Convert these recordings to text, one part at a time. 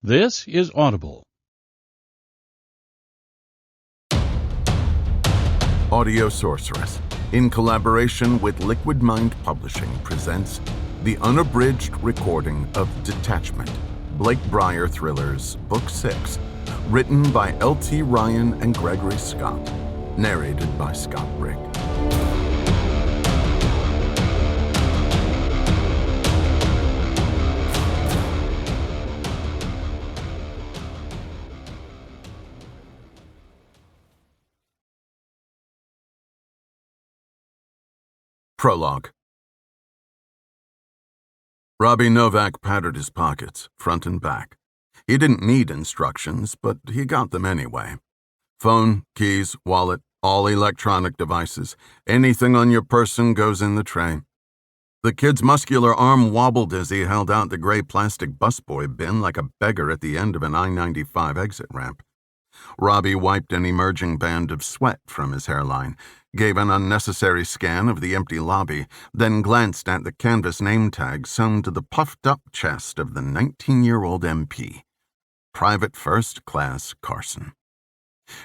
This is Audible. Audio Sorceress, in collaboration with Liquid Mind Publishing, presents the unabridged recording of Detachment, Blake Brier Thrillers, Book 6, written by L.T. Ryan and Gregory Scott, narrated by Scott Brick. Prologue. Robbie Novak patted his pockets, front and back. He didn't need instructions, but he got them anyway. Phone, keys, wallet, all electronic devices. Anything on your person goes in the tray. The kid's muscular arm wobbled as he held out the gray plastic busboy bin like a beggar at the end of an I-95 exit ramp. Robbie wiped an emerging band of sweat from his hairline, gave an unnecessary scan of the empty lobby, then glanced at the canvas name tag sewn to the puffed-up chest of the 19-year-old MP. Private First Class Carson.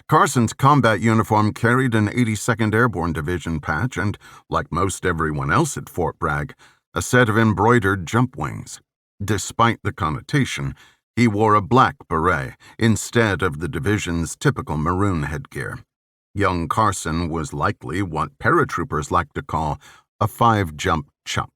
Carson's combat uniform carried an 82nd Airborne Division patch and, like most everyone else at Fort Bragg, a set of embroidered jump wings. Despite the connotation, he wore a black beret instead of the division's typical maroon headgear. Young Carson was likely what paratroopers like to call a 5-jump chump.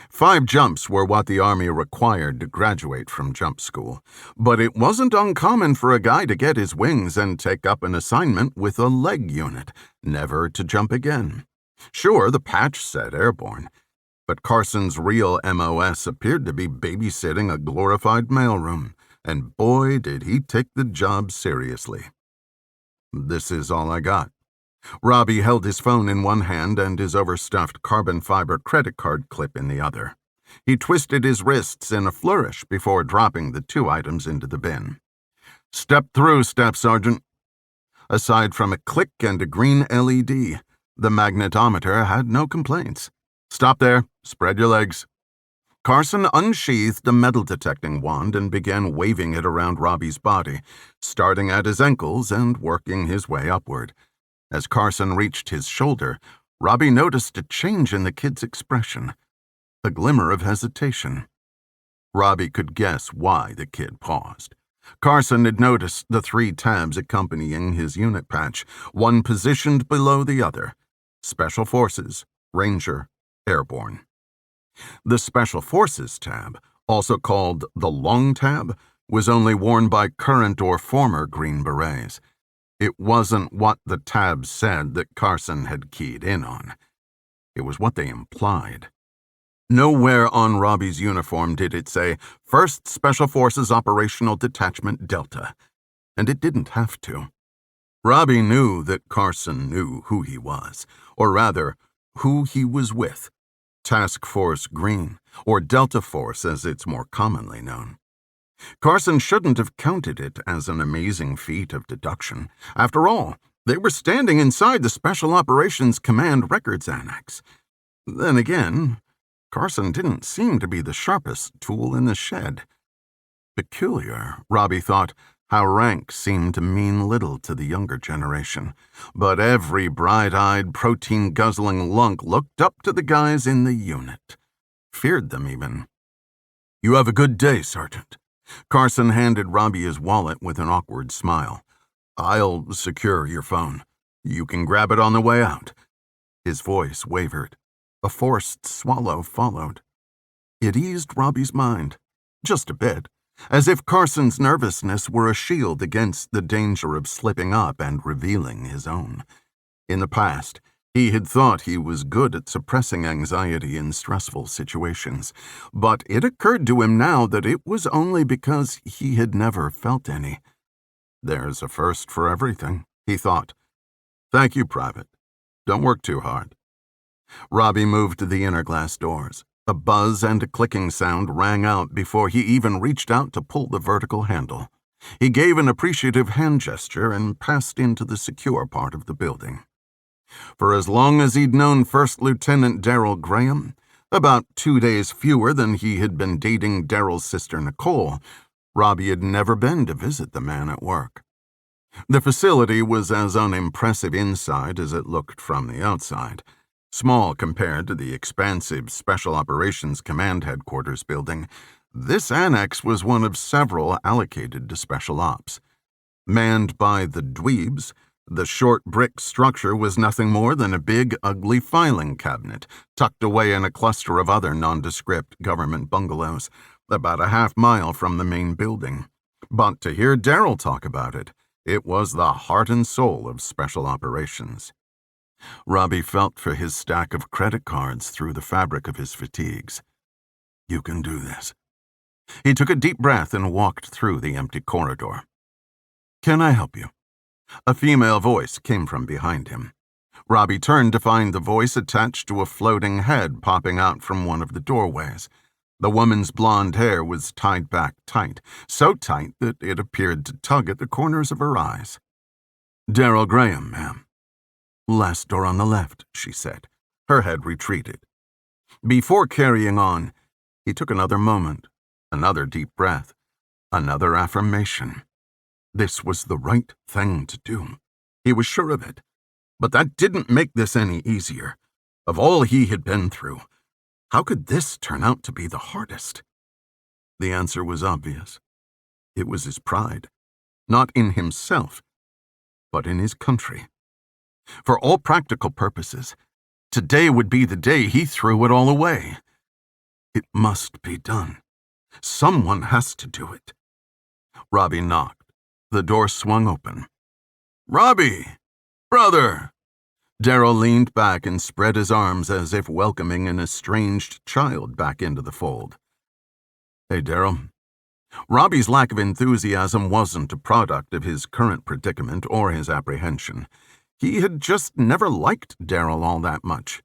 5 jumps were what the Army required to graduate from jump school, but it wasn't uncommon for a guy to get his wings and take up an assignment with a leg unit, never to jump again. Sure, the patch said airborne, but Carson's real MOS appeared to be babysitting a glorified mailroom, and boy did he take the job seriously. This is all I got. Robbie held his phone in one hand and his overstuffed carbon fiber credit card clip in the other. He twisted his wrists in a flourish before dropping the 2 items into the bin. "Step through, Staff Sergeant." Aside from a click and a green LED, the magnetometer had no complaints. "Stop there. Spread your legs." Carson unsheathed a metal-detecting wand and began waving it around Robbie's body, starting at his ankles and working his way upward. As Carson reached his shoulder, Robbie noticed a change in the kid's expression, a glimmer of hesitation. Robbie could guess why the kid paused. Carson had noticed the 3 tabs accompanying his unit patch, one positioned below the other: Special Forces, Ranger, Airborne. The Special Forces tab, also called the Long tab, was only worn by current or former Green Berets. It wasn't what the tab said that Carson had keyed in on. It was what they implied. Nowhere on Robbie's uniform did it say, "First Special Forces Operational Detachment Delta," and it didn't have to. Robbie knew that Carson knew who he was, or rather, who he was with. Task Force Green, or Delta Force as it's more commonly known. Carson shouldn't have counted it as an amazing feat of deduction. After all, they were standing inside the Special Operations Command Records Annex. Then again, Carson didn't seem to be the sharpest tool in the shed. Peculiar, Robbie thought, how rank seemed to mean little to the younger generation. But every bright-eyed, protein-guzzling lunk looked up to the guys in the unit. Feared them, even. "You have a good day, Sergeant." Carson handed Robbie his wallet with an awkward smile. "I'll secure your phone. You can grab it on the way out." His voice wavered. A forced swallow followed. It eased Robbie's mind, just a bit, as if Carson's nervousness were a shield against the danger of slipping up and revealing his own. In the past, he had thought he was good at suppressing anxiety in stressful situations, but it occurred to him now that it was only because he had never felt any. "There's a first for everything," he thought. "Thank you, Private. Don't work too hard." Robbie moved to the inner glass doors. A buzz and a clicking sound rang out before he even reached out to pull the vertical handle. He gave an appreciative hand gesture and passed into the secure part of the building. For as long as he'd known First Lieutenant Darrell Graham, about 2 days fewer than he had been dating Darrell's sister Nicole, Robbie had never been to visit the man at work. The facility was as unimpressive inside as it looked from the outside, small compared to the expansive Special Operations Command Headquarters building. This annex was one of several allocated to Special Ops. Manned by the dweebs, the short brick structure was nothing more than a big, ugly filing cabinet tucked away in a cluster of other nondescript government bungalows, about a half-mile from the main building. But to hear Daryl talk about it, it was the heart and soul of Special Operations. Robbie felt for his stack of credit cards through the fabric of his fatigues. "You can do this." He took a deep breath and walked through the empty corridor. "Can I help you?" A female voice came from behind him. Robbie turned to find the voice attached to a floating head popping out from one of the doorways. The woman's blonde hair was tied back tight, so tight that it appeared to tug at the corners of her eyes. "Daryl Graham, ma'am." "Last door on the left," she said. Her head retreated. Before carrying on, he took another moment, another deep breath, another affirmation. This was the right thing to do. He was sure of it. But that didn't make this any easier. Of all he had been through, how could this turn out to be the hardest? The answer was obvious. It was his pride, not in himself, but in his country. For all practical purposes, today would be the day he threw it all away. It must be done. Someone has to do it. Robbie knocked. The door swung open. "Robbie! Brother!" Daryl leaned back and spread his arms as if welcoming an estranged child back into the fold. "Hey, Daryl." Robbie's lack of enthusiasm wasn't a product of his current predicament or his apprehension. He had just never liked Daryl all that much.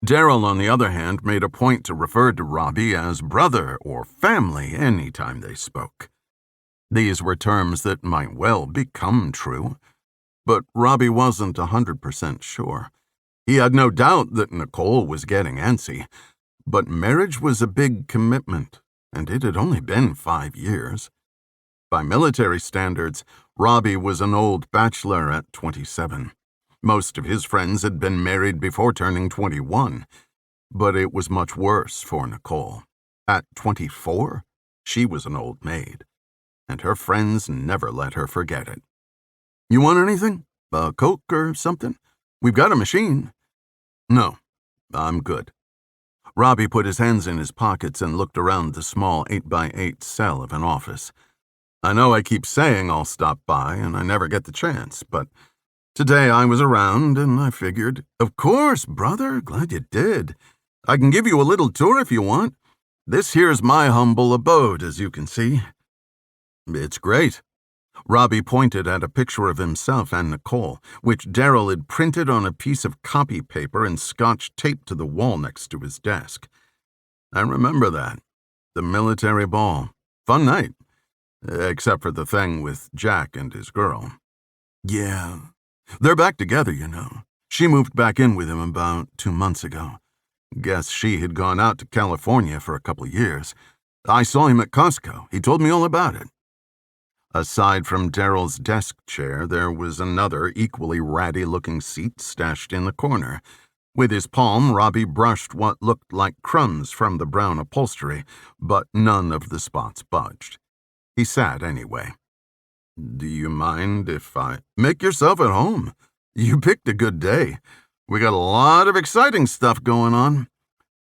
Daryl, on the other hand, made a point to refer to Robbie as brother or family any time they spoke. These were terms that might well become true, but Robbie wasn't 100% sure. He had no doubt that Nicole was getting antsy, but marriage was a big commitment, and it had only been 5 years. By military standards, Robbie was an old bachelor at 27. Most of his friends had been married before turning 21, but it was much worse for Nicole. At 24, she was an old maid, and her friends never let her forget it. "You want anything? A Coke or something? We've got a machine." "No, I'm good." Robbie put his hands in his pockets and looked around the small 8x8 cell of an office. "I know I keep saying I'll stop by, and I never get the chance, but today I was around, and I figured, of course, brother, glad you did. I can give you a little tour if you want. This here's my humble abode, as you can see." "It's great." Robbie pointed at a picture of himself and Nicole, which Daryl had printed on a piece of copy paper and scotch taped to the wall next to his desk. "I remember that. The military ball. Fun night. Except for the thing with Jack and his girl." "Yeah. They're back together, you know. She moved back in with him about 2 months ago. Guess she had gone out to California for a couple of years. I saw him at Costco. He told me all about it." Aside from Daryl's desk chair, there was another equally ratty-looking seat stashed in the corner. With his palm, Robbie brushed what looked like crumbs from the brown upholstery, but none of the spots budged. He sat anyway. "Do you mind if I—" "Make yourself at home. You picked a good day. We got a lot of exciting stuff going on.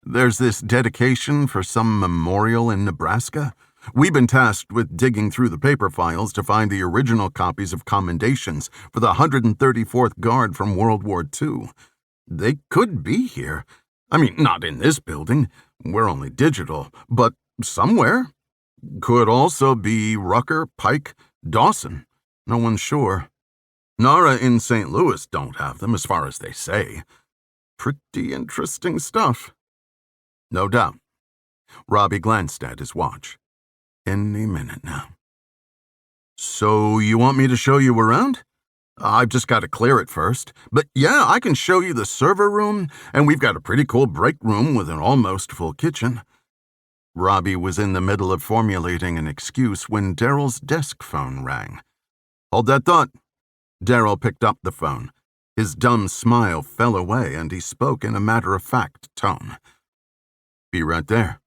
There's this dedication for some memorial in Nebraska. We've been tasked with digging through the paper files to find the original copies of commendations for the 134th Guard from World War II. They could be here. I mean, not in this building. We're only digital, but somewhere. Could also be Rucker, Pike, Dawson. No one's sure. Nara in St. Louis don't have them, as far as they say. Pretty interesting stuff." "No doubt." Robbie glanced at his watch. "Any minute now." "So you want me to show you around? I've just got to clear it first. But yeah, I can show you the server room, and we've got a pretty cool break room with an almost full kitchen." Robbie was in the middle of formulating an excuse when Daryl's desk phone rang. "Hold that thought." Daryl picked up the phone. His dumb smile fell away, and he spoke in a matter-of-fact tone. "Be right there."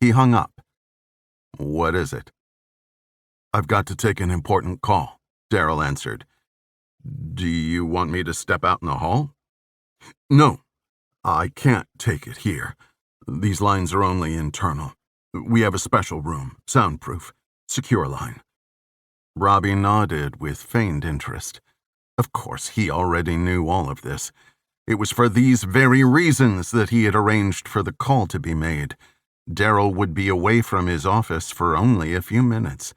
He hung up. "What is it?" "I've got to take an important call," Daryl answered. "Do you want me to step out in the hall?" "No, I can't take it here. These lines are only internal. We have a special room, soundproof, secure line." Robbie nodded with feigned interest. Of course, he already knew all of this. It was for these very reasons that he had arranged for the call to be made. Daryl would be away from his office for only a few minutes.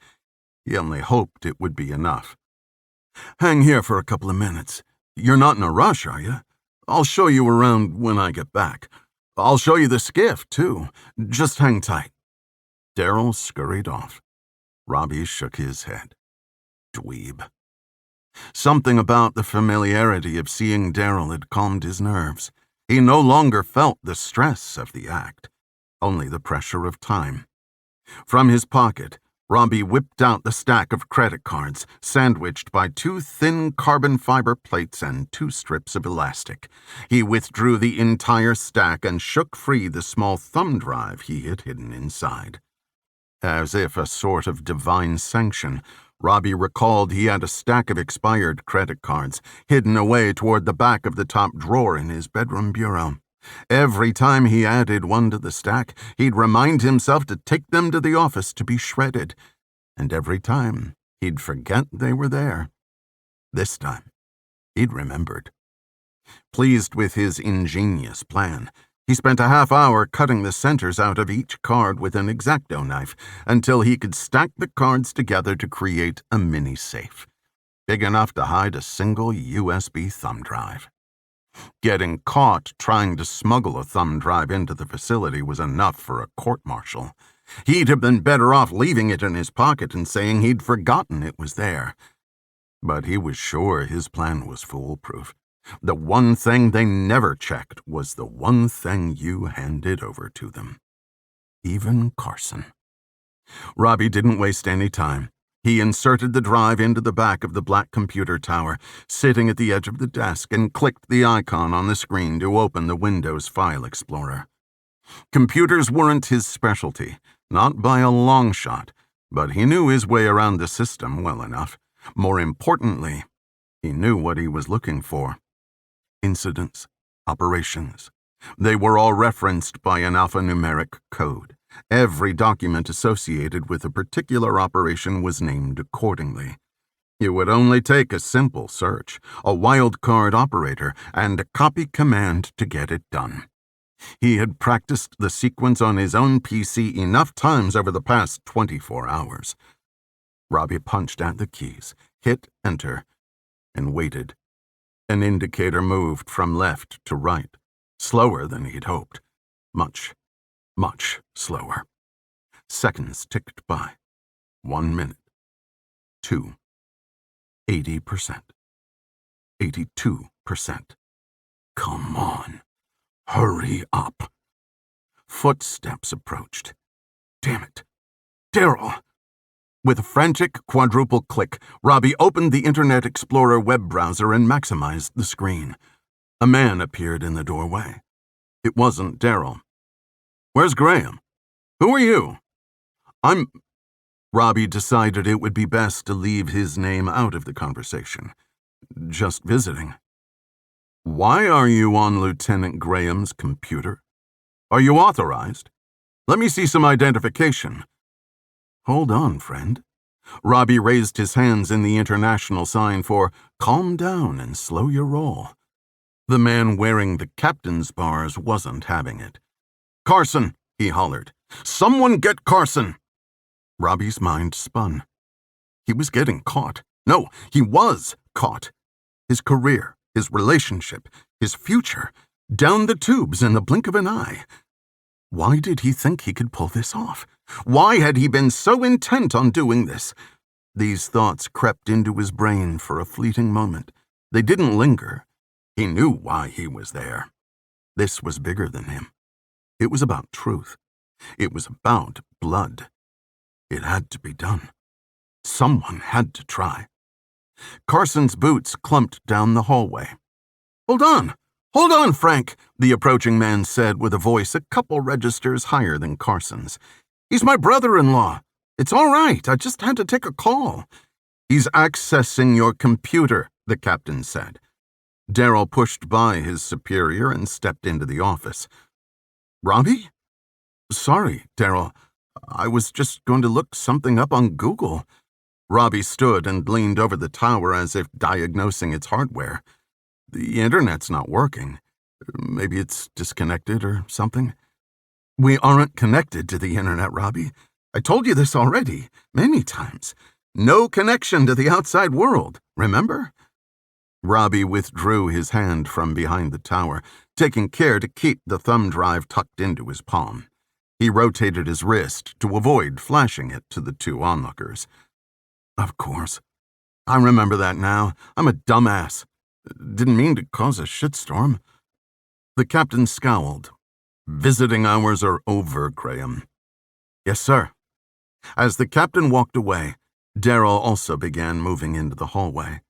He only hoped it would be enough. "Hang here for a couple of minutes. You're not in a rush, are you? I'll show you around when I get back. I'll show you the skiff, too. Just hang tight." Daryl scurried off. Robbie shook his head. Dweeb. Something about the familiarity of seeing Daryl had calmed his nerves. He no longer felt the stress of the act, only the pressure of time. From his pocket, Robbie whipped out the stack of credit cards, sandwiched by 2 thin carbon fiber plates and 2 strips of elastic. He withdrew the entire stack and shook free the small thumb drive he had hidden inside. As if a sort of divine sanction, Robbie recalled he had a stack of expired credit cards hidden away toward the back of the top drawer in his bedroom bureau. Every time he added one to the stack, he'd remind himself to take them to the office to be shredded. And every time, he'd forget they were there. This time, he'd remembered. Pleased with his ingenious plan, he spent a half hour cutting the centers out of each card with an X-Acto knife until he could stack the cards together to create a mini safe, big enough to hide a single USB thumb drive. Getting caught trying to smuggle a thumb drive into the facility was enough for a court-martial. He'd have been better off leaving it in his pocket and saying he'd forgotten it was there. But he was sure his plan was foolproof. The one thing they never checked was the one thing you handed over to them. Even Carson. Robbie didn't waste any time. He inserted the drive into the back of the black computer tower, sitting at the edge of the desk, and clicked the icon on the screen to open the Windows File Explorer. Computers weren't his specialty, not by a long shot, but he knew his way around the system well enough. More importantly, he knew what he was looking for. Incidents, operations. They were all referenced by an alphanumeric code. Every document associated with a particular operation was named accordingly. It would only take a simple search, a wildcard operator, and a copy command to get it done. He had practiced the sequence on his own PC enough times over the past 24 hours. Robbie punched at the keys, hit enter, and waited. An indicator moved from left to right, slower than he'd hoped. Much slower. Seconds ticked by. 1 minute. 2. 80%. 82%. Come on. Hurry up. Footsteps approached. Damn it. Daryl! With a frantic quadruple click, Robbie opened the Internet Explorer web browser and maximized the screen. A man appeared in the doorway. It wasn't Daryl. "Where's Graham? Who are you?" Robbie decided it would be best to leave his name out of the conversation. "Just visiting." "Why are you on Lieutenant Graham's computer? Are you authorized? Let me see some identification." "Hold on, friend." Robbie raised his hands in the international sign for calm down and slow your roll. The man wearing the captain's bars wasn't having it. "Carson," he hollered. "Someone get Carson!" Robbie's mind spun. He was getting caught. No, he was caught. His career, his relationship, his future, down the tubes in the blink of an eye. Why did he think he could pull this off? Why had he been so intent on doing this? These thoughts crept into his brain for a fleeting moment. They didn't linger. He knew why he was there. This was bigger than him. It was about truth. It was about blood. It had to be done. Someone had to try. Carson's boots clumped down the hallway. "Hold on! Hold on, Frank!" the approaching man said with a voice a couple registers higher than Carson's. "He's my brother-in-law. It's all right. I just had to take a call." "He's accessing your computer," the captain said. Darrell pushed by his superior and stepped into the office. "Robbie? Sorry, Darrell. I was just going to look something up on Google." Robbie stood and leaned over the tower as if diagnosing its hardware. "The internet's not working. Maybe it's disconnected or something." "We aren't connected to the internet, Robbie. I told you this already, many times. No connection to the outside world, remember?" Robbie withdrew his hand from behind the tower, taking care to keep the thumb drive tucked into his palm. He rotated his wrist to avoid flashing it to the two onlookers. "Of course. I remember that now. I'm a dumbass. Didn't mean to cause a shitstorm." The captain scowled. "Visiting hours are over, Graham." "Yes, sir." As the captain walked away, Darrell also began moving into the hallway.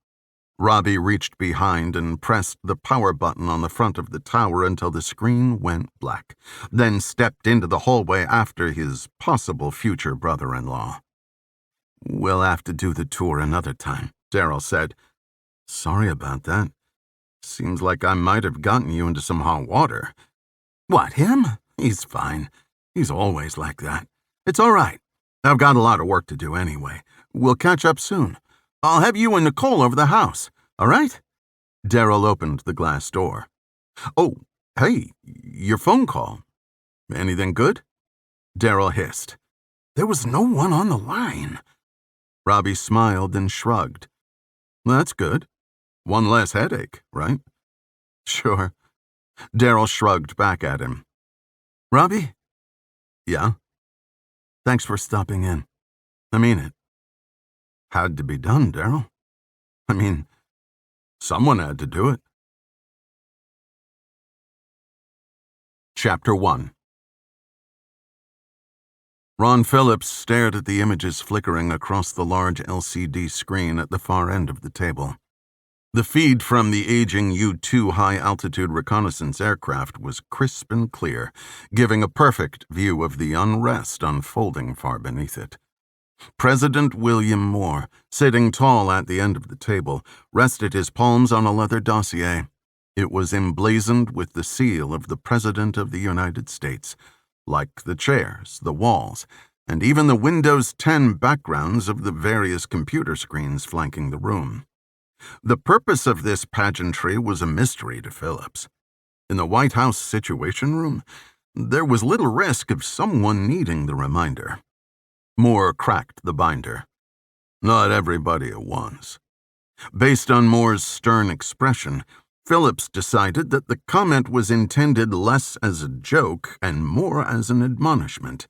Robbie reached behind and pressed the power button on the front of the tower until the screen went black, then stepped into the hallway after his possible future brother-in-law. "We'll have to do the tour another time," Darrell said. "Sorry about that. Seems like I might have gotten you into some hot water." "What, him? He's fine. He's always like that. It's all right. I've got a lot of work to do anyway. We'll catch up soon. I'll have you and Nicole over the house, all right?" Darrell opened the glass door. "Oh, hey, your phone call. Anything good?" Darrell hissed. "There was no one on the line." Robbie smiled and shrugged. "That's good. One less headache, right?" "Sure." Darrell shrugged back at him. "Robbie?" "Yeah?" "Thanks for stopping in. I mean it." "Had to be done, Darrell. I mean, someone had to do it." Chapter 1. Ron Phillips stared at the images flickering across the large LCD screen at the far end of the table. The feed from the aging U-2 high-altitude reconnaissance aircraft was crisp and clear, giving a perfect view of the unrest unfolding far beneath it. President William Moore, sitting tall at the end of the table, rested his palms on a leather dossier. It was emblazoned with the seal of the President of the United States, like the chairs, the walls, and even the Windows 10 backgrounds of the various computer screens flanking the room. The purpose of this pageantry was a mystery to Phillips. In the White House Situation Room, there was little risk of someone needing the reminder. Moore cracked the binder. "Not everybody at once." Based on Moore's stern expression, Phillips decided that the comment was intended less as a joke and more as an admonishment.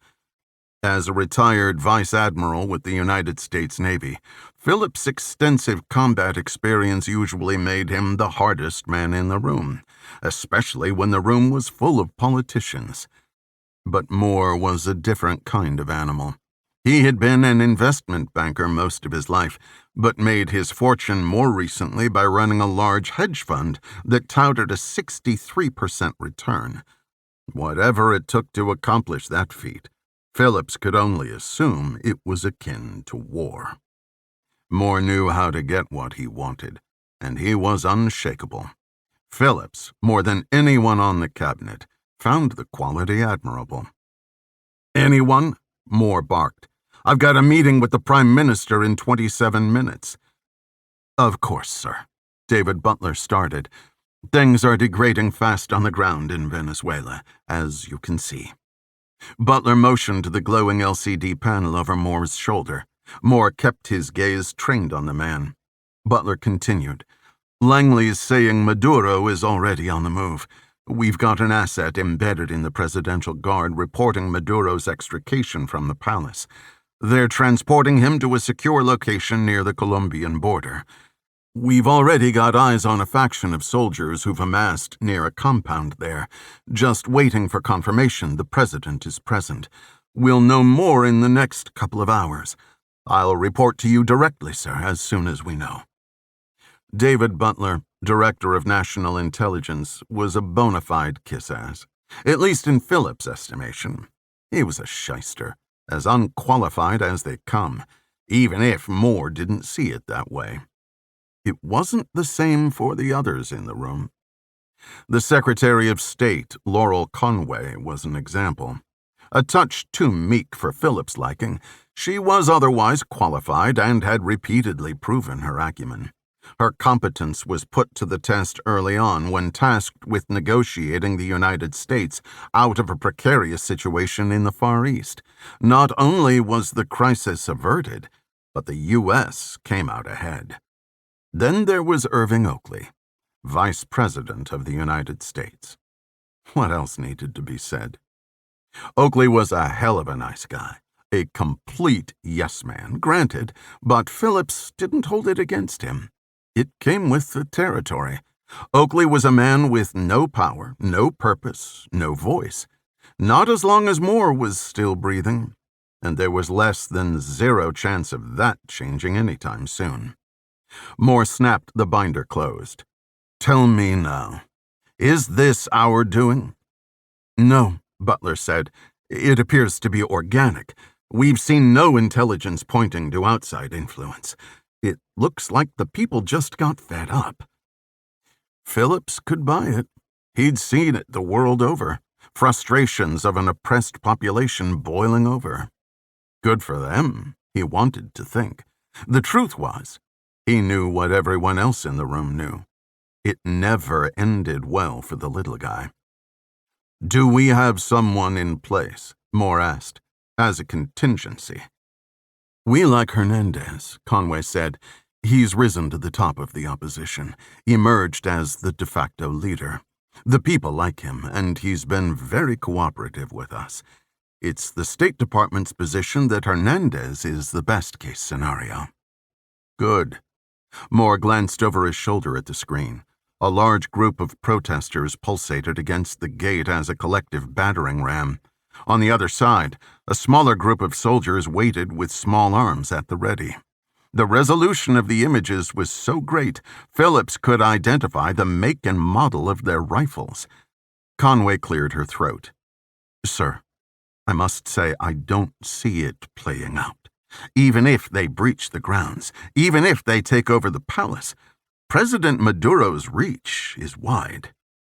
As a retired vice admiral with the United States Navy, Phillips' extensive combat experience usually made him the hardest man in the room, especially when the room was full of politicians. But Moore was a different kind of animal. He had been an investment banker most of his life, but made his fortune more recently by running a large hedge fund that touted a 63% return. Whatever it took to accomplish that feat, Phillips could only assume it was akin to war. Moore knew how to get what he wanted, and he was unshakable. Phillips, more than anyone on the cabinet, found the quality admirable. "Anyone?" Moore barked. "I've got a meeting with the Prime Minister in 27 minutes. "Of course, sir," David Butler started. "Things are degrading fast on the ground in Venezuela, as you can see." Butler motioned to the glowing LCD panel over Moore's shoulder. Moore kept his gaze trained on the man. Butler continued. "Langley's saying Maduro is already on the move. We've got an asset embedded in the Presidential Guard reporting Maduro's extrication from the palace. They're transporting him to a secure location near the Colombian border. We've already got eyes on a faction of soldiers who've amassed near a compound there, just waiting for confirmation the president is present. We'll know more in the next couple of hours. I'll report to you directly, sir, as soon as we know. David Butler, Director of National Intelligence, was a bona fide kiss-ass, at least in Philip's estimation. He was a shyster, as unqualified as they come, even if Moore didn't see it that way. It wasn't the same for the others in the room. The Secretary of State, Laurel Conway, was an example. A touch too meek for Philip's liking, she was otherwise qualified and had repeatedly proven her acumen. Her competence was put to the test early on when tasked with negotiating the United States out of a precarious situation in the Far East. Not only was the crisis averted, but the U.S. came out ahead. Then there was Irving Oakley, Vice President of the United States. What else needed to be said? Oakley was a hell of a nice guy, a complete yes-man, granted, but Phillips didn't hold it against him. It came with the territory. Oakley was a man with no power, no purpose, no voice. Not as long as Moore was still breathing, and there was less than zero chance of that changing anytime soon. Moore snapped the binder closed. Tell me now, is this our doing? No, Butler said. It appears to be organic. We've seen no intelligence pointing to outside influence. It looks like the people just got fed up. Phillips could buy it. He'd seen it the world over. Frustrations of an oppressed population boiling over. Good for them, he wanted to think. The truth was, he knew what everyone else in the room knew. It never ended well for the little guy. Do we have someone in place? Moore asked, as a contingency. We like Hernandez, Conway said. He's risen to the top of the opposition, emerged as the de facto leader. The people like him, and he's been very cooperative with us. It's the State Department's position that Hernandez is the best-case scenario. Good. Moore glanced over his shoulder at the screen. A large group of protesters pulsated against the gate as a collective battering ram. On the other side, a smaller group of soldiers waited with small arms at the ready. The resolution of the images was so great, Phillips could identify the make and model of their rifles. Conway cleared her throat. Sir, I must say I don't see it playing out. Even if they breach the grounds, even if they take over the palace, President Maduro's reach is wide.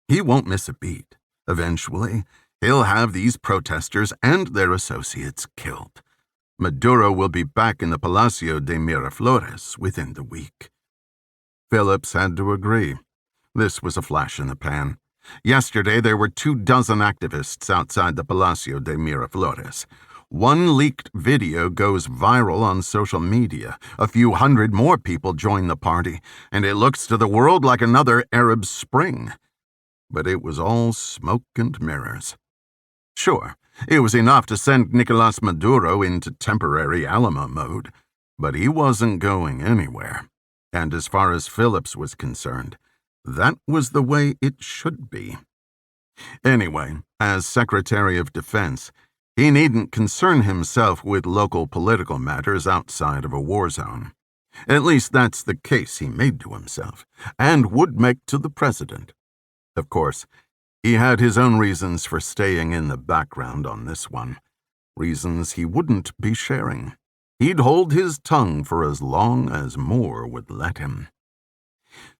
He won't miss a beat. Eventually, he'll have these protesters and their associates killed. Maduro will be back in the Palacio de Miraflores within the week. Phillips had to agree. This was a flash in the pan. Yesterday, there were 24 activists outside the Palacio de Miraflores. One leaked video goes viral on social media. A few hundred more people join the party, and it looks to the world like another Arab Spring. But it was all smoke and mirrors. Sure, it was enough to send Nicolas Maduro into temporary Alamo mode, but he wasn't going anywhere. And as far as Phillips was concerned, that was the way it should be. Anyway, as Secretary of Defense, he needn't concern himself with local political matters outside of a war zone. At least that's the case he made to himself, and would make to the president. Of course, he had his own reasons for staying in the background on this one, reasons he wouldn't be sharing. He'd hold his tongue for as long as Moore would let him.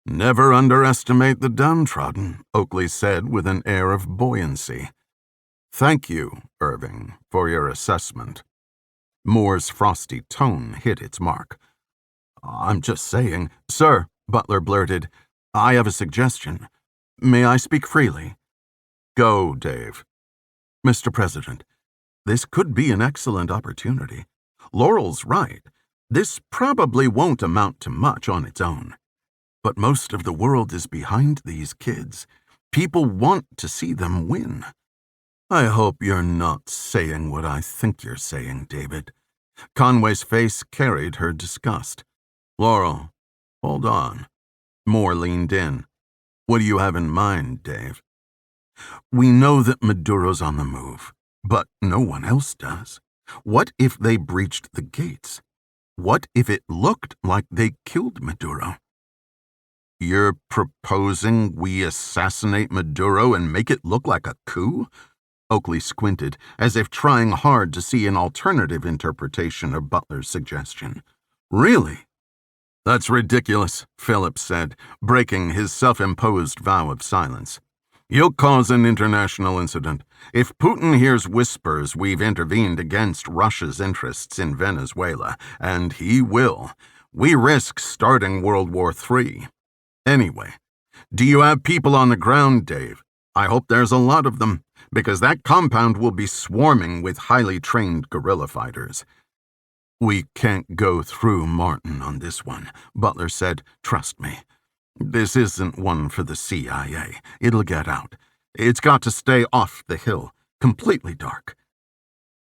Never underestimate the downtrodden, Oakley said with an air of buoyancy. Thank you, Irving, for your assessment. Moore's frosty tone hit its mark. I'm just saying. Sir, Butler blurted, I have a suggestion. May I speak freely? Go, Dave. Mr. President, this could be an excellent opportunity. Laurel's right. This probably won't amount to much on its own. But most of the world is behind these kids. People want to see them win. I hope you're not saying what I think you're saying, David. Conway's face carried her disgust. Laurel, Hold on. Moore leaned in. What do you have in mind, Dave? We know that Maduro's on the move, but no one else does. What if they breached the gates? What if it looked like they killed Maduro? You're proposing we assassinate Maduro and make it look like a coup? Oakley squinted, as if trying hard to see an alternative interpretation of Butler's suggestion. Really? That's ridiculous, Phillips said, breaking his self-imposed vow of silence. You'll cause an international incident. If Putin hears whispers we've intervened against Russia's interests in Venezuela, and he will, we risk starting World War III. Anyway, do you have people on the ground, Dave? I hope there's a lot of them, because that compound will be swarming with highly trained guerrilla fighters. We can't go through Martin on this one, Butler said. Trust me. This isn't one for the CIA. It'll get out. It's got to stay off the hill, completely dark.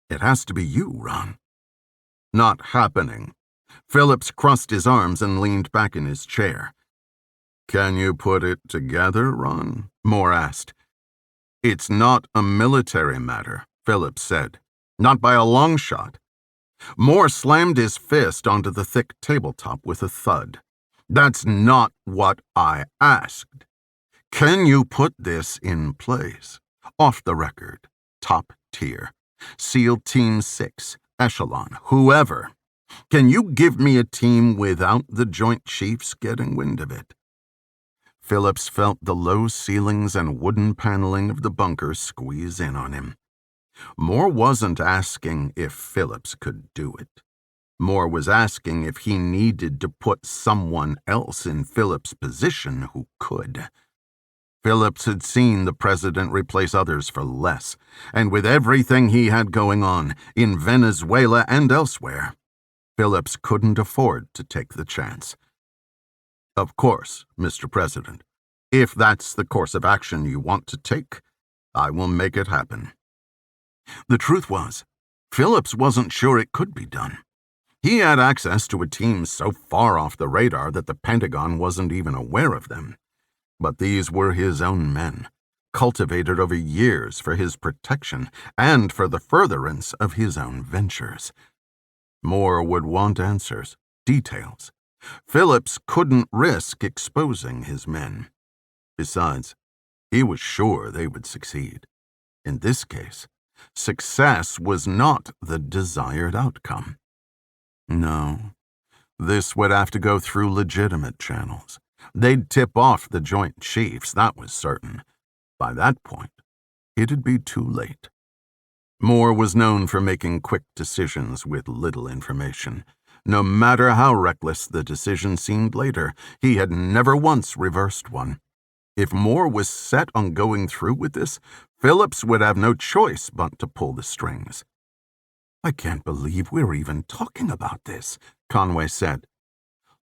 It has to be you, Ron. Not happening. Phillips crossed his arms and leaned back in his chair. Can you put it together, Ron? Moore asked. It's not a military matter, Phillips said. Not by a long shot. Moore slammed his fist onto the thick tabletop with a thud. That's not what I asked. Can you put this in place? Off the record, top tier, SEAL Team 6, Echelon, whoever. Can you give me a team without the Joint Chiefs getting wind of it? Phillips felt the low ceilings and wooden paneling of the bunker squeeze in on him. Moore wasn't asking if Phillips could do it. Moore was asking if he needed to put someone else in Phillips' position who could. Phillips had seen the president replace others for less, and with everything he had going on, in Venezuela and elsewhere, Phillips couldn't afford to take the chance. Of course, Mr. President, if that's the course of action you want to take, I will make it happen. The truth was, Phillips wasn't sure it could be done. He had access to a team so far off the radar that the Pentagon wasn't even aware of them. But these were his own men, cultivated over years for his protection and for the furtherance of his own ventures. Moore would want answers, details. Phillips couldn't risk exposing his men. Besides, he was sure they would succeed. In this case, success was not the desired outcome. No, this would have to go through legitimate channels. They'd tip off the Joint Chiefs, that was certain. By that point, it'd be too late. Moore was known for making quick decisions with little information. No matter how reckless the decision seemed later, he had never once reversed one. If Moore was set on going through with this, Phillips would have no choice but to pull the strings. I can't believe we're even talking about this, Conway said.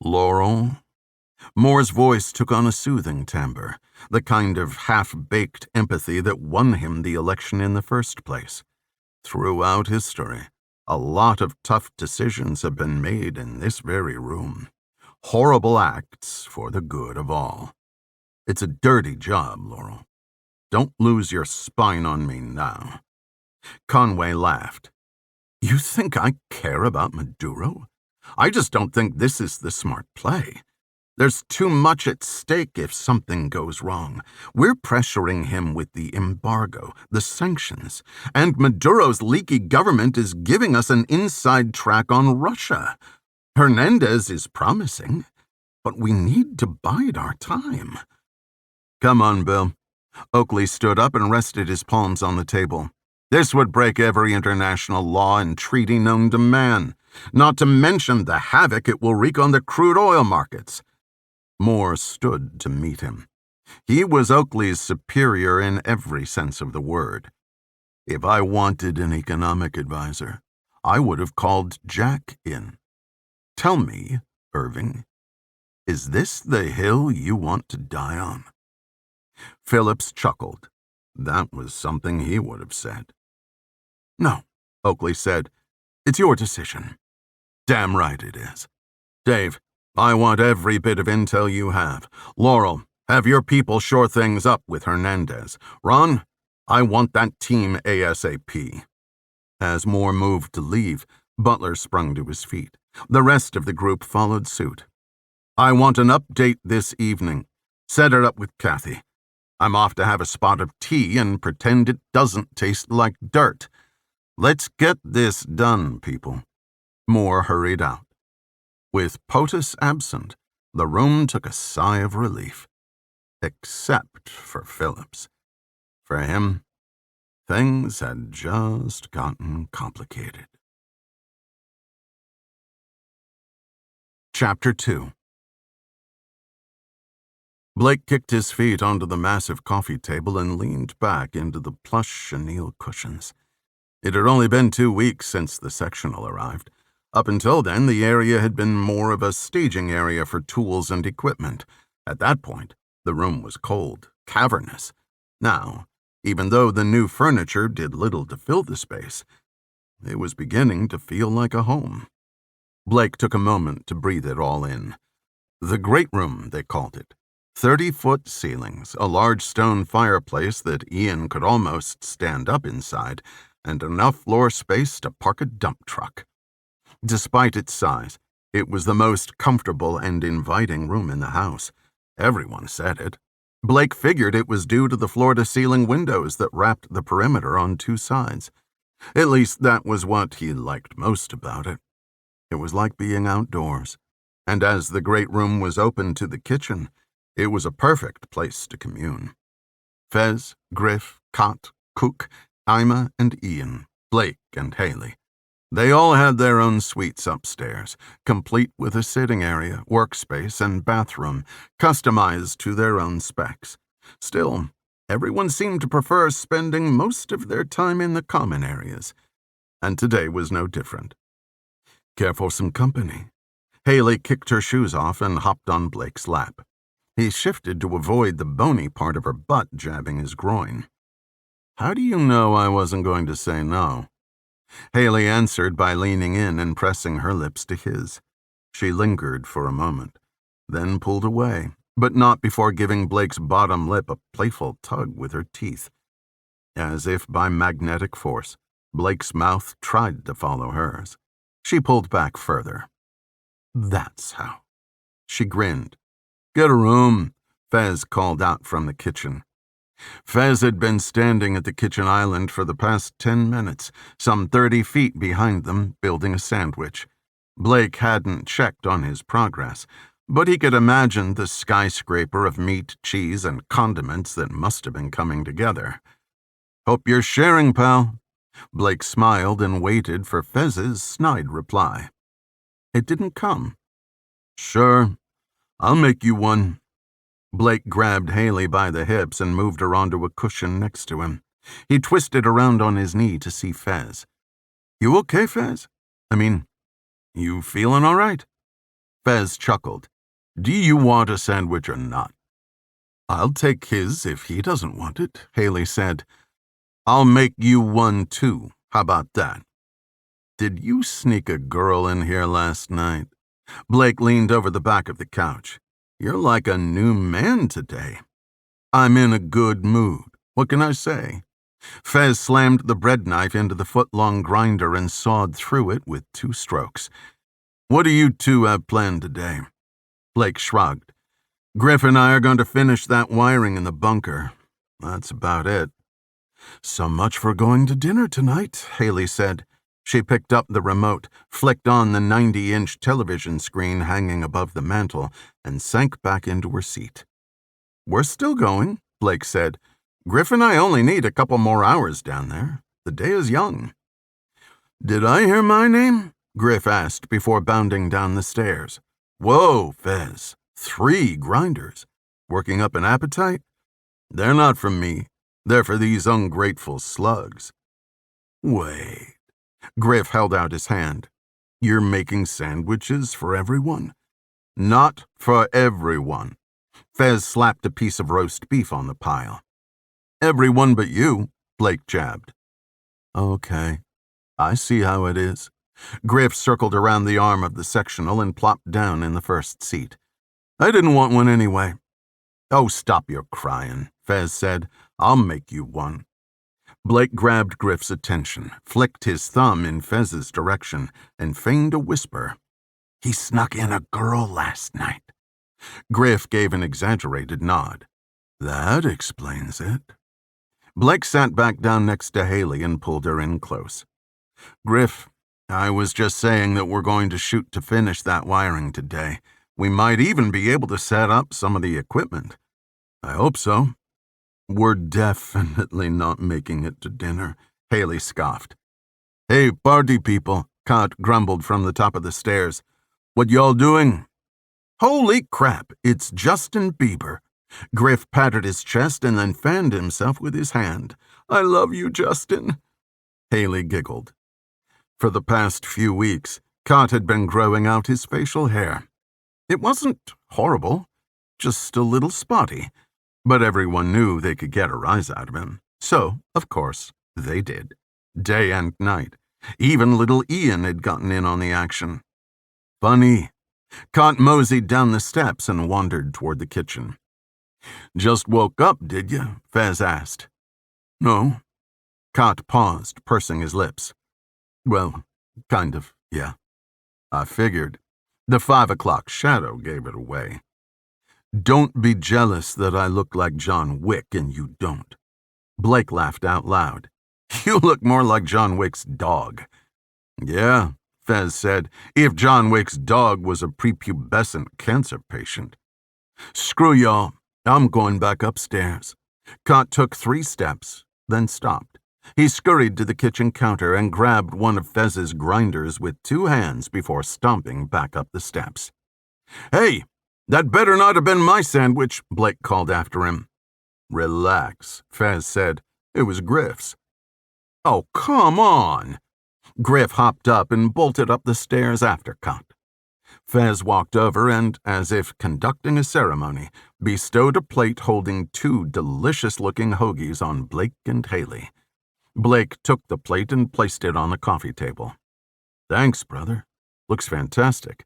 Laurel? Moore's voice took on a soothing timbre, the kind of half-baked empathy that won him the election in the first place. Throughout history, a lot of tough decisions have been made in this very room. Horrible acts for the good of all. It's a dirty job, Laurel. Don't lose your spine on me now. Conway laughed. You think I care about Maduro? I just don't think this is the smart play. There's too much at stake if something goes wrong. We're pressuring him with the embargo, the sanctions, and Maduro's leaky government is giving us an inside track on Russia. Hernandez is promising, but we need to bide our time. Come on, Bill. Oakley stood up and rested his palms on the table. This would break every international law and treaty known to man, not to mention the havoc it will wreak on the crude oil markets. Moore stood to meet him. He was Oakley's superior in every sense of the word. If I wanted an economic advisor, I would have called Jack in. Tell me, Irving, is this the hill you want to die on? Phillips chuckled. That was something he would have said. No, Oakley said. It's your decision. Damn right it is. Dave, I want every bit of intel you have. Laurel, have your people shore things up with Hernandez. Ron, I want that team ASAP. As Moore moved to leave, Butler sprung to his feet. The rest of the group followed suit. I want an update this evening. Set it up with Kathy. I'm off to have a spot of tea and pretend it doesn't taste like dirt. Let's get this done, people. Moore hurried out. With POTUS absent, the room took a sigh of relief. Except for Phillips. For him, things had just gotten complicated. Chapter 2. Blake kicked his feet onto the massive coffee table and leaned back into the plush chenille cushions. It had only been 2 weeks since the sectional arrived. Up until then, the area had been more of a staging area for tools and equipment. At that point, the room was cold, cavernous. Now, even though the new furniture did little to fill the space, it was beginning to feel like a home. Blake took a moment to breathe it all in. The great room, they called it. 30-foot ceilings, a large stone fireplace that Ian could almost stand up inside, and enough floor space to park a dump truck. Despite its size, it was the most comfortable and inviting room in the house. Everyone said it. Blake figured it was due to the floor-to-ceiling windows that wrapped the perimeter on 2 sides. At least that was what he liked most about it. It was like being outdoors. And as the great room was open to the kitchen, it was a perfect place to commune. Fez, Griff, Cott, Cook, Ima, and Ian, Blake and Haley. They all had their own suites upstairs, complete with a sitting area, workspace, and bathroom, customized to their own specs. Still, everyone seemed to prefer spending most of their time in the common areas, and today was no different. Care for some company? Haley kicked her shoes off and hopped on Blake's lap. He shifted to avoid the bony part of her butt jabbing his groin. How do you know I wasn't going to say no? Haley answered by leaning in and pressing her lips to his. She lingered for a moment, then pulled away, but not before giving Blake's bottom lip a playful tug with her teeth. As if by magnetic force, Blake's mouth tried to follow hers. She pulled back further. That's how. She grinned. Get a room, Fez called out from the kitchen. Fez had been standing at the kitchen island for the past 10 minutes, some 30 feet behind them, building a sandwich. Blake hadn't checked on his progress, but he could imagine the skyscraper of meat, cheese, and condiments that must have been coming together. Hope you're sharing, pal. Blake smiled and waited for Fez's snide reply. It didn't come. Sure. I'll make you one. Blake grabbed Haley by the hips and moved her onto a cushion next to him. He twisted around on his knee to see Fez. You okay, Fez? You feeling all right? Fez chuckled. Do you want a sandwich or not? I'll take his if he doesn't want it, Haley said. I'll make you one too. How about that? Did you sneak a girl in here last night? Blake leaned over the back of the couch. You're like a new man today. I'm in a good mood. What can I say? Fez slammed the bread knife into the foot-long grinder and sawed through it with 2 strokes. What do you two have planned today? Blake shrugged. Griff and I are going to finish that wiring in the bunker. That's about it. So much for going to dinner tonight, Haley said. She picked up the remote, flicked on the 90-inch television screen hanging above the mantel, and sank back into her seat. We're still going, Blake said. Griff and I only need a couple more hours down there. The day is young. Did I hear my name? Griff asked before bounding down the stairs. Whoa, Fez. 3 grinders. Working up an appetite? They're not for me. They're for these ungrateful slugs. Wait. Griff held out his hand. You're making sandwiches for everyone? Not for everyone. Fez slapped a piece of roast beef on the pile. Everyone but you, Blake jabbed. Okay, I see how it is. Griff circled around the arm of the sectional and plopped down in the first seat. I didn't want one anyway. Oh, stop your crying, Fez said. I'll make you one. Blake grabbed Griff's attention, flicked his thumb in Fez's direction, and feigned a whisper. He snuck in a girl last night. Griff gave an exaggerated nod. That explains it. Blake sat back down next to Haley and pulled her in close. Griff, I was just saying that we're going to shoot to finish that wiring today. We might even be able to set up some of the equipment. I hope so. We're definitely not making it to dinner, Haley scoffed. Hey, party people, Cott grumbled from the top of the stairs. What y'all doing? Holy crap, it's Justin Bieber. Griff patted his chest and then fanned himself with his hand. I love you, Justin. Haley giggled. For the past few weeks, Cott had been growing out his facial hair. It wasn't horrible, just a little spotty. But everyone knew they could get a rise out of him. So, of course, they did. Day and night. Even little Ian had gotten in on the action. Funny. Cott moseyed down the steps and wandered toward the kitchen. Just woke up, did you? Fez asked. No. Cott paused, pursing his lips. Well, kind of, yeah. I figured. The 5 o'clock shadow gave it away. Don't be jealous that I look like John Wick and you don't. Blake laughed out loud. You look more like John Wick's dog. Yeah, Fez said, if John Wick's dog was a prepubescent cancer patient. Screw y'all, I'm going back upstairs. Cott took 3 steps, then stopped. He scurried to the kitchen counter and grabbed one of Fez's grinders with 2 hands before stomping back up the steps. Hey! That better not have been my sandwich, Blake called after him. Relax, Fez said. It was Griff's. Oh, come on! Griff hopped up and bolted up the stairs after Cott. Fez walked over and, as if conducting a ceremony, bestowed a plate holding 2 delicious-looking hoagies on Blake and Haley. Blake took the plate and placed it on the coffee table. Thanks, brother. Looks fantastic.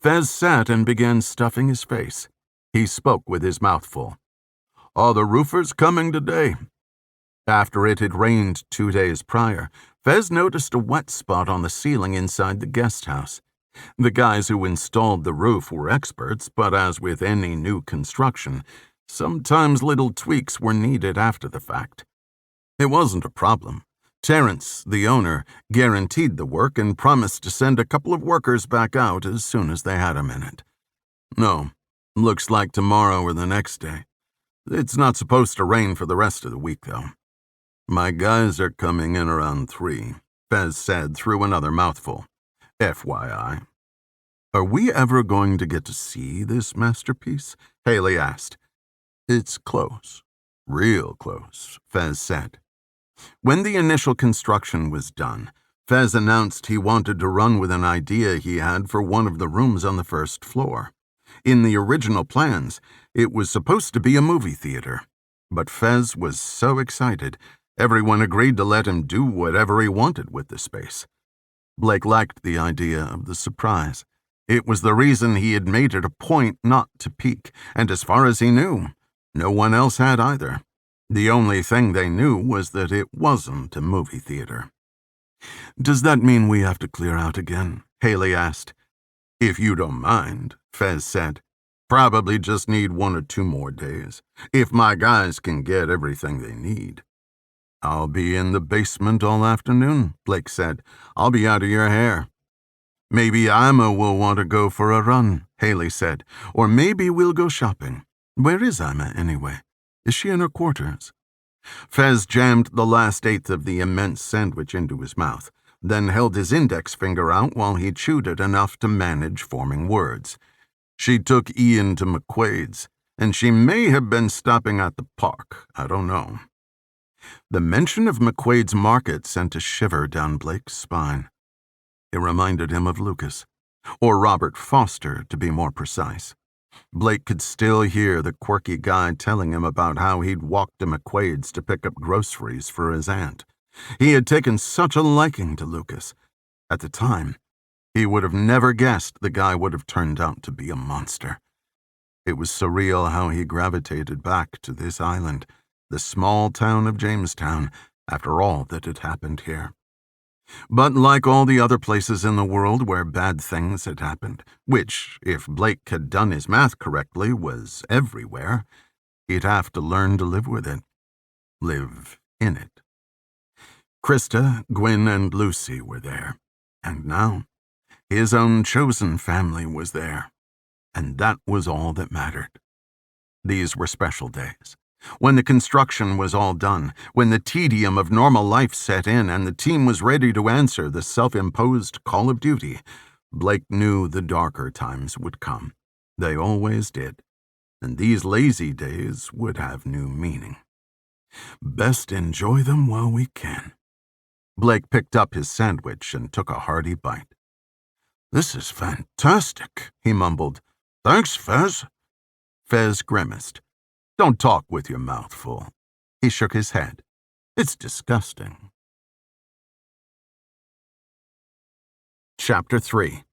Fez sat and began stuffing his face. He spoke with his mouth full. Are the roofers coming today? After it had rained 2 days prior, Fez noticed a wet spot on the ceiling inside the guest house. The guys who installed the roof were experts, but as with any new construction, sometimes little tweaks were needed after the fact. It wasn't a problem. Terrence, the owner, guaranteed the work and promised to send a couple of workers back out as soon as they had a minute. No, looks like tomorrow or the next day. It's not supposed to rain for the rest of the week, though. My guys are coming in around 3, Fez said through another mouthful. FYI. Are we ever going to get to see this masterpiece? Haley asked. It's close. Real close, Fez said. When the initial construction was done, Fez announced he wanted to run with an idea he had for one of the rooms on the first floor. In the original plans, it was supposed to be a movie theater. But Fez was so excited, everyone agreed to let him do whatever he wanted with the space. Blake liked the idea of the surprise. It was the reason he had made it a point not to peek, and as far as he knew, no one else had either. The only thing they knew was that it wasn't a movie theater. Does that mean we have to clear out again? Haley asked. If you don't mind, Fez said. Probably just need 1 or 2 more days, if my guys can get everything they need. I'll be in the basement all afternoon, Blake said. I'll be out of your hair. Maybe Ima will want to go for a run, Haley said. Or maybe we'll go shopping. Where is Ima, anyway? Is she in her quarters? Fez jammed the last 1/8 of the immense sandwich into his mouth, then held his index finger out while he chewed it enough to manage forming words. She took Ian to McQuaid's, and she may have been stopping at the park. I don't know. The mention of McQuaid's market sent a shiver down Blake's spine. It reminded him of Lucas, or Robert Foster, to be more precise. Blake could still hear the quirky guy telling him about how he'd walked to McQuaid's to pick up groceries for his aunt. He had taken such a liking to Lucas. At the time, he would have never guessed the guy would have turned out to be a monster. It was surreal how he gravitated back to this island, the small town of Jamestown, after all that had happened here. But like all the other places in the world where bad things had happened, which, if Blake had done his math correctly, was everywhere, he'd have to learn to live with it. Live in it. Krista, Gwyn, and Lucy were there, and now his own chosen family was there, and that was all that mattered. These were special days. When the construction was all done, when the tedium of normal life set in and the team was ready to answer the self-imposed call of duty, Blake knew the darker times would come. They always did, and these lazy days would have new meaning. Best enjoy them while we can. Blake picked up his sandwich and took a hearty bite. "This is fantastic," he mumbled. "Thanks, Fez." Fez grimaced. "Don't talk with your mouth full." He shook his head. "It's disgusting." Chapter 3.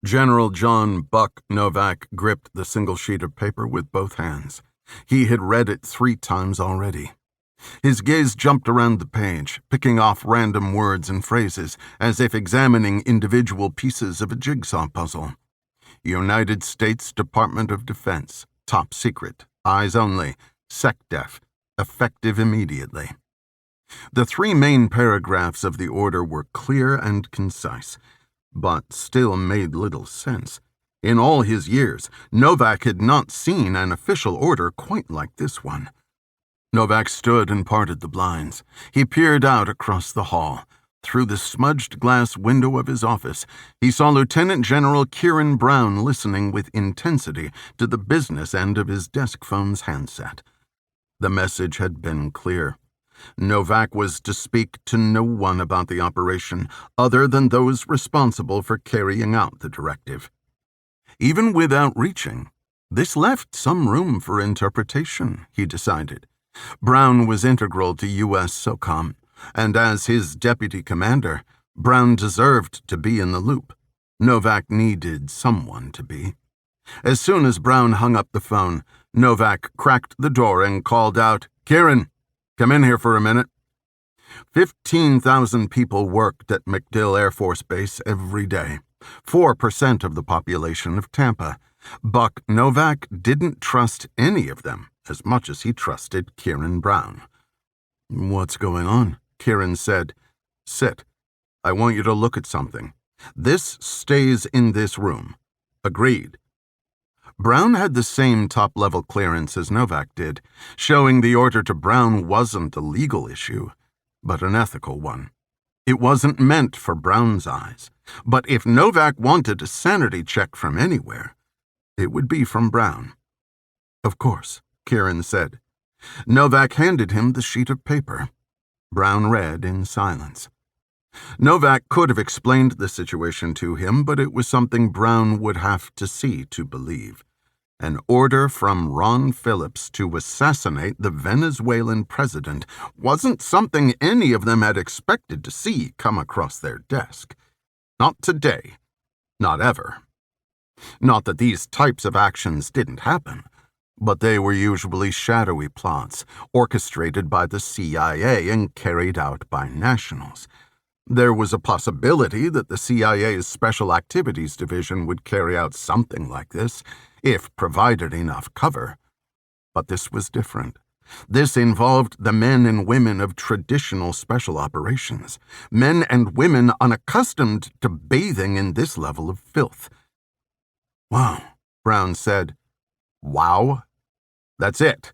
General John Buck Novak gripped the single sheet of paper with both hands. He had read it 3 times already. His gaze jumped around the page, picking off random words and phrases, as if examining individual pieces of a jigsaw puzzle. United States Department of Defense, top secret, eyes only, SecDef, effective immediately. The 3 main paragraphs of the order were clear and concise, but still made little sense. In all his years, Novak had not seen an official order quite like this one. Novak stood and parted the blinds. He peered out across the hall. Through the smudged glass window of his office, he saw Lieutenant General Kieran Brown listening with intensity to the business end of his desk phone's handset. The message had been clear. Novak was to speak to no one about the operation other than those responsible for carrying out the directive. Even without reaching, this left some room for interpretation, he decided. Brown was integral to U.S. SOCOM, and as his deputy commander, Brown deserved to be in the loop. Novak needed someone to be. As soon as Brown hung up the phone, Novak cracked the door and called out, "Kieran, come in here for a minute." 15,000 people worked at MacDill Air Force Base every day, 4% of the population of Tampa. Buck Novak didn't trust any of them as much as he trusted Kieran Brown. "What's going on?" Kieran said. "Sit. I want you to look at something. This stays in this room. Agreed." Brown had the same top-level clearance as Novak did, showing the order to Brown wasn't a legal issue, but an ethical one. It wasn't meant for Brown's eyes, but if Novak wanted a sanity check from anywhere, it would be from Brown. "Of course," Kieran said. Novak handed him the sheet of paper. Brown read in silence. Novak could have explained the situation to him, but it was something Brown would have to see to believe. An order from Ron Phillips to assassinate the Venezuelan president wasn't something any of them had expected to see come across their desk. Not today. Not ever. Not that these types of actions didn't happen, but they were usually shadowy plots, orchestrated by the CIA and carried out by nationals. There was a possibility that the CIA's Special Activities Division would carry out something like this, if provided enough cover. But this was different. This involved the men and women of traditional special operations, men and women unaccustomed to bathing in this level of filth. "Wow," Brown said. "Wow? That's it."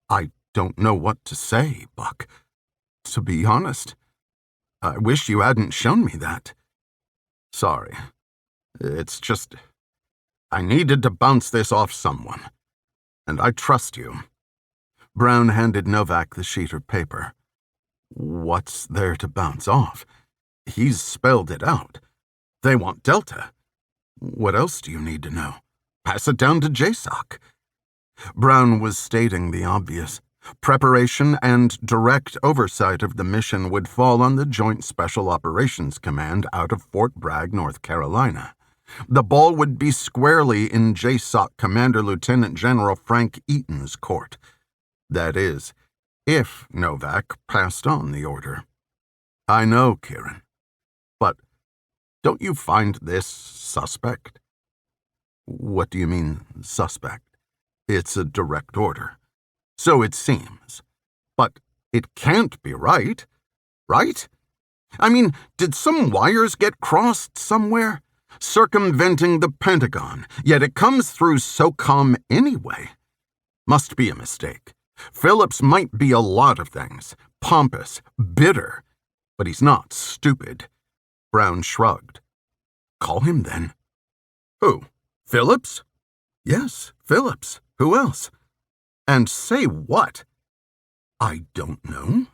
"I don't know what to say, Buck. To be honest, I wish you hadn't shown me that." "Sorry. It's just, I needed to bounce this off someone. And I trust you." Brown handed Novak the sheet of paper. "What's there to bounce off? He's spelled it out. They want Delta. What else do you need to know? Pass it down to JSOC." Brown was stating the obvious. Preparation and direct oversight of the mission would fall on the Joint Special Operations Command out of Fort Bragg, North Carolina. The ball would be squarely in JSOC Commander Lieutenant General Frank Eaton's court. That is, if Novak passed on the order. I know, Kieran. But don't you find this suspect? What do you mean, suspect? It's a direct order. So it seems. But it can't be right? Right? I mean, did some wires get crossed somewhere? Circumventing the Pentagon, yet it comes through SOCOM anyway. Must be a mistake. Phillips might be a lot of things. Pompous, bitter. But he's not stupid. Brown shrugged. Call him then. Who? Phillips? Yes, Phillips. Who else? And say what? I don't know.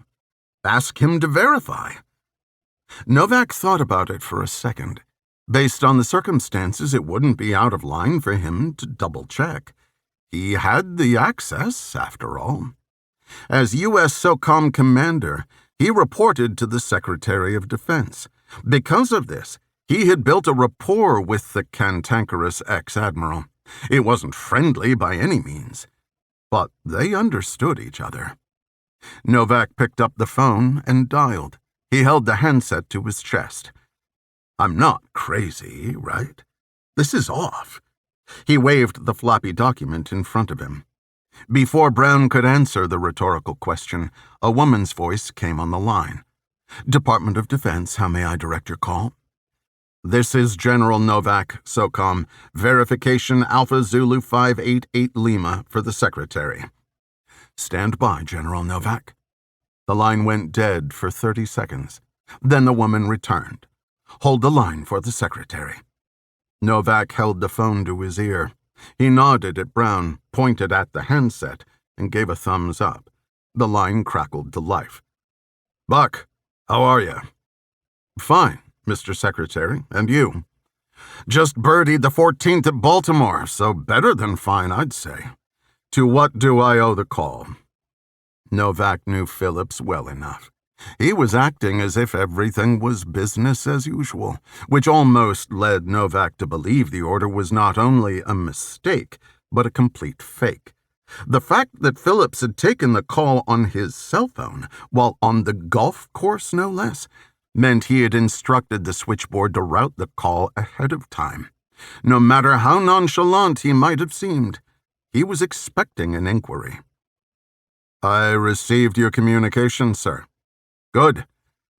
Ask him to verify. Novak thought about it for a second. Based on the circumstances, it wouldn't be out of line for him to double-check. He had the access, after all. As U.S. SOCOM commander, he reported to the Secretary of Defense. Because of this, he had built a rapport with the cantankerous ex-admiral. It wasn't friendly by any means, but they understood each other. Novak picked up the phone and dialed. He held the handset to his chest. I'm not crazy, right? This is off. He waved the floppy document in front of him. Before Brown could answer the rhetorical question, a woman's voice came on the line. Department of Defense, how may I direct your call? This is General Novak, SOCOM, verification Alpha Zulu 588 Lima for the Secretary. Stand by, General Novak. The line went dead for 30 seconds. Then the woman returned. Hold the line for the Secretary. Novak held the phone to his ear. He nodded at Brown, pointed at the handset, and gave a thumbs up. The line crackled to life. Buck, how are you? Fine, Mr. Secretary, and you? Just birdied the 14th at Baltimore, so better than fine, I'd say. To what do I owe the call? Novak knew Phillips well enough. He was acting as if everything was business as usual, which almost led Novak to believe the order was not only a mistake, but a complete fake. The fact that Phillips had taken the call on his cell phone, while on the golf course no less, meant he had instructed the switchboard to route the call ahead of time. No matter how nonchalant he might have seemed, he was expecting an inquiry. I received your communication, sir. Good.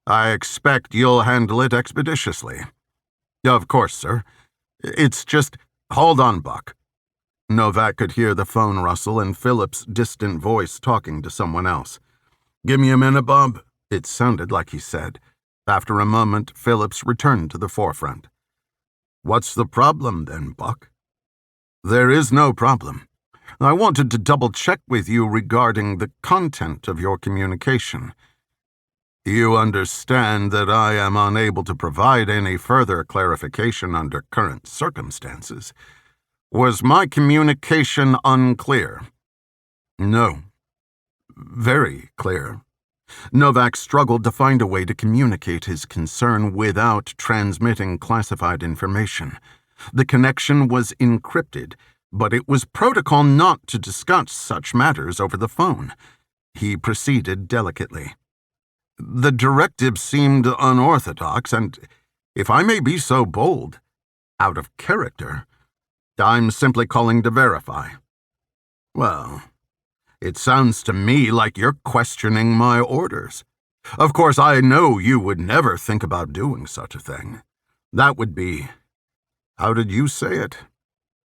I expect you'll handle it expeditiously. Of course, sir. It's just... Hold on, Buck. Novak could hear the phone rustle and Phillips' distant voice talking to someone else. Give me a minute, Bob. It sounded like he said. After a moment, Phillips returned to the forefront. What's the problem, then, Buck? There is no problem. I wanted to double-check with you regarding the content of your communication. You understand that I am unable to provide any further clarification under current circumstances. Was my communication unclear? No. Very clear. Novak struggled to find a way to communicate his concern without transmitting classified information. The connection was encrypted, but it was protocol not to discuss such matters over the phone. He proceeded delicately. The directive seemed unorthodox and, if I may be so bold, out of character. I'm simply calling to verify. Well, it sounds to me like you're questioning my orders. Of course, I know you would never think about doing such a thing. That would be, how did you say it?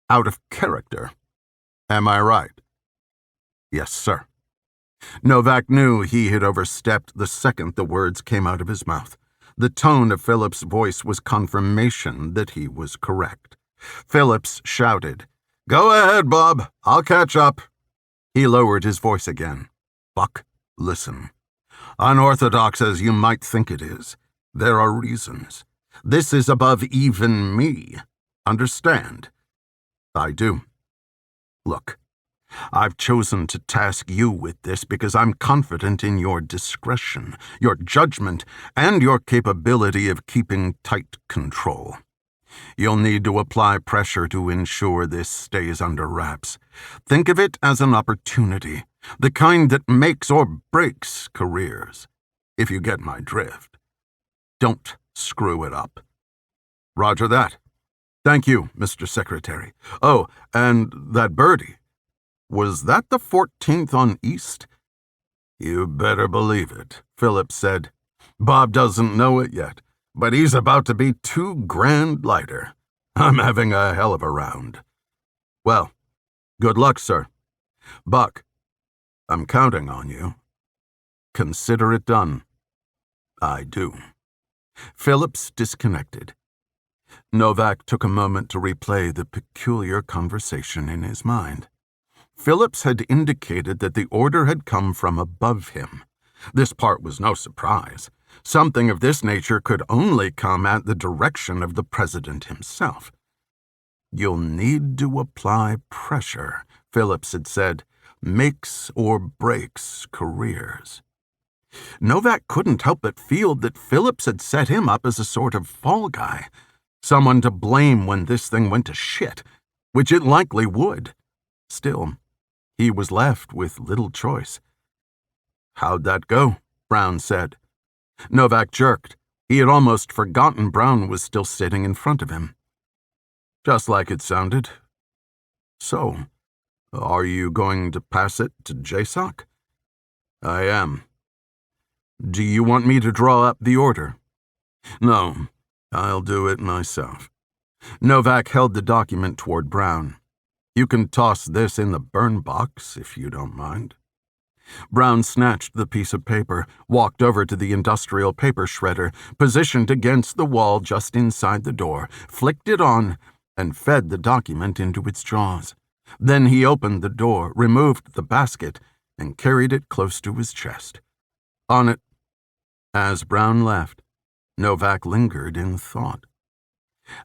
Out of character. Am I right? Yes, sir. Novak knew he had overstepped the second the words came out of his mouth. The tone of Phillips' voice was confirmation that he was correct. Phillips shouted, Go ahead, Bob. I'll catch up. He lowered his voice again. Buck, listen. Unorthodox as you might think it is, there are reasons. This is above even me. Understand? I do. Look, I've chosen to task you with this because I'm confident in your discretion, your judgment, and your capability of keeping tight control. You'll need to apply pressure to ensure this stays under wraps. Think of it as an opportunity, the kind that makes or breaks careers, if you get my drift. Don't screw it up. Roger that. Thank you, Mr. Secretary. Oh, and that birdie. Was that the 14th on East? You better believe it, Philip said. Bob doesn't know it yet, but he's about to be $2,000 lighter. I'm having a hell of a round. Well, good luck, sir. Buck, I'm counting on you. Consider it done. I do. Phillips disconnected. Novak took a moment to replay the peculiar conversation in his mind. Phillips had indicated that the order had come from above him. This part was no surprise. Something of this nature could only come at the direction of the president himself. You'll need to apply pressure, Phillips had said. Makes or breaks careers. Novak couldn't help but feel that Phillips had set him up as a sort of fall guy, someone to blame when this thing went to shit, which it likely would. Still, he was left with little choice. How'd that go? Brown said. Novak jerked. He had almost forgotten Brown was still sitting in front of him. Just like it sounded. So, are you going to pass it to JSOC? I am. Do you want me to draw up the order? No, I'll do it myself. Novak held the document toward Brown. You can toss this in the burn box, if you don't mind. Brown snatched the piece of paper, walked over to the industrial paper shredder, positioned against the wall just inside the door, flicked it on, and fed the document into its jaws. Then he opened the door, removed the basket, and carried it close to his chest. On it, as Brown left, Novak lingered in thought.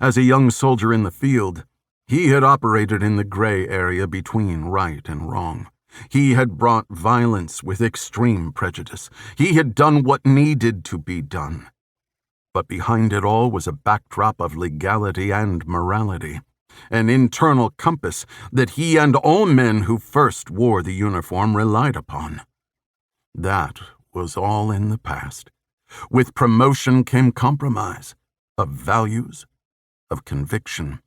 As a young soldier in the field, he had operated in the gray area between right and wrong. He had brought violence with extreme prejudice. He had done what needed to be done. But behind it all was a backdrop of legality and morality, an internal compass that he and all men who first wore the uniform relied upon. That was all in the past. With promotion came compromise, of values, of conviction.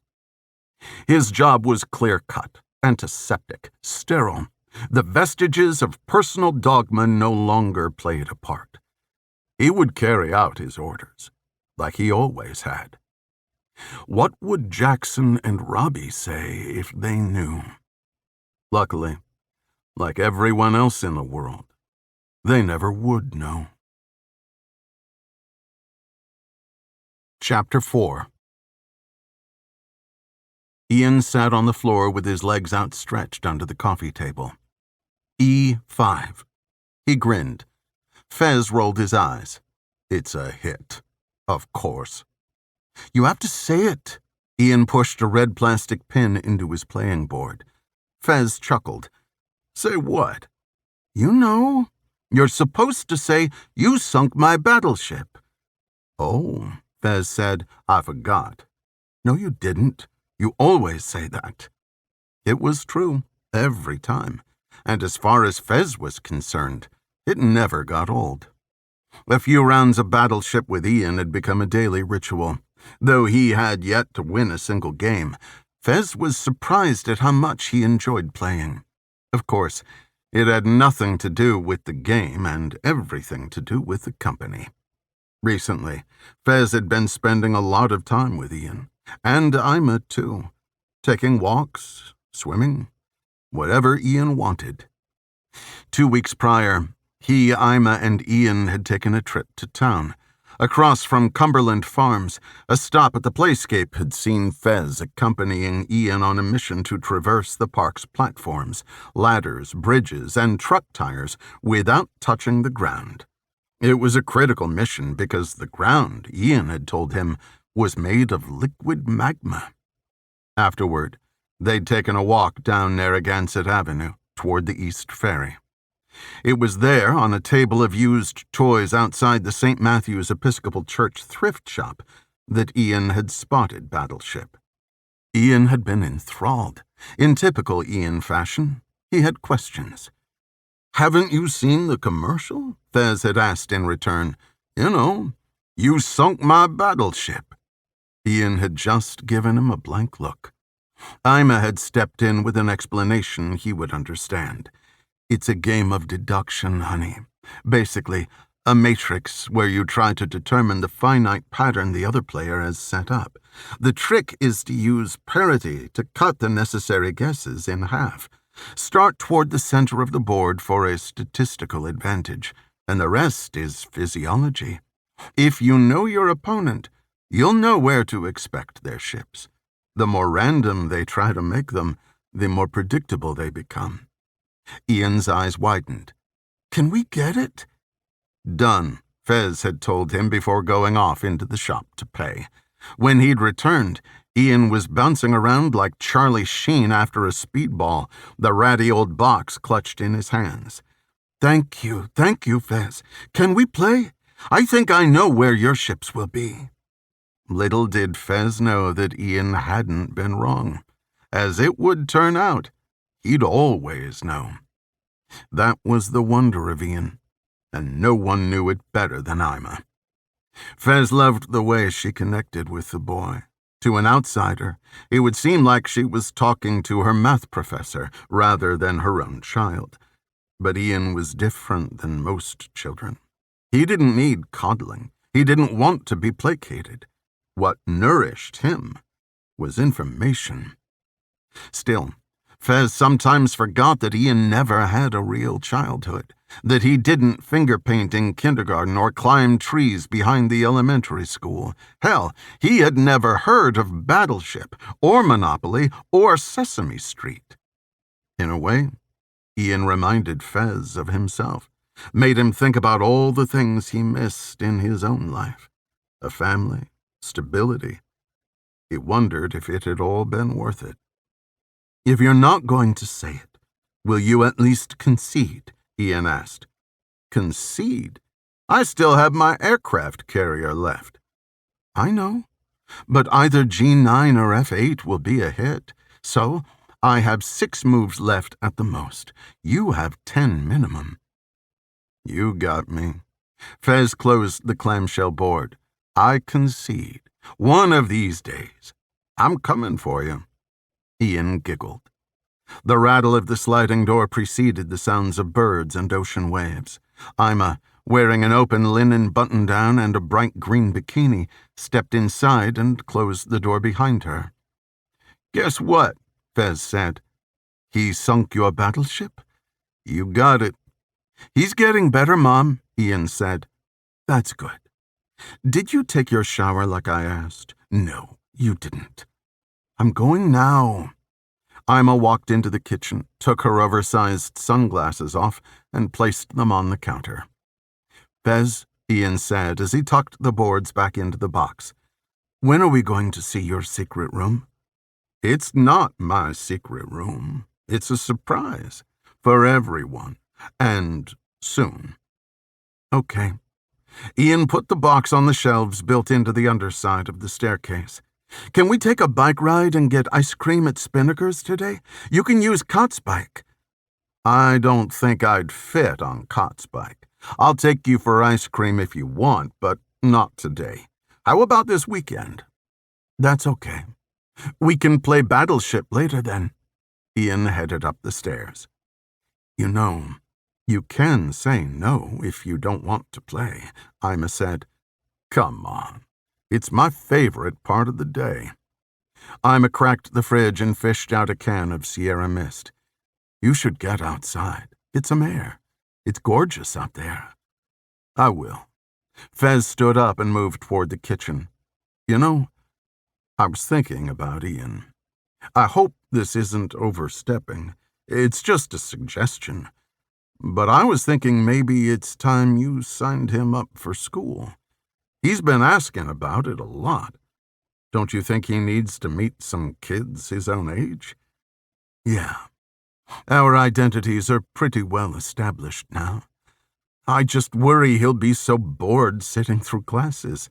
His job was clear-cut, antiseptic, sterile. The vestiges of personal dogma no longer played a part. He would carry out his orders, like he always had. What would Jackson and Robbie say if they knew? Luckily, like everyone else in the world, they never would know. Chapter 4. Ian sat on the floor with his legs outstretched under the coffee table. E5. He grinned. Fez rolled his eyes. It's a hit. Of course. You have to say it. Ian pushed a red plastic pin into his playing board. Fez chuckled. Say what? You know. You're supposed to say, you sunk my battleship. Oh, Fez said, I forgot. No, you didn't. You always say that. It was true, every time, and as far as Fez was concerned, it never got old. A few rounds of battleship with Ian had become a daily ritual. Though he had yet to win a single game, Fez was surprised at how much he enjoyed playing. Of course, it had nothing to do with the game and everything to do with the company. Recently, Fez had been spending a lot of time with Ian. And Ima, too. Taking walks, swimming, whatever Ian wanted. 2 weeks prior, he, Ima, and Ian had taken a trip to town. Across from Cumberland Farms, a stop at the playscape had seen Fez accompanying Ian on a mission to traverse the park's platforms, ladders, bridges, and truck tires without touching the ground. It was a critical mission because the ground, Ian had told him, was made of liquid magma. Afterward, They'd taken a walk down Narragansett Avenue toward the East Ferry. It was there, on a table of used toys outside the St. Matthew's Episcopal Church thrift shop, that Ian had spotted Battleship. Ian had been enthralled. In typical Ian fashion, he had questions. "Haven't you seen the commercial?" Fez had asked in return. "You know, you sunk my battleship." Ian had just given him a blank look. Ima had stepped in with an explanation he would understand. "It's a game of deduction, honey. Basically, a matrix where you try to determine the finite pattern the other player has set up. The trick is to use parity to cut the necessary guesses in half. Start toward the center of the board for a statistical advantage, and the rest is physiology. If you know your opponent, you'll know where to expect their ships. The more random they try to make them, the more predictable they become." Ian's eyes widened. "Can we get it?" "Done," Fez had told him before going off into the shop to pay. When he'd returned, Ian was bouncing around like Charlie Sheen after a speedball, the ratty old box clutched in his hands. Thank you, Fez. Can we play? I think I know where your ships will be." Little did Fez know that Ian hadn't been wrong. As it would turn out, he'd always know. That was the wonder of Ian, and no one knew it better than Ima. Fez loved the way she connected with the boy. To an outsider, it would seem like she was talking to her math professor rather than her own child. But Ian was different than most children. He didn't need coddling. He didn't want to be placated. What nourished him was information. Still, Fez sometimes forgot that Ian never had a real childhood, that he didn't finger-paint in kindergarten or climb trees behind the elementary school. Hell, he had never heard of Battleship or Monopoly or Sesame Street. In a way, Ian reminded Fez of himself, made him think about all the things he missed in his own life. A family, stability. He wondered if it had all been worth it. "If you're not going to say it, will you at least concede?" Ian asked. "Concede? I still have my aircraft carrier left." "I know, but either G9 or F8 will be a hit, so I have 6 moves left at the most. You have 10 minimum." "You got me." Fez closed the clamshell board. "I concede. One of these days. I'm coming for you." Ian giggled. The rattle of the sliding door preceded the sounds of birds and ocean waves. Ima, wearing an open linen button-down and a bright green bikini, stepped inside and closed the door behind her. "Guess what?" Fez said. "He sunk your battleship?" "You got it." "He's getting better, Mom," Ian said. "That's good. Did you take your shower like I asked?" "No, you didn't." "I'm going now." Ima walked into the kitchen, took her oversized sunglasses off, and placed them on the counter. "Fez," Ian said as he tucked the boards back into the box, "when are we going to see your secret room?" "It's not my secret room. It's a surprise. For everyone. And soon." "Okay." Ian put the box on the shelves built into the underside of the staircase. "Can we take a bike ride and get ice cream at Spinnaker's today? You can use Cot's bike." "I don't think I'd fit on Cot's bike. I'll take you for ice cream if you want, but not today. How about this weekend?" "That's okay. We can play Battleship later then." Ian headed up the stairs. "You know, you can say no if you don't want to play," Ima said. "Come on. It's my favorite part of the day." Ima cracked the fridge and fished out a can of Sierra Mist. "You should get outside. Get some air. It's gorgeous out there." "I will." Fez stood up and moved toward the kitchen. "You know, I was thinking about Ian. I hope this isn't overstepping. It's just a suggestion. But I was thinking maybe it's time you signed him up for school. He's been asking about it a lot. Don't you think he needs to meet some kids his own age? Yeah, our identities are pretty well established now. I just worry he'll be so bored sitting through classes.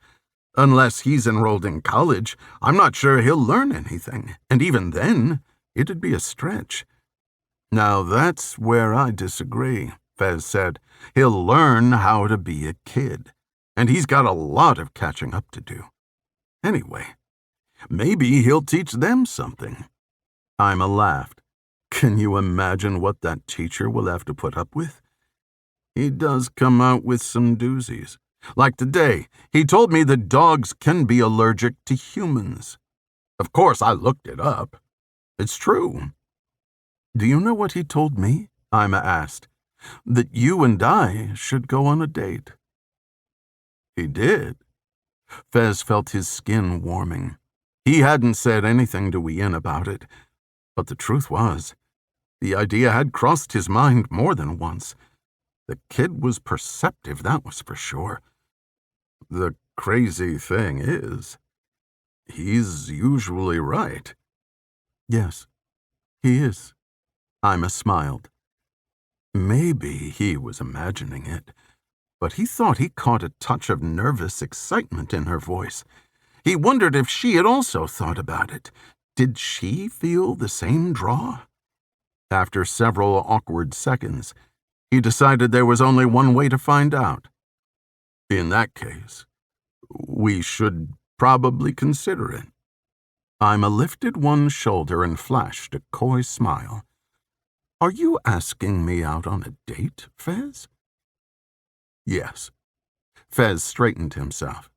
Unless he's enrolled in college, I'm not sure he'll learn anything, and even then, it'd be a stretch. Now that's where I disagree, Fez said. He'll learn how to be a kid, and he's got a lot of catching up to do. Anyway, maybe he'll teach them something. Ima laughed. Can you imagine what that teacher will have to put up with? He does come out with some doozies. Like today, he told me that dogs can be allergic to humans. Of course, I looked it up. It's true. Do you know what he told me? Ima asked. That you and I should go on a date. He did. Fez felt his skin warming. He hadn't said anything to Ian about it, but the truth was, the idea had crossed his mind more than once. The kid was perceptive, that was for sure. The crazy thing is, he's usually right. Yes, he is. Ima smiled. Maybe he was imagining it, but he thought he caught a touch of nervous excitement in her voice. He wondered if she had also thought about it. Did she feel the same draw? After several awkward seconds, he decided there was only one way to find out. In that case, we should probably consider it. Ima lifted one shoulder and flashed a coy smile. Are you asking me out on a date, Fez? Yes. Fez straightened himself.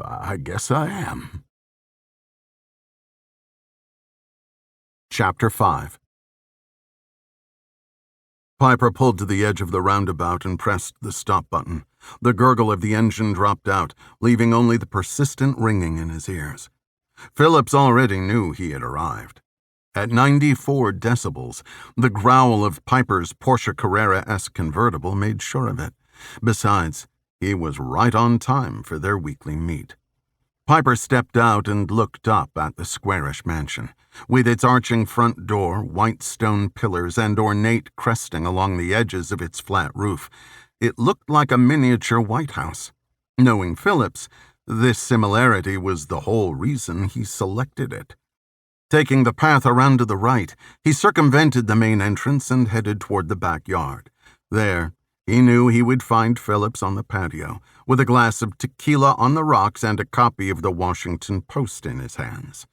I guess I am. Chapter 5. Piper pulled to the edge of the roundabout and pressed the stop button. The gurgle of the engine dropped out, leaving only the persistent ringing in his ears. Phillips already knew he had arrived. At 94 decibels, the growl of Piper's Porsche Carrera-esque convertible made sure of it. Besides, he was right on time for their weekly meet. Piper stepped out and looked up at the squarish mansion. With its arching front door, white stone pillars, and ornate cresting along the edges of its flat roof, it looked like a miniature White House. Knowing Phillips, this similarity was the whole reason he selected it. Taking the path around to the right, he circumvented the main entrance and headed toward the backyard. There, he knew he would find Phillips on the patio, with a glass of tequila on the rocks and a copy of the Washington Post in his hands.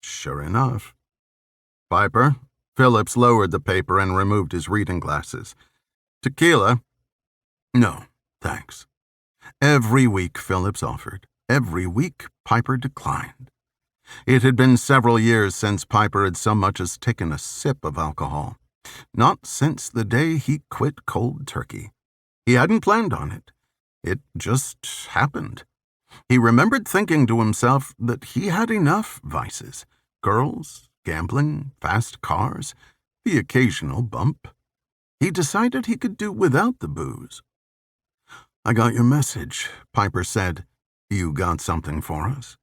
Sure enough. Piper? Phillips lowered the paper and removed his reading glasses. Tequila? No, thanks. Every week, Phillips offered. Every week, Piper declined. It had been several years since Piper had so much as taken a sip of alcohol. Not since the day he quit cold turkey. He hadn't planned on it. It just happened. He remembered thinking to himself that he had enough vices. Girls, gambling, fast cars, the occasional bump. He decided he could do without the booze. I got your message, Piper said. You got something for us?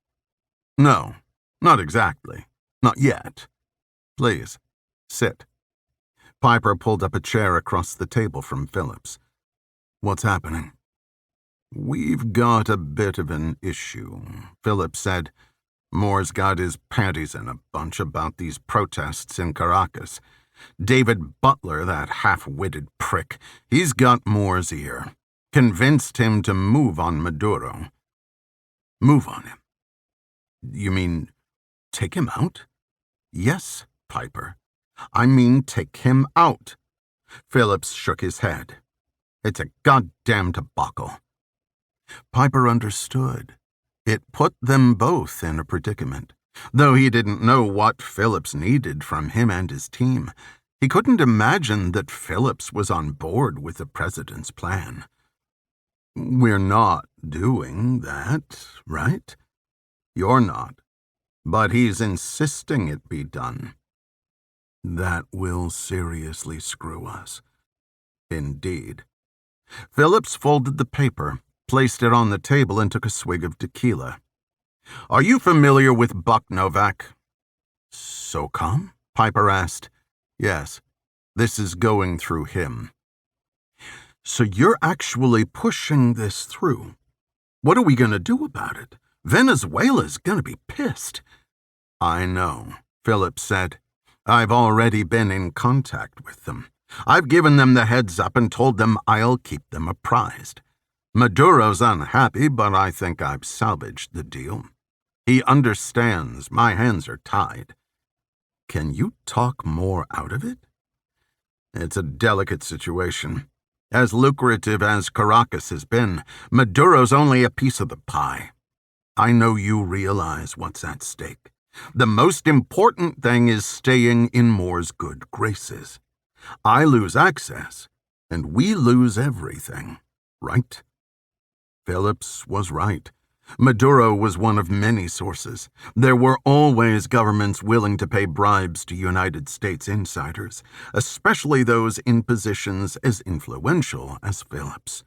No, not exactly. Not yet. Please, sit. Piper pulled up a chair across the table from Phillips. What's happening? We've got a bit of an issue, Phillips said. Moore's got his panties in a bunch about these protests in Caracas. David Butler, that half-witted prick, he's got Moore's ear. Convinced him to move on Maduro. Move on him? You mean take him out? Yes, Piper. I mean take him out. Phillips shook his head. It's a goddamn debacle. Piper understood. It put them both in a predicament. Though he didn't know what Phillips needed from him and his team, he couldn't imagine that Phillips was on board with the president's plan. We're not doing that, right? You're not. But he's insisting it be done. That will seriously screw us. Indeed. Phillips folded the paper, placed it on the table, and took a swig of tequila. Are you familiar with Buck Novak? So come? Piper asked. Yes, this is going through him. So you're actually pushing this through. What are we going to do about it? Venezuela's going to be pissed. I know, Phillips said. I've already been in contact with them. I've given them the heads up and told them I'll keep them apprised. Maduro's unhappy, but I think I've salvaged the deal. He understands my hands are tied. Can you talk more out of it? It's a delicate situation. As lucrative as Caracas has been, Maduro's only a piece of the pie. I know you realize what's at stake. The most important thing is staying in Moore's good graces. I lose access, and we lose everything, right? Phillips was right. Maduro was one of many sources. There were always governments willing to pay bribes to United States insiders, especially those in positions as influential as Phillips.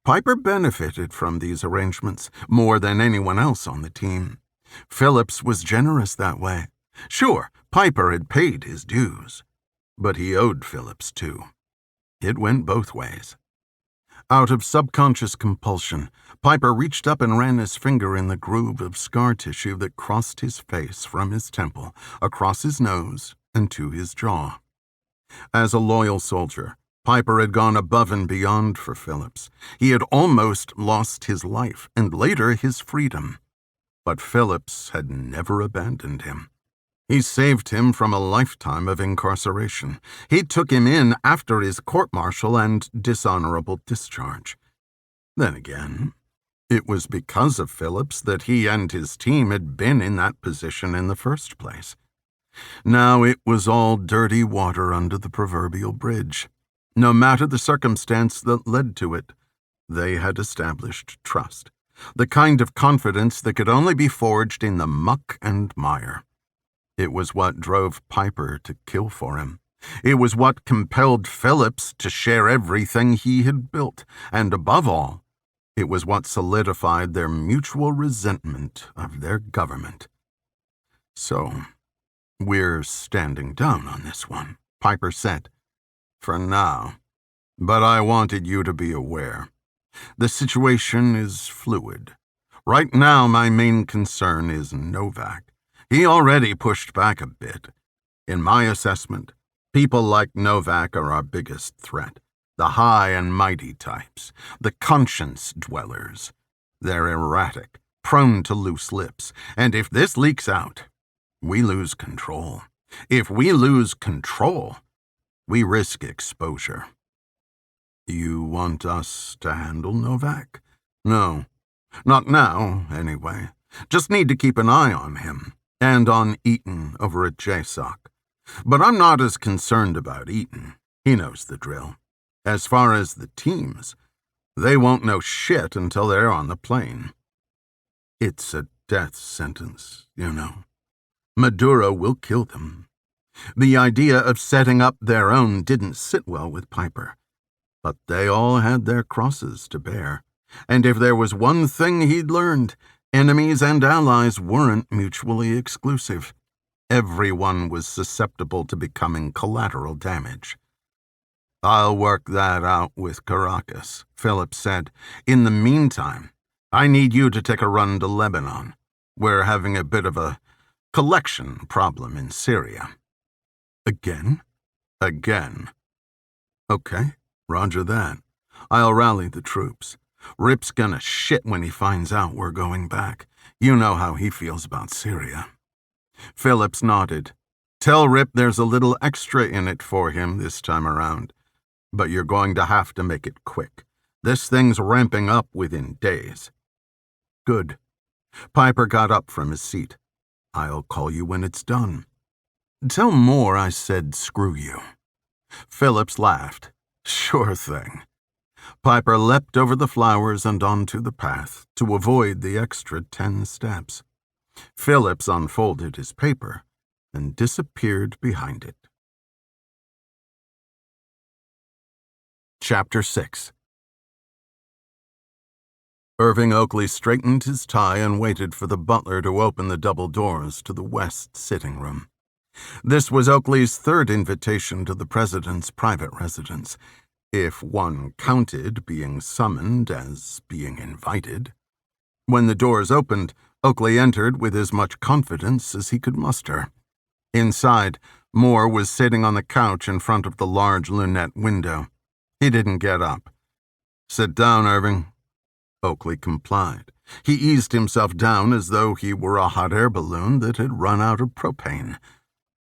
Piper benefited from these arrangements more than anyone else on the team. Phillips was generous that way. Sure, Piper had paid his dues, but he owed Phillips too. It went both ways. Out of subconscious compulsion, Piper reached up and ran his finger in the groove of scar tissue that crossed his face from his temple, across his nose, and to his jaw. As a loyal soldier, Piper had gone above and beyond for Phillips. He had almost lost his life and later his freedom. But Phillips had never abandoned him. He saved him from a lifetime of incarceration. He took him in after his court-martial and dishonorable discharge. Then again, it was because of Phillips that he and his team had been in that position in the first place. Now it was all dirty water under the proverbial bridge. No matter the circumstance that led to it, they had established trust, the kind of confidence that could only be forged in the muck and mire. It was what drove Piper to kill for him. It was what compelled Phillips to share everything he had built, and above all, it was what solidified their mutual resentment of their government. So, we're standing down on this one, Piper said. For now. But I wanted you to be aware. The situation is fluid. Right now, my main concern is Novak. He already pushed back a bit. In my assessment, people like Novak are our biggest threat. The high and mighty types, the conscience dwellers. They're erratic, prone to loose lips, and if this leaks out, we lose control. If we lose control, we risk exposure. You want us to handle Novak? No, not now, anyway. Just need to keep an eye on him, and on Eaton over at JSOC. But I'm not as concerned about Eaton. He knows the drill. As far as the teams, they won't know shit until they're on the plane. It's a death sentence, you know. Maduro will kill them. The idea of setting up their own didn't sit well with Piper. But they all had their crosses to bear. And if there was one thing he'd learned, enemies and allies weren't mutually exclusive. Everyone was susceptible to becoming collateral damage. I'll work that out with Caracas, Phillips said. In the meantime, I need you to take a run to Lebanon. We're having a bit of a collection problem in Syria. Again? Again. Okay, roger that. I'll rally the troops. Rip's gonna shit when he finds out we're going back. You know how he feels about Syria. Phillips nodded. Tell Rip there's a little extra in it for him this time around. But you're going to have to make it quick. This thing's ramping up within days. Good. Piper got up from his seat. I'll call you when it's done. Tell Moore I said screw you. Phillips laughed. Sure thing. Piper leapt over the flowers and onto the path to avoid the extra 10 steps. Phillips unfolded his paper and disappeared behind it. Chapter 6. Irving Oakley straightened his tie and waited for the butler to open the double doors to the west sitting room. This was Oakley's third invitation to the president's private residence, if one counted being summoned as being invited. When the doors opened, Oakley entered with as much confidence as he could muster. Inside, Moore was sitting on the couch in front of the large lunette window. He didn't get up. "Sit down, Irving." Oakley complied. He eased himself down as though he were a hot air balloon that had run out of propane.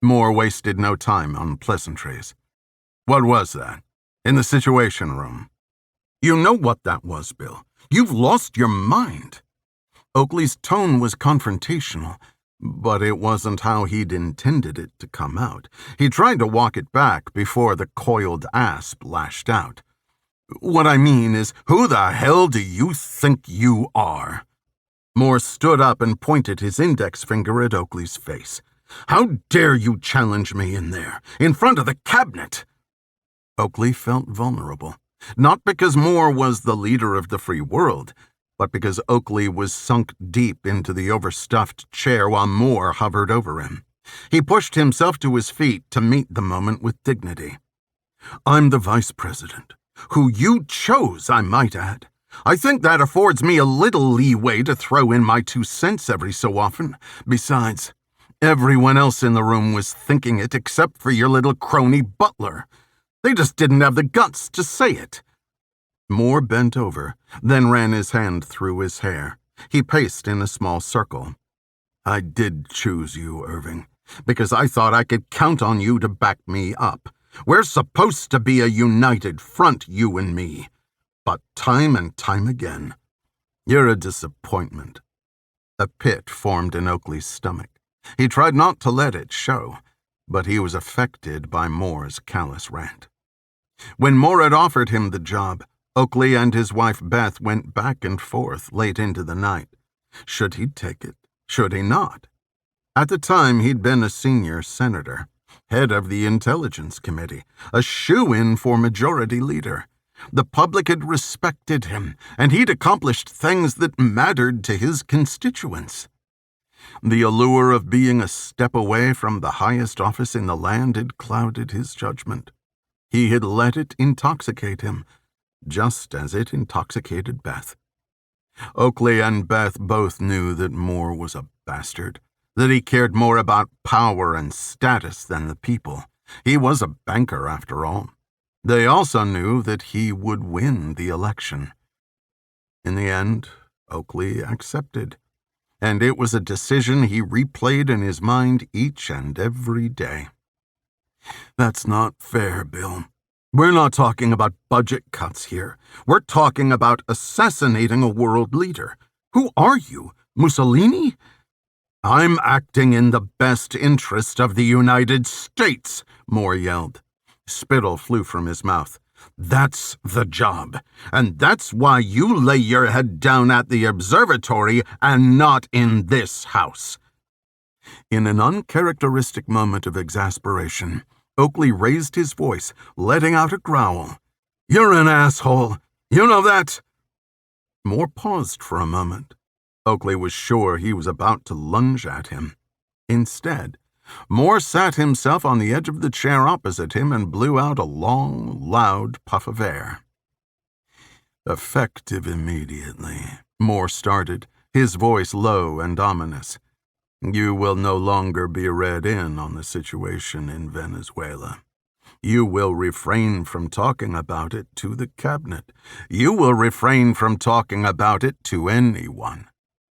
Moore wasted no time on pleasantries. "What was that? In the Situation Room?" "You know what that was, Bill. You've lost your mind." Oakley's tone was confrontational, but it wasn't how he'd intended it to come out. He tried to walk it back before the coiled asp lashed out. "What I mean is, who the hell do you think you are?" Moore stood up and pointed his index finger at Oakley's face. "How dare you challenge me in there, in front of the cabinet?" Oakley felt vulnerable, not because Moore was the leader of the free world, but because Oakley was sunk deep into the overstuffed chair while Moore hovered over him. He pushed himself to his feet to meet the moment with dignity. "I'm the vice president, who you chose, I might add. I think that affords me a little leeway to throw in my 2 cents every so often. Besides, everyone else in the room was thinking it except for your little crony butler. They just didn't have the guts to say it." Moore bent over, then ran his hand through his hair. He paced in a small circle. "I did choose you, Irving, because I thought I could count on you to back me up. We're supposed to be a united front, you and me. But time and time again, you're a disappointment." A pit formed in Oakley's stomach. He tried not to let it show, but he was affected by Moore's callous rant. When Moore had offered him the job, Oakley and his wife Beth went back and forth late into the night. Should he take it? Should he not? At the time, he'd been a senior senator, head of the Intelligence Committee, a shoo-in for majority leader. The public had respected him, and he'd accomplished things that mattered to his constituents. The allure of being a step away from the highest office in the land had clouded his judgment. He had let it intoxicate him, just as it intoxicated Beth. Oakley and Beth both knew that Moore was a bastard, that he cared more about power and status than the people. He was a banker, after all. They also knew that he would win the election. In the end, Oakley accepted, and it was a decision he replayed in his mind each and every day. "That's not fair, Bill. We're not talking about budget cuts here. We're talking about assassinating a world leader. Who are you, Mussolini?" "I'm acting in the best interest of the United States," Moore yelled. Spittle flew from his mouth. "That's the job, and that's why you lay your head down at the observatory and not in this house." In an uncharacteristic moment of exasperation, Oakley raised his voice, letting out a growl. "You're an asshole. You know that?" Moore paused for a moment. Oakley was sure he was about to lunge at him. Instead, Moore sat himself on the edge of the chair opposite him and blew out a long, loud puff of air. "Effective immediately," Moore started, his voice low and ominous. "You will no longer be read in on the situation in Venezuela. You will refrain from talking about it to the cabinet. You will refrain from talking about it to anyone,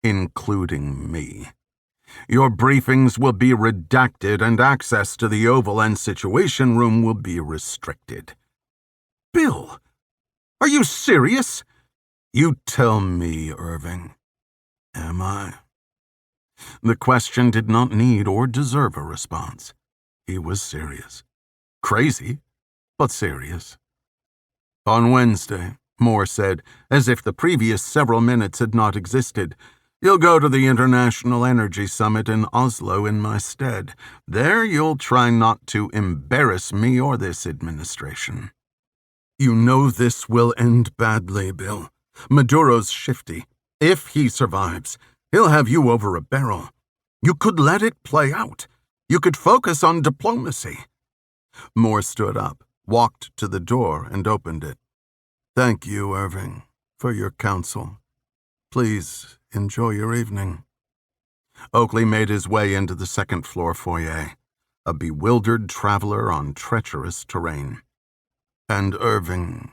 including me. Your briefings will be redacted and access to the Oval and Situation Room will be restricted." "Bill, are you serious?" "You tell me, Irving. Am I?" The question did not need or deserve a response. He was serious. Crazy, but serious. "On Wednesday," Moore said, as if the previous several minutes had not existed, "you'll go to the International Energy Summit in Oslo in my stead. There you'll try not to embarrass me or this administration. You know this will end badly, Bill. Maduro's shifty. If he survives, he'll have you over a barrel. You could let it play out. You could focus on diplomacy." Moore stood up, walked to the door, and opened it. "Thank you, Irving, for your counsel. Please enjoy your evening." Oakley made his way into the second-floor foyer, a bewildered traveler on treacherous terrain. "And Irving—"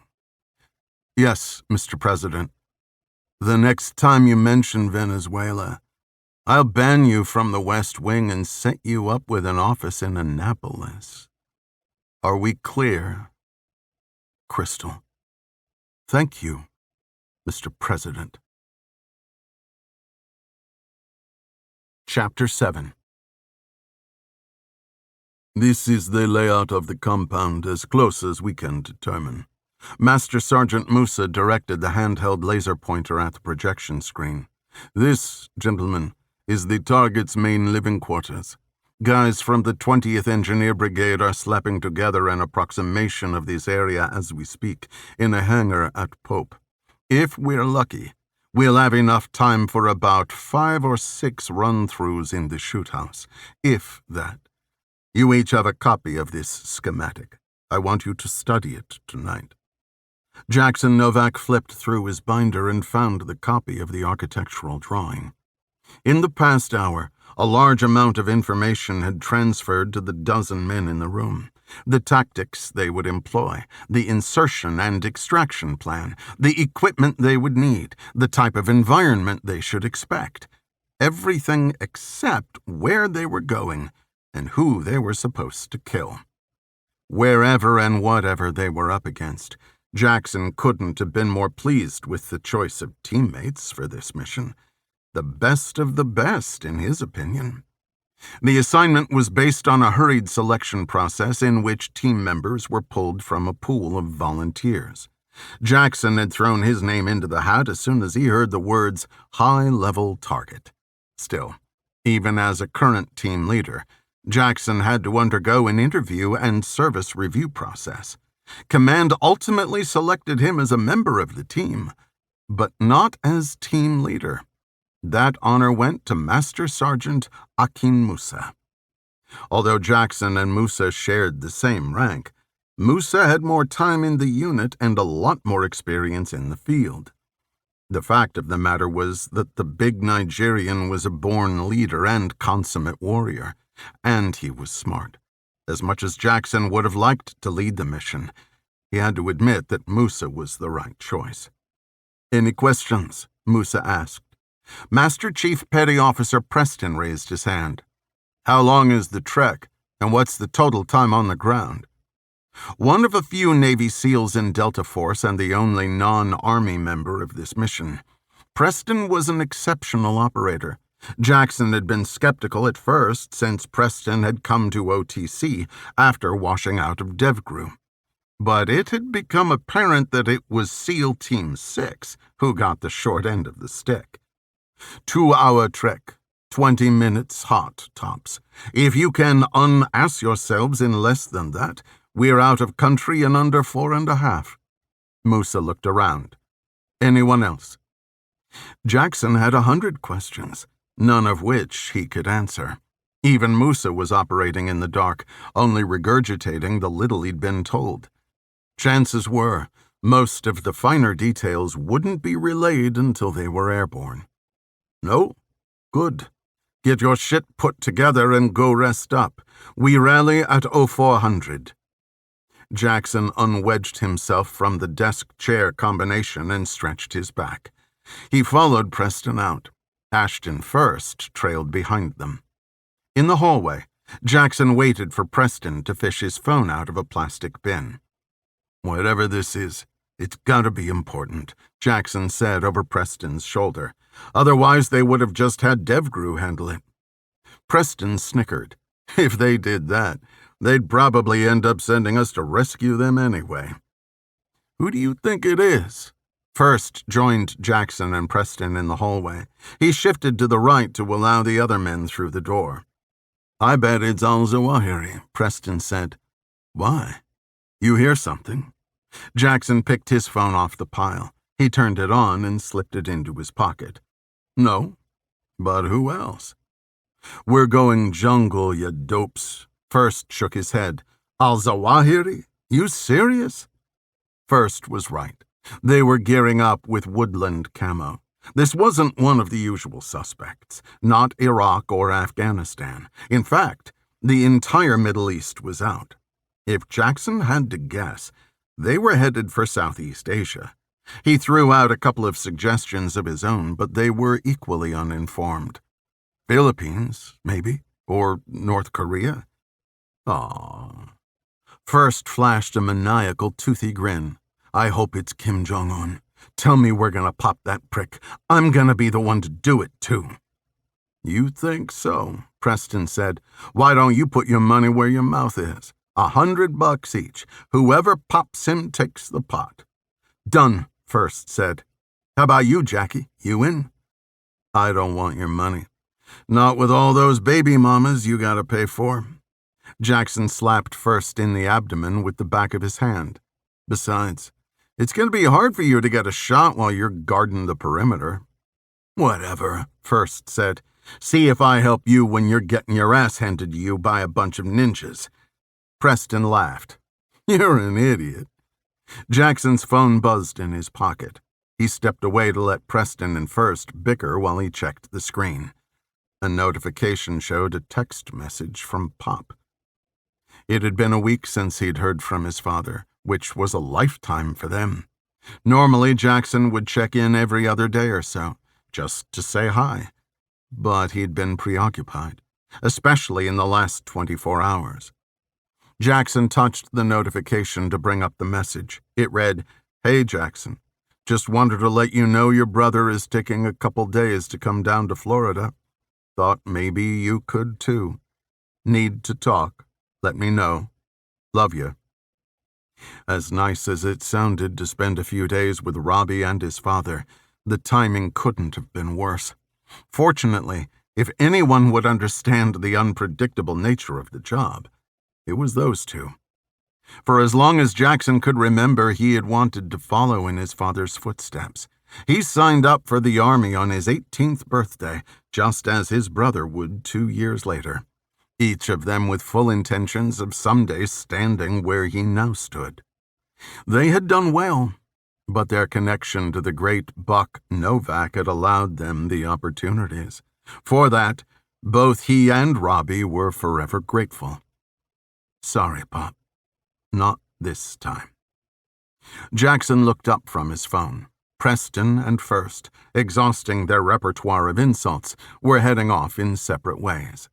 "Yes, Mr. President. The next time you mention Venezuela, I'll ban you from the West Wing and set you up with an office in Annapolis. Are we clear?" "Crystal. Thank you, Mr. President." Chapter 7. "This is the layout of the compound as close as we can determine." Master Sergeant Musa directed the handheld laser pointer at the projection screen. "This, gentlemen, is the target's main living quarters. Guys from the 20th Engineer Brigade are slapping together an approximation of this area as we speak, in a hangar at Pope. If we're lucky, we'll have enough time for about 5 or 6 run-throughs in the shoot-house, if that. You each have a copy of this schematic. I want you to study it tonight." Jackson Novak flipped through his binder and found the copy of the architectural drawing. In the past hour, a large amount of information had transferred to the dozen men in the room. The tactics they would employ, the insertion and extraction plan, the equipment they would need, the type of environment they should expect. Everything except where they were going and who they were supposed to kill. Wherever and whatever they were up against, Jackson couldn't have been more pleased with the choice of teammates for this mission. The best of the best, in his opinion. The assignment was based on a hurried selection process in which team members were pulled from a pool of volunteers. Jackson had thrown his name into the hat as soon as he heard the words high-level target. Still, even as a current team leader, Jackson had to undergo an interview and service review process. Command ultimately selected him as a member of the team, but not as team leader. That honor went to Master Sergeant Akin Musa. Although Jackson and Musa shared the same rank, Musa had more time in the unit and a lot more experience in the field. The fact of the matter was that the big Nigerian was a born leader and consummate warrior, and he was smart. As much as Jackson would have liked to lead the mission, he had to admit that Musa was the right choice. "Any questions?" Musa asked. Master Chief Petty Officer Preston raised his hand. "How long is the trek, and what's the total time on the ground?" One of a few Navy SEALs in Delta Force and the only non-Army member of this mission, Preston was an exceptional operator. Jackson had been skeptical at first since Preston had come to OTC after washing out of DevGru. But it had become apparent that it was SEAL Team 6 who got the short end of the stick. 2-hour trek, 20 minutes hot, tops. If you can unass yourselves in less than that, we're out of country in under 4.5. Musa looked around. Anyone else? Jackson had 100 questions, none of which he could answer. Even Musa was operating in the dark, only regurgitating the little he'd been told. Chances were, most of the finer details wouldn't be relayed until they were airborne. No? Good. Get your shit put together and go rest up. We rally at 0400. Jackson unwedged himself from the desk-chair combination and stretched his back. He followed Preston out. Ashton first trailed behind them. In the hallway, Jackson waited for Preston to fish his phone out of a plastic bin. "Whatever this is, it's gotta be important," Jackson said over Preston's shoulder. "Otherwise, they would have just had DevGru handle it." Preston snickered. If they did that, they'd probably end up sending us to rescue them anyway. "Who do you think it is?" First joined Jackson and Preston in the hallway. He shifted to the right to allow the other men through the door. "I bet it's al-Zawahiri," Preston said. "Why? You hear something?" Jackson picked his phone off the pile. He turned it on and slipped it into his pocket. "No, but who else?" "We're going jungle, you dopes." First shook his head. "Al-Zawahiri? You serious?" First was right. They were gearing up with woodland camo. This wasn't one of the usual suspects, not Iraq or Afghanistan. In fact, the entire Middle East was out. If Jackson had to guess, they were headed for Southeast Asia. He threw out a couple of suggestions of his own, but they were equally uninformed. Philippines, maybe, or North Korea. Aww. First flashed a maniacal, toothy grin. "I hope it's Kim Jong-un. Tell me we're gonna pop that prick. I'm gonna be the one to do it, too." "You think so," Preston said. "Why don't you put your money where your mouth is? $100 each. Whoever pops him takes the pot." "Done," First said. "How about you, Jackie? You in?" "I don't want your money. Not with all those baby mamas you gotta pay for." Jackson slapped First in the abdomen with the back of his hand. "Besides, it's going to be hard for you to get a shot while you're guarding the perimeter." "Whatever," First said. "See if I help you when you're getting your ass handed to you by a bunch of ninjas." Preston laughed. "You're an idiot." Jackson's phone buzzed in his pocket. He stepped away to let Preston and First bicker while he checked the screen. A notification showed a text message from Pop. It had been a week since he'd heard from his father, which was a lifetime for them. Normally, Jackson would check in every other day or so, just to say hi. But he'd been preoccupied, especially in the last 24 hours. Jackson touched the notification to bring up the message. It read, "Hey, Jackson. Just wanted to let you know your brother is taking a couple days to come down to Florida. Thought maybe you could too. Need to talk. Let me know. Love you." As nice as it sounded to spend a few days with Robbie and his father, the timing couldn't have been worse. Fortunately, if anyone would understand the unpredictable nature of the job, it was those two. For as long as Jackson could remember, he had wanted to follow in his father's footsteps. He signed up for the Army on his 18th birthday, just as his brother would 2 years later, each of them with full intentions of someday standing where he now stood. They had done well, but their connection to the great Buck Novak had allowed them the opportunities. For that, both he and Robbie were forever grateful. "Sorry, Pop. Not this time." Jackson looked up from his phone. Preston and First, exhausting their repertoire of insults, were heading off in separate ways.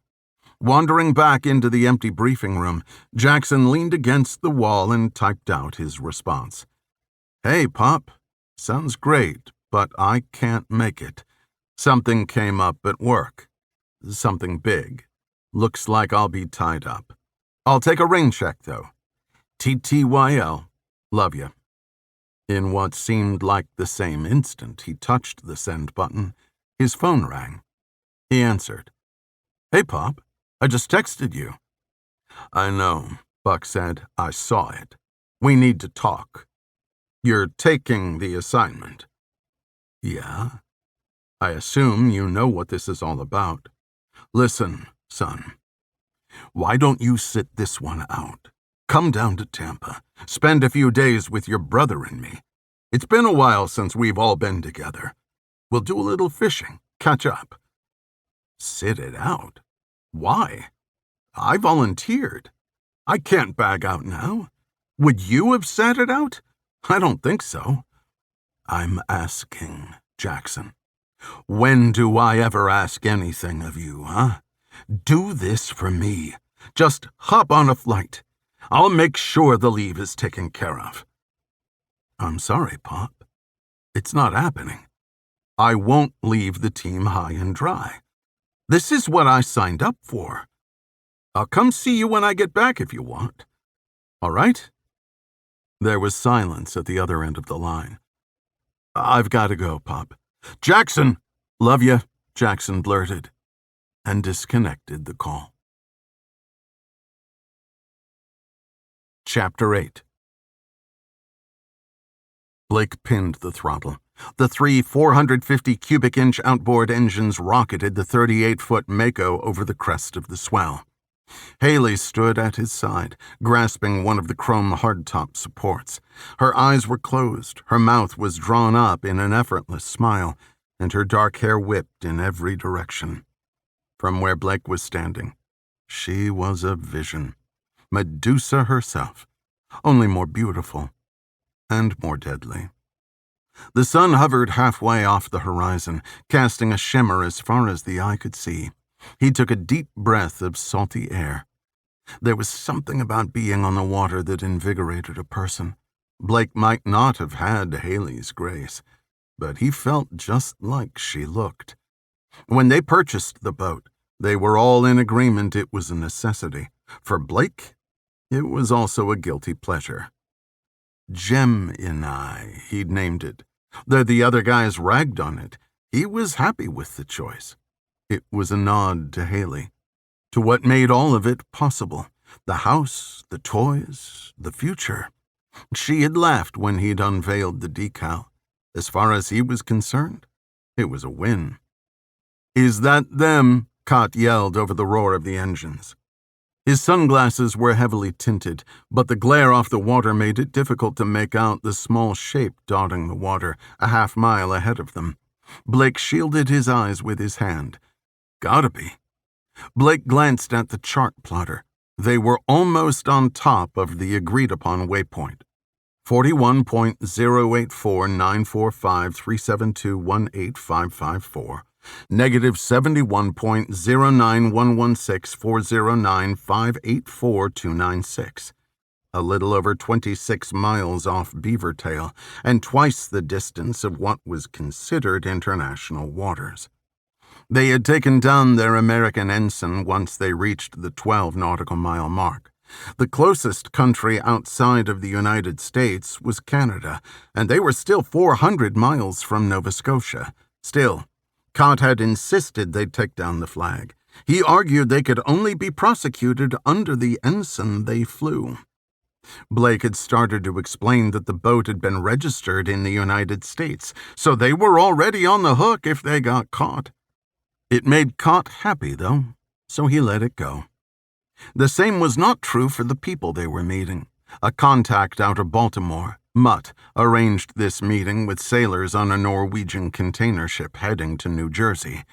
Wandering back into the empty briefing room, Jackson leaned against the wall and typed out his response. "Hey, Pop. Sounds great, but I can't make it. Something came up at work. Something big. Looks like I'll be tied up. I'll take a rain check, though. TTYL. Love you." In what seemed like the same instant he touched the send button, his phone rang. He answered. "Hey, Pop. I just texted you." "I know," Buck said. "I saw it. We need to talk. You're taking the assignment." "Yeah. I assume you know what this is all about. Listen, son. Why don't you sit this one out? Come down to Tampa. Spend a few days with your brother and me. It's been a while since we've all been together. We'll do a little fishing, catch up." "Sit it out? Why? I volunteered. I can't bag out now. Would you have sat it out? I don't think so." "I'm asking, Jackson. When do I ever ask anything of you, huh? Do this for me. Just hop on a flight. I'll make sure the leave is taken care of." "I'm sorry, Pop. It's not happening. I won't leave the team high and dry. This is what I signed up for. I'll come see you when I get back if you want. All right?" There was silence at the other end of the line. "I've got to go, Pop." "Jackson!" "Love you," Jackson blurted, and disconnected the call. Chapter 8. Blake pinned the throttle. The three 450-cubic-inch outboard engines rocketed the 38-foot Mako over the crest of the swell. Haley stood at his side, grasping one of the chrome hardtop supports. Her eyes were closed, her mouth was drawn up in an effortless smile, and her dark hair whipped in every direction. From where Blake was standing, she was a vision. Medusa herself, only more beautiful and more deadly. The sun hovered halfway off the horizon, casting a shimmer as far as the eye could see. He took a deep breath of salty air. There was something about being on the water that invigorated a person. Blake might not have had Haley's grace, but he felt just like she looked. When they purchased the boat, they were all in agreement it was a necessity. For Blake, it was also a guilty pleasure. Gemini, he'd named it. Though the other guys ragged on it, he was happy with the choice. It was a nod to Haley, to what made all of it possible. The house, the toys, the future. She had laughed when he'd unveiled the decal. As far as he was concerned, it was a win. "Is that them?" Cott yelled over the roar of the engines. His sunglasses were heavily tinted, but the glare off the water made it difficult to make out the small shape dotting the water a half-mile ahead of them. Blake shielded his eyes with his hand. Gotta be. Blake glanced at the chart plotter. They were almost on top of the agreed-upon waypoint. 41.084945372185554. Negative 71.09116409584,296. A little over 26 miles off Beaver Tail, and twice the distance of what was considered international waters. They had taken down their American ensign once they reached the 12 nautical mile mark. The closest country outside of the United States was Canada, and they were still 400 miles from Nova Scotia. Still, Cott had insisted they'd take down the flag. He argued they could only be prosecuted under the ensign they flew. Blake had started to explain that the boat had been registered in the United States, so they were already on the hook if they got caught. It made Cott happy, though, so he let it go. The same was not true for the people they were meeting. A contact out of Baltimore, Mutt, arranged this meeting with sailors on a Norwegian container ship heading to New Jersey.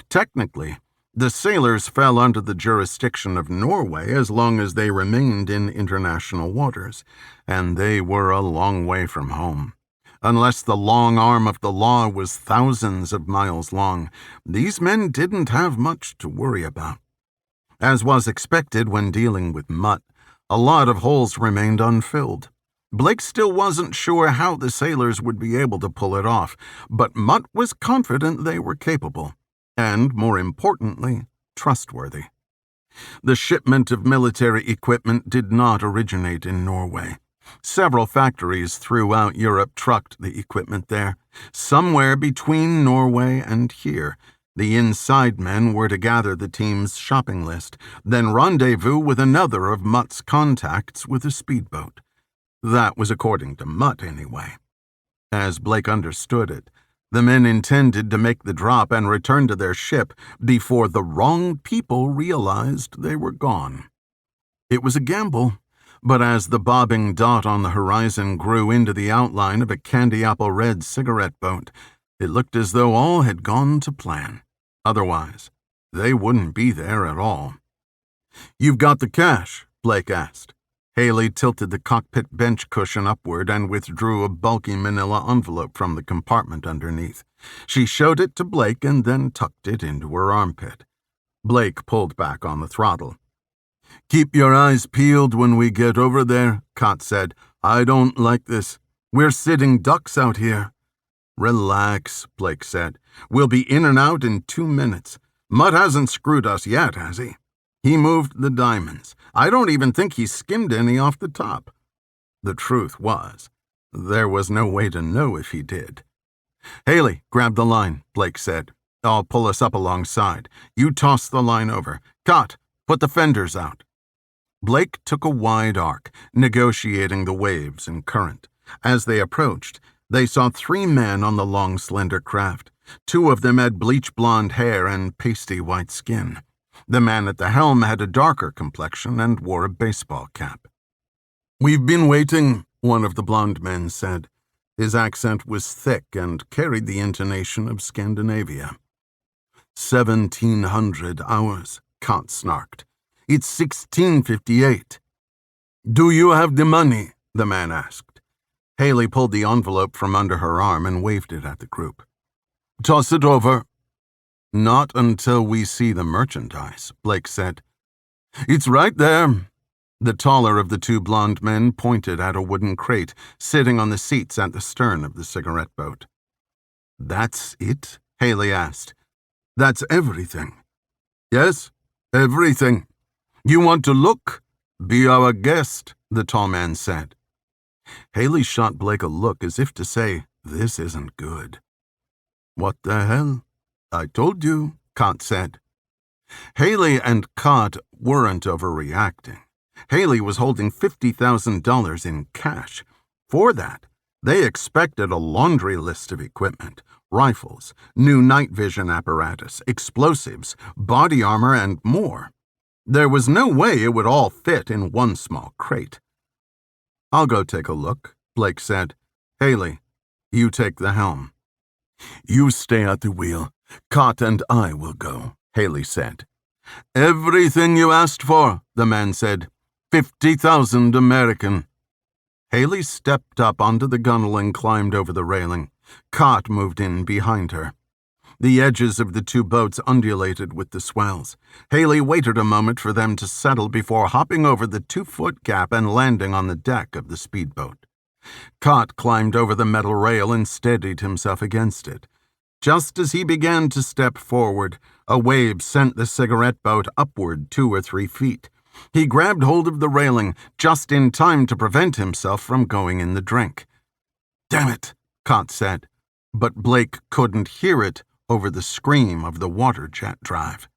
Technically, the sailors fell under the jurisdiction of Norway as long as they remained in international waters, and they were a long way from home. Unless the long arm of the law was thousands of miles long, these men didn't have much to worry about. As was expected when dealing with Mutt, a lot of holes remained unfilled. Blake still wasn't sure how the sailors would be able to pull it off, but Mutt was confident they were capable, and, more importantly, trustworthy. The shipment of military equipment did not originate in Norway. Several factories throughout Europe trucked the equipment there. Somewhere between Norway and here, the inside men were to gather the team's shopping list, then rendezvous with another of Mutt's contacts with a speedboat. That was according to Mutt, anyway. As Blake understood it, the men intended to make the drop and return to their ship before the wrong people realized they were gone. It was a gamble, but as the bobbing dot on the horizon grew into the outline of a candy-apple red cigarette boat, it looked as though all had gone to plan. Otherwise, they wouldn't be there at all. "You've got the cash?" Blake asked. Haley tilted the cockpit bench cushion upward and withdrew a bulky manila envelope from the compartment underneath. She showed it to Blake and then tucked it into her armpit. Blake pulled back on the throttle. "Keep your eyes peeled when we get over there," Cott said. "I don't like this. We're sitting ducks out here." "Relax," Blake said. "We'll be in and out in 2 minutes. Mutt hasn't screwed us yet, has he? He moved the diamonds. I don't even think he skimmed any off the top." The truth was, there was no way to know if he did. "Haley, grab the line," Blake said. "I'll pull us up alongside. You toss the line over. Cott, put the fenders out." Blake took a wide arc, negotiating the waves and current. As they approached, They saw 3 men on the long, slender craft. 2 of them had bleach-blonde hair and pasty white skin. The man at the helm had a darker complexion and wore a baseball cap. "We've been waiting," one of the blonde men said. His accent was thick and carried the intonation of Scandinavia. 1700 hours, Kant snarked. "It's 1658. "Do you have the money?" the man asked. Haley pulled the envelope from under her arm and waved it at the group. "Toss it over." "Not until we see the merchandise," Blake said. "It's right there." The taller of the 2 blonde men pointed at a wooden crate sitting on the seats at the stern of the cigarette boat. "That's it?" Haley asked. "That's everything?" "Yes, everything. You want to look? Be our guest," the tall man said. Haley shot Blake a look as if to say, "This isn't good." "What the hell? I told you," Kant said. Haley and Kant weren't overreacting. Haley was holding $50,000 in cash. For that, they expected a laundry list of equipment: rifles, new night vision apparatus, explosives, body armor, and more. There was no way it would all fit in one small crate. "I'll go take a look," Blake said. "Haley, you take the helm." "You stay at the wheel. Kant and I will go," Haley said. "Everything you asked for," the man said. 50,000 American. Haley stepped up onto the gunwale and climbed over the railing. Kant moved in behind her. The edges of the 2 boats undulated with the swells. Haley waited a moment for them to settle before hopping over the 2-foot gap and landing on the deck of the speedboat. Kant climbed over the metal rail and steadied himself against it. Just as he began to step forward, a wave sent the cigarette boat upward 2 or 3 feet. He grabbed hold of the railing just in time to prevent himself from going in the drink. "Damn it," Kant said, but Blake couldn't hear it over the scream of the water jet drive.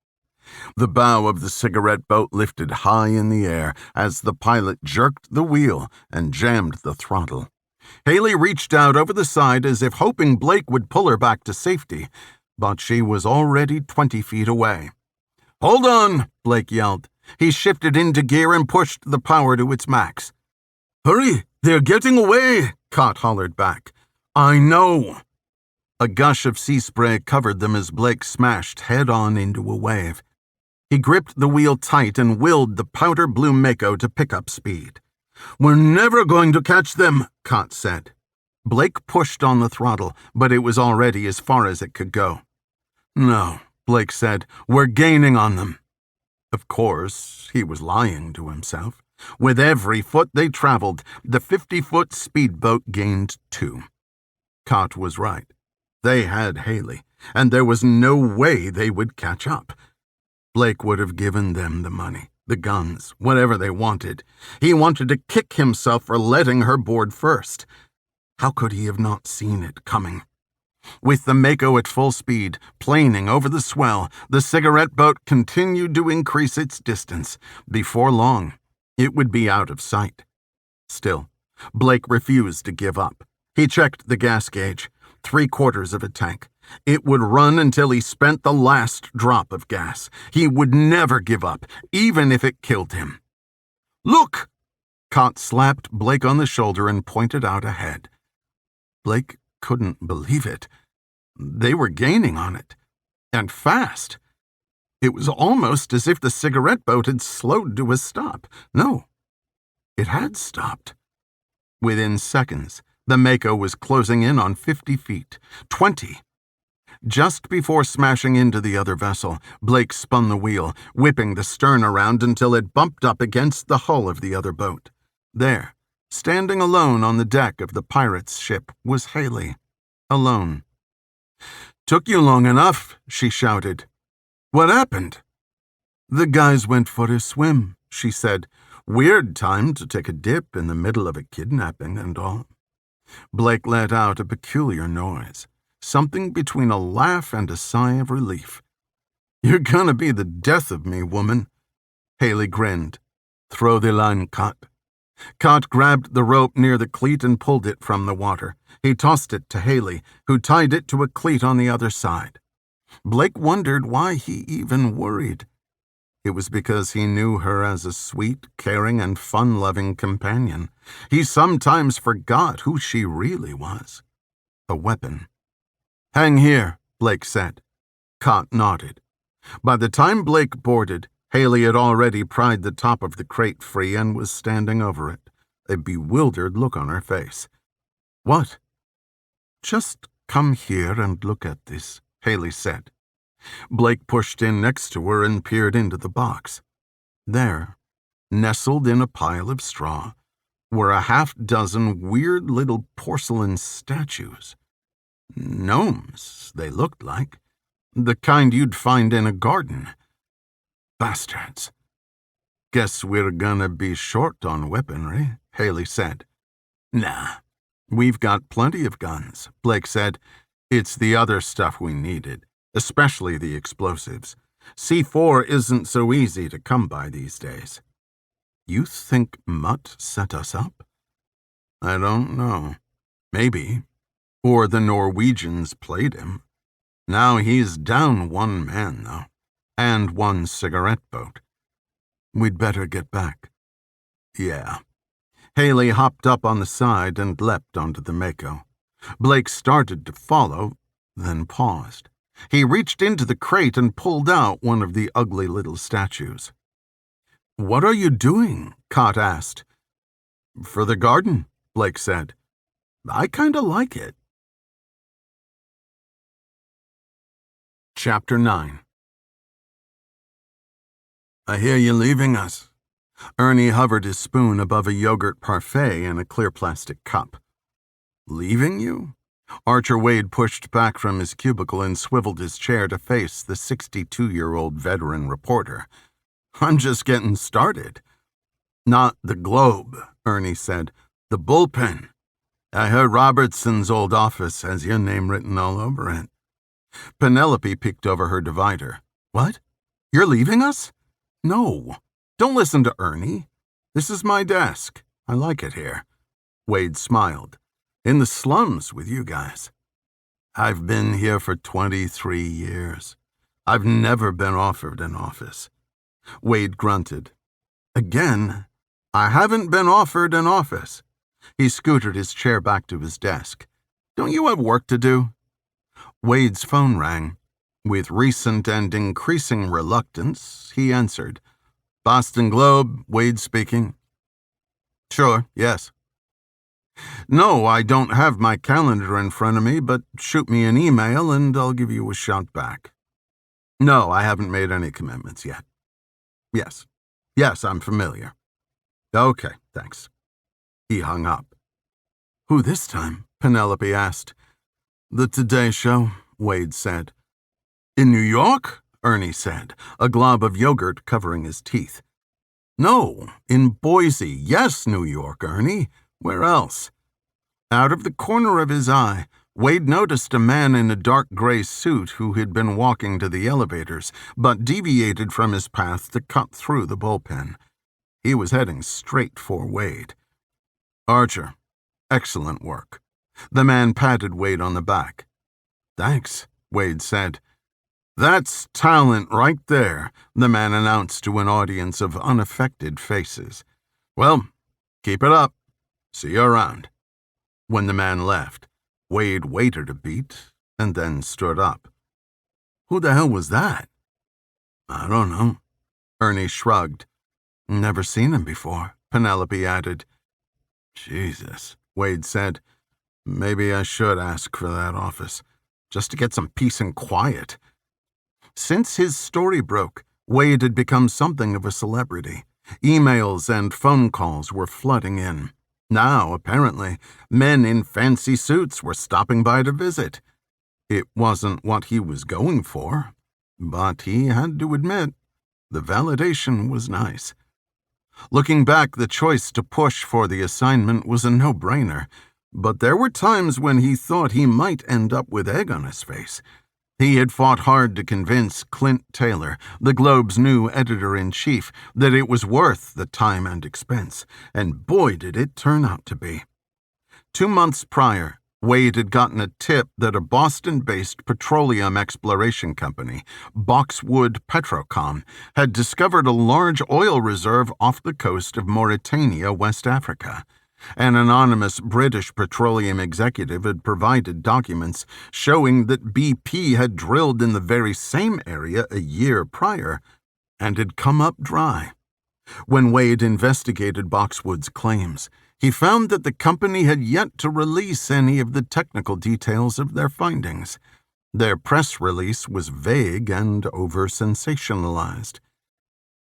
The bow of the cigarette boat lifted high in the air as the pilot jerked the wheel and jammed the throttle. Haley reached out over the side as if hoping Blake would pull her back to safety, but she was already 20 feet away. "Hold on," Blake yelled. He shifted into gear and pushed the power to its max. "Hurry, they're getting away," Kant hollered back. "I know." A gush of sea spray covered them as Blake smashed head-on into a wave. He gripped the wheel tight and willed the powder blue Mako to pick up speed. "We're never going to catch them," Kant said. Blake pushed on the throttle, but it was already as far as it could go. "No," Blake said, "we're gaining on them." Of course, he was lying to himself. With every foot they traveled, the 50-foot speedboat gained 2. Kant was right. They had Haley, and there was no way they would catch up. Blake would have given them the money, the guns, whatever they wanted. He wanted to kick himself for letting her board first. How could he have not seen it coming? With the Mako at full speed, planing over the swell, the cigarette boat continued to increase its distance. Before long, it would be out of sight. Still, Blake refused to give up. He checked the gas gauge, 3/4 of a tank. It would run until he spent the last drop of gas. He would never give up, even if it killed him. "Look!" Kant slapped Blake on the shoulder and pointed out ahead. Blake couldn't believe it. They were gaining on it, and fast. It was almost as if the cigarette boat had slowed to a stop. No, it had stopped. Within seconds, the Mako was closing in on 50 feet, 20. Just before smashing into the other vessel, Blake spun the wheel, whipping the stern around until it bumped up against the hull of the other boat. There, standing alone on the deck of the pirate's ship, was Haley. Alone. "Took you long enough," she shouted. "What happened?" "The guys went for a swim," she said. "Weird time to take a dip in the middle of a kidnapping and all." Blake let out a peculiar noise, something between a laugh and a sigh of relief. "You're gonna be the death of me, woman." Haley grinned. "Throw the line, Cut." Cott grabbed the rope near the cleat and pulled it from the water. He tossed it to Haley, who tied it to a cleat on the other side. Blake wondered why he even worried. It was because he knew her as a sweet, caring, and fun-loving companion. He sometimes forgot who she really was. A weapon. "Hang here," Blake said. Cott nodded. By the time Blake boarded, Haley had already pried the top of the crate free and was standing over it, a bewildered look on her face. "What?" "Just come here and look at this," Haley said. Blake pushed in next to her and peered into the box. There, nestled in a pile of straw, were a half-dozen weird little porcelain statues. Gnomes, they looked like. The kind you'd find in a garden. Bastards. "Guess we're gonna be short on weaponry," Haley said. "Nah, we've got plenty of guns," Blake said. "It's the other stuff we needed, especially the explosives. C4 isn't so easy to come by these days." "You think Mutt set us up?" "I don't know. Maybe. Or the Norwegians played him. Now he's down one man, though, and one cigarette boat. We'd better get back." "Yeah." Haley hopped up on the side and leapt onto the Mako. Blake started to follow, then paused. He reached into the crate and pulled out one of the ugly little statues. "What are you doing?" Cott asked. "For the garden," Blake said. "I kinda like it." Chapter 9. "I hear you're leaving us." Ernie hovered his spoon above a yogurt parfait in a clear plastic cup. "Leaving you?" Archer Wade pushed back from his cubicle and swiveled his chair to face the 62-year-old veteran reporter. "I'm just getting started." "Not the Globe," Ernie said. "The bullpen. I heard Robertson's old office has your name written all over it." Penelope peeked over her divider. "What? You're leaving us?" "No. Don't listen to Ernie. This is my desk. I like it here." Wade smiled. "In the slums with you guys." "I've been here for 23 years. I've never been offered an office." Wade grunted. "Again, I haven't been offered an office." He scooted his chair back to his desk. "Don't you have work to do?" Wade's phone rang. With recent and increasing reluctance, he answered. "Boston Globe, Wade speaking." "Sure, yes." "No, I don't have my calendar in front of me, but shoot me an email and I'll give you a shout back." "No, I haven't made any commitments yet." Yes, I'm familiar." "Okay, thanks." He hung up. "Who this time?" Penelope asked. "The Today Show," Wade said. "In New York?" Ernie said, a glob of yogurt covering his teeth. "No, in Boise. Yes, New York, Ernie. Where else?" Out of the corner of his eye, Wade noticed a man in a dark gray suit who had been walking to the elevators, but deviated from his path to cut through the bullpen. He was heading straight for Wade. "Archer, excellent work." The man patted Wade on the back. "Thanks," Wade said. "That's talent right there," the man announced to an audience of unaffected faces. "Well, keep it up. See you around." When the man left, Wade waited a beat and then stood up. "Who the hell was that?" "I don't know." Ernie shrugged. "Never seen him before," Penelope added. "Jesus," Wade said. "Maybe I should ask for that office, just to get some peace and quiet." Since his story broke, Wade had become something of a celebrity. Emails and phone calls were flooding in. Now, apparently, men in fancy suits were stopping by to visit. It wasn't what he was going for, but he had to admit, the validation was nice. Looking back, the choice to push for the assignment was a no-brainer, but there were times when he thought he might end up with egg on his face. He had fought hard to convince Clint Taylor, the Globe's new editor-in-chief, that it was worth the time and expense, and boy did it turn out to be. 2 months prior, Wade had gotten a tip that a Boston-based petroleum exploration company, Boxwood Petrocom, had discovered a large oil reserve off the coast of Mauritania, West Africa. An anonymous British petroleum executive had provided documents showing that BP had drilled in the very same area a year prior and had come up dry. When Wade investigated Boxwood's claims, he found that the company had yet to release any of the technical details of their findings. Their press release was vague and over-sensationalized.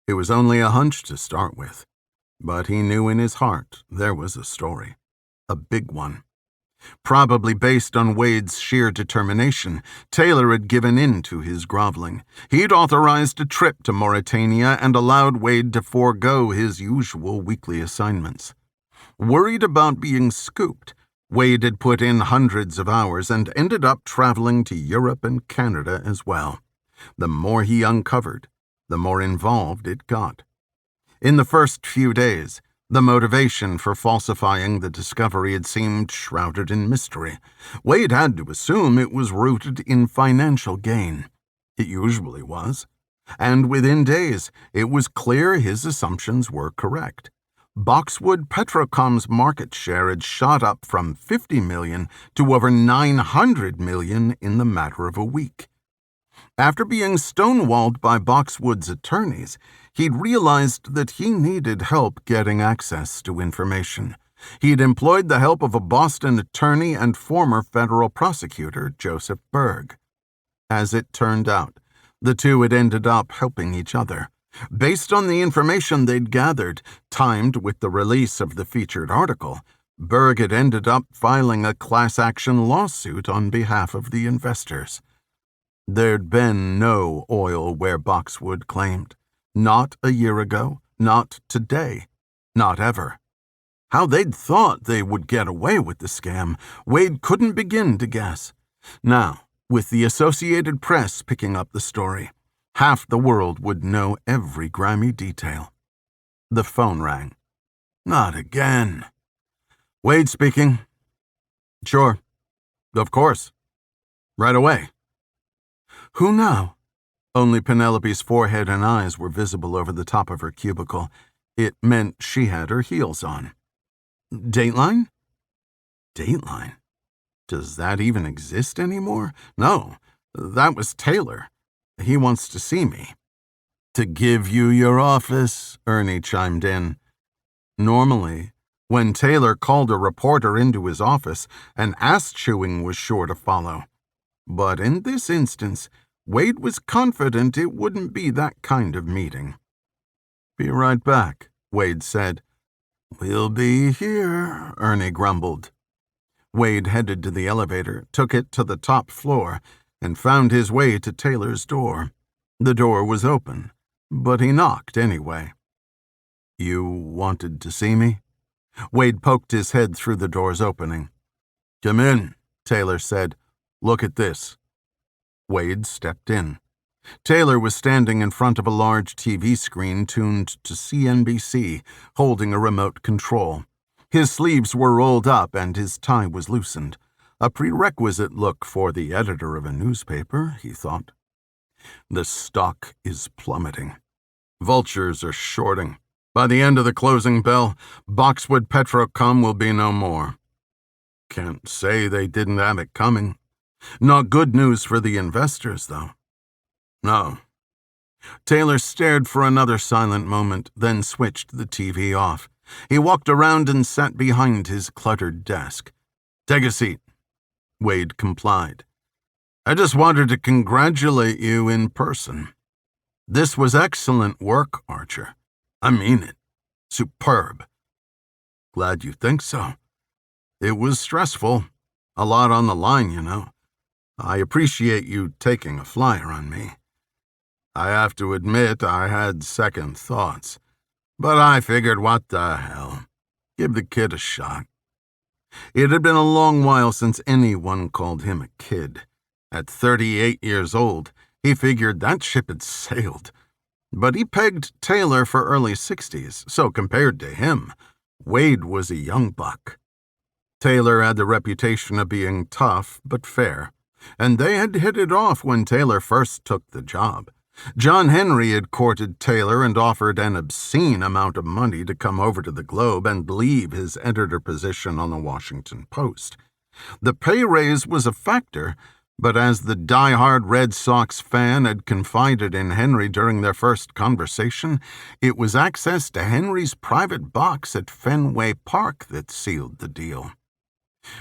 It was only a hunch to start with, but he knew in his heart there was a story, a big one. Probably based on Wade's sheer determination, Taylor had given in to his groveling. He'd authorized a trip to Mauritania and allowed Wade to forego his usual weekly assignments. Worried about being scooped, Wade had put in hundreds of hours and ended up traveling to Europe and Canada as well. The more he uncovered, the more involved it got. In the first few days, the motivation for falsifying the discovery had seemed shrouded in mystery. Wade had to assume it was rooted in financial gain. It usually was. And within days, it was clear his assumptions were correct. Boxwood Petrocom's market share had shot up from $50 million to over $900 million in the matter of a week. After being stonewalled by Boxwood's attorneys, he'd realized that he needed help getting access to information. He'd employed the help of a Boston attorney and former federal prosecutor, Joseph Berg. As it turned out, the two had ended up helping each other. Based on the information they'd gathered, timed with the release of the featured article, Berg had ended up filing a class-action lawsuit on behalf of the investors. There'd been no oil where Boxwood claimed. Not a year ago, not today, not ever. How they'd thought they would get away with the scam, Wade couldn't begin to guess. Now, with the Associated Press picking up the story, half the world would know every grimy detail. The phone rang. Not again. Wade speaking. Sure. Of course. Right away. Who now? Only Penelope's forehead and eyes were visible over the top of her cubicle. It meant she had her heels on. Dateline? Dateline? Does that even exist anymore? No, that was Taylor. He wants to see me. To give you your office, Ernie chimed in. Normally, when Taylor called a reporter into his office, an ass-chewing was sure to follow. But in this instance, Wade was confident it wouldn't be that kind of meeting. Be right back, Wade said. We'll be here, Ernie grumbled. Wade headed to the elevator, took it to the top floor, and found his way to Taylor's door. The door was open, but he knocked anyway. You wanted to see me? Wade poked his head through the door's opening. Come in, Taylor said. Look at this. Wade stepped in. Taylor was standing in front of a large TV screen tuned to CNBC, holding a remote control. His sleeves were rolled up and his tie was loosened. A prerequisite look for the editor of a newspaper, he thought. The stock is plummeting. Vultures are shorting. By the end of the closing bell, Boxwood Petrocom will be no more. Can't say they didn't have it coming. Not good news for the investors, though. No. Taylor stared for another silent moment, then switched the TV off. He walked around and sat behind his cluttered desk. Take a seat. Wade complied. I just wanted to congratulate you in person. This was excellent work, Archer. I mean it. Superb. Glad you think so. It was stressful. A lot on the line, you know. I appreciate you taking a flyer on me. I have to admit I had second thoughts, but I figured what the hell. Give the kid a shot. It had been a long while since anyone called him a kid, At 38 years old, he figured that ship had sailed. But he pegged Taylor for early 60s, so compared to him, Wade was a young buck. Taylor had the reputation of being tough but fair, and they had hit it off when Taylor first took the job. John Henry had courted Taylor and offered an obscene amount of money to come over to the Globe and leave his editor position on the Washington Post. The pay raise was a factor, but as the die-hard Red Sox fan had confided in Henry during their first conversation, it was access to Henry's private box at Fenway Park that sealed the deal.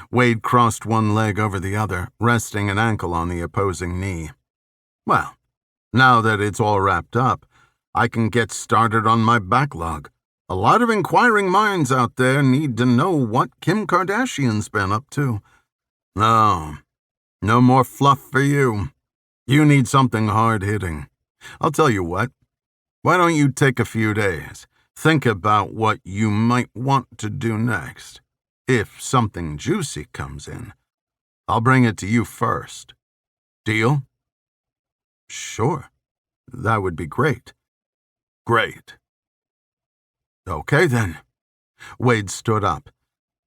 Wade crossed one leg over the other, resting an ankle on the opposing knee. Well, now that it's all wrapped up, I can get started on my backlog. A lot of inquiring minds out there need to know what Kim Kardashian's been up to. No more fluff for you. You need something hard-hitting. I'll tell you what. Why don't you take a few days? Think about what you might want to do next. If something juicy comes in, I'll bring it to you first. Deal? Sure. That would be great. Great. Okay, then. Wade stood up.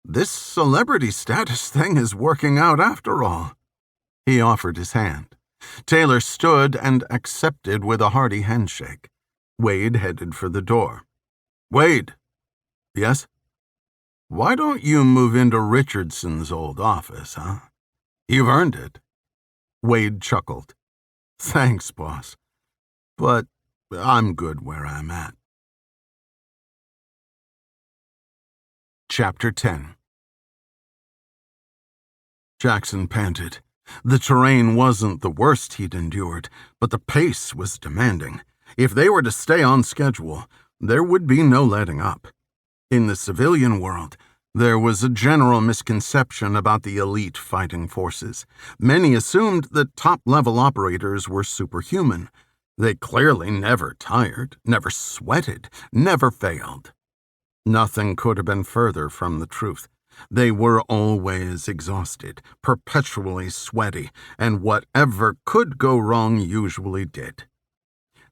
This celebrity status thing is working out after all. He offered his hand. Taylor stood and accepted with a hearty handshake. Wade headed for the door. Wade. Yes? Why don't you move into Richardson's old office, huh? You've earned it. Wade chuckled. Thanks, boss. But I'm good where I'm at. Chapter 10. Jackson panted. The terrain wasn't the worst he'd endured, but the pace was demanding. If they were to stay on schedule, there would be no letting up. In the civilian world, there was a general misconception about the elite fighting forces. Many assumed that top-level operators were superhuman. They clearly never tired, never sweated, never failed. Nothing could have been further from the truth. They were always exhausted, perpetually sweaty, and whatever could go wrong usually did.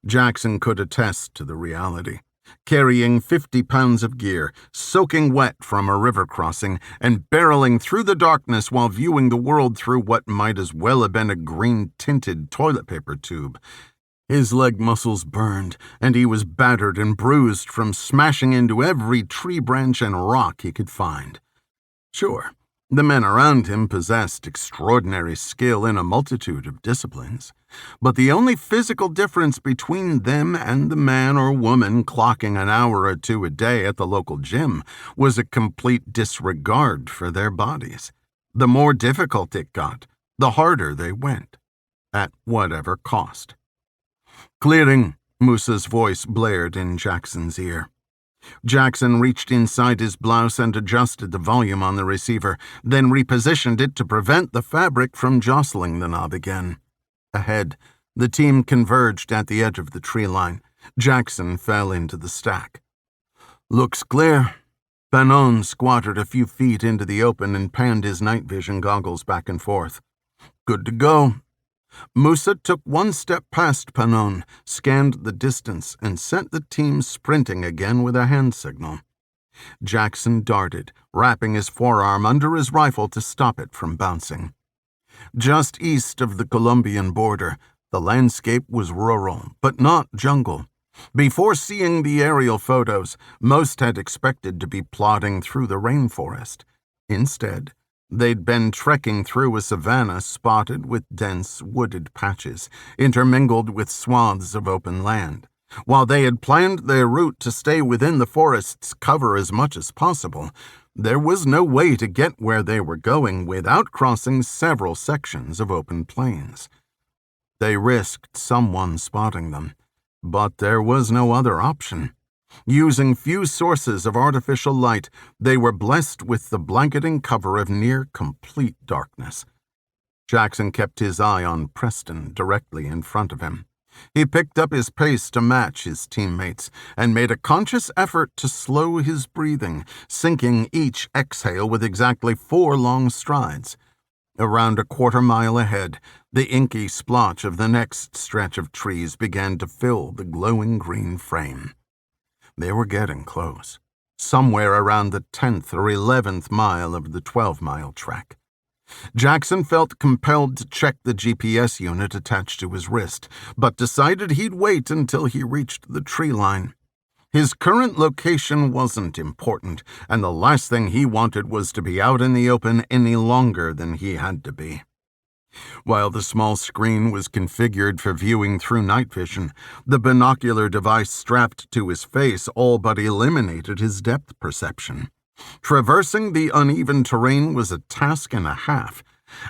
Jackson could attest to the reality. Carrying 50 pounds of gear, soaking wet from a river crossing, and barreling through the darkness while viewing the world through what might as well have been a green-tinted toilet paper tube. His leg muscles burned, and he was battered and bruised from smashing into every tree branch and rock he could find. Sure, the men around him possessed extraordinary skill in a multitude of disciplines, but the only physical difference between them and the man or woman clocking an hour or two a day at the local gym was a complete disregard for their bodies. The more difficult it got, the harder they went, at whatever cost. Clearing, Musa's voice blared in Jackson's ear. Jackson reached inside his blouse and adjusted the volume on the receiver, then repositioned it to prevent the fabric from jostling the knob again. Ahead, the team converged at the edge of the tree line. Jackson fell into the stack. Looks clear. Panon squatted a few feet into the open and panned his night vision goggles back and forth. Good to go. Musa took one step past Panon, scanned the distance, and sent the team sprinting again with a hand signal. Jackson darted, wrapping his forearm under his rifle to stop it from bouncing. Just east of the Colombian border, the landscape was rural, but not jungle. Before seeing the aerial photos, most had expected to be plodding through the rainforest. Instead, they'd been trekking through a savanna spotted with dense wooded patches, intermingled with swaths of open land. While they had planned their route to stay within the forest's cover as much as possible, there was no way to get where they were going without crossing several sections of open plains. They risked someone spotting them, but there was no other option. Using few sources of artificial light, they were blessed with the blanketing cover of near-complete darkness. Jackson kept his eye on Preston directly in front of him. He picked up his pace to match his teammates and made a conscious effort to slow his breathing, syncing each exhale with exactly 4 long strides. Around a quarter-mile ahead, the inky splotch of the next stretch of trees began to fill the glowing green frame. They were getting close, somewhere around the 10th or 11th mile of the 12-mile trek. Jackson felt compelled to check the GPS unit attached to his wrist, but decided he'd wait until he reached the tree line. His current location wasn't important, and the last thing he wanted was to be out in the open any longer than he had to be. While the small screen was configured for viewing through night vision, the binocular device strapped to his face all but eliminated his depth perception. Traversing the uneven terrain was a task and a half.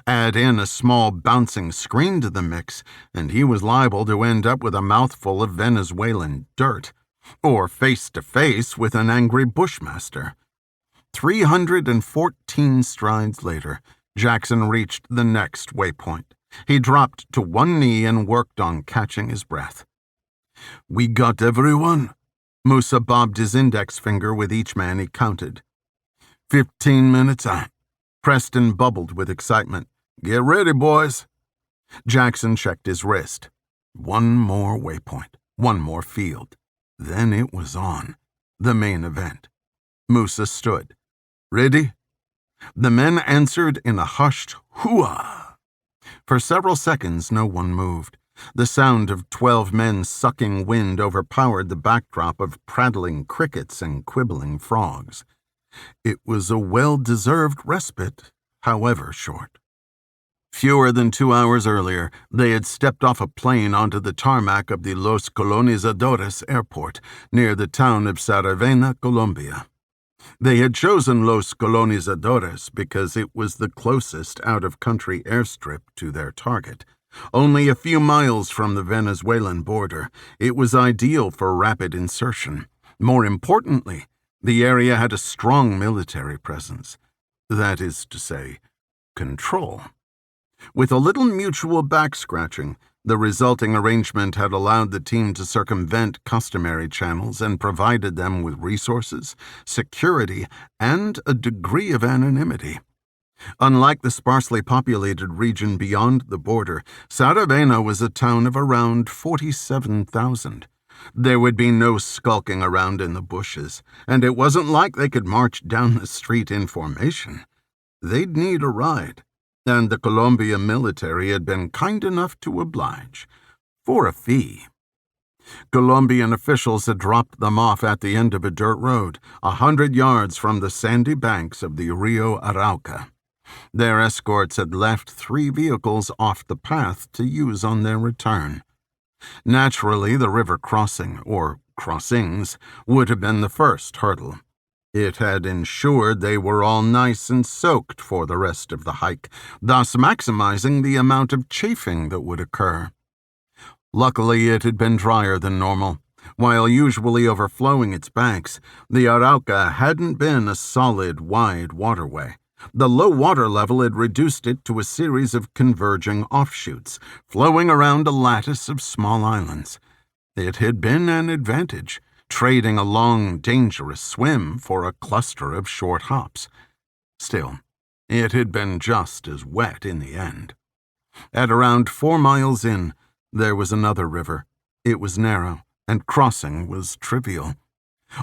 Add in a small bouncing screen to the mix, and he was liable to end up with a mouthful of Venezuelan dirt, or face-to-face with an angry bushmaster. 314 strides later, Jackson reached the next waypoint. He dropped to one knee and worked on catching his breath. "We got everyone?" Musa bobbed his index finger with each man he counted. 15 minutes out. Preston bubbled with excitement. "Get ready, boys." Jackson checked his wrist. One more waypoint, one more field. Then it was on. The main event. Musa stood. "Ready?" The men answered in a hushed hooah. For several seconds, no one moved. The sound of 12 men sucking wind overpowered the backdrop of prattling crickets and quibbling frogs. It was a well-deserved respite, however short. Fewer than 2 hours earlier, they had stepped off a plane onto the tarmac of the Los Colonizadores airport, near the town of Saravena, Colombia. They had chosen Los Colonizadores because it was the closest out-of-country airstrip to their target. Only a few miles from the Venezuelan border, it was ideal for rapid insertion. More importantly, the area had a strong military presence. That is to say, control. With a little mutual back-scratching, the resulting arrangement had allowed the team to circumvent customary channels and provided them with resources, security, and a degree of anonymity. Unlike the sparsely populated region beyond the border, Saravena was a town of around 47,000. There would be no skulking around in the bushes, and it wasn't like they could march down the street in formation. They'd need a ride, and the Colombia military had been kind enough to oblige, for a fee. Colombian officials had dropped them off at the end of a dirt road, 100 yards from the sandy banks of the Rio Arauca. Their escorts had left 3 vehicles off the path to use on their return. Naturally, the river crossing, or crossings, would have been the first hurdle. It had ensured they were all nice and soaked for the rest of the hike, thus maximizing the amount of chafing that would occur. Luckily, it had been drier than normal. While usually overflowing its banks, the Arauca hadn't been a solid, wide waterway. The low water level had reduced it to a series of converging offshoots, flowing around a lattice of small islands. It had been an advantage, trading a long, dangerous swim for a cluster of short hops. Still, it had been just as wet in the end. At around 4 miles in, there was another river. It was narrow, and crossing was trivial.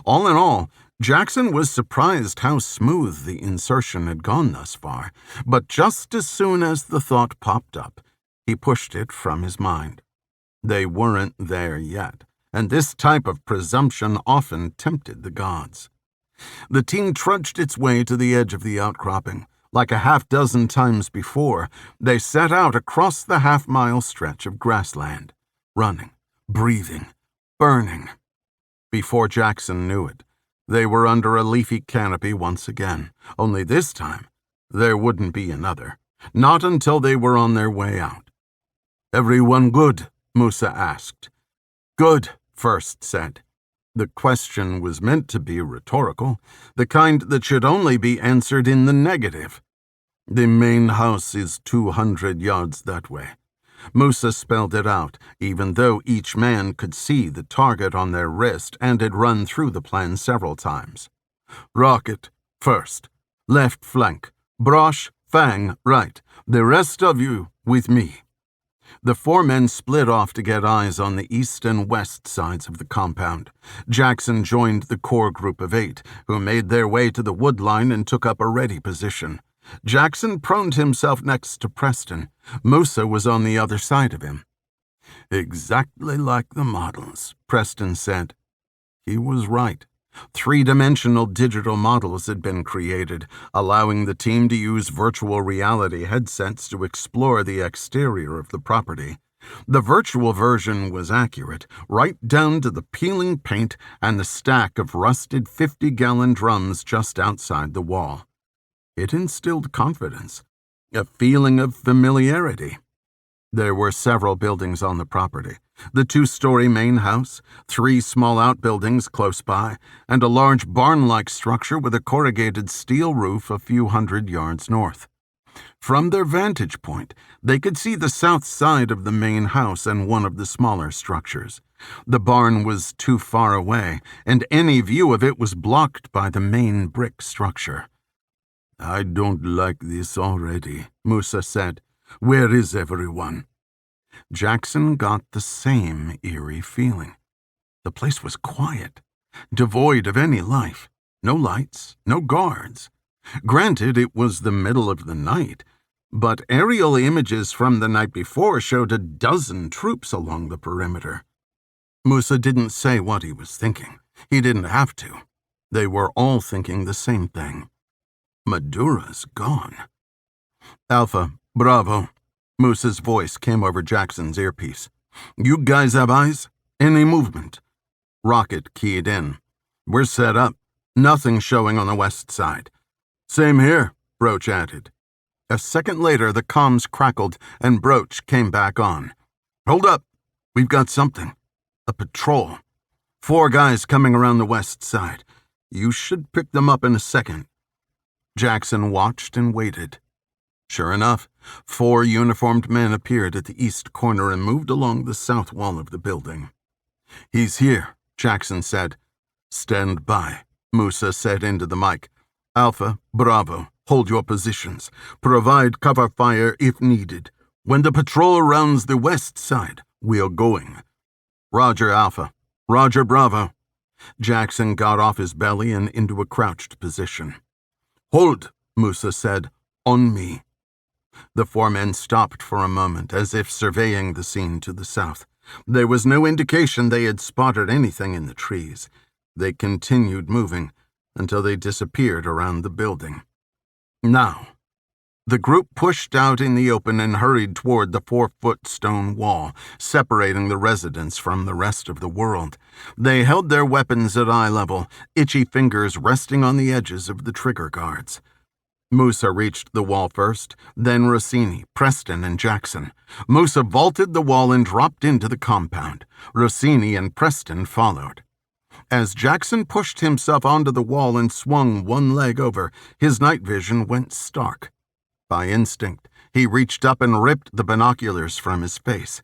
All in all, Jackson was surprised how smooth the insertion had gone thus far, but just as soon as the thought popped up, he pushed it from his mind. They weren't there yet, and this type of presumption often tempted the gods. The team trudged its way to the edge of the outcropping. Like a half-dozen times before, they set out across the half-mile stretch of grassland, running, breathing, burning. Before Jackson knew it, they were under a leafy canopy once again, only this time there wouldn't be another, not until they were on their way out. "Everyone good?" Musa asked. "Good," First said. The question was meant to be rhetorical, the kind that should only be answered in the negative. "The main house is 200 yards that way." Musa spelled it out, even though each man could see the target on their wrist and had run through the plan several times. "Rocket, first. Left flank. Brosh, Fang, right. The rest of you with me." The four men split off to get eyes on the east and west sides of the compound. Jackson joined the core group of 8, who made their way to the wood line and took up a ready position. Jackson proned himself next to Preston. Musa was on the other side of him. "Exactly like the models," Preston said. He was right. 3-dimensional digital models had been created, allowing the team to use virtual reality headsets to explore the exterior of the property. The virtual version was accurate, right down to the peeling paint and the stack of rusted 50-gallon drums just outside the wall. It instilled confidence, a feeling of familiarity. There were several buildings on the property. The 2-story main house, 3 small outbuildings close by, and a large barn-like structure with a corrugated steel roof a few hundred yards north. From their vantage point, they could see the south side of the main house and one of the smaller structures. The barn was too far away, and any view of it was blocked by the main brick structure. "I don't like this already," Musa said. "Where is everyone?" Jackson got the same eerie feeling. The place was quiet, devoid of any life. No lights, no guards. Granted, it was the middle of the night, but aerial images from the night before showed a dozen troops along the perimeter. Musa didn't say what he was thinking. He didn't have to. They were all thinking the same thing. Madura's gone. "Alpha, Bravo." Musa's voice came over Jackson's earpiece. "You guys have eyes? Any movement?" Rocket keyed in. "We're set up. Nothing showing on the west side." "Same here," Broach added. A second later, the comms crackled and Broach came back on. "Hold up. We've got something. A patrol. 4 guys coming around the west side. You should pick them up in a second." Jackson watched and waited. Sure enough, 4 uniformed men appeared at the east corner and moved along the south wall of the building. "He's here," Jackson said. "Stand by," Musa said into the mic. "Alpha, Bravo, hold your positions. Provide cover fire if needed. When the patrol rounds the west side, we're going." "Roger, Alpha. Roger, Bravo." Jackson got off his belly and into a crouched position. "Hold," Musa said. "On me." The 4 men stopped for a moment, as if surveying the scene to the south. There was no indication they had spotted anything in the trees. They continued moving until they disappeared around the building. Now, the group pushed out in the open and hurried toward the 4-foot stone wall, separating the residents from the rest of the world. They held their weapons at eye level, itchy fingers resting on the edges of the trigger guards. Musa reached the wall first, then Rossini, Preston, and Jackson. Musa vaulted the wall and dropped into the compound. Rossini and Preston followed. As Jackson pushed himself onto the wall and swung one leg over, his night vision went stark. By instinct, he reached up and ripped the binoculars from his face.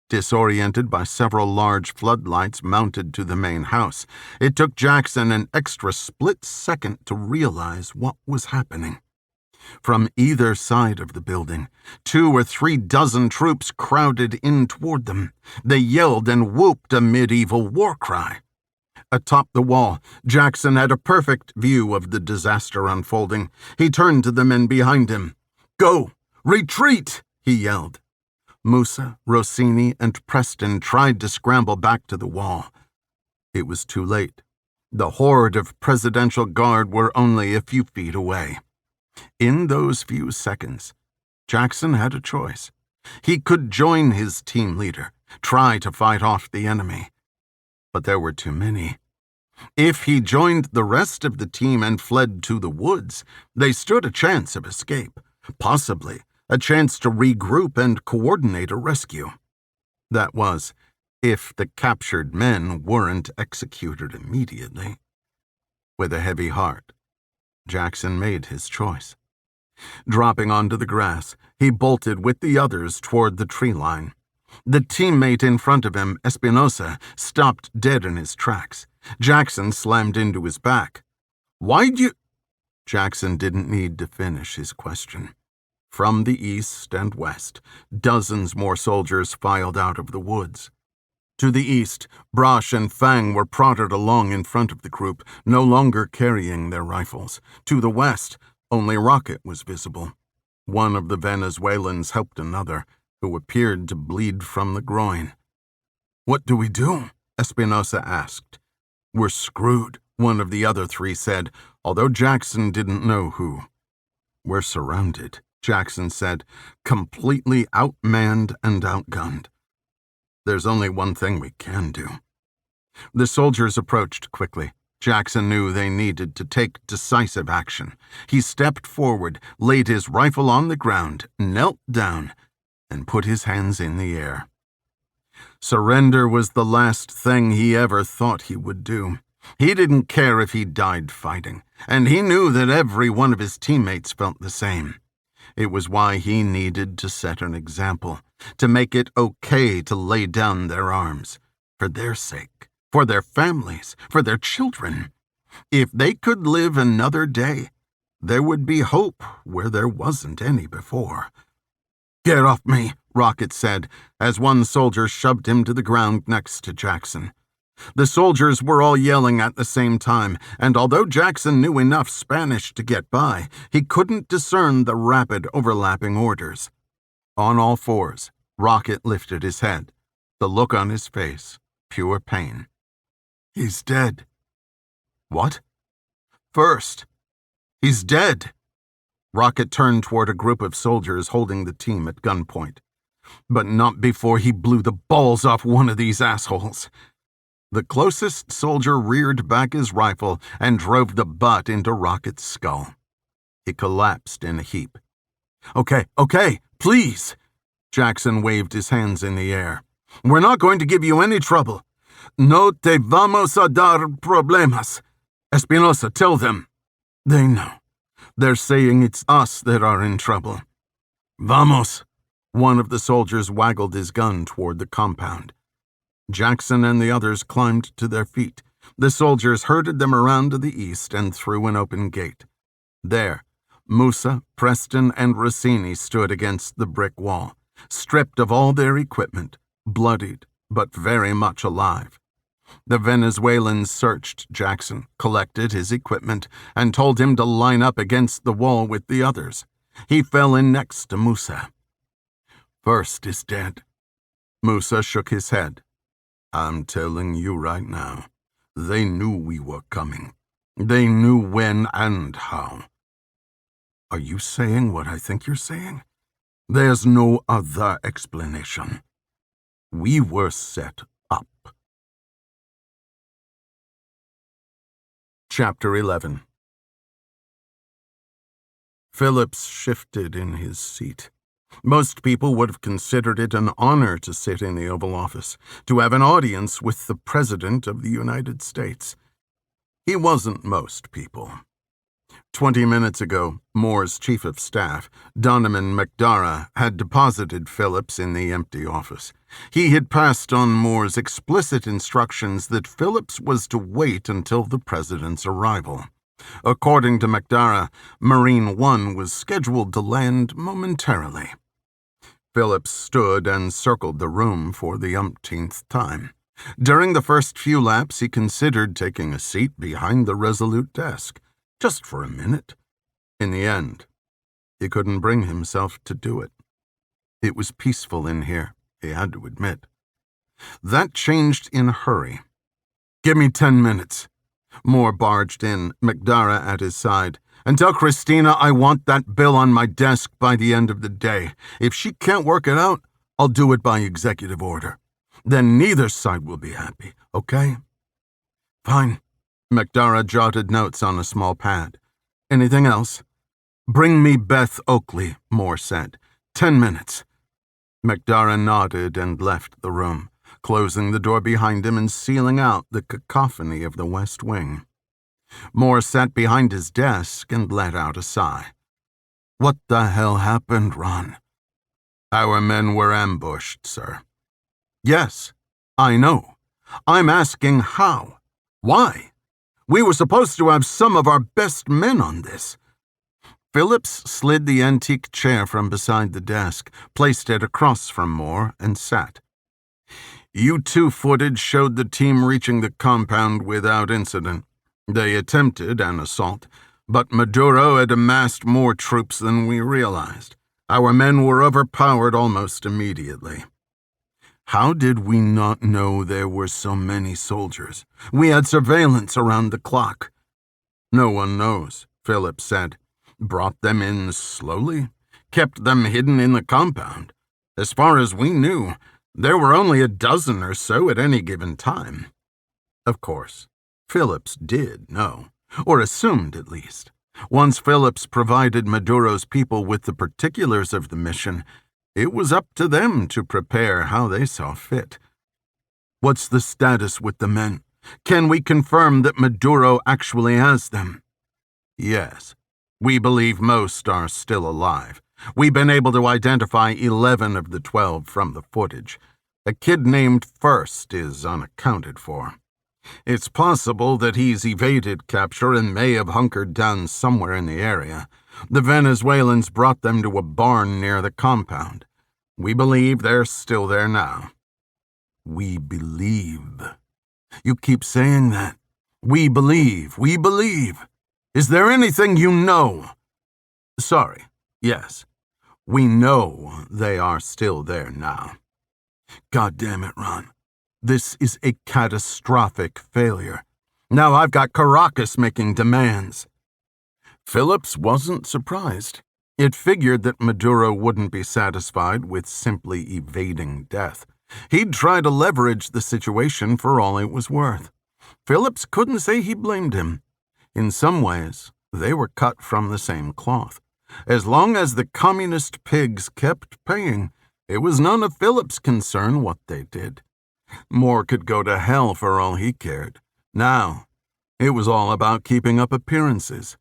Disoriented by several large floodlights mounted to the main house, it took Jackson an extra split second to realize what was happening. From either side of the building, 2 or 3 dozen troops crowded in toward them. They yelled and whooped a medieval war cry. Atop the wall, Jackson had a perfect view of the disaster unfolding. He turned to the men behind him. "Go! Retreat!" he yelled. Musa, Rossini, and Preston tried to scramble back to the wall. It was too late. The horde of Presidential Guard were only a few feet away. In those few seconds, Jackson had a choice. He could join his team leader, try to fight off the enemy. But there were too many. If he joined the rest of the team and fled to the woods, they stood a chance of escape, possibly a chance to regroup and coordinate a rescue. That was, if the captured men weren't executed immediately. With a heavy heart, Jackson made his choice. Dropping onto the grass, he bolted with the others toward the tree line. The teammate in front of him, Espinosa, stopped dead in his tracks. Jackson slammed into his back. "Why'd you—" Jackson didn't need to finish his question. From the east and west, dozens more soldiers filed out of the woods. To the east, Brosh and Fang were prodded along in front of the group, no longer carrying their rifles. To the west, only Rocket was visible. One of the Venezuelans helped another, who appeared to bleed from the groin. "What do we do?" Espinosa asked. "We're screwed," one of the other three said, although Jackson didn't know who. "We're surrounded," Jackson said, "completely outmanned and outgunned. There's only one thing we can do." The soldiers approached quickly. Jackson knew they needed to take decisive action. He stepped forward, laid his rifle on the ground, knelt down, and put his hands in the air. Surrender was the last thing he ever thought he would do. He didn't care if he died fighting, and he knew that every one of his teammates felt the same. It was why he needed to set an example, to make it okay to lay down their arms, for their sake, for their families, for their children. If they could live another day, there would be hope where there wasn't any before. "Get off me," Rocket said, as one soldier shoved him to the ground next to Jackson. The soldiers were all yelling at the same time, and although Jackson knew enough Spanish to get by, he couldn't discern the rapid overlapping orders. On all fours, Rocket lifted his head, the look on his face, pure pain. "He's dead." "What?" "First, he's dead." Rocket turned toward a group of soldiers holding the team at gunpoint. "But not before he blew the balls off one of these assholes." The closest soldier reared back his rifle and drove the butt into Rocket's skull. He collapsed in a heap. Okay, please." Jackson waved his hands in the air. "We're not going to give you any trouble. No te vamos a dar problemas. Espinosa, tell them." "They know. They're saying it's us that are in trouble." "Vamos." One of the soldiers waggled his gun toward the compound. Jackson and the others climbed to their feet. The soldiers herded them around to the east and through an open gate. There, Musa, Preston, and Rossini stood against the brick wall, stripped of all their equipment, bloodied, but very much alive. The Venezuelans searched Jackson, collected his equipment, and told him to line up against the wall with the others. He fell in next to Musa. "First is dead." Musa shook his head. "I'm telling you right now, they knew we were coming. They knew when and how." "Are you saying what I think you're saying?" "There's no other explanation. We were set up." Chapter 11. Phillips shifted in his seat. Most people would have considered it an honor to sit in the Oval Office, to have an audience with the President of the United States. He wasn't most people. 20 minutes ago, Moore's chief of staff, Donovan McDara, had deposited Phillips in the empty office. He had passed on Moore's explicit instructions that Phillips was to wait until the president's arrival. According to McDara, Marine One was scheduled to land momentarily. Phillips stood and circled the room for the umpteenth time. During the first few laps, he considered taking a seat behind the resolute desk, just for a minute. In the end, he couldn't bring himself to do it. It was peaceful in here, he had to admit. That changed in a hurry. "Give me 10 minutes. Moore barged in, McDara at his side. "And tell Christina I want that bill on my desk by the end of the day. If she can't work it out, I'll do it by executive order. Then neither side will be happy, okay?" "Fine." McDara jotted notes on a small pad. "Anything else?" "Bring me Beth Oakley," Moore said. 10 minutes. McDara nodded and left the room, closing the door behind him and sealing out the cacophony of the West Wing. Moore sat behind his desk and let out a sigh. "What the hell happened, Ron?" "Our men were ambushed, sir." "Yes, I know. I'm asking how. Why? We were supposed to have some of our best men on this." Phillips slid the antique chair from beside the desk, placed it across from Moore, and sat. U-2 footage showed the team reaching the compound without incident. They attempted an assault, but Maduro had amassed more troops than we realized. Our men were overpowered almost immediately. How did we not know there were so many soldiers? We had surveillance around the clock. No one knows, Phillips said. Brought them in slowly, kept them hidden in the compound. As far as we knew, there were only a dozen or so at any given time. Of course, Phillips did know, or assumed at least. Once Phillips provided Maduro's people with the particulars of the mission, it was up to them to prepare how they saw fit. What's the status with the men? Can we confirm that Maduro actually has them? Yes. We believe most are still alive. We've been able to identify 11 of the 12 from the footage. A kid named First is unaccounted for. It's possible that he's evaded capture and may have hunkered down somewhere in the area. The Venezuelans brought them to a barn near the compound. We believe they're still there now. We believe. You keep saying that. We believe. We believe. Is there anything you know? Sorry. Yes. We know they are still there now. God damn it, Ron. This is a catastrophic failure. Now I've got Caracas making demands. Phillips wasn't surprised. It figured that Maduro wouldn't be satisfied with simply evading death. He'd try to leverage the situation for all it was worth. Phillips couldn't say he blamed him. In some ways, they were cut from the same cloth. As long as the communist pigs kept paying, it was none of Phillips' concern what they did. Moore could go to hell for all he cared. Now, it was all about keeping up appearances.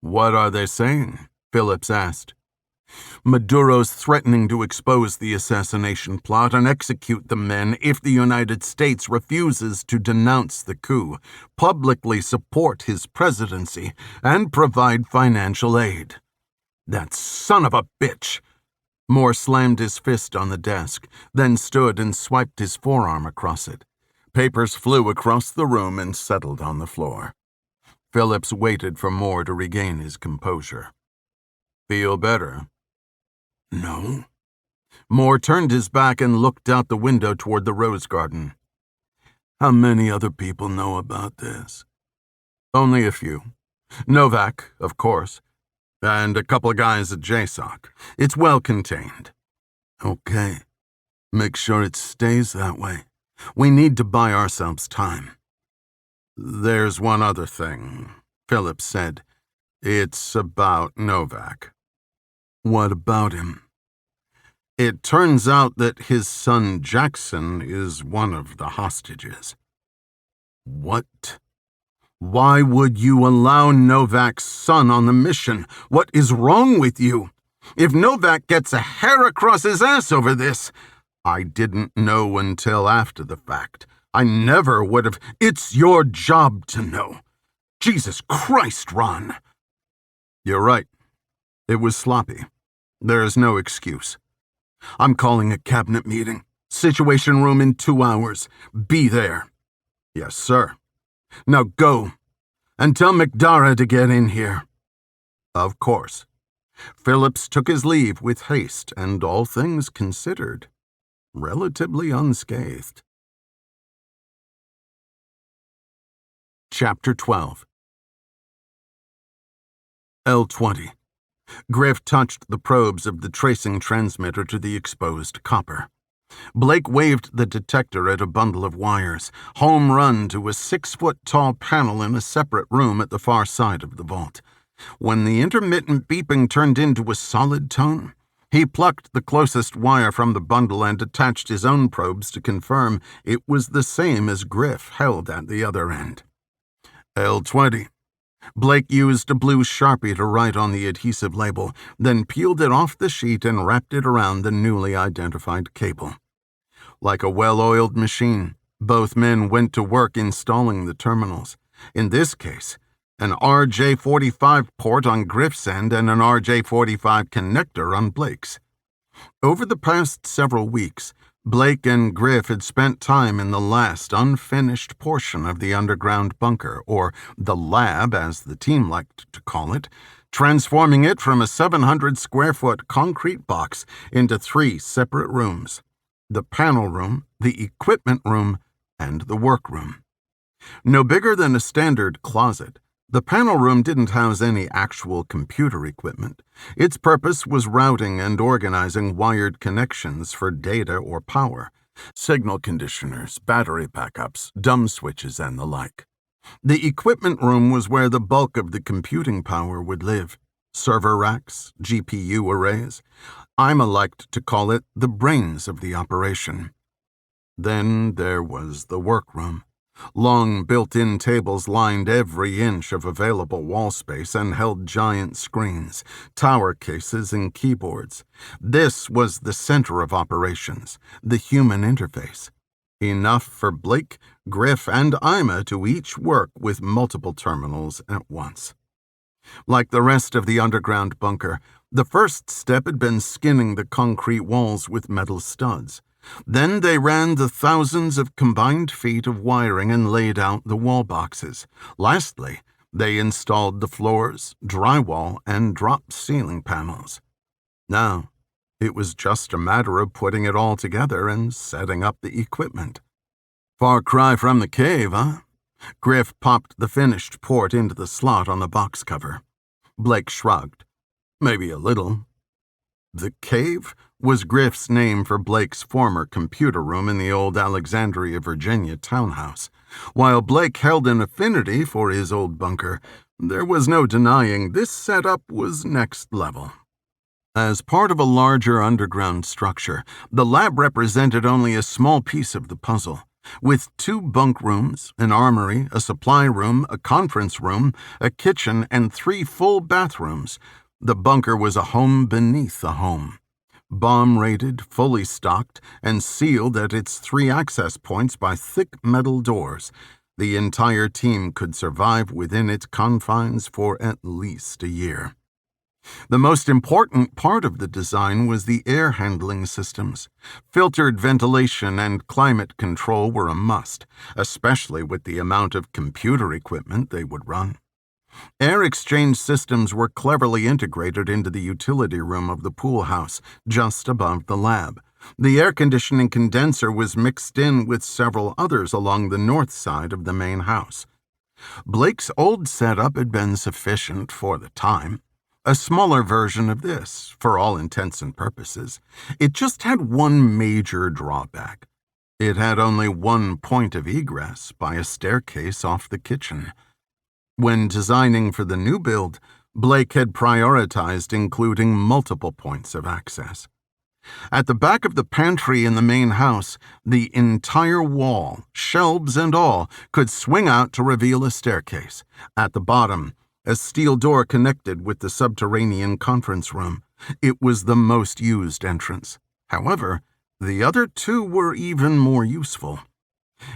What are they saying? Phillips asked. Maduro's threatening to expose the assassination plot and execute the men if the United States refuses to denounce the coup, publicly support his presidency, and provide financial aid. That son of a bitch! Moore slammed his fist on the desk, then stood and swiped his forearm across it. Papers flew across the room and settled on the floor. Phillips waited for Moore to regain his composure. Feel better? No. Moore turned his back and looked out the window toward the rose garden. How many other people know about this? Only a few. Novak, of course, and a couple of guys at JSOC. It's well contained. Okay. Make sure it stays that way. We need to buy ourselves time. There's one other thing, Phillips said. It's about Novak. What about him? It turns out that his son Jackson is one of the hostages. What? Why would you allow Novak's son on the mission? What is wrong with you? If Novak gets a hair across his ass over this, I didn't know until after the fact. I never would have. It's your job to know. Jesus Christ, Ron. You're right. It was sloppy. There's no excuse. I'm calling a cabinet meeting. Situation room in 2 hours. Be there. Yes, sir. Now go, and tell McDara to get in here. Of course. Phillips took his leave with haste and, all things considered, relatively unscathed. Chapter 12. L-20. Griff touched the probes of the tracing transmitter to the exposed copper. Blake waved the detector at a bundle of wires, home run to a 6-foot-tall panel in a separate room at the far side of the vault. When the intermittent beeping turned into a solid tone, he plucked the closest wire from the bundle and attached his own probes to confirm it was the same as Griff held at the other end. L-20. Blake used a blue Sharpie to write on the adhesive label, then peeled it off the sheet and wrapped it around the newly identified cable. Like a well-oiled machine, both men went to work installing the terminals. In this case, an RJ45 port on Griff's end and an RJ45 connector on Blake's. Over the past several weeks, Blake and Griff had spent time in the last unfinished portion of the underground bunker, or the lab as the team liked to call it, transforming it from a 700-square-foot concrete box into 3 separate rooms: the panel room, the equipment room, and the workroom. No bigger than a standard closet, the panel room didn't house any actual computer equipment. Its purpose was routing and organizing wired connections for data or power, signal conditioners, battery backups, dumb switches, and the like. The equipment room was where the bulk of the computing power would live: server racks, GPU arrays. Ima liked to call it the brains of the operation. Then there was the workroom. Long built-in tables lined every inch of available wall space and held giant screens, tower cases, and keyboards. This was the center of operations, the human interface. Enough for Blake, Griff, and Ima to each work with multiple terminals at once. Like the rest of the underground bunker, the first step had been skinning the concrete walls with metal studs. Then they ran the thousands of combined feet of wiring and laid out the wall boxes. Lastly, they installed the floors, drywall, and drop ceiling panels. Now, it was just a matter of putting it all together and setting up the equipment. Far cry from the cave, huh? Griff popped the finished port into the slot on the box cover. Blake shrugged. Maybe a little. The cave was Griff's name for Blake's former computer room in the old Alexandria, Virginia townhouse. While Blake held an affinity for his old bunker, there was no denying this setup was next level. As part of a larger underground structure, the lab represented only a small piece of the puzzle. With 2 bunk rooms, an armory, a supply room, a conference room, a kitchen, and 3 full bathrooms, the bunker was a home beneath a home. Bomb-rated, fully stocked, and sealed at its 3 access points by thick metal doors, the entire team could survive within its confines for at least a year. The most important part of the design was the air handling systems. Filtered ventilation and climate control were a must, especially with the amount of computer equipment they would run. Air exchange systems were cleverly integrated into the utility room of the pool house, just above the lab. The air conditioning condenser was mixed in with several others along the north side of the main house. Blake's old setup had been sufficient for the time. A smaller version of this, for all intents and purposes. It just had one major drawback. It had only one point of egress by a staircase off the kitchen. When designing for the new build, Blake had prioritized including multiple points of access. At the back of the pantry in the main house, the entire wall, shelves and all, could swing out to reveal a staircase. At the bottom, a steel door connected with the subterranean conference room. It was the most used entrance. However, the other 2 were even more useful.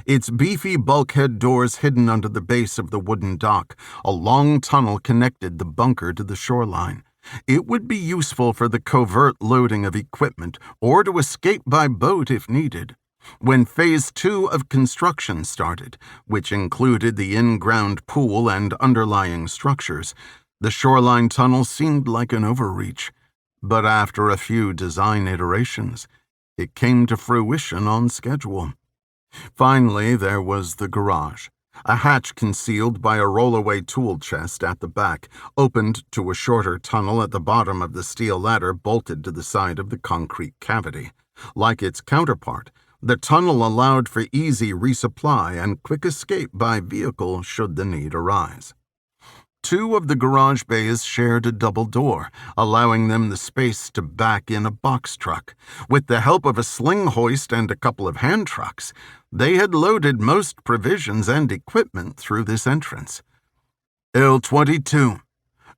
Its beefy bulkhead doors hidden under the base of the wooden dock, a long tunnel connected the bunker to the shoreline. It would be useful for the covert loading of equipment or to escape by boat if needed. When Phase 2 of construction started, which included the in-ground pool and underlying structures, the shoreline tunnel seemed like an overreach. But after a few design iterations, it came to fruition on schedule. Finally, there was the garage. A hatch concealed by a rollaway tool chest at the back opened to a shorter tunnel at the bottom of the steel ladder bolted to the side of the concrete cavity. Like its counterpart, the tunnel allowed for easy resupply and quick escape by vehicle should the need arise. 2 of the garage bays shared a double door, allowing them the space to back in a box truck. With the help of a sling hoist and a couple of hand trucks, they had loaded most provisions and equipment through this entrance. L-22.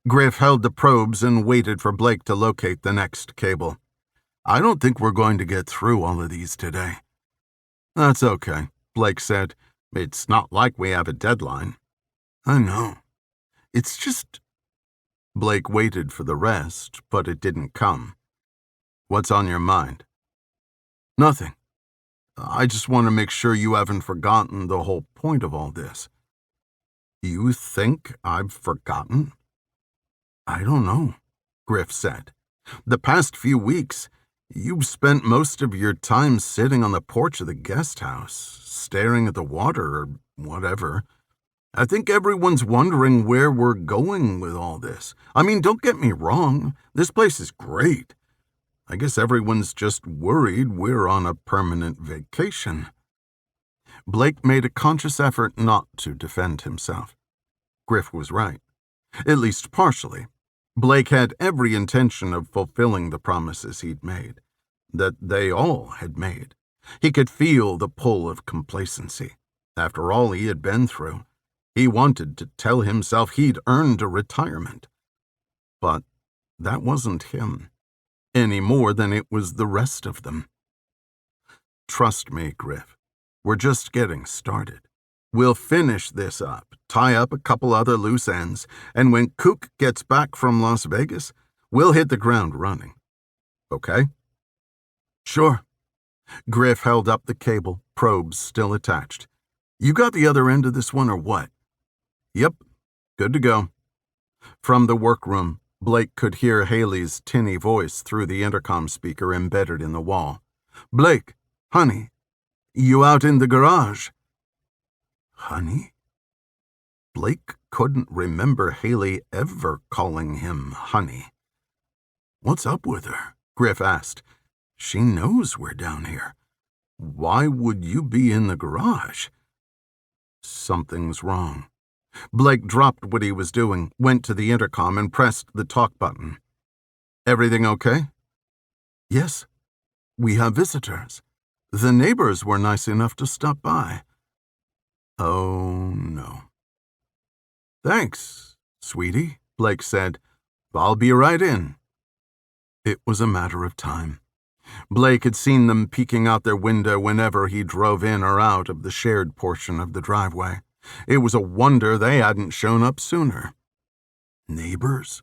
Griff held the probes and waited for Blake to locate the next cable. I don't think we're going to get through all of these today. That's okay, Blake said. It's not like we have a deadline. I know. It's just... Blake waited for the rest, but it didn't come. What's on your mind? Nothing. I just want to make sure you haven't forgotten the whole point of all this. You think I've forgotten? I don't know, Griff said. The past few weeks, you've spent most of your time sitting on the porch of the guest house, staring at the water or whatever. I think everyone's wondering where we're going with all this. I mean, don't get me wrong, this place is great. I guess everyone's just worried we're on a permanent vacation. Blake made a conscious effort not to defend himself. Griff was right, at least partially. Blake had every intention of fulfilling the promises he'd made, that they all had made. He could feel the pull of complacency. After all he had been through, he wanted to tell himself he'd earned a retirement. But that wasn't him, any more than it was the rest of them. Trust me, Griff, we're just getting started. We'll finish this up, tie up a couple other loose ends, and when Kook gets back from Las Vegas, we'll hit the ground running. Okay? Sure. Griff held up the cable, probes still attached. You got the other end of this one or what? Yep, good to go. From the workroom, Blake could hear Haley's tinny voice through the intercom speaker embedded in the wall. Blake, honey, you out in the garage? Honey? Blake couldn't remember Haley ever calling him honey. What's up with her? Griff asked. She knows we're down here. Why would you be in the garage? Something's wrong. Blake dropped what he was doing, went to the intercom, and pressed the talk button. Everything okay? Yes. We have visitors. The neighbors were nice enough to stop by. Oh, no. Thanks, sweetie, Blake said. I'll be right in. It was a matter of time. Blake had seen them peeking out their window whenever he drove in or out of the shared portion of the driveway. It was a wonder they hadn't shown up sooner. Neighbors?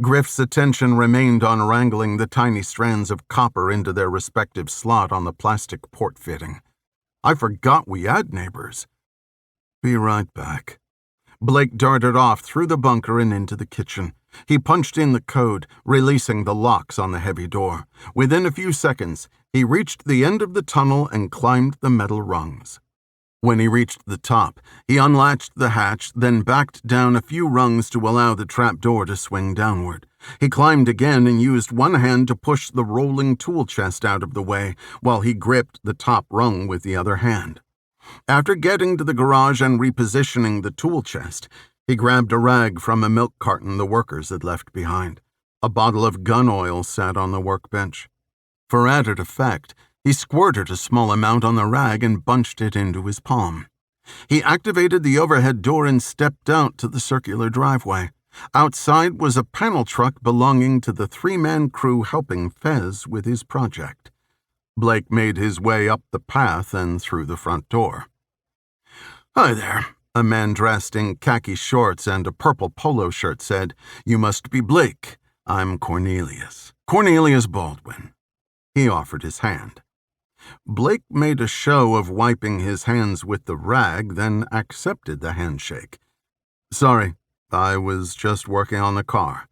Griff's attention remained on wrangling the tiny strands of copper into their respective slot on the plastic port fitting. I forgot we had neighbors. Be right back. Blake darted off through the bunker and into the kitchen. He punched in the code, releasing the locks on the heavy door. Within a few seconds, he reached the end of the tunnel and climbed the metal rungs. When he reached the top, he unlatched the hatch, then backed down a few rungs to allow the trap door to swing downward. He climbed again and used one hand to push the rolling tool chest out of the way, while he gripped the top rung with the other hand. After getting to the garage and repositioning the tool chest, he grabbed a rag from a milk carton the workers had left behind. A bottle of gun oil sat on the workbench. For added effect, he squirted a small amount on the rag and bunched it into his palm. He activated the overhead door and stepped out to the circular driveway. Outside was a panel truck belonging to the three-man crew helping Fez with his project. Blake made his way up the path and through the front door. Hi there, a man dressed in khaki shorts and a purple polo shirt said. You must be Blake. I'm Cornelius. Cornelius Baldwin. He offered his hand. Blake made a show of wiping his hands with the rag, then accepted the handshake. Sorry, I was just working on the car.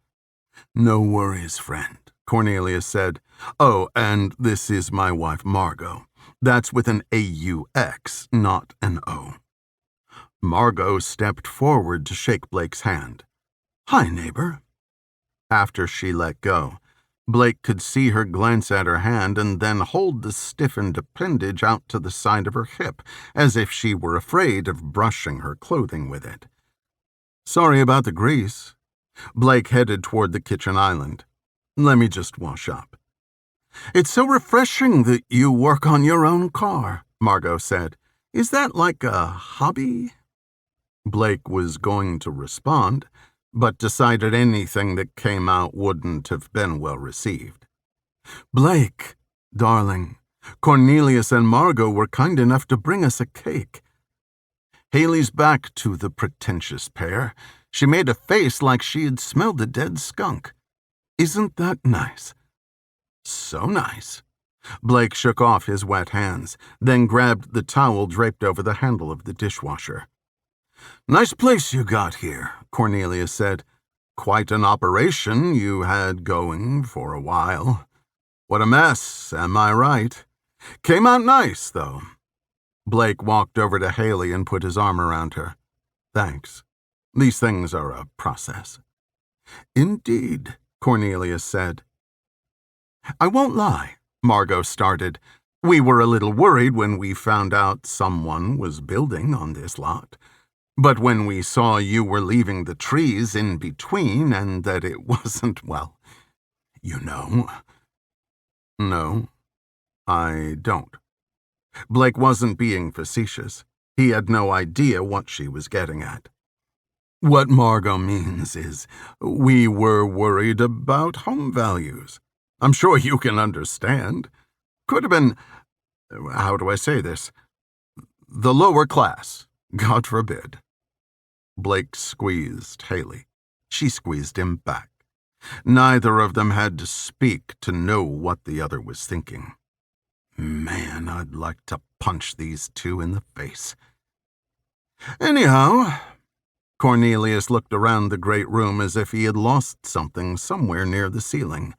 No worries, friend, Cornelius said. Oh, and this is my wife, Margot. That's with an A-U-X, not an O. Margot stepped forward to shake Blake's hand. Hi, neighbor. After she let go, Blake could see her glance at her hand and then hold the stiffened appendage out to the side of her hip, as if she were afraid of brushing her clothing with it. Sorry about the grease. Blake headed toward the kitchen island. Let me just wash up. It's so refreshing that you work on your own car, Margot said. Is that like a hobby? Blake was going to respond, but decided anything that came out wouldn't have been well received. Blake, darling, Cornelius and Margot were kind enough to bring us a cake. Haley's back to the pretentious pair. She made a face like she had smelled a dead skunk. Isn't that nice? So nice. Blake shook off his wet hands, then grabbed the towel draped over the handle of the dishwasher. Nice place you got here, Cornelius said. Quite an operation you had going for a while. What a mess, am I right? Came out nice, though. Blake walked over to Haley and put his arm around her. Thanks. These things are a process. Indeed, Cornelius said. I won't lie, Margot started. We were a little worried when we found out someone was building on this lot. But when we saw you were leaving the trees in between and that it wasn't, well, you know. No, I don't. Blake wasn't being facetious. He had no idea what she was getting at. What Margot means is we were worried about home values. I'm sure you can understand. Could have been, how do I say this? The lower class, God forbid. Blake squeezed Haley. She squeezed him back. Neither of them had to speak to know what the other was thinking. Man, I'd like to punch these two in the face. Anyhow, Cornelius looked around the great room as if he had lost something somewhere near the ceiling.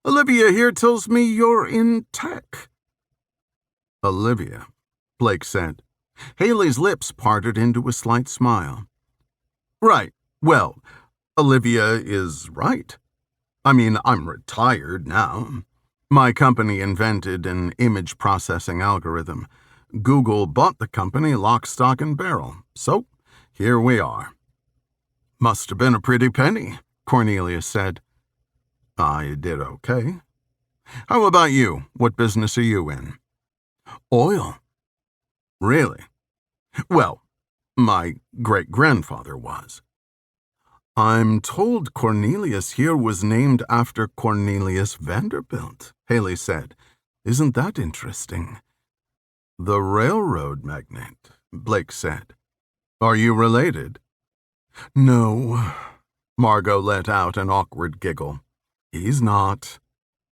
Olivia here tells me you're in tech. Olivia, Blake said. Haley's lips parted into a slight smile. Right, well, Olivia is right. I mean, I'm retired now. My company invented an image processing algorithm. Google bought the company lock, stock, and barrel. So, here we are. Must have been a pretty penny, Cornelius said. I did okay. How about you? What business are you in? Oil. Really? Well, my great-grandfather was. I'm told Cornelius here was named after Cornelius Vanderbilt, Haley said. Isn't that interesting? The railroad magnate, Blake said. Are you related? No. Margot let out an awkward giggle. He's not.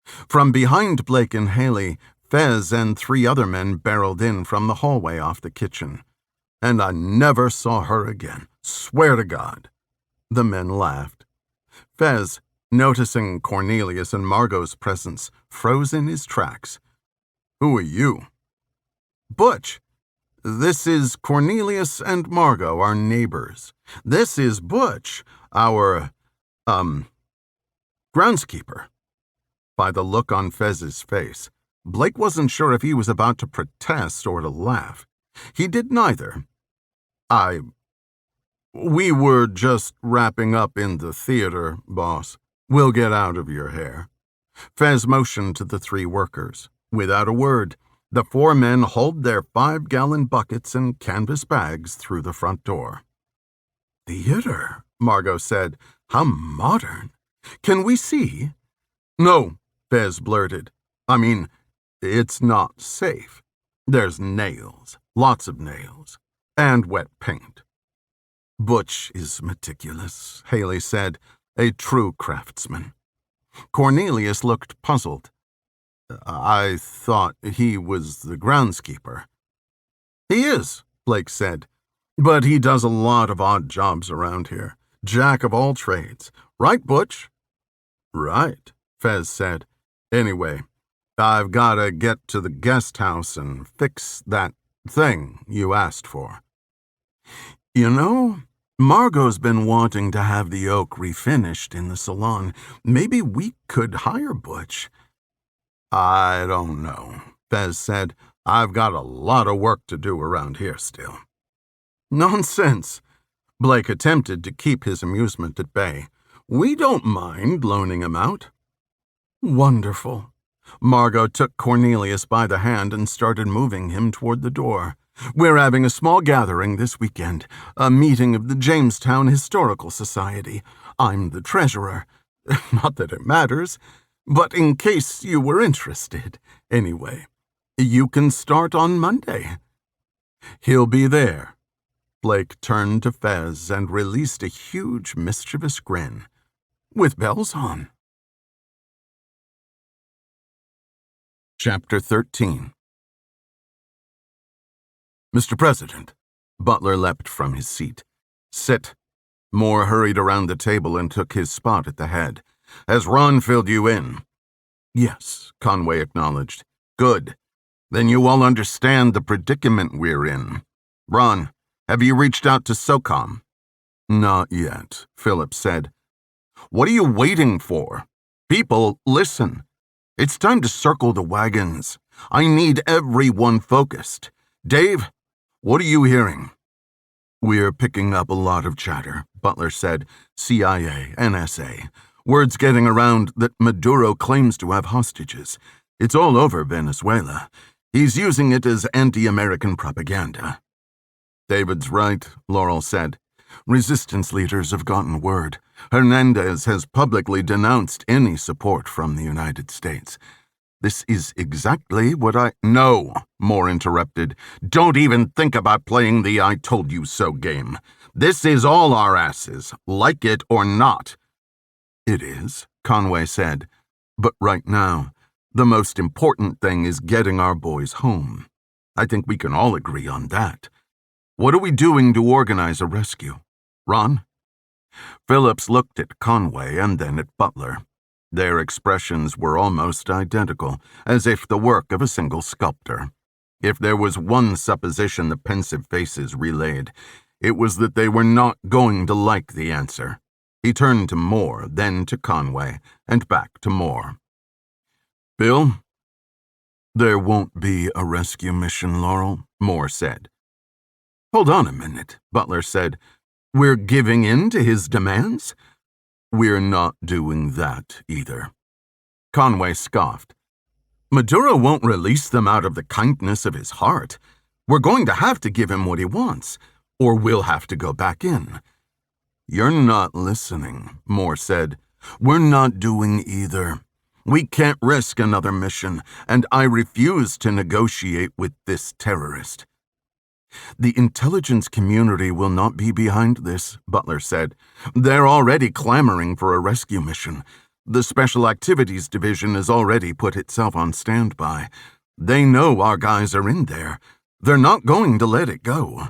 From behind Blake and Haley, Fez and 3 other men barreled in from the hallway off the kitchen. And I never saw her again. Swear to God. The men laughed. Fez, noticing Cornelius and Margot's presence, froze in his tracks. Who are you? Butch. This is Cornelius and Margot, our neighbors. This is Butch, our, groundskeeper. By the look on Fez's face, Blake wasn't sure if he was about to protest or to laugh. He did neither. We were just wrapping up in the theater, boss. We'll get out of your hair. Fez motioned to the 3 workers. Without a word, the 4 men hauled their 5-gallon buckets and canvas bags through the front door. Theater, Margot said. How modern. Can we see? No, Fez blurted. I mean, it's not safe. There's nails, lots of nails, and wet paint. Butch is meticulous, Haley said, a true craftsman. Cornelius looked puzzled. I thought he was the groundskeeper. He is, Blake said, but he does a lot of odd jobs around here. Jack of all trades. Right, Butch? Right, Fez said. Anyway, I've got to get to the guest house and fix that thing you asked for. You know, Margot's been wanting to have the oak refinished in the salon. Maybe we could hire Butch. I don't know, Fez said. I've got a lot of work to do around here still. Nonsense. Blake attempted to keep his amusement at bay. We don't mind loaning him out. Wonderful. Margot took Cornelius by the hand and started moving him toward the door. We're having a small gathering this weekend, a meeting of the Jamestown Historical Society. I'm the treasurer. Not that it matters, but in case you were interested. Anyway, you can start on Monday. He'll be there. Blake turned to Fez and released a huge, mischievous grin. With bells on. Chapter 13. Mr. President. Butler leapt from his seat. Sit. Moore hurried around the table and took his spot at the head. Has Ron filled you in? Yes, Conway acknowledged. Good. Then you all understand the predicament we're in. Ron, have you reached out to SOCOM? Not yet, Phillips said. What are you waiting for? People, listen. It's time to circle the wagons. I need everyone focused. Dave, what are you hearing? We're picking up a lot of chatter, Butler said. CIA, NSA. Word's getting around that Maduro claims to have hostages. It's all over Venezuela. He's using it as anti-American propaganda. David's right, Laurel said. Resistance leaders have gotten word. Hernandez has publicly denounced any support from the United States. This is exactly what No, Moore interrupted. Don't even think about playing the I told you so game. This is all our asses, like it or not. It is, Conway said. But right now, the most important thing is getting our boys home. I think we can all agree on that. What are we doing to organize a rescue? Ron? Phillips looked at Conway and then at Butler. Their expressions were almost identical, as if the work of a single sculptor. If there was one supposition the pensive faces relayed, it was that they were not going to like the answer. He turned to Moore, then to Conway, and back to Moore. Bill? There won't be a rescue mission, Laurel, Moore said. Hold on a minute, Butler said. We're giving in to his demands? We're not doing that either. Conway scoffed. Maduro won't release them out of the kindness of his heart. We're going to have to give him what he wants, or we'll have to go back in. You're not listening, Moore said. We're not doing either. We can't risk another mission, and I refuse to negotiate with this terrorist. The intelligence community will not be behind this, Butler said. They're already clamoring for a rescue mission. The Special Activities Division has already put itself on standby. They know our guys are in there. They're not going to let it go.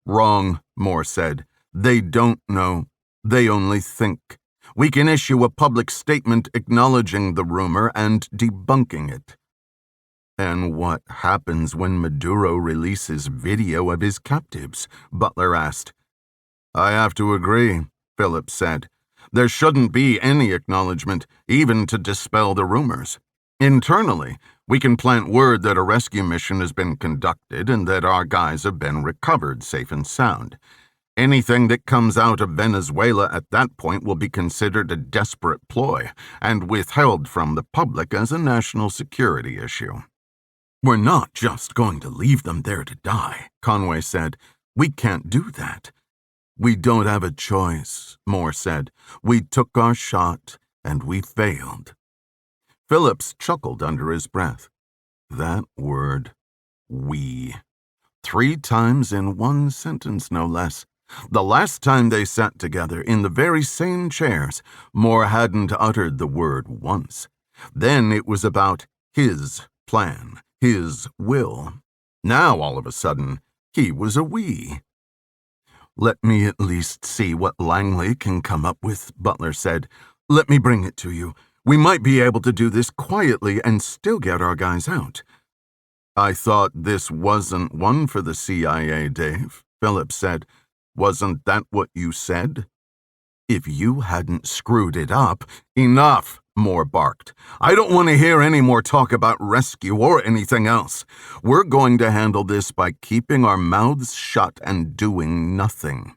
Wrong, Moore said. They don't know. They only think. We can issue a public statement acknowledging the rumor and debunking it. And what happens when Maduro releases video of his captives? Butler asked. I have to agree, Phillips said. There shouldn't be any acknowledgement, even to dispel the rumors. Internally, we can plant word that a rescue mission has been conducted and that our guys have been recovered safe and sound. Anything that comes out of Venezuela at that point will be considered a desperate ploy and withheld from the public as a national security issue. We're not just going to leave them there to die, Conway said. We can't do that. We don't have a choice, Moore said. We took our shot, and we failed. Phillips chuckled under his breath. That word, we. 3 times in one sentence, no less. The last time they sat together in the very same chairs, Moore hadn't uttered the word once. Then it was about his plan, his will. Now, all of a sudden, he was a we. Let me at least see what Langley can come up with, Butler said. Let me bring it to you. We might be able to do this quietly and still get our guys out. I thought this wasn't one for the CIA, Dave, Phillips said. Wasn't that what you said? If you hadn't screwed it up, enough, Moore barked. I don't want to hear any more talk about rescue or anything else. We're going to handle this by keeping our mouths shut and doing nothing.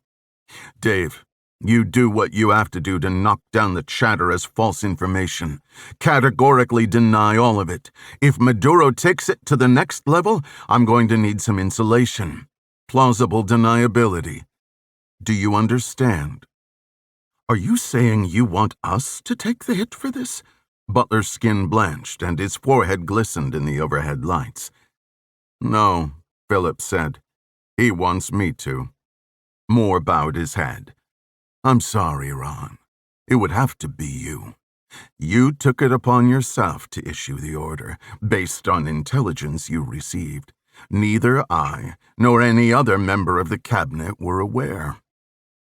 Dave, you do what you have to do to knock down the chatter as false information. Categorically deny all of it. If Maduro takes it to the next level, I'm going to need some insulation. Plausible deniability. Do you understand? Are you saying you want us to take the hit for this? Butler's skin blanched and his forehead glistened in the overhead lights. No, Phillips said. He wants me to. Moore bowed his head. I'm sorry, Ron. It would have to be you. You took it upon yourself to issue the order, based on intelligence you received. Neither I nor any other member of the cabinet were aware.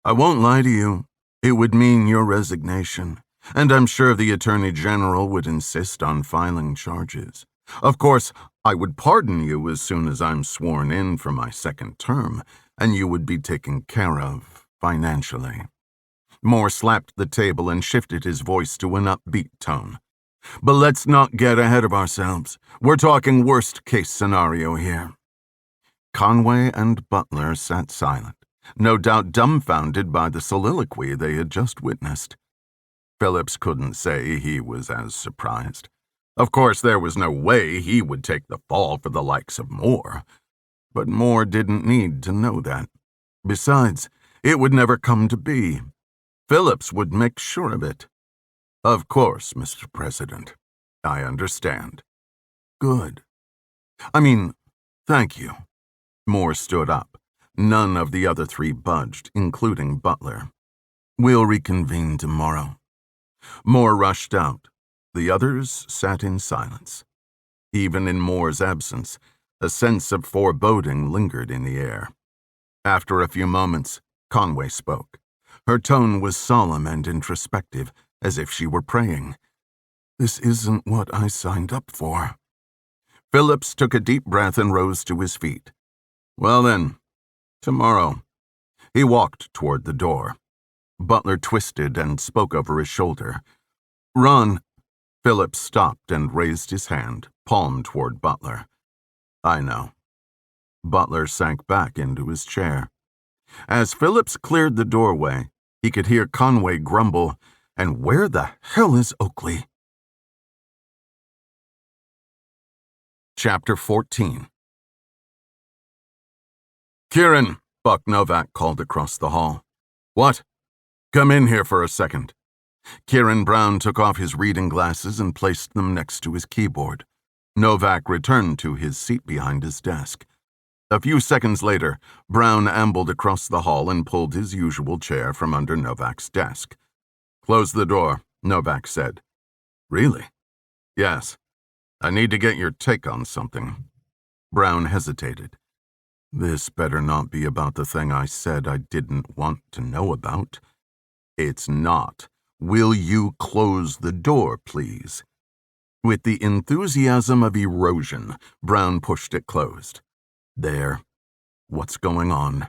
I won't lie to you. It would mean your resignation, and I'm sure the Attorney General would insist on filing charges. Of course, I would pardon you as soon as I'm sworn in for my second term, and you would be taken care of financially. Moore slapped the table and shifted his voice to an upbeat tone. But let's not get ahead of ourselves. We're talking worst-case scenario here. Conway and Butler sat silent, no doubt dumbfounded by the soliloquy they had just witnessed. Phillips couldn't say he was as surprised. Of course, there was no way he would take the fall for the likes of Moore. But Moore didn't need to know that. Besides, it would never come to be. Phillips would make sure of it. Of course, Mr. President. I understand. Good. Thank you. Moore stood up. None of the other three budged, including Butler. We'll reconvene tomorrow. Moore rushed out. The others sat in silence. Even in Moore's absence, a sense of foreboding lingered in the air. After a few moments, Conway spoke. Her tone was solemn and introspective, as if she were praying. This isn't what I signed up for. Phillips took a deep breath and rose to his feet. Well then, tomorrow. He walked toward the door. Butler twisted and spoke over his shoulder. Ron. Phillips stopped and raised his hand, palm toward Butler. I know. Butler sank back into his chair. As Phillips cleared the doorway, he could hear Conway grumble, and where the hell is Oakley? Chapter 14. Kieran, Buck Novak called across the hall. What? Come in here for a second. Kieran Brown took off his reading glasses and placed them next to his keyboard. Novak returned to his seat behind his desk. A few seconds later, Brown ambled across the hall and pulled his usual chair from under Novak's desk. Close the door, Novak said. Really? Yes. I need to get your take on something. Brown hesitated. This better not be about the thing I said I didn't want to know about. It's not. Will you close the door, please? With the enthusiasm of erosion, Brown pushed it closed. There. What's going on?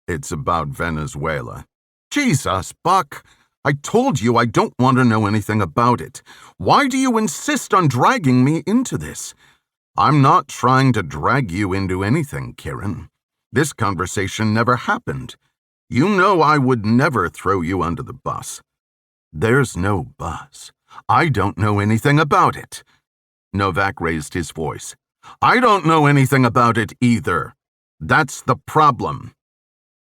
It's about Venezuela. Jesus, Buck! I told you I don't want to know anything about it. Why do you insist on dragging me into this? I'm not trying to drag you into anything, Kieran. This conversation never happened. You know I would never throw you under the bus. There's no bus. I don't know anything about it. Novak raised his voice. I don't know anything about it either. That's the problem.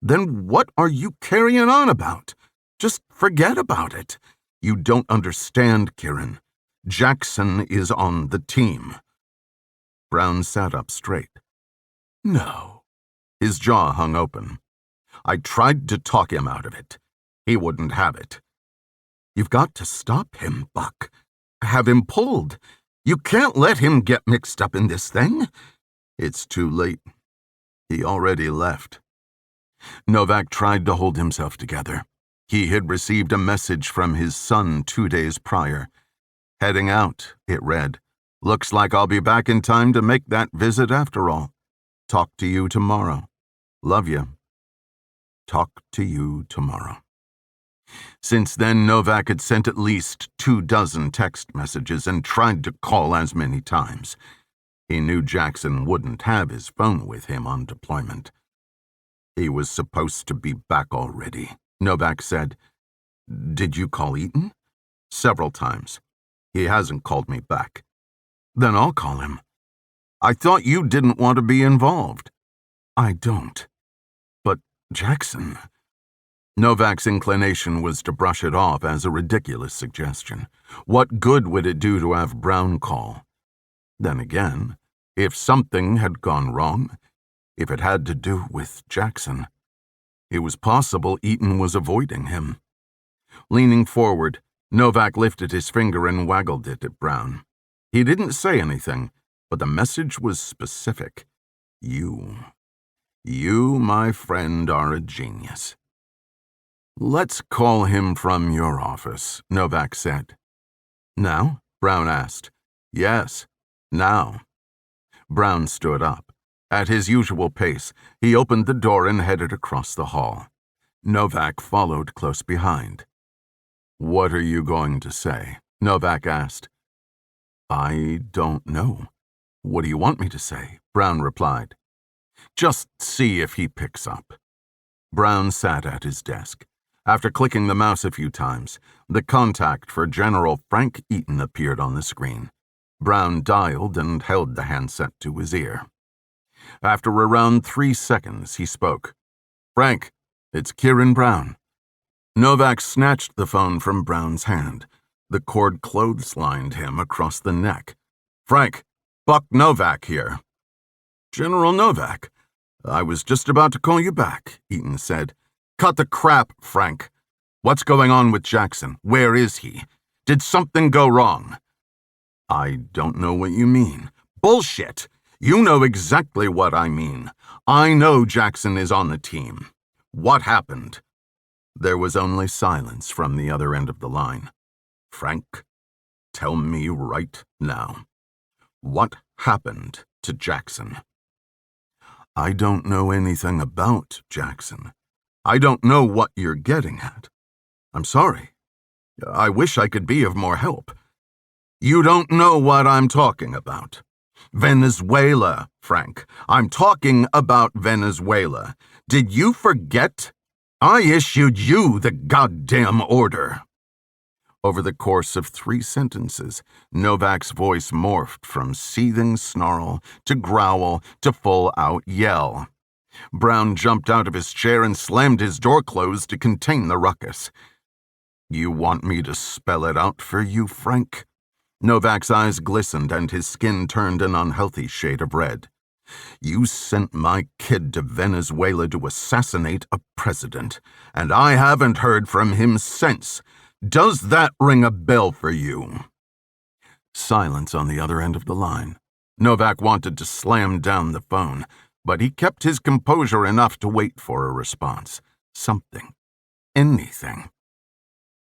Then what are you carrying on about? Just forget about it. You don't understand, Kieran. Jackson is on the team. Brown sat up straight. No. His jaw hung open. I tried to talk him out of it. He wouldn't have it. You've got to stop him, Buck. Have him pulled. You can't let him get mixed up in this thing. It's too late. He already left. Novak tried to hold himself together. He had received a message from his son 2 days prior. Heading out, it read, Looks like I'll be back in time to make that visit after all. Talk to you tomorrow. Love you. Talk to you tomorrow. Since then, Novak had sent at least 24 text messages and tried to call as many times. He knew Jackson wouldn't have his phone with him on deployment. He was supposed to be back already, Novak said. Did you call Eaton? Several times. He hasn't called me back. Then I'll call him. I thought you didn't want to be involved. I don't. But Jackson... Novak's inclination was to brush it off as a ridiculous suggestion. What good would it do to have Brown call? Then again, if something had gone wrong, if it had to do with Jackson... It was possible Eaton was avoiding him. Leaning forward, Novak lifted his finger and waggled it at Brown. He didn't say anything, but the message was specific. You, my friend, are a genius. Let's call him from your office, Novak said. Now? Brown asked. Yes, now. Brown stood up. At his usual pace, he opened the door and headed across the hall. Novak followed close behind. What are you going to say? Novak asked. I don't know. What do you want me to say? Brown replied. Just see if he picks up. Brown sat at his desk. After clicking the mouse a few times, the contact for General Frank Eaton appeared on the screen. Brown dialed and held the handset to his ear. After around 3 seconds, he spoke. Frank, it's Kieran Brown. Novak snatched the phone from Brown's hand. The cord clotheslined him across the neck. Frank, Buck Novak here. General Novak, I was just about to call you back, Eaton said. Cut the crap, Frank. What's going on with Jackson? Where is he? Did something go wrong? I don't know what you mean. Bullshit! You know exactly what I mean. I know Jackson is on the team. What happened? There was only silence from the other end of the line. Frank, tell me right now. What happened to Jackson? I don't know anything about Jackson. I don't know what you're getting at. I'm sorry. I wish I could be of more help. You don't know what I'm talking about. Venezuela, Frank. I'm talking about Venezuela. Did you forget? I issued you the goddamn order. Over the course of 3 sentences, Novak's voice morphed from seething snarl to growl to full-out yell. Brown jumped out of his chair and slammed his door closed to contain the ruckus. You want me to spell it out for you, Frank? Novak's eyes glistened and his skin turned an unhealthy shade of red. You sent my kid to Venezuela to assassinate a president, and I haven't heard from him since. Does that ring a bell for you? Silence on the other end of the line. Novak wanted to slam down the phone, but he kept his composure enough to wait for a response. Something. Anything.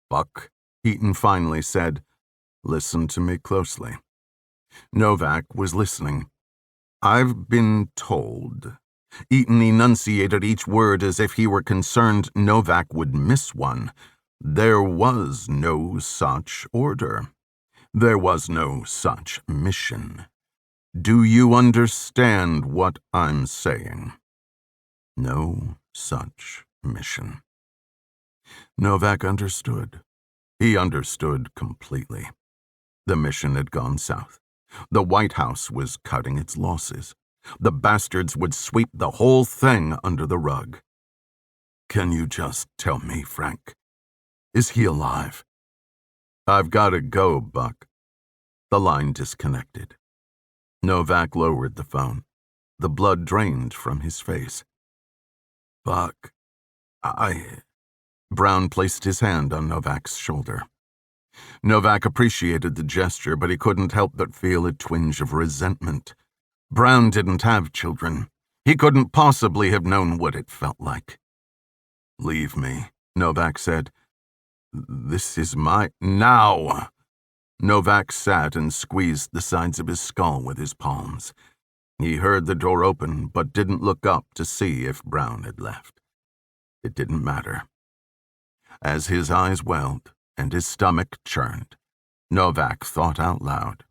Buck, Eaton finally said, listen to me closely. Novak was listening. I've been told. Eaton enunciated each word as if he were concerned Novak would miss one. There was no such order. There was no such mission. Do you understand what I'm saying? No such mission. Novak understood. He understood completely. The mission had gone south. The White House was cutting its losses. The bastards would sweep the whole thing under the rug. Can you just tell me, Frank? Is he alive? I've got to go, Buck. The line disconnected. Novak lowered the phone. The blood drained from his face. Buck, Brown placed his hand on Novak's shoulder. Novak appreciated the gesture, but he couldn't help but feel a twinge of resentment. Brown didn't have children. He couldn't possibly have known what it felt like. Leave me, Novak said. This is my... Now! Novak sat and squeezed the sides of his skull with his palms. He heard the door open, but didn't look up to see if Brown had left. It didn't matter. As his eyes welled and his stomach churned, Novak thought out loud.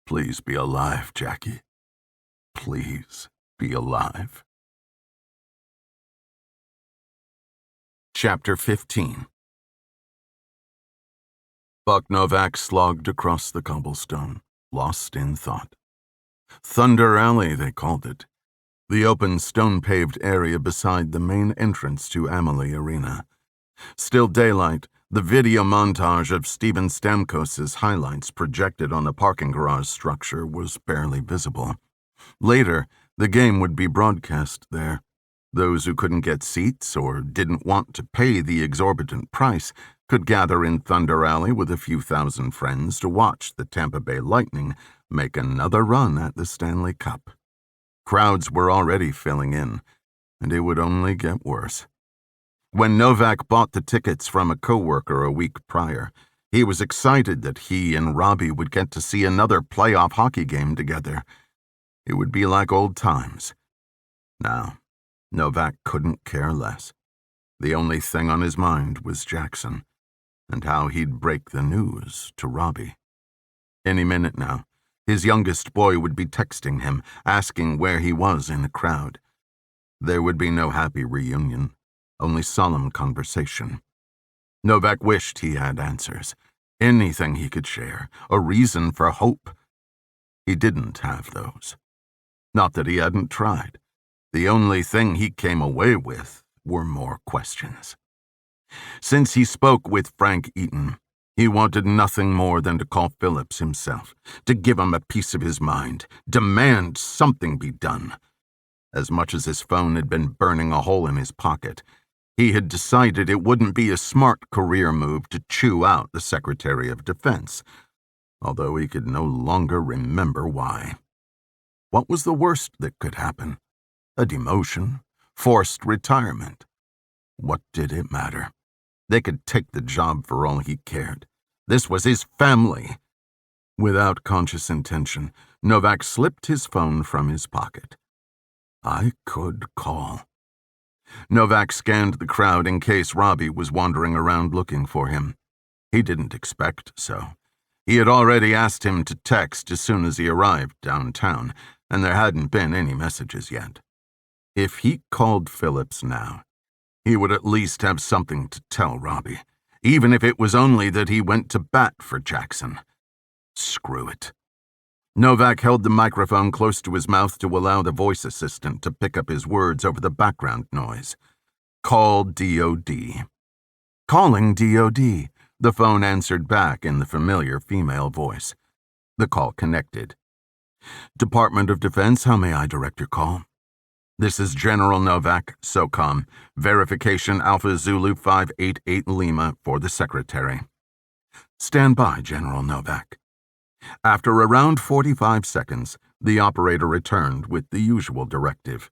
Please be alive, Jackie. Please be alive. Chapter 15. Buck Novak slogged across the cobblestone, lost in thought. Thunder Alley, they called it. The open, stone-paved area beside the main entrance to Amalie Arena. Still daylight, the video montage of Steven Stamkos's highlights projected on the parking garage structure was barely visible. Later, the game would be broadcast there. Those who couldn't get seats or didn't want to pay the exorbitant price could gather in Thunder Alley with a few thousand friends to watch the Tampa Bay Lightning make another run at the Stanley Cup. Crowds were already filling in, and it would only get worse. When Novak bought the tickets from a coworker a week prior, he was excited that he and Robbie would get to see another playoff hockey game together. It would be like old times. Now, Novak couldn't care less. The only thing on his mind was Jackson, and how he'd break the news to Robbie. Any minute now, his youngest boy would be texting him, asking where he was in the crowd. There would be no happy reunion, only solemn conversation. Novak wished he had answers, anything he could share, a reason for hope. He didn't have those. Not that he hadn't tried. The only thing he came away with were more questions. Since he spoke with Frank Eaton, he wanted nothing more than to call Phillips himself, to give him a piece of his mind, demand something be done. As much as his phone had been burning a hole in his pocket, he had decided it wouldn't be a smart career move to chew out the Secretary of Defense, although he could no longer remember why. What was the worst that could happen? A demotion? Forced retirement? What did it matter? They could take the job for all he cared. This was his family. Without conscious intention, Novak slipped his phone from his pocket. I could call. Novak scanned the crowd in case Robbie was wandering around looking for him. He didn't expect so. He had already asked him to text as soon as he arrived downtown, and there hadn't been any messages yet. If he called Phillips now, he would at least have something to tell Robbie, even if it was only that he went to bat for Jackson. Screw it. Novak held the microphone close to his mouth to allow the voice assistant to pick up his words over the background noise. Call DOD. Calling DOD, the phone answered back in the familiar female voice. The call connected. Department of Defense, how may I direct your call? This is General Novak, SOCOM, verification Alpha Zulu 588 Lima for the Secretary. Stand by, General Novak. After around 45 seconds, the operator returned with the usual directive.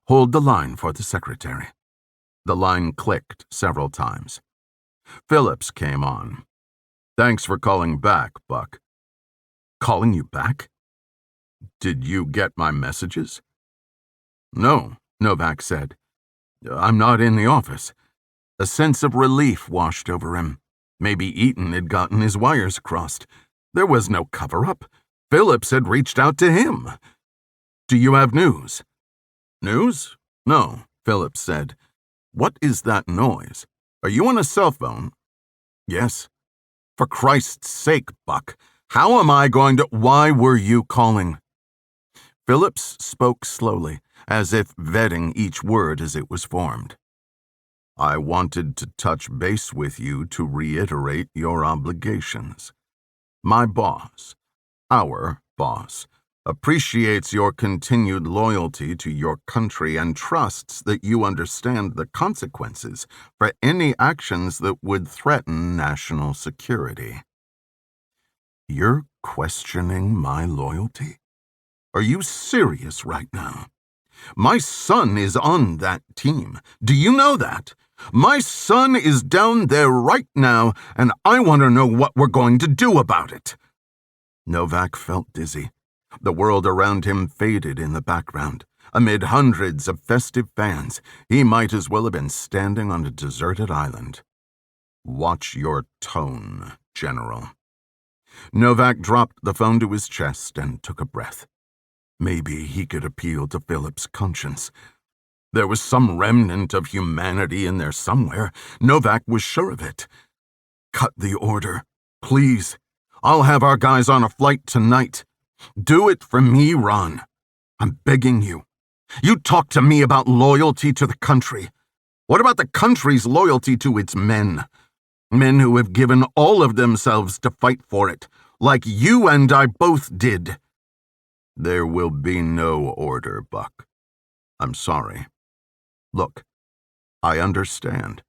Hold the line for the Secretary. The line clicked several times. Phillips came on. Thanks for calling back, Buck. Calling you back? Did you get my messages? No, Novak said. I'm not in the office. A sense of relief washed over him. Maybe Eaton had gotten his wires crossed. There was no cover-up. Phillips had reached out to him. Do you have news? News? No, Phillips said. What is that noise? Are you on a cell phone? Yes. For Christ's sake, Buck, how am I going to— Why were you calling? Phillips spoke slowly, as if vetting each word as it was formed. I wanted to touch base with you to reiterate your obligations. My boss, our boss, appreciates your continued loyalty to your country and trusts that you understand the consequences for any actions that would threaten national security. You're questioning my loyalty? Are you serious right now? My son is on that team. Do you know that? My son is down there right now, and I want to know what we're going to do about it. Novak felt dizzy. The world around him faded in the background. Amid hundreds of festive fans, he might as well have been standing on a deserted island. Watch your tone, General. Novak dropped the phone to his chest and took a breath. Maybe he could appeal to Phillips' conscience. There was some remnant of humanity in there somewhere. Novak was sure of it. Cut the order, please. I'll have our guys on a flight tonight. Do it for me, Ron. I'm begging you. You talk to me about loyalty to the country. What about the country's loyalty to its men? Men who have given all of themselves to fight for it, like you and I both did. There will be no order, Buck. I'm sorry. Look, I understand.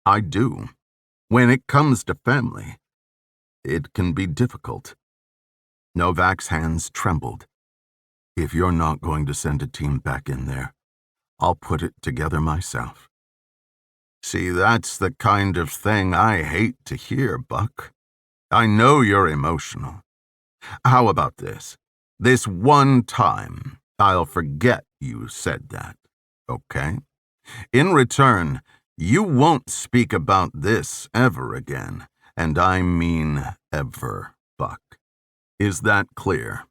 I do. When it comes to family, it can be difficult. Novak's hands trembled. If you're not going to send a team back in there, I'll put it together myself. See, that's the kind of thing I hate to hear, Buck. I know you're emotional. How about this? This one time, I'll forget you said that, okay? In return, you won't speak about this ever again, and I mean ever, Buck. Is that clear?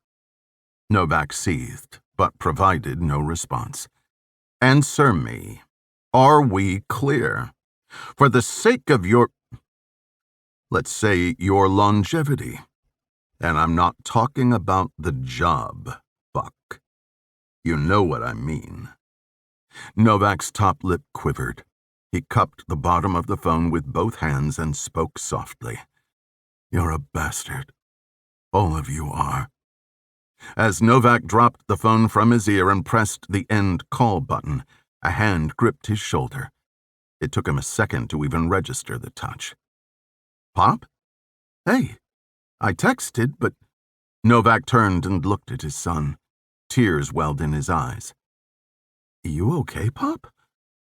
Novak seethed, but provided no response. Answer me. Are we clear? For the sake of let's say your longevity. And I'm not talking about the job, Buck. You know what I mean. Novak's top lip quivered. He cupped the bottom of the phone with both hands and spoke softly. You're a bastard. All of you are. As Novak dropped the phone from his ear and pressed the end call button, a hand gripped his shoulder. It took him a second to even register the touch. Pop? Hey, I texted, but... Novak turned and looked at his son. Tears welled in his eyes. You okay, Pop?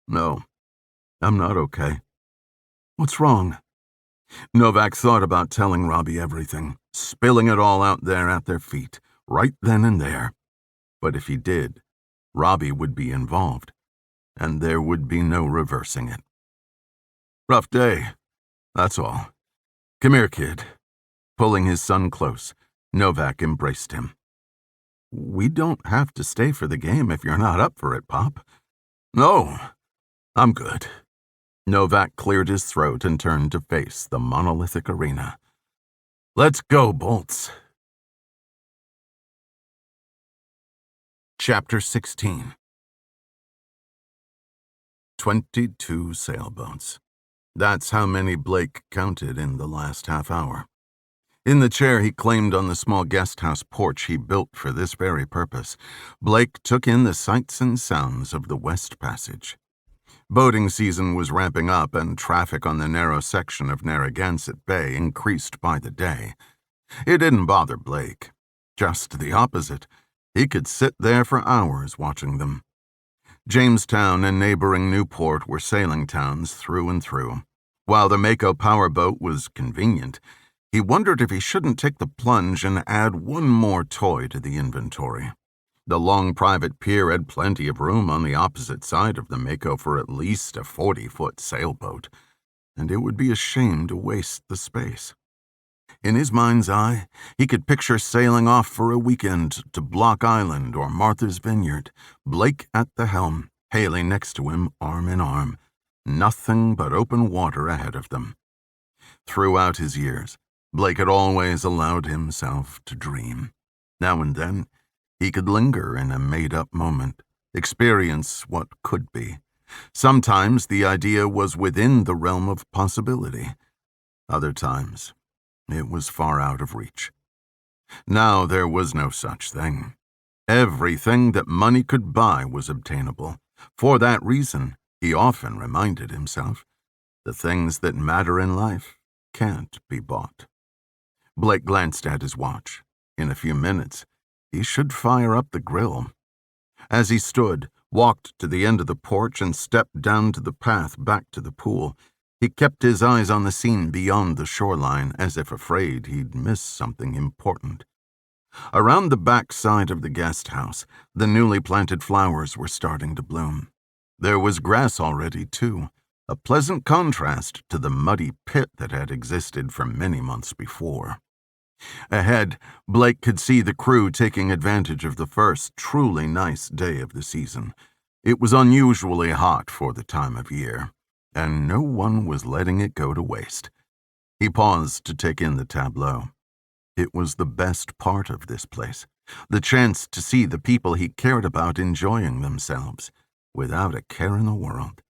No, I'm not okay. What's wrong? Novak thought about telling Robbie everything, spilling it all out there at their feet, right then and there. But if he did, Robbie would be involved, and there would be no reversing it. Rough day, that's all. Come here, kid. Pulling his son close, Novak embraced him. We don't have to stay for the game if you're not up for it, Pop. No, I'm good. Novak cleared his throat and turned to face the monolithic arena. Let's go, Bolts. Chapter 16. 22 sailboats. That's how many Blake counted in the last half hour. In the chair he claimed on the small guest house porch he built for this very purpose, Blake took in the sights and sounds of the West Passage. Boating season was ramping up, and traffic on the narrow section of Narragansett Bay increased by the day. It didn't bother Blake. Just the opposite. He could sit there for hours watching them. Jamestown and neighboring Newport were sailing towns through and through. While the Mako powerboat was convenient, he wondered if he shouldn't take the plunge and add one more toy to the inventory. The long private pier had plenty of room on the opposite side of the Mako for at least a 40-foot sailboat, and it would be a shame to waste the space. In his mind's eye, he could picture sailing off for a weekend to Block Island or Martha's Vineyard, Blake at the helm, Haley next to him, arm in arm. Nothing but open water ahead of them. Throughout his years, Blake had always allowed himself to dream. Now and then, he could linger in a made-up moment, experience what could be. Sometimes the idea was within the realm of possibility. Other times, it was far out of reach. Now there was no such thing. Everything that money could buy was obtainable. For that reason, he often reminded himself, the things that matter in life can't be bought. Blake glanced at his watch. In a few minutes, he should fire up the grill. As he stood, walked to the end of the porch and stepped down to the path back to the pool, he kept his eyes on the scene beyond the shoreline as if afraid he'd miss something important. Around the back side of the guest house, the newly planted flowers were starting to bloom. There was grass already, too, a pleasant contrast to the muddy pit that had existed for many months before. Ahead, Blake could see the crew taking advantage of the first truly nice day of the season. It was unusually hot for the time of year, and no one was letting it go to waste. He paused to take in the tableau. It was the best part of this place, the chance to see the people he cared about enjoying themselves, without a care in the world.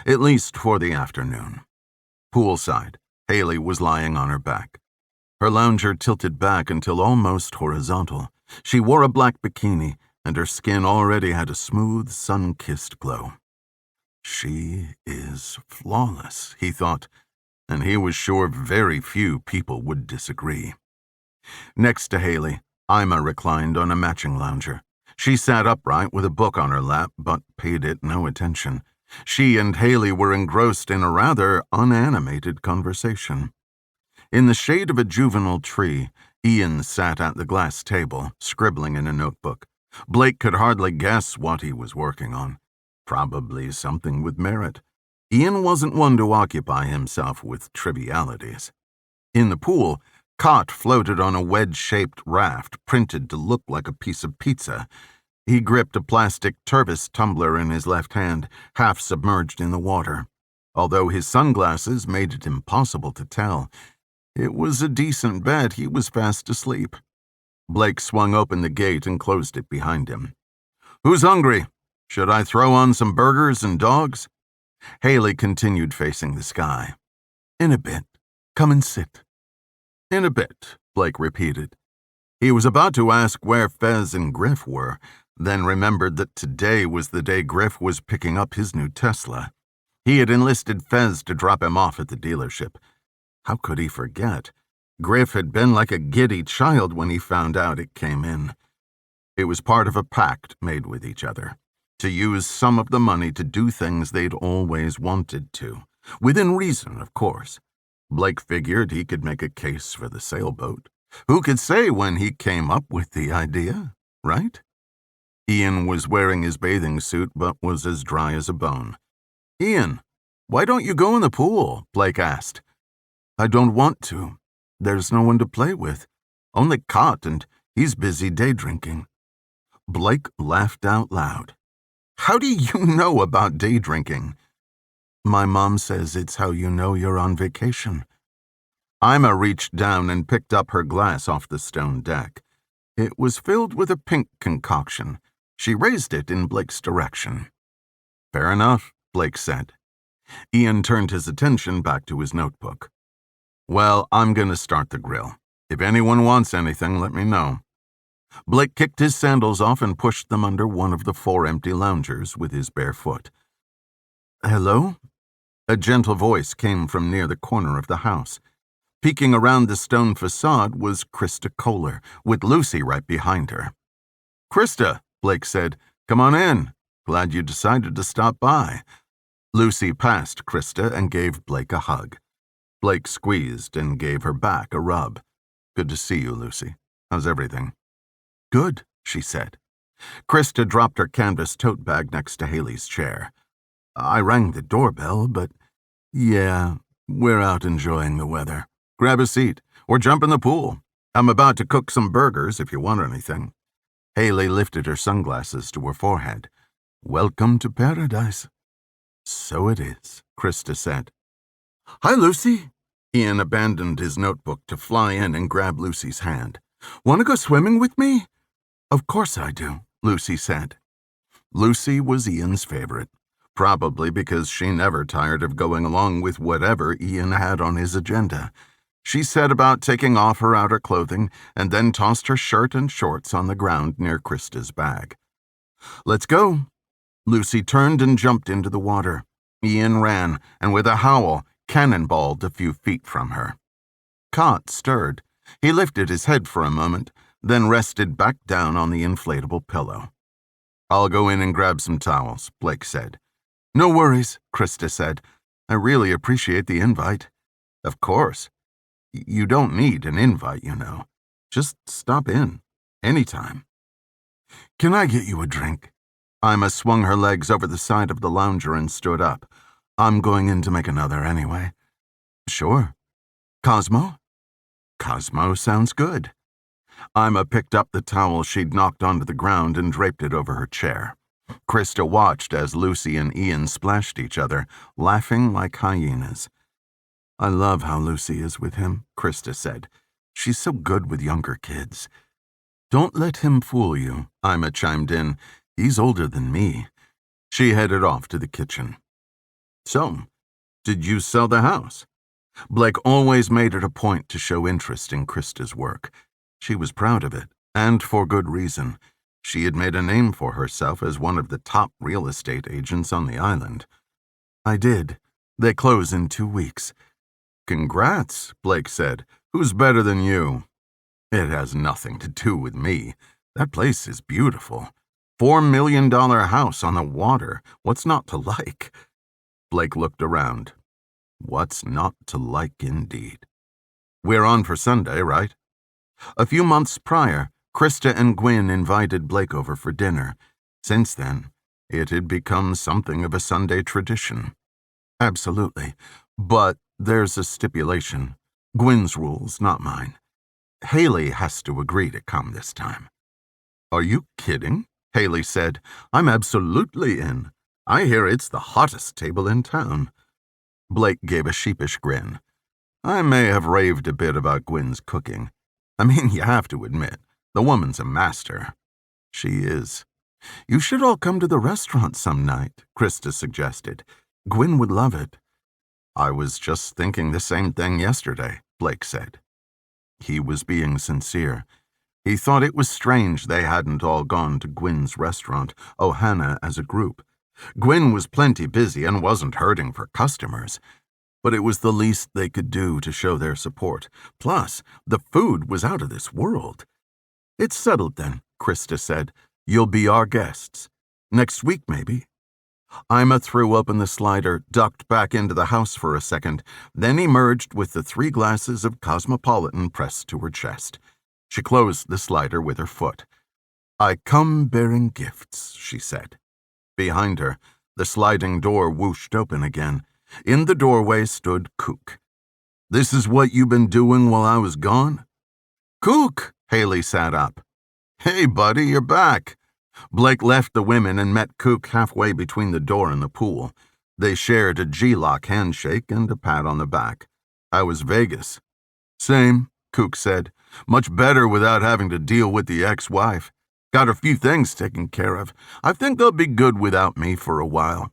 At least for the afternoon. Poolside, Haley was lying on her back. Her lounger tilted back until almost horizontal. She wore a black bikini, and her skin already had a smooth, sun-kissed glow. She is flawless, he thought, and he was sure very few people would disagree. Next to Haley, Ima reclined on a matching lounger. She sat upright with a book on her lap, but paid it no attention. She and Haley were engrossed in a rather unanimated conversation. In the shade of a juvenile tree, Ian sat at the glass table, scribbling in a notebook. Blake could hardly guess what he was working on. Probably something with merit. Ian wasn't one to occupy himself with trivialities. In the pool, Cott floated on a wedge-shaped raft printed to look like a piece of pizza. He gripped a plastic Tervis tumbler in his left hand, half submerged in the water. Although his sunglasses made it impossible to tell, it was a decent bet he was fast asleep. Blake swung open the gate and closed it behind him. "Who's hungry? Should I throw on some burgers and dogs?" Haley continued facing the sky. "In a bit. Come and sit." "In a bit," Blake repeated. He was about to ask where Fez and Griff were, then remembered that today was the day Griff was picking up his new Tesla. He had enlisted Fez to drop him off at the dealership. How could he forget? Griff had been like a giddy child when he found out it came in. It was part of a pact made with each other, to use some of the money to do things they'd always wanted to. Within reason, of course. Blake figured he could make a case for the sailboat. Who could say when he came up with the idea, right? Ian was wearing his bathing suit but was as dry as a bone. "Ian, why don't you go in the pool?" Blake asked. "I don't want to. There's no one to play with. Only Cott, and he's busy day drinking." Blake laughed out loud. "How do you know about day drinking?" "My mom says it's how you know you're on vacation." Ima reached down and picked up her glass off the stone deck. It was filled with a pink concoction. She raised it in Blake's direction. "Fair enough," Blake said. Ian turned his attention back to his notebook. "Well, I'm going to start the grill. If anyone wants anything, let me know." Blake kicked his sandals off and pushed them under one of the 4 empty loungers with his bare foot. "Hello?" A gentle voice came from near the corner of the house. Peeking around the stone facade was Krista Kohler, with Lucy right behind her. "Krista," Blake said, "come on in. Glad you decided to stop by." Lucy passed Krista and gave Blake a hug. Blake squeezed and gave her back a rub. "Good to see you, Lucy. How's everything?" "Good," she said. Krista dropped her canvas tote bag next to Haley's chair. "I rang the doorbell, but yeah, we're out enjoying the weather. Grab a seat or jump in the pool. I'm about to cook some burgers if you want anything." Haley lifted her sunglasses to her forehead. "Welcome to paradise." "So it is," Krista said. "Hi, Lucy." Ian abandoned his notebook to fly in and grab Lucy's hand. "Want to go swimming with me?" "Of course I do," Lucy said. Lucy was Ian's favorite, probably because she never tired of going along with whatever Ian had on his agenda. She set about taking off her outer clothing and then tossed her shirt and shorts on the ground near Krista's bag. "Let's go." Lucy turned and jumped into the water. Ian ran, and with a howl, cannonballed a few feet from her. Cott stirred. He lifted his head for a moment, then rested back down on the inflatable pillow. "I'll go in and grab some towels," Blake said. "No worries," Krista said. "I really appreciate the invite." "Of course. You don't need an invite, you know. Just stop in. Anytime." "Can I get you a drink?" Ima swung her legs over the side of the lounger and stood up. "I'm going in to make another anyway." "Sure. Cosmo?" "Cosmo sounds good." Ima picked up the towel she'd knocked onto the ground and draped it over her chair. Krista watched as Lucy and Ian splashed each other, laughing like hyenas. "I love how Lucy is with him," Krista said. "She's so good with younger kids." "Don't let him fool you," Ima chimed in. "He's older than me." She headed off to the kitchen. "So, did you sell the house?" Blake always made it a point to show interest in Krista's work. She was proud of it, and for good reason. She had made a name for herself as one of the top real estate agents on the island. I did. They close in 2 weeks. Congrats, Blake said. Who's better than you? It has nothing to do with me. That place is beautiful. $4 million house on the water. What's not to like? Blake looked around. What's not to like indeed? We're on for Sunday, right? A few months prior, Krista and Gwyn invited Blake over for dinner. Since then, it had become something of a Sunday tradition. Absolutely. But there's a stipulation. Gwyn's rules, not mine. Haley has to agree to come this time. Are you kidding? Haley said. I'm absolutely in. I hear it's the hottest table in town. Blake gave a sheepish grin. I may have raved a bit about Gwyn's cooking. I mean, you have to admit, the woman's a master. She is. You should all come to the restaurant some night, Krista suggested. Gwyn would love it. I was just thinking the same thing yesterday, Blake said. He was being sincere. He thought it was strange they hadn't all gone to Gwyn's restaurant, Ohana as a group. Gwyn was plenty busy and wasn't hurting for customers. But it was the least they could do to show their support. Plus, the food was out of this world. It's settled then, Krista said. You'll be our guests. Next week, maybe. Ima threw open the slider, ducked back into the house for a second, then emerged with the 3 glasses of Cosmopolitan pressed to her chest. She closed the slider with her foot. I come bearing gifts, she said. Behind her, the sliding door whooshed open again. In the doorway stood Kook. This is what you've been doing while I was gone? Kook! Haley sat up. Hey, buddy, you're back. Blake left the women and met Kook halfway between the door and the pool. They shared a G-lock handshake and a pat on the back. How was Vegas? Same, Kook said. Much better without having to deal with the ex-wife. Got a few things taken care of. I think they'll be good without me for a while.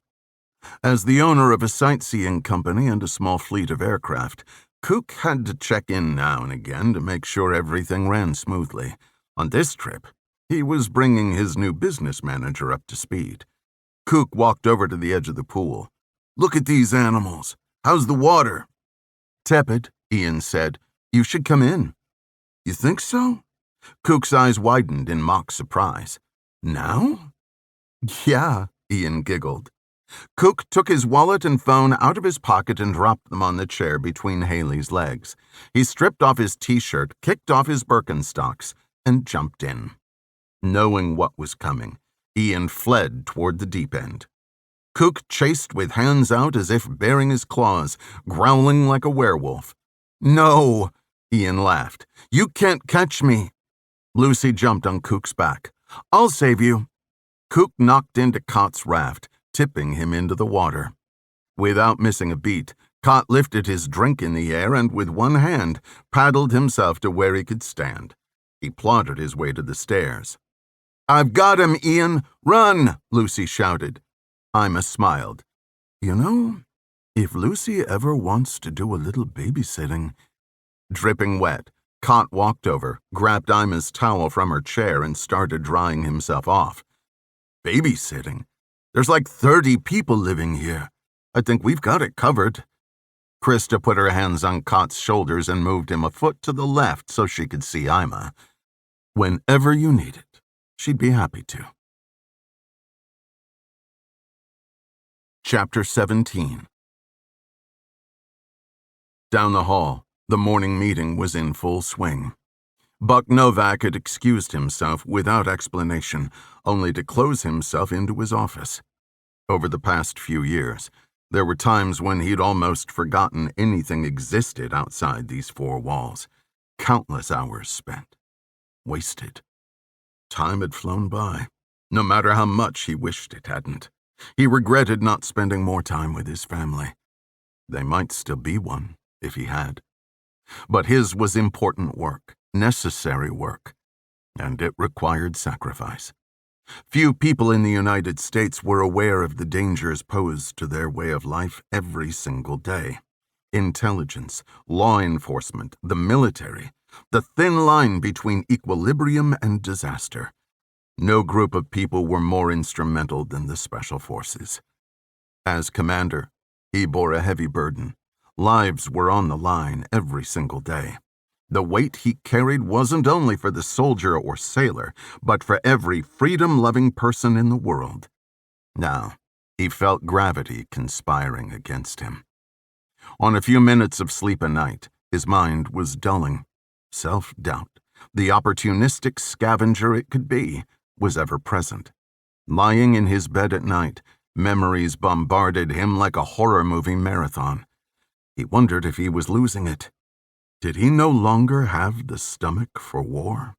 As the owner of a sightseeing company and a small fleet of aircraft, Kook had to check in now and again to make sure everything ran smoothly. On this trip, he was bringing his new business manager up to speed. Kook walked over to the edge of the pool. Look at these animals. How's the water? Tepid, Ian said. You should come in. You think so? Kook's eyes widened in mock surprise. Now? Yeah, Ian giggled. Kook took his wallet and phone out of his pocket and dropped them on the chair between Haley's legs. He stripped off his t-shirt, kicked off his Birkenstocks, and jumped in. Knowing what was coming, Ian fled toward the deep end. Kook chased with hands out as if baring his claws, growling like a werewolf. No, Ian laughed. You can't catch me. Lucy jumped on Kook's back. I'll save you. Kook knocked into Cot's raft, tipping him into the water. Without missing a beat, Cot lifted his drink in the air and with one hand paddled himself to where he could stand. He plodded his way to the stairs. I've got him, Ian! Run! Lucy shouted. Ima smiled. You know, if Lucy ever wants to do a little babysitting... Dripping wet, Cot walked over, grabbed Ima's towel from her chair and started drying himself off. Babysitting? There's like 30 people living here. I think we've got it covered. Krista put her hands on Cot's shoulders and moved him a foot to the left so she could see Ima. Whenever you need it, she'd be happy to. Chapter 17. Down the hall, the morning meeting was in full swing. Buck Novak had excused himself without explanation, only to close himself into his office. Over the past few years, there were times when he'd almost forgotten anything existed outside these 4 walls. Countless hours spent. Wasted. Time had flown by, no matter how much he wished it hadn't. He regretted not spending more time with his family. They might still be one, if he had. But his was important work, necessary work, and it required sacrifice. Few people in the United States were aware of the dangers posed to their way of life every single day. Intelligence, law enforcement, the military, the thin line between equilibrium and disaster. No group of people were more instrumental than the Special Forces. As commander, He bore a heavy burden. Lives were on the line every single day. The weight he carried wasn't only for the soldier or sailor, but for every freedom-loving person in the world. Now, he felt gravity conspiring against him. On a few minutes of sleep a night, his mind was dulling. Self-doubt, the opportunistic scavenger it could be, was ever present. Lying in his bed at night, memories bombarded him like a horror movie marathon. He wondered if he was losing it. Did he no longer have the stomach for war?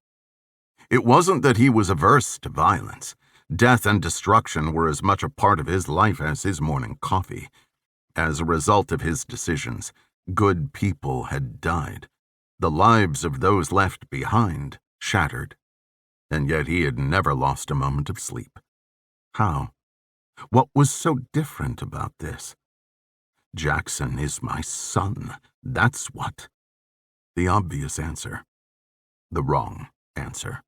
It wasn't that he was averse to violence. Death and destruction were as much a part of his life as his morning coffee. As a result of his decisions, good people had died. The lives of those left behind shattered. And yet he had never lost a moment of sleep. How? What was so different about this? Jackson is my son, that's what. The obvious answer. The wrong answer.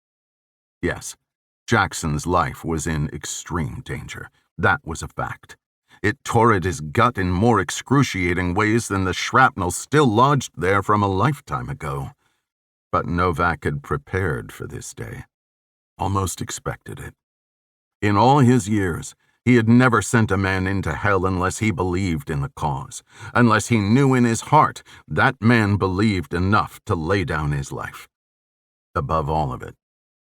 Yes, Jackson's life was in extreme danger. That was a fact. It tore at his gut in more excruciating ways than the shrapnel still lodged there from a lifetime ago. But Novak had prepared for this day, almost expected it. In all his years, he had never sent a man into hell unless he believed in the cause, unless he knew in his heart that man believed enough to lay down his life. Above all of it,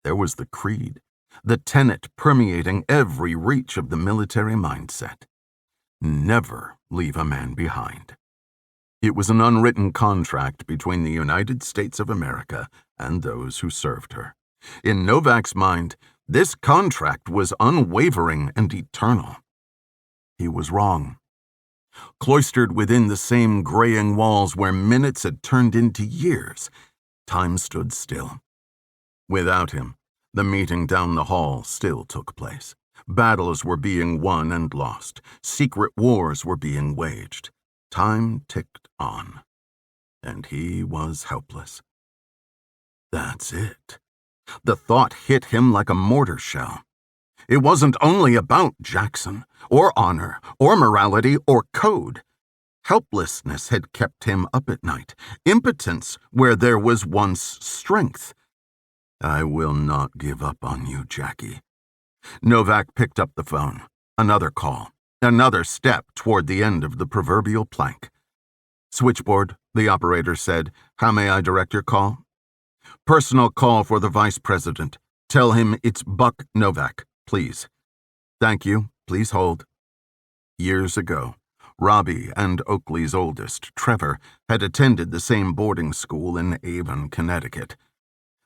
there was the creed, the tenet permeating every reach of the military mindset. Never leave a man behind. It was an unwritten contract between the United States of America and those who served her. In Novak's mind, this contract was unwavering and eternal. He was wrong. Cloistered within the same graying walls where minutes had turned into years, time stood still. Without him, the meeting down the hall still took place. Battles were being won and lost. Secret wars were being waged. Time ticked on. And he was helpless. That's it. The thought hit him like a mortar shell. It wasn't only about Jackson, or honor, or morality, or code. Helplessness had kept him up at night. Impotence where there was once strength. I will not give up on you, Jackie. Novak picked up the phone. Another call. Another step toward the end of the proverbial plank. Switchboard, the operator said. How may I direct your call? Personal call for the vice president. Tell him it's Buck Novak, please. Thank you. Please hold. Years ago, Robbie and Oakley's oldest, Trevor, had attended the same boarding school in Avon, Connecticut.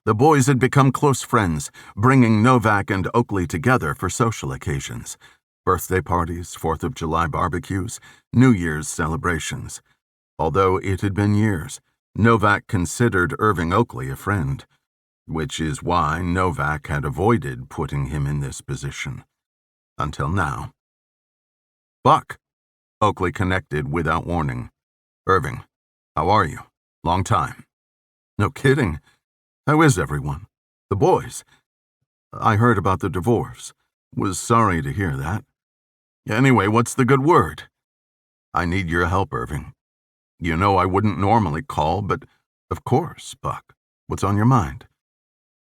The boys had become close friends, bringing Novak and Oakley together for social occasions. Birthday parties, 4th of July barbecues, New Year's celebrations. Although it had been years, Novak considered Irving Oakley a friend, which is why Novak had avoided putting him in this position. Until now. Buck, Oakley connected without warning. Irving, how are you? Long time. No kidding. How is everyone? The boys? I heard about the divorce. Was sorry to hear that. Anyway, what's the good word? I need your help, Irving. You know I wouldn't normally call, but of course, Buck. What's on your mind?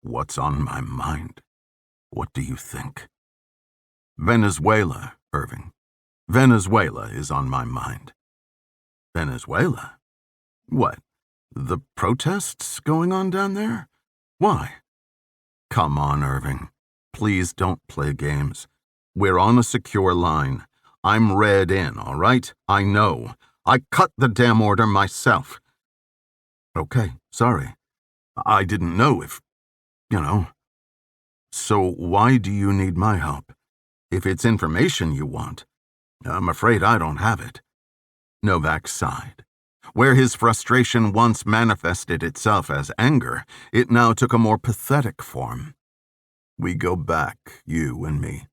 What's on my mind? What do you think? Venezuela, Irving. Venezuela is on my mind. Venezuela? What? The protests going on down there? Why? Come on, Irving. Please don't play games. We're on a secure line. I'm read in, all right? I know. I cut the damn order myself. Okay, sorry. I didn't know if, So why do you need my help? If it's information you want, I'm afraid I don't have it. Novak sighed. Where his frustration once manifested itself as anger, it now took a more pathetic form. We go back, you and me,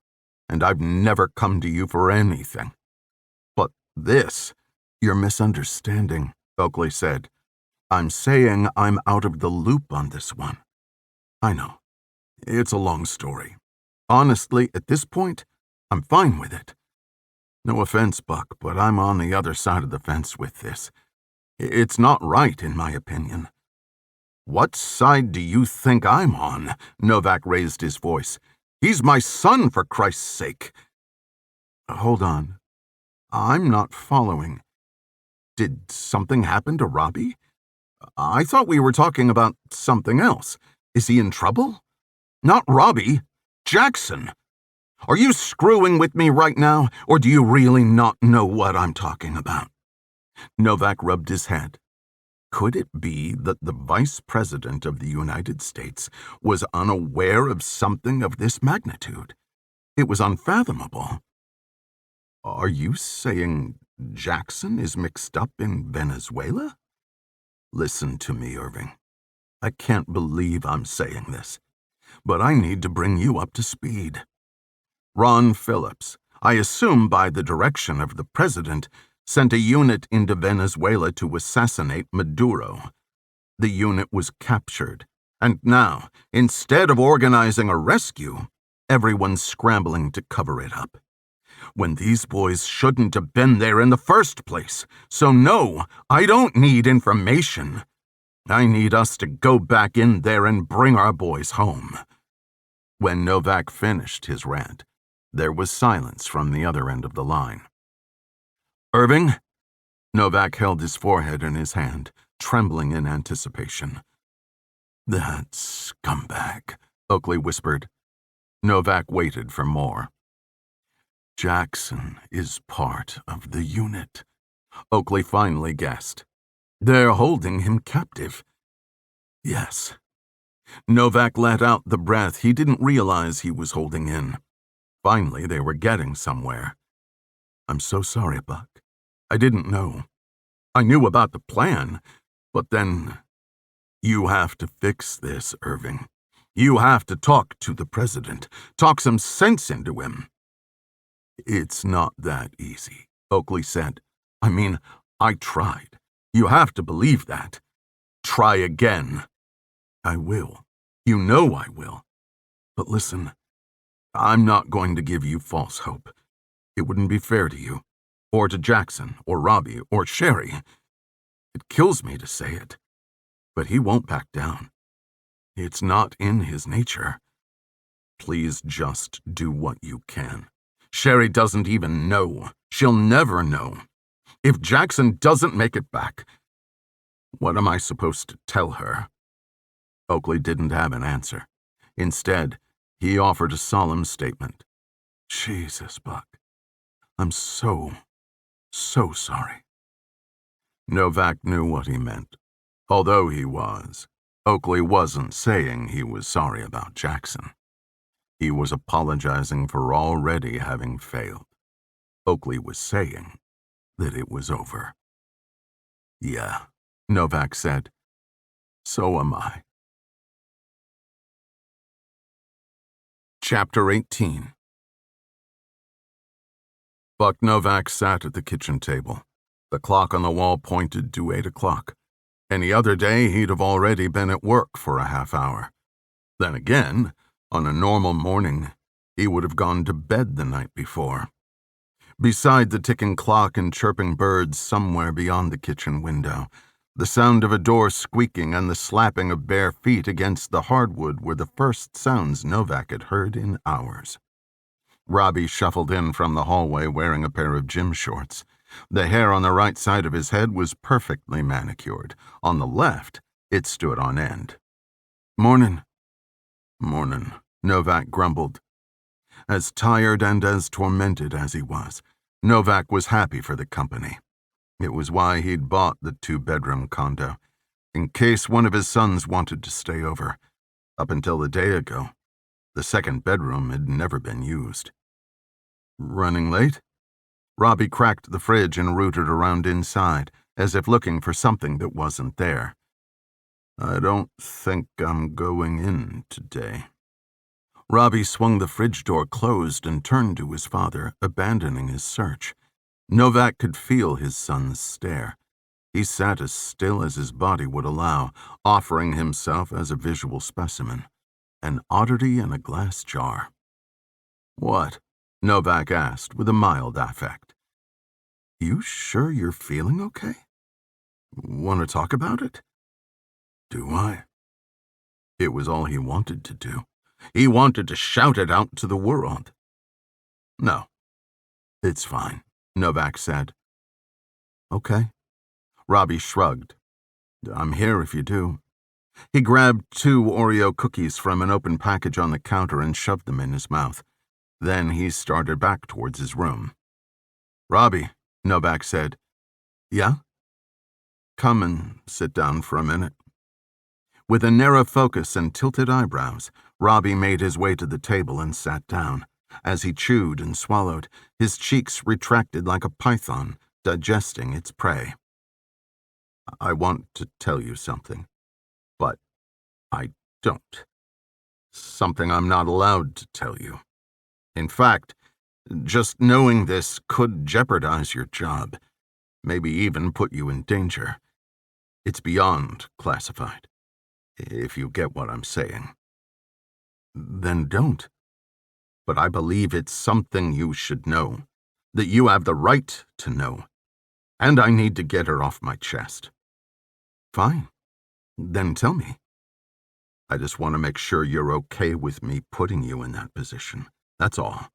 and I've never come to you for anything. But this, you're misunderstanding, Oakley said. I'm saying I'm out of the loop on this one. I know. It's a long story. Honestly, at this point, I'm fine with it. No offense, Buck, but I'm on the other side of the fence with this. It's not right, in my opinion. What side do you think I'm on? Novak raised his voice. He's my son, for Christ's sake. Hold on. I'm not following. Did something happen to Robbie? I thought we were talking about something else. Is he in trouble? Not Robbie. Jackson. Are you screwing with me right now, or do you really not know what I'm talking about? Novak rubbed his head. Could it be that the Vice President of the United States was unaware of something of this magnitude? It was unfathomable. Are you saying Jackson is mixed up in Venezuela? Listen to me, Irving. I can't believe I'm saying this, but I need to bring you up to speed. Ron Phillips, I assume by the direction of the president, sent a unit into Venezuela to assassinate Maduro. The unit was captured, and now, instead of organizing a rescue, everyone's scrambling to cover it up. When these boys shouldn't have been there in the first place. So no, I don't need information. I need us to go back in there and bring our boys home. When Novak finished his rant, there was silence from the other end of the line. Irving? Novak held his forehead in his hand, trembling in anticipation. That scumbag, Oakley whispered. Novak waited for more. Jackson is part of the unit, Oakley finally guessed. They're holding him captive. Yes. Novak let out the breath he didn't realize he was holding in. Finally, they were getting somewhere. I'm so sorry, Buck. I didn't know. I knew about the plan, but then... You have to fix this, Irving. You have to talk to the president. Talk some sense into him. It's not that easy, Oakley said. I mean, I tried. You have to believe that. Try again. I will. You know I will. But listen, I'm not going to give you false hope. It wouldn't be fair to you, or to Jackson, or Robbie, or Sherry. It kills me to say it, but he won't back down. It's not in his nature. Please just do what you can. Sherry doesn't even know. She'll never know. If Jackson doesn't make it back, what am I supposed to tell her? Oakley didn't have an answer. Instead, he offered a solemn statement. Jesus, Buck. I'm so sorry. Novak knew what he meant. Although he was, Oakley wasn't saying he was sorry about Jackson. He was apologizing for already having failed. Oakley was saying that it was over. Yeah, Novak said. So am I. Chapter 18. Buck Novak sat at the kitchen table. The clock on the wall pointed to 8 o'clock. Any other day, he'd have already been at work for a half hour. Then again, on a normal morning, he would have gone to bed the night before. Beside the ticking clock and chirping birds somewhere beyond the kitchen window, the sound of a door squeaking and the slapping of bare feet against the hardwood were the first sounds Novak had heard in hours. Robbie shuffled in from the hallway wearing a pair of gym shorts. The hair on the right side of his head was perfectly manicured. On the left, it stood on end. Mornin'. Mornin', Novak grumbled. As tired and as tormented as he was, Novak was happy for the company. It was why he'd bought the 2-bedroom condo, in case one of his sons wanted to stay over. Up until a day ago, the second bedroom had never been used. Running late? Robbie cracked the fridge and rooted around inside, as if looking for something that wasn't there. I don't think I'm going in today. Robbie swung the fridge door closed and turned to his father, abandoning his search. Novak could feel his son's stare. He sat as still as his body would allow, offering himself as a visual specimen. An oddity in a glass jar. What? Novak asked with a mild affect. You sure you're feeling okay? Want to talk about it? Do I? It was all he wanted to do. He wanted to shout it out to the world. No, it's fine, Novak said. Okay. Robbie shrugged. I'm here if you do. He grabbed 2 Oreo cookies from an open package on the counter and shoved them in his mouth. Then he started back towards his room. Robbie, Novak said. Yeah? Come and sit down for a minute. With a narrow focus and tilted eyebrows, Robbie made his way to the table and sat down. As he chewed and swallowed, his cheeks retracted like a python, digesting its prey. I want to tell you something, but I don't. Something I'm not allowed to tell you. In fact, just knowing this could jeopardize your job, maybe even put you in danger. It's beyond classified, if you get what I'm saying. Then don't. But I believe it's something you should know, that you have the right to know, and I need to get it off my chest. Fine. Then tell me. I just want to make sure you're okay with me putting you in that position. That's all.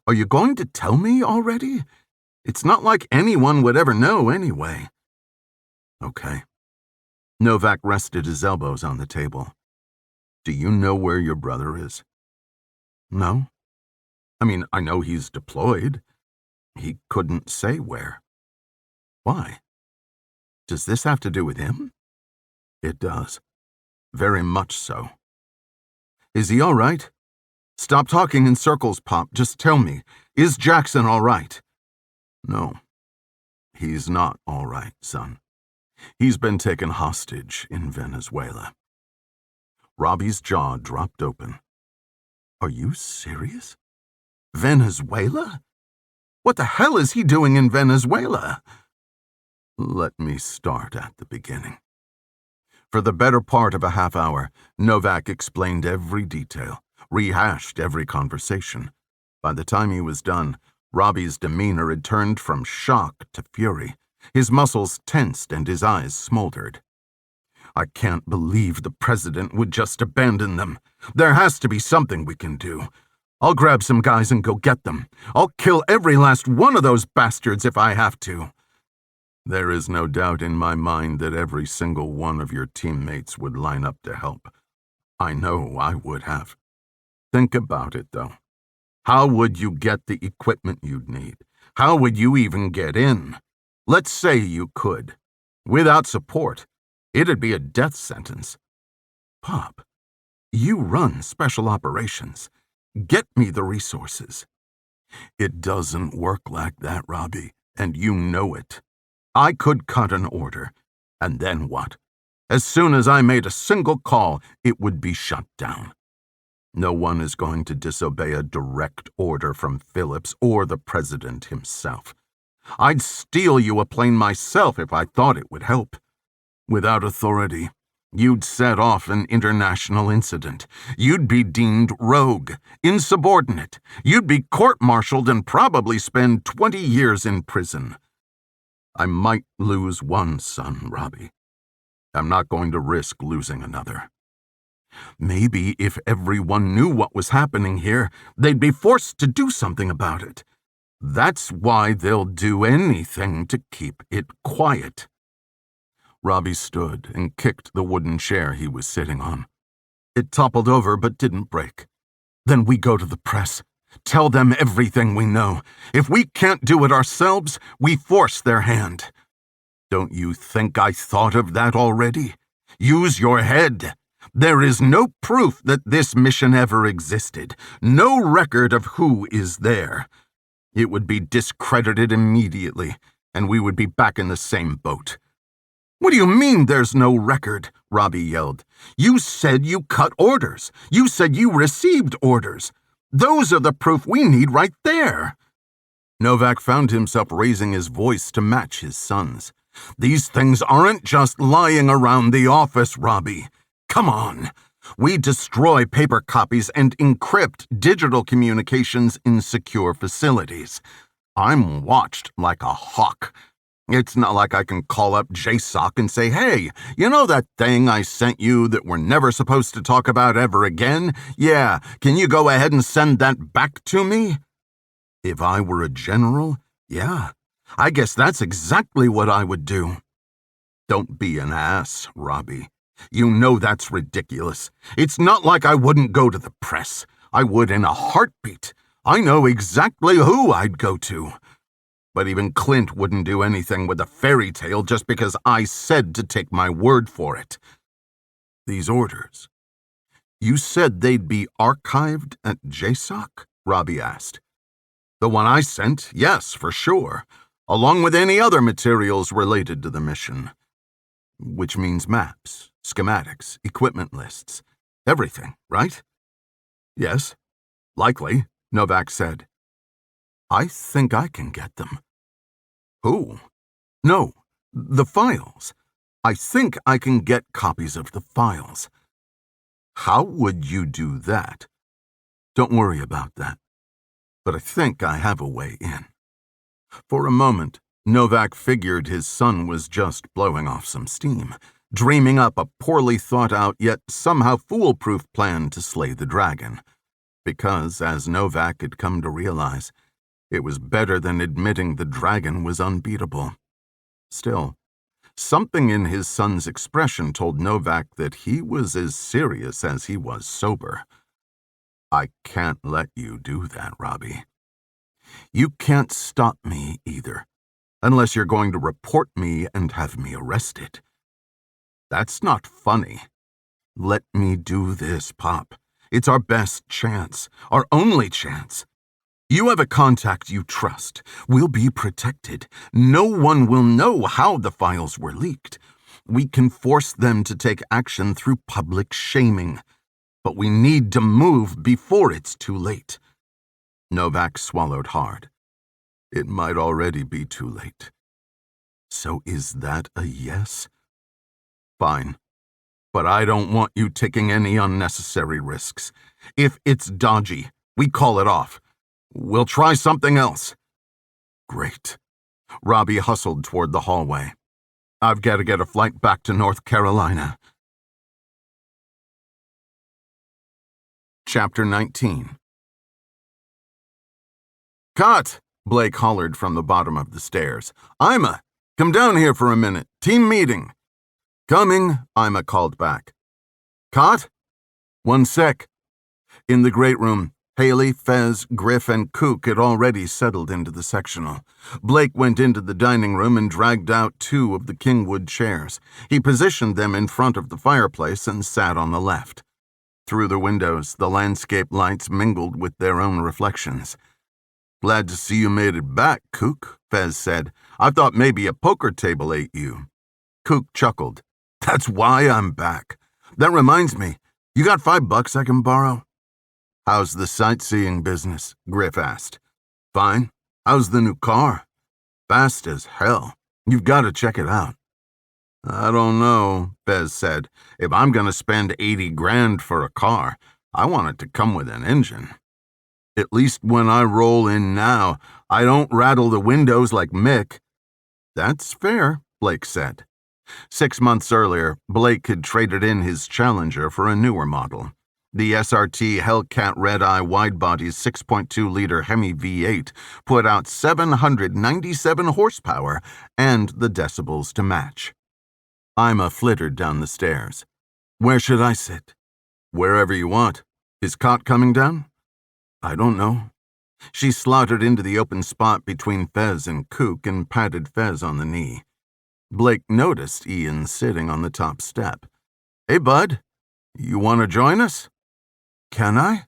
Are you going to tell me already? It's not like anyone would ever know anyway. Okay. Novak rested his elbows on the table. Do you know where your brother is? No. I mean, I know he's deployed. He couldn't say where. Why? Does this have to do with him? It does. Very much so. Is he all right? Stop talking in circles, Pop. Just tell me, is Jackson all right? No. He's not all right, son. He's been taken hostage in Venezuela. Robbie's jaw dropped open. Are you serious? Venezuela? What the hell is he doing in Venezuela? Let me start at the beginning. For the better part of a half hour, Novak explained every detail, rehashed every conversation. By the time he was done, Robbie's demeanor had turned from shock to fury. His muscles tensed and his eyes smoldered. I can't believe the president would just abandon them. There has to be something we can do. I'll grab some guys and go get them. I'll kill every last one of those bastards if I have to. There is no doubt in my mind that every single one of your teammates would line up to help. I know I would have. Think about it, though. How would you get the equipment you'd need? How would you even get in? Let's say you could. Without support, it'd be a death sentence. Pop, you run special operations. Get me the resources. It doesn't work like that, Robbie, and you know it. I could cut an order, and then what? As soon as I made a single call, it would be shut down. No one is going to disobey a direct order from Phillips or the president himself. I'd steal you a plane myself if I thought it would help. Without authority, you'd set off an international incident. You'd be deemed rogue, insubordinate. You'd be court-martialed and probably spend 20 years in prison. I might lose one son, Robbie. I'm not going to risk losing another. Maybe if everyone knew what was happening here, they'd be forced to do something about it. That's why they'll do anything to keep it quiet. Robbie stood and kicked the wooden chair he was sitting on. It toppled over but didn't break. Then we go to the press. Tell them everything we know. If we can't do it ourselves, we force their hand. Don't you think I thought of that already? Use your head. There is no proof that this mission ever existed. No record of who is there. It would be discredited immediately, and we would be back in the same boat. What do you mean there's no record? Robbie yelled. You said you cut orders. You said you received orders. Those are the proof we need right there. Novak found himself raising his voice to match his son's. These things aren't just lying around the office, Robbie. Come on. We destroy paper copies and encrypt digital communications in secure facilities. I'm watched like a hawk. It's not like I can call up JSOC and say, hey, you know that thing I sent you that we're never supposed to talk about ever again? Yeah, can you go ahead and send that back to me? If I were a general, yeah, I guess that's exactly what I would do. Don't be an ass, Robbie. You know that's ridiculous. It's not like I wouldn't go to the press. I would in a heartbeat. I know exactly who I'd go to. But even Clint wouldn't do anything with a fairy tale just because I said to take my word for it. These orders. You said they'd be archived at JSOC? Robbie asked. The one I sent, yes, for sure, along with any other materials related to the mission. Which means maps, schematics, equipment lists, everything, right? Yes, likely, Novak said. I think I can get them. Who? No, the files. I think I can get copies of the files. How would you do that? Don't worry about that. But I think I have a way in. For a moment, Novak figured his son was just blowing off some steam, dreaming up a poorly thought-out yet somehow foolproof plan to slay the dragon. Because, as Novak had come to realize, it was better than admitting the dragon was unbeatable. Still, something in his son's expression told Novak that he was as serious as he was sober. I can't let you do that, Robbie. You can't stop me either, unless you're going to report me and have me arrested. That's not funny. Let me do this, Pop. It's our best chance, our only chance. You have a contact you trust. We'll be protected. No one will know how the files were leaked. We can force them to take action through public shaming. But we need to move before it's too late. Novak swallowed hard. It might already be too late. So is that a yes? Fine. But I don't want you taking any unnecessary risks. If it's dodgy, we call it off. We'll try something else. Great. Robbie hustled toward the hallway. I've got to get a flight back to North Carolina. Chapter 19. Cut! Blake hollered from the bottom of the stairs. Ima, come down here for a minute. Team meeting. Coming, Ima called back. Cut? One sec. In the great room, Haley, Fez, Griff, and Kook had already settled into the sectional. Blake went into the dining room and dragged out 2 of the Kingwood chairs. He positioned them in front of the fireplace and sat on the left. Through the windows, the landscape lights mingled with their own reflections. Glad to see you made it back, Kook, Fez said. I thought maybe a poker table ate you. Kook chuckled. That's why I'm back. That reminds me, you got $5 I can borrow? How's the sightseeing business? Griff asked. Fine. How's the new car? Fast as hell. You've got to check it out. I don't know, Fez said. If I'm going to spend $80,000 for a car, I want it to come with an engine. At least when I roll in now, I don't rattle the windows like Mick. That's fair, Blake said. 6 months earlier, Blake had traded in his Challenger for a newer model. The SRT Hellcat Red-Eye Widebody's 6.2-liter Hemi V8 put out 797 horsepower and the decibels to match. Ima flittered down the stairs. Where should I sit? Wherever you want. Is Cott coming down? I don't know. She slaughtered into the open spot between Fez and Kook and patted Fez on the knee. Blake noticed Ian sitting on the top step. Hey, bud, you want to join us? Can I?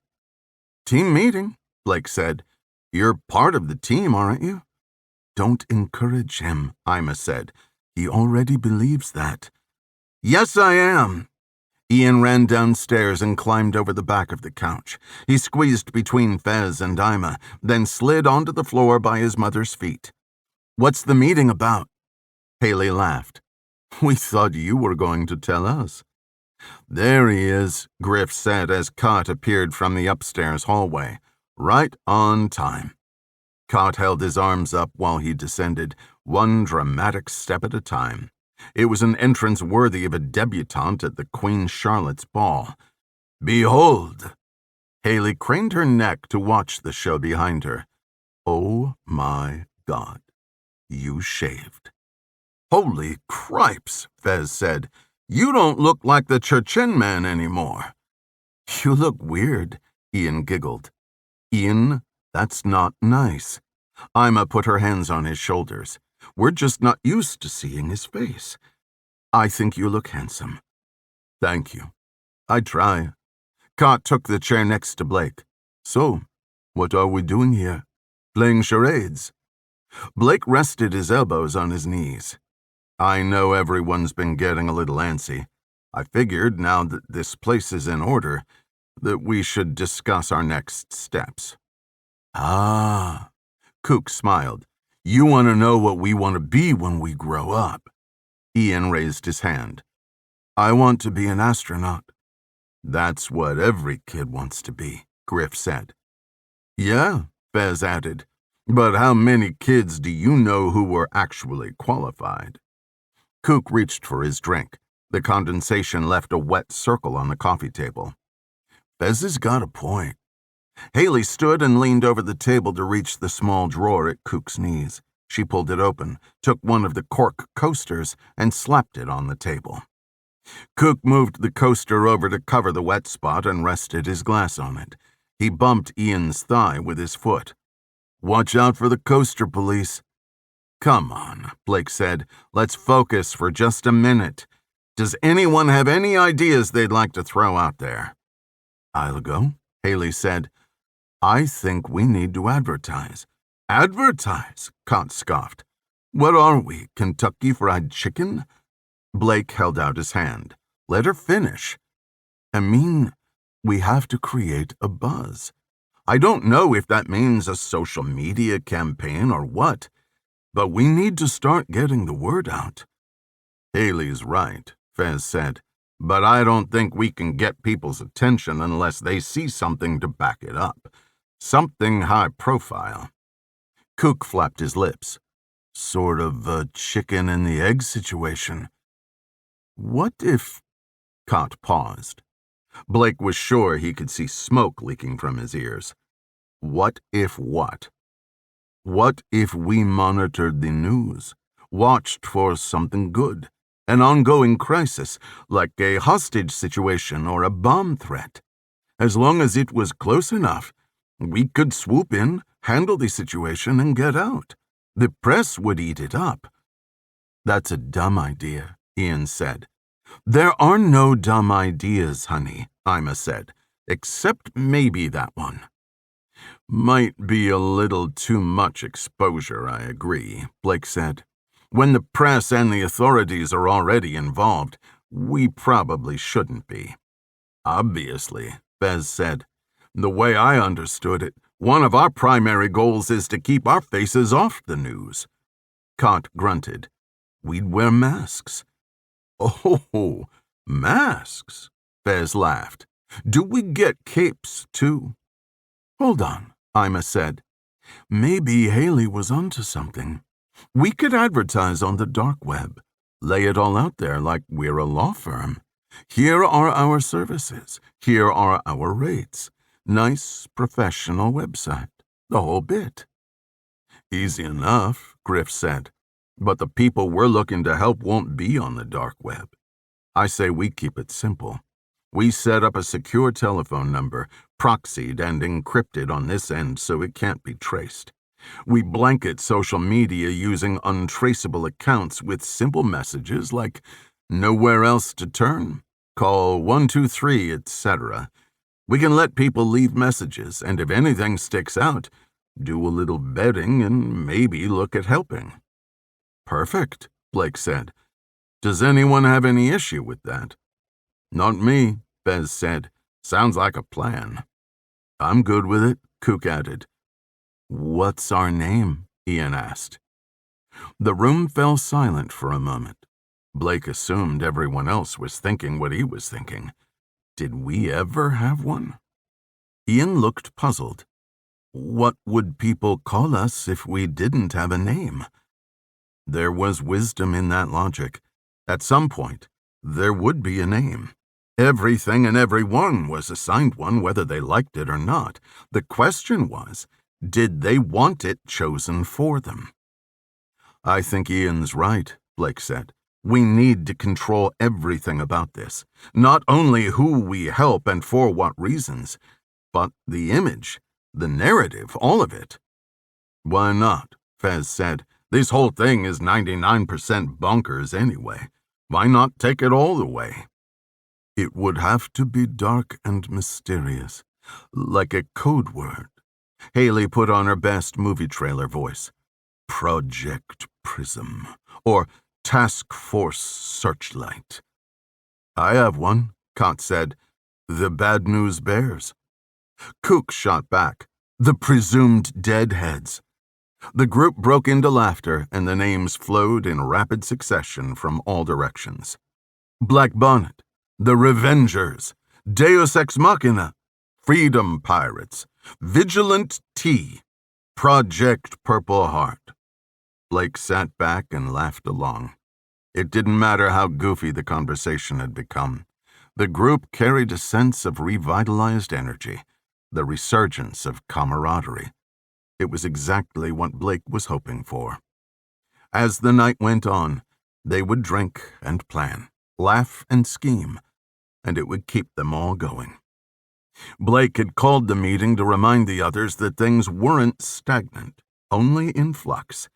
Team meeting, Blake said. You're part of the team, aren't you? Don't encourage him, Ima said. He already believes that. Yes, I am. Ian ran downstairs and climbed over the back of the couch. He squeezed between Fez and Ima, then slid onto the floor by his mother's feet. What's the meeting about? Haley laughed. We thought you were going to tell us. There he is, Griff said as Cott appeared from the upstairs hallway. Right on time. Cott held his arms up while he descended, one dramatic step at a time. It was an entrance worthy of a debutante at the Queen Charlotte's ball. Behold! Haley craned her neck to watch the show behind her. Oh my God, you shaved. Holy cripes, Fez said. You don't look like the Chechen man anymore. You look weird, Ian giggled. Ian, that's not nice. Ima put her hands on his shoulders. We're just not used to seeing his face. I think you look handsome. Thank you. I try. Cott took the chair next to Blake. So, what are we doing here? Playing charades? Blake rested his elbows on his knees. I know everyone's been getting a little antsy. I figured, now that this place is in order, that we should discuss our next steps. Ah, Cook smiled. You want to know what we want to be when we grow up. Ian raised his hand. I want to be an astronaut. That's what every kid wants to be, Griff said. Yeah, Fez added. But how many kids do you know who were actually qualified? Cook reached for his drink. The condensation left a wet circle on the coffee table. Fez has got a point. Haley stood and leaned over the table to reach the small drawer at Cook's knees. She pulled it open, took one of the cork coasters, and slapped it on the table. Cook moved the coaster over to cover the wet spot and rested his glass on it. He bumped Ian's thigh with his foot. Watch out for the coaster, police. Come on, Blake said. Let's focus for just a minute. Does anyone have any ideas they'd like to throw out there? I'll go, Haley said. I think we need to advertise. Advertise? Cott scoffed. What are we, Kentucky Fried Chicken? Blake held out his hand. Let her finish. I mean, we have to create a buzz. I don't know if that means a social media campaign or what, but we need to start getting the word out. Haley's right, Fez said, but I don't think we can get people's attention unless they see something to back it up. Something high profile. Cook flapped his lips. Sort of a chicken and the egg situation. What if... Cott paused. Blake was sure he could see smoke leaking from his ears. What if what? What if we monitored the news, watched for something good, an ongoing crisis, like a hostage situation or a bomb threat? As long as it was close enough, we could swoop in, handle the situation, and get out. The press would eat it up. That's a dumb idea, Ian said. There are no dumb ideas, honey, Ima said, except maybe that one. Might be a little too much exposure, I agree, Blake said. When the press and the authorities are already involved, we probably shouldn't be. Obviously, Fez said. The way I understood it, one of our primary goals is to keep our faces off the news. Cott grunted. We'd wear masks. Oh, masks, Fez laughed. Do we get capes, too? Hold on, Ima said. Maybe Haley was onto something. We could advertise on the dark web, lay it all out there like we're a law firm. Here are our services. Here are our rates. Nice, professional website. The whole bit. Easy enough, Griff said. But the people we're looking to help won't be on the dark web. I say we keep it simple. We set up a secure telephone number, proxied and encrypted on this end so it can't be traced. We blanket social media using untraceable accounts with simple messages like nowhere else to turn, call 123, etc. We can let people leave messages, and if anything sticks out, do a little vetting and maybe look at helping. Perfect, Blake said. Does anyone have any issue with that? Not me, Fez said. Sounds like a plan. I'm good with it, Cook added. What's our name? Ian asked. The room fell silent for a moment. Blake assumed everyone else was thinking what he was thinking. Did we ever have one? Ian looked puzzled. What would people call us if we didn't have a name? There was wisdom in that logic. At some point, there would be a name. Everything and everyone was assigned one whether they liked it or not. The question was, did they want it chosen for them? I think Ian's right, Blake said. We need to control everything about this. Not only who we help and for what reasons, but the image, the narrative, all of it. Why not? Fez said. This whole thing is 99% bonkers anyway. Why not take it all the way? It would have to be dark and mysterious, like a code word. Haley put on her best movie trailer voice. Project Prism, or Task Force Searchlight. I have one, Cott said. The Bad News Bears. Kook shot back. The Presumed Deadheads. The group broke into laughter, and the names flowed in rapid succession from all directions. Black Bonnet, The Revengers, Deus Ex Machina, Freedom Pirates, Vigilant T, Project Purple Heart. Blake sat back and laughed along. It didn't matter how goofy the conversation had become. The group carried a sense of revitalized energy, the resurgence of camaraderie. It was exactly what Blake was hoping for. As the night went on, they would drink and plan, laugh and scheme, and it would keep them all going. Blake had called the meeting to remind the others that things weren't stagnant, only in flux.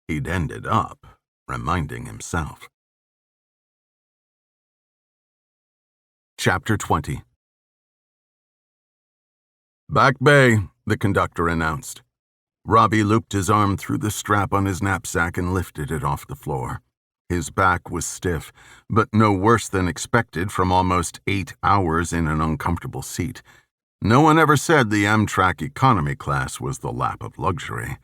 He'd ended up reminding himself. Chapter 20. Back Bay, the conductor announced. Robbie looped his arm through the strap on his knapsack and lifted it off the floor. His back was stiff, but no worse than expected from almost 8 hours in an uncomfortable seat. No one ever said the Amtrak economy class was the lap of luxury.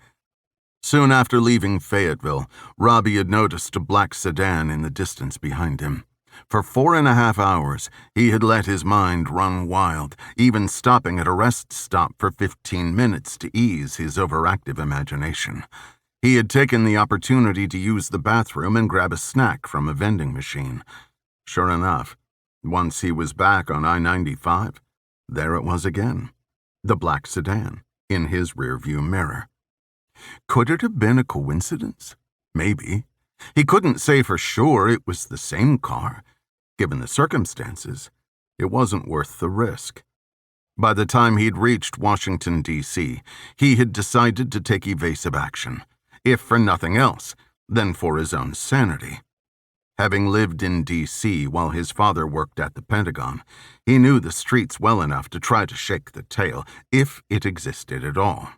Soon after leaving Fayetteville, Robbie had noticed a black sedan in the distance behind him. For 4.5 hours, he had let his mind run wild, even stopping at a rest stop for 15 minutes to ease his overactive imagination. He had taken the opportunity to use the bathroom and grab a snack from a vending machine. Sure enough, once he was back on I-95, there it was again, the black sedan, in his rearview mirror. Could it have been a coincidence? Maybe. He couldn't say for sure it was the same car. Given the circumstances, it wasn't worth the risk. By the time he'd reached Washington, D.C., he had decided to take evasive action, if for nothing else, then for his own sanity. Having lived in D.C. while his father worked at the Pentagon, he knew the streets well enough to try to shake the tail, if it existed at all.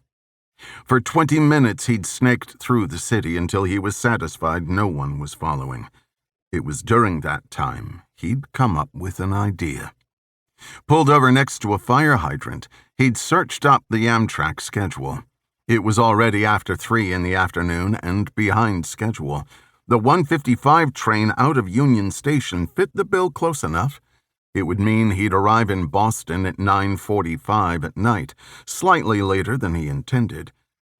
For 20 minutes he'd snaked through the city until he was satisfied no one was following. It was during that time he'd come up with an idea. Pulled over next to a fire hydrant, he'd searched up the Amtrak schedule. It was already after 3 in the afternoon and behind schedule. The 1:55 train out of Union Station fit the bill close enough. It would mean he'd arrive in Boston at 9:45 at night, slightly later than he intended.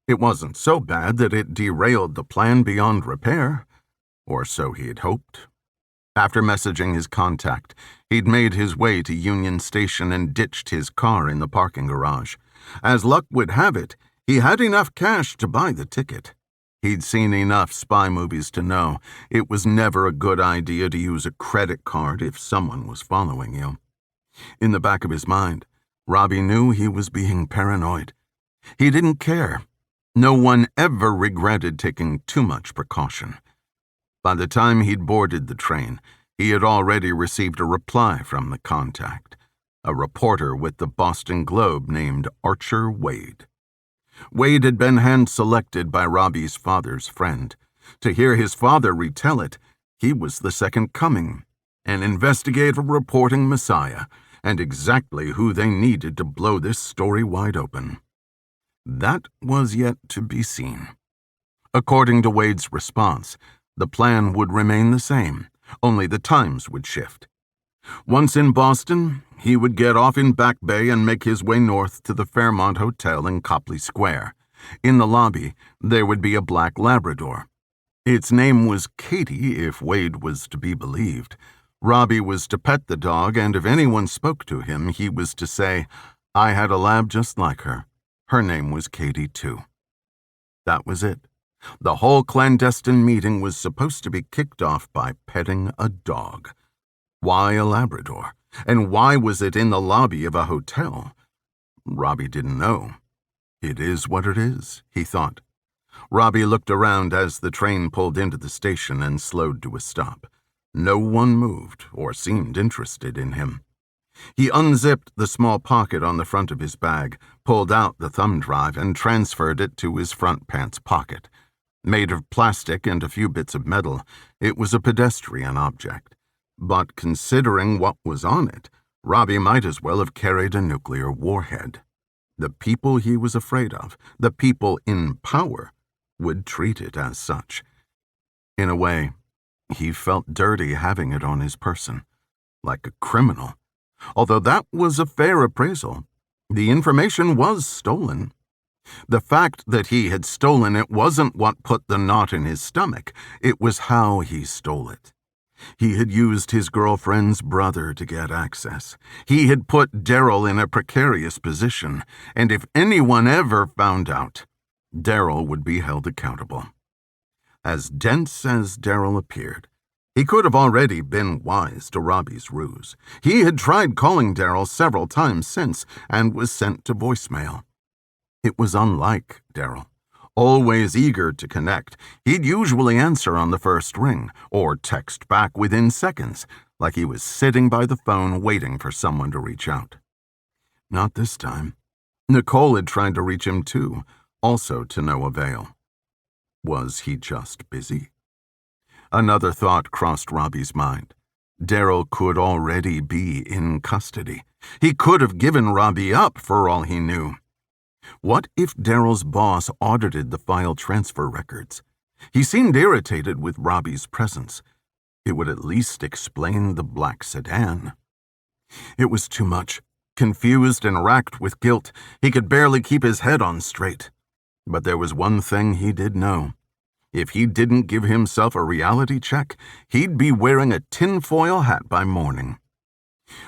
It wasn't so bad that it derailed the plan beyond repair, or so he had hoped. After messaging his contact, he'd made his way to Union Station and ditched his car in the parking garage. As luck would have it, he had enough cash to buy the ticket. He'd seen enough spy movies to know it was never a good idea to use a credit card if someone was following you. In the back of his mind, Robbie knew he was being paranoid. He didn't care. No one ever regretted taking too much precaution. By the time he'd boarded the train, he had already received a reply from the contact, a reporter with the Boston Globe named Archer Wade. Wade had been hand-selected by Robbie's father's friend. To hear his father retell it, he was the second coming, an investigative reporting messiah, and exactly who they needed to blow this story wide open. That was yet to be seen. According to Wade's response, the plan would remain the same, only the times would shift. Once in Boston, he would get off in Back Bay and make his way north to the Fairmont Hotel in Copley Square. In the lobby, there would be a black Labrador. Its name was Katie, if Wade was to be believed. Robbie was to pet the dog, and if anyone spoke to him, he was to say, "I had a lab just like her. Her name was Katie, too." That was it. The whole clandestine meeting was supposed to be kicked off by petting a dog. Why a Labrador? And why was it in the lobby of a hotel? Robbie didn't know. It is what it is, he thought. Robbie looked around as the train pulled into the station and slowed to a stop. No one moved or seemed interested in him. He unzipped the small pocket on the front of his bag, pulled out the thumb drive, and transferred it to his front pants pocket. Made of plastic and a few bits of metal, it was a pedestrian object. But considering what was on it, Robbie might as well have carried a nuclear warhead. The people he was afraid of, the people in power, would treat it as such. In a way, he felt dirty having it on his person, like a criminal. Although that was a fair appraisal, the information was stolen. The fact that he had stolen it wasn't what put the knot in his stomach, it was how he stole it. He had used his girlfriend's brother to get access. He had put Daryl in a precarious position, and if anyone ever found out, Daryl would be held accountable. As dense as Daryl appeared, he could have already been wise to Robbie's ruse. He had tried calling Daryl several times since and was sent to voicemail. It was unlike Daryl. Always eager to connect, he'd usually answer on the first ring, or text back within seconds, like he was sitting by the phone waiting for someone to reach out. Not this time. Nicole had tried to reach him too, also to no avail. Was he just busy? Another thought crossed Robbie's mind. Daryl could already be in custody. He could have given Robbie up for all he knew. What if Daryl's boss audited the file transfer records? He seemed irritated with Robbie's presence. It would at least explain the black sedan. It was too much. Confused and racked with guilt, he could barely keep his head on straight. But there was one thing he did know. If he didn't give himself a reality check, he'd be wearing a tinfoil hat by morning.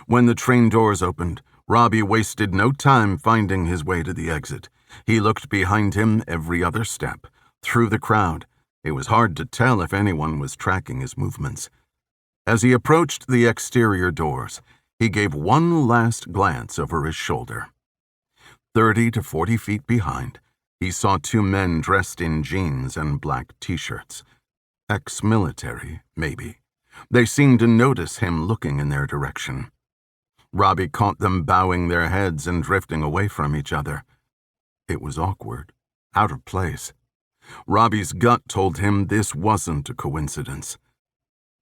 When the train doors opened, Robbie wasted no time finding his way to the exit. He looked behind him every other step. Through the crowd, it was hard to tell if anyone was tracking his movements. As he approached the exterior doors, he gave one last glance over his shoulder. 30 to 40 feet behind, he saw two men dressed in jeans and black t-shirts. Ex-military, maybe. They seemed to notice him looking in their direction. Robbie caught them bowing their heads and drifting away from each other. It was awkward, out of place. Robbie's gut told him this wasn't a coincidence.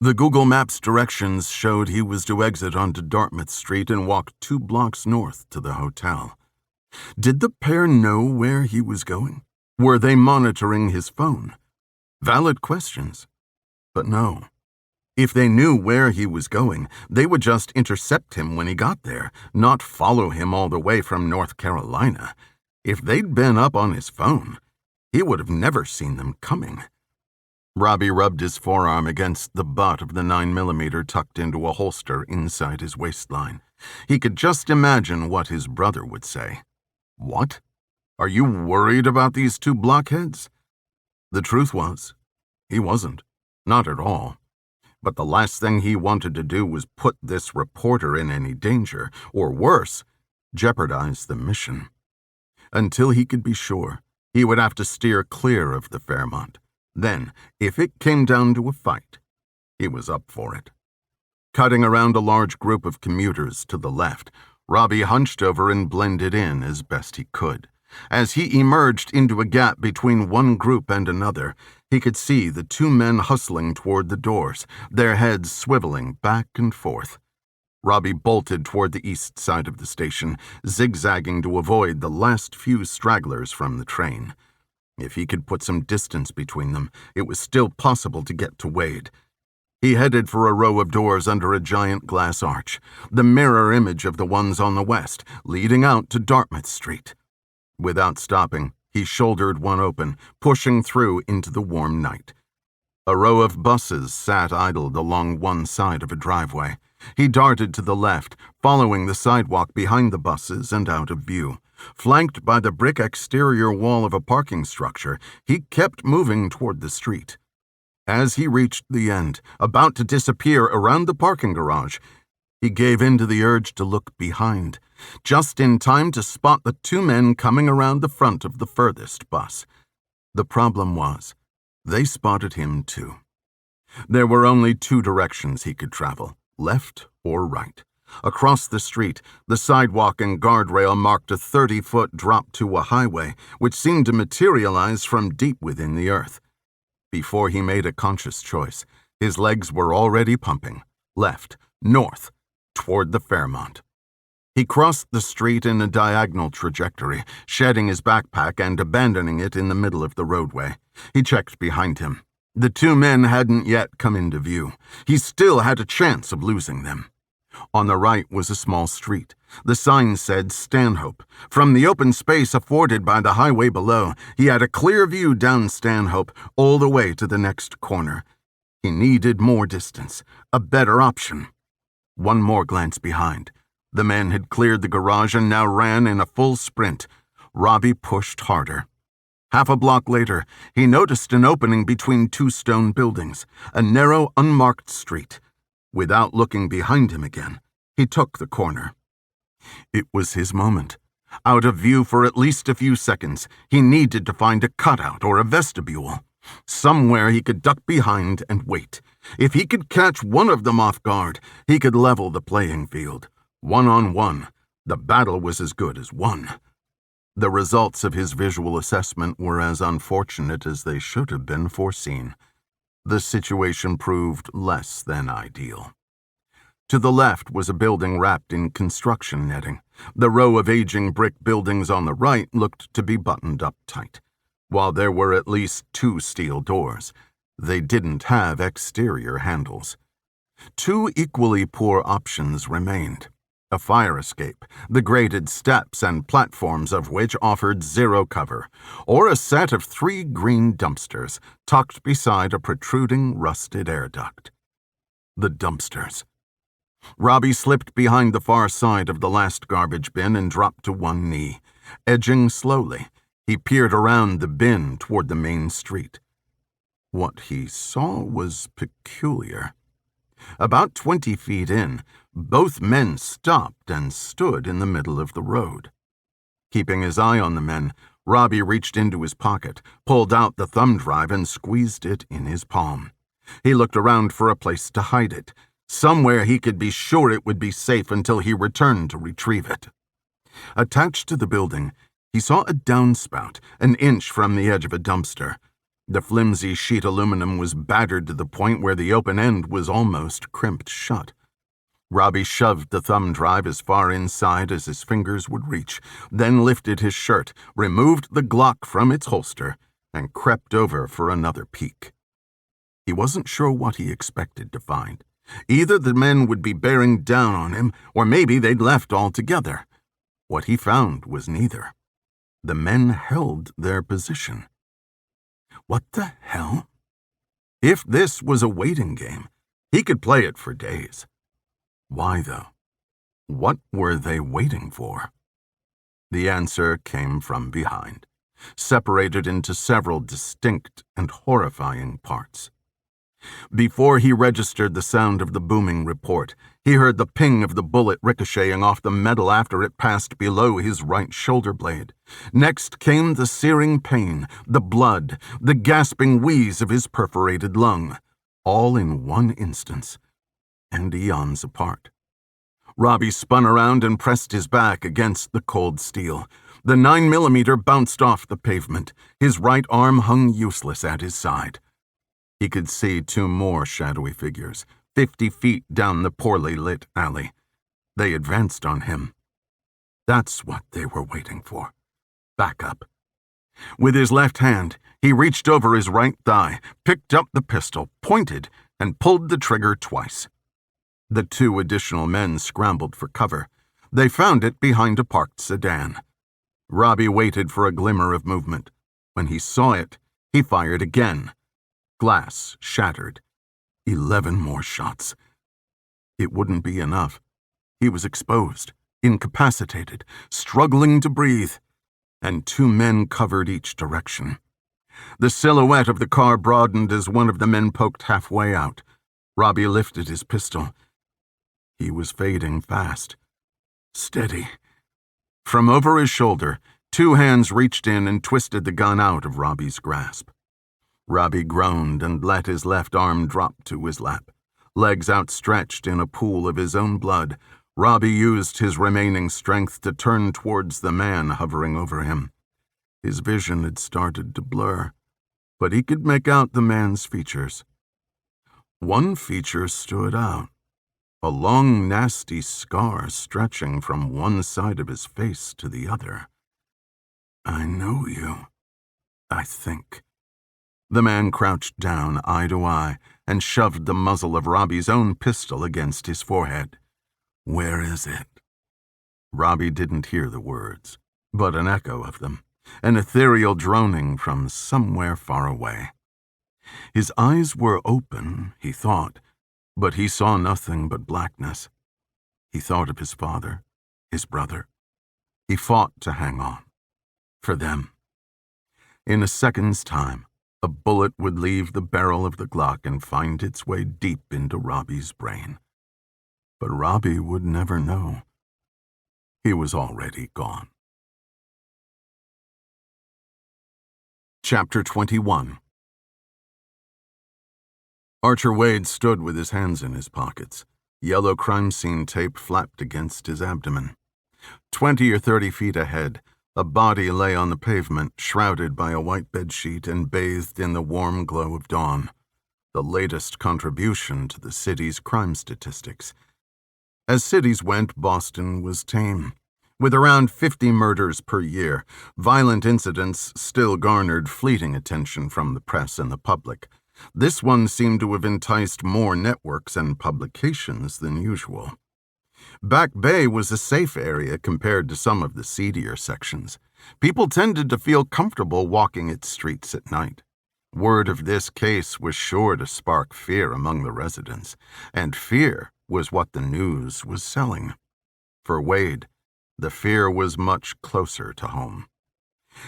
The Google Maps directions showed he was to exit onto Dartmouth Street and walk 2 blocks north to the hotel. Did the pair know where he was going? Were they monitoring his phone? Valid questions. But no. If they knew where he was going, they would just intercept him when he got there, not follow him all the way from North Carolina. If they'd been up on his phone, he would have never seen them coming. Robbie rubbed his forearm against the butt of the 9mm tucked into a holster inside his waistline. He could just imagine what his brother would say. What? Are you worried about these 2 blockheads? The truth was, he wasn't. Not at all. But the last thing he wanted to do was put this reporter in any danger, or worse, jeopardize the mission. Until he could be sure, he would have to steer clear of the Fairmont. Then, if it came down to a fight, he was up for it. Cutting around a large group of commuters to the left, Robbie hunched over and blended in as best he could. As he emerged into a gap between one group and another, he could see the 2 men hustling toward the doors, their heads swiveling back and forth. Robbie bolted toward the east side of the station, zigzagging to avoid the last few stragglers from the train. If he could put some distance between them, it was still possible to get to Wade. He headed for a row of doors under a giant glass arch, the mirror image of the ones on the west, leading out to Dartmouth Street. Without stopping, he shouldered one open, pushing through into the warm night. A row of buses sat idled along one side of a driveway. He darted to the left, following the sidewalk behind the buses and out of view. Flanked by the brick exterior wall of a parking structure, he kept moving toward the street. As he reached the end, about to disappear around the parking garage, he gave in to the urge to look behind, just in time to spot the two men coming around the front of the furthest bus. The problem was, they spotted him too. There were only two directions he could travel, left or right. Across the street, the sidewalk and guardrail marked a 30-foot drop to a highway, which seemed to materialize from deep within the earth. Before he made a conscious choice, his legs were already pumping, left, north, toward the Fairmont. He crossed the street in a diagonal trajectory, shedding his backpack and abandoning it in the middle of the roadway. He checked behind him. The two men hadn't yet come into view. He still had a chance of losing them. On the right was a small street. The sign said Stanhope. From the open space afforded by the highway below, he had a clear view down Stanhope all the way to the next corner. He needed more distance, a better option. One more glance behind. The men had cleared the garage and now ran in a full sprint. Robbie pushed harder. Half a block later, he noticed an opening between two stone buildings, a narrow, unmarked street. Without looking behind him again, he took the corner. It was his moment. Out of view for at least a few seconds, he needed to find a cutout or a vestibule. Somewhere he could duck behind and wait. If he could catch one of them off guard, he could level the playing field. 1-on-1, the battle was as good as won. The results of his visual assessment were as unfortunate as they should have been foreseen. The situation proved less than ideal. To the left was a building wrapped in construction netting. The row of aging brick buildings on the right looked to be buttoned up tight. While there were at least two steel doors, they didn't have exterior handles. Two equally poor options remained. A fire escape, the graded steps and platforms of which offered zero cover, or a set of 3 green dumpsters tucked beside a protruding, rusted air duct. The dumpsters. Robbie slipped behind the far side of the last garbage bin and dropped to one knee. Edging slowly, he peered around the bin toward the main street. What he saw was peculiar. About 20 feet in, both men stopped and stood in the middle of the road. Keeping his eye on the men, Robbie reached into his pocket, pulled out the thumb drive, and squeezed it in his palm. He looked around for a place to hide it, somewhere he could be sure it would be safe until he returned to retrieve it. Attached to the building, he saw a downspout, an inch from the edge of a dumpster. The flimsy sheet aluminum was battered to the point where the open end was almost crimped shut. Robbie shoved the thumb drive as far inside as his fingers would reach, then lifted his shirt, removed the Glock from its holster, and crept over for another peek. He wasn't sure what he expected to find. Either the men would be bearing down on him, or maybe they'd left altogether. What he found was neither. The men held their position. What the hell? If this was a waiting game, he could play it for days. Why, though? What were they waiting for? The answer came from behind, separated into several distinct and horrifying parts. Before he registered the sound of the booming report, he heard the ping of the bullet ricocheting off the metal after it passed below his right shoulder blade. Next came the searing pain, the blood, the gasping wheeze of his perforated lung, all in one instance, and eons apart. Robbie spun around and pressed his back against the cold steel. The 9mm bounced off the pavement. His right arm hung useless at his side. He could see 2 more shadowy figures, 50 feet down the poorly lit alley. They advanced on him. That's what they were waiting for. Backup. With his left hand, he reached over his right thigh, picked up the pistol, pointed, and pulled the trigger twice. The 2 additional men scrambled for cover. They found it behind a parked sedan. Robbie waited for a glimmer of movement. When he saw it, he fired again. Glass shattered. 11 more shots. It wouldn't be enough. He was exposed, incapacitated, struggling to breathe, and 2 men covered each direction. The silhouette of the car broadened as one of the men poked halfway out. Robbie lifted his pistol. He was fading fast. Steady. From over his shoulder, 2 hands reached in and twisted the gun out of Robbie's grasp. Robbie groaned and let his left arm drop to his lap. Legs outstretched in a pool of his own blood, Robbie used his remaining strength to turn towards the man hovering over him. His vision had started to blur, but he could make out the man's features. One feature stood out. A long, nasty scar stretching from one side of his face to the other. "I know you, I think." The man crouched down, eye to eye, and shoved the muzzle of Robbie's own pistol against his forehead. "Where is it?" Robbie didn't hear the words, but an echo of them, an ethereal droning from somewhere far away. His eyes were open, he thought, but he saw nothing but blackness. He thought of his father, his brother. He fought to hang on. For them. In a second's time, a bullet would leave the barrel of the Glock and find its way deep into Robbie's brain. But Robbie would never know. He was already gone. Chapter 21. Archer Wade stood with his hands in his pockets. Yellow crime scene tape flapped against his abdomen. 20 or 30 feet ahead, a body lay on the pavement, shrouded by a white bedsheet and bathed in the warm glow of dawn. The latest contribution to the city's crime statistics. As cities went, Boston was tame. With around 50 murders per year, violent incidents still garnered fleeting attention from the press and the public. This one seemed to have enticed more networks and publications than usual. Back Bay was a safe area compared to some of the seedier sections. People tended to feel comfortable walking its streets at night. Word of this case was sure to spark fear among the residents, and fear was what the news was selling. For Wade, the fear was much closer to home.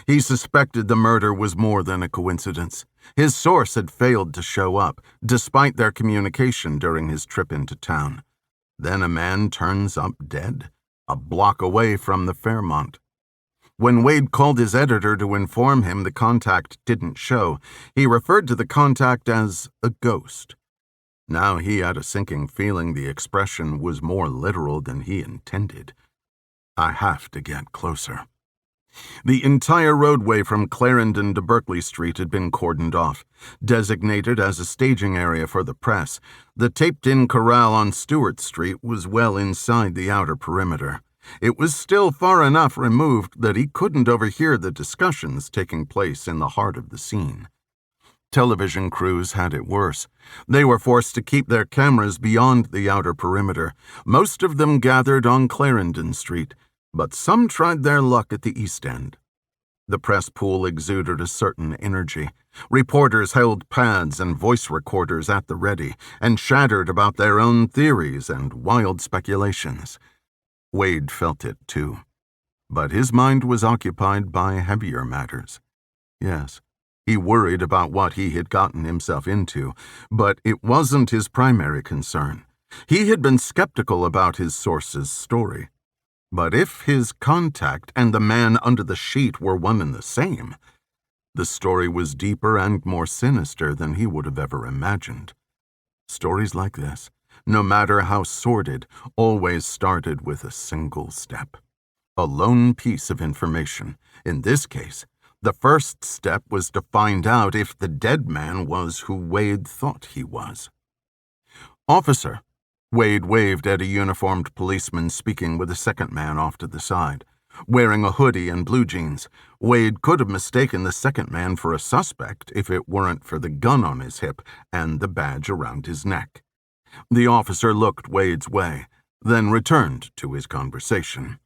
He suspected the murder was more than a coincidence. His source had failed to show up, despite their communication during his trip into town. Then a man turns up dead, a block away from the Fairmont. When Wade called his editor to inform him the contact didn't show, he referred to the contact as a ghost. Now he had a sinking feeling the expression was more literal than he intended. "I have to get closer." The entire roadway from Clarendon to Berkeley Street had been cordoned off. Designated as a staging area for the press, the taped-in corral on Stewart Street was well inside the outer perimeter. It was still far enough removed that he couldn't overhear the discussions taking place in the heart of the scene. Television crews had it worse. They were forced to keep their cameras beyond the outer perimeter. Most of them gathered on Clarendon Street, but some tried their luck at the East End. The press pool exuded a certain energy. Reporters held pads and voice recorders at the ready and chattered about their own theories and wild speculations. Wade felt it too, but his mind was occupied by heavier matters. Yes, he worried about what he had gotten himself into, but it wasn't his primary concern. He had been skeptical about his source's story. But if his contact and the man under the sheet were one and the same, the story was deeper and more sinister than he would have ever imagined. Stories like this, no matter how sordid, always started with a single step. A lone piece of information. In this case, the first step was to find out if the dead man was who Wade thought he was. "Officer," Wade waved at a uniformed policeman speaking with a second man off to the side. wearing a hoodie and blue jeans. Wade could have mistaken the second man for a suspect if it weren't for the gun on his hip and the badge around his neck. The officer looked Wade's way, then returned to his conversation.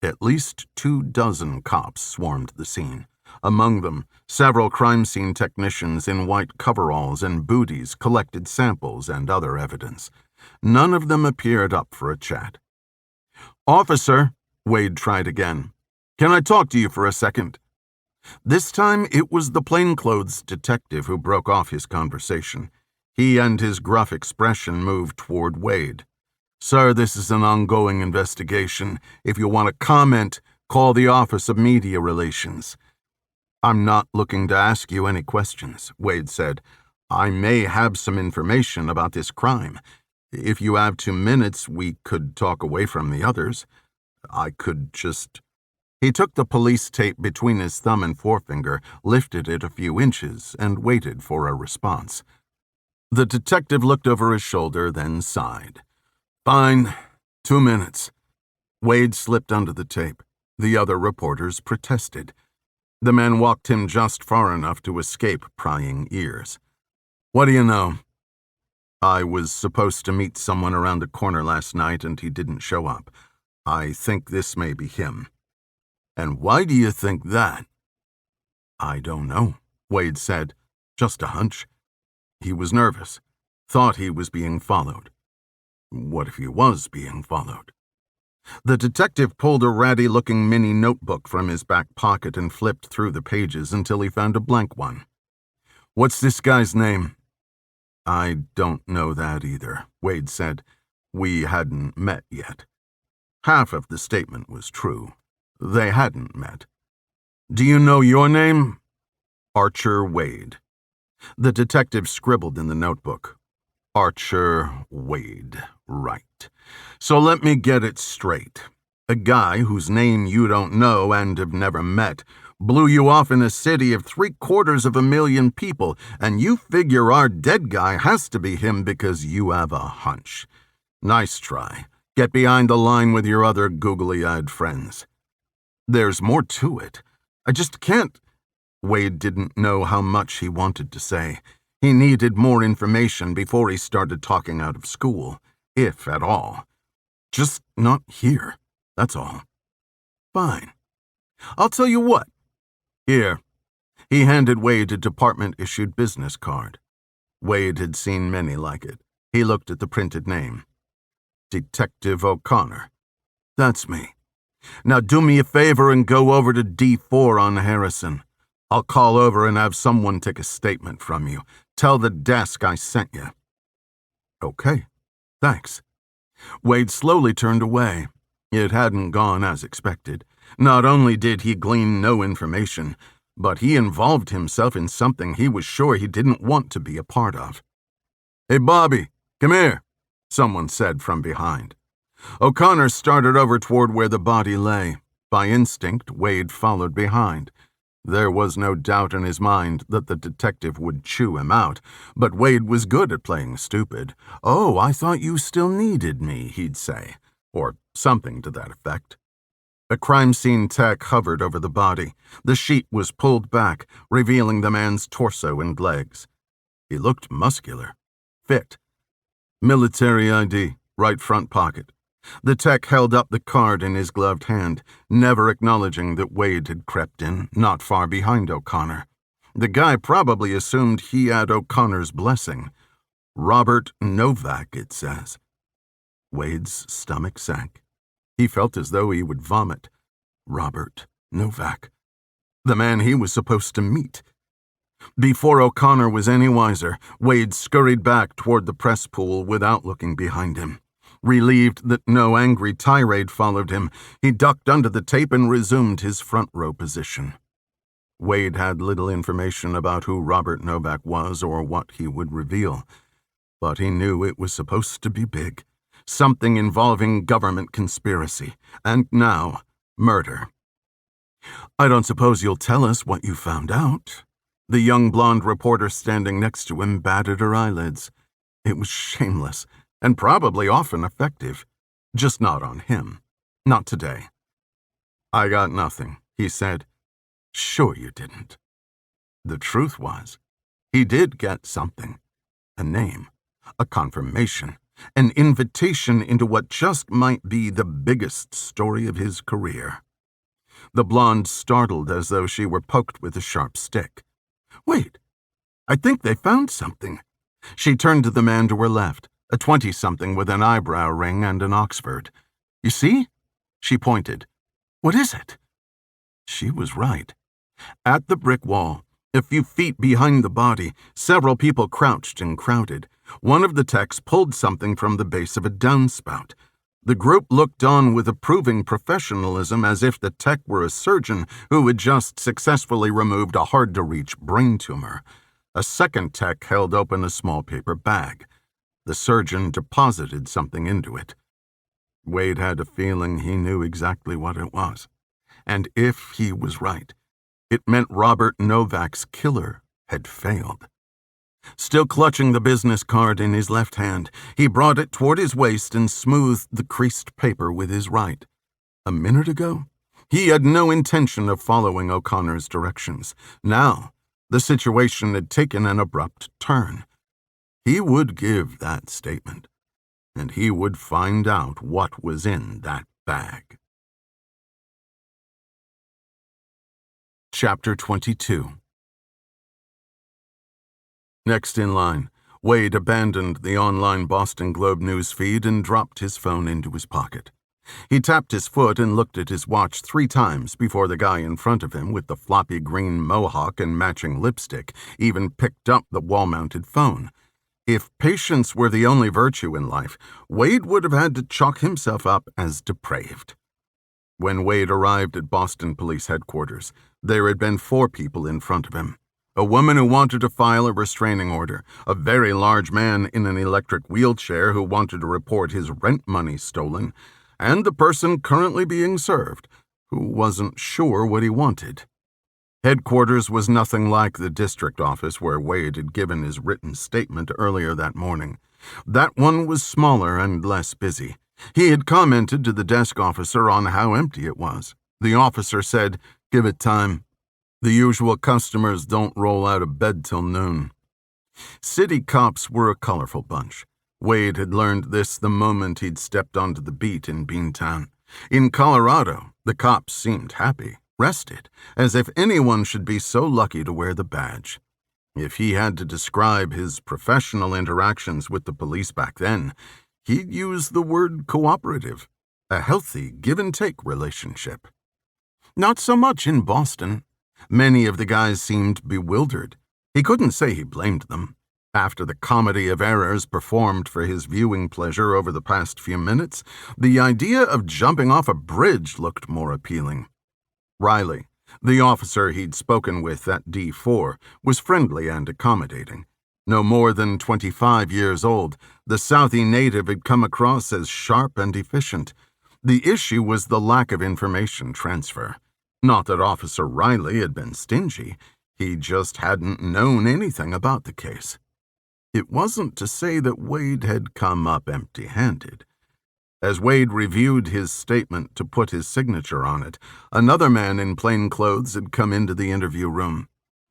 At least 24 cops swarmed the scene. Among them, several crime scene technicians in white coveralls and booties collected samples and other evidence. None of them appeared up for a chat. "Officer," Wade tried again, "can I talk to you for a second?" This time it was the plainclothes detective who broke off his conversation. He and his gruff expression moved toward Wade. "Sir, this is an ongoing investigation. If you want to comment, call the Office of Media Relations." "I'm not looking to ask you any questions," Wade said. "I may have some information about this crime. If you have 2 minutes, we could talk away from the others. I could just—" He took the police tape between his thumb and forefinger, lifted it a few inches, and waited for a response. The detective looked over his shoulder, then sighed. "Fine. 2 minutes." Wade slipped under the tape. The other reporters protested. The man walked him just far enough to escape prying ears. "What do you know?" "I was supposed to meet someone around the corner last night and he didn't show up. I think this may be him." "And why do you think that?" "I don't know," Wade said. "Just a hunch." He was nervous. Thought he was being followed. What if he was being followed? The detective pulled a ratty-looking mini notebook from his back pocket and flipped through the pages until he found a blank one. "What's this guy's name?" "I don't know that either," Wade said. "We hadn't met yet." Half of the statement was true. They hadn't met. "Do you know your name?" "Archer Wade." The detective scribbled in the notebook. "Archer Wade, right. So let me get it straight. A guy whose name you don't know and have never met blew you off in a city of 750,000 people, and you figure our dead guy has to be him because you have a hunch. Nice try. Get behind the line with your other googly-eyed friends." "There's more to it. I just can't—" Wade didn't know how much he wanted to say. He needed more information before he started talking out of school, if at all. "Just not here, that's all." "Fine. I'll tell you what. Here." He handed Wade a department-issued business card. Wade had seen many like it. He looked at the printed name. "Detective O'Connor." "That's me. Now do me a favor and go over to D4 on Harrison. I'll call over and have someone take a statement from you. Tell the desk I sent you." "Okay, thanks." Wade slowly turned away. It hadn't gone as expected. Not only did he glean no information, but he involved himself in something he was sure he didn't want to be a part of. "Hey, Bobby, come here," someone said from behind. O'Connor started over toward where the body lay. By instinct, Wade followed behind. There was no doubt in his mind that the detective would chew him out, but Wade was good at playing stupid. "Oh, I thought you still needed me," he'd say, or something to that effect. A crime scene tech hovered over the body. The sheet was pulled back, revealing the man's torso and legs. He looked muscular, fit. "Military ID, right front pocket." The tech held up the card in his gloved hand, never acknowledging that Wade had crept in, not far behind O'Connor. The guy probably assumed he had O'Connor's blessing. "Robert Novak," it says. Wade's stomach sank. He felt as though he would vomit. Robert Novak. The man he was supposed to meet. Before O'Connor was any wiser, Wade scurried back toward the press pool without looking behind him. Relieved that no angry tirade followed him, he ducked under the tape and resumed his front row position. Wade had little information about who Robert Novak was or what he would reveal, but he knew it was supposed to be big. Something involving government conspiracy, and now, murder. "I don't suppose you'll tell us what you found out?" The young blonde reporter standing next to him batted her eyelids. It was shameless, and probably often effective. Just not on him. Not today. "I got nothing," he said. "Sure you didn't." The truth was, he did get something. A name, a confirmation, an invitation into what just might be the biggest story of his career. The blonde startled as though she were poked with a sharp stick. "Wait, I think they found something." She turned to the man to her left, a 20-something with an eyebrow ring and an Oxford. "You see?" She pointed. "What is it?" She was right. At the brick wall, a few feet behind the body, several people crouched and crowded. One of the techs pulled something from the base of a downspout. The group looked on with approving professionalism as if the tech were a surgeon who had just successfully removed a hard-to-reach brain tumor. A second tech held open a small paper bag. The surgeon deposited something into it. Wade had a feeling he knew exactly what it was. And if he was right, it meant Robert Novak's killer had failed. Still clutching the business card in his left hand, he brought it toward his waist and smoothed the creased paper with his right. A minute ago, he had no intention of following O'Connor's directions. Now, the situation had taken an abrupt turn. He would give that statement, and he would find out what was in that bag. Chapter 22. Next in line, Wade abandoned the online Boston Globe news feed and dropped his phone into his pocket. He tapped his foot and looked at his watch 3 times before the guy in front of him with the floppy green mohawk and matching lipstick even picked up the wall-mounted phone. If patience were the only virtue in life, Wade would have had to chalk himself up as depraved. When Wade arrived at Boston Police Headquarters, there had been 4 people in front of him. A woman who wanted to file a restraining order, a very large man in an electric wheelchair who wanted to report his rent money stolen, and the person currently being served, who wasn't sure what he wanted. Headquarters was nothing like the district office where Wade had given his written statement earlier that morning. That one was smaller and less busy. He had commented to the desk officer on how empty it was. The officer said, "Give it time. The usual customers don't roll out of bed till noon." City cops were a colorful bunch. Wade had learned this the moment he'd stepped onto the beat in Beantown. In Colorado, the cops seemed happy, rested, as if anyone should be so lucky to wear the badge. If he had to describe his professional interactions with the police back then, he'd use the word cooperative, a healthy give-and-take relationship. Not so much in Boston. Many of the guys seemed bewildered. He couldn't say he blamed them. After the comedy of errors performed for his viewing pleasure over the past few minutes, the idea of jumping off a bridge looked more appealing. Riley, the officer he'd spoken with at D4, was friendly and accommodating. No more than 25 years old, the Southie native had come across as sharp and efficient. The issue was the lack of information transfer. Not that Officer Riley had been stingy, he just hadn't known anything about the case. It wasn't to say that Wade had come up empty-handed. As Wade reviewed his statement to put his signature on it, another man in plain clothes had come into the interview room.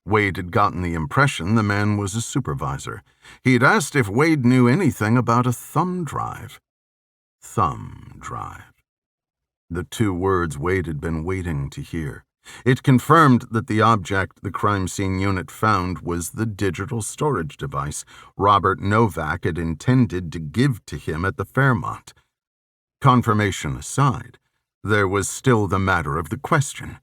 Wade had gotten the impression the man was a supervisor. He'd asked if Wade knew anything about a thumb drive. Thumb drive. The 2 words Wade had been waiting to hear. It confirmed that the object the crime scene unit found was the digital storage device Robert Novak had intended to give to him at the Fairmont. Confirmation aside, there was still the matter of the question.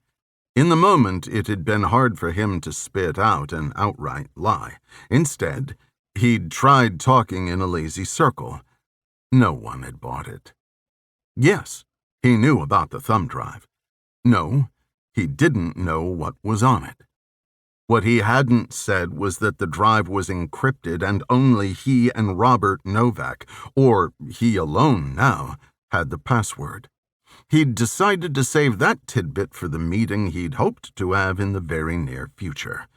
In the moment, it had been hard for him to spit out an outright lie. Instead, he'd tried talking in a lazy circle. No one had bought it. Yes, he knew about the thumb drive. No, he didn't know what was on it. What he hadn't said was that the drive was encrypted and only he and Robert Novak, or he alone now, had the password. He'd decided to save that tidbit for the meeting he'd hoped to have in the very near future.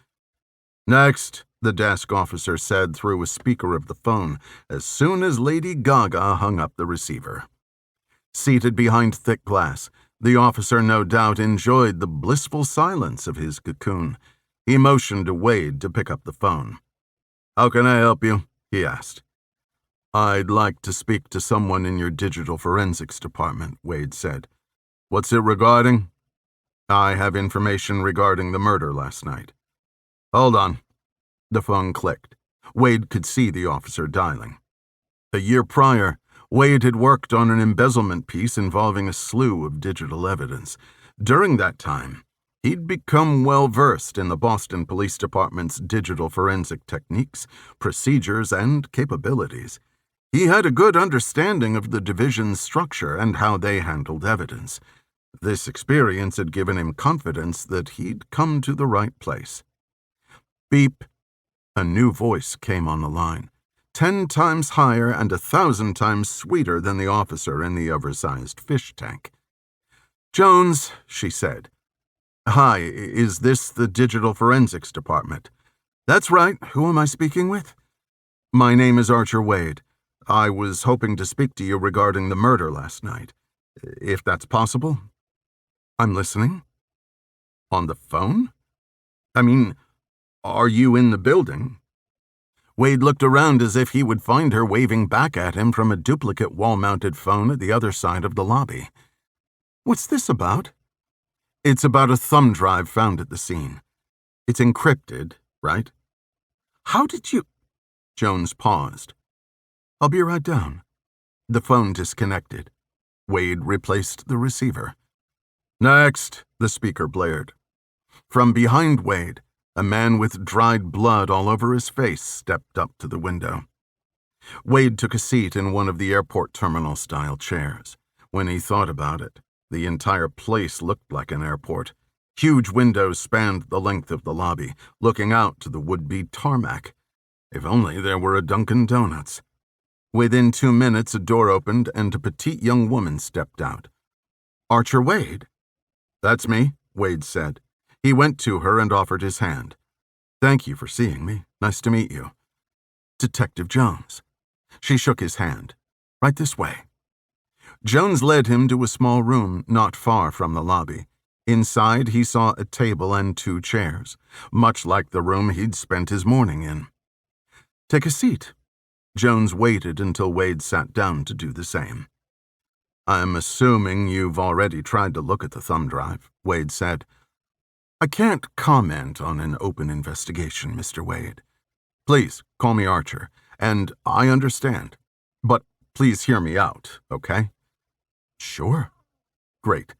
"Next," the desk officer said through a speaker of the phone, as soon as Lady Gaga hung up the receiver. Seated behind thick glass, The officer no doubt enjoyed the blissful silence of his cocoon. He motioned to Wade to pick up the phone. "How can I help you?" he asked. "I'd like to speak to someone in your digital forensics department," Wade said. "What's it regarding?" "I have information regarding the murder last night." "Hold on." The phone clicked. Wade could see the officer dialing. A year prior, Wade had worked on an embezzlement piece involving a slew of digital evidence. During that time, he'd become well-versed in the Boston Police Department's digital forensic techniques, procedures, and capabilities. He had a good understanding of the division's structure and how they handled evidence. This experience had given him confidence that he'd come to the right place. Beep. A new voice came on the line, 10 times higher and 1,000 times sweeter than the officer in the oversized fish tank. "Jones," she said. "Hi, is this the Digital Forensics Department?" "That's right. Who am I speaking with?" "My name is Archer Wade. I was hoping to speak to you regarding the murder last night, if that's possible." "I'm listening." "On the phone? I mean, are you in the building?" Wade looked around as if he would find her waving back at him from a duplicate wall-mounted phone at the other side of the lobby. "What's this about?" "It's about a thumb drive found at the scene. It's encrypted, right?" "How did you—" Jones paused. "I'll be right down." The phone disconnected. Wade replaced the receiver. "Next," the speaker blared. From behind Wade, a man with dried blood all over his face stepped up to the window. Wade took a seat in one of the airport terminal-style chairs. When he thought about it, the entire place looked like an airport. Huge windows spanned the length of the lobby, looking out to the would-be tarmac. If only there were a Dunkin' Donuts. Within 2 minutes, a door opened and a petite young woman stepped out. "Archer Wade?" "That's me," Wade said. He went to her and offered his hand. "Thank you for seeing me. Nice to meet you." "Detective Jones." She shook his hand. "Right this way." Jones led him to a small room not far from the lobby. Inside, he saw a table and 2 chairs, much like the room he'd spent his morning in. "Take a seat." Jones waited until Wade sat down to do the same. "I'm assuming you've already tried to look at the thumb drive," Wade said. "I can't comment on an open investigation, Mr. Wade. Please, call me Archer, and I understand. But please hear me out, okay?" "Sure." "Great.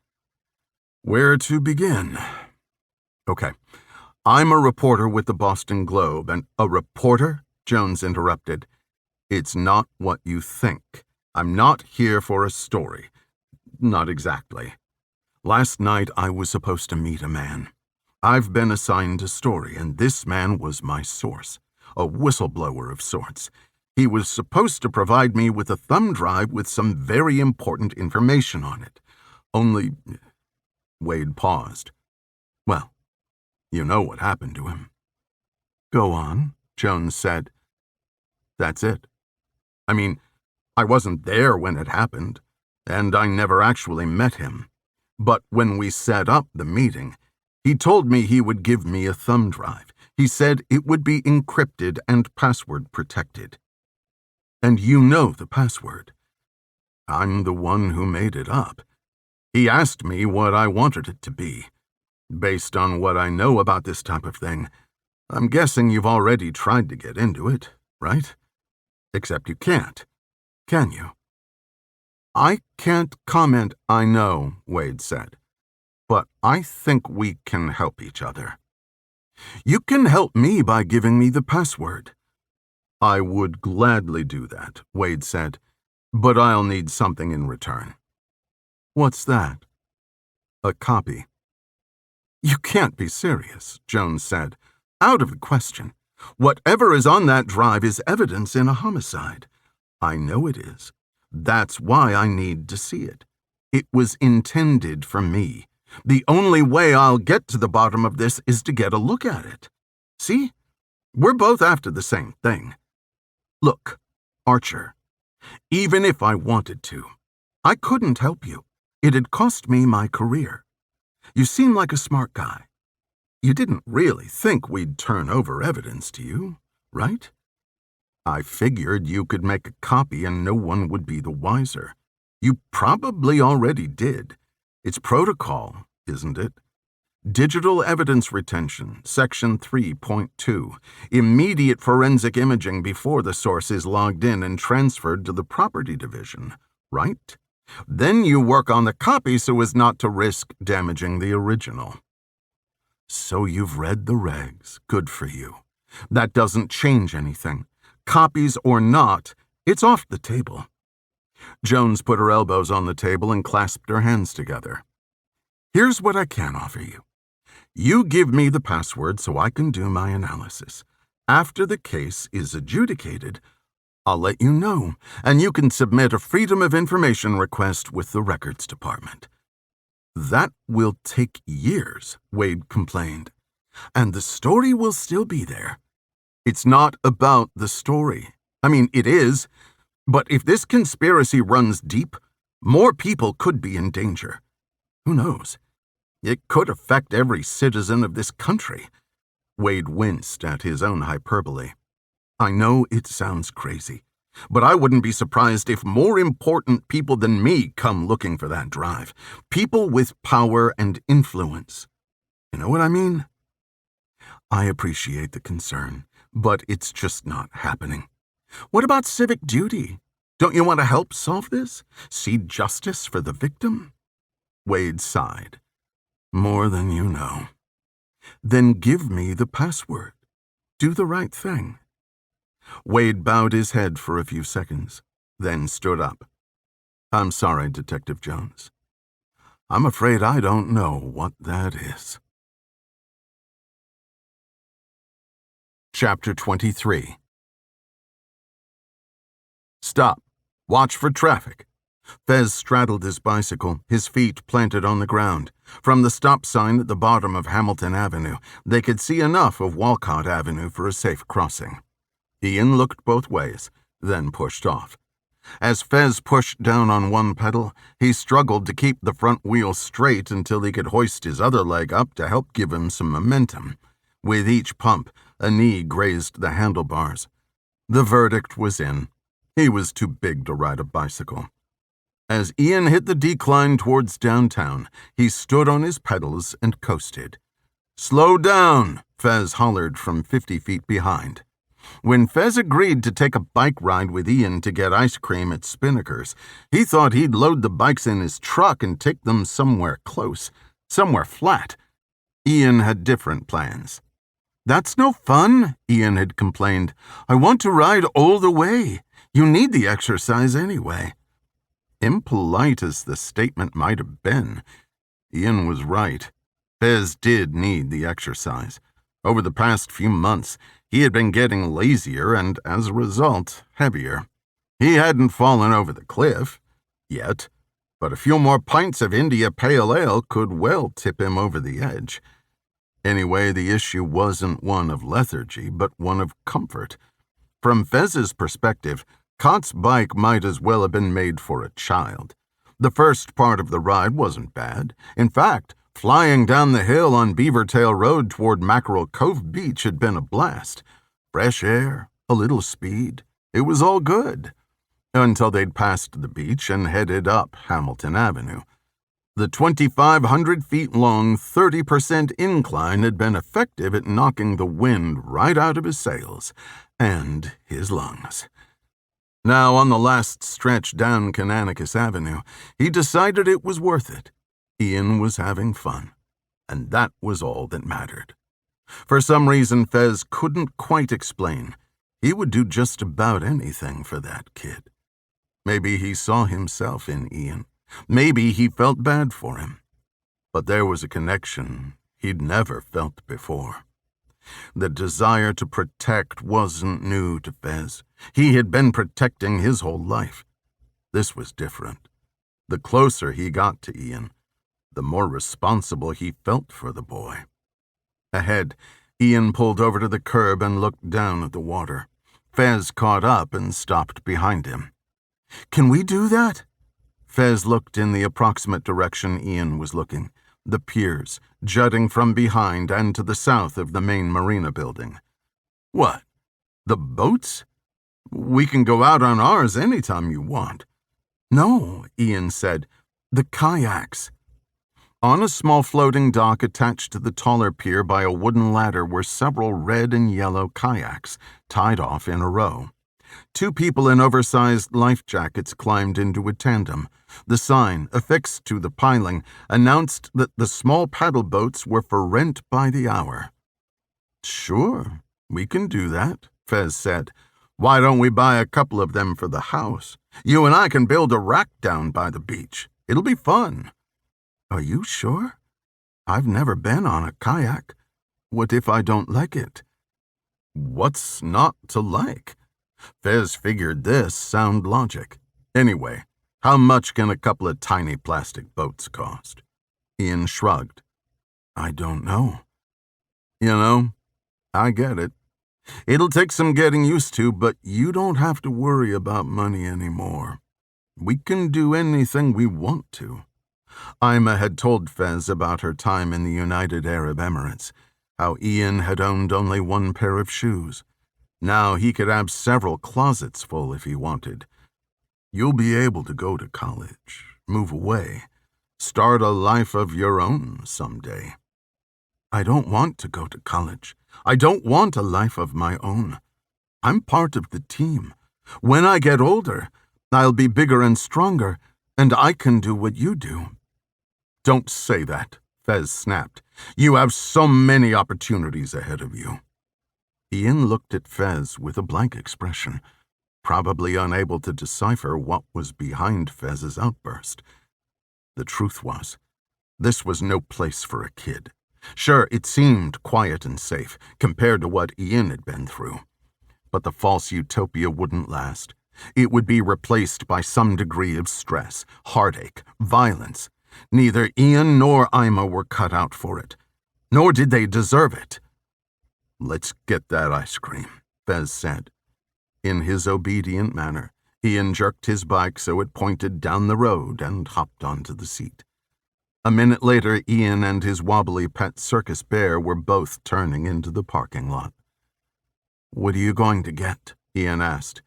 Where to begin?" "Okay. I'm a reporter with the Boston Globe, and—" "A reporter?" Jones interrupted. "It's not what you think. I'm not here for a story. Not exactly. Last night I was supposed to meet a man. I've been assigned a story, and this man was my source, a whistleblower of sorts. He was supposed to provide me with a thumb drive with some very important information on it. Only—" Wade paused. "Well, you know what happened to him." "Go on," Jones said. "That's it. I mean, I wasn't there when it happened, and I never actually met him. But when we set up the meeting, he told me he would give me a thumb drive. He said it would be encrypted and password protected. And you know the password. I'm the one who made it up. He asked me what I wanted it to be. Based on what I know about this type of thing, I'm guessing you've already tried to get into it, right? Except you can't, can you?" "I can't comment, I know," Wade said. "But I think we can help each other." "You can help me by giving me the password." "I would gladly do that," Wade said, "but I'll need something in return." "What's that?" "A copy." "You can't be serious," Jones said. "Out of the question. Whatever is on that drive is evidence in a homicide." "I know it is. That's why I need to see it. It was intended for me. The only way I'll get to the bottom of this is to get a look at it. See? We're both after the same thing. Look, Archer, even if I wanted to, I couldn't help you. It had cost me my career. You seem like a smart guy. You didn't really think we'd turn over evidence to you, right? I figured you could make a copy and no one would be the wiser. You probably already did. It's protocol, isn't it? Digital Evidence Retention, Section 3.2. Immediate forensic imaging before the source is logged in and transferred to the property division, right? Then you work on the copy so as not to risk damaging the original. So you've read the regs. Good for you. That doesn't change anything. Copies or not, it's off the table. Jones put her elbows on the table and clasped her hands together. Here's what I can offer you. You give me the password so I can do my analysis. After the case is adjudicated, I'll let you know, and you can submit a Freedom of Information request with the Records Department. That will take years, Wade complained, and the story will still be there. It's not about the story. I mean, it is, but if this conspiracy runs deep, more people could be in danger. Who knows? It could affect every citizen of this country. Wade winced at his own hyperbole. I know it sounds crazy, but I wouldn't be surprised if more important people than me come looking for that drive. People with power and influence. You know what I mean? I appreciate the concern, but it's just not happening. What about civic duty? Don't you want to help solve this? See justice for the victim? Wade sighed. More than you know. Then give me the password. Do the right thing. Wade bowed his head for a few seconds, then stood up. I'm sorry, Detective Jones. I'm afraid I don't know what that is. Chapter 23. Stop. Watch for traffic. Fez straddled his bicycle, his feet planted on the ground. From the stop sign at the bottom of Hamilton Avenue, they could see enough of Walcott Avenue for a safe crossing. Ian looked both ways, then pushed off. As Fez pushed down on one pedal, he struggled to keep the front wheel straight until he could hoist his other leg up to help give him some momentum. With each pump, a knee grazed the handlebars. The verdict was in. He was too big to ride a bicycle. As Ian hit the decline towards downtown, he stood on his pedals and coasted. Slow down, Fez hollered from 50 feet behind. When Fez agreed to take a bike ride with Ian to get ice cream at Spinnaker's, he thought he'd load the bikes in his truck and take them somewhere close, somewhere flat. Ian had different plans. That's no fun, Ian had complained. I want to ride all the way. You need the exercise anyway. Impolite as the statement might have been, Ian was right. Fez did need the exercise. Over the past few months, he had been getting lazier and, as a result, heavier. He hadn't fallen over the cliff, yet, but a few more pints of India Pale Ale could well tip him over the edge. Anyway, the issue wasn't one of lethargy, but one of comfort. From Fez's perspective, Cott's bike might as well have been made for a child. The first part of the ride wasn't bad. In fact, flying down the hill on Beavertail Road toward Mackerel Cove Beach had been a blast. Fresh air, a little speed. It was all good. Until they'd passed the beach and headed up Hamilton Avenue. The 2,500 feet long 30% incline had been effective at knocking the wind right out of his sails and his lungs. Now, on the last stretch down Canonicus Avenue, he decided it was worth it. Ian was having fun, and that was all that mattered. For some reason Fez couldn't quite explain. He would do just about anything for that kid. Maybe he saw himself in Ian. Maybe he felt bad for him. But there was a connection he'd never felt before. The desire to protect wasn't new to Fez. He had been protecting his whole life. This was different. The closer he got to Ian, the more responsible he felt for the boy. Ahead, Ian pulled over to the curb and looked down at the water. Fez caught up and stopped behind him. Can we do that? Fez looked in the approximate direction Ian was looking, the piers, jutting from behind and to the south of the main marina building. What? The boats? We can go out on ours anytime you want. No, Ian said. The kayaks. On a small floating dock attached to the taller pier by a wooden ladder were several red and yellow kayaks, tied off in a row. Two people in oversized life jackets climbed into a tandem. The sign, affixed to the piling, announced that the small paddle boats were for rent by the hour. Sure, we can do that, Fez said. Why don't we buy a couple of them for the house? You and I can build a rack down by the beach. It'll be fun. Are you sure? I've never been on a kayak. What if I don't like it? What's not to like? Fez figured this sound logic. Anyway, how much can a couple of tiny plastic boats cost? Ian shrugged. I don't know. You know, I get it. It'll take some getting used to, but you don't have to worry about money anymore. We can do anything we want to. Ima had told Fez about her time in the United Arab Emirates, how Ian had owned only one pair of shoes. Now he could have several closets full if he wanted. You'll be able to go to college, move away, start a life of your own someday. I don't want to go to college. I don't want a life of my own. I'm part of the team. When I get older, I'll be bigger and stronger, and I can do what you do. Don't say that, Fez snapped. You have so many opportunities ahead of you. Ian looked at Fez with a blank expression, probably unable to decipher what was behind Fez's outburst. The truth was, this was no place for a kid. Sure, it seemed quiet and safe compared to what Ian had been through. But the false utopia wouldn't last. It would be replaced by some degree of stress, heartache, violence. Neither Ian nor Ima were cut out for it, nor did they deserve it. Let's get that ice cream, Fez said. In his obedient manner, Ian jerked his bike so it pointed down the road and hopped onto the seat. A minute later, Ian and his wobbly pet circus bear were both turning into the parking lot. What are you going to get? Ian asked.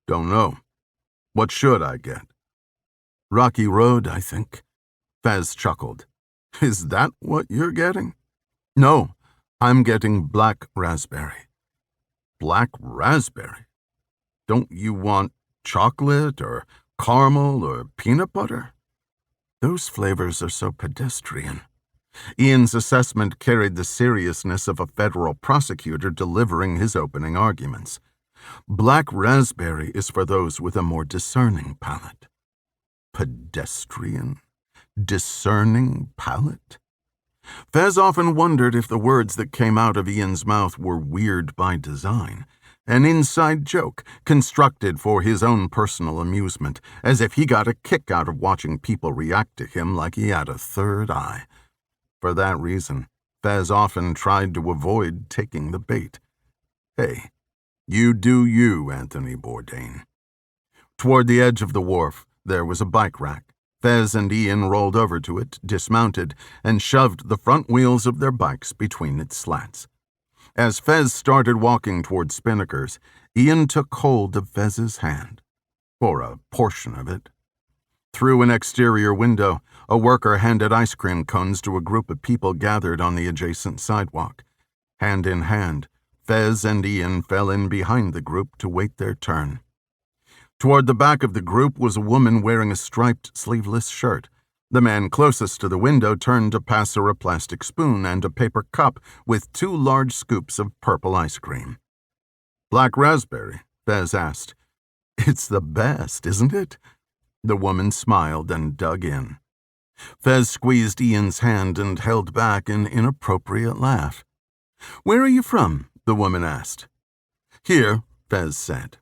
Don't know. What should I get? Rocky Road, I think. Fez chuckled. Is that what you're getting? No, I'm getting black raspberry. Black raspberry? Don't you want chocolate or caramel or peanut butter? Those flavors are so pedestrian. Ian's assessment carried the seriousness of a federal prosecutor delivering his opening arguments. Black raspberry is for those with a more discerning palate. Pedestrian? Discerning palate? Fez often wondered if the words that came out of Ian's mouth were weird by design, an inside joke constructed for his own personal amusement, as if he got a kick out of watching people react to him like he had a third eye. For that reason, Fez often tried to avoid taking the bait. Hey, you do you, Anthony Bourdain. Toward the edge of the wharf, there was a bike rack. Fez and Ian rolled over to it, dismounted, and shoved the front wheels of their bikes between its slats. As Fez started walking toward Spinnaker's, Ian took hold of Fez's hand, or a portion of it. Through an exterior window, a worker handed ice cream cones to a group of people gathered on the adjacent sidewalk. Hand in hand, Fez and Ian fell in behind the group to wait their turn. Toward the back of the group was a woman wearing a striped, sleeveless shirt. The man closest to the window turned to pass her a plastic spoon and a paper cup with 2 large scoops of purple ice cream. Black raspberry, Fez asked. It's the best, isn't it? The woman smiled and dug in. Fez squeezed Ian's hand and held back an inappropriate laugh. Where are you from? The woman asked. Here, Fez said.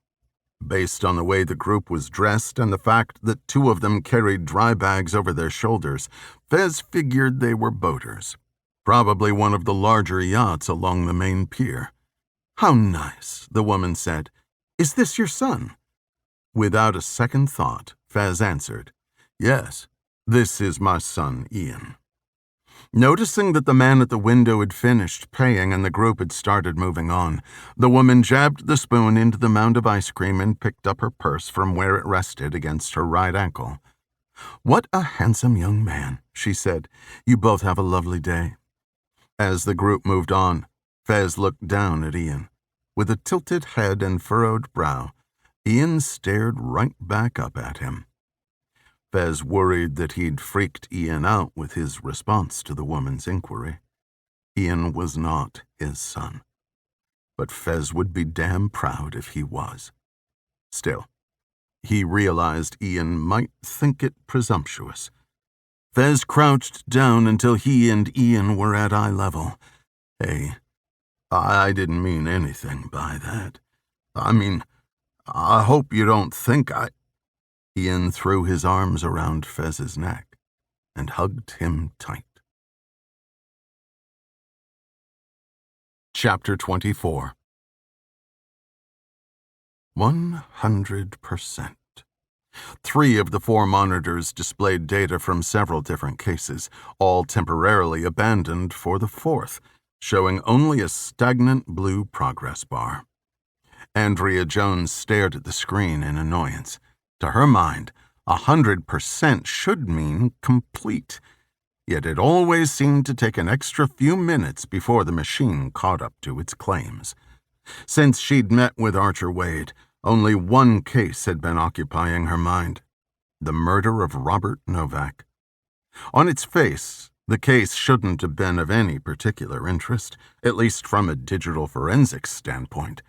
Based on the way the group was dressed and the fact that 2 of them carried dry bags over their shoulders, Fez figured they were boaters. Probably one of the larger yachts along the main pier. How nice, the woman said. Is this your son? Without a second thought, Fez answered. Yes, this is my son, Ian. Noticing that the man at the window had finished paying and the group had started moving on, the woman jabbed the spoon into the mound of ice cream and picked up her purse from where it rested against her right ankle. "What a handsome young man," she said. "You both have a lovely day." As the group moved on, Fez looked down at Ian. With a tilted head and furrowed brow, Ian stared right back up at him. Fez worried that he'd freaked Ian out with his response to the woman's inquiry. Ian was not his son, but Fez would be damn proud if he was. Still, he realized Ian might think it presumptuous. Fez crouched down until he and Ian were at eye level. "Hey, I didn't mean anything by that. I mean, I hope you don't think I—" Ian threw his arms around Fez's neck and hugged him tight. Chapter 24. 100%. 3 of the 4 monitors displayed data from several different cases, all temporarily abandoned for the 4th, showing only a stagnant blue progress bar. Andrea Jones stared at the screen in annoyance. To her mind, 100% should mean complete, yet it always seemed to take an extra few minutes before the machine caught up to its claims. Since she'd met with Archer Wade, only one case had been occupying her mind: the murder of Robert Novak. On its face, the case shouldn't have been of any particular interest, at least from a digital forensics standpoint.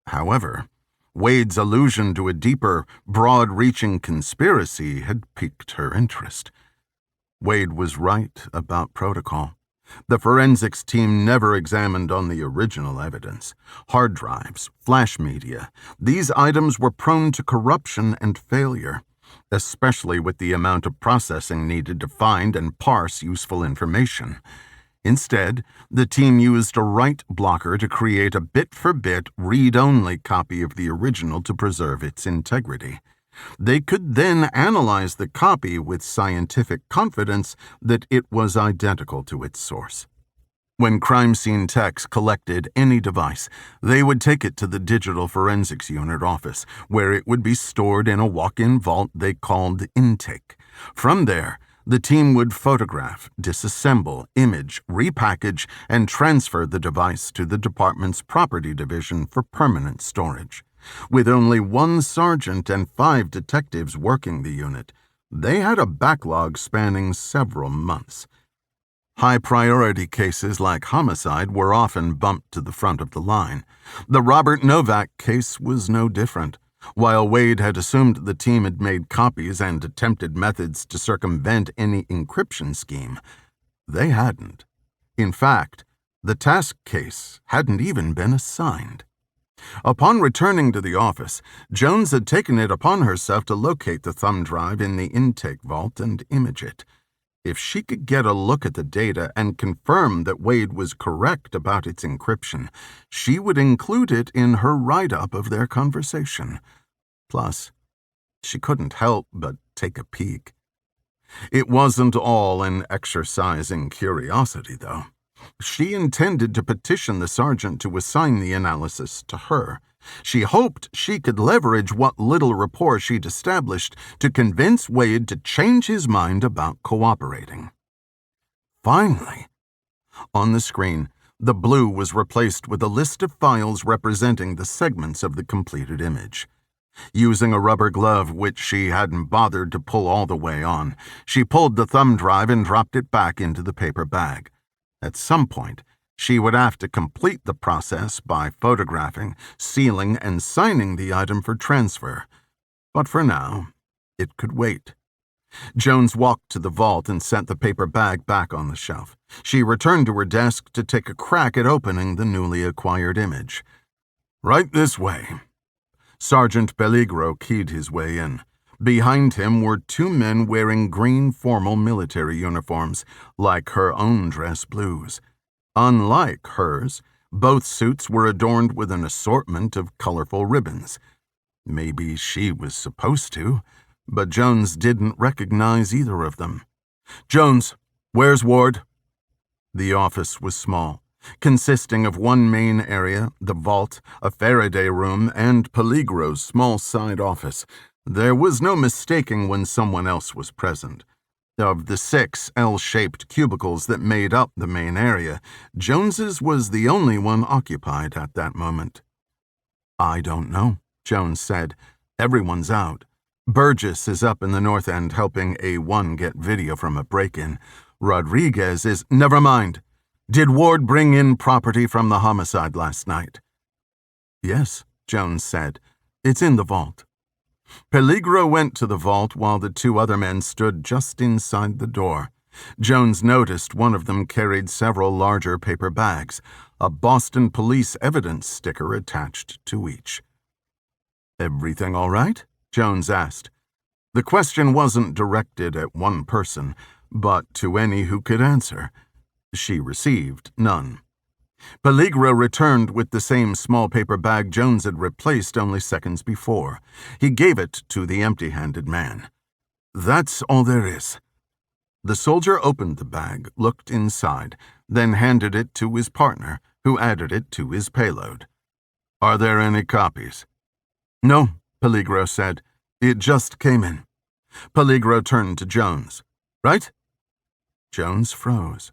However, Wade's allusion to a deeper, broad-reaching conspiracy had piqued her interest. Wade was right about protocol. The forensics team never examined on the original evidence. Hard drives, flash media, these items were prone to corruption and failure, especially with the amount of processing needed to find and parse useful information. Instead, the team used a write blocker to create a bit-for-bit, read-only copy of the original to preserve its integrity. They could then analyze the copy with scientific confidence that it was identical to its source. When crime scene techs collected any device, they would take it to the Digital Forensics Unit office, where it would be stored in a walk-in vault they called Intake. From there, the team would photograph, disassemble, image, repackage, and transfer the device to the department's property division for permanent storage. With only 1 sergeant and 5 detectives working the unit, they had a backlog spanning several months. High-priority cases like homicide were often bumped to the front of the line. The Robert Novak case was no different. While Wade had assumed the team had made copies and attempted methods to circumvent any encryption scheme, they hadn't. In fact, the task case hadn't even been assigned. Upon returning to the office, Jones had taken it upon herself to locate the thumb drive in the intake vault and image it. If she could get a look at the data and confirm that Wade was correct about its encryption, she would include it in her write-up of their conversation. Plus, she couldn't help but take a peek. It wasn't all an exercise in curiosity, though. She intended to petition the sergeant to assign the analysis to her. She hoped she could leverage what little rapport she'd established to convince Wade to change his mind about cooperating. Finally, on the screen, the blue was replaced with a list of files representing the segments of the completed image. Using a rubber glove, which she hadn't bothered to pull all the way on, she pulled the thumb drive and dropped it back into the paper bag. At some point, she would have to complete the process by photographing, sealing, and signing the item for transfer. But for now, it could wait. Jones walked to the vault and set the paper bag back on the shelf. She returned to her desk to take a crack at opening the newly acquired image. "Right this way." Sergeant Peligro keyed his way in. Behind him were 2 men wearing green formal military uniforms, like her own dress blues. Unlike hers, both suits were adorned with an assortment of colorful ribbons. Maybe she was supposed to. but Jones didn't recognize either of them. "Jones, where's Ward?" The office was small, consisting of one main area, the vault, a Faraday room, and Peligro's small side office. There was no mistaking when someone else was present. Of the 6 L-shaped cubicles that made up the main area, Jones's was the only one occupied at that moment. "I don't know," Jones said. "Everyone's out. Burgess is up in the north end helping A1 get video from a break-in. Rodriguez is— Never mind. Did Ward bring in property from the homicide last night?" "Yes," Jones said. "It's in the vault." Peligro went to the vault while the 2 other men stood just inside the door. Jones noticed one of them carried several larger paper bags, a Boston police evidence sticker attached to each. "Everything all right?" Jones asked. The question wasn't directed at one person, but to any who could answer. She received none. Peligro returned with the same small paper bag Jones had replaced only seconds before. He gave it to the empty-handed man. "That's all there is." The soldier opened the bag, looked inside, then handed it to his partner, who added it to his payload. "Are there any copies?" "No," Peligro said. "It just came in." Peligro turned to Jones. "Right?" Jones froze.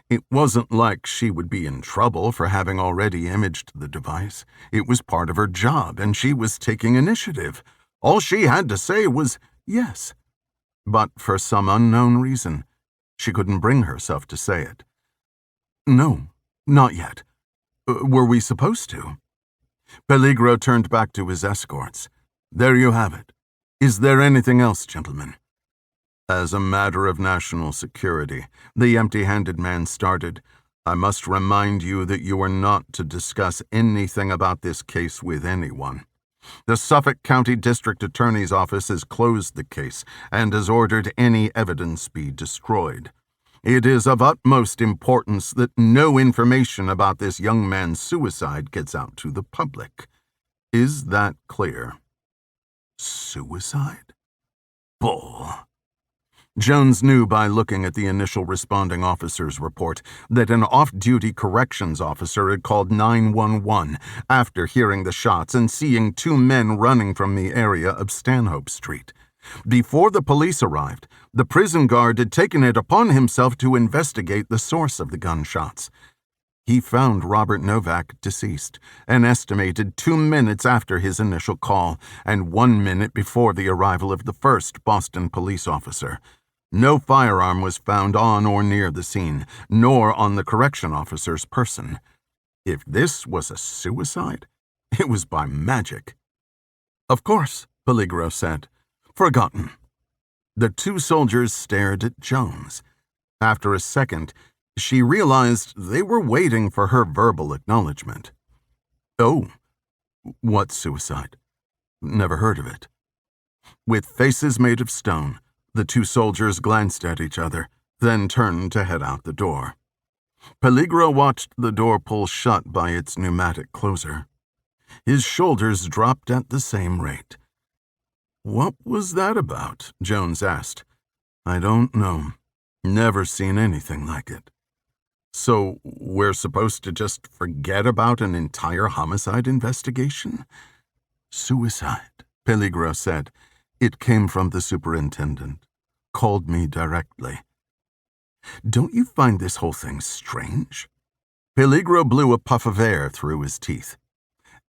It wasn't like she would be in trouble for having already imaged the device. It was part of her job, and she was taking initiative. All she had to say was yes. But for some unknown reason, she couldn't bring herself to say it. "No, not yet. Were we supposed to?" Peligro turned back to his escorts. "There you have it. Is there anything else, gentlemen?" "As a matter of national security," the empty-handed man started, "I must remind you that you are not to discuss anything about this case with anyone. The Suffolk County District Attorney's Office has closed the case and has ordered any evidence be destroyed. It is of utmost importance that no information about this young man's suicide gets out to the public. Is that clear?" Suicide? Bull. Jones knew by looking at the initial responding officer's report that an off-duty corrections officer had called 911 after hearing the shots and seeing 2 men running from the area of Stanhope Street. Before the police arrived, the prison guard had taken it upon himself to investigate the source of the gunshots. He found Robert Novak deceased, an estimated 2 minutes after his initial call and 1 minute before the arrival of the first Boston police officer. No firearm was found on or near the scene, nor on the correction officer's person. If this was a suicide, it was by magic. "Of course," Peligro said. "Forgotten." The 2 soldiers stared at Jones. After a second, she realized they were waiting for her verbal acknowledgement. "Oh, what suicide? Never heard of it." With faces made of stone, the 2 soldiers glanced at each other, then turned to head out the door. Peligro watched the door pull shut by its pneumatic closer. His shoulders dropped at the same rate. "What was that about?" Jones asked. "I don't know. Never seen anything like it." "So we're supposed to just forget about an entire homicide investigation?" "Suicide," Peligro said. "It came from the superintendent. Called me directly." "Don't you find this whole thing strange?" Peligro blew a puff of air through his teeth.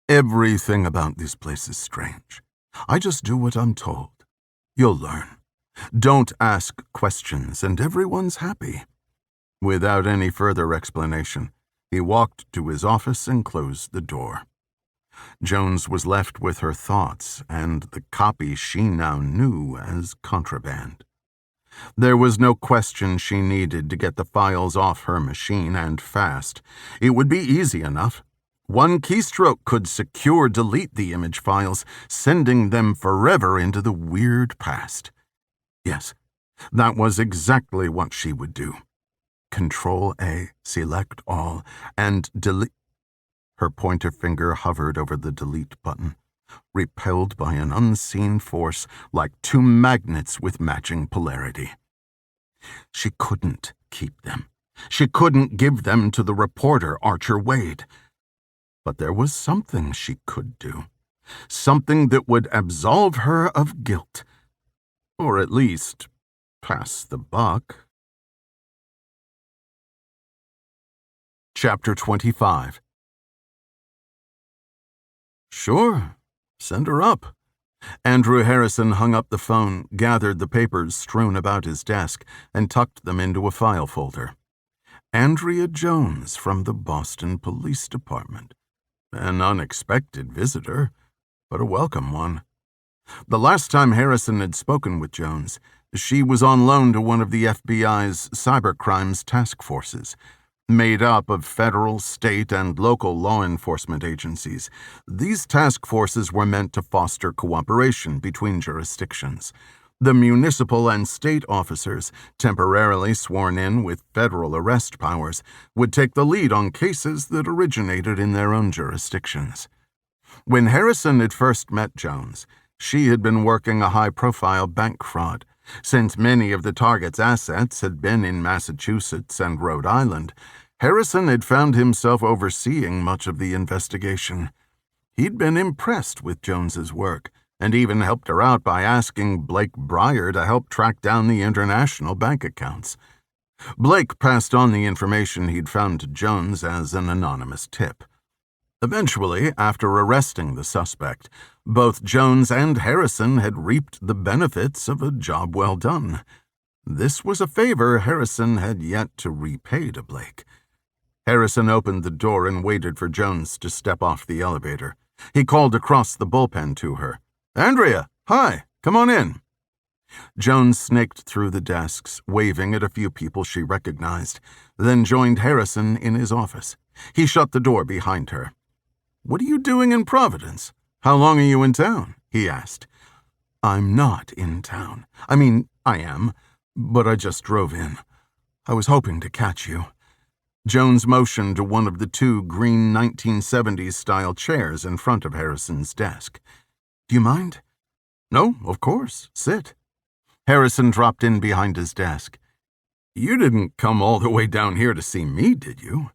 "Everything about this place is strange. I just do what I'm told. You'll learn. Don't ask questions, and everyone's happy." Without any further explanation, he walked to his office and closed the door. Jones was left with her thoughts and the copy she now knew as contraband. There was no question she needed to get the files off her machine, and fast. It would be easy enough. One keystroke could secure delete the image files, sending them forever into the weird past. Yes, that was exactly what she would do. Control-A, select all, and delete. Her pointer finger hovered over the delete button. repelled by an unseen force like two magnets with matching polarity. She couldn't keep them. She couldn't give them to the reporter, Archer Wade. But there was something she could do. Something that would absolve her of guilt. Or at least pass the buck. Chapter 25. Sure, send her up. Andrew Harrison hung up the phone, gathered the papers strewn about his desk, and tucked them into a file folder. Andrea Jones from the Boston Police Department. An unexpected visitor, but a welcome one. The last time Harrison had spoken with Jones, she was on loan to one of the FBI's cybercrimes task forces. Made up of federal, state, and local law enforcement agencies, these task forces were meant to foster cooperation between jurisdictions. The municipal and state officers, temporarily sworn in with federal arrest powers, would take the lead on cases that originated in their own jurisdictions. When Harrison had first met Jones, she had been working a high-profile bank fraud. Since many of the target's assets had been in Massachusetts and Rhode Island, Harrison had found himself overseeing much of the investigation. He'd been impressed with Jones's work, and even helped her out by asking Blake Brier to help track down the international bank accounts. Blake passed on the information he'd found to Jones as an anonymous tip. Eventually, after arresting the suspect, both Jones and Harrison had reaped the benefits of a job well done. This was a favor Harrison had yet to repay to Blake. Harrison opened the door and waited for Jones to step off the elevator. He called across the bullpen to her. "Andrea, hi, come on in." Jones snaked through the desks, waving at a few people she recognized, then joined Harrison in his office. He shut the door behind her. "What are you doing in Providence? How long are you in town?" he asked. "I'm not in town. I mean, I am, but I just drove in. I was hoping to catch you." Jones motioned to one of the two green 1970s-style chairs in front of Harrison's desk. "Do you mind?" "No, of course. Sit." Harrison dropped in behind his desk. "You didn't come all the way down here to see me, did you?"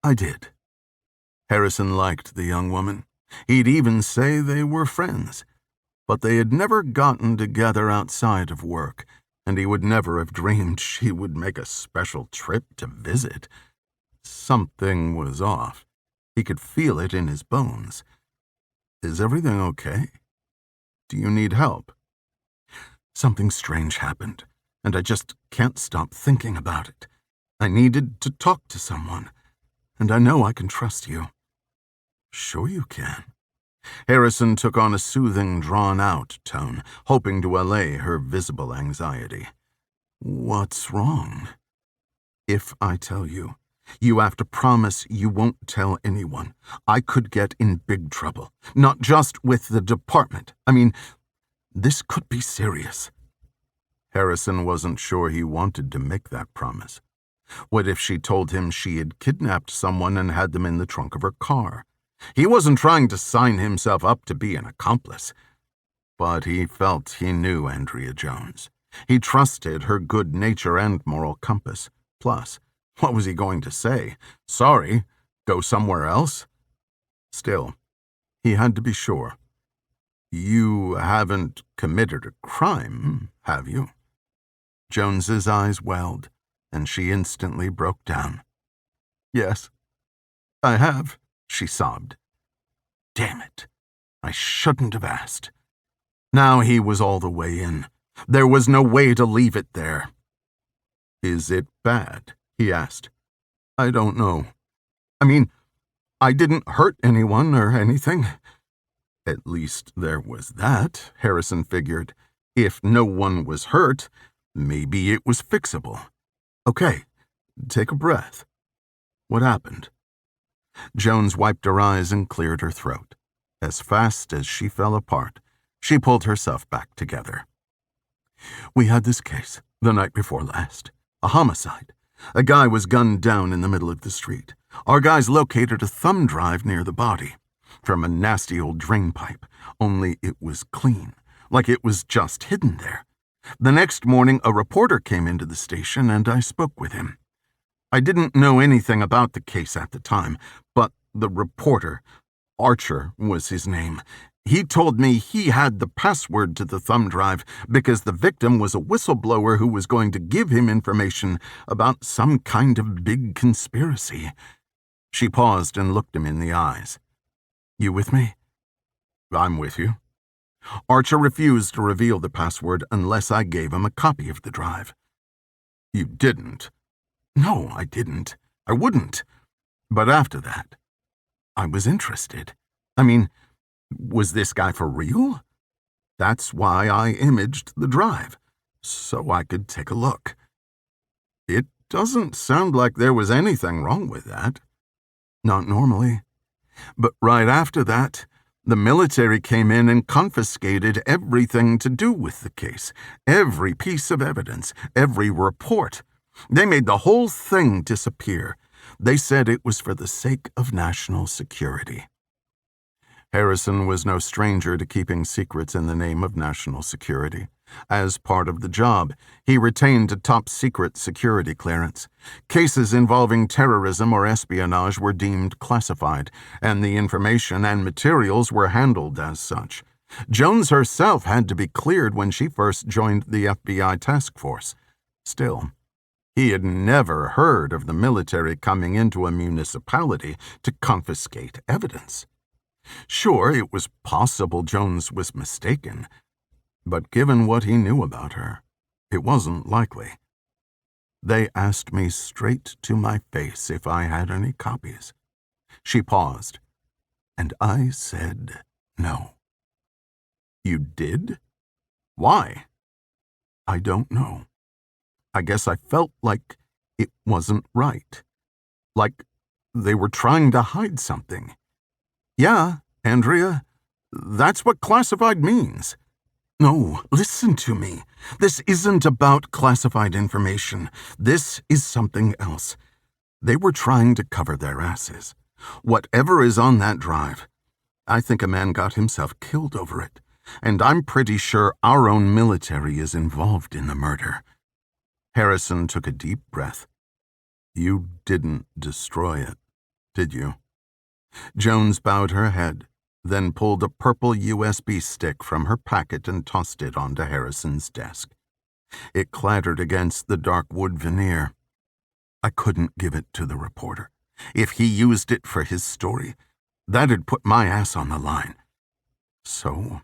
"I did." Harrison liked the young woman. He'd even say they were friends. But they had never gotten together outside of work, and he would never have dreamed she would make a special trip to visit. Something was off. He could feel it in his bones. "Is everything okay? Do you need help?" "Something strange happened, and I just can't stop thinking about it. I needed to talk to someone, and I know I can trust you." "Sure you can." Harrison took on a soothing, drawn-out tone, hoping to allay her visible anxiety. "What's wrong?" "If I tell you, you have to promise you won't tell anyone. I could get in big trouble, not just with the department. I mean, this could be serious." Harrison wasn't sure he wanted to make that promise. What if she told him she had kidnapped someone and had them in the trunk of her car? He wasn't trying to sign himself up to be an accomplice. But he felt he knew Andrea Jones. He trusted her good nature and moral compass. Plus, what was he going to say? Sorry, go somewhere else? Still, he had to be sure. "You haven't committed a crime, have you?" Jones's eyes welled, and she instantly broke down. "Yes, I have," she sobbed. "Damn it, I shouldn't have asked." Now he was all the way in. There was no way to leave it there. "Is it bad?" he asked. "I don't know. I mean, I didn't hurt anyone or anything." At least there was that, Harrison figured. If no one was hurt, maybe it was fixable. "Okay, take a breath. What happened?" Jones wiped her eyes and cleared her throat. As fast as she fell apart, she pulled herself back together. "We had this case the night before last. A homicide. A guy was gunned down in the middle of the street. Our guys located a thumb drive near the body. from a nasty old drain pipe, only it was clean, like it was just hidden there. The next morning, a reporter came into the station and I spoke with him. I didn't know anything about the case at the time, but the reporter, Archer was his name, he told me he had the password to the thumb drive because the victim was a whistleblower who was going to give him information about some kind of big conspiracy. She paused and looked him in the eyes. You with me? I'm with you. Archer refused to reveal the password unless I gave him a copy of the drive. You didn't? No, I didn't. I wouldn't. But after that, I was interested. I mean, was this guy for real? That's why I imaged the drive, so I could take a look. It doesn't sound like there was anything wrong with that. Not normally. But right after that, the military came in and confiscated everything to do with the case, every piece of evidence, every report. They made the whole thing disappear. They said it was for the sake of national security. Harrison was no stranger to keeping secrets in the name of national security. As part of the job, he retained a top-secret security clearance. Cases involving terrorism or espionage were deemed classified, and the information and materials were handled as such. Jones herself had to be cleared when she first joined the FBI task force. Still, he had never heard of the military coming into a municipality to confiscate evidence. Sure, it was possible Jones was mistaken, but given what he knew about her, it wasn't likely. They asked me straight to my face if I had any copies. She paused, and I said no. You did? Why? I don't know. I guess I felt like it wasn't right. Like they were trying to hide something. Yeah, Andrea, that's what classified means. No, listen to me. This isn't about classified information. This is something else. They were trying to cover their asses. Whatever is on that drive, I think a man got himself killed over it, and I'm pretty sure our own military is involved in the murder. Harrison took a deep breath. You didn't destroy it, did you? Jones bowed her head, then pulled a purple USB stick from her packet and tossed it onto Harrison's desk. It clattered against the dark wood veneer. I couldn't give it to the reporter. If he used it for his story, that'd put my ass on the line. So,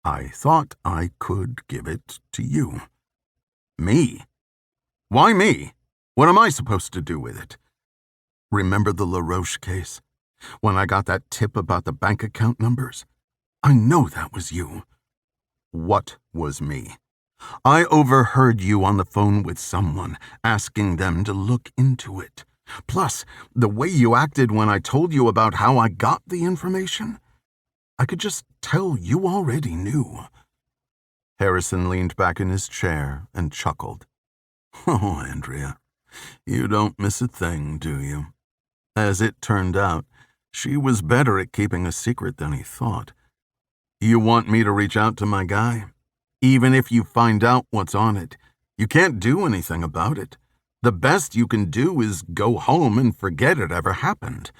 I thought I could give it to you. Me? Why me? What am I supposed to do with it? Remember the LaRoche case? When I got that tip about the bank account numbers? I know that was you. What was me? I overheard you on the phone with someone, asking them to look into it. Plus, the way you acted when I told you about how I got the information, I could just tell you already knew. Harrison leaned back in his chair and chuckled. Oh, Andrea, you don't miss a thing, do you? As it turned out, she was better at keeping a secret than he thought. You want me to reach out to my guy? Even if you find out what's on it, you can't do anything about it. The best you can do is go home and forget it ever happened.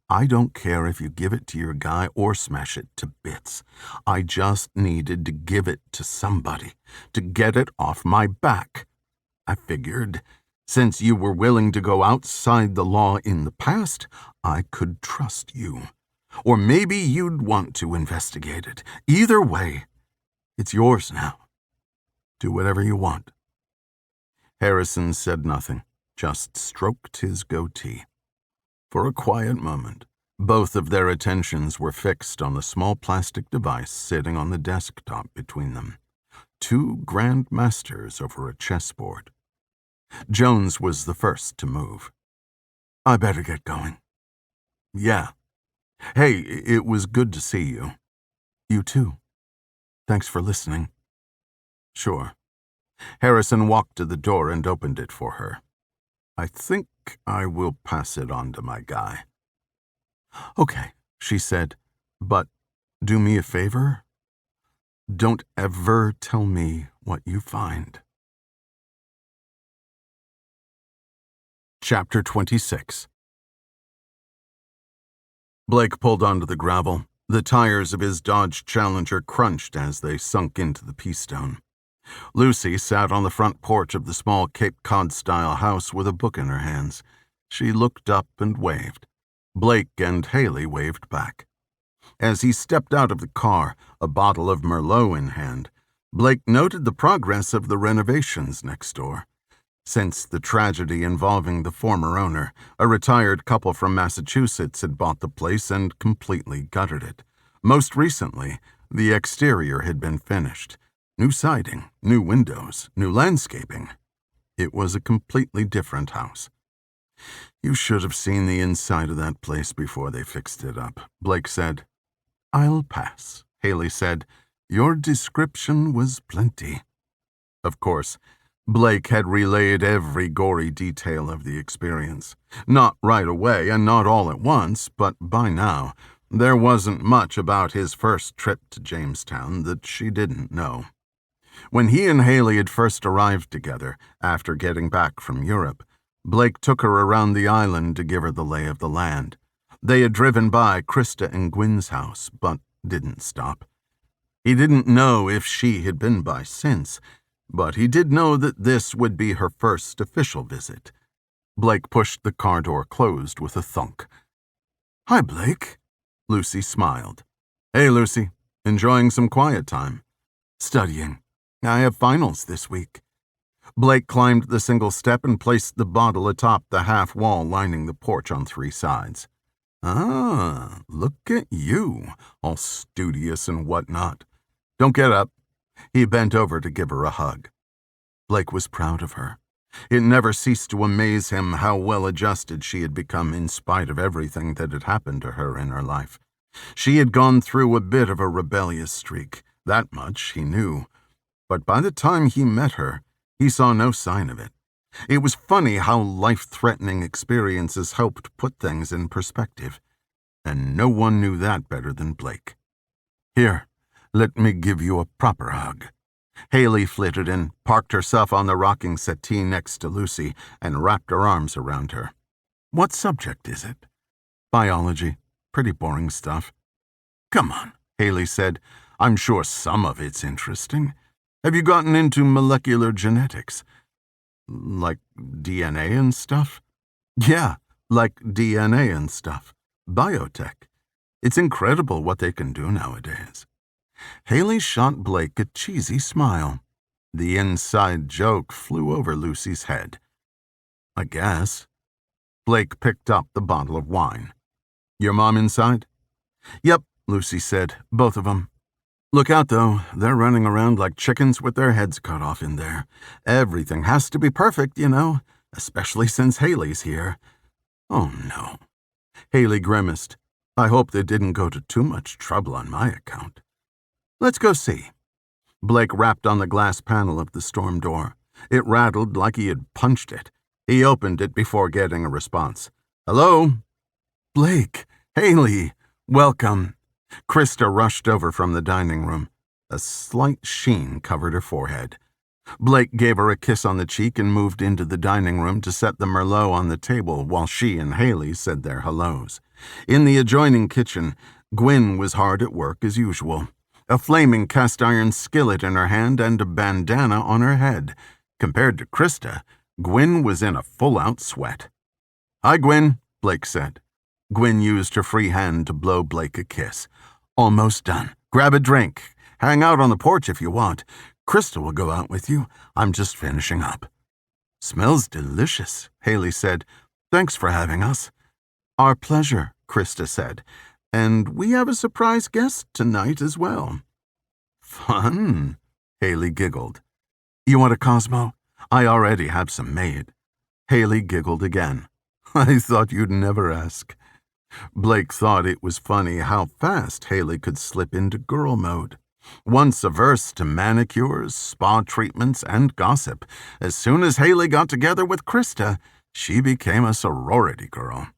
I don't care if you give it to your guy or smash it to bits. I just needed to give it to somebody, to get it off my back. I figured, since you were willing to go outside the law in the past, I could trust you. Or maybe you'd want to investigate it. Either way, it's yours now. Do whatever you want. Harrison said nothing, just stroked his goatee. For a quiet moment, both of their attentions were fixed on the small plastic device sitting on the desktop between them. Two grand masters over a chessboard. Jones was the first to move. I better get going. Yeah. Hey, it was good to see you. You too. Thanks for listening. Sure. Harrison walked to the door and opened it for her. I think I will pass it on to my guy. Okay. she said. "But do me a favor. Don't ever tell me what you find." Chapter 26. Blake pulled onto the gravel. The tires of his Dodge Challenger crunched as they sunk into the pea stone. Lucy sat on the front porch of the small Cape Cod-style house with a book in her hands. She looked up and waved. Blake and Haley waved back. As he stepped out of the car, a bottle of Merlot in hand, Blake noted the progress of the renovations next door. Since the tragedy involving the former owner, a retired couple from Massachusetts had bought the place and completely gutted it. Most recently, the exterior had been finished. New siding, new windows, new landscaping. It was a completely different house. "You should have seen the inside of that place before they fixed it up," Blake said. "I'll pass," Haley said. "Your description was plenty." Of course, Blake had relayed every gory detail of the experience. Not right away and not all at once, but by now, there wasn't much about his first trip to Jamestown that she didn't know. When he and Haley had first arrived together, after getting back from Europe, Blake took her around the island to give her the lay of the land. They had driven by Krista and Gwyn's house, but didn't stop. He didn't know if she had been by since, but he did know that this would be her first official visit. Blake pushed the car door closed with a thunk. "Hi, Blake." Lucy smiled. "Hey, Lucy. Enjoying some quiet time?" "Studying. I have finals this week." Blake climbed the single step and placed the bottle atop the half wall lining the porch on 3 sides. "Ah, look at you, all studious and whatnot. Don't get up." He bent over to give her a hug. Blake was proud of her. It never ceased to amaze him how well-adjusted she had become in spite of everything that had happened to her in her life. She had gone through a bit of a rebellious streak, that much he knew. But by the time he met her, he saw no sign of it. It was funny how life-threatening experiences helped put things in perspective. And no one knew that better than Blake. "Here, let me give you a proper hug." Haley flitted in, parked herself on the rocking settee next to Lucy, and wrapped her arms around her. "What subject is it?" "Biology. Pretty boring stuff." "Come on," Haley said. "I'm sure some of it's interesting. Have you gotten into molecular genetics? Like DNA and stuff?" "Yeah, like DNA and stuff. Biotech. It's incredible what they can do nowadays." Haley shot Blake a cheesy smile. The inside joke flew over Lucy's head. "I guess." Blake picked up the bottle of wine. "Your mom inside?" "Yep," Lucy said. "Both of them. Look out, though. They're running around like chickens with their heads cut off in there. Everything has to be perfect, you know, especially since Haley's here." "Oh, no." Haley grimaced. "I hope they didn't go to too much trouble on my account." "Let's go see." Blake rapped on the glass panel of the storm door. It rattled like he had punched it. He opened it before getting a response. "Hello?" "Blake, Haley, welcome." Krista rushed over from the dining room. A slight sheen covered her forehead. Blake gave her a kiss on the cheek and moved into the dining room to set the Merlot on the table while she and Haley said their hellos. In the adjoining kitchen, Gwyn was hard at work as usual. A flaming cast-iron skillet in her hand and a bandana on her head. Compared to Krista, Gwyn was in a full-out sweat. "Hi, Gwyn," Blake said. Gwyn used her free hand to blow Blake a kiss. "Almost done. Grab a drink. Hang out on the porch if you want. Krista will go out with you. I'm just finishing up." "Smells delicious," Haley said. "Thanks for having us." "Our pleasure," Krista said. "And we have a surprise guest tonight as well." "Fun," Haley giggled. "You want a Cosmo? I already have some made." Haley giggled again. "I thought you'd never ask." Blake thought it was funny how fast Haley could slip into girl mode. Once averse to manicures, spa treatments, and gossip, as soon as Haley got together with Krista, she became a sorority girl.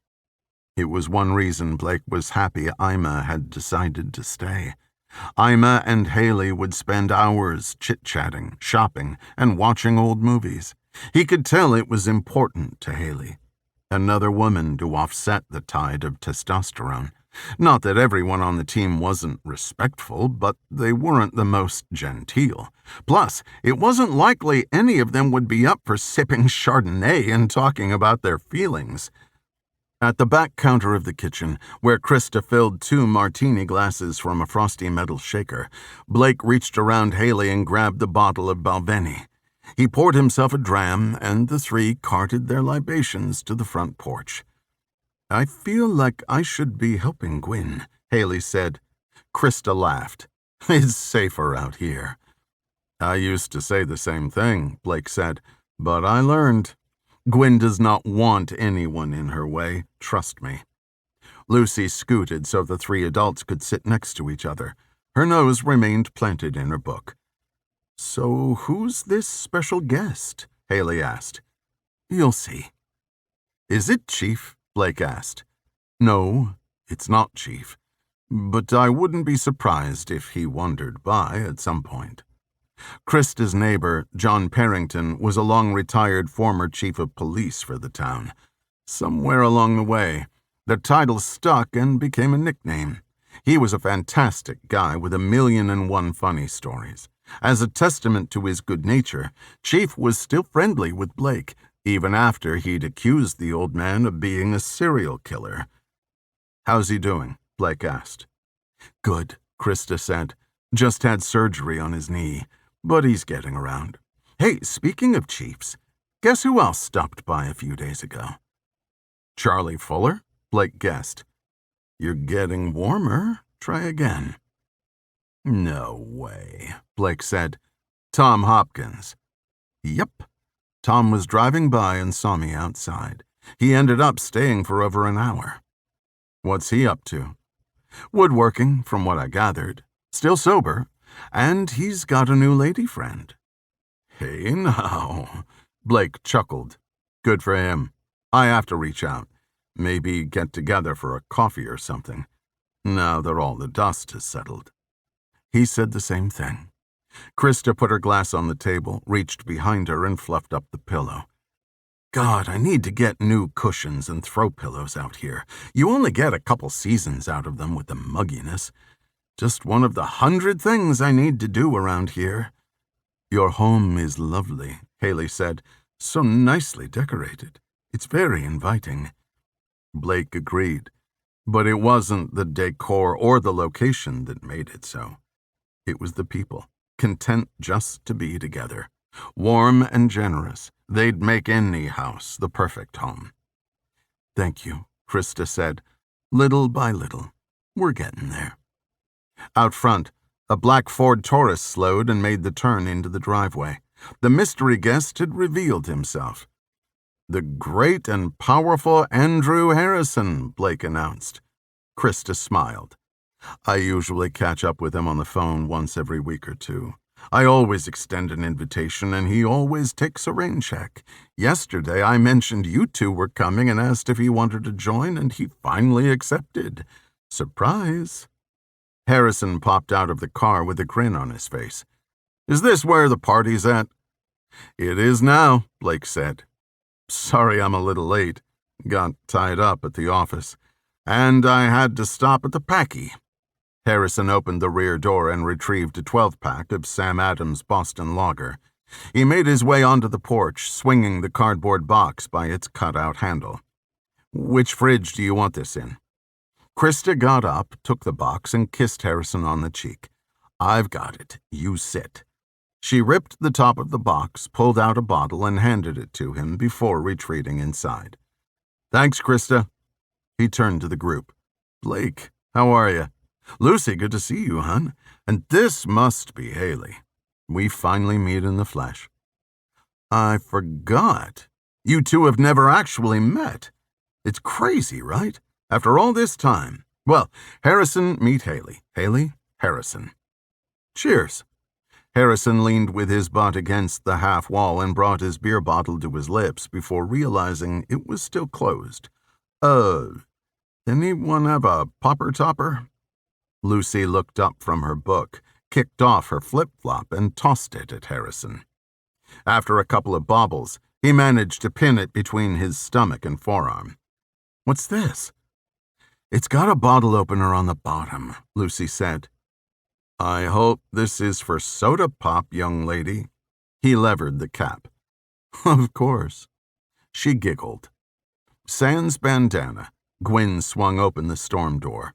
It was one reason Blake was happy Ima had decided to stay. Ima and Haley would spend hours chit-chatting, shopping, and watching old movies. He could tell it was important to Haley. Another woman to offset the tide of testosterone. Not that everyone on the team wasn't respectful, but they weren't the most genteel. Plus, it wasn't likely any of them would be up for sipping Chardonnay and talking about their feelings. At the back counter of the kitchen, where Krista filled 2 martini glasses from a frosty metal shaker, Blake reached around Haley and grabbed the bottle of Balvenie. He poured himself a dram, and the 3 carted their libations to the front porch. "I feel like I should be helping Gwyn," Haley said. Krista laughed. "It's safer out here." "I used to say the same thing," Blake said, "but I learned. Gwyn does not want anyone in her way, trust me." Lucy scooted so the 3 adults could sit next to each other. Her nose remained planted in her book. "So who's this special guest?" Haley asked. "You'll see." "Is it Chief?" Blake asked. "No, it's not Chief, but I wouldn't be surprised if he wandered by at some point." Krista's neighbor, John Parrington, was a long-retired former chief of police for the town. Somewhere along the way, the title stuck and became a nickname. He was a fantastic guy with 1,000,001 funny stories. As a testament to his good nature, Chief was still friendly with Blake, even after he'd accused the old man of being a serial killer. "How's he doing?" Blake asked. "Good," Krista said. "Just had surgery on his knee. But he's getting around. Hey, speaking of chiefs, guess who else stopped by a few days ago?" "Charlie Fuller?" Blake guessed. "You're getting warmer. Try again." "No way," Blake said. "Tom Hopkins." "Yep. Tom was driving by and saw me outside. He ended up staying for over an hour." "What's he up to?" "Woodworking, from what I gathered. Still sober. And he's got a new lady friend." "Hey now," Blake chuckled. "Good for him. I have to reach out. Maybe get together for a coffee or something, now that all the dust has settled." He said the same thing. Krista put her glass on the table, reached behind her, and fluffed up the pillow. "God, I need to get new cushions and throw pillows out here. You only get a couple seasons out of them with the mugginess. Just one of the 100 things I need to do around here." "Your home is lovely," Haley said. "So nicely decorated. It's very inviting." Blake agreed. But it wasn't the decor or the location that made it so. It was the people, content just to be together. Warm and generous, they'd make any house the perfect home. "Thank you," Krista said. "Little by little. We're getting there." Out front, a black Ford Taurus slowed and made the turn into the driveway. The mystery guest had revealed himself. "The great and powerful Andrew Harrison," Blake announced. Krista smiled. "I usually catch up with him on the phone once every week or 2. I always extend an invitation, and he always takes a rain check. Yesterday, I mentioned you 2 were coming and asked if he wanted to join, and he finally accepted. Surprise." Harrison popped out of the car with a grin on his face. "Is this where the party's at?" "It is now," Blake said. "Sorry I'm a little late. Got tied up at the office. And I had to stop at the Packy." Harrison opened the rear door and retrieved a 12-pack of Sam Adams Boston Lager. He made his way onto the porch, swinging the cardboard box by its cutout handle. "Which fridge do you want this in?" Krista got up, took the box, and kissed Harrison on the cheek. "I've got it. You sit." She ripped the top of the box, pulled out a bottle, and handed it to him before retreating inside. "Thanks, Krista." He turned to the group. "Blake, how are you? Lucy, good to see you, hon. And this must be Haley. We finally meet in the flesh." "I forgot. You 2 have never actually met. It's crazy, right? After all this time. Well, Harrison, meet Haley. Haley, Harrison." "Cheers." Harrison leaned with his butt against the half wall and brought his beer bottle to his lips before realizing it was still closed. Anyone have a popper-topper? Lucy looked up from her book, kicked off her flip-flop, and tossed it at Harrison. After a couple of bobbles, he managed to pin it between his stomach and forearm. What's this? It's got a bottle opener on the bottom, Lucy said. I hope this is for soda pop, young lady. He levered the cap. Of course. She giggled. Sans bandana, Gwyn swung open the storm door.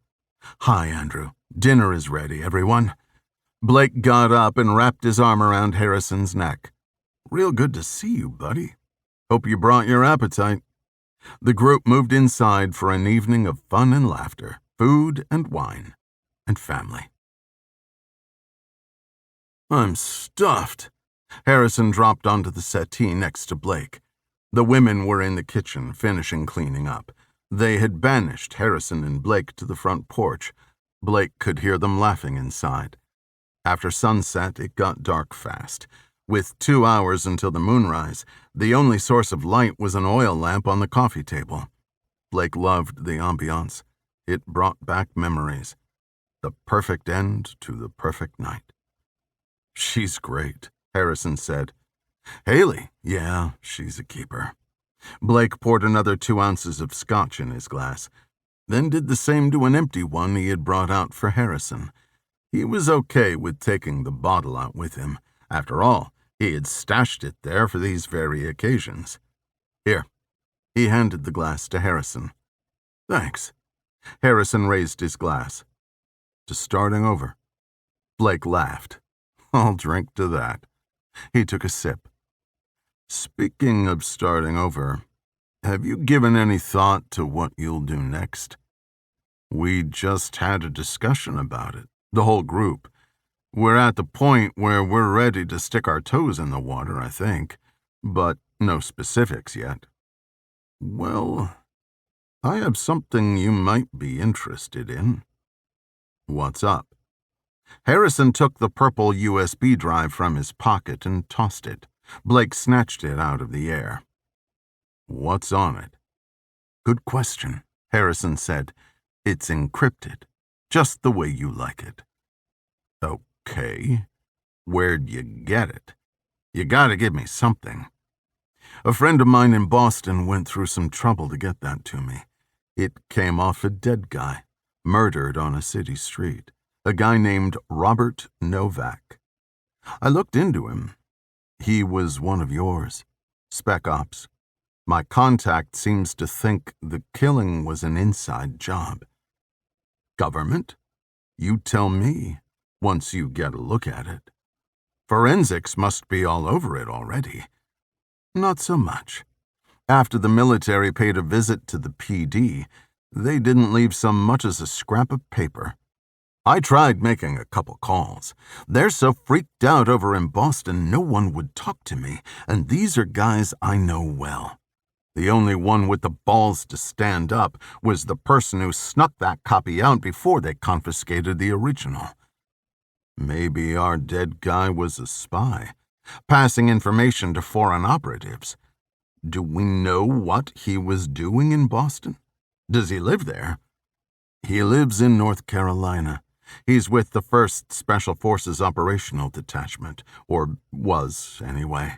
Hi, Andrew. Dinner is ready, everyone. Blake got up and wrapped his arm around Harrison's neck. Real good to see you, buddy. Hope you brought your appetite. The group moved inside for an evening of fun and laughter, food and wine, and family. I'm stuffed. Harrison dropped onto the settee next to Blake. The women were in the kitchen, finishing cleaning up. They had banished Harrison and Blake to the front porch. Blake could hear them laughing inside. After sunset, it got dark fast. With 2 hours until the moonrise, the only source of light was an oil lamp on the coffee table. Blake loved the ambiance. It brought back memories. The perfect end to the perfect night. She's great, Harrison said. Haley, yeah, she's a keeper. Blake poured another 2 ounces of scotch in his glass, then did the same to an empty one he had brought out for Harrison. He was okay with taking the bottle out with him. After all, he had stashed it there for these very occasions. Here. He handed the glass to Harrison. Thanks. Harrison raised his glass. To starting over. Blake laughed. I'll drink to that. He took a sip. Speaking of starting over, have you given any thought to what you'll do next? We just had a discussion about it, the whole group. We're at the point where we're ready to stick our toes in the water, I think, but no specifics yet. Well, I have something you might be interested in. What's up? Harrison took the purple USB drive from his pocket and tossed it. Blake snatched it out of the air. What's on it? Good question, Harrison said. It's encrypted, just the way you like it. Okay. Where'd you get it? You gotta give me something. A friend of mine in Boston went through some trouble to get that to me. It came off a dead guy, murdered on a city street. A guy named Robert Novak. I looked into him. He was one of yours. Spec Ops. My contact seems to think the killing was an inside job. Government? You tell me, once you get a look at it. Forensics must be all over it already. Not so much. After the military paid a visit to the PD, they didn't leave so much as a scrap of paper. I tried making a couple calls. They're so freaked out over in Boston, no one would talk to me, and these are guys I know well. The only one with the balls to stand up was the person who snuck that copy out before they confiscated the original. Maybe our dead guy was a spy, passing information to foreign operatives. Do we know what he was doing in Boston? Does he live there? He lives in North Carolina. He's with the 1st Special Forces Operational Detachment, or was, anyway.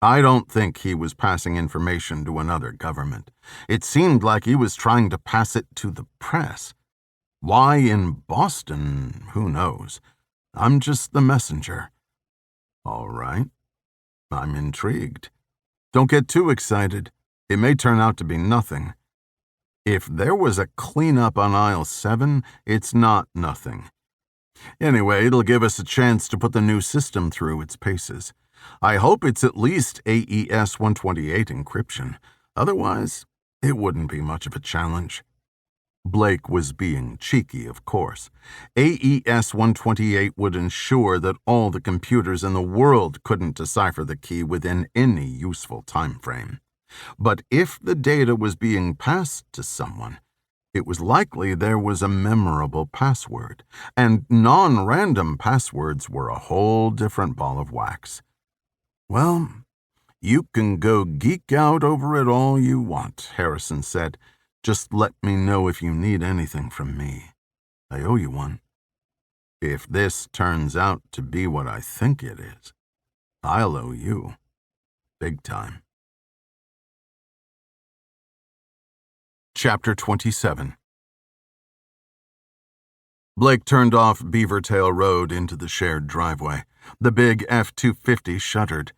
I don't think he was passing information to another government. It seemed like he was trying to pass it to the press. Why in Boston, who knows? I'm just the messenger. All right. I'm intrigued. Don't get too excited. It may turn out to be nothing. If there was a cleanup on aisle 7, it's not nothing. Anyway, it'll give us a chance to put the new system through its paces. I hope it's at least AES 128 encryption. Otherwise, it wouldn't be much of a challenge. Blake was being cheeky, of course. AES 128 would ensure that all the computers in the world couldn't decipher the key within any useful time frame. But if the data was being passed to someone, it was likely there was a memorable password, and non-random passwords were a whole different ball of wax. Well, you can go geek out over it all you want, Harrison said. Just let me know if you need anything from me. I owe you one. If this turns out to be what I think it is, I'll owe you. Big time. Chapter 27. Blake turned off Beavertail Road into the shared driveway. The big F-250 shuddered.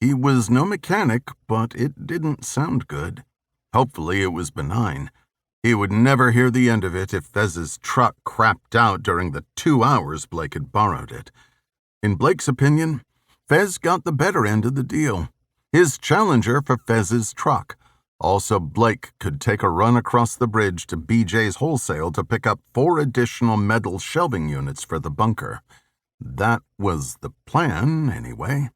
He was no mechanic, but it didn't sound good. Hopefully it was benign. He would never hear the end of it if Fez's truck crapped out during the 2 hours Blake had borrowed it. In Blake's opinion, Fez got the better end of the deal. His challenger for Fez's truck. Also, Blake could take a run across the bridge to BJ's Wholesale to pick up 4 additional metal shelving units for the bunker. That was the plan, anyway.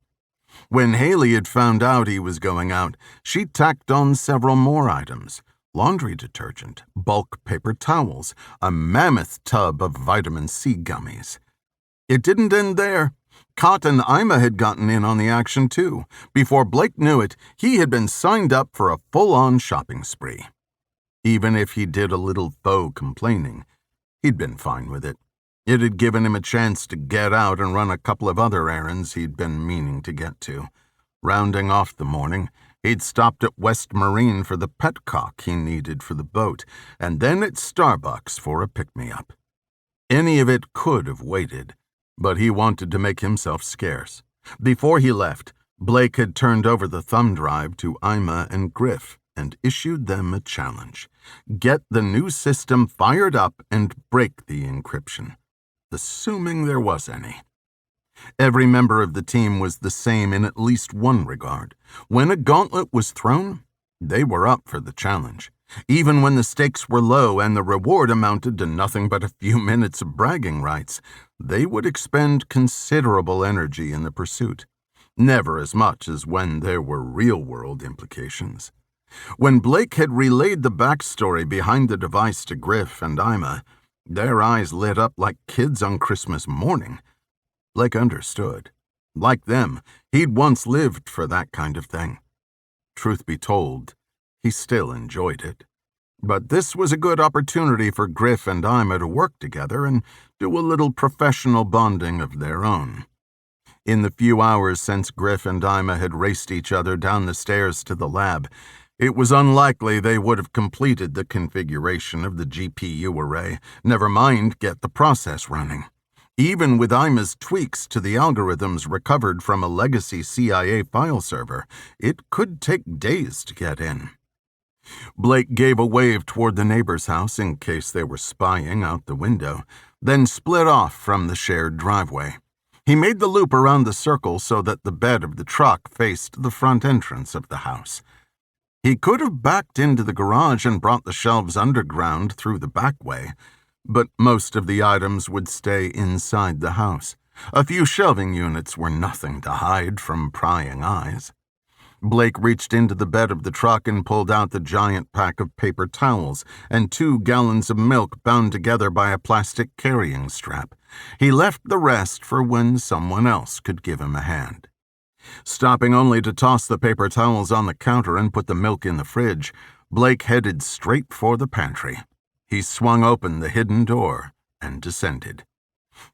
When Haley had found out he was going out, she tacked on several more items. Laundry detergent, bulk paper towels, a mammoth tub of vitamin C gummies. It didn't end there. Cott and Ima had gotten in on the action too. Before Blake knew it, he had been signed up for a full-on shopping spree. Even if he did a little faux complaining, he'd been fine with it. It had given him a chance to get out and run a couple of other errands he'd been meaning to get to. Rounding off the morning, he'd stopped at West Marine for the petcock he needed for the boat, and then at Starbucks for a pick-me-up. Any of it could have waited, but he wanted to make himself scarce. Before he left, Blake had turned over the thumb drive to Ima and Griff and issued them a challenge. Get the new system fired up and break the encryption, assuming there was any. Every member of the team was the same in at least one regard. When a gauntlet was thrown, they were up for the challenge. Even when the stakes were low and the reward amounted to nothing but a few minutes of bragging rights, they would expend considerable energy in the pursuit. Never as much as when there were real-world implications. When Blake had relayed the backstory behind the device to Griff and Ima, their eyes lit up like kids on Christmas morning. Blake understood. Like them, he'd once lived for that kind of thing. Truth be told, he still enjoyed it. But this was a good opportunity for Griff and Ima to work together and do a little professional bonding of their own. In the few hours since Griff and Ima had raced each other down the stairs to the lab, it was unlikely they would have completed the configuration of the GPU array, never mind get the process running. Even with Ima's tweaks to the algorithms recovered from a legacy CIA file server, it could take days to get in. Blake gave a wave toward the neighbor's house in case they were spying out the window, then split off from the shared driveway. He made the loop around the circle so that the bed of the truck faced the front entrance of the house. He could have backed into the garage and brought the shelves underground through the back way, but most of the items would stay inside the house. A few shelving units were nothing to hide from prying eyes. Blake reached into the bed of the truck and pulled out the giant pack of paper towels and 2 gallons of milk bound together by a plastic carrying strap. He left the rest for when someone else could give him a hand. Stopping only to toss the paper towels on the counter and put the milk in the fridge, Blake headed straight for the pantry. He swung open the hidden door and descended.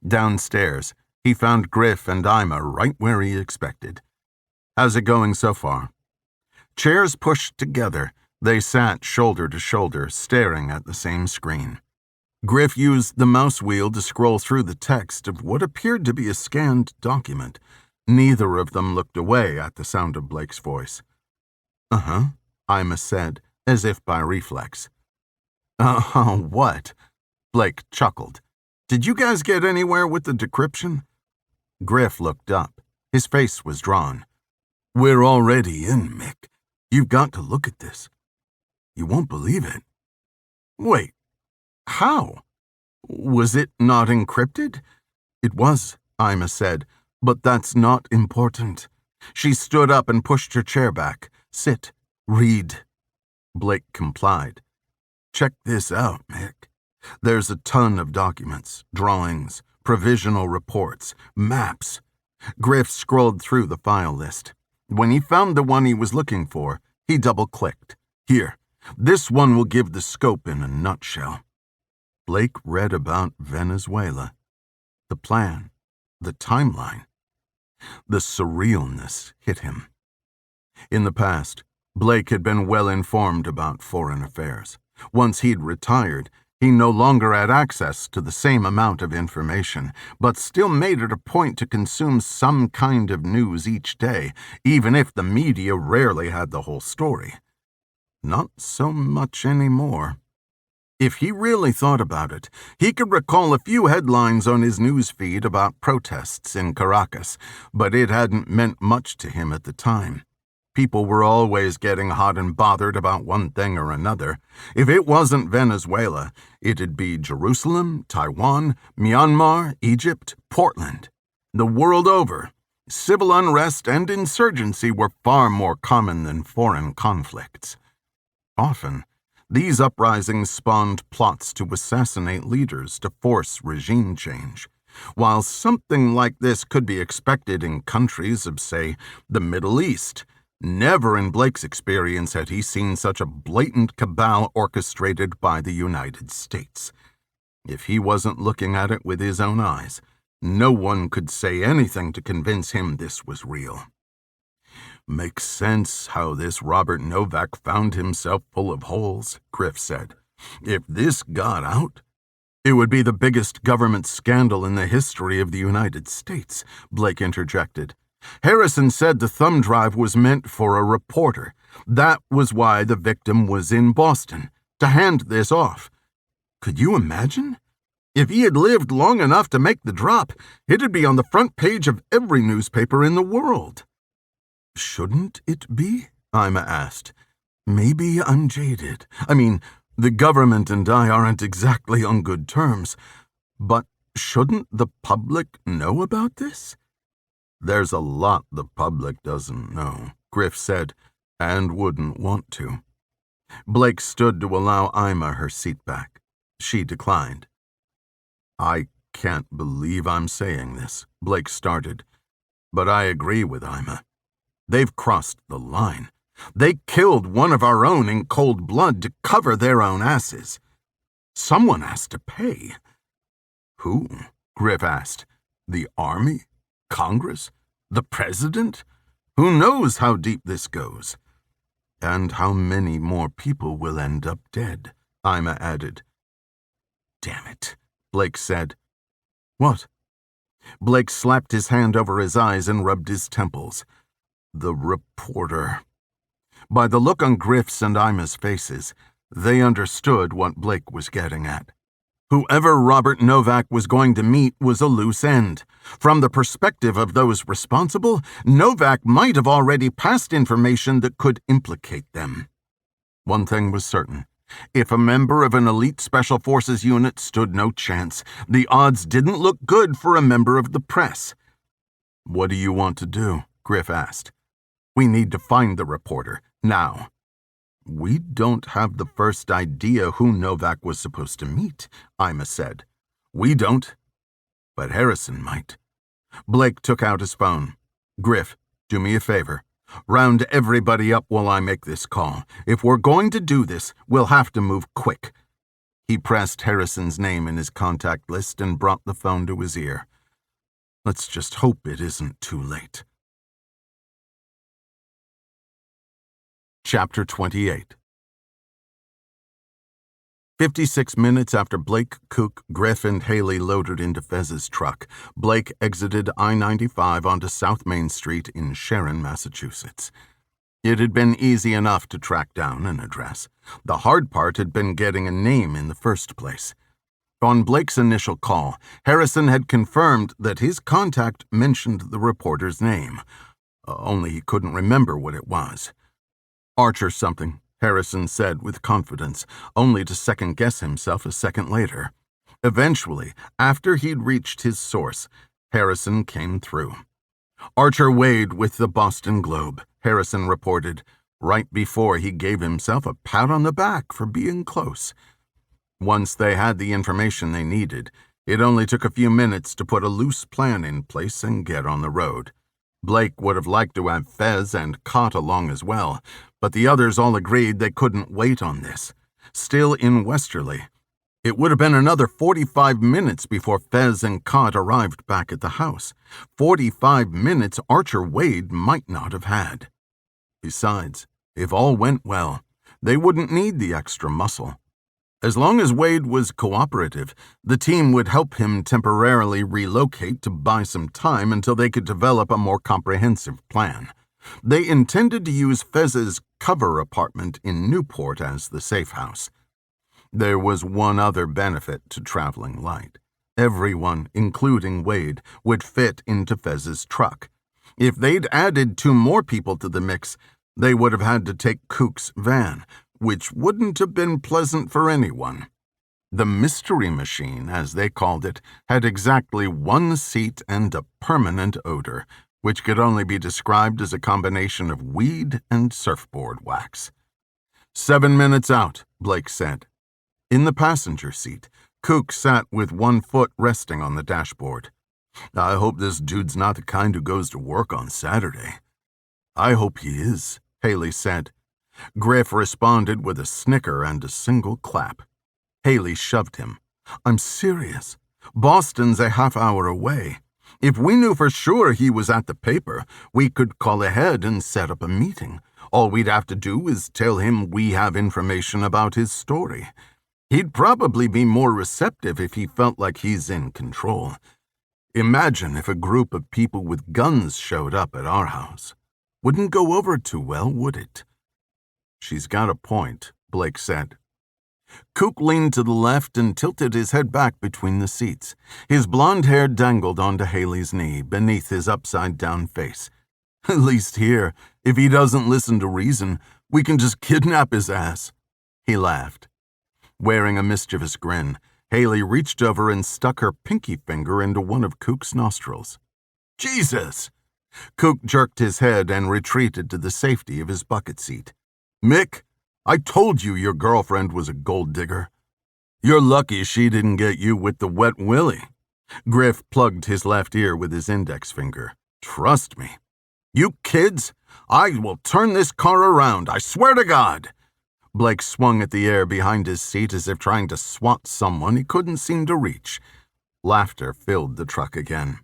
Downstairs, he found Griff and Ima right where he expected. How's it going so far? Chairs pushed together, they sat shoulder to shoulder, staring at the same screen. Griff used the mouse wheel to scroll through the text of what appeared to be a scanned document. Neither of them looked away at the sound of Blake's voice. Uh-huh, Ima said, as if by reflex. What? Blake chuckled. Did you guys get anywhere with the decryption? Griff looked up. His face was drawn. We're already in, Mick. You've got to look at this. You won't believe it. Wait, how? Was it not encrypted? It was, Ima said, but that's not important. She stood up and pushed her chair back. Sit. Read. Blake complied. Check this out, Mick. There's a ton of documents, drawings, provisional reports, maps. Griff scrolled through the file list. When he found the one he was looking for, he double-clicked. Here, This one will give the scope in a nutshell. Blake read about Venezuela, the plan, the timeline. The surrealness hit him. In the past, Blake had been well informed about foreign affairs. Once he'd retired, he no longer had access to the same amount of information, but still made it a point to consume some kind of news each day, even if the media rarely had the whole story. Not so much anymore. If he really thought about it, he could recall a few headlines on his news feed about protests in Caracas, but it hadn't meant much to him at the time. People were always getting hot and bothered about one thing or another. If it wasn't Venezuela, it'd be Jerusalem, Taiwan, Myanmar, Egypt, Portland. The world over, civil unrest and insurgency were far more common than foreign conflicts. Often, these uprisings spawned plots to assassinate leaders to force regime change. While something like this could be expected in countries of, say, the Middle East, never in Blake's experience had he seen such a blatant cabal orchestrated by the United States. If he wasn't looking at it with his own eyes, no one could say anything to convince him this was real. "Makes sense how this Robert Novak found himself full of holes," Griff said. "If this got out, it would be the biggest government scandal in the history of the United States," Blake interjected. "Harrison said the thumb drive was meant for a reporter. That was why the victim was in Boston, to hand this off. Could you imagine? If he had lived long enough to make the drop, it'd be on the front page of every newspaper in the world." "Shouldn't it be?" Ima asked. "Maybe I'm jaded. I mean, the government and I aren't exactly on good terms. But shouldn't the public know about this?" "There's a lot the public doesn't know," Griff said, "and wouldn't want to." Blake stood to allow Ima her seat back. She declined. "I can't believe I'm saying this," Blake started, "but I agree with Ima. They've crossed the line. They killed one of our own in cold blood to cover their own asses. Someone has to pay." "Who?" Griff asked. "The Army? Congress? The President? Who knows how deep this goes?" "And how many more people will end up dead," Ima added. "Damn it," Blake said. "What?" Blake slapped his hand over his eyes and rubbed his temples. "The reporter." By the look on Griff's and Ima's faces, they understood what Blake was getting at. Whoever Robert Novak was going to meet was a loose end. From the perspective of those responsible, Novak might have already passed information that could implicate them. One thing was certain. If a member of an elite Special Forces unit stood no chance, the odds didn't look good for a member of the press. "What do you want to do?" Griff asked. "We need to find the reporter, now." "We don't have the first idea who Novak was supposed to meet," Ima said. "We don't. But Harrison might." Blake took out his phone. "Griff, do me a favor. Round everybody up while I make this call. If we're going to do this, we'll have to move quick." He pressed Harrison's name in his contact list and brought the phone to his ear. "Let's just hope it isn't too late." Chapter 28. 56 minutes after Blake, Cook, Griff, and Haley loaded into Fez's truck, Blake exited I-95 onto South Main Street in Sharon, Massachusetts. It had been easy enough to track down an address. The hard part had been getting a name in the first place. On Blake's initial call, Harrison had confirmed that his contact mentioned the reporter's name, only he couldn't remember what it was. "Archer something," Harrison said with confidence, only to second-guess himself a second later. Eventually, after he'd reached his source, Harrison came through. "Archer Wade with the Boston Globe," Harrison reported, right before he gave himself a pat on the back for being close. Once they had the information they needed, it only took a few minutes to put a loose plan in place and get on the road. Blake would have liked to have Fez and Cott along as well, but the others all agreed they couldn't wait on this. Still in Westerly, it would have been another 45 minutes before Fez and Cott arrived back at the house. 45 minutes Archer Wade might not have had. Besides, if all went well, they wouldn't need the extra muscle. As long as Wade was cooperative, the team would help him temporarily relocate to buy some time until they could develop a more comprehensive plan. They intended to use Fez's cover apartment in Newport as the safe house. There was one other benefit to traveling light. Everyone, including Wade, would fit into Fez's truck. If they'd added 2 more people to the mix, they would have had to take Cook's van, which wouldn't have been pleasant for anyone. The mystery machine, as they called it, had exactly 1 seat and a permanent odor, which could only be described as a combination of weed and surfboard wax. 7 minutes out, Blake said. In the passenger seat, Cook sat with 1 foot resting on the dashboard. I hope this dude's not the kind who goes to work on Saturday. I hope he is, Haley said. Griff responded with a snicker and a single clap. Haley shoved him. I'm serious. Boston's a half-hour away. If we knew for sure he was at the paper, we could call ahead and set up a meeting. All we'd have to do is tell him we have information about his story. He'd probably be more receptive if he felt like he's in control. Imagine if a group of people with guns showed up at our house. Wouldn't go over too well, would it? She's got a point, Blake said. Cook leaned to the left and tilted his head back between the seats. His blonde hair dangled onto Haley's knee, beneath his upside-down face. At least here, if he doesn't listen to reason, we can just kidnap his ass. He laughed. Wearing a mischievous grin, Haley reached over and stuck her pinky finger into one of Cook's nostrils. Jesus! Cook jerked his head and retreated to the safety of his bucket seat. Mick, I told you your girlfriend was a gold digger. You're lucky she didn't get you with the wet willy. Griff plugged his left ear with his index finger. Trust me. You kids, I will turn this car around, I swear to God. Blake swung at the air behind his seat as if trying to swat someone he couldn't seem to reach. Laughter filled the truck again.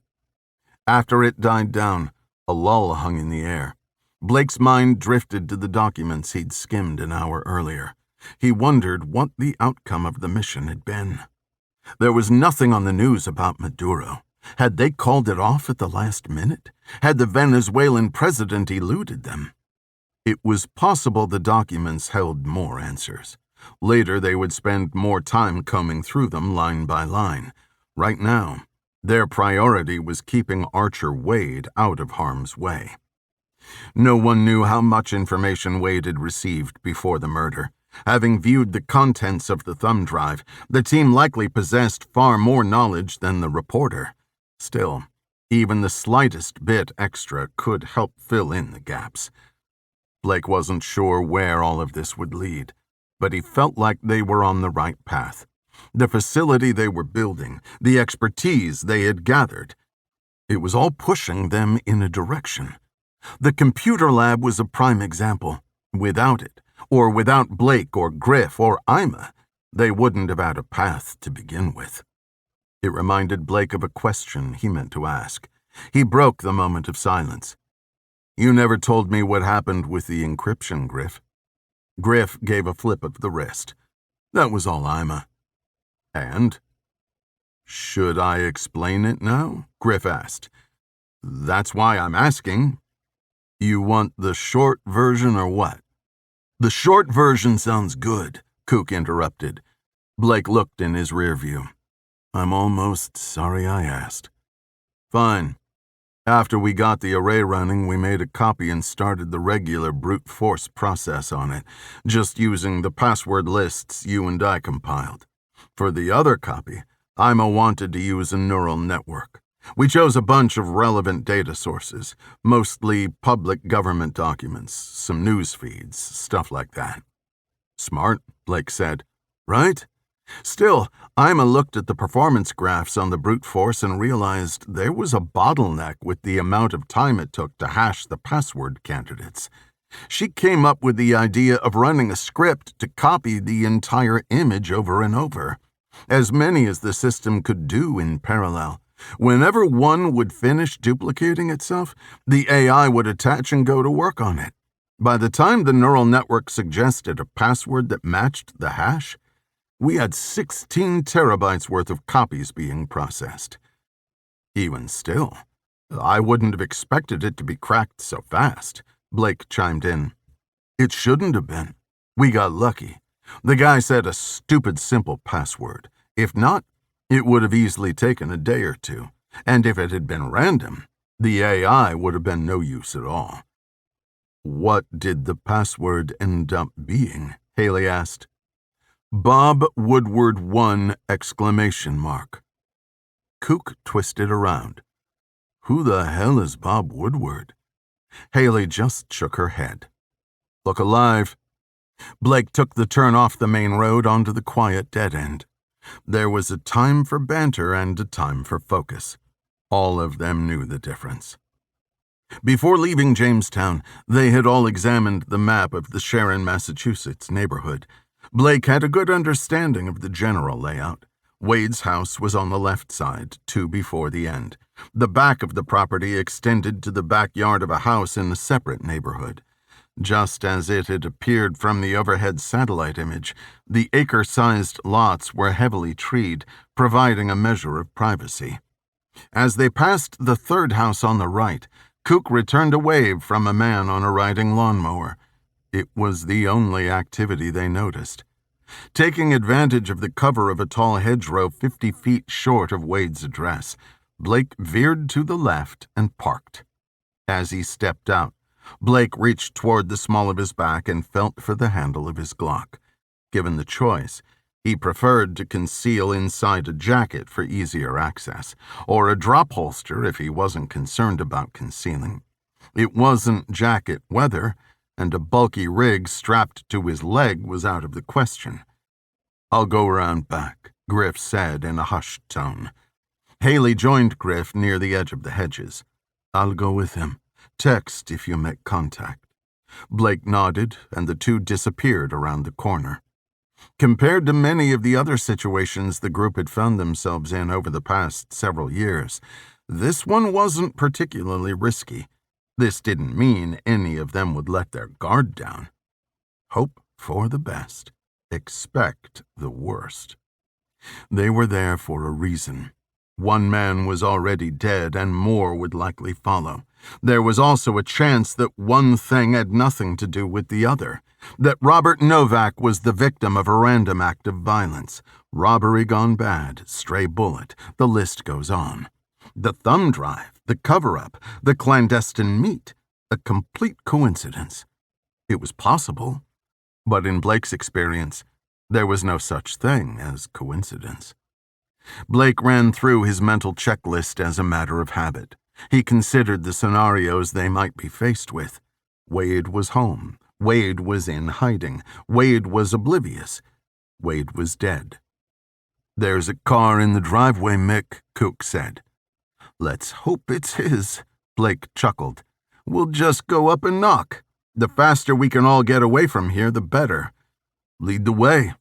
After it died down, a lull hung in the air. Blake's mind drifted to the documents he'd skimmed an hour earlier. He wondered what the outcome of the mission had been. There was nothing on the news about Maduro. Had they called it off at the last minute? Had the Venezuelan president eluded them? It was possible the documents held more answers. Later they would spend more time combing through them line by line. Right now, their priority was keeping Archer Wade out of harm's way. No one knew how much information Wade had received before the murder. Having viewed the contents of the thumb drive, the team likely possessed far more knowledge than the reporter. Still, even the slightest bit extra could help fill in the gaps. Blake wasn't sure where all of this would lead, but he felt like they were on the right path. The facility they were building, the expertise they had gathered, it was all pushing them in a direction. The computer lab was a prime example. Without it, or without Blake or Griff or Ima, they wouldn't have had a path to begin with. It reminded Blake of a question he meant to ask. He broke the moment of silence. You never told me what happened with the encryption, Griff. Griff gave a flip of the wrist. That was all, Ima. And? Should I explain it now? Griff asked. That's why I'm asking. You want the short version or what? The short version sounds good, Cook interrupted. Blake looked in his rear view. I'm almost sorry I asked. Fine. After we got the array running, we made a copy and started the regular brute force process on it, just using the password lists you and I compiled. For the other copy, Ima wanted to use a neural network. We chose a bunch of relevant data sources, mostly public government documents, some news feeds, stuff like that. Smart, Blake said. Right? Still, Ima looked at the performance graphs on the brute force and realized there was a bottleneck with the amount of time it took to hash the password candidates. She came up with the idea of running a script to copy the entire image over and over, as many as the system could do in parallel. Whenever one would finish duplicating itself, the AI would attach and go to work on it. By the time the neural network suggested a password that matched the hash, we had 16 terabytes worth of copies being processed. Even still, I wouldn't have expected it to be cracked so fast, Blake chimed in. It shouldn't have been. We got lucky. The guy said a stupid simple password. If not, it would have easily taken a day or two. And if it had been random, the AI would have been no use at all. What did the password end up being? Haley asked. Bob Woodward 1! Kook twisted around. Who the hell is Bob Woodward? Haley just shook her head. Look alive. Blake took the turn off the main road onto the quiet dead end. There was a time for banter and a time for focus. All of them knew the difference. Before leaving Jamestown, they had all examined the map of the Sharon, Massachusetts neighborhood. Blake had a good understanding of the general layout. Wade's house was on the left side, 2 before the end. The back of the property extended to the backyard of a house in a separate neighborhood. Just as it had appeared from the overhead satellite image, the acre-sized lots were heavily treed, providing a measure of privacy. As they passed the third house on the right, Kook returned a wave from a man on a riding lawnmower. It was the only activity they noticed. Taking advantage of the cover of a tall hedgerow 50 feet short of Wade's address, Blake veered to the left and parked. As he stepped out, Blake reached toward the small of his back and felt for the handle of his Glock. Given the choice, he preferred to conceal inside a jacket for easier access, or a drop holster if he wasn't concerned about concealing. It wasn't jacket weather, and a bulky rig strapped to his leg was out of the question. I'll go around back, Griff said in a hushed tone. Haley joined Griff near the edge of the hedges. I'll go with him. Text if you make contact. Blake nodded, and the two disappeared around the corner. Compared to many of the other situations the group had found themselves in over the past several years, this one wasn't particularly risky. This didn't mean any of them would let their guard down. Hope for the best. Expect the worst. They were there for a reason. One man was already dead, and more would likely follow. There was also a chance that one thing had nothing to do with the other, that Robert Novak was the victim of a random act of violence, robbery gone bad, stray bullet, the list goes on. The thumb drive, the cover-up, the clandestine meet, a complete coincidence. It was possible, but in Blake's experience, there was no such thing as coincidence. Blake ran through his mental checklist as a matter of habit. He considered the scenarios they might be faced with. Wade was home. Wade was in hiding. Wade was oblivious. Wade was dead. There's a car in the driveway, Mick, Kook said. Let's hope it's his, Blake chuckled. We'll just go up and knock. The faster we can all get away from here, the better. Lead the way.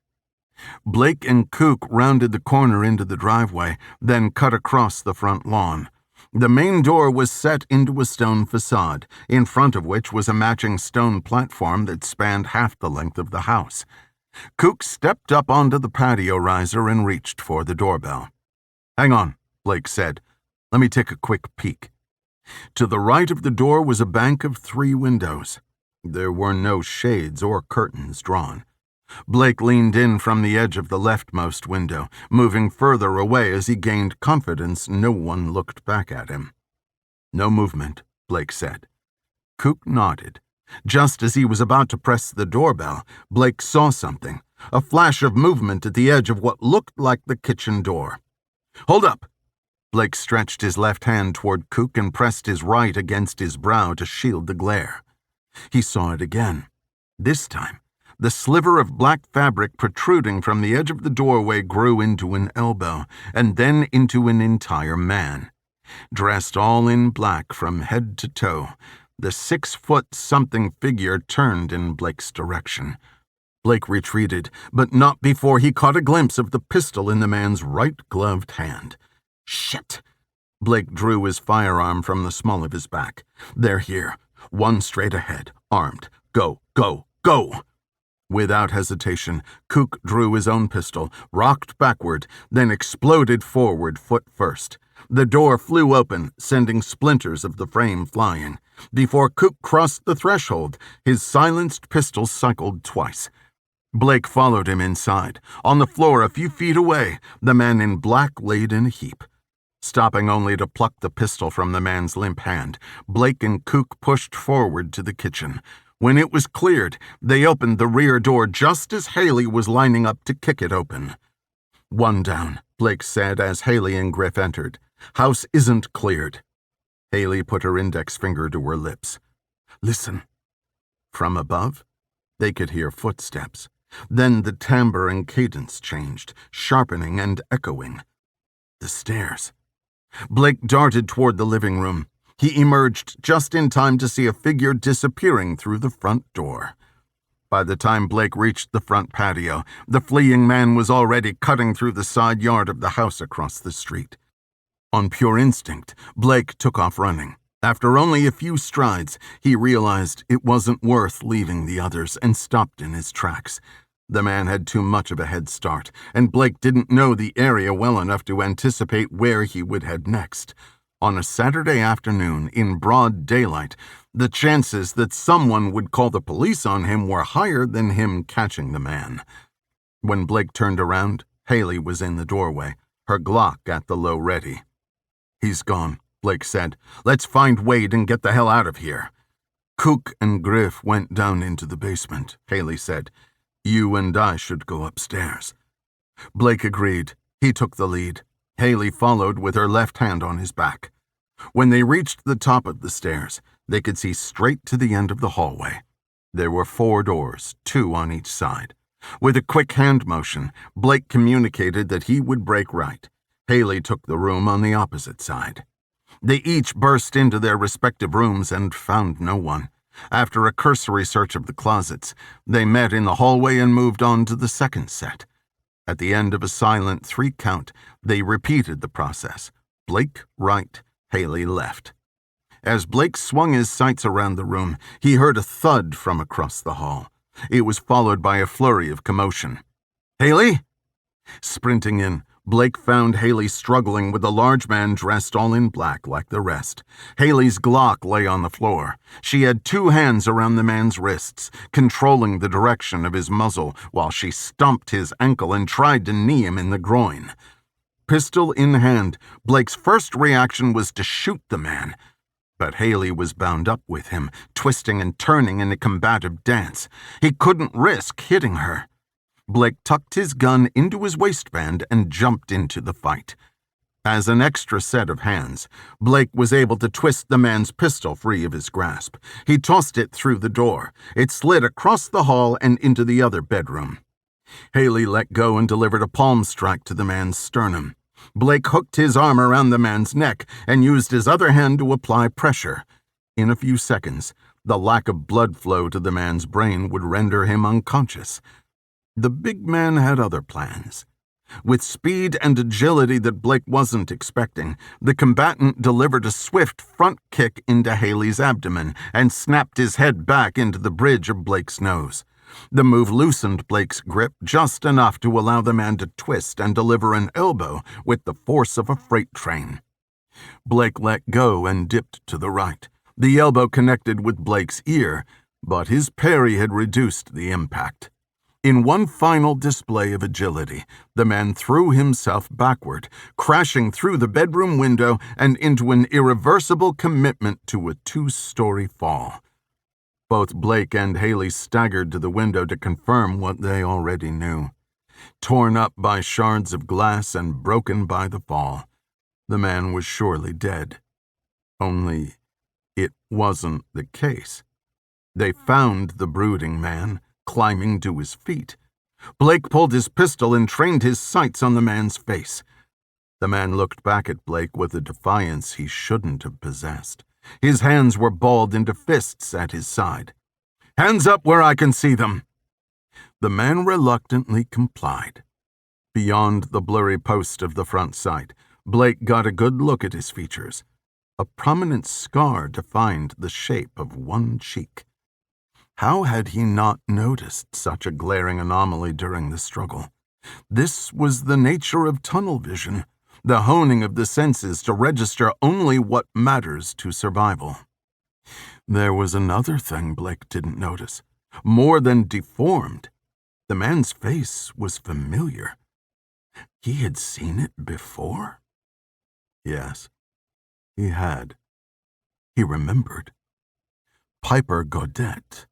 Blake and Kook rounded the corner into the driveway, then cut across the front lawn. The main door was set into a stone facade, in front of which was a matching stone platform that spanned half the length of the house. Kook stepped up onto the patio riser and reached for the doorbell. Hang on, Blake said. Let me take a quick peek. To the right of the door was a bank of 3 windows. There were no shades or curtains drawn. Blake leaned in from the edge of the leftmost window, moving further away as he gained confidence no one looked back at him. No movement, Blake said. Kook nodded. Just as he was about to press the doorbell, Blake saw something, a flash of movement at the edge of what looked like the kitchen door. Hold up! Blake stretched his left hand toward Kook and pressed his right against his brow to shield the glare. He saw it again. This time, The sliver of black fabric protruding from the edge of the doorway grew into an elbow, and then into an entire man. Dressed all in black from head to toe, the 6-foot-something figure turned in Blake's direction. Blake retreated, but not before he caught a glimpse of the pistol in the man's right-gloved hand. Shit! Blake drew his firearm from the small of his back. They're here. One straight ahead, armed. Go, go, go! Without hesitation, Kook drew his own pistol, rocked backward, then exploded forward foot first. The door flew open, sending splinters of the frame flying. Before Kook crossed the threshold, his silenced pistol cycled twice. Blake followed him inside. On the floor a few feet away, the man in black laid in a heap. Stopping only to pluck the pistol from the man's limp hand, Blake and Kook pushed forward to the kitchen. When it was cleared, they opened the rear door just as Haley was lining up to kick it open. "One down," Blake said as Haley and Griff entered. "House isn't cleared." Haley put her index finger to her lips. "Listen." From above, they could hear footsteps. Then the timbre and cadence changed, sharpening and echoing. The stairs. Blake darted toward the living room. He emerged just in time to see a figure disappearing through the front door. By the time Blake reached the front patio, the fleeing man was already cutting through the side yard of the house across the street. On pure instinct, Blake took off running. After only a few strides, he realized it wasn't worth leaving the others and stopped in his tracks. The man had too much of a head start, and Blake didn't know the area well enough to anticipate where he would head next. On a Saturday afternoon, in broad daylight, the chances that someone would call the police on him were higher than him catching the man. When Blake turned around, Haley was in the doorway, her Glock at the low ready. "He's gone," Blake said. "Let's find Wade and get the hell out of here." "Kook and Griff went down into the basement," Haley said. "You and I should go upstairs." Blake agreed. He took the lead. Haley followed with her left hand on his back. When they reached the top of the stairs, they could see straight to the end of the hallway. There were 4 doors, 2 on each side. With a quick hand motion, Blake communicated that he would break right. Haley took the room on the opposite side. They each burst into their respective rooms and found no one. After a cursory search of the closets, they met in the hallway and moved on to the second set. At the end of a silent 3 count, they repeated the process. Blake right, Haley left. As Blake swung his sights around the room, he heard a thud from across the hall. It was followed by a flurry of commotion. "Haley?" Sprinting in, Blake found Haley struggling with a large man dressed all in black like the rest. Haley's Glock lay on the floor. She had 2 hands around the man's wrists, controlling the direction of his muzzle while she stomped his ankle and tried to knee him in the groin. Pistol in hand, Blake's first reaction was to shoot the man. But Haley was bound up with him, twisting and turning in a combative dance. He couldn't risk hitting her. Blake tucked his gun into his waistband and jumped into the fight. As an extra set of hands, Blake was able to twist the man's pistol free of his grasp. He tossed it through the door. It slid across the hall and into the other bedroom. Haley let go and delivered a palm strike to the man's sternum. Blake hooked his arm around the man's neck and used his other hand to apply pressure. In a few seconds, the lack of blood flow to the man's brain would render him unconscious. The big man had other plans. With speed and agility that Blake wasn't expecting, the combatant delivered a swift front kick into Haley's abdomen and snapped his head back into the bridge of Blake's nose. The move loosened Blake's grip just enough to allow the man to twist and deliver an elbow with the force of a freight train. Blake let go and dipped to the right. The elbow connected with Blake's ear, but his parry had reduced the impact. In one final display of agility, the man threw himself backward, crashing through the bedroom window and into an irreversible commitment to a 2-story fall. Both Blake and Haley staggered to the window to confirm what they already knew. Torn up by shards of glass and broken by the fall, the man was surely dead. Only it wasn't the case. They found the brooding man, climbing to his feet. Blake pulled his pistol and trained his sights on the man's face. The man looked back at Blake with a defiance he shouldn't have possessed. His hands were balled into fists at his side. "Hands up where I can see them." The man reluctantly complied. Beyond the blurry post of the front sight, Blake got a good look at his features. A prominent scar defined the shape of one cheek. How had he not noticed such a glaring anomaly during the struggle? This was the nature of tunnel vision, the honing of the senses to register only what matters to survival. There was another thing Blake didn't notice. More than deformed, the man's face was familiar. He had seen it before? Yes, he had. He remembered. Piper Gaudet.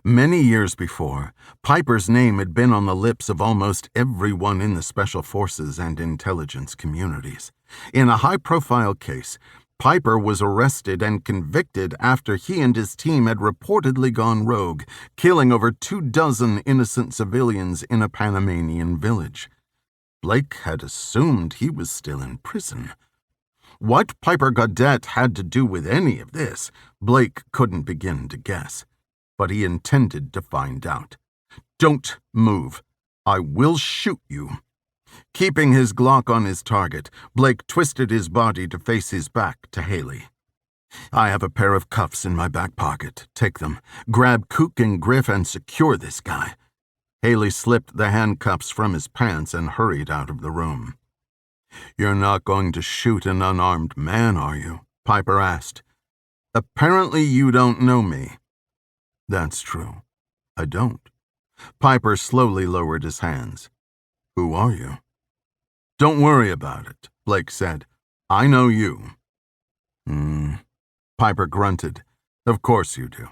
Many years before, Piper's name had been on the lips of almost everyone in the Special Forces and intelligence communities. In a high-profile case, Piper was arrested and convicted after he and his team had reportedly gone rogue, killing over 24 innocent civilians in a Panamanian village. Blake had assumed he was still in prison. What Piper Gaudet had to do with any of this, Blake couldn't begin to guess. But he intended to find out. "Don't move. I will shoot you." Keeping his Glock on his target, Blake twisted his body to face his back to Haley. "I have a pair of cuffs in my back pocket. Take them. Grab Cook and Griff and secure this guy." Haley slipped the handcuffs from his pants and hurried out of the room. "You're not going to shoot an unarmed man, are you?" Piper asked. "Apparently you don't know me." "That's true. I don't." Piper slowly lowered his hands. "Who are you?" "Don't worry about it," Blake said. "I know you." Piper grunted. "Of course you do.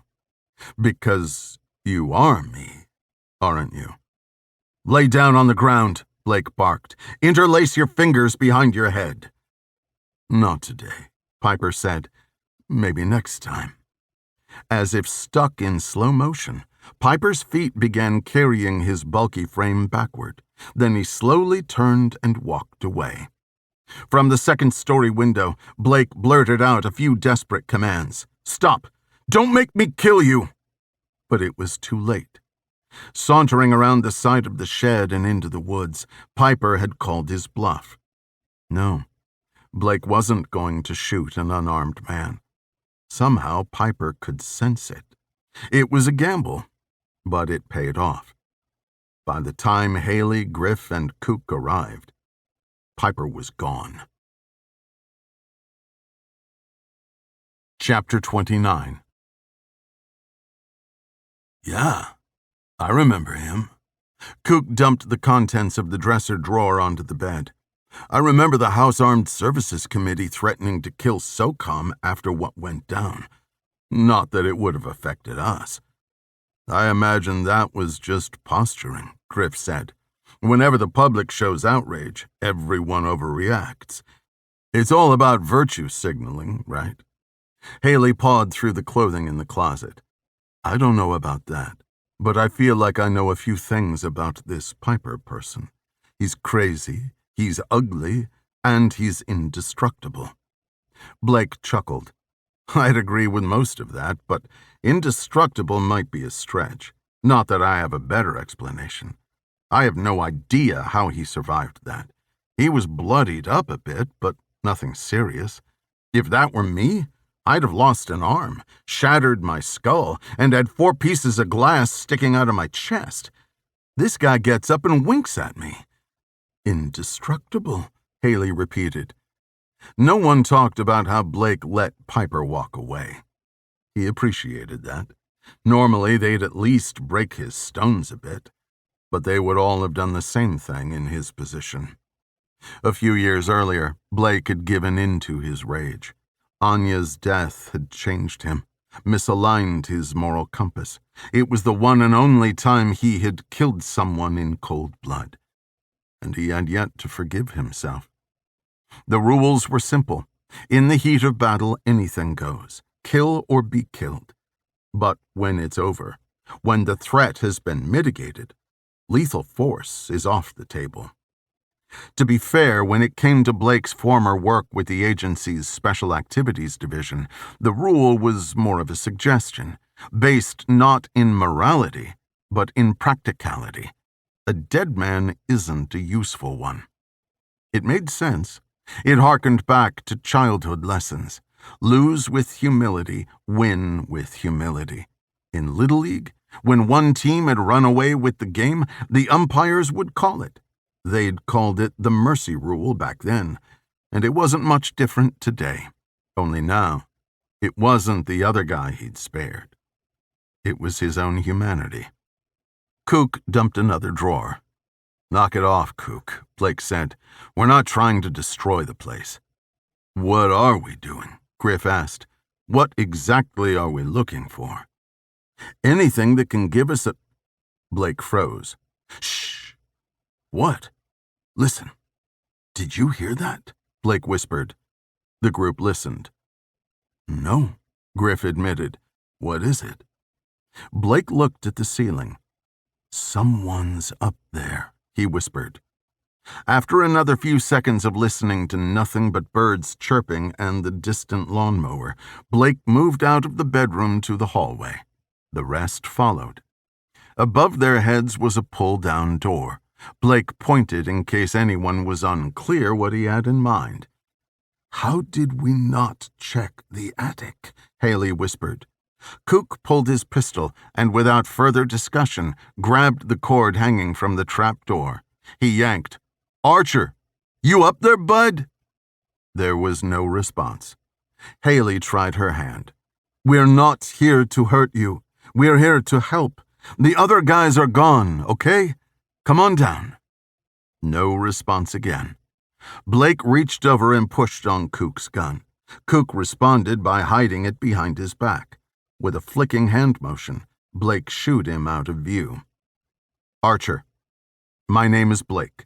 Because you are me, aren't you?" "Lay down on the ground," Blake barked. "Interlace your fingers behind your head." "Not today," Piper said. "Maybe next time." As if stuck in slow motion, Piper's feet began carrying his bulky frame backward. Then he slowly turned and walked away. From the second-story window, Blake blurted out a few desperate commands. "Stop! Don't make me kill you!" But it was too late. Sauntering around the side of the shed and into the woods, Piper had called his bluff. No, Blake wasn't going to shoot an unarmed man. Somehow Piper could sense it. It was a gamble, but it paid off. By the time Haley, Griff, and Cook arrived, Piper was gone. Chapter 29. "Yeah, I remember him." Cook dumped the contents of the dresser drawer onto the bed. "I remember the House Armed Services Committee threatening to kill SOCOM after what went down. Not that it would have affected us." "I imagine that was just posturing," Griff said. "Whenever the public shows outrage, everyone overreacts. It's all about virtue signaling, right?" Haley pawed through the clothing in the closet. "I don't know about that, but I feel like I know a few things about this Piper person. He's crazy, he's ugly, and he's indestructible." Blake chuckled. "I'd agree with most of that, but indestructible might be a stretch. Not that I have a better explanation. I have no idea how he survived that. He was bloodied up a bit, but nothing serious. If that were me, I'd have lost an arm, shattered my skull, and had 4 pieces of glass sticking out of my chest. This guy gets up and winks at me." "Indestructible," Haley repeated. No one talked about how Blake let Piper walk away. He appreciated that. Normally, they'd at least break his stones a bit, but they would all have done the same thing in his position. A few years earlier, Blake had given in to his rage. Anya's death had changed him, misaligned his moral compass. It was the one and only time he had killed someone in cold blood, and he had yet to forgive himself. The rules were simple. In the heat of battle, anything goes. Kill or be killed. But when it's over, When the threat has been mitigated, lethal force is off the table. To be fair, when it came to Blake's former work with the agency's Special Activities Division, the rule was more of a suggestion, based not in morality, but in practicality. A dead man isn't a useful one. It made sense. It harkened back to childhood lessons. Lose with humility, win with humility. In Little League, when one team had run away with the game, the umpires would call it. They'd called it the mercy rule back then, and it wasn't much different today. Only now, it wasn't the other guy he'd spared. It was his own humanity. Kook dumped another drawer. "Knock it off, Kook," Blake said. "We're not trying to destroy the place." "What are we doing?" Griff asked. "What exactly are we looking for?" "Anything that can give us a—" Blake froze. "Shh! What? Listen. Did you hear that?" Blake whispered. The group listened. "No," Griff admitted. "What is it?" Blake looked at the ceiling. "Someone's up there," he whispered. After another few seconds of listening to nothing but birds chirping and the distant lawnmower, Blake moved out of the bedroom to the hallway. The rest followed. Above their heads was a pull-down door. Blake pointed in case anyone was unclear what he had in mind. "How did we not check the attic?" Haley whispered. Kook pulled his pistol and, without further discussion, grabbed the cord hanging from the trap door. He yanked. "Archer, you up there, bud?" There was no response. Haley tried her hand. "We're not here to hurt you. We're here to help. The other guys are gone, okay? Come on down." No response again. Blake reached over and pushed on Kook's gun. Kook responded by hiding it behind his back. With a flicking hand motion, Blake shooed him out of view. "Archer, my name is Blake.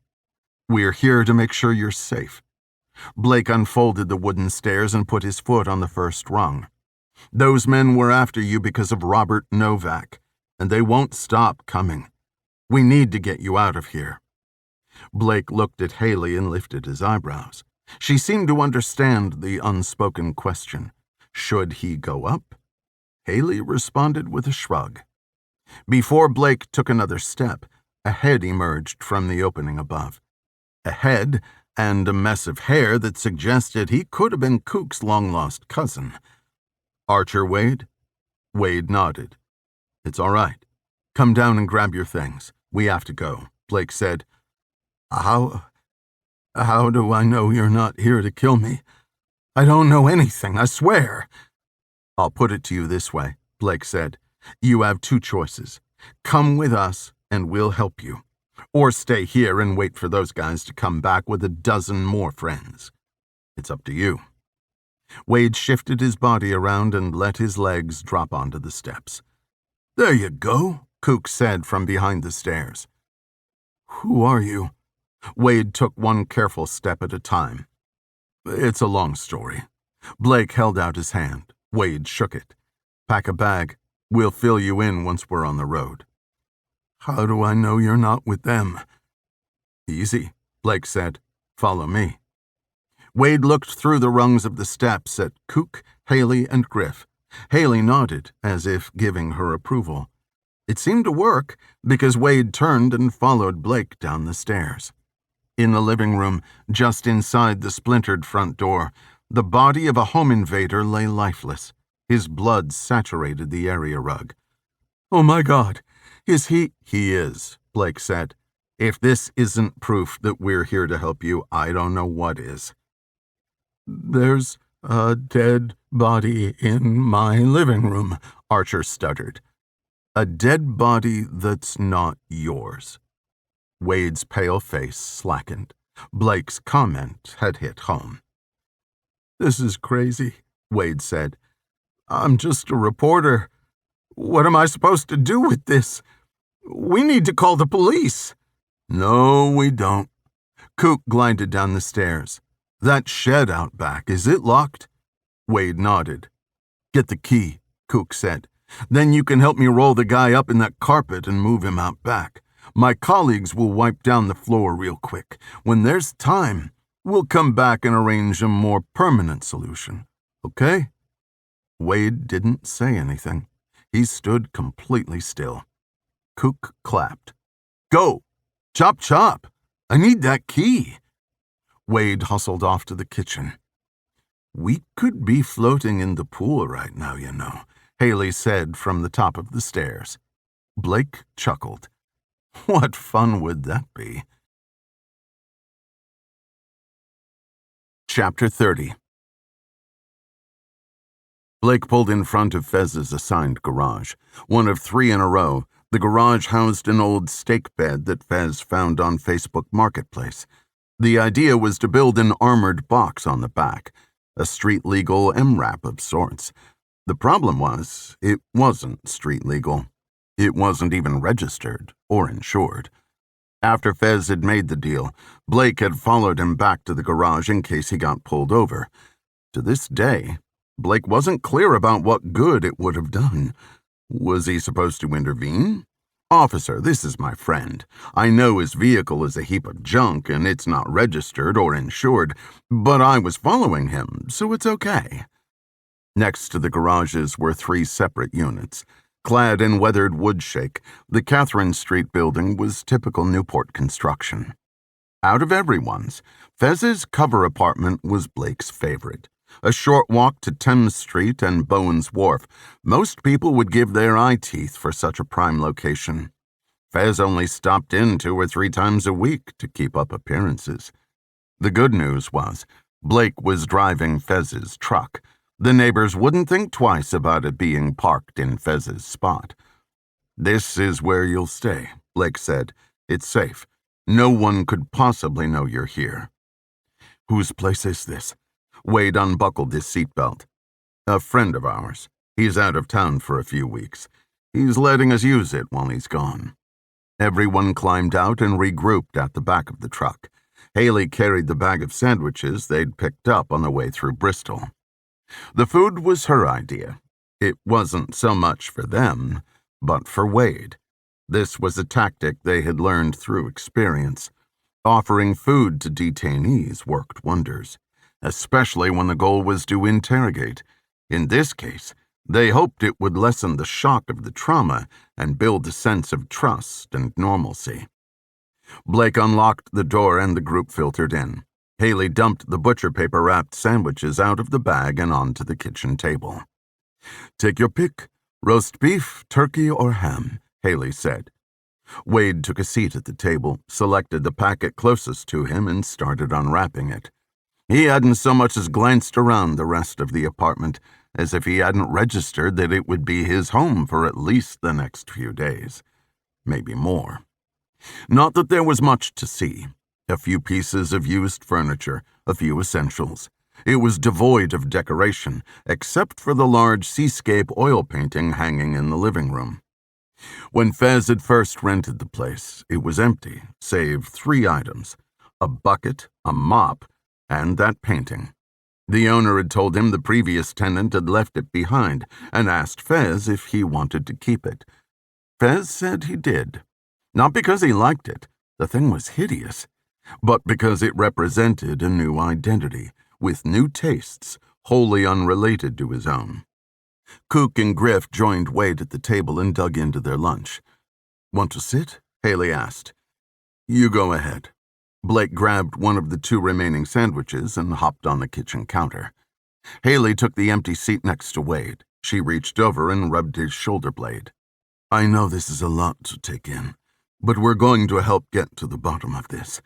We're here to make sure you're safe." Blake unfolded the wooden stairs and put his foot on the first rung. "Those men were after you because of Robert Novak, and they won't stop coming. We need to get you out of here." Blake looked at Haley and lifted his eyebrows. She seemed to understand the unspoken question. Should he go up? Haley responded with a shrug. Before Blake took another step, a head emerged from the opening above. A head and a mess of hair that suggested he could have been Kook's long-lost cousin. "Archer, Wade?" Wade nodded. "It's all right. Come down and grab your things. We have to go," Blake said. How do I know you're not here to kill me? I don't know anything, I swear." "I'll put it to you this way," Blake said. "You have two choices. Come with us and we'll help you. Or stay here and wait for those guys to come back with a dozen more friends. It's up to you." Wade shifted his body around and let his legs drop onto the steps. "There you go," Kook said from behind the stairs. "Who are you?" Wade took one careful step at a time. "It's a long story." Blake held out his hand. Wade shook it. "Pack a bag. We'll fill you in once we're on the road." "How do I know you're not with them?" "Easy," Blake said. "Follow me." Wade looked through the rungs of the steps at Kook, Haley, and Griff. Haley nodded, as if giving her approval. It seemed to work, because Wade turned and followed Blake down the stairs. In the living room, just inside the splintered front door, the body of a home invader lay lifeless. His blood saturated the area rug. "Oh my God, is he—" "He is," Blake said. "If this isn't proof that we're here to help you, I don't know what is." "There's a dead body in my living room," Archer stuttered. "A dead body that's not yours." Wade's pale face slackened. Blake's comment had hit home. "This is crazy," Wade said. "I'm just a reporter. What am I supposed to do with this? We need to call the police." "No, we don't." Kook glided down the stairs. "That shed out back, is it locked?" Wade nodded. "Get the key," Kook said. Then you can help me roll the guy up in that carpet and move him out back. My colleagues will wipe down the floor real quick. When there's time, we'll come back and arrange a more permanent solution. Okay?" Wade didn't say anything. He stood completely still. Cook clapped. "Go! Chop, chop! I need that key." Wade hustled off to the kitchen. "We could be floating in the pool right now, you know," Haley said from the top of the stairs. Blake chuckled. What fun would that be? Chapter 30. Blake pulled in front of Fez's assigned garage, one of 3 in a row. The garage housed an old stake bed that Fez found on Facebook Marketplace. The idea was to build an armored box on the back, a street-legal MRAP of sorts. The problem was, it wasn't street-legal. It wasn't even registered or insured. After Fez had made the deal, Blake had followed him back to the garage in case he got pulled over. To this day, Blake wasn't clear about what good it would have done. Was he supposed to intervene? "Officer, this is my friend. I know his vehicle is a heap of junk and it's not registered or insured, but I was following him, so it's okay." Next to the garages were 3 separate units. Clad in weathered woodshake, the Catherine Street building was typical Newport construction. Out of everyone's, Fez's cover apartment was Blake's favorite. A short walk to Thames Street and Bowen's Wharf. Most people would give their eye teeth for such a prime location. Fez only stopped in 2 or 3 times a week to keep up appearances. The good news was, Blake was driving Fez's truck. The neighbors wouldn't think twice about it being parked in Fez's spot. "This is where you'll stay," Blake said. "It's safe. No one could possibly know you're here." "Whose place is this?" Wade unbuckled his seatbelt. "A friend of ours. He's out of town for a few weeks. He's letting us use it while he's gone." Everyone climbed out and regrouped at the back of the truck. Haley carried the bag of sandwiches they'd picked up on the way through Bristol. The food was her idea. It wasn't so much for them, but for Wade. This was a tactic they had learned through experience. Offering food to detainees worked wonders, especially when the goal was to interrogate. In this case, they hoped it would lessen the shock of the trauma and build a sense of trust and normalcy. Blake unlocked the door and the group filtered in. Haley dumped the butcher paper-wrapped sandwiches out of the bag and onto the kitchen table. "Take your pick. Roast beef, turkey, or ham," Haley said. Wade took a seat at the table, selected the packet closest to him, and started unwrapping it. He hadn't so much as glanced around the rest of the apartment, as if he hadn't registered that it would be his home for at least the next few days. Maybe more. Not that there was much to see. A few pieces of used furniture, a few essentials. It was devoid of decoration, except for the large seascape oil painting hanging in the living room. When Fez had first rented the place, it was empty, save 3 items: a bucket, a mop, and that painting. The owner had told him the previous tenant had left it behind and asked Fez if he wanted to keep it. Fez said he did. Not because he liked it, the thing was hideous, but because it represented a new identity, with new tastes, wholly unrelated to his own. Cook and Griff joined Wade at the table and dug into their lunch. "Want to sit?" Haley asked. "You go ahead." Blake grabbed one of the 2 remaining sandwiches and hopped on the kitchen counter. Haley took the empty seat next to Wade. She reached over and rubbed his shoulder blade. "I know this is a lot to take in, but we're going to help get to the bottom of this."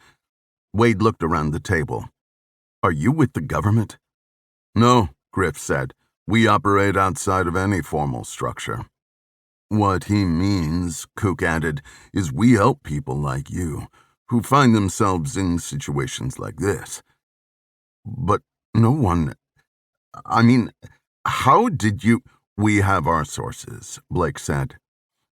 Wade looked around the table. "Are you with the government?" "No," Griff said. "We operate outside of any formal structure." "What he means," Cook added, "is we help people like you, who find themselves in situations like this." "But no one... how did you..." "We have our sources," Blake said.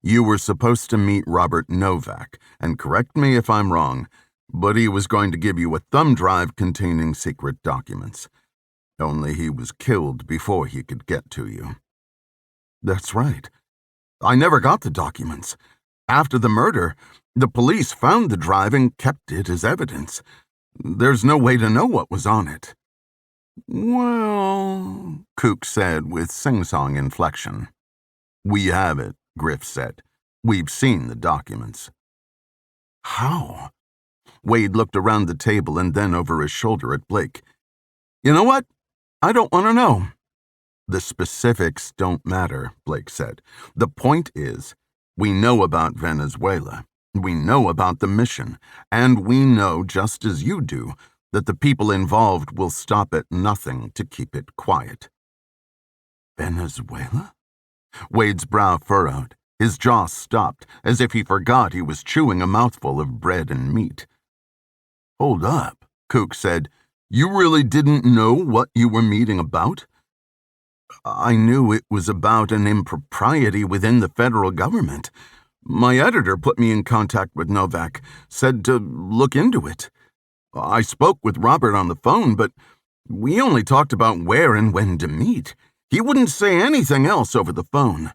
"You were supposed to meet Robert Novak, and correct me if I'm wrong, but he was going to give you a thumb drive containing secret documents. Only he was killed before he could get to you." "That's right," I never got the documents. After the murder, the police found the drive and kept it as evidence. There's no way to know what was on it." "Well," Kook said with sing-song inflection. "We have it," Griff said. "We've seen the documents." "How?" Wade looked around the table and then over his shoulder at Blake. "You know what? I don't want to know." "The specifics don't matter," Blake said. "The point is, we know about Venezuela. We know about the mission. And we know, just as you do, that the people involved will stop at nothing to keep it quiet." "Venezuela?" Wade's brow furrowed. His jaw stopped, as if he forgot he was chewing a mouthful of bread and meat. "Hold up," Kook said. "You really didn't know what you were meeting about?" "I knew it was about an impropriety within the federal government. My editor put me in contact with Novak, said to look into it. I spoke with Robert on the phone, but we only talked about where and when to meet. He wouldn't say anything else over the phone.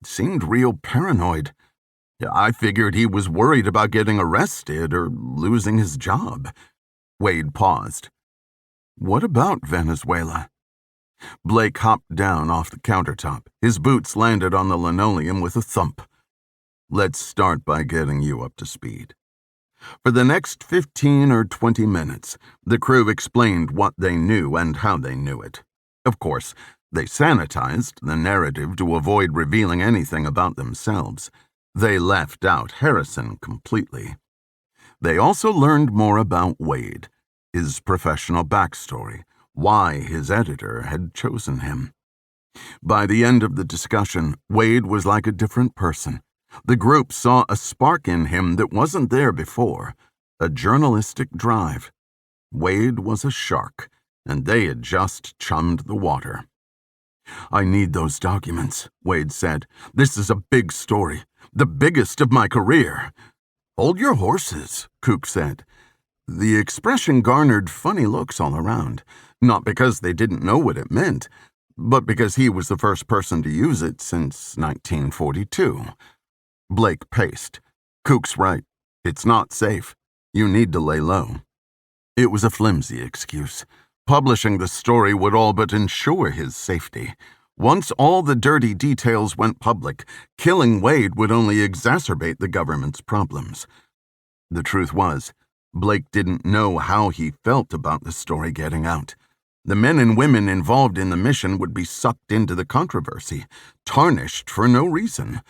It seemed real paranoid. I figured he was worried about getting arrested or losing his job." Wade paused. "What about Venezuela?" Blake hopped down off the countertop. His boots landed on the linoleum with a thump. "Let's start by getting you up to speed." For the next 15 or 20 minutes, the crew explained what they knew and how they knew it. Of course, they sanitized the narrative to avoid revealing anything about themselves. They left out Harrison completely. They also learned more about Wade, his professional backstory, why his editor had chosen him. By the end of the discussion, Wade was like a different person. The group saw a spark in him that wasn't there before, a journalistic drive. Wade was a shark, and they had just chummed the water. "I need those documents," Wade said. "This is a big story, the biggest of my career." "Hold your horses," Kook said. The expression garnered funny looks all around, not because they didn't know what it meant, but because he was the first person to use it since 1942. Blake paced. "Kook's right. It's not safe. You need to lay low." It was a flimsy excuse. Publishing the story would all but ensure his safety. Once all the dirty details went public, killing Wade would only exacerbate the government's problems. The truth was, Blake didn't know how he felt about the story getting out. The men and women involved in the mission would be sucked into the controversy, tarnished for no reason,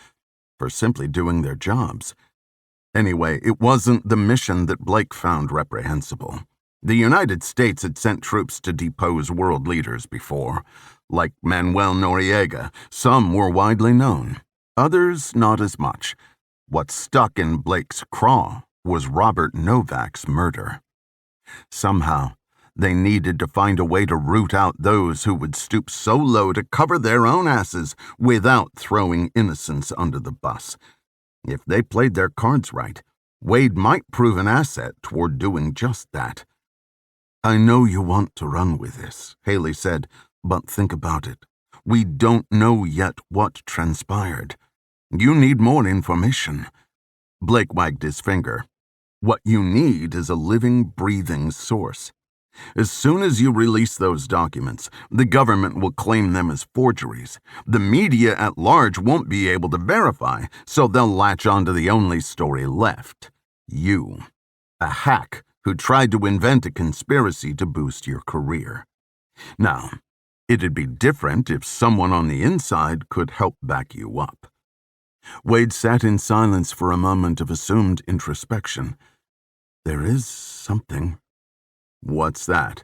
for simply doing their jobs. Anyway, it wasn't the mission that Blake found reprehensible. The United States had sent troops to depose world leaders before. Like Manuel Noriega, some were widely known, others not as much. What stuck in Blake's craw was Robert Novak's murder. Somehow, they needed to find a way to root out those who would stoop so low to cover their own asses without throwing innocents under the bus. If they played their cards right, Wade might prove an asset toward doing just that. "I know you want to run with this," Haley said, "but think about it. We don't know yet what transpired. You need more information." Blake wagged his finger. "What you need is a living, breathing source. As soon as you release those documents, the government will claim them as forgeries. The media at large won't be able to verify, so they'll latch onto the only story left. You. A hack who tried to invent a conspiracy to boost your career. Now, it'd be different if someone on the inside could help back you up." Wade sat in silence for a moment of assumed introspection. "There is something." "What's that?"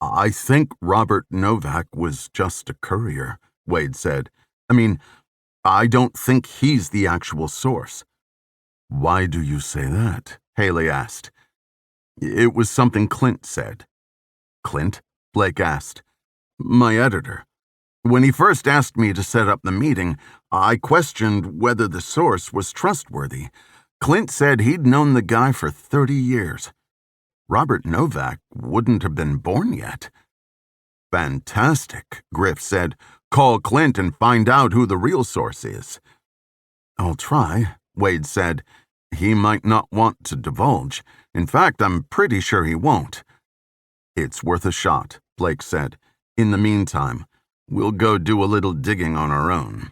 "I think Robert Novak was just a courier," Wade said. I don't think he's the actual source." "Why do you say that?" Haley asked. "It was something Clint said." "Clint?" Blake asked. "My editor. When he first asked me to set up the meeting, I questioned whether the source was trustworthy. Clint said he'd known the guy for 30 years. Robert Novak wouldn't have been born yet." "Fantastic," Griff said. Call Clint and find out who the real source is." "I'll try," Wade said. "He might not want to divulge. In fact, I'm pretty sure he won't." "It's worth a shot," Blake said. "In the meantime, we'll go do a little digging on our own."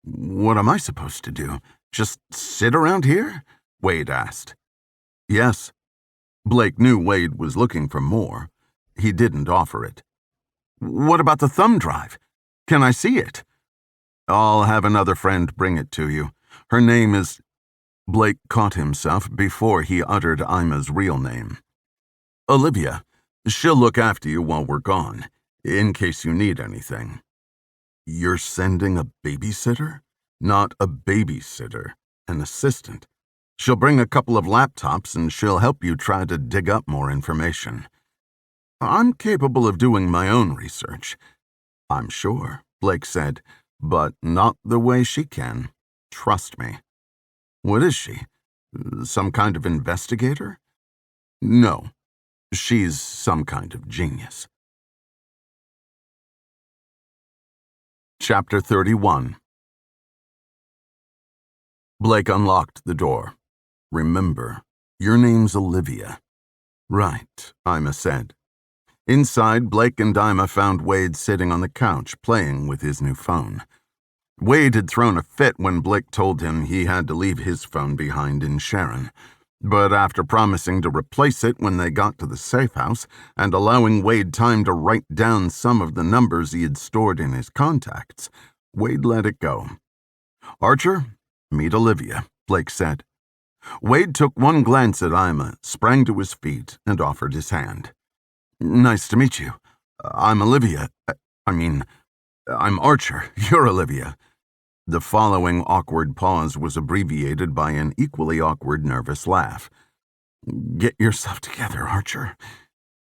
"What am I supposed to do? Just sit around here?" Wade asked. "Yes." Blake knew Wade was looking for more. He didn't offer it. "What about the thumb drive? Can I see it?" "I'll have another friend bring it to you. Her name is—" Blake caught himself before he uttered Ima's real name. "Olivia. She'll look after you while we're gone, in case you need anything." "You're sending a babysitter?" "Not a babysitter, an assistant. She'll bring a couple of laptops and she'll help you try to dig up more information." "I'm capable of doing my own research." "I'm sure," Blake said, "but not the way she can. Trust me." "What is she? Some kind of investigator?" "No, she's some kind of genius." Chapter 31. Blake unlocked the door. "Remember, your name's Olivia." "Right," Ima said. Inside, Blake and Ima found Wade sitting on the couch playing with his new phone. Wade had thrown a fit when Blake told him he had to leave his phone behind in Sharon. But after promising to replace it when they got to the safe house and allowing Wade time to write down some of the numbers he had stored in his contacts, Wade let it go. "Archer, meet Olivia," Blake said. Wade took one glance at Ima, sprang to his feet, and offered his hand. "Nice to meet you. I'm Olivia. I'm Archer. You're Olivia." The following awkward pause was abbreviated by an equally awkward nervous laugh. "Get yourself together, Archer."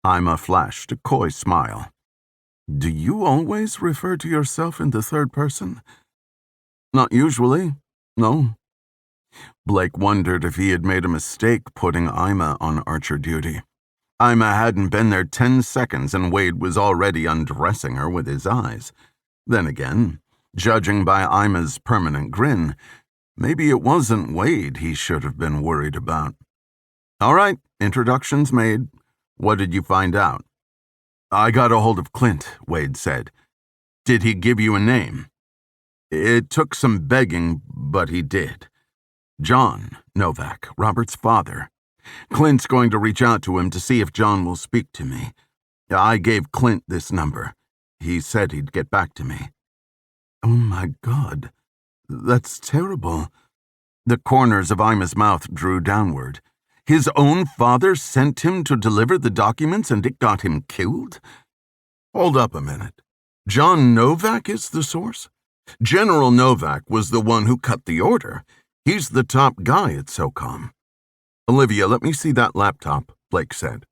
Ima flashed a coy smile. "Do you always refer to yourself in the third person?" "Not usually, no." Blake wondered if he had made a mistake putting Ima on Archer duty. Ima hadn't been there 10 seconds and Wade was already undressing her with his eyes. Then again, judging by Ima's permanent grin, maybe it wasn't Wade he should have been worried about. "All right, introductions made. What did you find out?" "I got a hold of Clint," Wade said. "Did he give you a name?" "It took some begging, but he did. John Novak, Robert's father. Clint's going to reach out to him to see if John will speak to me. I gave Clint this number. He said he'd get back to me." "Oh my God, that's terrible." The corners of Ima's mouth drew downward. His own father sent him to deliver the documents and it got him killed? Hold up a minute. John Novak is the source? General Novak was the one who cut the order. He's the top guy at SOCOM. "Olivia, let me see that laptop," Blake said.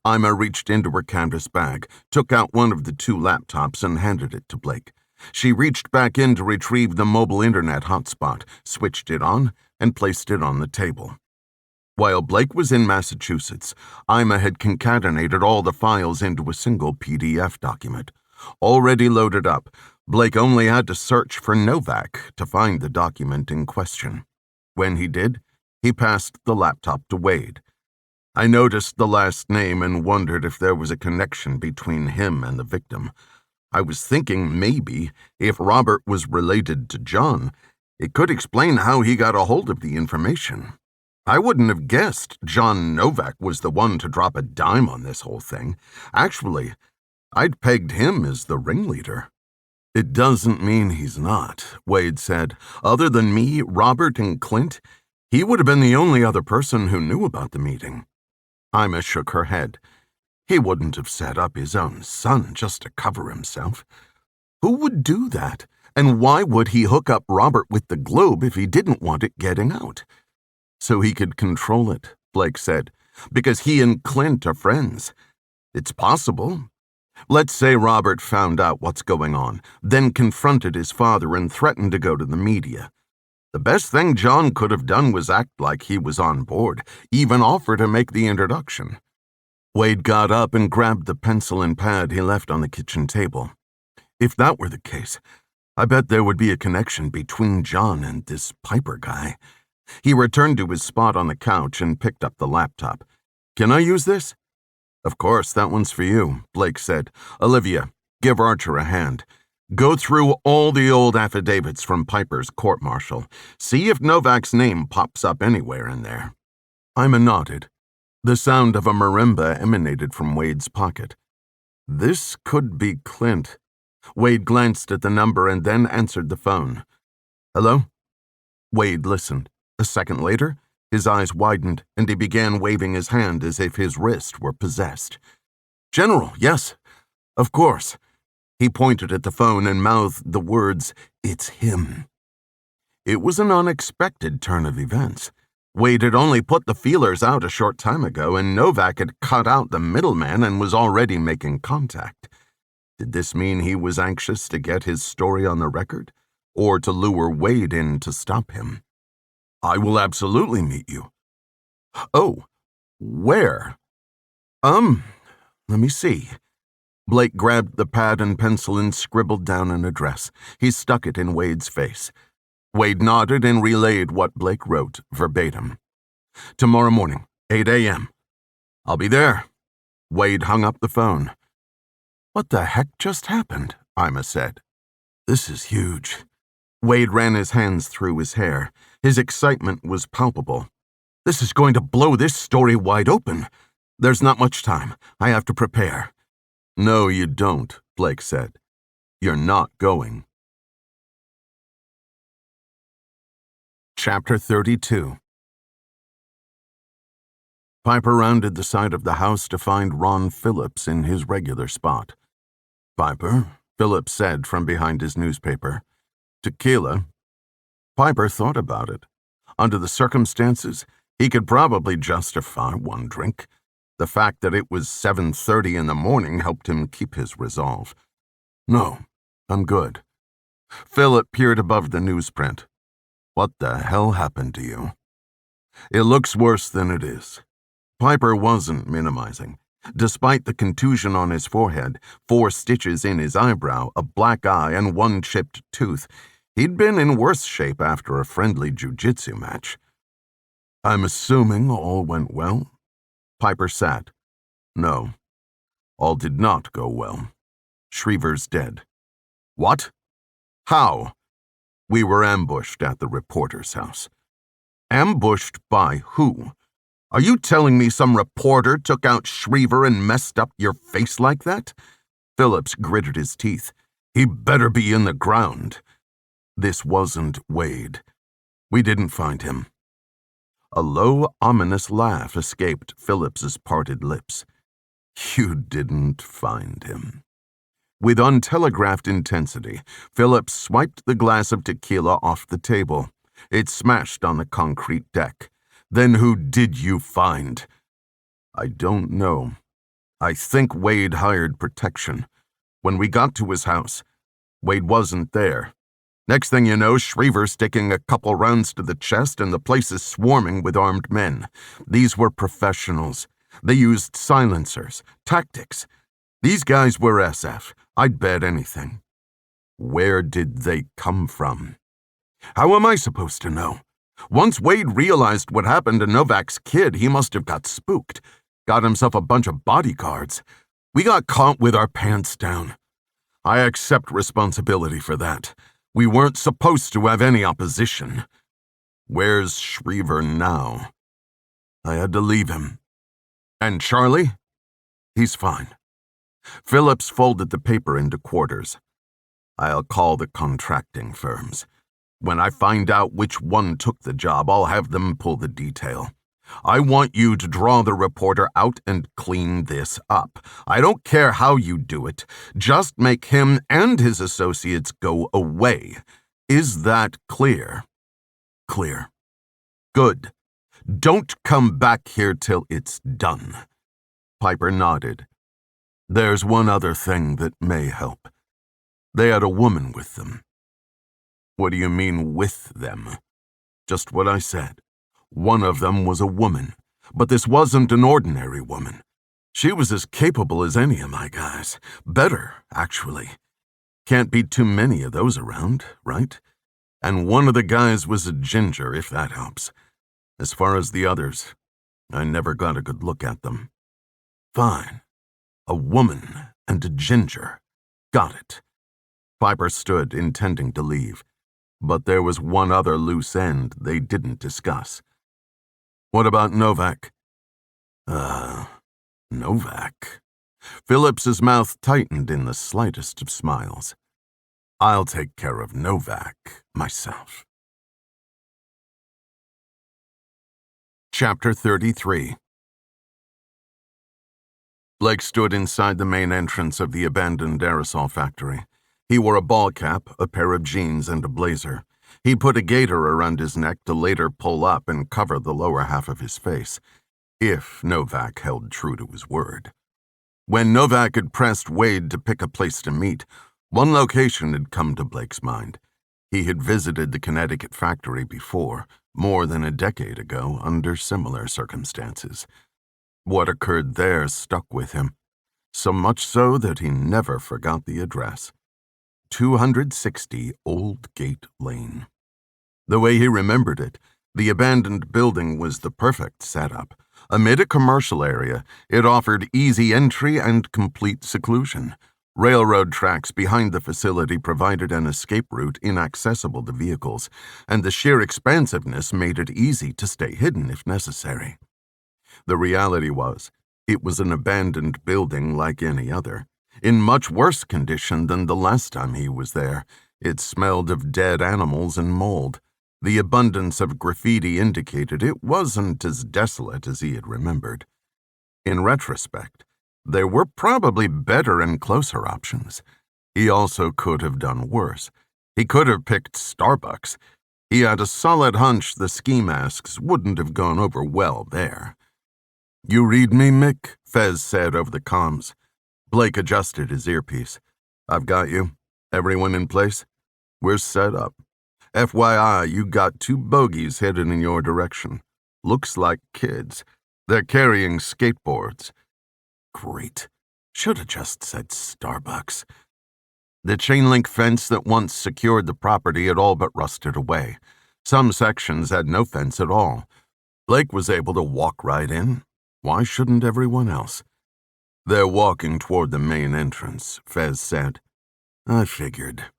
Ima reached into her canvas bag, took out one of the 2 laptops and handed it to Blake. She reached back in to retrieve the mobile internet hotspot, switched it on, and placed it on the table. While Blake was in Massachusetts, Ima had concatenated all the files into a single PDF document. Already loaded up, Blake only had to search for Novak to find the document in question. When he did, he passed the laptop to Wade. "I noticed the last name and wondered if there was a connection between him and the victim. I was thinking maybe, if Robert was related to John, it could explain how he got a hold of the information. I wouldn't have guessed John Novak was the one to drop a dime on this whole thing. Actually, I'd pegged him as the ringleader." "It doesn't mean he's not," Wade said. "Other than me, Robert, and Clint, he would have been the only other person who knew about the meeting." Ima shook her head. "He wouldn't have set up his own son just to cover himself. Who would do that? And why would he hook up Robert with the globe if he didn't want it getting out?" "So he could control it," Blake said, "because he and Clint are friends. It's possible. Let's say Robert found out what's going on, then confronted his father and threatened to go to the media. The best thing John could have done was act like he was on board, even offer to make the introduction." Wade got up and grabbed the pencil and pad he left on the kitchen table. If that were the case, I bet there would be a connection between John and this Piper guy. He returned to his spot on the couch and picked up the laptop. Can I use this? Of course, that one's for you, Blake said. Olivia, give Archer a hand. Go through all the old affidavits from Piper's court-martial. See if Novak's name pops up anywhere in there. Ima nodded. The sound of a marimba emanated from Wade's pocket. This could be Clint. Wade glanced at the number and then answered the phone. Hello? Wade listened. A second later, his eyes widened, and he began waving his hand as if his wrist were possessed. General, yes, of course. He pointed at the phone and mouthed the words, It's him. It was an unexpected turn of events. Wade had only put the feelers out a short time ago, and Novak had cut out the middleman and was already making contact. Did this mean he was anxious to get his story on the record, or to lure Wade in to stop him? I will absolutely meet you. Oh, where? Let me see. Blake grabbed the pad and pencil and scribbled down an address. He stuck it in Wade's face. Wade nodded and relayed what Blake wrote, verbatim. Tomorrow morning, 8 a.m. I'll be there. Wade hung up the phone. What the heck just happened? Ima said. This is huge. Wade ran his hands through his hair. His excitement was palpable. This is going to blow this story wide open. There's not much time. I have to prepare. No, you don't, Blake said. You're not going. Chapter 32. Piper rounded the side of the house to find Ron Phillips in his regular spot. Piper, Phillips said from behind his newspaper. Tequila. Piper thought about it. Under the circumstances, he could probably justify one drink. The fact that it was 7:30 in the morning helped him keep his resolve. No, I'm good. Philip peered above the newsprint. What the hell happened to you? It looks worse than it is. Piper wasn't minimizing. Despite the contusion on his forehead, 4 stitches in his eyebrow, a black eye, and 1 chipped tooth, he'd been in worse shape after a friendly jiu-jitsu match. I'm assuming all went well? Piper sat. No, all did not go well. Shriver's dead. What? How? We were ambushed at the reporter's house. Ambushed by who? Are you telling me some reporter took out Shriver and messed up your face like that? Phillips gritted his teeth. He better be in the ground. This wasn't Wade. We didn't find him. A low, ominous laugh escaped Phillips's parted lips. You didn't find him. With untelegraphed intensity, Phillips swiped the glass of tequila off the table. It smashed on the concrete deck. Then who did you find? I don't know. I think Wade hired protection. When we got to his house, Wade wasn't there. Next thing you know, Shriver's sticking a couple rounds to the chest and the place is swarming with armed men. These were professionals. They used silencers, tactics. These guys were SF. I'd bet anything. Where did they come from? How am I supposed to know? Once Wade realized what happened to Novak's kid, he must have got spooked. Got himself a bunch of bodyguards. We got caught with our pants down. I accept responsibility for that. We weren't supposed to have any opposition. Where's Shriver now? I had to leave him. And Charlie? He's fine. Phillips folded the paper into quarters. I'll call the contracting firms. When I find out which one took the job, I'll have them pull the detail. I want you to draw the reporter out and clean this up. I don't care how you do it. Just make him and his associates go away. Is that clear? Clear. Good. Don't come back here till it's done. Piper nodded. There's one other thing that may help. They had a woman with them. What do you mean, with them? Just what I said. One of them was a woman, but this wasn't an ordinary woman. She was as capable as any of my guys. Better, actually. Can't be too many of those around, right? And one of the guys was a ginger, if that helps. As far as the others, I never got a good look at them. Fine. A woman and a ginger. Got it. Piper stood, intending to leave. But there was one other loose end they didn't discuss. What about Novak? Novak? Phillips's mouth tightened in the slightest of smiles. I'll take care of Novak myself. Chapter 33. Blake stood inside the main entrance of the abandoned aerosol factory. He wore a ball cap, a pair of jeans, and a blazer. He put a gaiter around his neck to later pull up and cover the lower half of his face, if Novak held true to his word. When Novak had pressed Wade to pick a place to meet, one location had come to Blake's mind. He had visited the Connecticut factory before, more than a decade ago, under similar circumstances. What occurred there stuck with him, so much so that he never forgot the address. 260 Old Gate Lane. The way he remembered it, the abandoned building was the perfect setup. Amid a commercial area, it offered easy entry and complete seclusion. Railroad tracks behind the facility provided an escape route inaccessible to vehicles, and the sheer expansiveness made it easy to stay hidden if necessary. The reality was, it was an abandoned building like any other, in much worse condition than the last time he was there. It smelled of dead animals and mold. The abundance of graffiti indicated it wasn't as desolate as he had remembered. In retrospect, there were probably better and closer options. He also could have done worse. He could have picked Starbucks. He had a solid hunch the ski masks wouldn't have gone over well there. "You read me, Mick?" Fez said over the comms. Blake adjusted his earpiece. "I've got you. Everyone in place? We're set up. FYI, you got 2 bogeys headed in your direction. Looks like kids. They're carrying skateboards." Great. Should have just said Starbucks. The chain-link fence that once secured the property had all but rusted away. Some sections had no fence at all. Blake was able to walk right in. Why shouldn't everyone else? "They're walking toward the main entrance," Fez said. "I figured."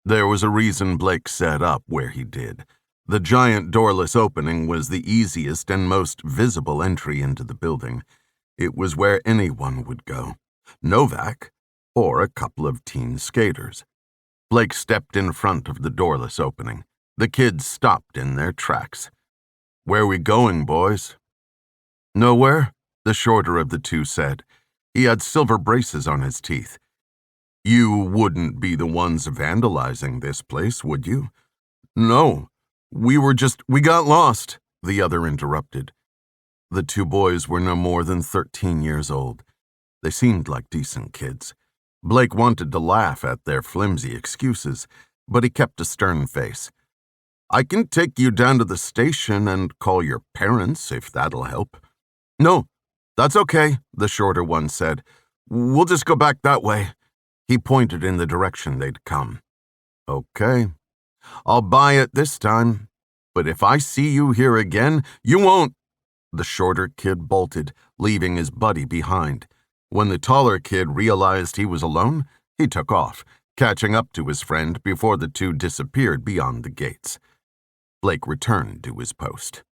There was a reason Blake set up where he did. The giant doorless opening was the easiest and most visible entry into the building. It was where anyone would go. Novak, or a couple of teen skaters. Blake stepped in front of the doorless opening. The kids stopped in their tracks. "Where we going, boys?" "Nowhere," the shorter of the two said. He had silver braces on his teeth. "You wouldn't be the ones vandalizing this place, would you?" "No. We got lost," the other interrupted. The 2 boys were no more than 13 years old. They seemed like decent kids. Blake wanted to laugh at their flimsy excuses, but he kept a stern face. "I can take you down to the station and call your parents, if that'll help." "No, that's okay," the shorter one said. "We'll just go back that way." He pointed in the direction they'd come. "Okay. I'll buy it this time. But if I see you here again, you won't." The shorter kid bolted, leaving his buddy behind. When the taller kid realized he was alone, he took off, catching up to his friend before the 2 disappeared beyond the gates. Blake returned to his post.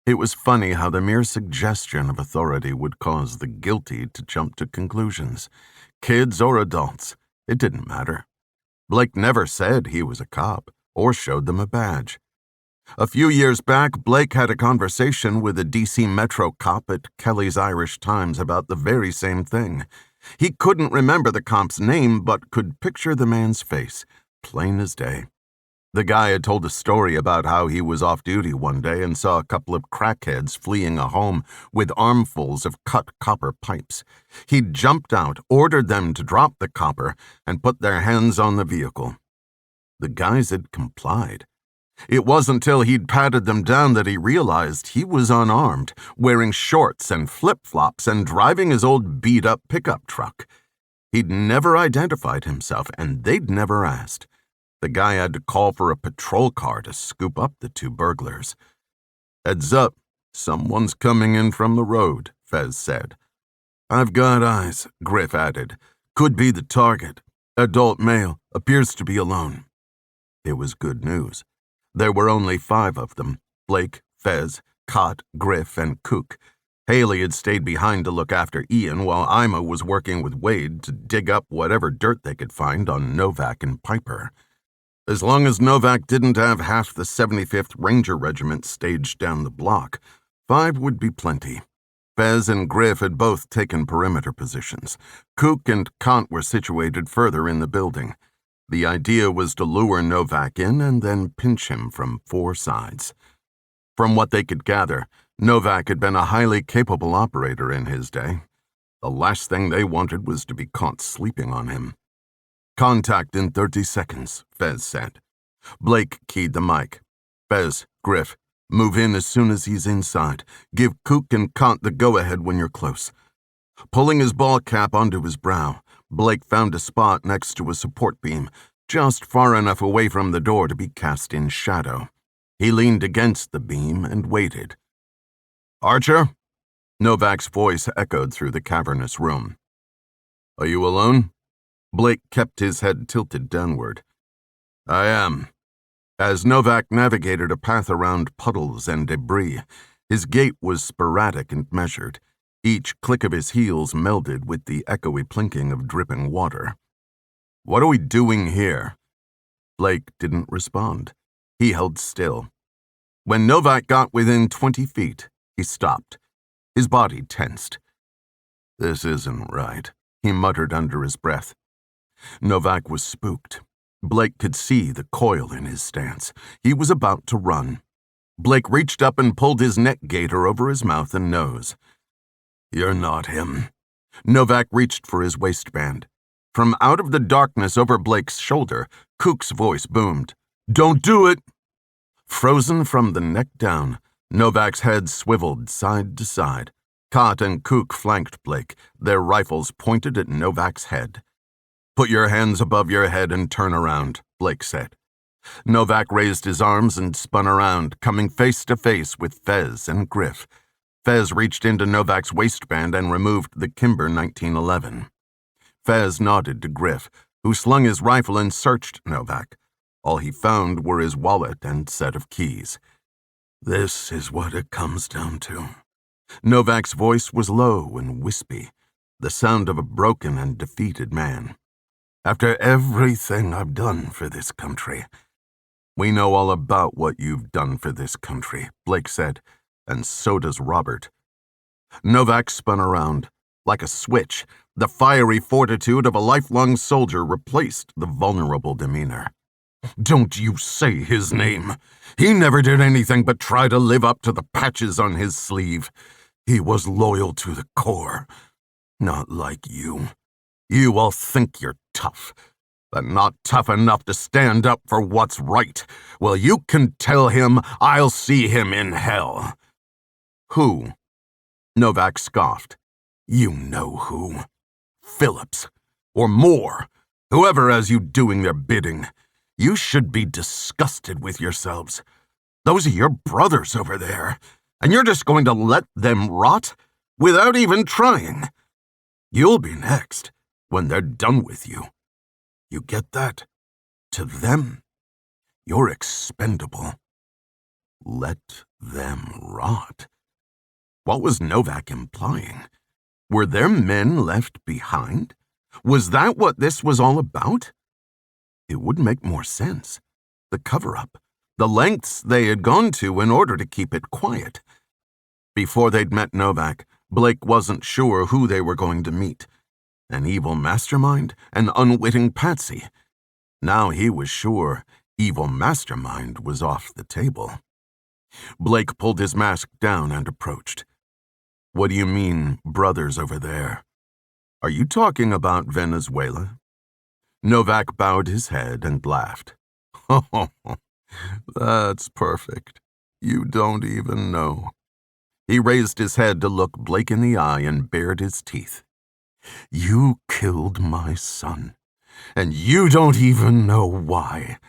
It was funny how the mere suggestion of authority would cause the guilty to jump to conclusions. Kids or adults, it didn't matter. Blake never said he was a cop or showed them a badge. A few years back, Blake had a conversation with a DC Metro cop at Kelly's Irish Times about the very same thing. He couldn't remember the cop's name, but could picture the man's face, plain as day. The guy had told a story about how he was off duty one day and saw a couple of crackheads fleeing a home with armfuls of cut copper pipes. He'd jumped out, ordered them to drop the copper, and put their hands on the vehicle. The guys had complied. It wasn't until he'd patted them down that he realized he was unarmed, wearing shorts and flip-flops and driving his old beat-up pickup truck. He'd never identified himself, and they'd never asked. The guy had to call for a patrol car to scoop up the two burglars. "Heads up, someone's coming in from the road," Fez said. "I've got eyes," Griff added. "Could be the target. Adult male, appears to be alone." It was good news. There were only 5 of them: Blake, Fez, Cott, Griff, and Kook. Haley had stayed behind to look after Ian while Ima was working with Wade to dig up whatever dirt they could find on Novak and Piper. As long as Novak didn't have half the 75th Ranger Regiment staged down the block, 5 would be plenty. Fez and Griff had both taken perimeter positions. Kook and Kant were situated further in the building. The idea was to lure Novak in and then pinch him from 4 sides. From what they could gather, Novak had been a highly capable operator in his day. The last thing they wanted was to be caught sleeping on him. "Contact in 30 seconds, Fez said. Blake keyed the mic. "Fez, Griff, move in as soon as he's inside. Give Kook and Kant the go-ahead when you're close." Pulling his ball cap onto his brow, Blake found a spot next to a support beam, just far enough away from the door to be cast in shadow. He leaned against the beam and waited. "Archer?" Novak's voice echoed through the cavernous room. "Are you alone?" Blake kept his head tilted downward. "I am." As Novak navigated a path around puddles and debris, his gait was sporadic and measured. Each click of his heels melded with the echoey plinking of dripping water. "What are we doing here?" Blake didn't respond. He held still. When Novak got within 20 feet, he stopped. His body tensed. "This isn't right," he muttered under his breath. Novak was spooked. Blake could see the coil in his stance. He was about to run. Blake reached up and pulled his neck gaiter over his mouth and nose. "You're not him." Novak reached for his waistband. From out of the darkness over Blake's shoulder, Kook's voice boomed. "Don't do it!" Frozen from the neck down, Novak's head swiveled side to side. Kott and Kook flanked Blake, their rifles pointed at Novak's head. "Put your hands above your head and turn around," Blake said. Novak raised his arms and spun around, coming face to face with Fez and Griff. Fez reached into Novak's waistband and removed the Kimber 1911. Fez nodded to Griff, who slung his rifle and searched Novak. All he found were his wallet and set of keys. "This is what it comes down to." Novak's voice was low and wispy, the sound of a broken and defeated man. "After everything I've done for this country." "We know all about what you've done for this country," Blake said, "and so does Robert." Novak spun around. Like a switch, the fiery fortitude of a lifelong soldier replaced the vulnerable demeanor. "Don't you say his name. He never did anything but try to live up to the patches on his sleeve. He was loyal to the core. Not like you. You all think you're tough, but not tough enough to stand up for what's right. Well, you can tell him I'll see him in hell." "Who?" Novak scoffed. "You know who. Phillips. Or Moore. Whoever has you doing their bidding. You should be disgusted with yourselves. Those are your brothers over there, and you're just going to let them rot without even trying. You'll be next when they're done with you. You get that? To them, you're expendable. Let them rot." What was Novak implying? Were there men left behind? Was that what this was all about? It would make more sense. The cover-up, the lengths they had gone to in order to keep it quiet. Before they'd met Novak, Blake wasn't sure who they were going to meet. An evil mastermind? An unwitting patsy? Now he was sure evil mastermind was off the table. Blake pulled his mask down and approached. "What do you mean, brothers over there? Are you talking about Venezuela?" Novak bowed his head and laughed. "Oh, that's perfect. You don't even know." He raised his head to look Blake in the eye and bared his teeth. You killed my son, and you don't even know why."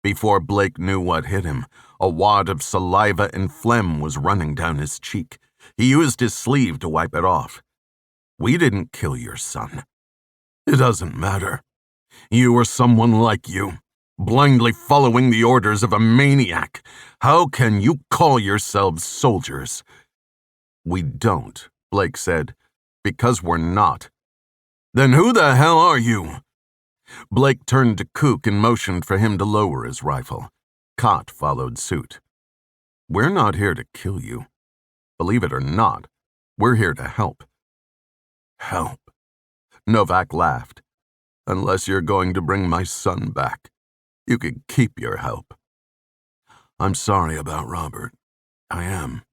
Before Blake knew what hit him, a wad of saliva and phlegm was running down his cheek. He used his sleeve to wipe it off. "We didn't kill your son. It doesn't matter. You or someone like you, blindly following the orders of a maniac. How can you call yourselves soldiers?" "We don't," Blake said, "because we're not." "Then who the hell are you?" Blake turned to Cook and motioned for him to lower his rifle. Cott followed suit. "We're not here to kill you. Believe it or not, we're here to help." "Help?" Novak laughed. "Unless you're going to bring my son back, you could keep your help." "I'm sorry about Robert. I am.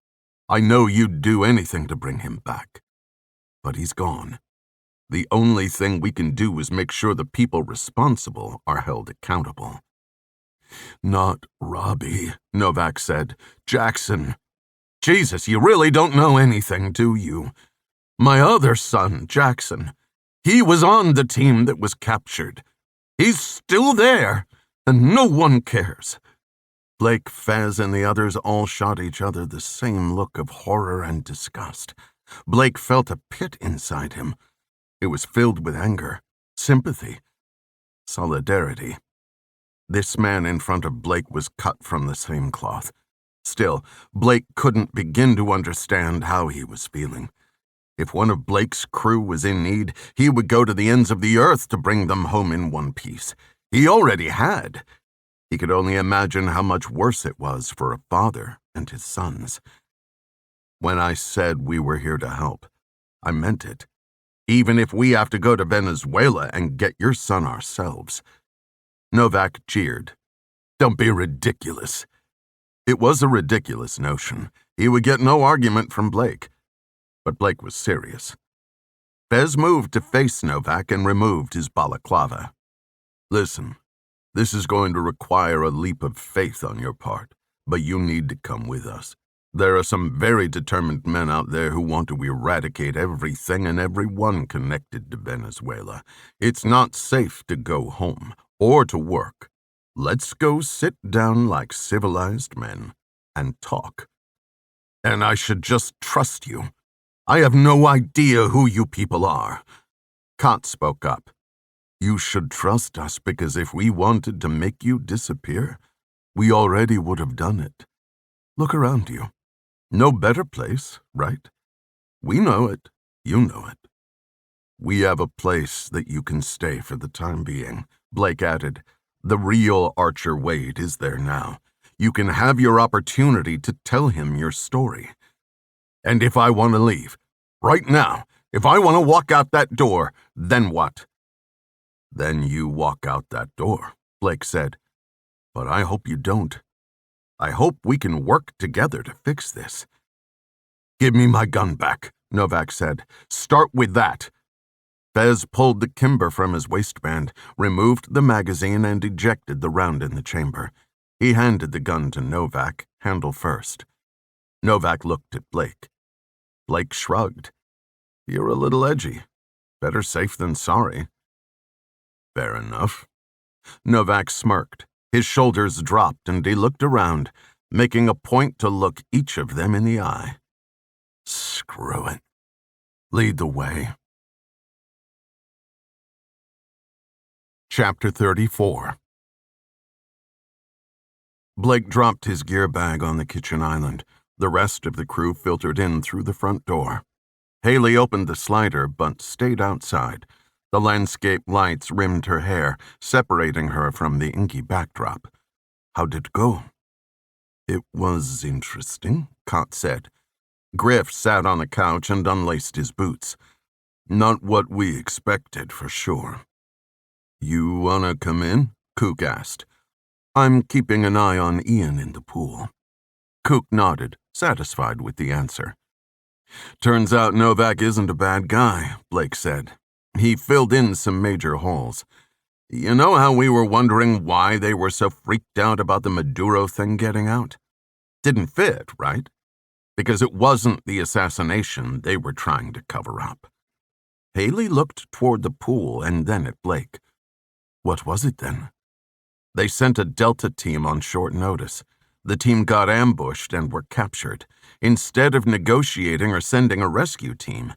I know you'd do anything to bring him back. But he's gone. The only thing we can do is make sure the people responsible are held accountable." "Not Robbie," Novak said. "Jackson. Jesus, you really don't know anything, do you? My other son, Jackson. He was on the team that was captured. He's still there, and no one cares." Blake, Fez, and the others all shot each other the same look of horror and disgust. Blake felt a pit inside him. It was filled with anger, sympathy, solidarity. This man in front of Blake was cut from the same cloth. Still, Blake couldn't begin to understand how he was feeling. If one of Blake's crew was in need, he would go to the ends of the earth to bring them home in one piece. He already had. He could only imagine how much worse it was for a father and his sons. "When I said we were here to help, I meant it. Even if we have to go to Venezuela and get your son ourselves." Novak jeered. "Don't be ridiculous." It was a ridiculous notion. He would get no argument from Blake. But Blake was serious. Fez moved to face Novak and removed his balaclava. "Listen, this is going to require a leap of faith on your part, but you need to come with us. There are some very determined men out there who want to eradicate everything and everyone connected to Venezuela. It's not safe to go home or to work. Let's go sit down like civilized men and talk. And I should just trust you. I have no idea who you people are." Cott spoke up. "You should trust us because if we wanted to make you disappear, we already would have done it. Look around you. No better place, right? We know it. You know it. We have a place that you can stay for the time being," Blake added. "The real Archer Wade is there now. You can have your opportunity to tell him your story. And if I want to leave, right now, if I want to walk out that door, then what?" "Then you walk out that door," Blake said. "But I hope you don't. I hope we can work together to fix this." "Give me my gun back," Novak said. "Start with that." Fez pulled the Kimber from his waistband, removed the magazine, and ejected the round in the chamber. He handed the gun to Novak, handle first. Novak looked at Blake. Blake shrugged. "You're a little edgy. Better safe than sorry." "Fair enough." Novak smirked. His shoulders dropped and he looked around, making a point to look each of them in the eye. "Screw it. Lead the way." Chapter 34. Blake dropped his gear bag on the kitchen island. The rest of the crew filtered in through the front door. Haley opened the slider but stayed outside. The landscape lights rimmed her hair, separating her from the inky backdrop. "How did it go?" "It was interesting," Cott said. Griff sat on the couch and unlaced his boots. "Not what we expected, for sure." "You wanna come in?" Cook asked. "I'm keeping an eye on Ian in the pool." Cook nodded, satisfied with the answer. "Turns out Novak isn't a bad guy," Blake said. He filled in some major holes. "You know how we were wondering why they were so freaked out about the Maduro thing getting out? Didn't fit, right? Because it wasn't the assassination they were trying to cover up. Haley looked toward the pool and then at Blake. What was it then? They sent a Delta team on short notice. The team got ambushed and were captured. Instead of negotiating or sending a rescue team,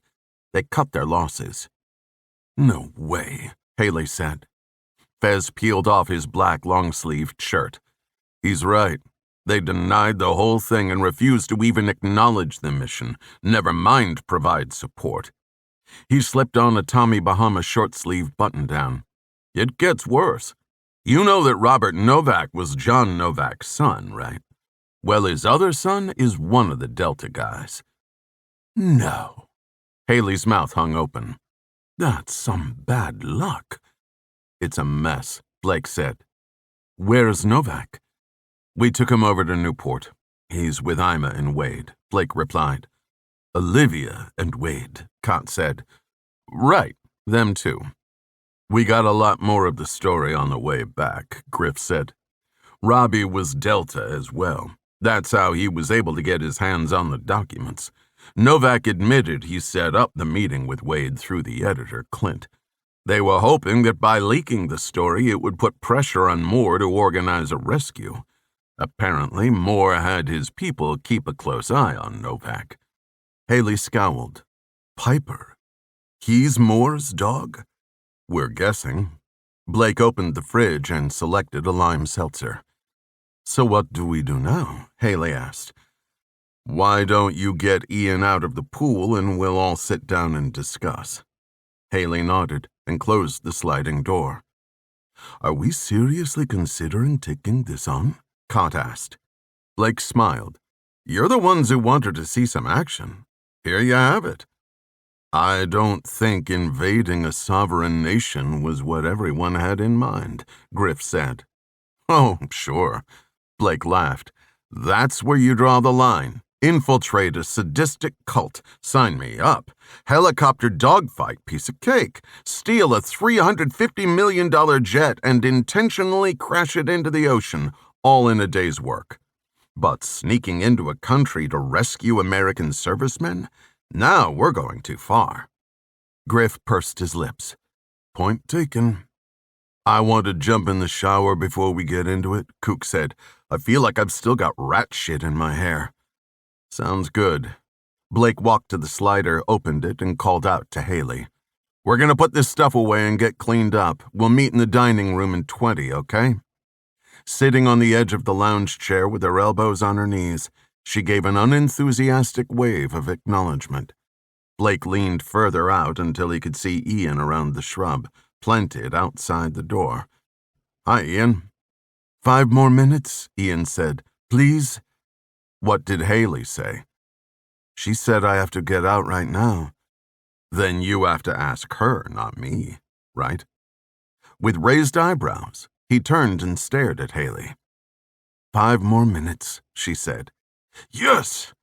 they cut their losses. No way, Haley said. Fez peeled off his black long-sleeved shirt. He's right. They denied the whole thing and refused to even acknowledge the mission, never mind provide support. He slipped on a Tommy Bahama short-sleeve button-down. It gets worse. You know that Robert Novak was John Novak's son, right? Well, his other son is one of the Delta guys. No. Haley's mouth hung open. That's some bad luck. It's a mess, Blake said. Where's Novak? We took him over to Newport. He's with Ima and Wade, Blake replied. Olivia and Wade, Cott said. Right, them too. We got a lot more of the story on the way back, Griff said. Robbie was Delta as well. That's how he was able to get his hands on the documents. Novak admitted he set up the meeting with Wade through the editor, Clint. They were hoping that by leaking the story it would put pressure on Moore to organize a rescue. Apparently, Moore had his people keep a close eye on Novak. Haley scowled. Piper? He's Moore's dog? We're guessing. Blake opened the fridge and selected a lime seltzer. So what do we do now? Haley asked. Why don't you get Ian out of the pool and we'll all sit down and discuss? Haley nodded and closed the sliding door. Are we seriously considering taking this on? Cott asked. Blake smiled. You're the ones who wanted to see some action. Here you have it. I don't think invading a sovereign nation was what everyone had in mind, Griff said. Oh, sure. Blake laughed. That's where you draw the line. Infiltrate a sadistic cult. Sign me up. Helicopter dogfight, piece of cake. Steal a $350 million jet and intentionally crash it into the ocean, all in a day's work. But sneaking into a country to rescue American servicemen? Now we're going too far. Griff pursed his lips. Point taken. I want to jump in the shower before we get into it, Kook said. I feel like I've still got rat shit in my hair. Sounds good. Blake walked to the slider, opened it, and called out to Haley. We're going to put this stuff away and get cleaned up. We'll meet in the dining room in 20, okay? Sitting on the edge of the lounge chair with her elbows on her knees, she gave an unenthusiastic wave of acknowledgement. Blake leaned further out until he could see Ian around the shrub, planted outside the door. Hi, Ian. 5 more minutes, Ian said. Please? What did Haley say? She said I have to get out right now. Then you have to ask her, not me, right? With raised eyebrows, he turned and stared at Haley. 5 more minutes, she said. Yes!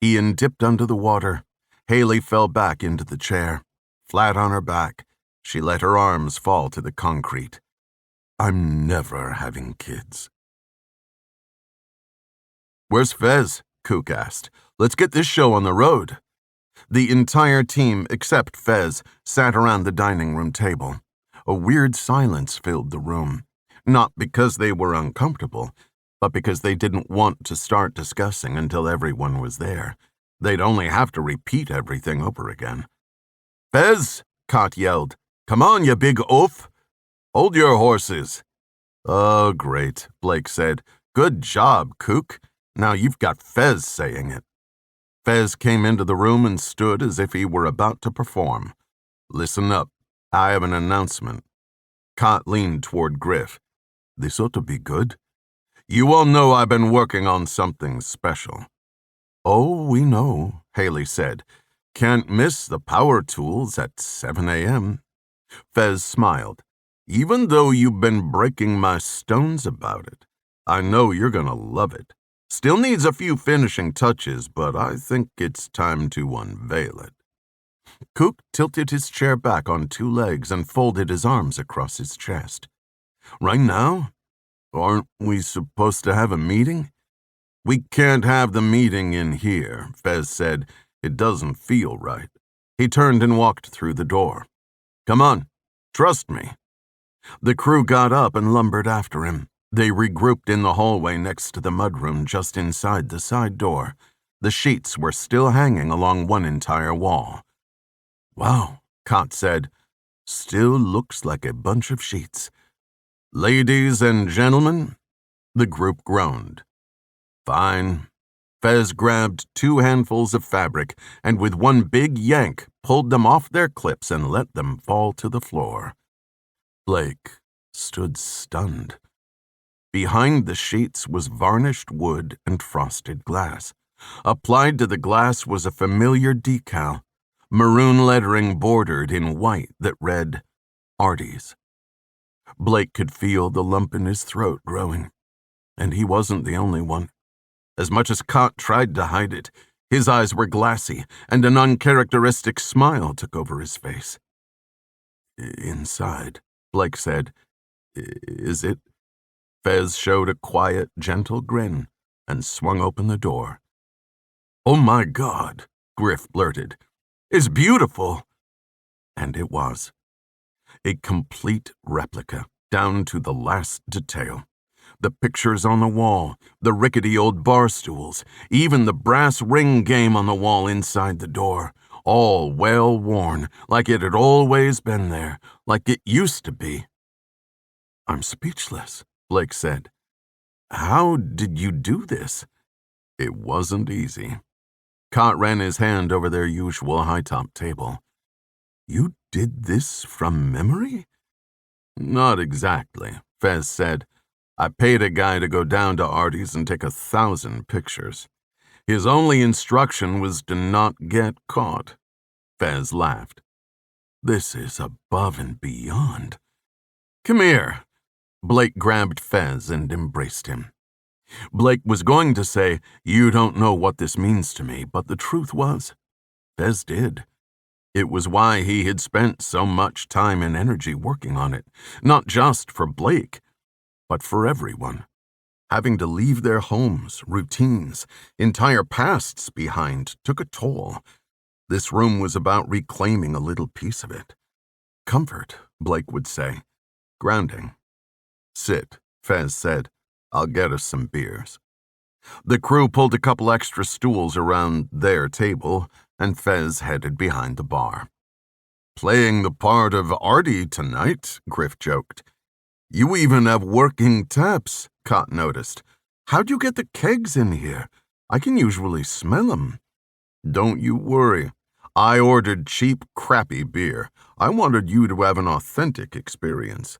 Ian dipped under the water. Haley fell back into the chair. Flat on her back, she let her arms fall to the concrete. I'm never having kids. Where's Fez? Kook asked. Let's get this show on the road. The entire team, except Fez, sat around the dining room table. A weird silence filled the room. Not because they were uncomfortable, but because they didn't want to start discussing until everyone was there. They'd only have to repeat everything over again. Fez, Cott yelled. Come on, you big oaf. Hold your horses. Oh, great, Blake said. Good job, Kook. Now you've got Fez saying it. Fez came into the room and stood as if he were about to perform. Listen up. I have an announcement. Cott leaned toward Griff. This ought to be good. You all know I've been working on something special. Oh, we know, Haley said. Can't miss the power tools at 7 a.m. Fez smiled. Even though you've been breaking my stones about it, I know you're going to love it. Still needs a few finishing touches, but I think it's time to unveil it. Kook tilted his chair back on 2 legs and folded his arms across his chest. Right now? Aren't we supposed to have a meeting? We can't have the meeting in here, Fez said. It doesn't feel right. He turned and walked through the door. "Come on, trust me." The crew got up and lumbered after him. They regrouped in the hallway next to the mudroom just inside the side door. The sheets were still hanging along one entire wall. "Wow," Cott said. "Still looks like a bunch of sheets." "Ladies and gentlemen," the group groaned. "Fine." Fez grabbed 2 handfuls of fabric and with one big yank pulled them off their clips and let them fall to the floor. Blake stood stunned. Behind the sheets was varnished wood and frosted glass. Applied to the glass was a familiar decal, maroon lettering bordered in white that read, "Artie's." Blake could feel the lump in his throat growing, and he wasn't the only one. As much as Cott tried to hide it, his eyes were glassy, and an uncharacteristic smile took over his face. "Inside," Blake said. "Is it?" Fez showed a quiet, gentle grin and swung open the door. "Oh my God," Griff blurted. "It's beautiful." And it was. A complete replica, down to the last detail. The pictures on the wall, the rickety old bar stools, even the brass ring game on the wall inside the door, all well worn, like it had always been there, like it used to be. "I'm speechless," Blake said. "How did you do this?" It wasn't easy. Cott ran his hand over their usual high-top table. "You did this from memory?" "Not exactly," Fez said. "I paid a guy to go down to Artie's and take 1,000 pictures. His only instruction was to not get caught." Fez laughed. "This is above and beyond." "Come here." Blake grabbed Fez and embraced him. Blake was going to say, "You don't know what this means to me," but the truth was, Fez did. It was why he had spent so much time and energy working on it, not just for Blake, but for everyone. Having to leave their homes, routines, entire pasts behind took a toll. This room was about reclaiming a little piece of it. Comfort, Blake would say. Grounding. "Sit," Fez said. "I'll get us some beers." The crew pulled a couple extra stools around their table, and Fez headed behind the bar. "Playing the part of Artie tonight," Griff joked. "You even have working taps," Cott noticed. "How'd you get the kegs in here? I can usually smell 'em." "Don't you worry. I ordered cheap, crappy beer. I wanted you to have an authentic experience.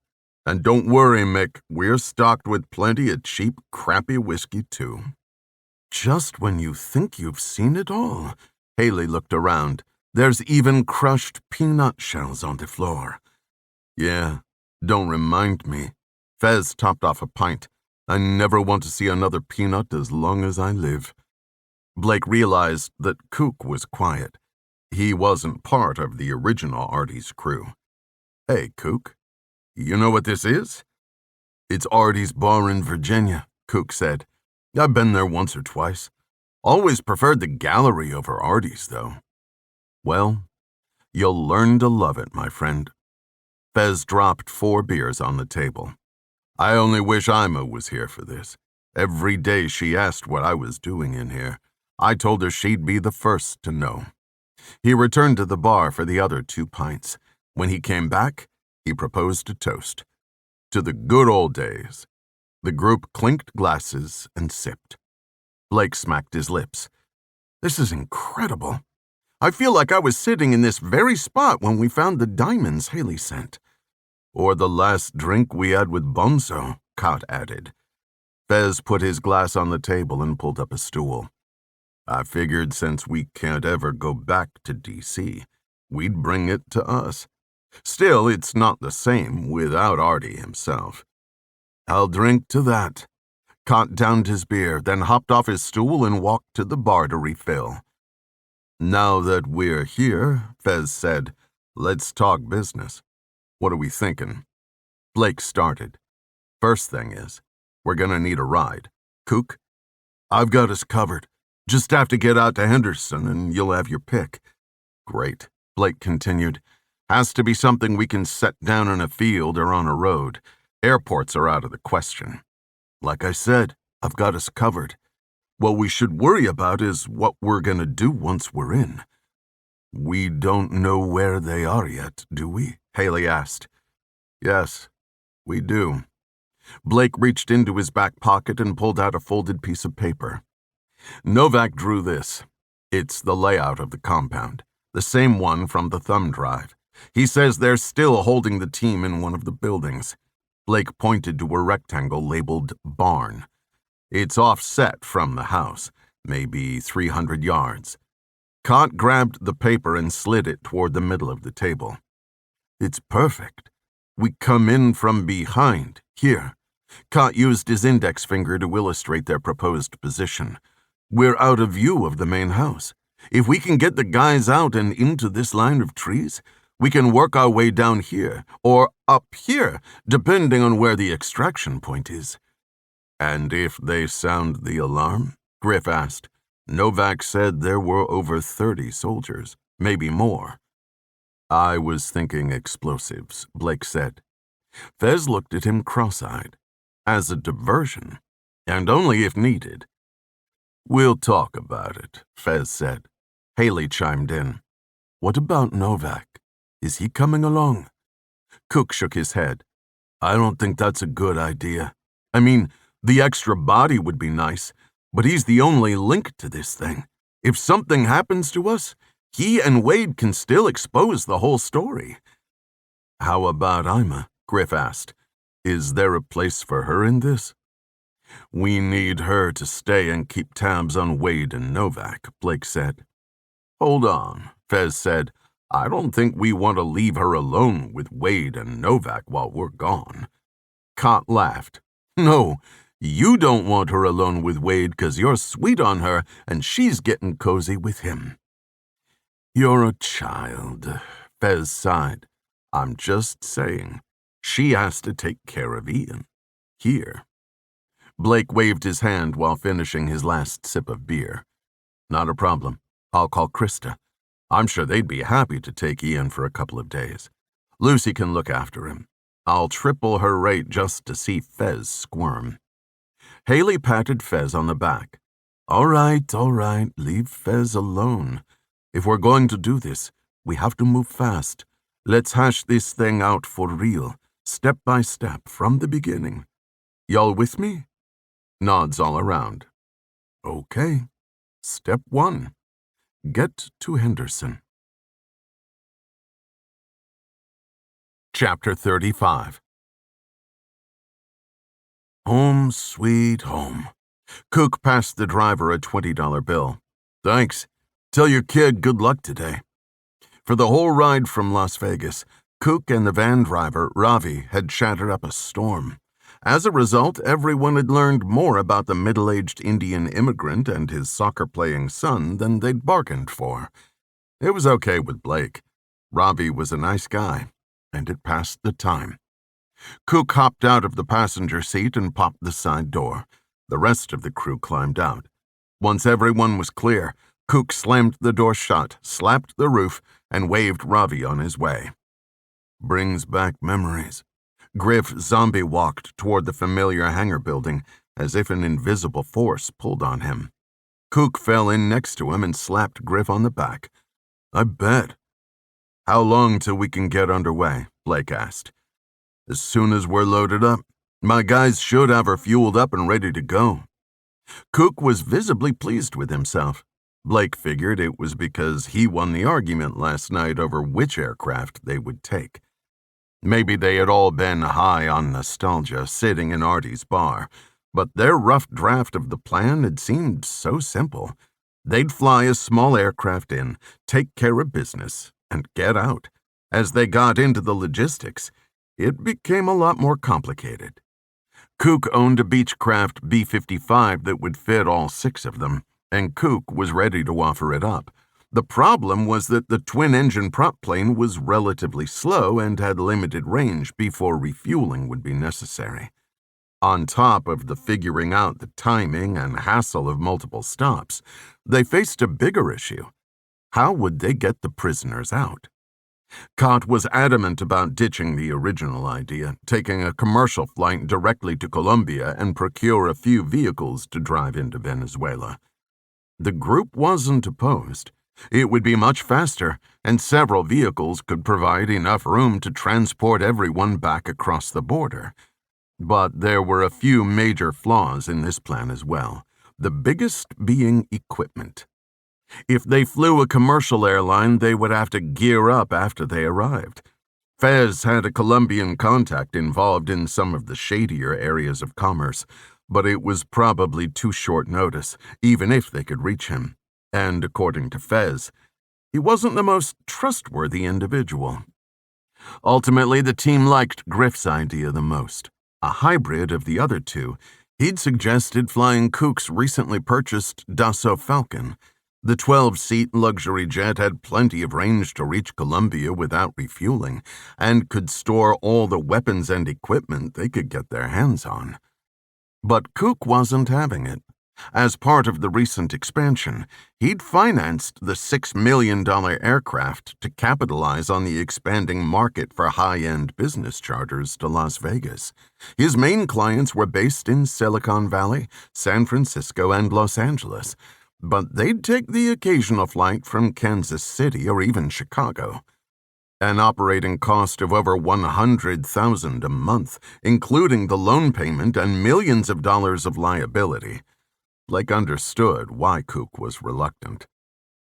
And don't worry, Mick, we're stocked with plenty of cheap, crappy whiskey, too." "Just when you think you've seen it all." Haley looked around. "There's even crushed peanut shells on the floor." "Yeah, don't remind me." Fez topped off a pint. "I never want to see another peanut as long as I live." Blake realized that Kook was quiet. He wasn't part of the original Artie's crew. "Hey, Kook, you know what this is?" "It's Artie's bar in Virginia," Kook said. "I've been there once or twice. Always preferred the gallery over Artie's, though." "Well, you'll learn to love it, my friend." Fez dropped 4 beers on the table. "I only wish Ima was here for this. Every day she asked what I was doing in here. I told her she'd be the first to know." He returned to the bar for the other 2 pints. When he came back, he proposed a toast. "To the good old days." The group clinked glasses and sipped. Blake smacked his lips. "This is incredible. I feel like I was sitting in this very spot when we found the diamonds Haley sent." "Or the last drink we had with Bonzo," Cott added. Fez put his glass on the table and pulled up a stool. "I figured since we can't ever go back to D.C., we'd bring it to us. Still, it's not the same without Artie himself." "I'll drink to that." Cott downed his beer, then hopped off his stool and walked to the bar to refill. "Now that we're here," Fez said, "let's talk business. What are we thinking?" Blake started. "First thing is, we're gonna need a ride. Kook?" "I've got us covered. Just have to get out to Henderson and you'll have your pick." "Great. Blake continued. Has to be something we can set down in a field or on a road. Airports are out of the question. Like I said, I've got us covered. What we should worry about is what we're going to do once we're in. We don't know where they are yet, do we? Haley asked. Yes, we do. Blake reached into his back pocket and pulled out a folded piece of paper. Novak drew this. It's the layout of the compound, the same one from the thumb drive. He says they're still holding the team in one of the buildings. Blake pointed to a rectangle labeled barn. It's offset from the house, maybe 300 yards. Cott grabbed the paper and slid it toward the middle of the table. It's perfect. We come in from behind, here. Cott used his index finger to illustrate their proposed position. We're out of view of the main house. If we can get the guys out and into this line of trees, we can work our way down here, or up here, depending on where the extraction point is. And if they sound the alarm? Griff asked. Novak said there were over 30 soldiers, maybe more. I was thinking explosives, Blake said. Fez looked at him cross-eyed. As a diversion, and only if needed. We'll talk about it, Fez said. Haley chimed in. What about Novak? Is he coming along? Cook shook his head. I don't think that's a good idea. I mean, the extra body would be nice, but he's the only link to this thing. If something happens to us, he and Wade can still expose the whole story. How about Ima? Griff asked. Is there a place for her in this? We need her to stay and keep tabs on Wade and Novak, Blake said. Hold on, Fez said. I don't think we want to leave her alone with Wade and Novak while we're gone. Cott laughed. No, you don't want her alone with Wade because you're sweet on her and she's getting cozy with him. You're a child, Fez sighed. I'm just saying. She has to take care of Ian. Here. Blake waved his hand while finishing his last sip of beer. Not a problem. I'll call Krista. I'm sure they'd be happy to take Ian for a couple of days. Lucy can look after him. I'll triple her rate just to see Fez squirm. Haley patted Fez on the back. All right, leave Fez alone. If we're going to do this, we have to move fast. Let's hash this thing out for real. Step by step, from the beginning. Y'all with me? Nods all around. Okay. Step 1. Get to Henderson. Chapter 35. Home sweet home. Cook passed the driver a $20 bill. Thanks. Tell your kid good luck today. For the whole ride from Las Vegas, Cook and the van driver, Ravi, had chattered up a storm. As a result, everyone had learned more about the middle-aged Indian immigrant and his soccer-playing son than they'd bargained for. It was okay with Blake. Ravi was a nice guy, and it passed the time. Cook hopped out of the passenger seat and popped the side door. The rest of the crew climbed out. Once everyone was clear, Cook slammed the door shut, slapped the roof, and waved Ravi on his way. Brings back memories. Griff zombie-walked toward the familiar hangar building as if an invisible force pulled on him. Cook fell in next to him and slapped Griff on the back. I bet. How long till we can get underway? Blake asked. As soon as we're loaded up. My guys should have her fueled up and ready to go. Cook was visibly pleased with himself. Blake figured it was because he won the argument last night over which aircraft they would take. Maybe they had all been high on nostalgia sitting in Artie's bar, but their rough draft of the plan had seemed so simple. They'd fly a small aircraft in, take care of business, and get out. As they got into the logistics, it became a lot more complicated. Cook owned a Beechcraft B-55 that would fit all 6 of them, and Cook was ready to offer it up. The problem was that the twin-engine prop plane was relatively slow and had limited range before refueling would be necessary. On top of the figuring out the timing and hassle of multiple stops, they faced a bigger issue. How would they get the prisoners out? Cott was adamant about ditching the original idea, taking a commercial flight directly to Colombia and procure a few vehicles to drive into Venezuela. The group wasn't opposed. It would be much faster, and several vehicles could provide enough room to transport everyone back across the border. But there were a few major flaws in this plan as well, the biggest being equipment. If they flew a commercial airline, they would have to gear up after they arrived. Fez had a Colombian contact involved in some of the shadier areas of commerce, but it was probably too short notice, even if they could reach him. And according to Fez, he wasn't the most trustworthy individual. Ultimately, the team liked Griff's idea the most. A hybrid of the other two, he'd suggested flying Cook's recently purchased Dassault Falcon. The 12-seat luxury jet had plenty of range to reach Colombia without refueling, and could store all the weapons and equipment they could get their hands on. But Cook wasn't having it. As part of the recent expansion, he'd financed the $6 million aircraft to capitalize on the expanding market for high-end business charters to Las Vegas. His main clients were based in Silicon Valley, San Francisco, and Los Angeles, but they'd take the occasional flight from Kansas City or even Chicago. An operating cost of over $100,000 a month, including the loan payment and millions of dollars of liability. Blake understood why Cook was reluctant.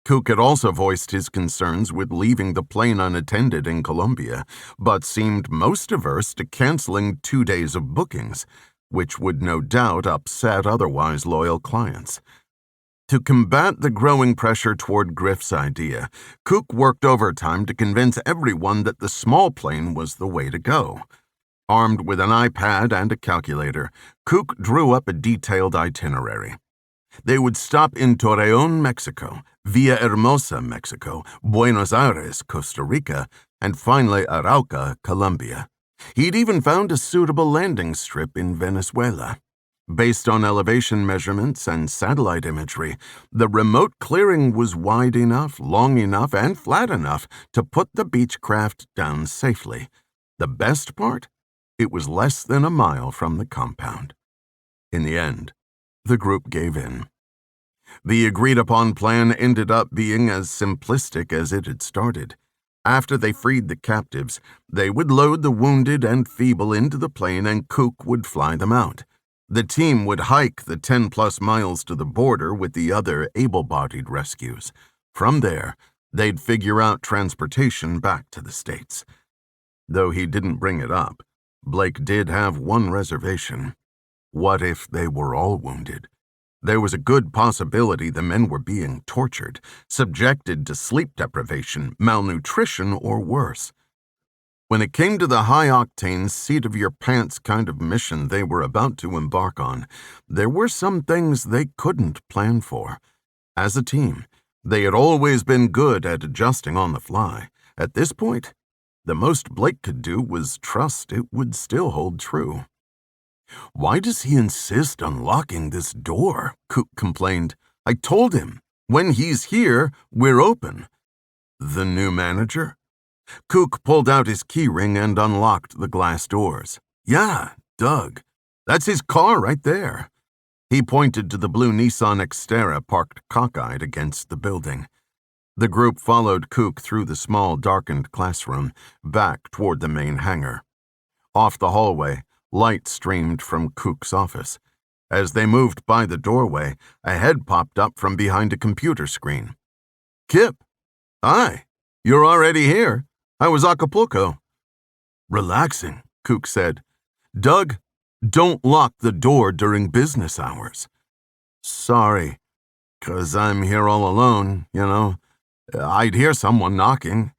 Cook had also voiced his concerns with leaving the plane unattended in Colombia, but seemed most averse to canceling 2 days of bookings, which would no doubt upset otherwise loyal clients. To combat the growing pressure toward Griff's idea, Cook worked overtime to convince everyone that the small plane was the way to go. Armed with an iPad and a calculator, Cook drew up a detailed itinerary. They would stop in Torreón, Mexico, Villahermosa, Mexico, Buenos Aires, Costa Rica, and finally Arauca, Colombia. He'd even found a suitable landing strip in Venezuela. Based on elevation measurements and satellite imagery, the remote clearing was wide enough, long enough, and flat enough to put the Beechcraft down safely. The best part? It was less than a mile from the compound. In the end, the group gave in. The agreed-upon plan ended up being as simplistic as it had started. After they freed the captives, they would load the wounded and feeble into the plane and Cook would fly them out. The team would hike the 10-plus miles to the border with the other able-bodied rescues. From there, they'd figure out transportation back to the States. Though he didn't bring it up, Blake did have one reservation. What if they were all wounded? There was a good possibility the men were being tortured, subjected to sleep deprivation, malnutrition, or worse. When it came to the high-octane, seat-of-your-pants kind of mission they were about to embark on, there were some things they couldn't plan for. As a team, they had always been good at adjusting on the fly. At this point, the most Blake could do was trust it would still hold true. "Why does he insist on locking this door?" Cook complained. "I told him, when he's here, we're open." The new manager? Cook pulled out his keyring and unlocked the glass doors. "Yeah, Doug. That's his car right there." He pointed to the blue Nissan Xterra parked cockeyed against the building. The group followed Cook through the small, darkened classroom, back toward the main hangar. Off the hallway, light streamed from Cook's office. As they moved by the doorway, a head popped up from behind a computer screen. "Kip. Hi. You're already here. How was Acapulco?" "Relaxing," Cook said. "Doug, don't lock the door during business hours." "Sorry, 'cause I'm here all alone, you know. I'd hear someone knocking."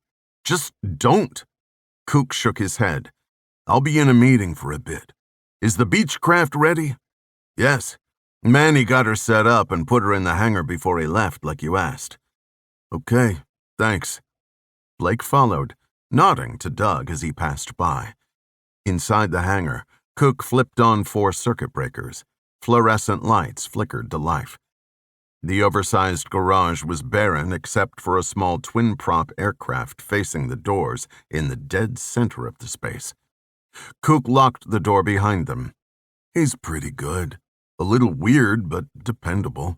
"Just don't." Cook shook his head. "I'll be in a meeting for a bit. Is the Beechcraft ready?" "Yes. Manny got her set up and put her in the hangar before he left, like you asked." "Okay, thanks." Blake followed, nodding to Doug as he passed by. Inside the hangar, Cook flipped on 4 circuit breakers. Fluorescent lights flickered to life. The oversized garage was barren except for a small twin-prop aircraft facing the doors in the dead center of the space. Cook locked the door behind them. He's pretty good. A little weird, but dependable.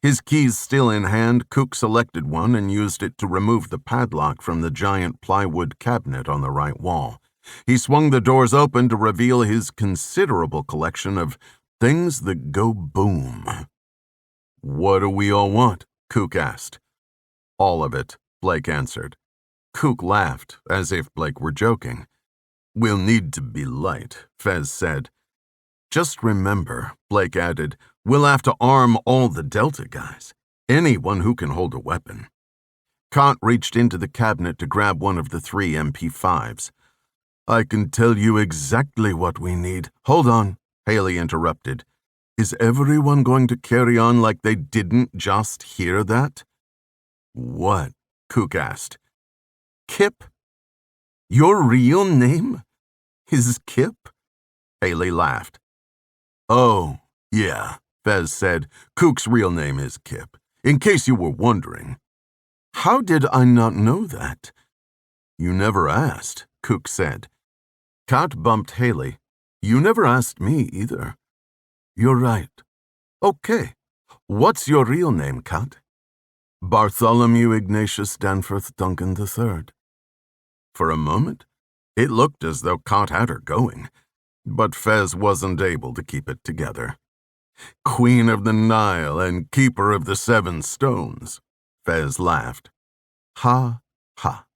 His keys still in hand, Cook selected one and used it to remove the padlock from the giant plywood cabinet on the right wall. He swung the doors open to reveal his considerable collection of things that go boom. "What do we all want?" Cook asked. "All of it," Blake answered. Cook laughed, as if Blake were joking. "We'll need to be light," Fez said. "Just remember," Blake added, "we'll have to arm all the Delta guys, anyone who can hold a weapon." Cott reached into the cabinet to grab one of the 3 MP5s. "I can tell you exactly what we need." "Hold on," Haley interrupted. "Is everyone going to carry on like they didn't just hear that?" "What?" Cook asked. "Kip? Your real name is Kip?" Haley laughed. "Oh, yeah," Fez said. "Cook's real name is Kip, in case you were wondering." "How did I not know that?" "You never asked," Cook said. Cott bumped Haley. "You never asked me either." "You're right. Okay, what's your real name, Cott?" "Bartholomew Ignatius Danforth Duncan III. For a moment, it looked as though Cott had her going, but Fez wasn't able to keep it together. "Queen of the Nile and Keeper of the 7 Stones," Fez laughed. Ha, ha.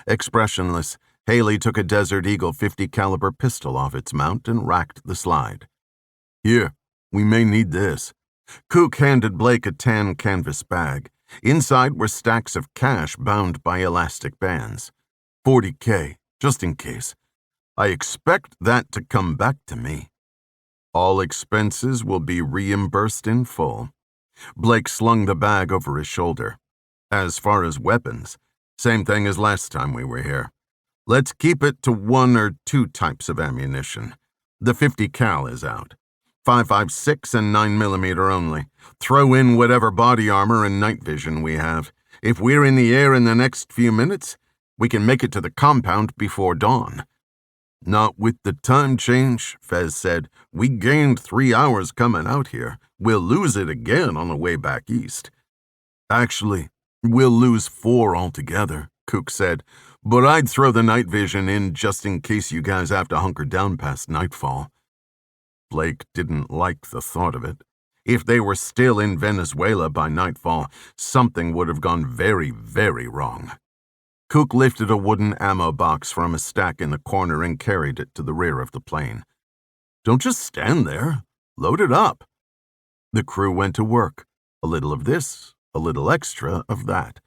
Expressionless, Haley took a Desert Eagle 50 caliber pistol off its mount and racked the slide. "Here, we may need this." Cook handed Blake a tan canvas bag. Inside were stacks of cash bound by elastic bands. $40K, just in case. I expect that to come back to me. All expenses will be reimbursed in full. Blake slung the bag over his shoulder. As far as weapons, same thing as last time we were here. Let's keep it to 1 or 2 types of ammunition. The 50 cal is out. 5.56 and 9mm only. Throw in whatever body armor and night vision we have. If we're in the air in the next few minutes, we can make it to the compound before dawn. "Not with the time change," Fez said. "We gained 3 hours coming out here. We'll lose it again on the way back east." "Actually, we'll lose 4 altogether," Cook said. "But I'd throw the night vision in just in case you guys have to hunker down past nightfall." Blake didn't like the thought of it. If they were still in Venezuela by nightfall, something would have gone very, very wrong. Cook lifted a wooden ammo box from a stack in the corner and carried it to the rear of the plane. "Don't just stand there. Load it up." The crew went to work. A little of this, a little extra of that.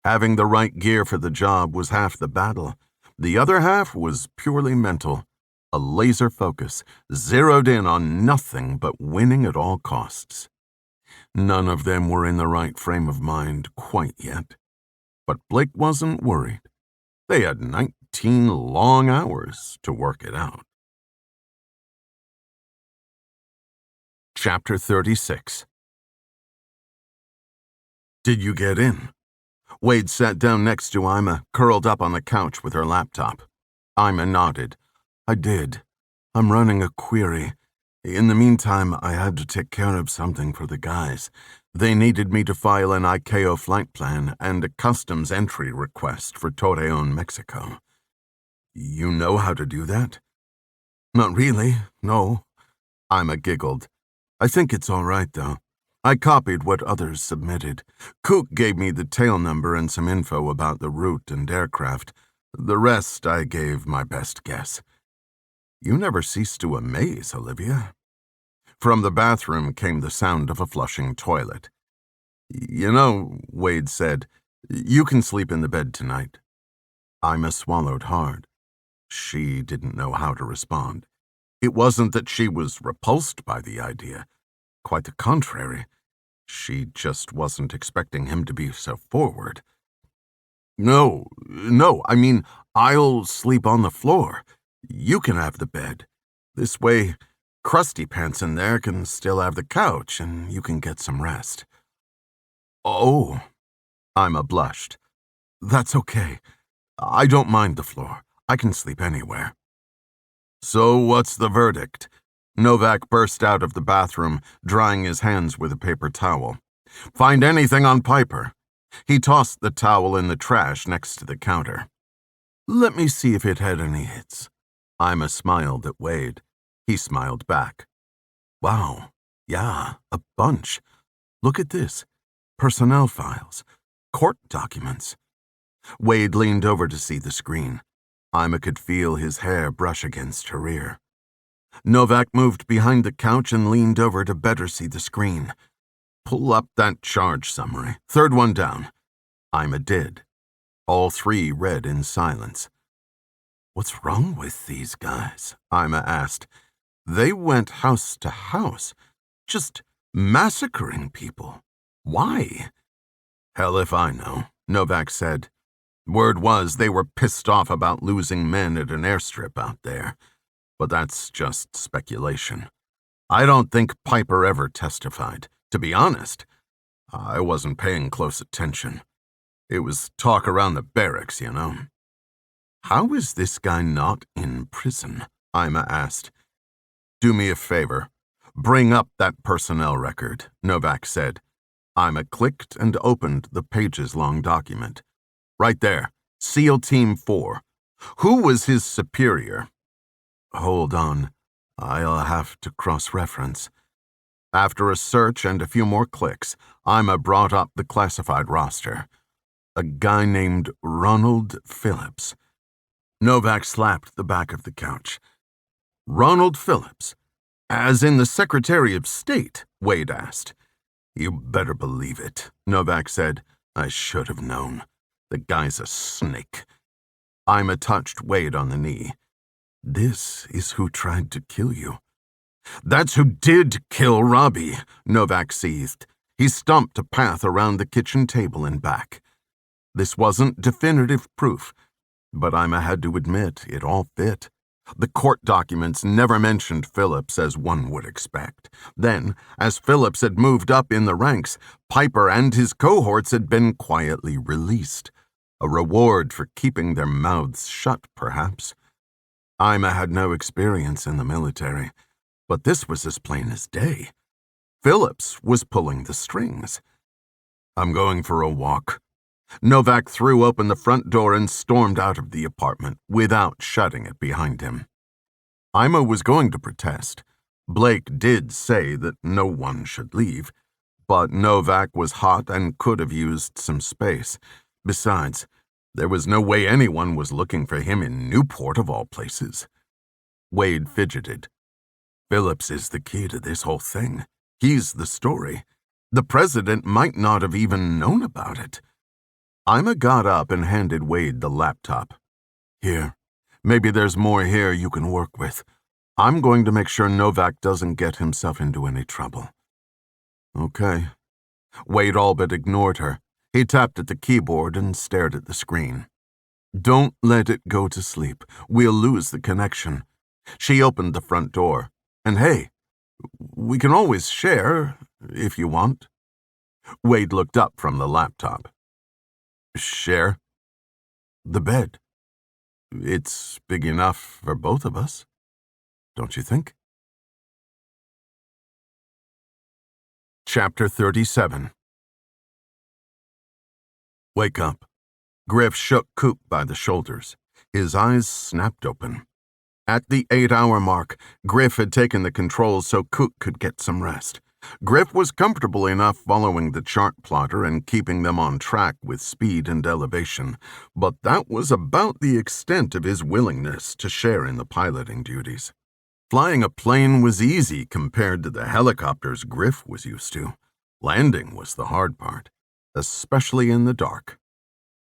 Having the right gear for the job was half the battle. The other half was purely mental. A laser focus, zeroed in on nothing but winning at all costs. None of them were in the right frame of mind quite yet. But Blake wasn't worried. They had 19 long hours to work it out. Chapter 36. "Did you get in?" Wade sat down next to Ima, curled up on the couch with her laptop. Ima nodded. "I did. I'm running a query. In the meantime, I had to take care of something for the guys. They needed me to file an ICAO flight plan and a customs entry request for Torreon, Mexico." "You know how to do that?" "Not really, no." Ima giggled. "I think it's all right, though. I copied what others submitted. Cook gave me the tail number and some info about the route and aircraft. The rest I gave my best guess." "You never cease to amaze, Olivia." From the bathroom came the sound of a flushing toilet. "You know," Wade said, "you can sleep in the bed tonight." Ima swallowed hard. She didn't know how to respond. It wasn't that she was repulsed by the idea. Quite the contrary. She just wasn't expecting him to be so forward. No, I mean, I'll sleep on the floor. You can have the bed. This way, Krusty Pants in there can still have the couch, and you can get some rest." Oh, Ima blushed. That's okay. I don't mind the floor. I can sleep anywhere. So what's the verdict? Novak burst out of the bathroom, drying his hands with a paper towel. Find anything on Piper? He tossed the towel in the trash next to the counter. Let me see if it had any hits. Ima smiled at Wade. He smiled back. Wow, yeah, a bunch. Look at this. Personnel files. Court documents. Wade leaned over to see the screen. Ima could feel his hair brush against her ear. Novak moved behind the couch and leaned over to better see the screen. Pull up that charge summary. Third one down. Ima did. All three read in silence. What's wrong with these guys? Ima asked. They went house to house, just massacring people. Why? Hell if I know, Novak said. Word was they were pissed off about losing men at an airstrip out there. But that's just speculation. I don't think Piper ever testified. To be honest, I wasn't paying close attention. It was talk around the barracks, you know. How is this guy not in prison? Ima asked. Do me a favor. Bring up that personnel record, Novak said. Ima clicked and opened the pages-long document. Right there, SEAL Team 4. Who was his superior? Hold on. I'll have to cross-reference. After a search and a few more clicks, Ima brought up the classified roster. A guy named Ronald Phillips. Novak slapped the back of the couch. Ronald Phillips? As in the Secretary of State? Wade asked. You better believe it, Novak said. I should have known. The guy's a snake. Ima touched Wade on the knee. This is who tried to kill you. That's who did kill Robbie, Novak seethed. He stomped a path around the kitchen table and back. This wasn't definitive proof, but Ima had to admit it all fit. The court documents never mentioned Phillips as one would expect. Then, as Phillips had moved up in the ranks, Piper and his cohorts had been quietly released. A reward for keeping their mouths shut, perhaps. Ima had no experience in the military, but this was as plain as day. Phillips was pulling the strings. I'm going for a walk. Novak threw open the front door and stormed out of the apartment without shutting it behind him. Ima was going to protest. Blake did say that no one should leave, but Novak was hot and could have used some space. Besides, there was no way anyone was looking for him in Newport of all places. Wade fidgeted. Phillips is the key to this whole thing. He's the story. The president might not have even known about it. Ima got up and handed Wade the laptop. Here, maybe there's more here you can work with. I'm going to make sure Novak doesn't get himself into any trouble. Okay. Wade all but ignored her. He tapped at the keyboard and stared at the screen. Don't let it go to sleep. We'll lose the connection. She opened the front door. And hey, we can always share, if you want. Wade looked up from the laptop. Share? The bed. It's big enough for both of us, don't you think? Chapter 37. Wake up. Griff shook Coop by the shoulders. His eyes snapped open. At the 8-hour mark, Griff had taken the controls so Coop could get some rest. Griff was comfortable enough following the chart plotter and keeping them on track with speed and elevation, but that was about the extent of his willingness to share in the piloting duties. Flying a plane was easy compared to the helicopters Griff was used to. Landing was the hard part, especially in the dark.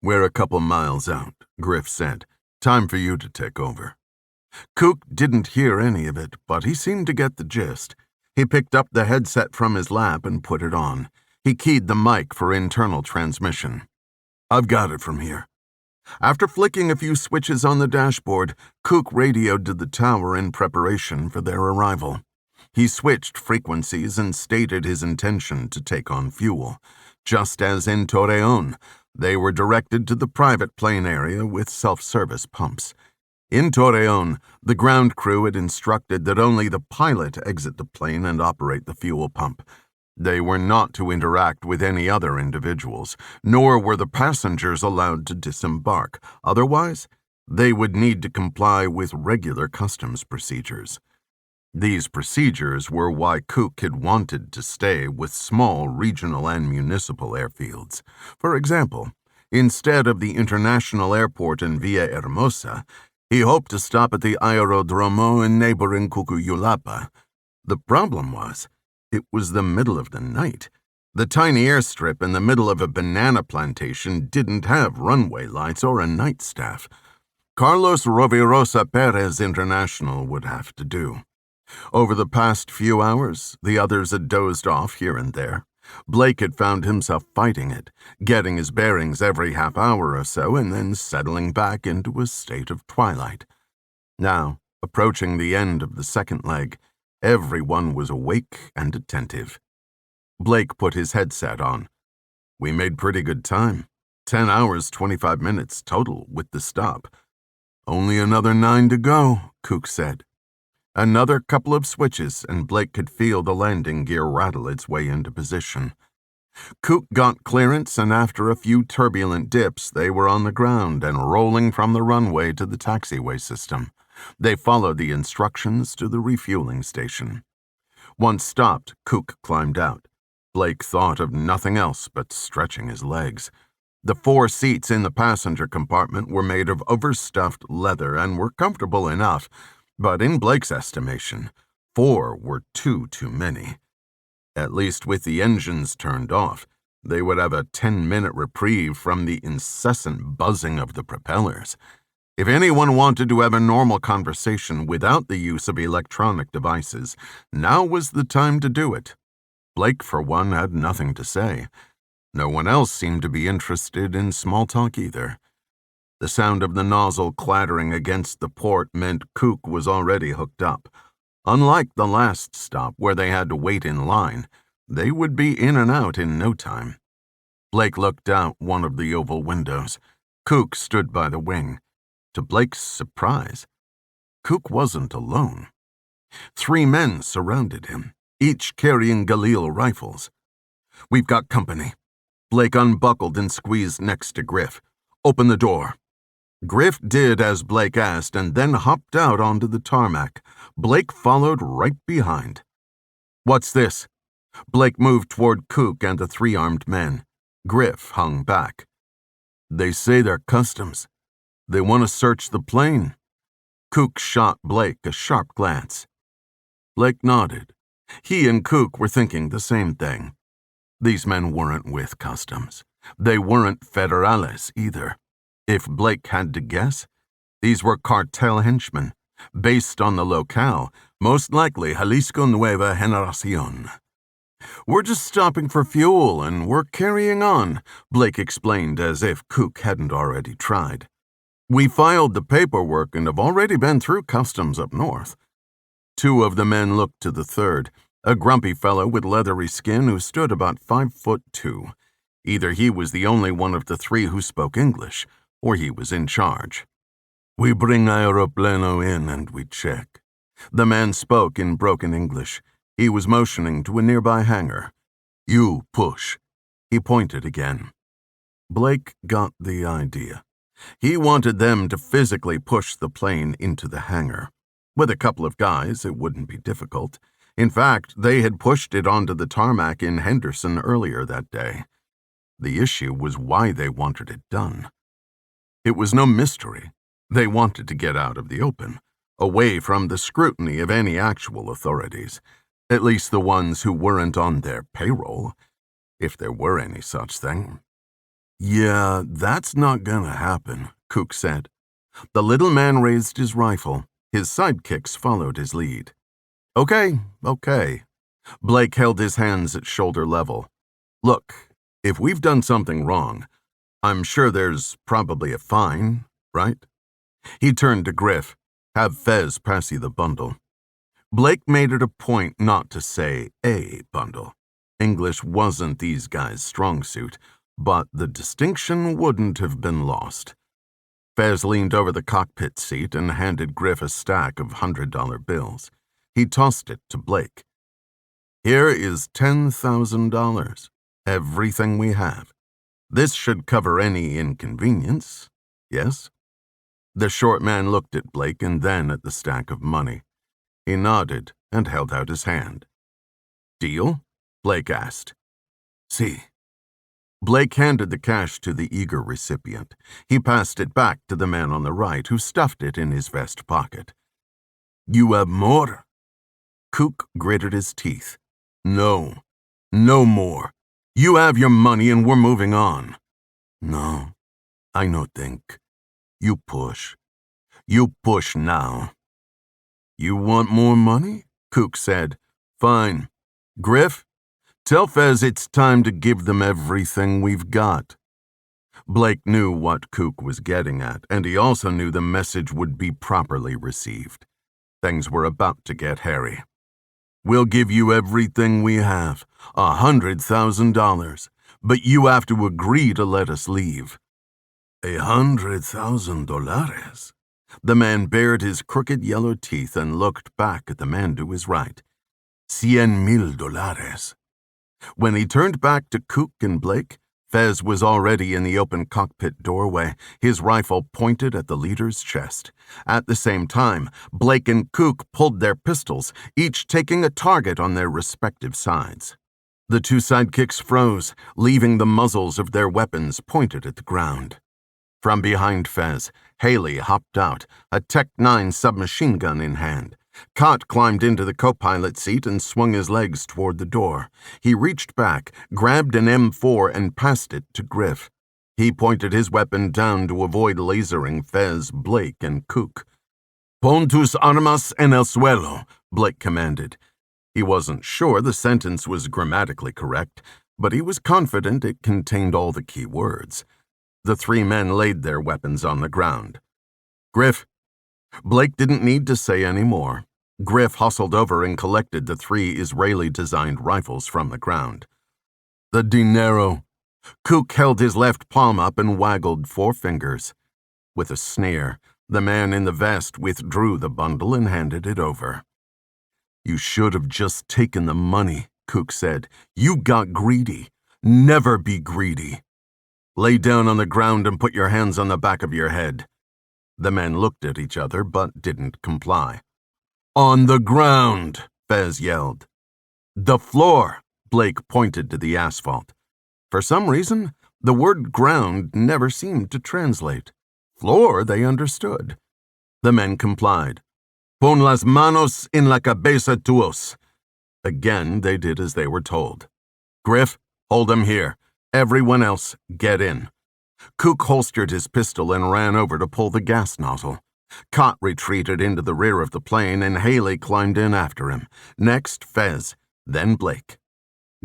We're a couple miles out, Griff said. Time for you to take over. Cook didn't hear any of it, but he seemed to get the gist. He picked up the headset from his lap and put it on. He keyed the mic for internal transmission. I've got it from here. After flicking a few switches on the dashboard, Cook radioed to the tower in preparation for their arrival. He switched frequencies and stated his intention to take on fuel. Just as in Torreon, they were directed to the private plane area with self-service pumps. In Torreon, the ground crew had instructed that only the pilot exit the plane and operate the fuel pump. They were not to interact with any other individuals, nor were the passengers allowed to disembark. Otherwise, they would need to comply with regular customs procedures. These procedures were why Cook had wanted to stay with small regional and municipal airfields. For example, instead of the international airport in Villahermosa, he hoped to stop at the Aerodromo in neighboring Cucuyulapa. The problem was, it was the middle of the night. The tiny airstrip in the middle of a banana plantation didn't have runway lights or a night staff. Carlos Rovirosa Perez International would have to do. Over the past few hours, the others had dozed off here and there. Blake had found himself fighting it, getting his bearings every half hour or so and then settling back into a state of twilight. Now, approaching the end of the second leg, everyone was awake and attentive. Blake put his headset on. We made pretty good time. 10 hours, 25 minutes total with the stop. Only another 9 to go, Cook said. Another couple of switches, and Blake could feel the landing gear rattle its way into position. Cook got clearance, and after a few turbulent dips, they were on the ground and rolling from the runway to the taxiway system. They followed the instructions to the refueling station. Once stopped, Cook climbed out. Blake thought of nothing else but stretching his legs. The 4 seats in the passenger compartment were made of overstuffed leather and were comfortable enough, but in Blake's estimation, 4 were too many. At least with the engines turned off, they would have a 10-minute reprieve from the incessant buzzing of the propellers. If anyone wanted to have a normal conversation without the use of electronic devices, now was the time to do it. Blake, for one, had nothing to say. No one else seemed to be interested in small talk either. The sound of the nozzle clattering against the port meant Cook was already hooked up. Unlike the last stop where they had to wait in line, they would be in and out in no time. Blake looked out one of the oval windows. Cook stood by the wing. To Blake's surprise, Cook wasn't alone. 3 men surrounded him, each carrying Galil rifles. We've got company. Blake unbuckled and squeezed next to Griff. Open the door. Griff did as Blake asked and then hopped out onto the tarmac. Blake followed right behind. What's this? Blake moved toward Cook and the 3 armed men. Griff hung back. They say they're customs. They want to search the plane. Cook shot Blake a sharp glance. Blake nodded. He and Cook were thinking the same thing. These men weren't with customs. They weren't federales either. If Blake had to guess, these were cartel henchmen, based on the locale, most likely Jalisco Nueva Generacion. We're just stopping for fuel and we're carrying on, Blake explained as if Cook hadn't already tried. We filed the paperwork and have already been through customs up north. 2 of the men looked to the third, a grumpy fellow with leathery skin who stood about 5'2". Either he was the only one of the 3 who spoke English, or he was in charge. We bring Aeroplano in and we check. The man spoke in broken English. He was motioning to a nearby hangar. You push. He pointed again. Blake got the idea. He wanted them to physically push the plane into the hangar. With a couple of guys, it wouldn't be difficult. In fact, they had pushed it onto the tarmac in Henderson earlier that day. The issue was why they wanted it done. It was no mystery. They wanted to get out of the open, away from the scrutiny of any actual authorities, at least the ones who weren't on their payroll, if there were any such thing. Yeah, that's not gonna happen, Cook said. The little man raised his rifle. His sidekicks followed his lead. Okay. Blake held his hands at shoulder level. Look, if we've done something wrong, I'm sure there's probably a fine, right? He turned to Griff. Have Fez pass you the bundle. Blake made it a point not to say a bundle. English wasn't these guys' strong suit, but the distinction wouldn't have been lost. Fez leaned over the cockpit seat and handed Griff a stack of $100 bills. He tossed it to Blake. "Here is $10,000, everything we have. This should cover any inconvenience, yes?" The short man looked at Blake and then at the stack of money. He nodded and held out his hand. "Deal?" Blake asked. "See." Blake handed the cash to the eager recipient. He passed it back to the man on the right, who stuffed it in his vest pocket. "You have more?" Cook gritted his teeth. "No. No more. You have your money and we're moving on." "No, I no think. You push. You push now." "You want more money?" Cook said. "Fine. Griff, tell Fez it's time to give them everything we've got." Blake knew what Cook was getting at, and he also knew the message would be properly received. Things were about to get hairy. "We'll give you everything we have, $100,000, but you have to agree to let us leave." $100,000? The man bared his crooked yellow teeth and looked back at the man to his right. $100,000. When he turned back to Cook and Blake, Fez was already in the open cockpit doorway, his rifle pointed at the leader's chest. At the same time, Blake and Cook pulled their pistols, each taking a target on their respective sides. The two sidekicks froze, leaving the muzzles of their weapons pointed at the ground. From behind Fez, Haley hopped out, a Tech-9 submachine gun in hand. Cott climbed into the co-pilot seat and swung his legs toward the door. He reached back, grabbed an M4 and passed it to Griff. He pointed his weapon down to avoid lasering Fez, Blake, and Cook. "Pon tus armas en el suelo," Blake commanded. He wasn't sure the sentence was grammatically correct, but he was confident it contained all the key words. The three men laid their weapons on the ground. "Griff." Blake didn't need to say any more. Griff hustled over and collected the three Israeli-designed rifles from the ground. "The dinero." Cook held his left palm up and waggled 4 fingers. With a sneer, the man in the vest withdrew the bundle and handed it over. "You should have just taken the money," Cook said. "You got greedy. Never be greedy. Lay down on the ground and put your hands on the back of your head." The men looked at each other but didn't comply. "On the ground," Fez yelled. "The floor," Blake pointed to the asphalt. For some reason, the word ground never seemed to translate. Floor they understood. The men complied. "Pon las manos en la cabeza tuos." Again, they did as they were told. "Griff, hold him here. Everyone else, get in." Cook holstered his pistol and ran over to pull the gas nozzle. Cott retreated into the rear of the plane and Haley climbed in after him. Next, Fez, then Blake.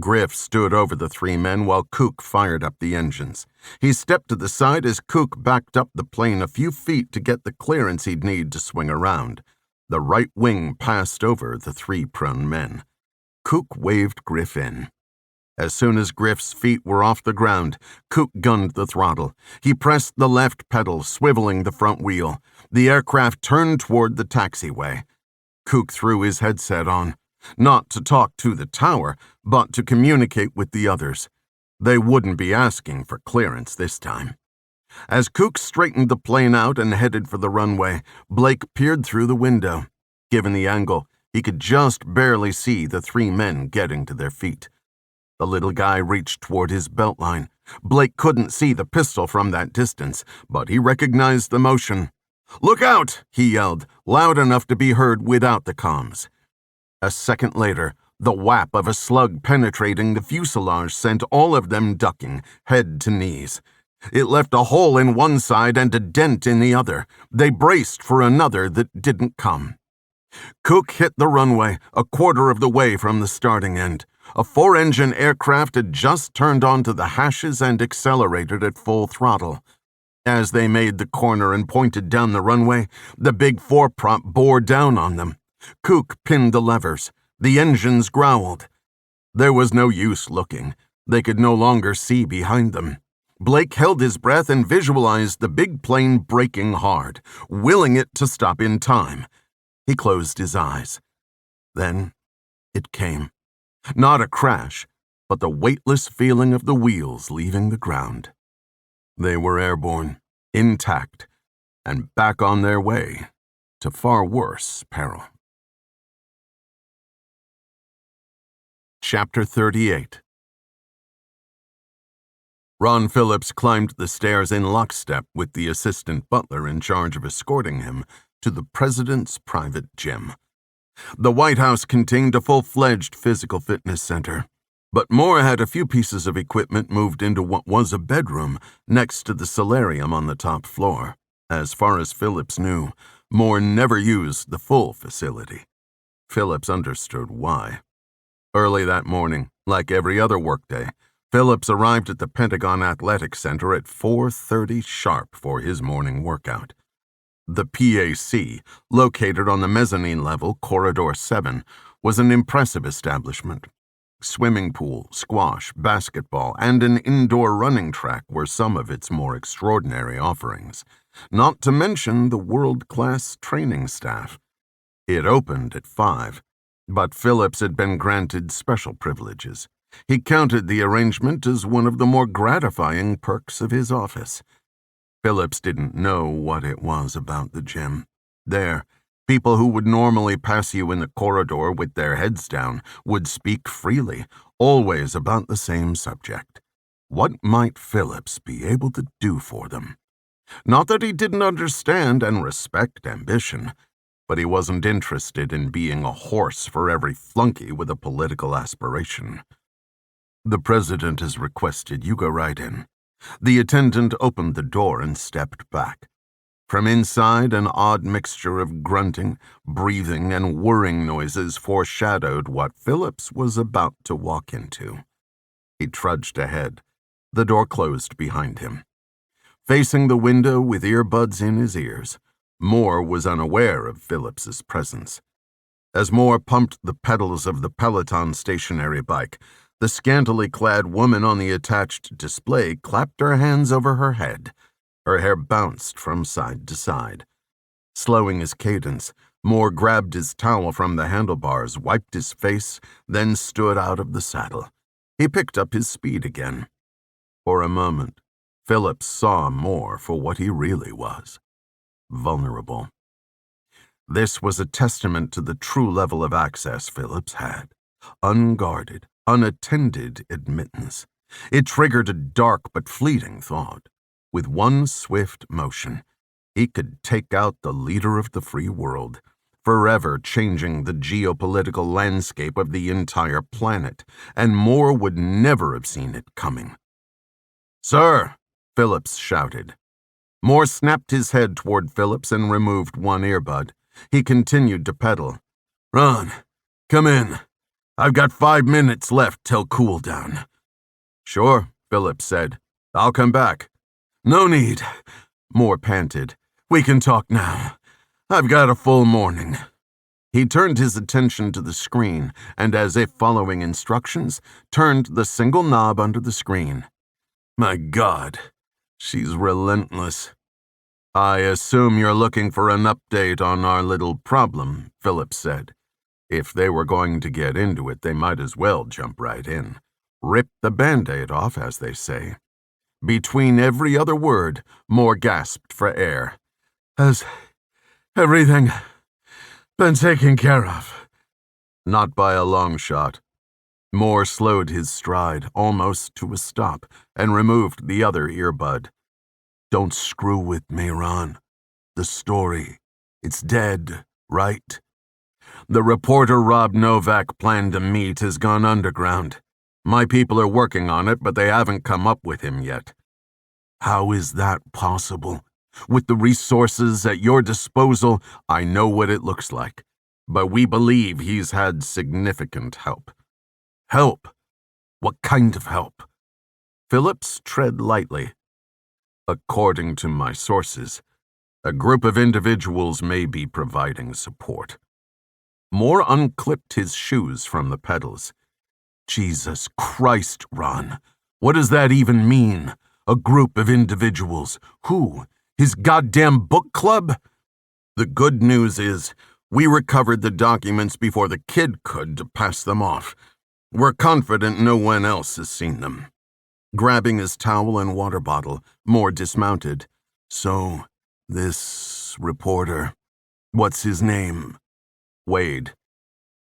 Griff stood over the three men while Cook fired up the engines. He stepped to the side as Cook backed up the plane a few feet to get the clearance he'd need to swing around. The right wing passed over the 3 prone men. Cook waved Griff in. As soon as Griff's feet were off the ground, Cook gunned the throttle. He pressed the left pedal, swiveling the front wheel. The aircraft turned toward the taxiway. Cook threw his headset on, not to talk to the tower, but to communicate with the others. They wouldn't be asking for clearance this time. As Cook straightened the plane out and headed for the runway, Blake peered through the window. Given the angle, he could just barely see the 3 men getting to their feet. The little guy reached toward his belt line. Blake couldn't see the pistol from that distance, but he recognized the motion. "Look out!" he yelled, loud enough to be heard without the comms. A second later, the whap of a slug penetrating the fuselage sent all of them ducking, head to knees. It left a hole in one side and a dent in the other. They braced for another that didn't come. Cook hit the runway, a quarter of the way from the starting end. A 4-engine aircraft had just turned onto the hashes and accelerated at full throttle. As they made the corner and pointed down the runway, the big 4-prop bore down on them. Cook pinned the levers. The engines growled. There was no use looking. They could no longer see behind them. Blake held his breath and visualized the big plane braking hard, willing it to stop in time. He closed his eyes. Then it came. Not a crash, but the weightless feeling of the wheels leaving the ground. They were airborne, intact, and back on their way to far worse peril. Chapter 38. Ron Phillips climbed the stairs in lockstep with the assistant butler in charge of escorting him to the president's private gym. The White House contained a full-fledged physical fitness center, but Moore had a few pieces of equipment moved into what was a bedroom next to the solarium on the top floor. As far as Phillips knew, Moore never used the full facility. Phillips understood why. Early that morning, like every other workday, Phillips arrived at the Pentagon Athletic Center at 4:30 sharp for his morning workout. The PAC, located on the mezzanine level, Corridor 7, was an impressive establishment. Swimming pool, squash, basketball, and an indoor running track were some of its more extraordinary offerings, not to mention the world-class training staff. It opened at 5, but Phillips had been granted special privileges. He counted the arrangement as one of the more gratifying perks of his office. Phillips didn't know what it was about the gym. There, people who would normally pass you in the corridor with their heads down would speak freely, always about the same subject. What might Phillips be able to do for them? Not that he didn't understand and respect ambition, but he wasn't interested in being a horse for every flunky with a political aspiration. "The president has requested you go right in." The attendant opened the door and stepped back. From inside, an odd mixture of grunting, breathing, and whirring noises foreshadowed what Phillips was about to walk into. He trudged ahead. The door closed behind him. Facing the window with earbuds in his ears, Moore was unaware of Phillips's presence. As Moore pumped the pedals of the Peloton stationary bike, the scantily clad woman on the attached display clapped her hands over her head. Her hair bounced from side to side. Slowing his cadence, Moore grabbed his towel from the handlebars, wiped his face, then stood out of the saddle. He picked up his speed again. For a moment, Phillips saw Moore for what he really was: vulnerable. This was a testament to the true level of access Phillips had: unguarded, unattended admittance. It triggered a dark but fleeting thought. With one swift motion, he could take out the leader of the free world, forever changing the geopolitical landscape of the entire planet, and Moore would never have seen it coming. "Sir!" Phillips shouted. Moore snapped his head toward Phillips and removed one earbud. He continued to pedal. "Ron, come in. I've got 5 minutes left till cool down." "Sure," Phillips said. "I'll come back." "No need," Moore panted. "We can talk now. I've got a full morning." He turned his attention to the screen and, as if following instructions, turned the single knob under the screen. "My God, she's relentless." "I assume you're looking for an update on our little problem," Phillips said. If they were going to get into it, they might as well jump right in. Rip the Band-Aid off, as they say. Between every other word, Moore gasped for air. "Has everything been taken care of?" "Not by a long shot." Moore slowed his stride almost to a stop and removed the other earbud. "Don't screw with me, Ron. The story, it's dead, right? The reporter Rob Novak planned to meet has gone underground. My people are working on it, but they haven't come up with him yet." "How is that possible? With the resources at your disposal, I know what it looks like. But we believe he's had significant help." "Help? What kind of help?" Phillips tread lightly. "According to my sources, a group of individuals may be providing support." Moore unclipped his shoes from the pedals. Jesus Christ, Ron. What does that even mean? A group of individuals. Who? His goddamn book club? The good news is, we recovered the documents before the kid could to pass them off. We're confident no one else has seen them. Grabbing his towel and water bottle, Moore dismounted. So, this reporter, what's his name? Wade.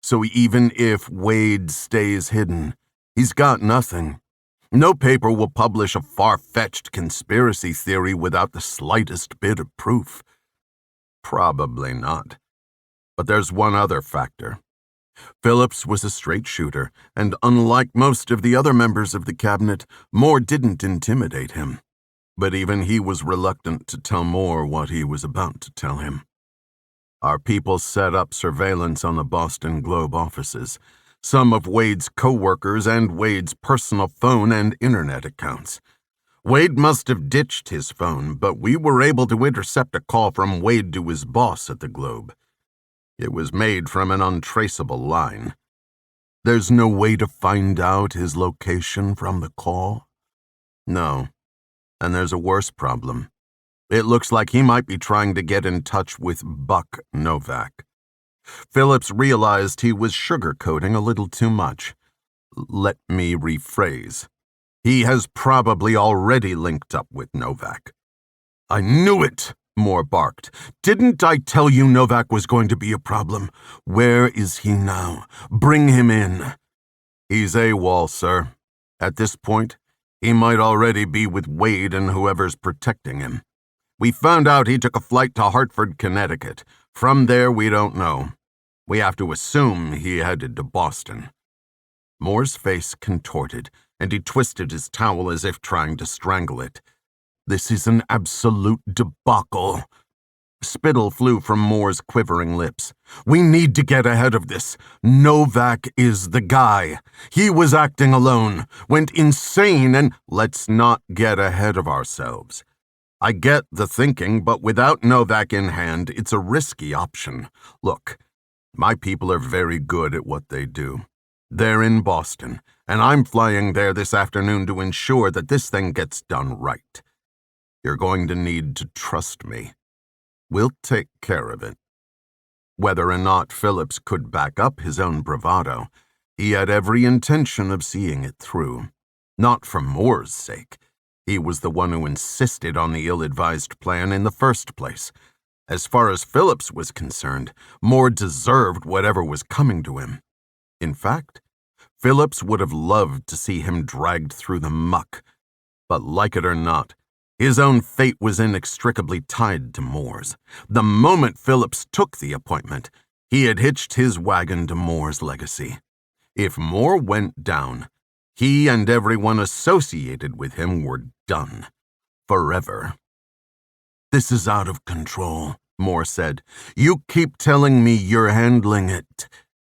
So even if Wade stays hidden, he's got nothing. No paper will publish a far-fetched conspiracy theory without the slightest bit of proof. Probably not. But there's one other factor. Phillips was a straight shooter, and unlike most of the other members of the cabinet, Moore didn't intimidate him. But even he was reluctant to tell Moore what he was about to tell him. Our people set up surveillance on the Boston Globe offices, some of Wade's co-workers and Wade's personal phone and internet accounts. Wade must have ditched his phone, but we were able to intercept a call from Wade to his boss at the Globe. It was made from an untraceable line. There's no way to find out his location from the call? No. And there's a worse problem. It looks like he might be trying to get in touch with Buck Novak. Phillips realized he was sugarcoating a little too much. Let me rephrase. He has probably already linked up with Novak. I knew it, Moore barked. Didn't I tell you Novak was going to be a problem? Where is he now? Bring him in. He's AWOL, sir. At this point, he might already be with Wade and whoever's protecting him. We found out he took a flight to Hartford, Connecticut. From there, we don't know. We have to assume he headed to Boston. Moore's face contorted, and he twisted his towel as if trying to strangle it. This is an absolute debacle. Spittle flew from Moore's quivering lips. We need to get ahead of this. Novak is the guy. He was acting alone, went insane, and let's not get ahead of ourselves. I get the thinking, but without Novak in hand, it's a risky option. Look, my people are very good at what they do. They're in Boston, and I'm flying there this afternoon to ensure that this thing gets done right. You're going to need to trust me. We'll take care of it. Whether or not Phillips could back up his own bravado, he had every intention of seeing it through. Not for Moore's sake. He was the one who insisted on the ill-advised plan in the first place. As far as Phillips was concerned, Moore deserved whatever was coming to him. In fact, Phillips would have loved to see him dragged through the muck. But like it or not, his own fate was inextricably tied to Moore's. The moment Phillips took the appointment, he had hitched his wagon to Moore's legacy. If Moore went down, he and everyone associated with him were done. Forever. This is out of control, Moore said. You keep telling me you're handling it.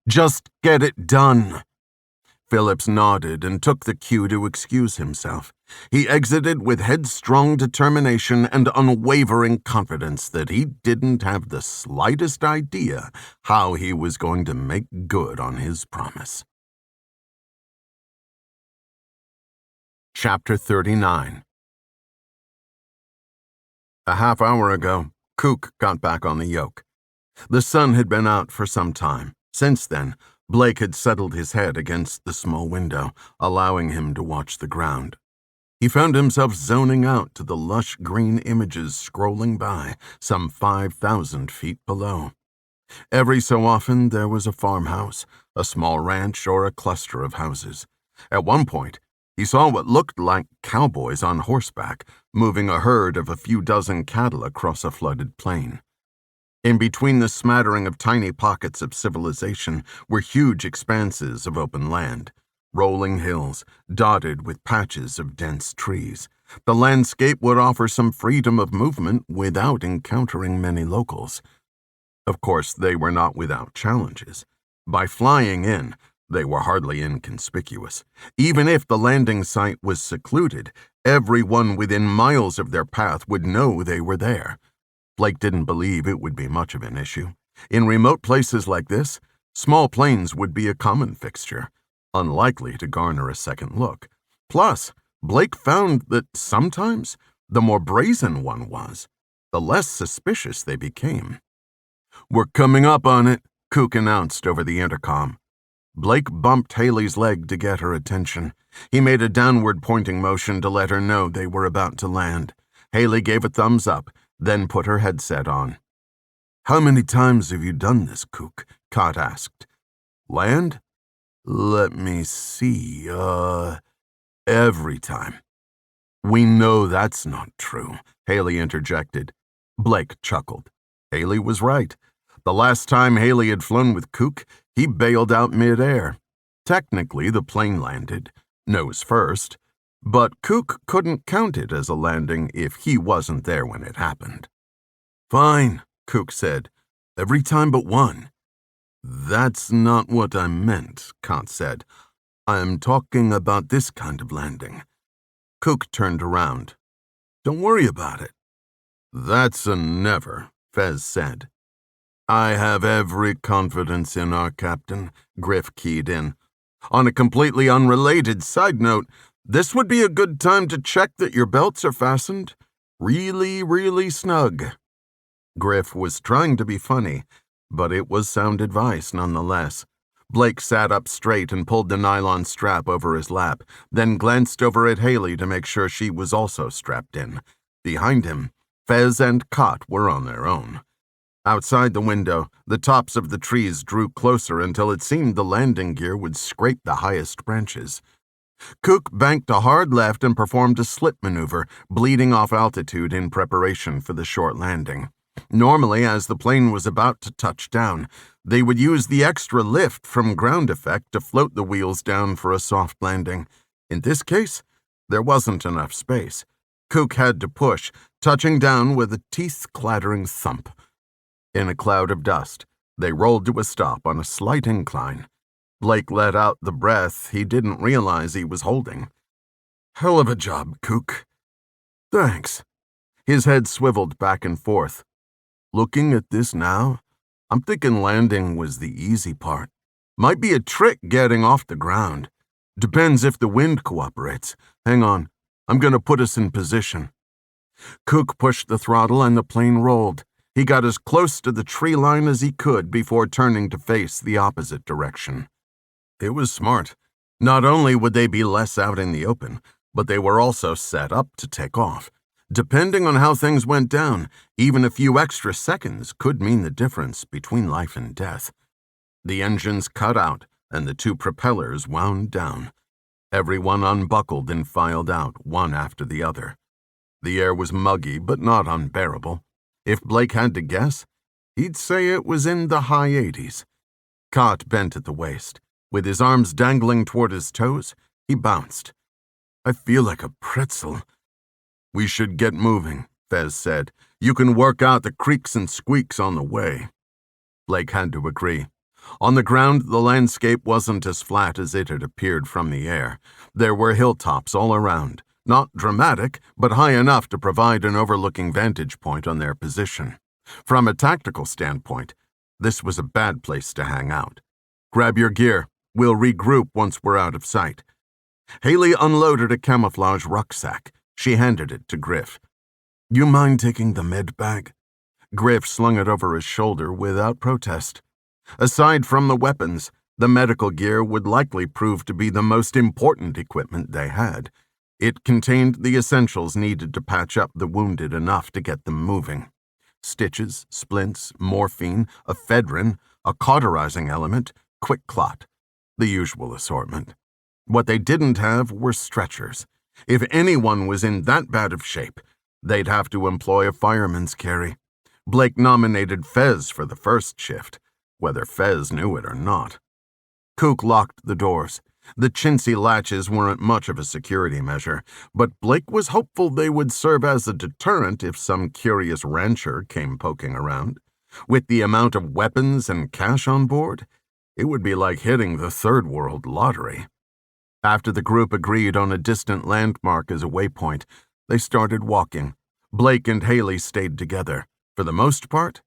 Just get it done. Phillips nodded and took the cue to excuse himself. He exited with headstrong determination and unwavering confidence that he didn't have the slightest idea how he was going to make good on his promise. Chapter 39. A half hour ago, Kook got back on the yoke. The sun had been out for some time. Since then, Blake had settled his head against the small window, allowing him to watch the ground. He found himself zoning out to the lush green images scrolling by, some 5,000 feet below. Every so often there was a farmhouse, a small ranch, or a cluster of houses. At one point, he saw what looked like cowboys on horseback, moving a herd of a few dozen cattle across a flooded plain. In between the smattering of tiny pockets of civilization were huge expanses of open land, rolling hills, dotted with patches of dense trees. The landscape would offer some freedom of movement without encountering many locals. Of course, they were not without challenges. By flying in, they were hardly inconspicuous. Even if the landing site was secluded, everyone within miles of their path would know they were there. Blake didn't believe it would be much of an issue. In remote places like this, small planes would be a common fixture. unlikely to garner a second look. Plus, Blake found that sometimes the more brazen one was, the less suspicious they became. "We're coming up on it," Cook announced over the intercom. Blake bumped Haley's leg to get her attention. He made a downward-pointing motion to let her know they were about to land. Haley gave a thumbs up, then put her headset on. "How many times have you done this, Cook?" Cott asked. "Land? Let me see, every time." "We know that's not true," Haley interjected. Blake chuckled. Haley was right. The last time Haley had flown with Cook, he bailed out mid-air. Technically, the plane landed, nose first, but Cook couldn't count it as a landing if he wasn't there when it happened. "Fine," Cook said. "Every time but one." "That's not what I meant," Kant said. "I'm talking about this kind of landing." Cook turned around. "Don't worry about it." "That's a never," Fez said. "I have every confidence in our captain," Griff keyed in. "On a completely unrelated side note, this would be a good time to check that your belts are fastened. Really, really snug." Griff was trying to be funny, but it was sound advice nonetheless. Blake sat up straight and pulled the nylon strap over his lap, then glanced over at Haley to make sure she was also strapped in. Behind him, Fez and Cott were on their own. Outside the window, the tops of the trees drew closer until it seemed the landing gear would scrape the highest branches. Cook banked a hard left and performed a slip maneuver, bleeding off altitude in preparation for the short landing. Normally, as the plane was about to touch down, they would use the extra lift from ground effect to float the wheels down for a soft landing. In this case, there wasn't enough space. Cook had to push, touching down with a teeth-clattering thump. In a cloud of dust, they rolled to a stop on a slight incline. Blake let out the breath he didn't realize he was holding. "Hell of a job, Cook." "Thanks." His head swiveled back and forth. "Looking at this now, I'm thinking landing was the easy part. Might be a trick getting off the ground. Depends if the wind cooperates. Hang on, I'm gonna put us in position." Cook pushed the throttle and the plane rolled. He got as close to the tree line as he could before turning to face the opposite direction. It was smart. Not only would they be less out in the open, but they were also set up to take off. Depending on how things went down, even a few extra seconds could mean the difference between life and death. The engines cut out, and the two propellers wound down. Everyone unbuckled and filed out, one after the other. The air was muggy, but not unbearable. If Blake had to guess, he'd say it was in the high 80s. Cott bent at the waist. With his arms dangling toward his toes, he bounced. "I feel like a pretzel." "We should get moving," Fez said. "You can work out the creaks and squeaks on the way." Blake had to agree. On the ground, the landscape wasn't as flat as it had appeared from the air. There were hilltops all around. Not dramatic, but high enough to provide an overlooking vantage point on their position. From a tactical standpoint, this was a bad place to hang out. "Grab your gear. We'll regroup once we're out of sight." Haley unloaded a camouflage rucksack. She handed it to Griff. "You mind taking the med bag?" Griff slung it over his shoulder without protest. Aside from the weapons, the medical gear would likely prove to be the most important equipment they had. It contained the essentials needed to patch up the wounded enough to get them moving. Stitches, splints, morphine, ephedrine, a cauterizing element, quick clot. The usual assortment. What they didn't have were stretchers. If anyone was in that bad of shape, they'd have to employ a fireman's carry. Blake nominated Fez for the first shift, whether Fez knew it or not. Cook locked the doors. The chintzy latches weren't much of a security measure, but Blake was hopeful they would serve as a deterrent if some curious rancher came poking around. With the amount of weapons and cash on board, it would be like hitting the third world lottery. After the group agreed on a distant landmark as a waypoint, they started walking. Blake and Haley stayed together. For the most part,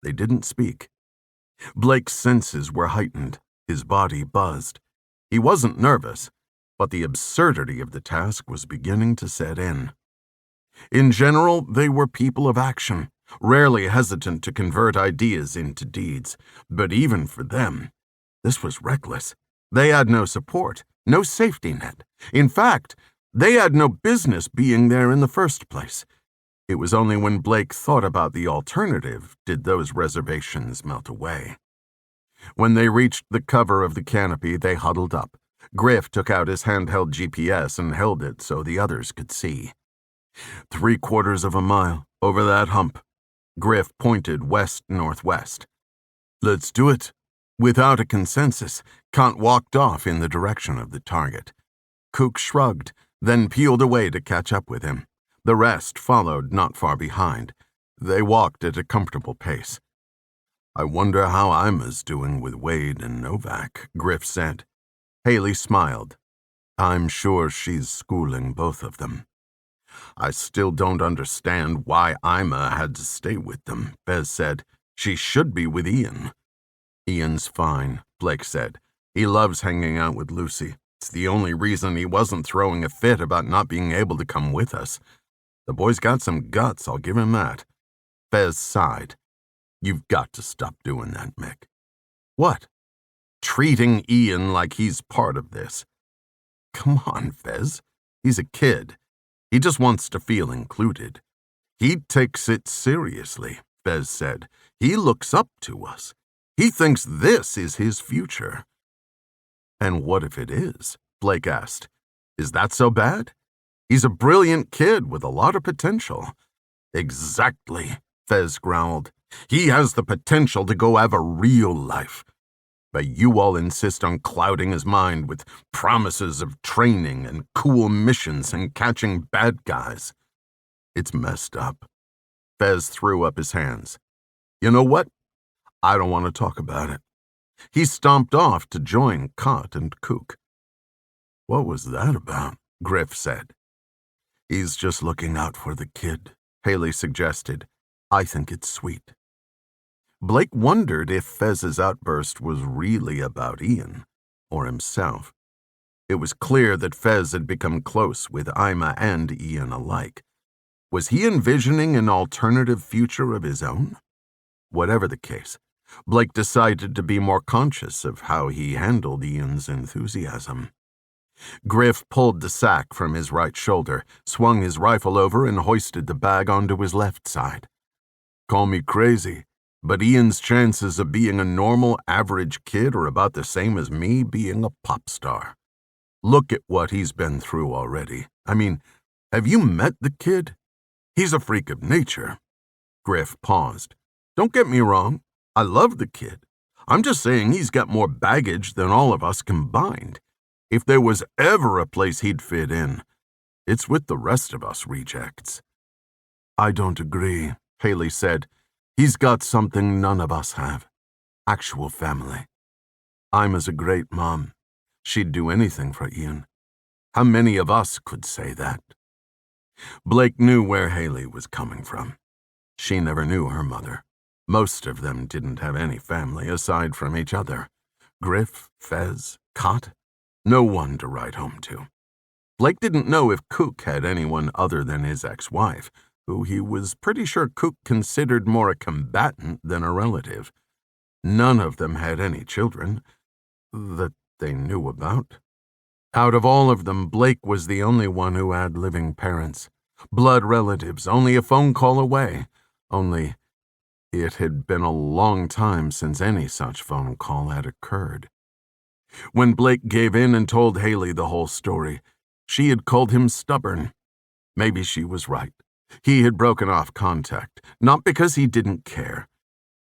they didn't speak. Blake's senses were heightened. His body buzzed. He wasn't nervous, but the absurdity of the task was beginning to set in. In general, they were people of action, rarely hesitant to convert ideas into deeds, but even for them, this was reckless. They had no support, no safety net. In fact, they had no business being there in the first place. It was only when Blake thought about the alternative did those reservations melt away. When they reached the cover of the canopy, they huddled up. Griff took out his handheld GPS and held it so the others could see. 3/4 of a mile, over that hump. Griff pointed west-northwest. Let's do it. Without a consensus, Kant walked off in the direction of the target. Kook shrugged, then peeled away to catch up with him. The rest followed not far behind. They walked at a comfortable pace. I wonder how Ima's doing with Wade and Novak, Griff said. Haley smiled. I'm sure she's schooling both of them. I still don't understand why Ima had to stay with them, Fez said. She should be with Ian. Ian's fine, Blake said. He loves hanging out with Lucy. It's the only reason he wasn't throwing a fit about not being able to come with us. The boy's got some guts, I'll give him that. Fez sighed. You've got to stop doing that, Mick. What? Treating Ian like he's part of this. Come on, Fez. He's a kid. He just wants to feel included. He takes it seriously, Fez said. He looks up to us. He thinks this is his future. And what if it is? Blake asked. Is that so bad? He's a brilliant kid with a lot of potential. Exactly, Fez growled. He has the potential to go have a real life. But you all insist on clouding his mind with promises of training and cool missions and catching bad guys. It's messed up. Fez threw up his hands. You know what? I don't want to talk about it. He stomped off to join Cott and Kook. What was that about? Griff said. He's just looking out for the kid, Haley suggested. I think it's sweet. Blake wondered if Fez's outburst was really about Ian or himself. It was clear that Fez had become close with Ima and Ian alike. Was he envisioning an alternative future of his own? Whatever the case, Blake decided to be more conscious of how he handled Ian's enthusiasm. Griff pulled the sack from his right shoulder, swung his rifle over, and hoisted the bag onto his left side. Call me crazy, but Ian's chances of being a normal, average kid are about the same as me being a pop star. Look at what he's been through already. I mean, have you met the kid? He's a freak of nature. Griff paused. Don't get me wrong. I love the kid. I'm just saying he's got more baggage than all of us combined. If there was ever a place he'd fit in, it's with the rest of us rejects. I don't agree, Haley said. He's got something none of us have. Actual family. Ima's a great mom. She'd do anything for Ian. How many of us could say that? Blake knew where Haley was coming from. She never knew her mother. Most of them didn't have any family aside from each other. Griff, Fez, Cott. No one to write home to. Blake didn't know if Kook had anyone other than his ex-wife, who he was pretty sure Kook considered more a combatant than a relative. None of them had any children that they knew about. Out of all of them, Blake was the only one who had living parents. Blood relatives, only a phone call away. Only it had been a long time since any such phone call had occurred. When Blake gave in and told Haley the whole story, she had called him stubborn. Maybe she was right. He had broken off contact, not because he didn't care,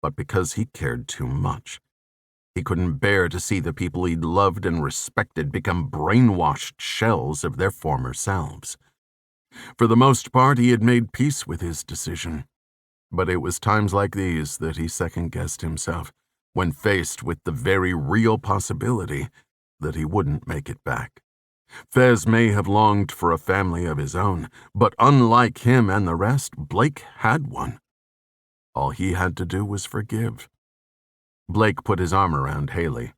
but because he cared too much. He couldn't bear to see the people he'd loved and respected become brainwashed shells of their former selves. For the most part, he had made peace with his decision. But it was times like these that he second-guessed himself, when faced with the very real possibility that he wouldn't make it back. Fez may have longed for a family of his own, but unlike him and the rest, Blake had one. All he had to do was forgive. Blake put his arm around Haley.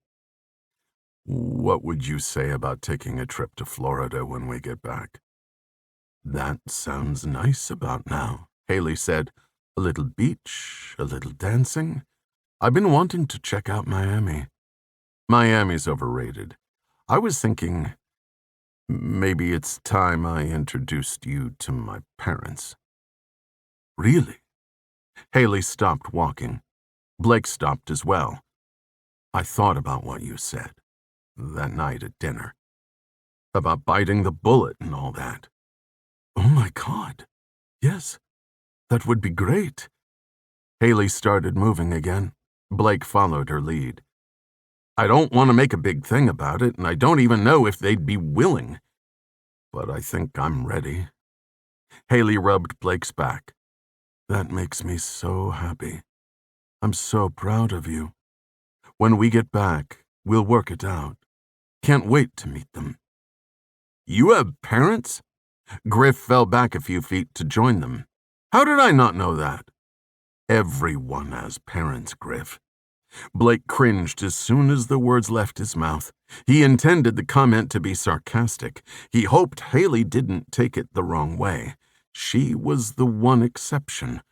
What would you say about taking a trip to Florida when we get back? That sounds nice about now, Haley said. A little beach, a little dancing. I've been wanting to check out Miami. Miami's overrated. I was thinking maybe it's time I introduced you to my parents. Really? Haley stopped walking. Blake stopped as well. I thought about what you said that night at dinner. About biting the bullet and all that. Oh my God. Yes, that would be great. Haley started moving again. Blake followed her lead. I don't want to make a big thing about it, and I don't even know if they'd be willing. But I think I'm ready. Haley rubbed Blake's back. That makes me so happy. I'm so proud of you. When we get back, we'll work it out. Can't wait to meet them. You have parents? Griff fell back a few feet to join them. How did I not know that? Everyone has parents, Griff. Blake cringed as soon as the words left his mouth. He intended the comment to be sarcastic. He hoped Haley didn't take it the wrong way. She was the one exception.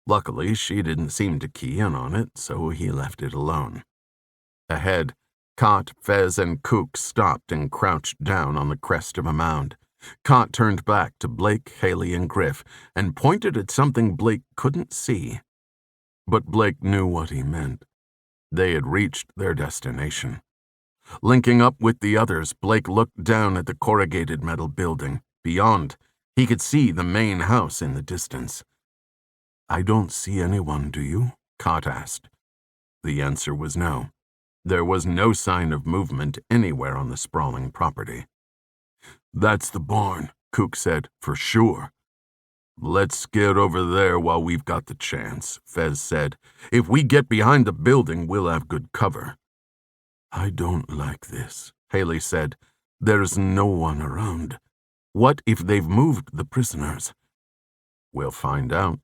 Luckily, she didn't seem to key in on it, so he left it alone. Ahead, Cot, Fez, and Kook stopped and crouched down on the crest of a mound. Cot turned back to Blake, Haley, and Griff and pointed at something Blake couldn't see. But Blake knew what he meant. They had reached their destination. Linking up with the others, Blake looked down at the corrugated metal building. Beyond, he could see the main house in the distance. I don't see anyone, do you? Cot asked. The answer was no. There was no sign of movement anywhere on the sprawling property. That's the barn, Kook said, for sure. Let's get over there while we've got the chance, Fez said. If we get behind the building, we'll have good cover. I don't like this, Haley said. There's no one around. What if they've moved the prisoners? We'll find out.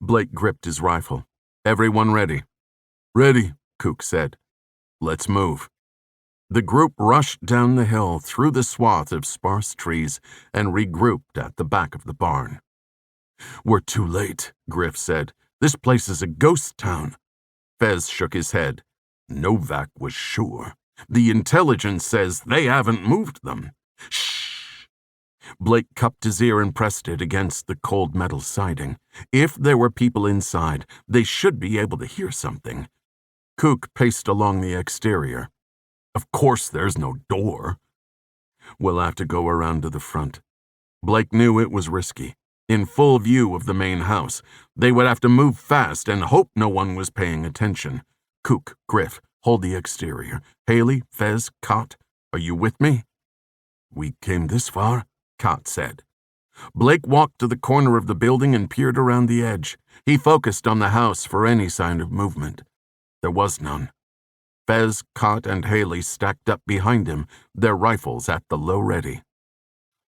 Blake gripped his rifle. Everyone ready? Ready, Kook said. Let's move. The group rushed down the hill through the swath of sparse trees and regrouped at the back of the barn. We're too late, Griff said. This place is a ghost town. Fez shook his head. Novak was sure. The intelligence says they haven't moved them. Shh! Blake cupped his ear and pressed it against the cold metal siding. If there were people inside, they should be able to hear something. Kook paced along the exterior. Of course there's no door. We'll have to go around to the front. Blake knew it was risky. In full view of the main house, they would have to move fast and hope no one was paying attention. Kook, Griff, hold the exterior. Haley, Fez, Cot, are you with me? We came this far, Cot said. Blake walked to the corner of the building and peered around the edge. He focused on the house for any sign of movement. There was none. Fez, Cot, and Haley stacked up behind him, their rifles at the low ready.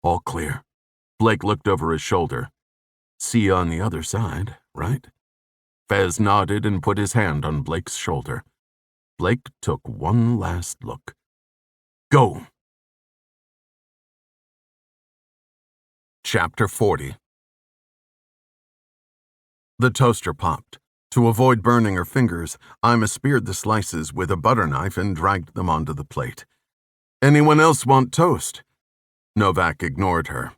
All clear. Blake looked over his shoulder. See you on the other side, right? Fez nodded and put his hand on Blake's shoulder. Blake took one last look. Go! Chapter 40. The toaster popped. To avoid burning her fingers, Ima speared the slices with a butter knife and dragged them onto the plate. Anyone else want toast? Novak ignored her.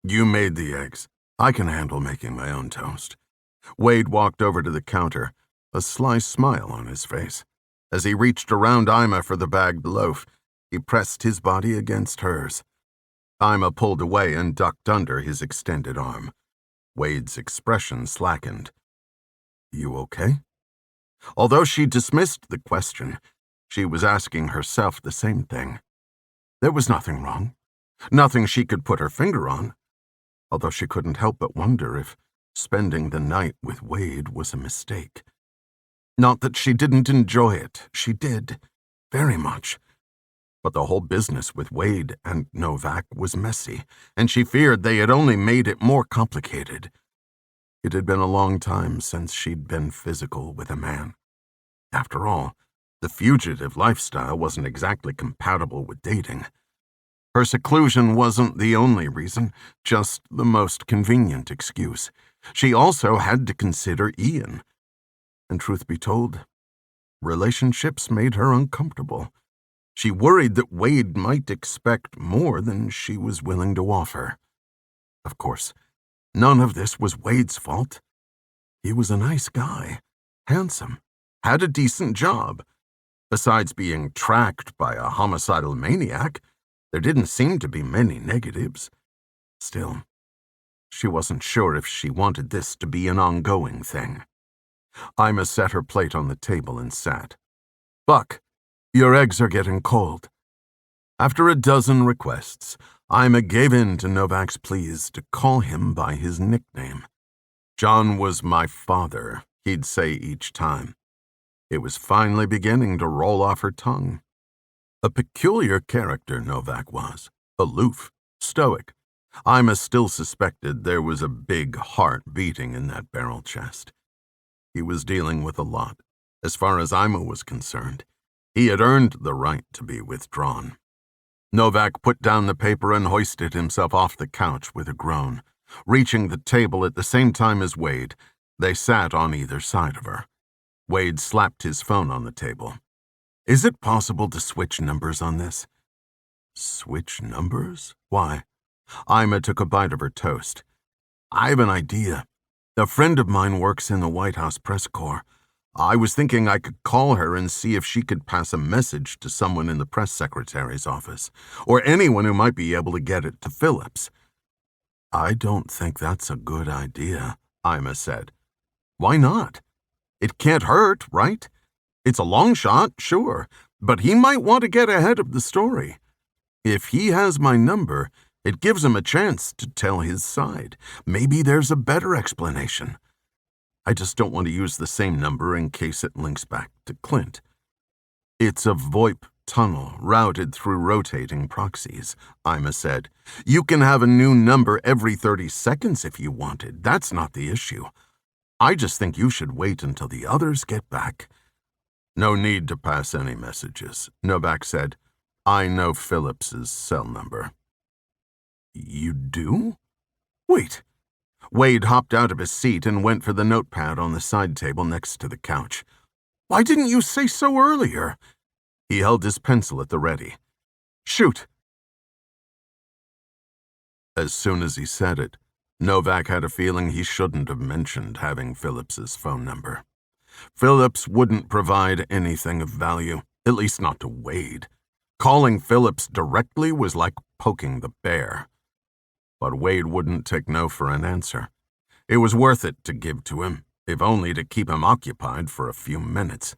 You made the eggs. I can handle making my own toast. Wade walked over to the counter, a sly smile on his face. As he reached around Ima for the bagged loaf, he pressed his body against hers. Ima pulled away and ducked under his extended arm. Wade's expression slackened. You okay? Although she dismissed the question, she was asking herself the same thing. There was nothing wrong. Nothing she could put her finger on. Although she couldn't help but wonder if spending the night with Wade was a mistake. Not that she didn't enjoy it. She did. Very much. But the whole business with Wade and Novak was messy, and she feared they had only made it more complicated. It had been a long time since she'd been physical with a man. After all, The fugitive lifestyle wasn't exactly compatible with dating. Her seclusion wasn't the only reason, just the most convenient excuse. She also had to consider Ian. And truth be told, relationships made her uncomfortable. She worried that Wade might expect more than she was willing to offer. Of course, none of this was Wade's fault. He was a nice guy, handsome, had a decent job. Besides being tracked by a homicidal maniac, there didn't seem to be many negatives. Still, she wasn't sure if she wanted this to be an ongoing thing. Ima set her plate on the table and sat. "Buck, your eggs are getting cold." After a dozen requests, Ima gave in to Novak's pleas to call him by his nickname. "John was my father," he'd say each time. It was finally beginning to roll off her tongue. A peculiar character Novak was, aloof, stoic. Ima still suspected there was a big heart beating in that barrel chest. He was dealing with a lot. As far as Ima was concerned, he had earned the right to be withdrawn. Novak put down the paper and hoisted himself off the couch with a groan. Reaching the table at the same time as Wade, they sat on either side of her. Wade slapped his phone on the table. "Is it possible to switch numbers on this?" "Switch numbers? Why?" Ima took a bite of her toast. "I have an idea. A friend of mine works in the White House press corps. I was thinking I could call her and see if she could pass a message to someone in the press secretary's office, or anyone who might be able to get it to Phillips." "I don't think that's a good idea," Ima said. "Why not? It can't hurt, right? It's a long shot, sure, but he might want to get ahead of the story. If he has my number, it gives him a chance to tell his side. Maybe there's a better explanation. I just don't want to use the same number in case it links back to Clint. It's a VoIP tunnel routed through rotating proxies," Ima said. "You can have a new number every 30 seconds if you wanted. That's not the issue. I just think you should wait until the others get back." "No need to pass any messages," Novak said. "I know Phillips's cell number." "You do? Wait." Wade hopped out of his seat and went for the notepad on the side table next to the couch. "Why didn't you say so earlier?" He held his pencil at the ready. "Shoot." As soon as he said it, Novak had a feeling he shouldn't have mentioned having Phillips's phone number. Phillips wouldn't provide anything of value, at least not to Wade. Calling Phillips directly was like poking the bear. But Wade wouldn't take no for an answer. It was worth it to give to him, if only to keep him occupied for a few minutes.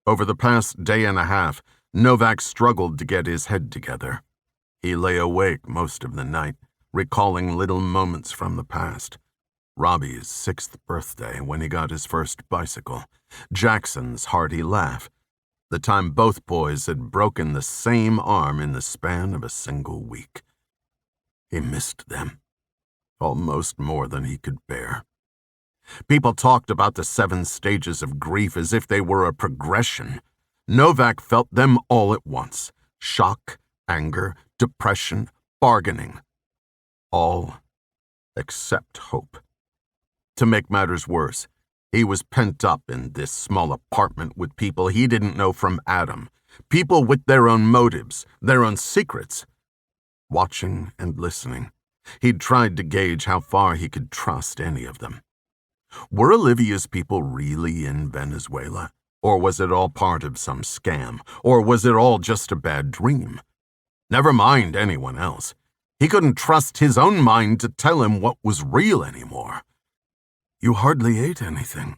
Over the past day and a half, Novak struggled to get his head together. He lay awake most of the night, recalling little moments from the past. Robbie's 6th birthday when he got his first bicycle, Jackson's hearty laugh, the time both boys had broken the same arm in the span of a single week. He missed them, almost more than he could bear. People talked about the 7 stages of grief as if they were a progression. Novak felt them all at once: shock, anger, depression, bargaining. All except hope. To make matters worse, he was pent up in this small apartment with people he didn't know from Adam, people with their own motives, their own secrets. Watching and listening, he'd tried to gauge how far he could trust any of them. Were Olivia's people really in Venezuela? Or was it all part of some scam? Or was it all just a bad dream? Never mind anyone else. He couldn't trust his own mind to tell him what was real anymore. "You hardly ate anything."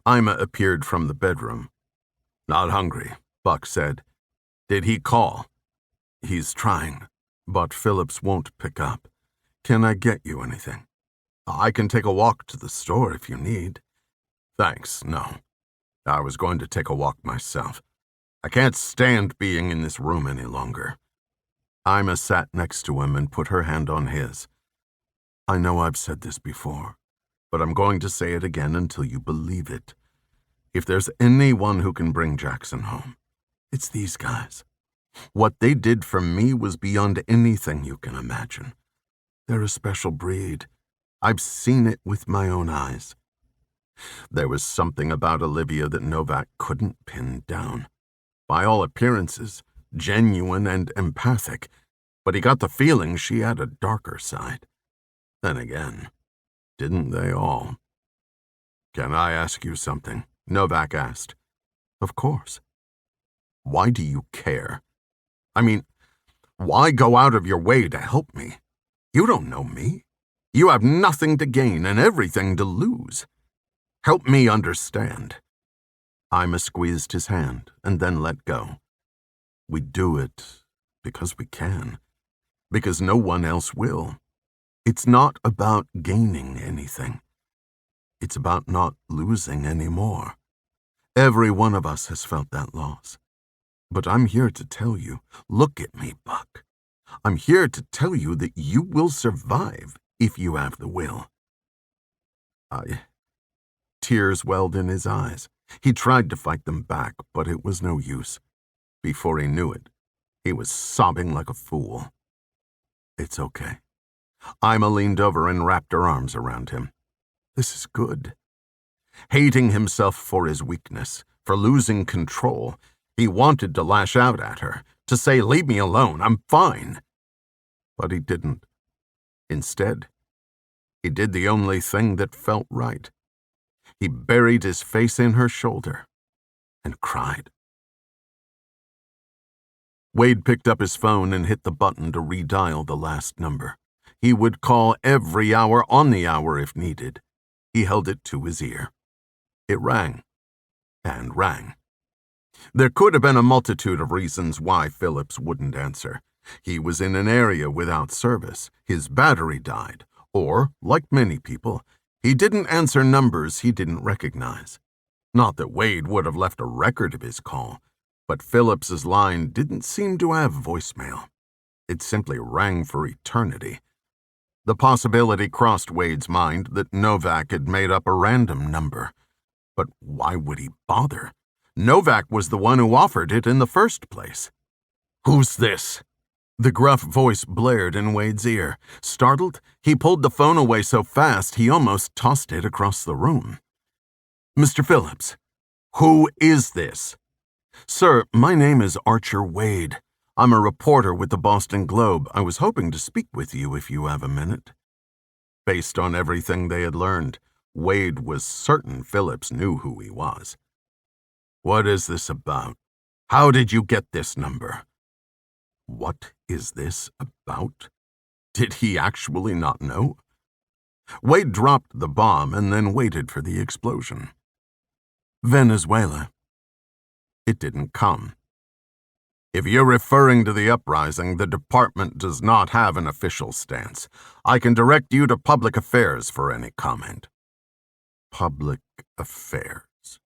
Ima appeared from the bedroom. "Not hungry," Buck said. "Did he call?" "He's trying, but Phillips won't pick up. Can I get you anything?" "I can take a walk to the store if you need." "Thanks, no. I was going to take a walk myself. I can't stand being in this room any longer." Ima sat next to him and put her hand on his. "I know I've said this before, but I'm going to say it again until you believe it. If there's anyone who can bring Jackson home, it's these guys. What they did for me was beyond anything you can imagine. They're a special breed. I've seen it with my own eyes. There was something about Olivia that Novak couldn't pin down. By all appearances, genuine and empathic, but he got the feeling she had a darker side. Then again, didn't they all? "Can I ask you something?" Novak asked. "Of course." "Why do you care? I mean, why go out of your way to help me? You don't know me. You have nothing to gain and everything to lose. Help me understand." Ima squeezed his hand and then let go. "We do it because we can, because no one else will. It's not about gaining anything. It's about not losing anymore. Every one of us has felt that loss. But I'm here to tell you, look at me, Buck. I'm here to tell you that you will survive if you have the will." Tears welled in his eyes. He tried to fight them back, but it was no use. Before he knew it, he was sobbing like a fool. "It's okay." Ima leaned over and wrapped her arms around him. "This is good." Hating himself for his weakness, for losing control, he wanted to lash out at her, to say, "Leave me alone, I'm fine." But he didn't. Instead, he did the only thing that felt right. He buried his face in her shoulder and cried. Wade picked up his phone and hit the button to redial the last number. He would call every hour on the hour if needed. He held it to his ear. It rang and rang. There could have been a multitude of reasons why Phillips wouldn't answer. He was in an area without service, his battery died, or, like many people, he didn't answer numbers he didn't recognize. Not that Wade would have left a record of his call, but Phillips's line didn't seem to have voicemail. It simply rang for eternity. The possibility crossed Wade's mind that Novak had made up a random number. But why would he bother? Novak was the one who offered it in the first place. "Who's this?" The gruff voice blared in Wade's ear. Startled, he pulled the phone away so fast he almost tossed it across the room. "Mr. Phillips." "Who is this?" "Sir, my name is Archer Wade. I'm a reporter with the Boston Globe. I was hoping to speak with you if you have a minute." Based on everything they had learned, Wade was certain Phillips knew who he was. "What is this about? How did you get this number?" What is this about? Did he actually not know? Wade dropped the bomb and then waited for the explosion. "Venezuela." It didn't come. "If you're referring to the uprising, the department does not have an official stance. I can direct you to public affairs for any comment." Public affairs.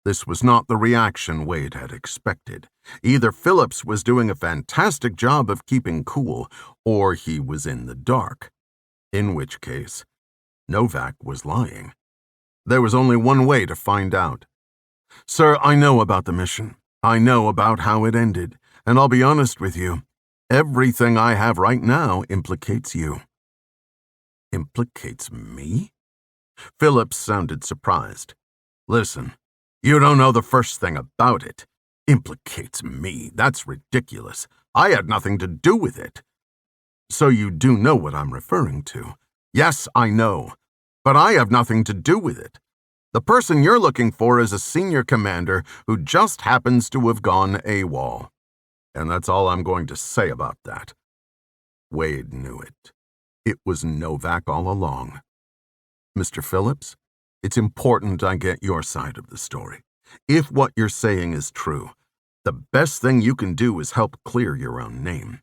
This was not the reaction Wade had expected. Either Phillips was doing a fantastic job of keeping cool, or he was in the dark. In which case, Novak was lying. There was only one way to find out. "Sir, I know about the mission. I know about how it ended, and I'll be honest with you. Everything I have right now implicates you." "Implicates me?" Phillips sounded surprised. "Listen, you don't know the first thing about it. Implicates me? That's ridiculous. I had nothing to do with it." "So you do know what I'm referring to?" "Yes, I know. But I have nothing to do with it. The person you're looking for is a senior commander who just happens to have gone AWOL. And that's all I'm going to say about that." Wade knew it. It was Novak all along. "Mr. Phillips, it's important I get your side of the story. If what you're saying is true, the best thing you can do is help clear your own name."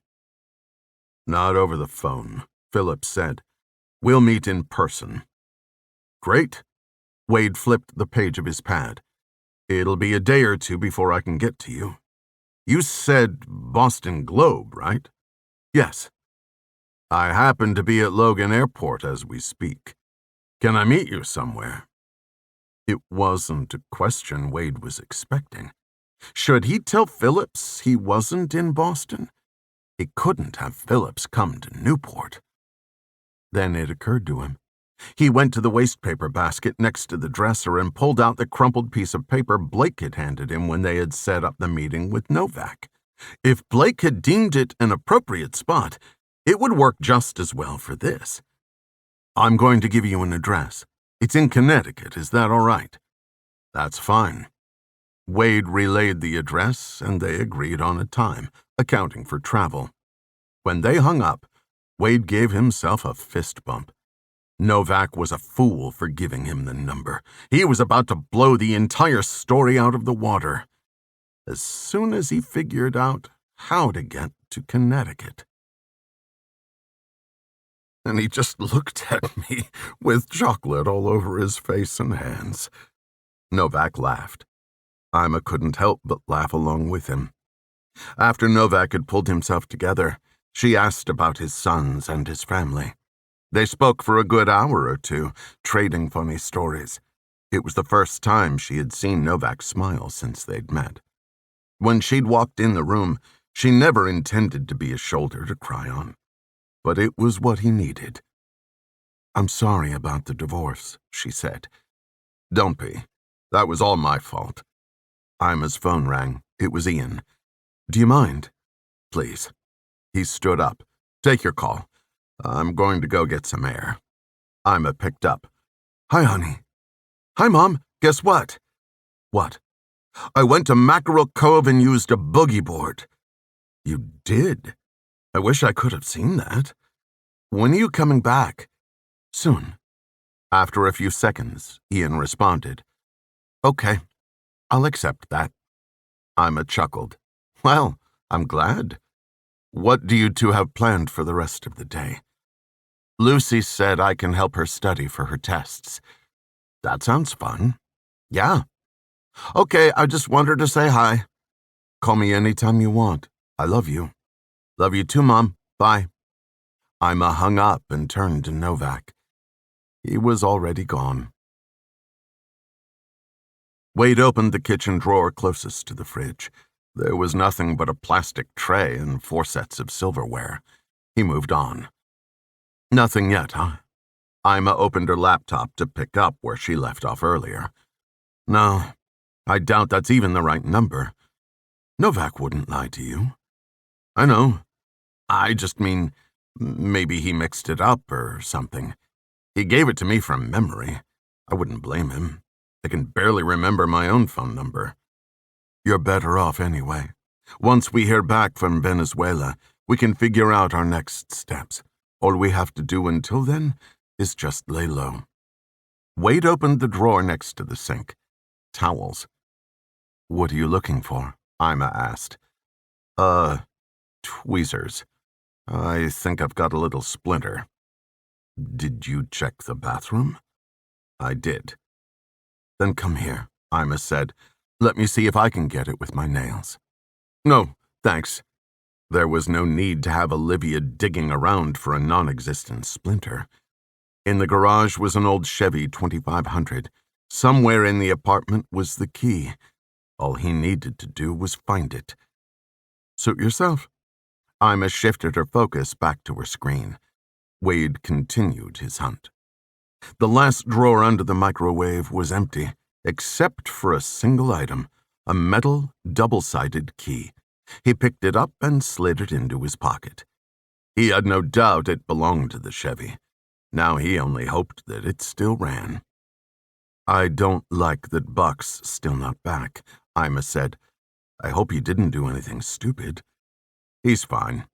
"Not over the phone," Phillips said. "We'll meet in person." "Great." Wade flipped the page of his pad. "It'll be a day or two before I can get to you. You said Boston Globe, right?" "Yes." "I happen to be at Logan Airport as we speak. Can I meet you somewhere?" It wasn't a question Wade was expecting. Should he tell Phillips he wasn't in Boston? He couldn't have Phillips come to Newport. Then it occurred to him. He went to the wastepaper basket next to the dresser and pulled out the crumpled piece of paper Blake had handed him when they had set up the meeting with Novak. If Blake had deemed it an appropriate spot, it would work just as well for this. "I'm going to give you an address. It's in Connecticut, is that all right?" "That's fine." Wade relayed the address, and they agreed on a time, accounting for travel. When they hung up, Wade gave himself a fist bump. Novak was a fool for giving him the number. He was about to blow the entire story out of the water, as soon as he figured out how to get to Connecticut. And he just looked at me with chocolate all over his face and hands. Novak laughed. Ima couldn't help but laugh along with him. After Novak had pulled himself together, she asked about his sons and his family. They spoke for a good hour or two, trading funny stories. It was the first time she had seen Novak smile since they'd met. When she'd walked in the room, she never intended to be a shoulder to cry on. But it was what he needed. "I'm sorry about the divorce," she said. "Don't be. That was all my fault." Ima's phone rang. It was Ian. "Do you mind?" "Please." He stood up. "Take your call. I'm going to go get some air." Ima picked up. "Hi, honey." "Hi, Mom. Guess what?" "What?" "I went to Mackerel Cove and used a boogie board." "You did? I wish I could have seen that. When are you coming back?" "Soon." After a few seconds, Ian responded. "Okay, I'll accept that." Ima chuckled. "Well, I'm glad. What do you two have planned for the rest of the day?" "Lucy said I can help her study for her tests." "That sounds fun." "Yeah." "Okay, I just wanted to say hi." "Call me anytime you want. I love you." "Love you too, Mom. Bye." Ima hung up and turned to Novak. He was already gone. Wade opened the kitchen drawer closest to the fridge. There was nothing but a plastic tray and 4 sets of silverware. He moved on. "Nothing yet, huh?" Ima opened her laptop to pick up where she left off earlier. "No, I doubt that's even the right number. Novak wouldn't lie to you." "I know. I just mean, maybe he mixed it up or something. He gave it to me from memory. I wouldn't blame him. I can barely remember my own phone number." "You're better off anyway. Once we hear back from Venezuela, we can figure out our next steps. All we have to do until then is just lay low." Wade opened the drawer next to the sink. Towels. "What are you looking for?" Ima asked. Tweezers. I think I've got a little splinter." "Did you check the bathroom?" "I did." "Then come here," Ima said. "Let me see if I can get it with my nails." "No, thanks." There was no need to have Olivia digging around for a non-existent splinter. In the garage was an old Chevy 2500. Somewhere in the apartment was the key. All he needed to do was find it. "Suit yourself." Ima shifted her focus back to her screen. Wade continued his hunt. The last drawer under the microwave was empty, except for a single item, a metal, double-sided key. He picked it up and slid it into his pocket. He had no doubt it belonged to the Chevy. Now he only hoped that it still ran. "I don't like that Buck's still not back," Ima said. "I hope he didn't do anything stupid." "He's fine."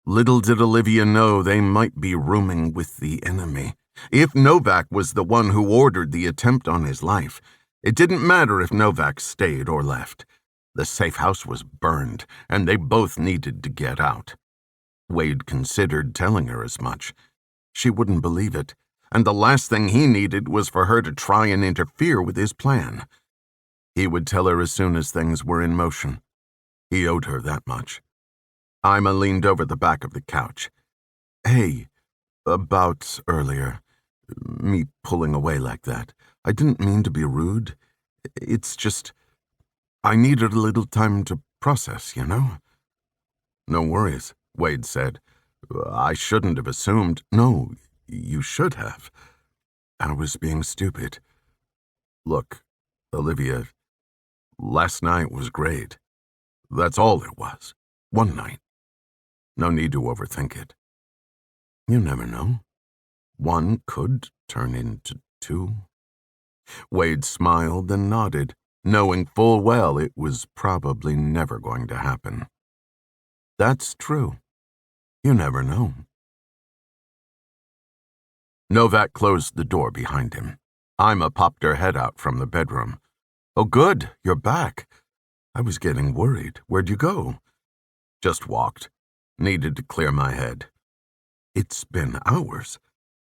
Little did Olivia know they might be rooming with the enemy. If Novak was the one who ordered the attempt on his life, it didn't matter if Novak stayed or left. The safe house was burned, and they both needed to get out. Wade considered telling her as much. She wouldn't believe it, and the last thing he needed was for her to try and interfere with his plan. He would tell her as soon as things were in motion. He owed her that much. Ima leaned over the back of the couch. "Hey, about earlier. Me pulling away like that. I didn't mean to be rude. It's just, I needed a little time to process, you know? No worries, Wade said. I shouldn't have assumed. No, you should have. I was being stupid. Look, Olivia, last night was great. That's all it was. One night. No need to overthink it. You never know. One could turn into two. Wade smiled and nodded, knowing full well it was probably never going to happen. That's true. You never know. Novak closed the door behind him. Ima popped her head out from the bedroom. Oh, good, you're back. I was getting worried. Where'd you go? Just walked. Needed to clear my head. It's been hours.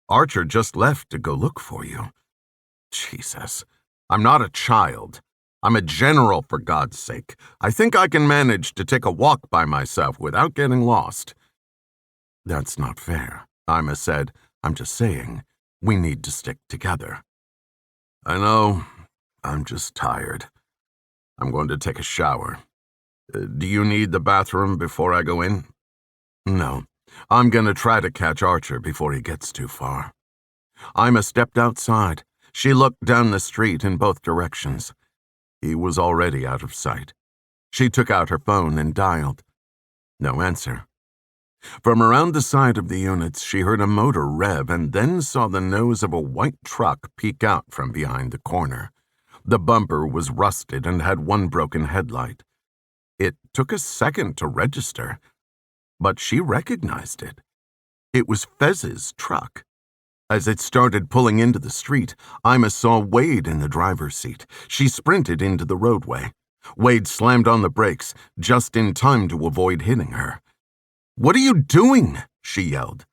Archer just left to go look for you. Jesus. I'm not a child. I'm a general, for God's sake. I think I can manage to take a walk by myself without getting lost. That's not fair, Ima said. I'm just saying, we need to stick together. I know. I'm just tired. I'm going to take a shower. Do you need the bathroom before I go in? No. I'm going to try to catch Archer before he gets too far. Ima stepped outside. She looked down the street in both directions. He was already out of sight. She took out her phone and dialed. No answer. From around the side of the units, she heard a motor rev and then saw the nose of a white truck peek out from behind the corner. The bumper was rusted and had one broken headlight. It took a second to register, but she recognized it. It was Fez's truck. As it started pulling into the street, Ima saw Wade in the driver's seat. She sprinted into the roadway. Wade slammed on the brakes, just in time to avoid hitting her. "What are you doing?" she yelled.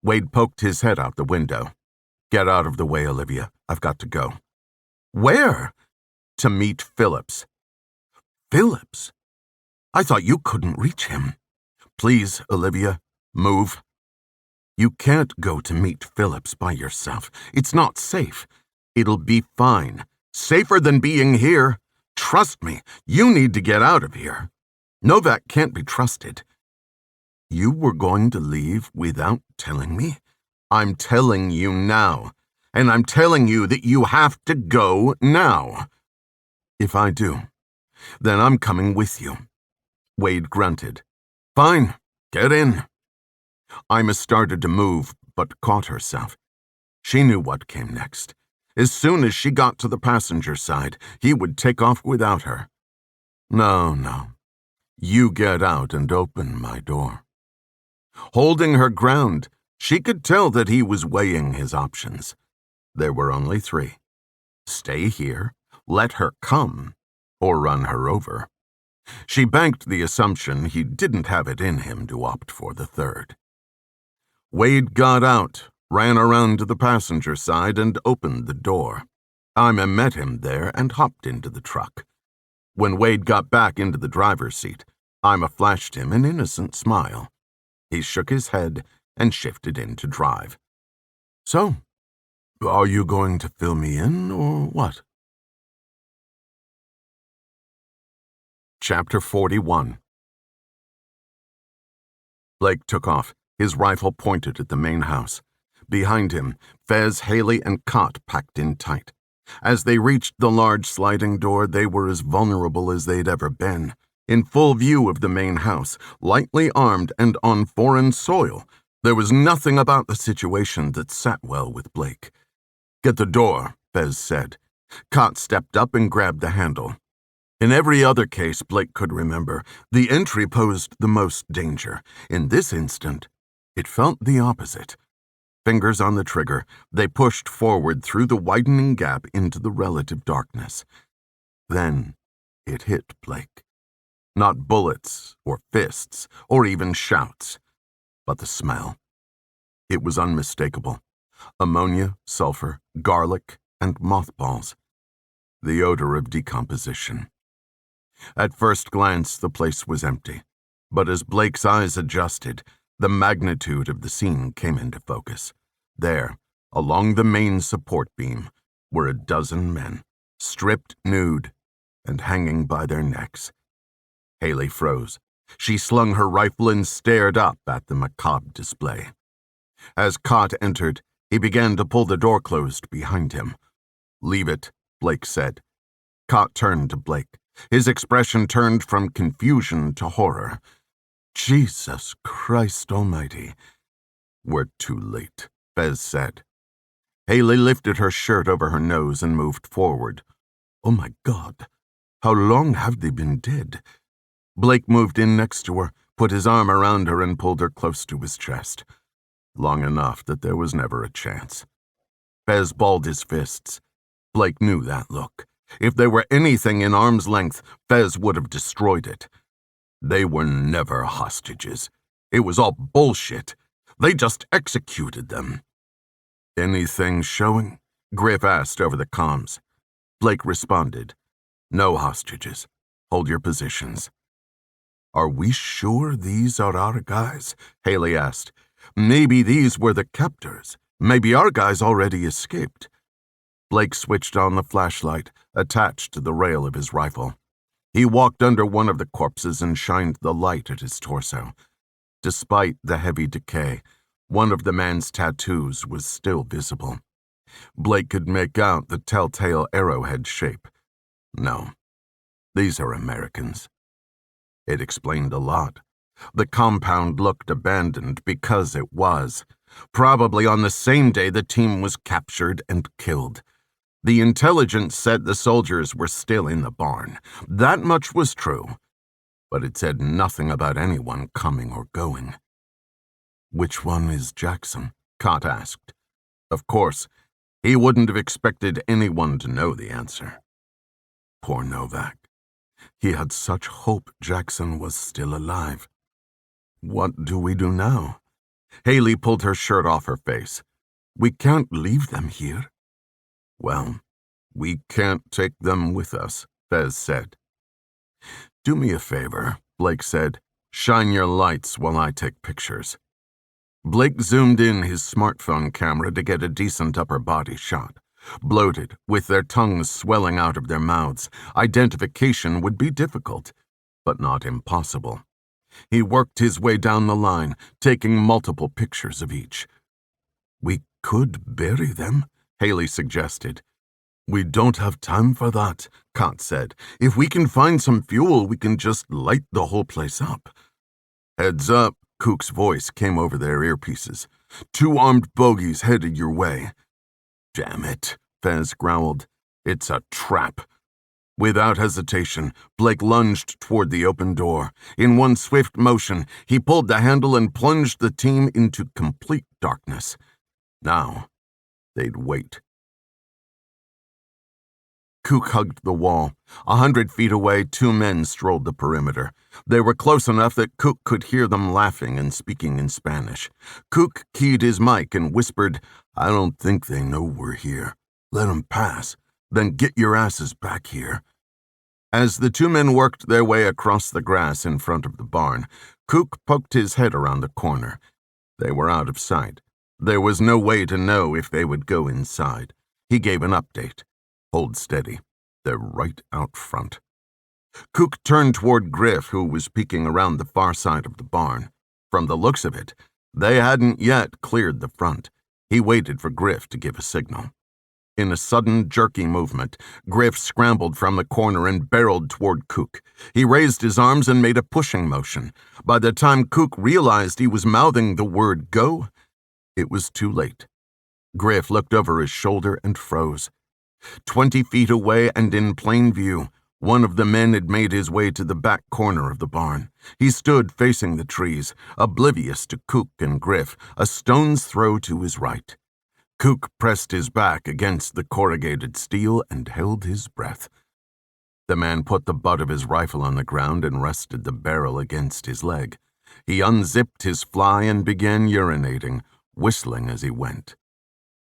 Wade poked his head out the window. "Get out of the way, Olivia. I've got to go." "Where?" "To meet Phillips." "Phillips? I thought you couldn't reach him." "Please, Olivia, move." "You can't go to meet Phillips by yourself. It's not safe." "It'll be fine. Safer than being here. Trust me, you need to get out of here. Novak can't be trusted." "You were going to leave without telling me?" "I'm telling you now, and I'm telling you that you have to go now." "If I do, then I'm coming with you." Wade grunted. "Fine, get in." Ima started to move, but caught herself. She knew what came next. As soon as she got to the passenger side, he would take off without her. No. You get out and open my door." Holding her ground, she could tell that he was weighing his options. There were only three. Stay here, let her come, or run her over. She banked the assumption he didn't have it in him to opt for the third. Wade got out, ran around to the passenger side, and opened the door. Ima met him there and hopped into the truck. When Wade got back into the driver's seat, Ima flashed him an innocent smile. He shook his head and shifted in to drive. "So, are you going to fill me in, or what?" Chapter 41. Blake took off, his rifle pointed at the main house. Behind him, Fez, Haley, and Cott packed in tight. As they reached the large sliding door, they were as vulnerable as they'd ever been. In full view of the main house, lightly armed and on foreign soil, there was nothing about the situation that sat well with Blake. "Get the door," Fez said. Cott stepped up and grabbed the handle. In every other case Blake could remember, the entry posed the most danger. In this instant, it felt the opposite. Fingers on the trigger, they pushed forward through the widening gap into the relative darkness. Then it hit Blake. Not bullets or fists or even shouts, but the smell. It was unmistakable. Ammonia, sulfur, garlic, and mothballs. The odor of decomposition. At first glance, the place was empty, but as Blake's eyes adjusted, the magnitude of the scene came into focus. There, Along the main support beam were a dozen men, stripped nude and hanging by their necks. Haley froze. She slung her rifle and stared up at the macabre display. As Cott entered, he began to pull the door closed behind him. "Leave it," Blake said. Cott turned to Blake. His expression turned from confusion to horror. "Jesus Christ Almighty." "We're too late," Fez said. Haley lifted her shirt over her nose and moved forward. "Oh my God, how long have they been dead?" Blake moved in next to her, put his arm around her and pulled her close to his chest. Long enough that there was never a chance. Fez balled his fists. Blake knew that look. If there were anything in arm's length, Fez would have destroyed it. They were never hostages. It was all bullshit. They just executed them. "Anything showing?" Griff asked over the comms. Blake responded, "No hostages. Hold your positions." "Are we sure these are our guys?" Haley asked. "Maybe these were the captors. Maybe our guys already escaped." Blake switched on the flashlight attached to the rail of his rifle. He walked under one of the corpses and shined the light at his torso. Despite the heavy decay, one of the man's tattoos was still visible. Blake could make out the telltale arrowhead shape. No, these are Americans. It explained a lot. The compound looked abandoned because it was. Probably on the same day the team was captured and killed. The intelligence said the soldiers were still in the barn. That much was true. But it said nothing about anyone coming or going. "Which one is Jackson?" Cott asked. Of course, he wouldn't have expected anyone to know the answer. Poor Novak. He had such hope Jackson was still alive. "What do we do now?" Haley pulled her shirt off her face. "We can't leave them here." "Well, we can't take them with us," Fez said. "Do me a favor," Blake said. "Shine your lights while I take pictures." Blake zoomed in his smartphone camera to get a decent upper body shot. Bloated, with their tongues swelling out of their mouths, identification would be difficult, but not impossible. He worked his way down the line, taking multiple pictures of each. "We could bury them," Haley suggested. "We don't have time for that," Cott said. "If we can find some fuel, we can just light the whole place up." "Heads up," Cook's voice came over their earpieces. "2 armed bogies headed your way." "Damn it," Fez growled. "It's a trap." Without hesitation, Blake lunged toward the open door. In one swift motion, he pulled the handle and plunged the team into complete darkness. Now, they'd wait. Cook hugged the wall. 100 feet away, 2 men strolled the perimeter. They were close enough that Cook could hear them laughing and speaking in Spanish. Cook keyed his mic and whispered, "I don't think they know we're here. Let 'em pass. Then get your asses back here." As the 2 men worked their way across the grass in front of the barn, Cook poked his head around the corner. They were out of sight. There was no way to know if they would go inside. He gave an update. "Hold steady. They're right out front." Cook turned toward Griff, who was peeking around the far side of the barn. From the looks of it, they hadn't yet cleared the front. He waited for Griff to give a signal. In a sudden, jerky movement, Griff scrambled from the corner and barreled toward Cook. He raised his arms and made a pushing motion. By the time Cook realized he was mouthing the word go, it was too late. Griff looked over his shoulder and froze. 20 feet away and in plain view, one of the men had made his way to the back corner of the barn. He stood facing the trees, oblivious to Cook and Griff, a stone's throw to his right. Cook pressed his back against the corrugated steel and held his breath. The man put the butt of his rifle on the ground and rested the barrel against his leg. He unzipped his fly and began urinating, whistling as he went.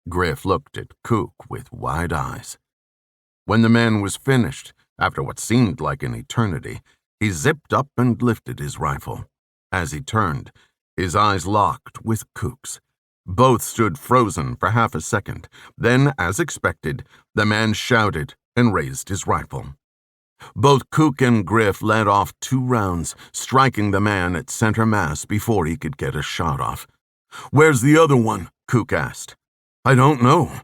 Griff looked at Cook with wide eyes. When the man was finished, after what seemed like an eternity, he zipped up and lifted his rifle. As he turned, his eyes locked with Cook's. Both stood frozen for half a second. Then, as expected, the man shouted and raised his rifle. Both Cook and Griff let off 2 rounds, striking the man at center mass before he could get a shot off. "Where's the other one?" Cook asked. "I don't know."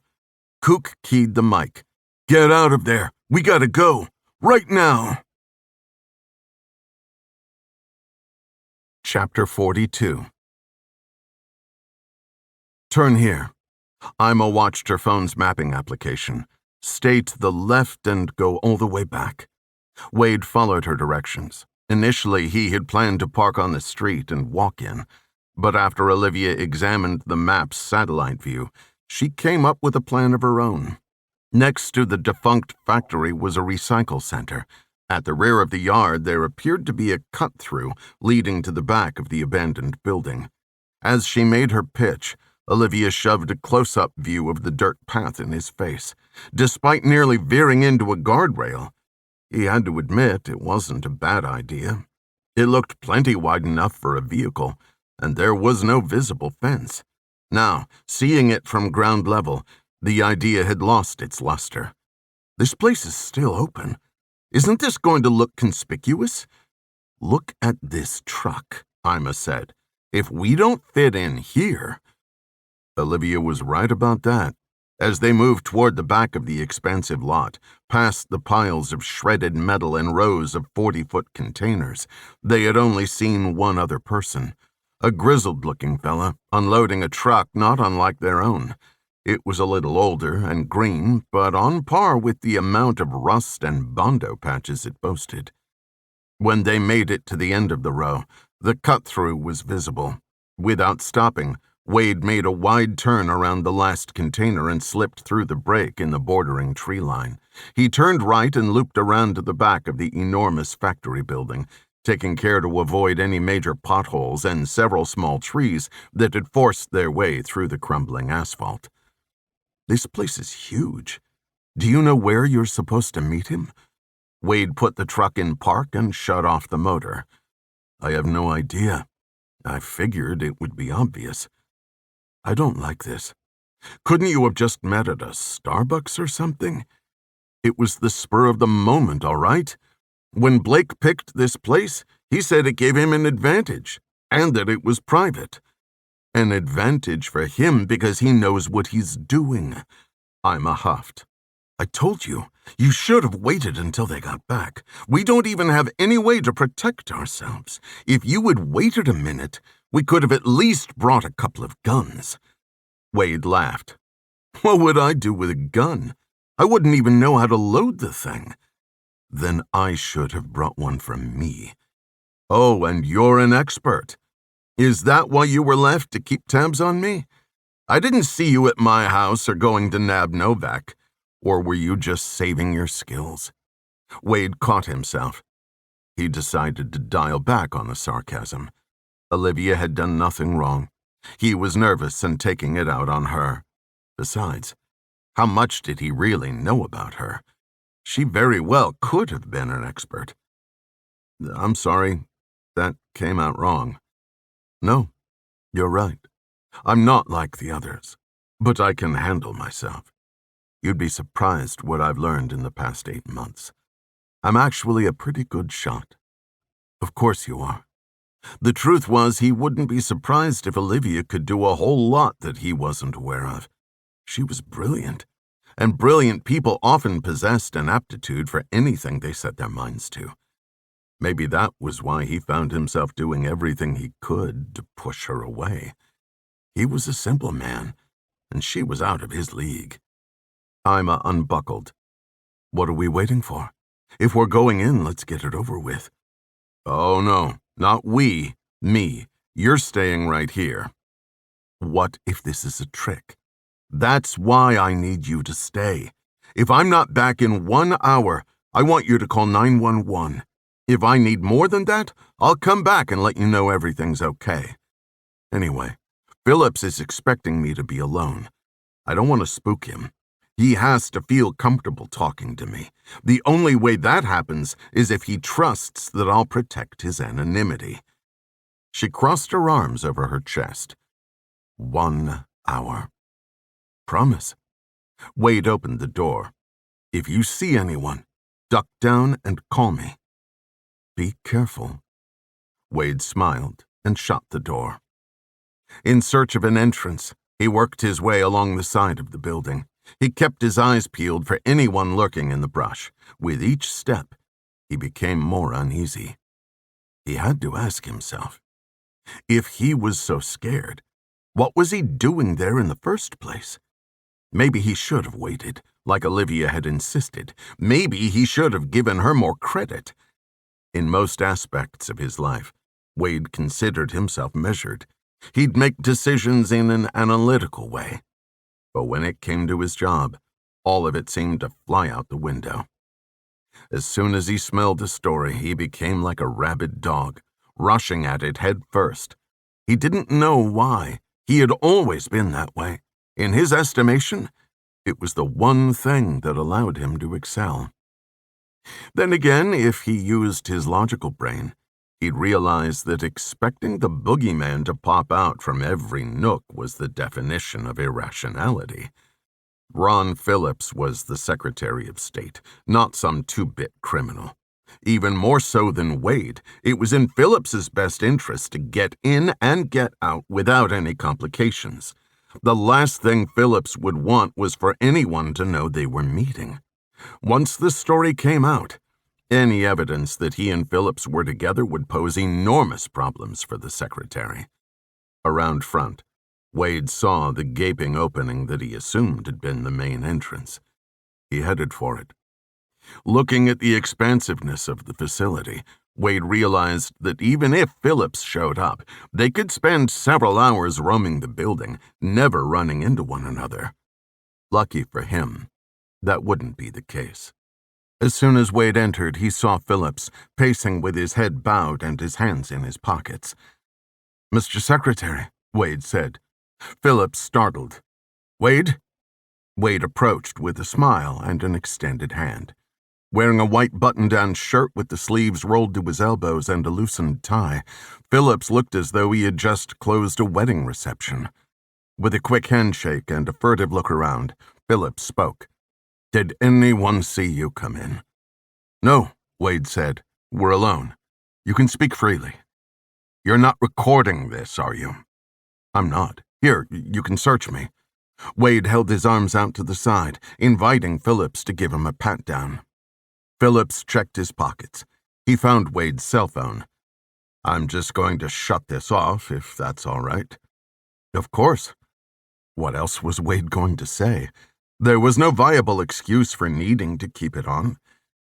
Cook keyed the mic. "Get out of there. We gotta go. Right now." Chapter 42. "Turn here." Ima watched her phone's mapping application. "Stay to the left and go all the way back." Wade followed her directions. Initially, he had planned to park on the street and walk in, but after Olivia examined the map's satellite view, she came up with a plan of her own. Next to the defunct factory was a recycle center. At the rear of the yard, there appeared to be a cut-through leading to the back of the abandoned building. As she made her pitch, Olivia shoved a close-up view of the dirt path in his face. Despite nearly veering into a guardrail, he had to admit it wasn't a bad idea. It looked plenty wide enough for a vehicle, and there was no visible fence. Now, seeing it from ground level, the idea had lost its luster. This place is still open. Isn't this going to look conspicuous? "Look at this truck," Ima said. "If we don't fit in here—" Olivia was right about that. As they moved toward the back of the expansive lot, past the piles of shredded metal and rows of 40-foot containers, they had only seen one other person, a grizzled-looking fella unloading a truck not unlike their own. It was a little older and green, but on par with the amount of rust and bondo patches it boasted. When they made it to the end of the row, the cut-through was visible. Without stopping, Wade made a wide turn around the last container and slipped through the break in the bordering tree line. He turned right and looped around to the back of the enormous factory building, taking care to avoid any major potholes and several small trees that had forced their way through the crumbling asphalt. "This place is huge. Do you know where you're supposed to meet him?" Wade put the truck in park and shut off the motor. "I have no idea. I figured it would be obvious. I don't like this. Couldn't you have just met at a Starbucks or something? It was the spur of the moment, all right? When Blake picked this place, he said it gave him an advantage, and that it was private. An advantage for him because he knows what he's doing." Ima huffed. "I told you, you should have waited until they got back. We don't even have any way to protect ourselves. If you had waited a minute, we could have at least brought a couple of guns." Wade laughed. "What would I do with a gun? I wouldn't even know how to load the thing." "Then I should have brought one from me." "Oh, and you're an expert. Is that why you were left to keep tabs on me? I didn't see you at my house or going to nab Novak. Or were you just saving your skills?" Wade caught himself. He decided to dial back on the sarcasm. Olivia had done nothing wrong. He was nervous and taking it out on her. Besides, how much did he really know about her? She very well could have been an expert. "I'm sorry, that came out wrong." "No, you're right. I'm not like the others, but I can handle myself. You'd be surprised what I've learned in the past 8 months. I'm actually a pretty good shot." "Of course you are." The truth was, he wouldn't be surprised if Olivia could do a whole lot that he wasn't aware of. She was brilliant, and brilliant people often possessed an aptitude for anything they set their minds to. Maybe that was why he found himself doing everything he could to push her away. He was a simple man, and she was out of his league. Ima unbuckled. "What are we waiting for? If we're going in, let's get it over with." "Oh, no, not we. Me. You're staying right here." "What if this is a trick? That's why I need you to stay. If I'm not back in 1 hour, I want you to call 911. If I need more than that, I'll come back and let you know everything's okay. Anyway, Phillips is expecting me to be alone. I don't want to spook him. He has to feel comfortable talking to me. The only way that happens is if he trusts that I'll protect his anonymity." She crossed her arms over her chest. 1 hour. Promise. Wade opened the door. If you see anyone, duck down and call me. Be careful. Wade smiled and shut the door. In search of an entrance, he worked his way along the side of the building. He kept his eyes peeled for anyone lurking in the brush. With each step, he became more uneasy. He had to ask himself, if he was so scared, what was he doing there in the first place? Maybe he should have waited, like Olivia had insisted. Maybe he should have given her more credit. In most aspects of his life, Wade considered himself measured. He'd make decisions in an analytical way. But when it came to his job, all of it seemed to fly out the window. As soon as he smelled a story, he became like a rabid dog, rushing at it head first. He didn't know why. He had always been that way. In his estimation, it was the one thing that allowed him to excel. Then again, if he used his logical brain, he'd realize that expecting the boogeyman to pop out from every nook was the definition of irrationality. Ron Phillips was the Secretary of State, not some two-bit criminal. Even more so than Wade, it was in Phillips's best interest to get in and get out without any complications. The last thing Phillips would want was for anyone to know they were meeting. Once the story came out, any evidence that he and Phillips were together would pose enormous problems for the secretary. Around front, Wade saw the gaping opening that he assumed had been the main entrance. He headed for it. Looking at the expansiveness of the facility, Wade realized that even if Phillips showed up, they could spend several hours roaming the building, never running into one another. Lucky for him, that wouldn't be the case. As soon as Wade entered, he saw Phillips, pacing with his head bowed and his hands in his pockets. "Mr. Secretary," Wade said. Phillips startled. "Wade?" Wade approached with a smile and an extended hand. Wearing a white button-down shirt with the sleeves rolled to his elbows and a loosened tie, Phillips looked as though he had just closed a wedding reception. With a quick handshake and a furtive look around, Phillips spoke. "Did anyone see you come in?" "No," Wade said. "We're alone. You can speak freely." "You're not recording this, are you?" "I'm not. Here, you can search me." Wade held his arms out to the side, inviting Phillips to give him a pat-down. Phillips checked his pockets. He found Wade's cell phone. "I'm just going to shut this off, if that's all right." "Of course." What else was Wade going to say? There was no viable excuse for needing to keep it on.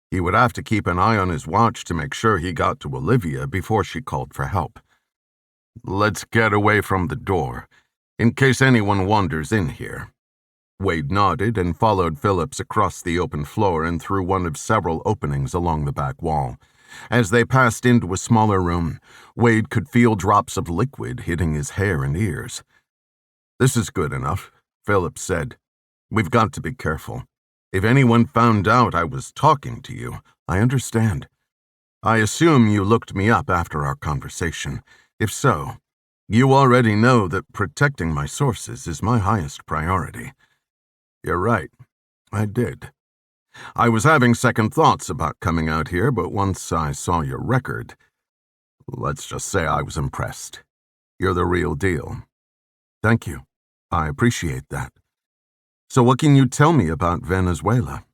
He would have to keep an eye on his watch to make sure he got to Olivia before she called for help. "Let's get away from the door, in case anyone wanders in here." Wade nodded and followed Phillips across the open floor and through one of several openings along the back wall. As they passed into a smaller room, Wade could feel drops of liquid hitting his hair and ears. "This is good enough," Phillips said. "We've got to be careful. If anyone found out I was talking to you, I understand. I assume you looked me up after our conversation. If so, you already know that protecting my sources is my highest priority." "You're right. I did. I was having second thoughts about coming out here, but once I saw your record, let's just say I was impressed. You're the real deal." "Thank you. I appreciate that. So what can you tell me about Venezuela?"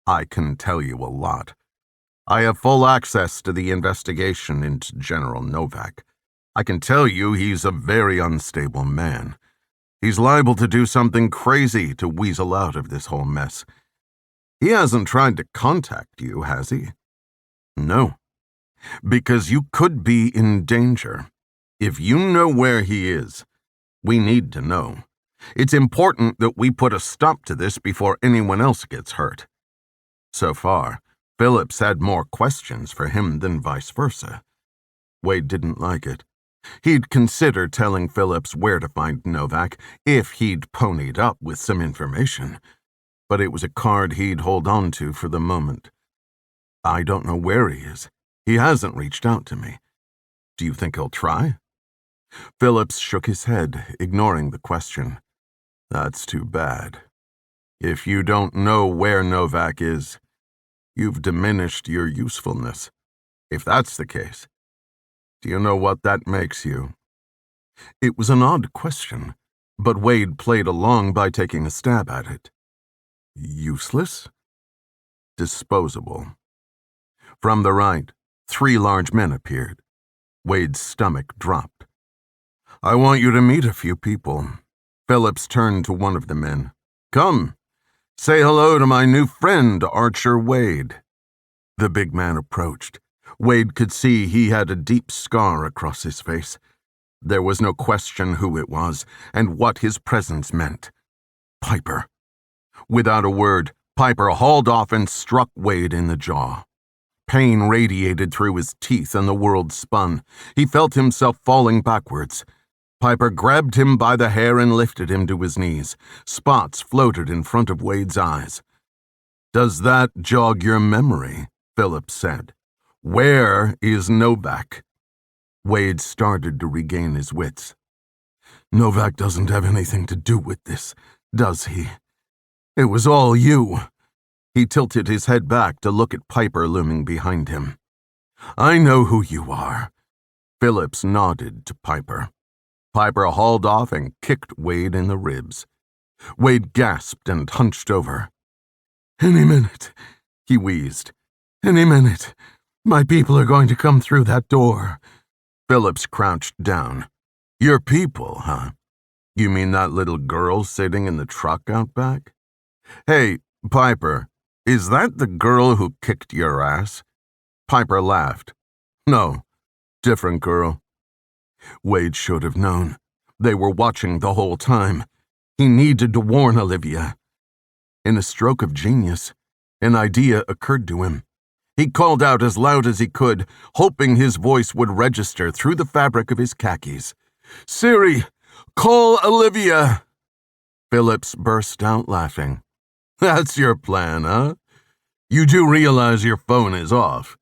"I can tell you a lot. I have full access to the investigation into General Novak. I can tell you he's a very unstable man. He's liable to do something crazy to weasel out of this whole mess. He hasn't tried to contact you, has he?" "No. Because you could be in danger. If you know where he is, we need to know. It's important that we put a stop to this before anyone else gets hurt." So far, Phillips had more questions for him than vice versa. Wade didn't like it. He'd consider telling Phillips where to find Novak if he'd ponied up with some information, but it was a card he'd hold on to for the moment. "I don't know where he is. He hasn't reached out to me. Do you think he'll try?" Phillips shook his head, ignoring the question. That's too bad. If you don't know where Novak is, you've diminished your usefulness. If that's the case, do you know what that makes you? It was an odd question, but Wade played along by taking a stab at it. Useless? Disposable. From the right, 3 large men appeared. Wade's stomach dropped. I want you to meet a few people. Phillips turned to one of the men. Come, say hello to my new friend, Archer Wade. The big man approached. Wade could see he had a deep scar across his face. There was no question who it was and what his presence meant. Piper. Without a word, Piper hauled off and struck Wade in the jaw. Pain radiated through his teeth and the world spun. He felt himself falling backwards. Piper grabbed him by the hair and lifted him to his knees. Spots floated in front of Wade's eyes. Does that jog your memory? Phillips said. Where is Novak? Wade started to regain his wits. Novak doesn't have anything to do with this, does he? It was all you. He tilted his head back to look at Piper looming behind him. I know who you are. Phillips nodded to Piper. Piper hauled off and kicked Wade in the ribs. Wade gasped and hunched over. Any minute, he wheezed. Any minute. My people are going to come through that door. Phillips crouched down. Your people, huh? You mean that little girl sitting in the truck out back? Hey, Piper, is that the girl who kicked your ass? Piper laughed. No, different girl. Wade should have known. They were watching the whole time. He needed to warn Olivia. In a stroke of genius, an idea occurred to him. He called out as loud as he could, hoping his voice would register through the fabric of his khakis. Siri, call Olivia! Phillips burst out laughing. That's your plan, huh? You do realize your phone is off.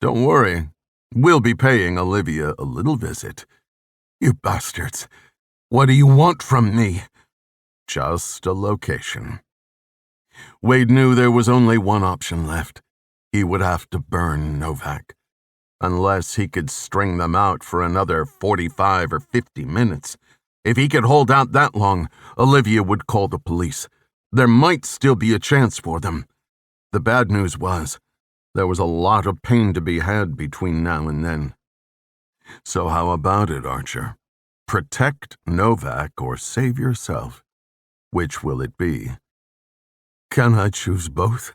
Don't worry. We'll be paying Olivia a little visit. You bastards. What do you want from me? Just a location. Wade knew there was only one option left. He would have to burn Novak. Unless he could string them out for another 45 or 50 minutes. If he could hold out that long, Olivia would call the police. There might still be a chance for them. The bad news was, there was a lot of pain to be had between now and then. So how about it, Archer? Protect Novak or save yourself? Which will it be? Can I choose both?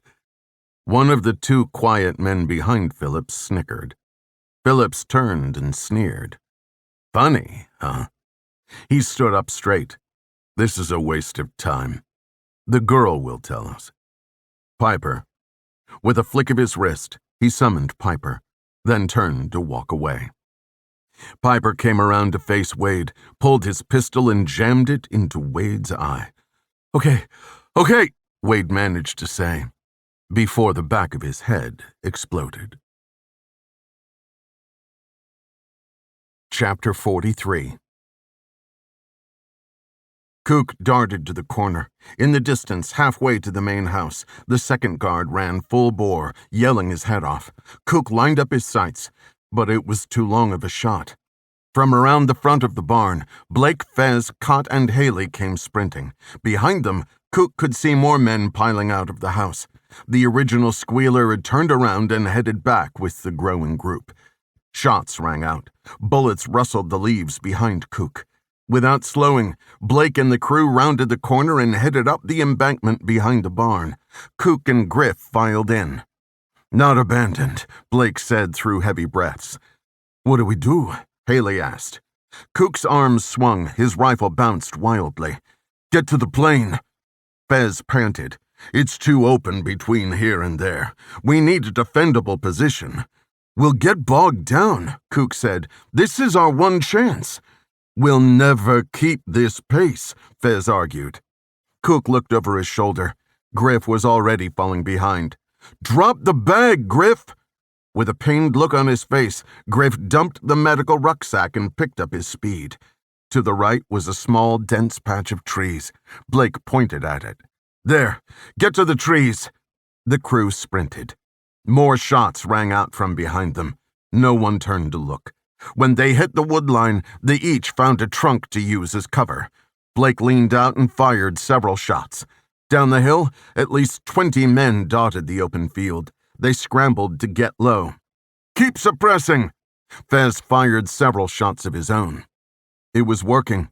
One of the 2 quiet men behind Phillips snickered. Phillips turned and sneered. Funny, huh? He stood up straight. This is a waste of time. The girl will tell us. Piper. With a flick of his wrist, he summoned Piper, then turned to walk away. Piper came around to face Wade, pulled his pistol and jammed it into Wade's eye. Okay, Wade managed to say, before the back of his head exploded. Chapter 43. Cook darted to the corner. In the distance, halfway to the main house, the second guard ran full bore, yelling his head off. Cook lined up his sights, but it was too long of a shot. From around the front of the barn, Blake, Fez, Cott, and Haley came sprinting. Behind them, Cook could see more men piling out of the house. The original squealer had turned around and headed back with the growing group. Shots rang out. Bullets rustled the leaves behind Cook. Without slowing, Blake and the crew rounded the corner and headed up the embankment behind the barn. Cook and Griff filed in. Not abandoned, Blake said through heavy breaths. What do we do? Haley asked. Cook's arms swung, his rifle bounced wildly. Get to the plane. Fez panted. It's too open between here and there. We need a defendable position. We'll get bogged down, Cook said. This is our one chance. We'll never keep this pace, Fez argued. Cook looked over his shoulder. Griff was already falling behind. Drop the bag, Griff! With a pained look on his face, Griff dumped the medical rucksack and picked up his speed. To the right was a small, dense patch of trees. Blake pointed at it. "There, get to the trees." The crew sprinted. More shots rang out from behind them. No one turned to look. When they hit the wood line, they each found a trunk to use as cover. Blake leaned out and fired several shots. Down the hill, at least 20 men dotted the open field. They scrambled to get low. "Keep suppressing!" Fez fired several shots of his own. It was working.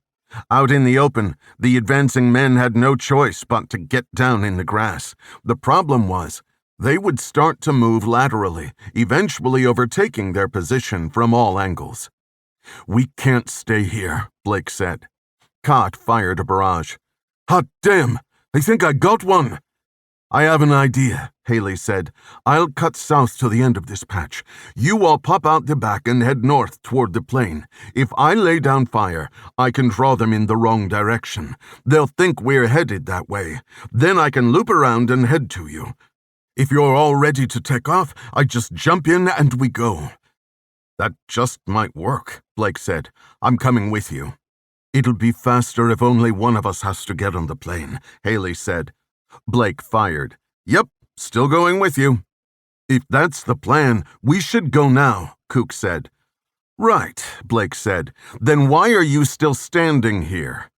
Out in the open, the advancing men had no choice but to get down in the grass. The problem was, they would start to move laterally, eventually overtaking their position from all angles. "We can't stay here," Blake said. Cott fired a barrage. "Hot damn! I think I got one!" "I have an idea," Haley said. "I'll cut south to the end of this patch. You all pop out the back and head north toward the plain. If I lay down fire, I can draw them in the wrong direction. They'll think we're headed that way. Then I can loop around and head to you. If you're all ready to take off, I just jump in and we go." "That just might work," Blake said. "I'm coming with you." "It'll be faster if only one of us has to get on the plane," Haley said. Blake fired. "Yep, still going with you." "If that's the plan, we should go now," Kook said. "Right," Blake said. "Then why are you still standing here?"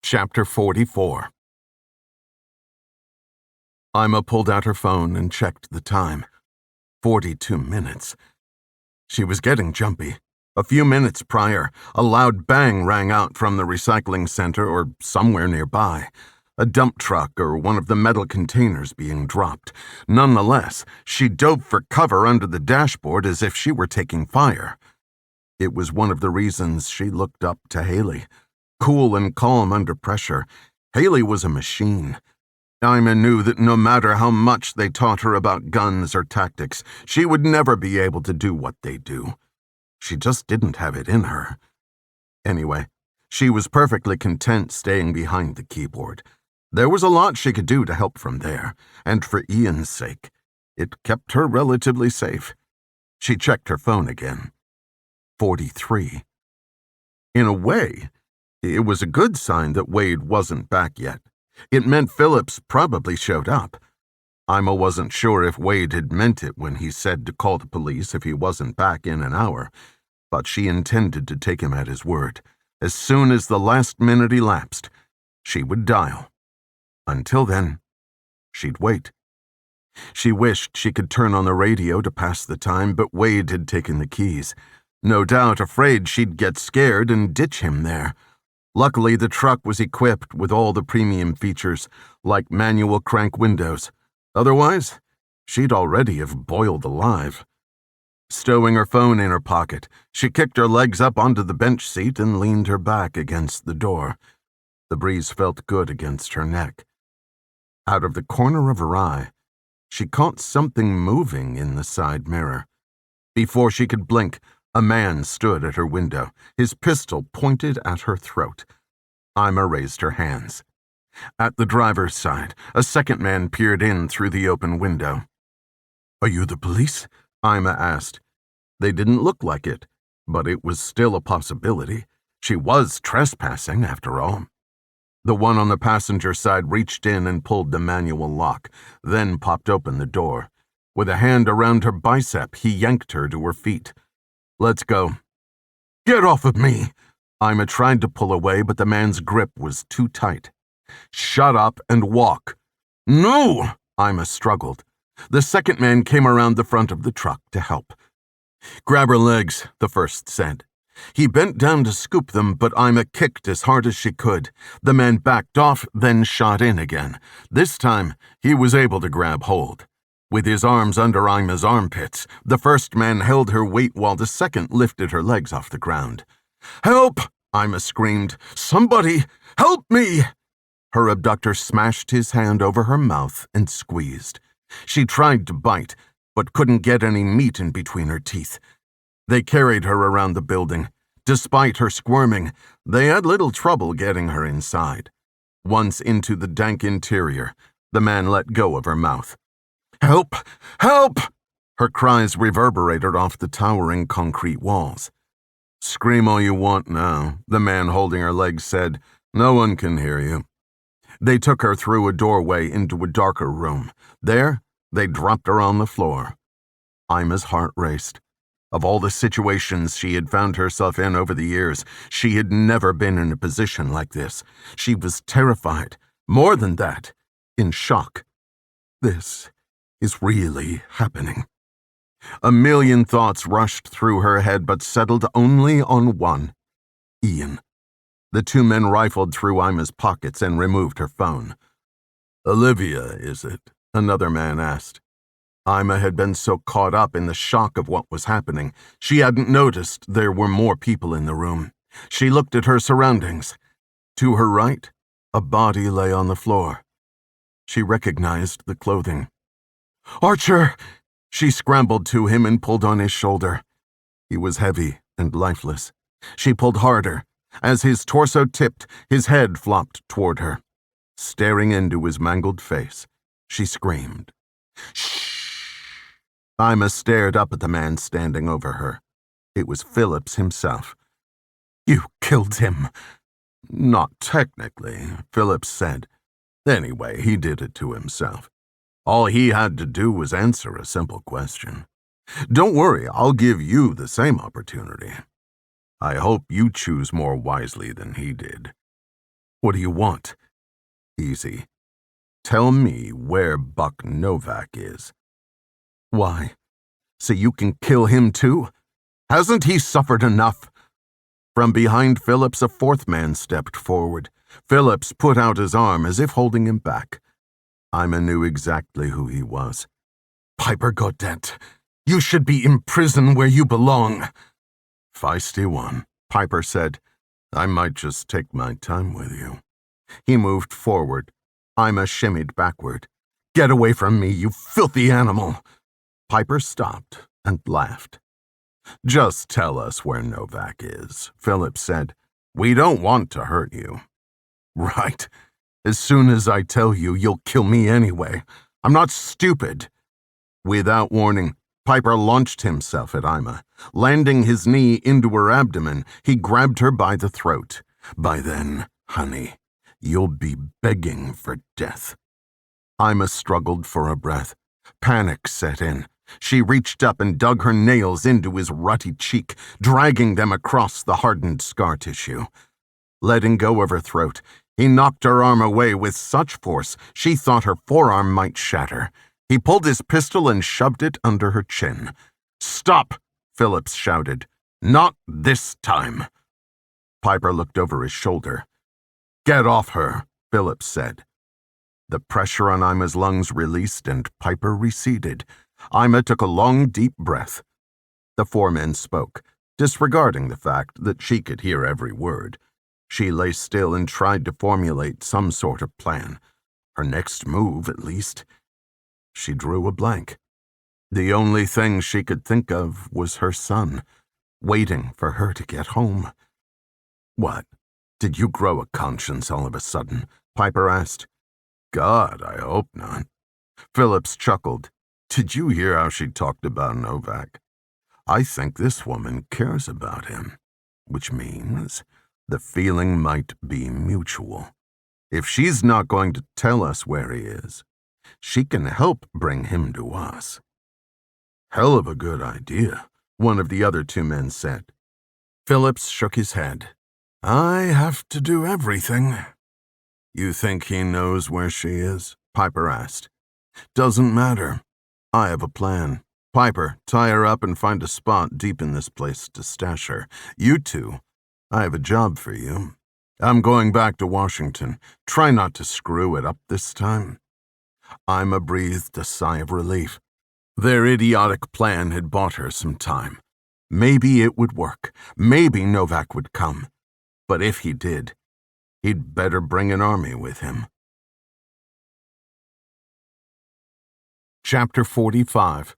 Chapter 44. Ima pulled out her phone and checked the time. 42 minutes. She was getting jumpy. A few minutes prior, a loud bang rang out from the recycling center or somewhere nearby. A dump truck or one of the metal containers being dropped. Nonetheless, she dove for cover under the dashboard as if she were taking fire. It was one of the reasons she looked up to Haley. Cool and calm under pressure, Haley was a machine. Ima knew that no matter how much they taught her about guns or tactics, she would never be able to do what they do. She just didn't have it in her. Anyway, she was perfectly content staying behind the keyboard. There was a lot she could do to help from there, and for Ian's sake, it kept her relatively safe. She checked her phone again. 43. In a way, it was a good sign that Wade wasn't back yet. It meant Phillips probably showed up. Ima wasn't sure if Wade had meant it when he said to call the police if he wasn't back in an hour, but she intended to take him at his word. As soon as the last minute elapsed, she would dial. Until then, she'd wait. She wished she could turn on the radio to pass the time, but Wade had taken the keys, no doubt afraid she'd get scared and ditch him there. Luckily, the truck was equipped with all the premium features, like manual crank windows. Otherwise, she'd already have boiled alive. Stowing her phone in her pocket, she kicked her legs up onto the bench seat and leaned her back against the door. The breeze felt good against her neck. Out of the corner of her eye, she caught something moving in the side mirror. Before she could blink, a man stood at her window, his pistol pointed at her throat. Ima raised her hands. At the driver's side, a second man peered in through the open window. "Are you the police?" Ima asked. They didn't look like it, but it was still a possibility. She was trespassing, after all. The one on the passenger side reached in and pulled the manual lock, then popped open the door. With a hand around her bicep, he yanked her to her feet. "Let's go." "Get off of me!" Ima tried to pull away, but the man's grip was too tight. "Shut up and walk." "No!" Ima struggled. The second man came around the front of the truck to help. "Grab her legs," the first said. He bent down to scoop them, but Ima kicked as hard as she could. The man backed off, then shot in again. This time, he was able to grab hold. With his arms under Ima's armpits, the first man held her weight while the second lifted her legs off the ground. "Help!" Ima screamed. "Somebody, help me!" Her abductor smashed his hand over her mouth and squeezed. She tried to bite, but couldn't get any meat in between her teeth. They carried her around the building. Despite her squirming, they had little trouble getting her inside. Once into the dank interior, the man let go of her mouth. Help! Help! Her cries reverberated off the towering concrete walls. Scream all you want now, the man holding her legs said. No one can hear you. They took her through a doorway into a darker room. There, they dropped her on the floor. Ima's heart raced. Of all the situations she had found herself in over the years, she had never been in a position like this. She was terrified. More than that, in shock. This is really happening. A million thoughts rushed through her head but settled only on one. Ian. The two men rifled through Ima's pockets and removed her phone. Olivia, is it? Another man asked. Ima had been so caught up in the shock of what was happening, she hadn't noticed there were more people in the room. She looked at her surroundings. To her right, a body lay on the floor. She recognized the clothing. Archer! She scrambled to him and pulled on his shoulder. He was heavy and lifeless. She pulled harder. As his torso tipped, his head flopped toward her. Staring into his mangled face, she screamed. Shh! Ima stared up at the man standing over her. It was Phillips himself. You killed him. Not technically, Phillips said. Anyway, he did it to himself. All he had to do was answer a simple question. Don't worry, I'll give you the same opportunity. I hope you choose more wisely than he did. What do you want? Easy. Tell me where Buck Novak is. Why? So you can kill him too? Hasn't he suffered enough? From behind Phillips, a fourth man stepped forward. Phillips put out his arm as if holding him back. Ima knew exactly who he was. Piper Godet, you should be in prison where you belong. Feisty one, Piper said. I might just take my time with you. He moved forward. Ima shimmied backward. Get away from me, you filthy animal. Piper stopped and laughed. Just tell us where Novak is, Phillips said. We don't want to hurt you. Right. As soon as I tell you, you'll kill me anyway. I'm not stupid. Without warning, Piper launched himself at Ima. Landing his knee into her abdomen, he grabbed her by the throat. By then, honey, you'll be begging for death. Ima struggled for a breath. Panic set in. She reached up and dug her nails into his rutty cheek, dragging them across the hardened scar tissue. Letting go of her throat, he knocked her arm away with such force she thought her forearm might shatter. He pulled his pistol and shoved it under her chin. Stop! Phillips shouted. Not this time. Piper looked over his shoulder. Get off her, Phillips said. The pressure on Ima's lungs released and Piper receded. Ima took a long, deep breath. The four men spoke, disregarding the fact that she could hear every word. She lay still and tried to formulate some sort of plan. Her next move, at least. She drew a blank. The only thing she could think of was her son, waiting for her to get home. What? Did you grow a conscience all of a sudden? Piper asked. God, I hope not. Phillips chuckled. Did you hear how she talked about Novak? I think this woman cares about him, which means the feeling might be mutual. If she's not going to tell us where he is, she can help bring him to us. Hell of a good idea, one of the other two men said. Phillips shook his head. I have to do everything. You think he knows where she is? Piper asked. Doesn't matter. I have a plan. Piper, tie her up and find a spot deep in this place to stash her. You two, I have a job for you. I'm going back to Washington. Try not to screw it up this time. Ima breathed a sigh of relief. Their idiotic plan had bought her some time. Maybe it would work. Maybe Novak would come. But if he did, he'd better bring an army with him. Chapter 45.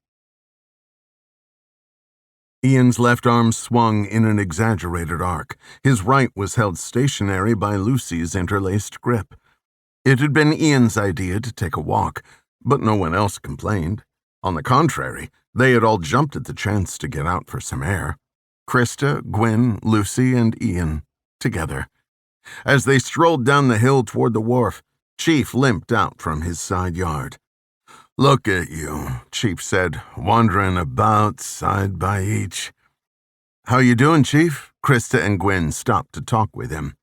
Ian's left arm swung in an exaggerated arc. His right was held stationary by Lucy's interlaced grip. It had been Ian's idea to take a walk, but no one else complained. On the contrary, they had all jumped at the chance to get out for some air. Krista, Gwen, Lucy, and Ian, together. As they strolled down the hill toward the wharf, Chief limped out from his side yard. "Look at you," Chief said, "wandering about, side by each." "How you doing, Chief?" Krista and Gwen stopped to talk with him.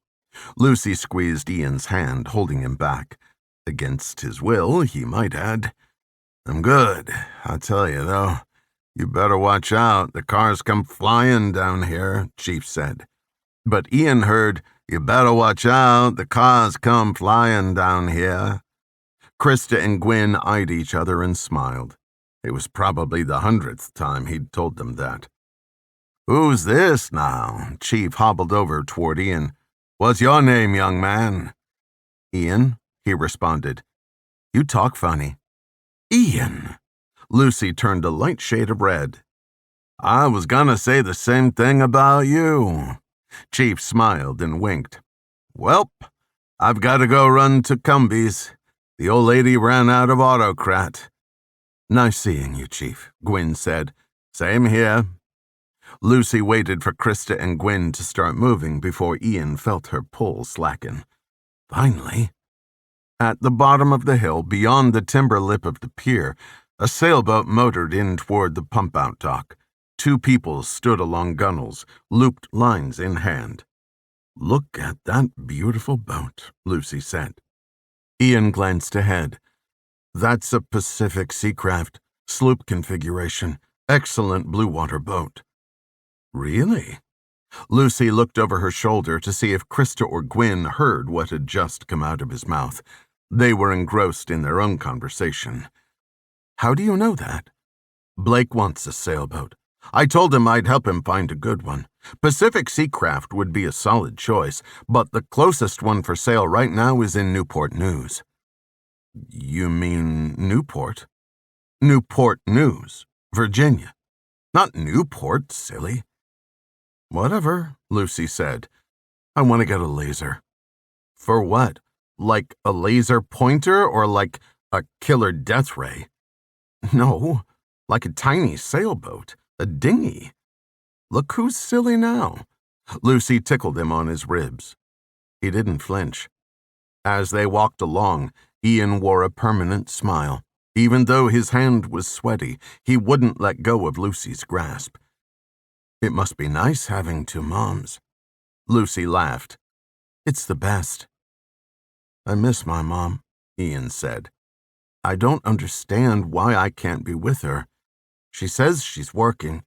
Lucy squeezed Ian's hand, holding him back. Against his will, he might add. "I'm good. I'll tell you, though. You better watch out. The cars come flying down here," Chief said. But Ian heard, "You better watch out. The cars come flying down here." Krista and Gwen eyed each other and smiled. It was probably the 100th time he'd told them that. "Who's this now?" Chief hobbled over toward Ian. "What's your name, young man?" "Ian," he responded. "You talk funny." "Ian!" Lucy turned a light shade of red. "I was gonna say the same thing about you." Chief smiled and winked. "Welp, I've got to go run to Cumby's. The old lady ran out of autocrat." "Nice seeing you, Chief," Gwen said. "Same here." Lucy waited for Krista and Gwen to start moving before Ian felt her pull slacken. Finally. At the bottom of the hill, beyond the timber lip of the pier, a sailboat motored in toward the pump-out dock. Two people stood along gunnels, looped lines in hand. "Look at that beautiful boat," Lucy said. Ian glanced ahead. "That's a Pacific Seacraft, sloop configuration, excellent blue water boat." "Really?" Lucy looked over her shoulder to see if Krista or Gwen heard what had just come out of his mouth. They were engrossed in their own conversation. "How do you know that?" "Blake wants a sailboat. I told him I'd help him find a good one. Pacific Seacraft would be a solid choice, but the closest one for sale right now is in Newport News." "You mean Newport?" "Newport News, Virginia. Not Newport, silly." "Whatever," Lucy said. "I want to get a laser." "For what? Like a laser pointer or like a killer death ray?" "No, like a tiny sailboat, a dinghy." "Look who's silly now." Lucy tickled him on his ribs. He didn't flinch. As they walked along, Ian wore a permanent smile. Even though his hand was sweaty, he wouldn't let go of Lucy's grasp. "It must be nice having two moms." Lucy laughed. "It's the best." "I miss my mom," Ian said. "I don't understand why I can't be with her. She says she's working,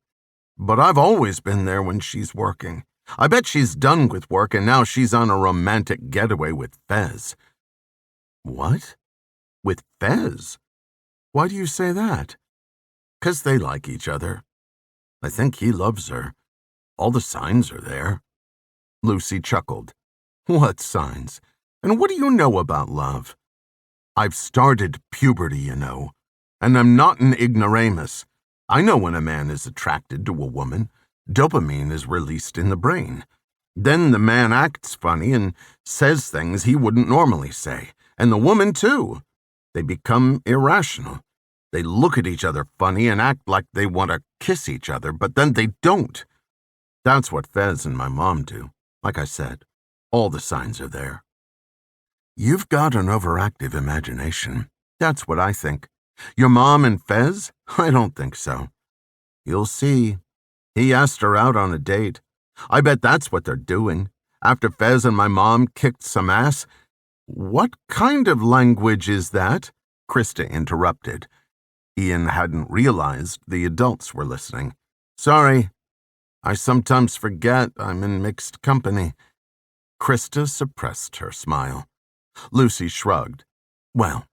but I've always been there when she's working. I bet she's done with work and now she's on a romantic getaway with Fez." "What? With Fez? Why do you say that?" "'Cause they like each other. I think he loves her. All the signs are there." Lucy chuckled. "What signs? And what do you know about love?" "I've started puberty, you know. And I'm not an ignoramus. I know when a man is attracted to a woman. Dopamine is released in the brain. Then the man acts funny and says things he wouldn't normally say. And the woman, too. They become irrational. They look at each other funny and act like they want to kiss each other, but then they don't. That's what Fez and my mom do. Like I said, all the signs are there." "You've got an overactive imagination. That's what I think. Your mom and Fez? I don't think so." "You'll see. He asked her out on a date. I bet that's what they're doing. After Fez and my mom kicked some ass." "What kind of language is that?" Krista interrupted. Ian hadn't realized the adults were listening. "Sorry. I sometimes forget I'm in mixed company." Krista suppressed her smile. Lucy shrugged. "Well,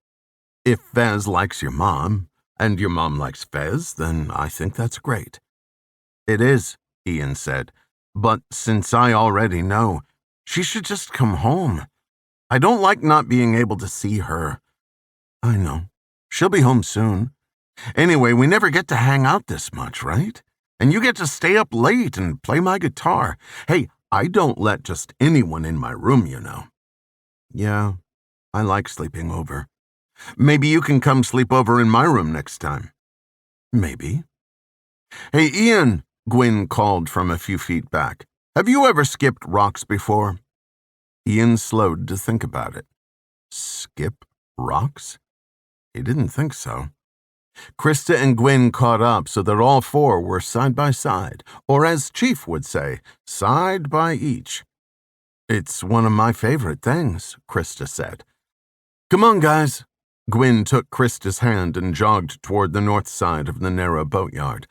if Fez likes your mom, and your mom likes Fez, then I think that's great." "It is," Ian said. "But since I already know, she should just come home. I don't like not being able to see her." "I know. She'll be home soon. Anyway, we never get to hang out this much, right? And you get to stay up late and play my guitar. Hey, I don't let just anyone in my room, you know." "Yeah, I like sleeping over." Maybe you can come sleep over in my room next time. Maybe. Hey, Ian, Gwyn called from a few feet back. Have you ever skipped rocks before? Ian slowed to think about it. Skip rocks? He didn't think so. Krista and Gwyn caught up so that all four were side by side, or as Chief would say, side by each. It's one of my favorite things, Krista said. Come on, guys. Gwyn took Krista's hand and jogged toward the north side of the narrow boatyard.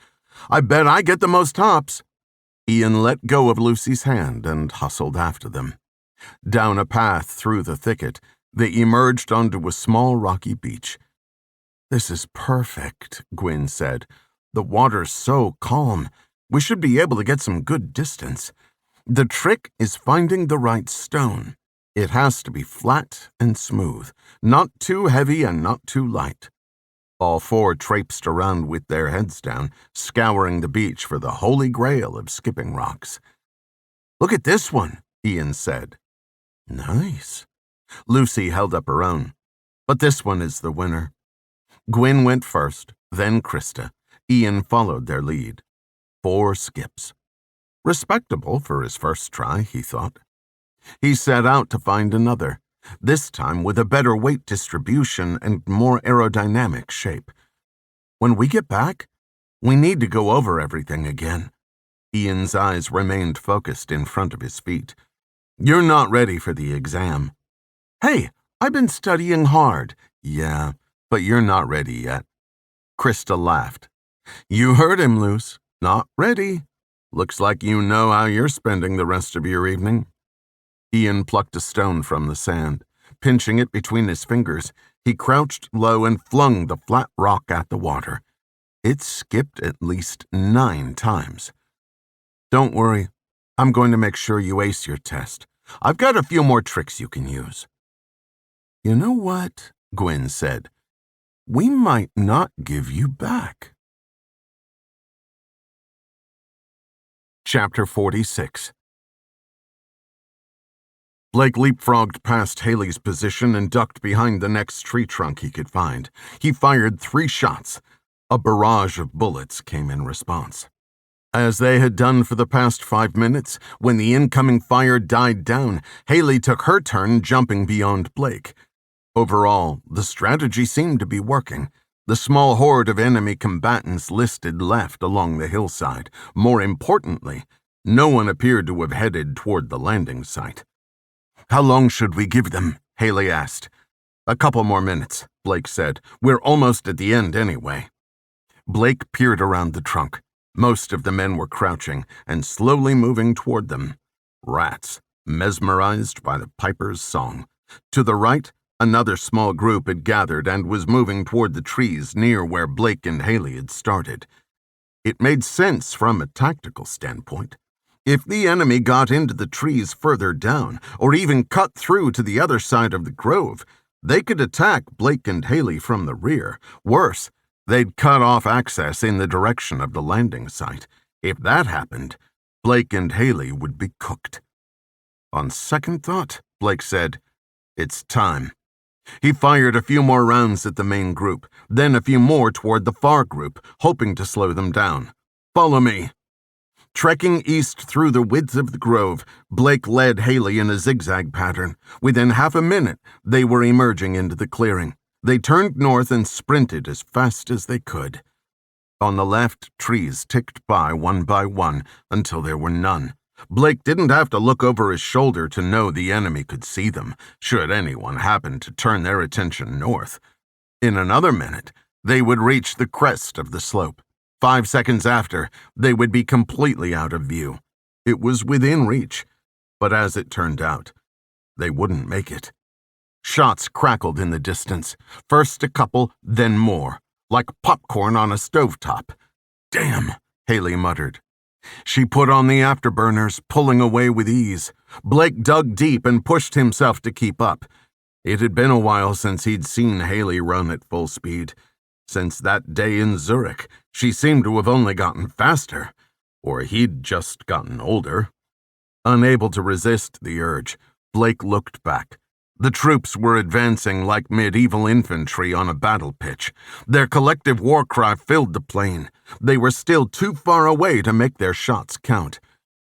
I bet I get the most hops. Ian let go of Lucy's hand and hustled after them. Down a path through the thicket, they emerged onto a small rocky beach. This is perfect, Gwyn said. The water's so calm. We should be able to get some good distance. The trick is finding the right stone. It has to be flat and smooth, not too heavy and not too light. All four traipsed around with their heads down, scouring the beach for the holy grail of skipping rocks. Look at this one, Ian said. Nice. Lucy held up her own. But this one is the winner. Gwyn went first, then Krista. Ian followed their lead. 4 skips. Respectable for his first try, he thought. He set out to find another, this time with a better weight distribution and more aerodynamic shape. When we get back, we need to go over everything again. Ian's eyes remained focused in front of his feet. You're not ready for the exam. Hey, I've been studying hard. Yeah, but you're not ready yet. Krista laughed. You heard him, Luce. Not ready. Looks like you know how you're spending the rest of your evening. Ian plucked a stone from the sand. Pinching it between his fingers, he crouched low and flung the flat rock at the water. It skipped at least 9 times. Don't worry. I'm going to make sure you ace your test. I've got a few more tricks you can use. You know what? Gwyn said. We might not give you back. Chapter 46. Blake leapfrogged past Haley's position and ducked behind the next tree trunk he could find. He fired 3 shots. A barrage of bullets came in response. As they had done for the past 5 minutes, when the incoming fire died down, Haley took her turn jumping beyond Blake. Overall, the strategy seemed to be working. The small horde of enemy combatants listed left along the hillside. More importantly, no one appeared to have headed toward the landing site. How long should we give them? Haley asked. A couple more minutes, Blake said. We're almost at the end anyway. Blake peered around the trunk. Most of the men were crouching and slowly moving toward them. Rats, mesmerized by the piper's song. To the right, another small group had gathered and was moving toward the trees near where Blake and Haley had started. It made sense from a tactical standpoint. If the enemy got into the trees further down, or even cut through to the other side of the grove, they could attack Blake and Haley from the rear. Worse, they'd cut off access in the direction of the landing site. If that happened, Blake and Haley would be cooked. On second thought, Blake said, It's time. He fired a few more rounds at the main group, then a few more toward the far group, hoping to slow them down. Follow me. Trekking east through the width of the grove, Blake led Haley in a zigzag pattern. Within half a minute, they were emerging into the clearing. They turned north and sprinted as fast as they could. On the left, trees ticked by one until there were none. Blake didn't have to look over his shoulder to know the enemy could see them, should anyone happen to turn their attention north. In another minute, they would reach the crest of the slope. 5 seconds after, they would be completely out of view. It was within reach, but as it turned out, they wouldn't make it. Shots crackled in the distance, first a couple, then more, like popcorn on a stovetop. Damn, Haley muttered. She put on the afterburners, pulling away with ease. Blake dug deep and pushed himself to keep up. It had been a while since he'd seen Haley run at full speed. Since that day in Zurich, she seemed to have only gotten faster, or he'd just gotten older. Unable to resist the urge, Blake looked back. The troops were advancing like medieval infantry on a battle pitch. Their collective war cry filled the plain. They were still too far away to make their shots count.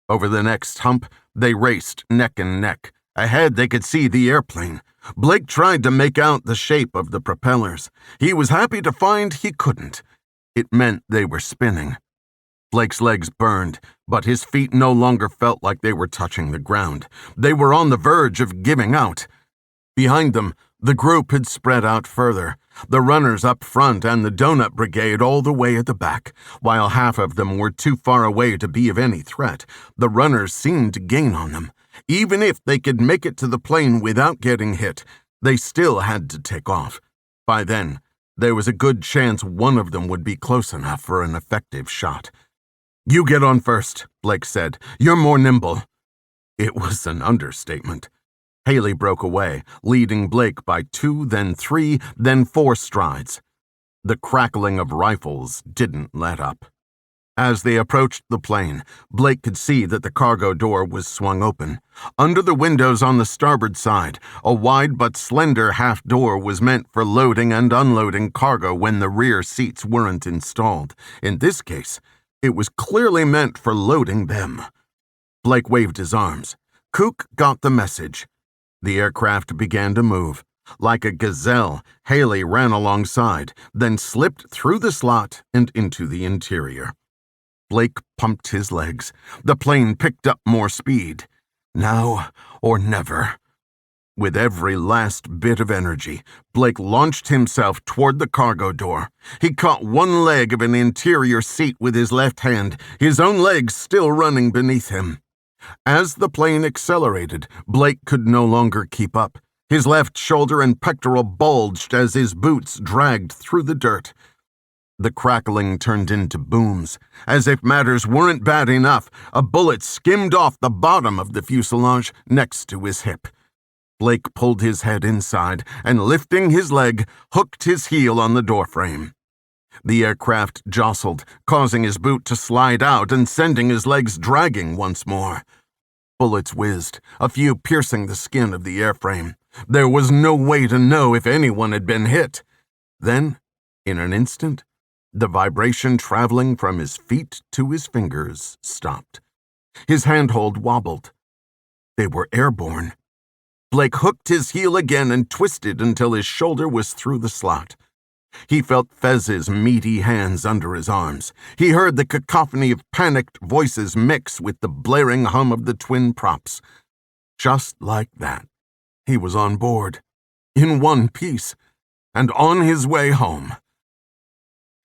Over the next hump, they raced neck and neck. Ahead, they could see the airplane. Blake tried to make out the shape of the propellers. He was happy to find he couldn't. It meant they were spinning. Blake's legs burned, but his feet no longer felt like they were touching the ground. They were on the verge of giving out. Behind them, the group had spread out further, the runners up front and the donut brigade all the way at the back. While half of them were too far away to be of any threat, the runners seemed to gain on them. Even if they could make it to the plane without getting hit, they still had to take off. By then, there was a good chance one of them would be close enough for an effective shot. "You get on first," Blake said. "You're more nimble." It was an understatement. Haley broke away, leading Blake by 2, then 3, then 4 strides. The crackling of rifles didn't let up. As they approached the plane, Blake could see that the cargo door was swung open. Under the windows on the starboard side, a wide but slender half door was meant for loading and unloading cargo when the rear seats weren't installed. In this case, it was clearly meant for loading them. Blake waved his arms. Cook got the message. The aircraft began to move. Like a gazelle, Haley ran alongside, then slipped through the slot and into the interior. Blake pumped his legs. The plane picked up more speed. Now or never. With every last bit of energy, Blake launched himself toward the cargo door. He caught one leg of an interior seat with his left hand, his own legs still running beneath him. As the plane accelerated, Blake could no longer keep up. His left shoulder and pectoral bulged as his boots dragged through the dirt. The crackling turned into booms. As if matters weren't bad enough, a bullet skimmed off the bottom of the fuselage next to his hip. Blake pulled his head inside and, lifting his leg, hooked his heel on the doorframe. The aircraft jostled, causing his boot to slide out and sending his legs dragging once more. Bullets whizzed, a few piercing the skin of the airframe. There was no way to know if anyone had been hit. Then, in an instant, the vibration traveling from his feet to his fingers stopped. His handhold wobbled. They were airborne. Blake hooked his heel again and twisted until his shoulder was through the slot. He felt Fez's meaty hands under his arms. He heard the cacophony of panicked voices mix with the blaring hum of the twin props. Just like that, he was on board, in one piece, and on his way home.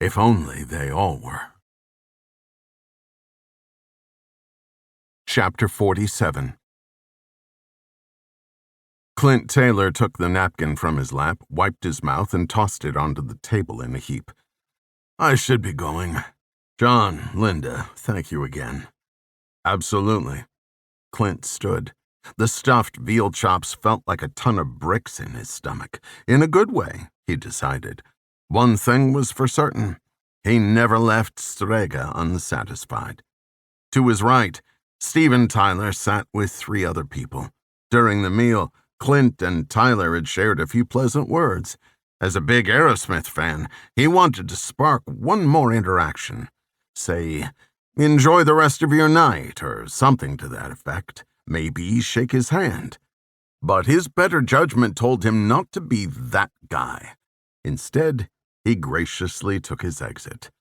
If only they all were. Chapter 47. Clint Taylor took the napkin from his lap, wiped his mouth, and tossed it onto the table in a heap. "I should be going. John, Linda, thank you again." "Absolutely." Clint stood. The stuffed veal chops felt like a ton of bricks in his stomach. In a good way, he decided. One thing was for certain. He never left Strega unsatisfied. To his right, Stephen Tyler sat with 3 other people. During the meal, Clint and Tyler had shared a few pleasant words. As a big Aerosmith fan, he wanted to spark one more interaction. Say, "Enjoy the rest of your night," or something to that effect. Maybe shake his hand. But his better judgment told him not to be that guy. Instead, he graciously took his exit.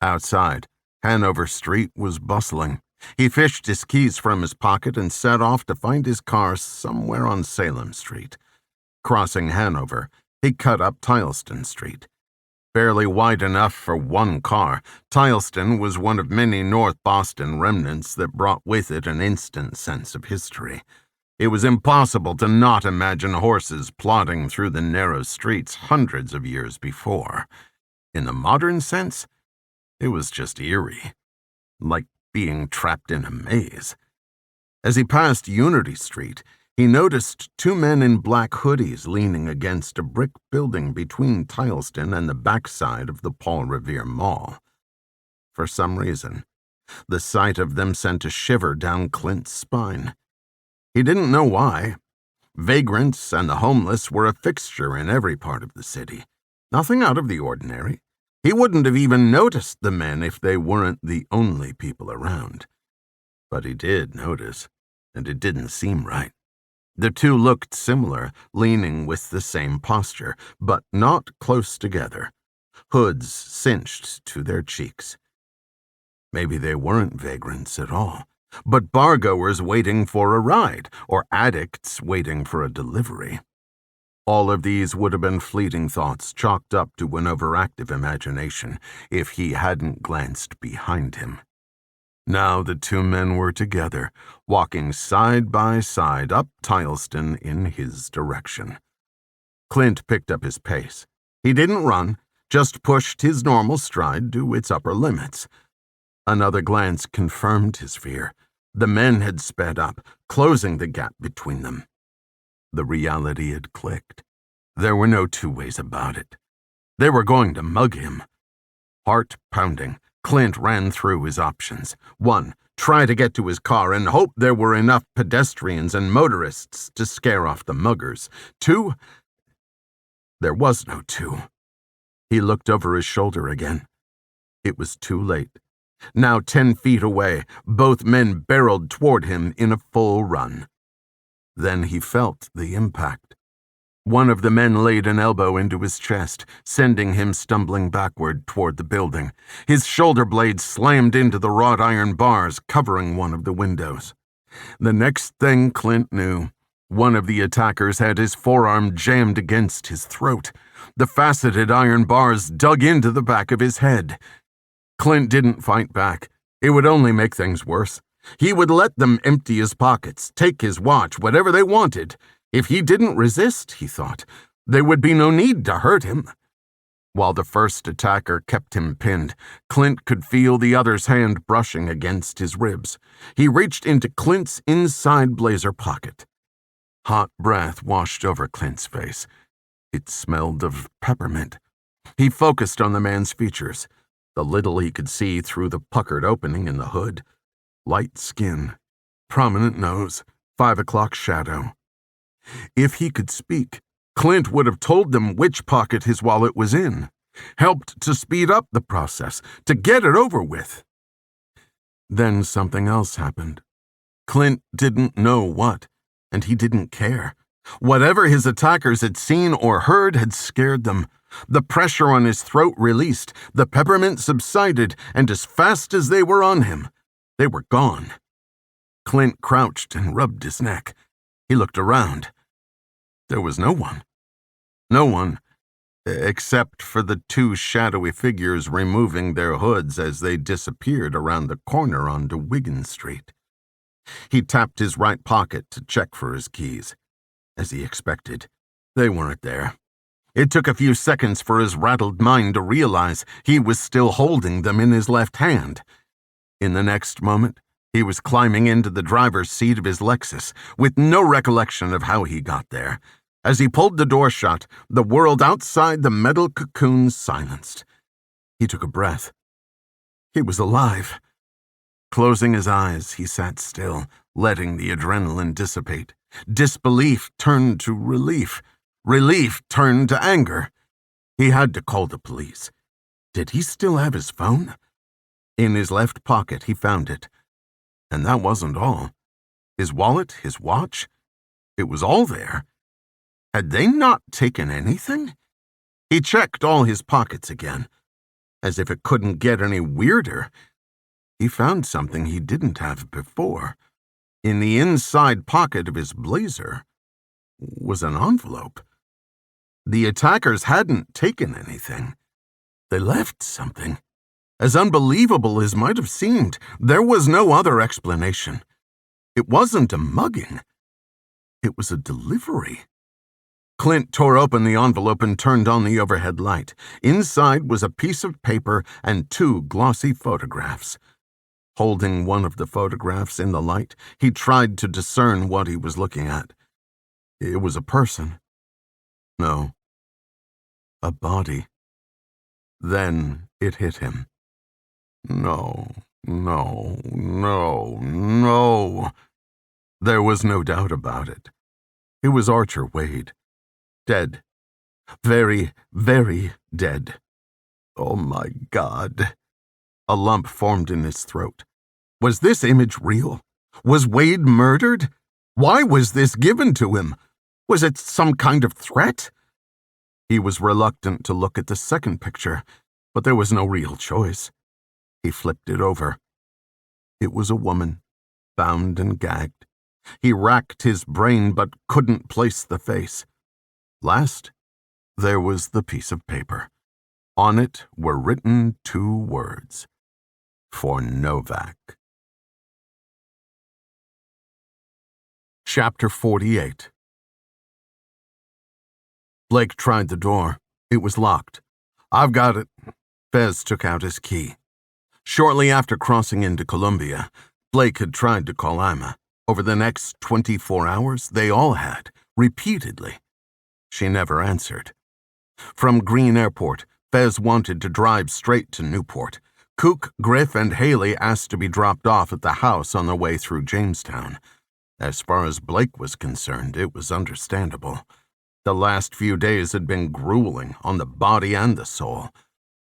Outside, Hanover Street was bustling. He fished his keys from his pocket and set off to find his car somewhere on Salem Street. Crossing Hanover, he cut up Tileston Street. Barely wide enough for one car, Tileston was one of many North Boston remnants that brought with it an instant sense of history. It was impossible to not imagine horses plodding through the narrow streets hundreds of years before. In the modern sense, it was just eerie, like being trapped in a maze. As he passed Unity Street, he noticed 2 men in black hoodies leaning against a brick building between Tileston and the backside of the Paul Revere Mall. For some reason, the sight of them sent a shiver down Clint's spine. He didn't know why. Vagrants and the homeless were a fixture in every part of the city. Nothing out of the ordinary. He wouldn't have even noticed the men if they weren't the only people around. But he did notice, and it didn't seem right. The two looked similar, leaning with the same posture, but not close together, hoods cinched to their cheeks. Maybe they weren't vagrants at all, but bargoers waiting for a ride, or addicts waiting for a delivery. All of these would have been fleeting thoughts chalked up to an overactive imagination if he hadn't glanced behind him. Now the two men were together, walking side by side up Tileston in his direction. Clint picked up his pace. He didn't run, just pushed his normal stride to its upper limits. Another glance confirmed his fear. The men had sped up, closing the gap between them. The reality had clicked. There were no two ways about it. They were going to mug him. Heart pounding, Clint ran through his options. 1, try to get to his car and hope there were enough pedestrians and motorists to scare off the muggers. 2, there was no 2. He looked over his shoulder again. It was too late. Now 10 feet away, both men barreled toward him in a full run. Then he felt the impact. One of the men laid an elbow into his chest, sending him stumbling backward toward the building. His shoulder blade slammed into the wrought iron bars covering one of the windows. The next thing Clint knew, one of the attackers had his forearm jammed against his throat. The faceted iron bars dug into the back of his head. Clint didn't fight back. It would only make things worse. He would let them empty his pockets, take his watch, whatever they wanted. If he didn't resist, he thought, there would be no need to hurt him. While the first attacker kept him pinned, Clint could feel the other's hand brushing against his ribs. He reached into Clint's inside blazer pocket. Hot breath washed over Clint's face. It smelled of peppermint. He focused on the man's features, the little he could see through the puckered opening in the hood. Light skin, prominent nose, 5 o'clock shadow. If he could speak, Clint would have told them which pocket his wallet was in, helped to speed up the process, to get it over with. Then something else happened. Clint didn't know what, and he didn't care. Whatever his attackers had seen or heard had scared them. The pressure on his throat released, the peppermint subsided, and as fast as they were on him, they were gone. Clint crouched and rubbed his neck. He looked around. There was no one. No one, except for the 2 shadowy figures removing their hoods as they disappeared around the corner onto Wiggin Street. He tapped his right pocket to check for his keys. As he expected, they weren't there. It took a few seconds for his rattled mind to realize he was still holding them in his left hand. In the next moment, he was climbing into the driver's seat of his Lexus, with no recollection of how he got there. As he pulled the door shut, the world outside the metal cocoon silenced. He took a breath. He was alive. Closing his eyes, he sat still, letting the adrenaline dissipate. Disbelief turned to relief. Relief turned to anger. He had to call the police. Did he still have his phone? In his left pocket, he found it. And that wasn't all. His wallet, his watch, it was all there. Had they not taken anything? He checked all his pockets again. As if it couldn't get any weirder, he found something he didn't have before. In the inside pocket of his blazer was an envelope. The attackers hadn't taken anything. They left something. As unbelievable as might have seemed, there was no other explanation. It wasn't a mugging. It was a delivery. Clint tore open the envelope and turned on the overhead light. Inside was a piece of paper and 2 glossy photographs. Holding one of the photographs in the light, he tried to discern what he was looking at. It was a person. No. A body. Then it hit him. No, no, no, no. There was no doubt about it. It was Archer Wade. Dead. Very, very dead. Oh my God. A lump formed in his throat. Was this image real? Was Wade murdered? Why was this given to him? Was it some kind of threat? He was reluctant to look at the second picture, but there was no real choice. He flipped it over. It was a woman, bound and gagged. He racked his brain but couldn't place the face. Last, there was the piece of paper. On it were written 2 words. For Novak. Chapter 48. Blake tried the door. It was locked. "I've got it." Fez took out his key. Shortly after crossing into Columbia, Blake had tried to call Emma. Over the next 24 hours, they all had, repeatedly. She never answered. From Green Airport, Fez wanted to drive straight to Newport. Cook, Griff, and Haley asked to be dropped off at the house on their way through Jamestown. As far as Blake was concerned, it was understandable. The last few days had been grueling on the body and the soul.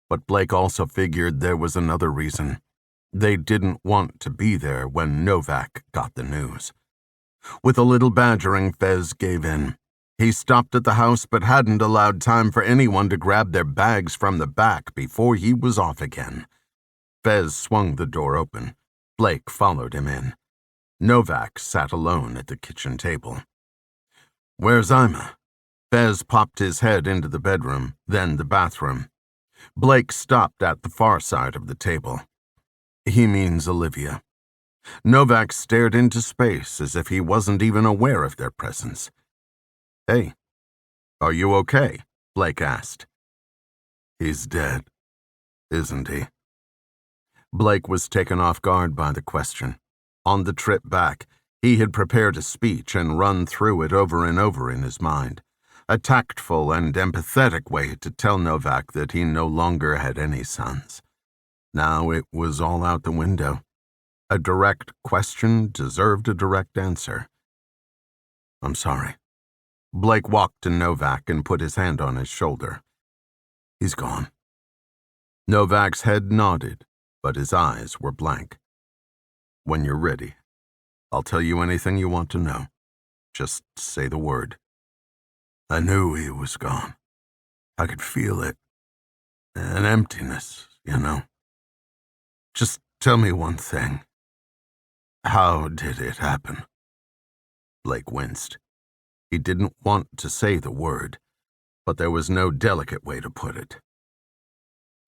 But Blake also figured there was another reason. They didn't want to be there when Novak got the news. With a little badgering, Fez gave in. He stopped at the house but hadn't allowed time for anyone to grab their bags from the back before he was off again. Fez swung the door open. Blake followed him in. Novak sat alone at the kitchen table. "Where's Ima?" Fez popped his head into the bedroom, then the bathroom. Blake stopped at the far side of the table. "He means Olivia." Novak stared into space as if he wasn't even aware of their presence. "Hey, are you okay?" Blake asked. "He's dead, isn't he?" Blake was taken off guard by the question. On the trip back, he had prepared a speech and run through it over and over in his mind. A tactful and empathetic way to tell Novak that he no longer had any sons. Now it was all out the window. A direct question deserved a direct answer. "I'm sorry." Blake walked to Novak and put his hand on his shoulder. "He's gone." Novak's head nodded, but his eyes were blank. "When you're ready, I'll tell you anything you want to know. Just say the word." "I knew he was gone. I could feel it. An emptiness, you know. Just tell me one thing. How did it happen?" Blake winced. He didn't want to say the word, but there was no delicate way to put it.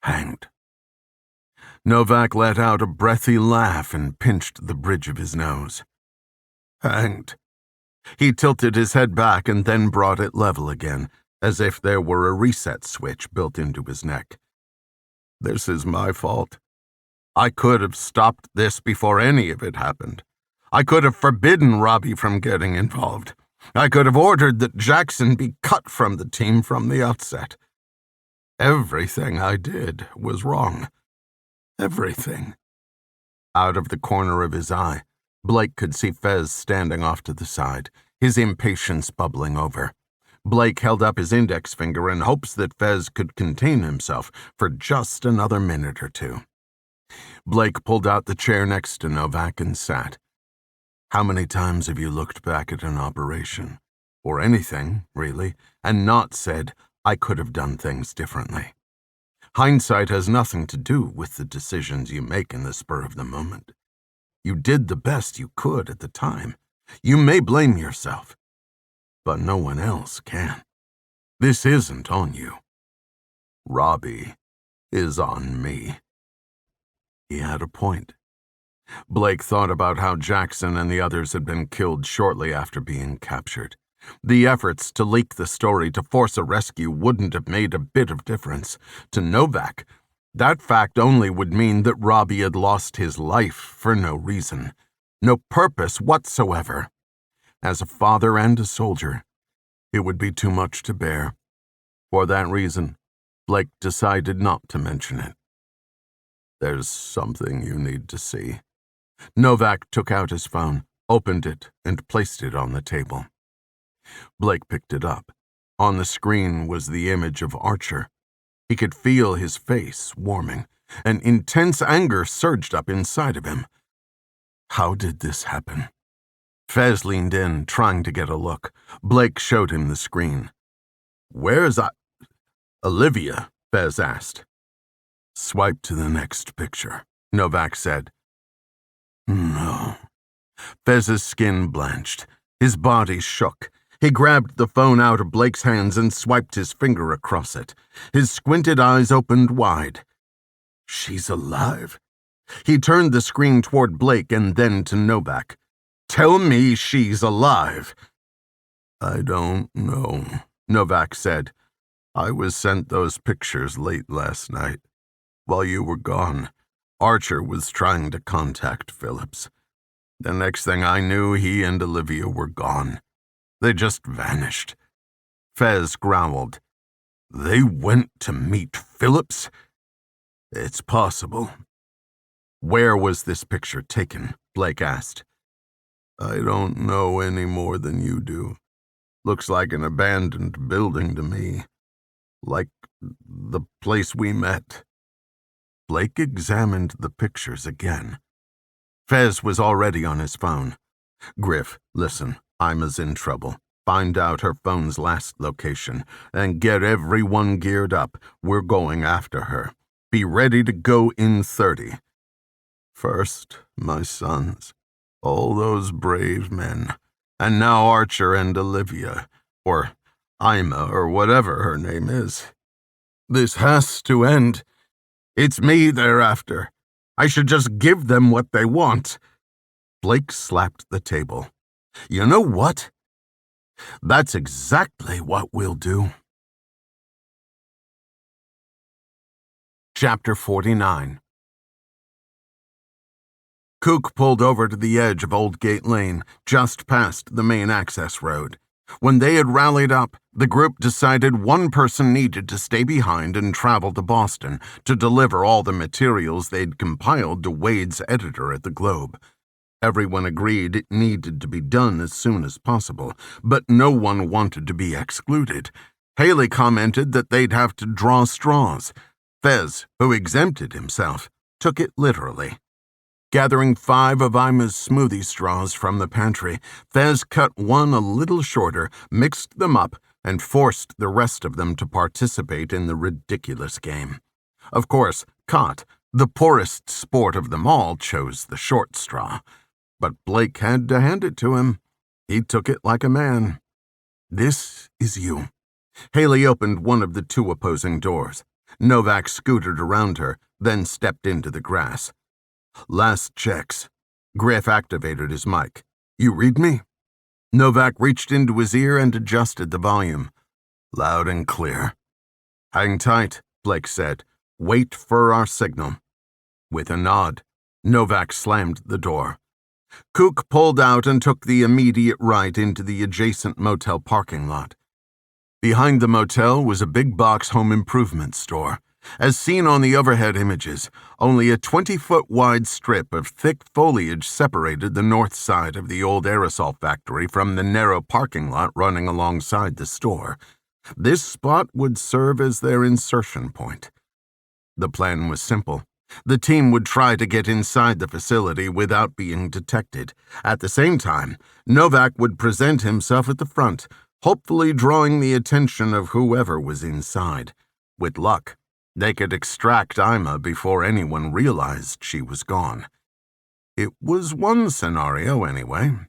"Hanged." Novak let out a breathy laugh and pinched the bridge of his nose. "Hanged." He tilted his head back and then brought it level again, as if there were a reset switch built into his neck. "This is my fault. I could have stopped this before any of it happened. I could have forbidden Robbie from getting involved. I could have ordered that Jackson be cut from the team from the outset. Everything I did was wrong. Everything." Out of the corner of his eye, Blake could see Fez standing off to the side, his impatience bubbling over. Blake held up his index finger in hopes that Fez could contain himself for just another minute or two. Blake pulled out the chair next to Novak and sat. "How many times have you looked back at an operation, or anything, really, and not said, 'I could have done things differently'? Hindsight has nothing to do with the decisions you make in the spur of the moment. You did the best you could at the time. You may blame yourself, but no one else can. This isn't on you. Robbie is on me." He had a point. Blake thought about how Jackson and the others had been killed shortly after being captured. The efforts to leak the story to force a rescue wouldn't have made a bit of difference. To Novak, that fact only would mean that Robbie had lost his life for no reason, no purpose whatsoever. As a father and a soldier, it would be too much to bear. For that reason, Blake decided not to mention it. "There's something you need to see." Novak took out his phone, opened it, and placed it on the table. Blake picked it up. On the screen was the image of Archer. He could feel his face warming, and intense anger surged up inside of him. How did this happen? Fez leaned in, trying to get a look. Blake showed him the screen. "Where's Olivia?" Fez asked. "Swipe to the next picture," Novak said. No. Fez's skin blanched. His body shook. He grabbed the phone out of Blake's hands and swiped his finger across it. His squinted eyes opened wide. "She's alive." He turned the screen toward Blake and then to Novak. "Tell me she's alive." "I don't know," Novak said. "I was sent those pictures late last night. While you were gone, Archer was trying to contact Phillips. The next thing I knew, he and Olivia were gone. They just vanished." Fez growled. "They went to meet Phillips?" "It's possible." "Where was this picture taken?" Blake asked. "I don't know any more than you do. Looks like an abandoned building to me. Like the place we met." Blake examined the pictures again. Fez was already on his phone. "Griff, listen, Ima's in trouble. Find out her phone's last location, and get everyone geared up. We're going after her. Be ready to go in 30. First, my sons. All those brave men. And now Archer and Olivia, or Ima, or whatever her name is. This has to end. It's me they're after. I should just give them what they want." Blake slapped the table. "You know what? That's exactly what we'll do." Chapter 49. Kook pulled over to the edge of Old Gate Lane, just past the main access road. When they had rallied up, the group decided one person needed to stay behind and travel to Boston to deliver all the materials they'd compiled to Wade's editor at the Globe. Everyone agreed it needed to be done as soon as possible, but no one wanted to be excluded. Haley commented that they'd have to draw straws. Fez, who exempted himself, took it literally. Gathering 5 of Ima's smoothie straws from the pantry, Fez cut one a little shorter, mixed them up, and forced the rest of them to participate in the ridiculous game. Of course, Cott, the poorest sport of them all, chose the short straw. But Blake had to hand it to him. He took it like a man. "This is you." Haley opened one of the 2 opposing doors. Novak scootered around her, then stepped into the grass. "Last checks." Griff activated his mic. "You read me?" Novak reached into his ear and adjusted the volume. "Loud and clear." "Hang tight," Blake said. "Wait for our signal." With a nod, Novak slammed the door. Kook pulled out and took the immediate right into the adjacent motel parking lot. Behind the motel was a big box home improvement store. As seen on the overhead images, only a 20-foot wide strip of thick foliage separated the north side of the old aerosol factory from the narrow parking lot running alongside the store. This spot would serve as their insertion point. The plan was simple. The team would try to get inside the facility without being detected. At the same time, Novak would present himself at the front, hopefully drawing the attention of whoever was inside. With luck, they could extract Ima before anyone realized she was gone. It was one scenario, anyway.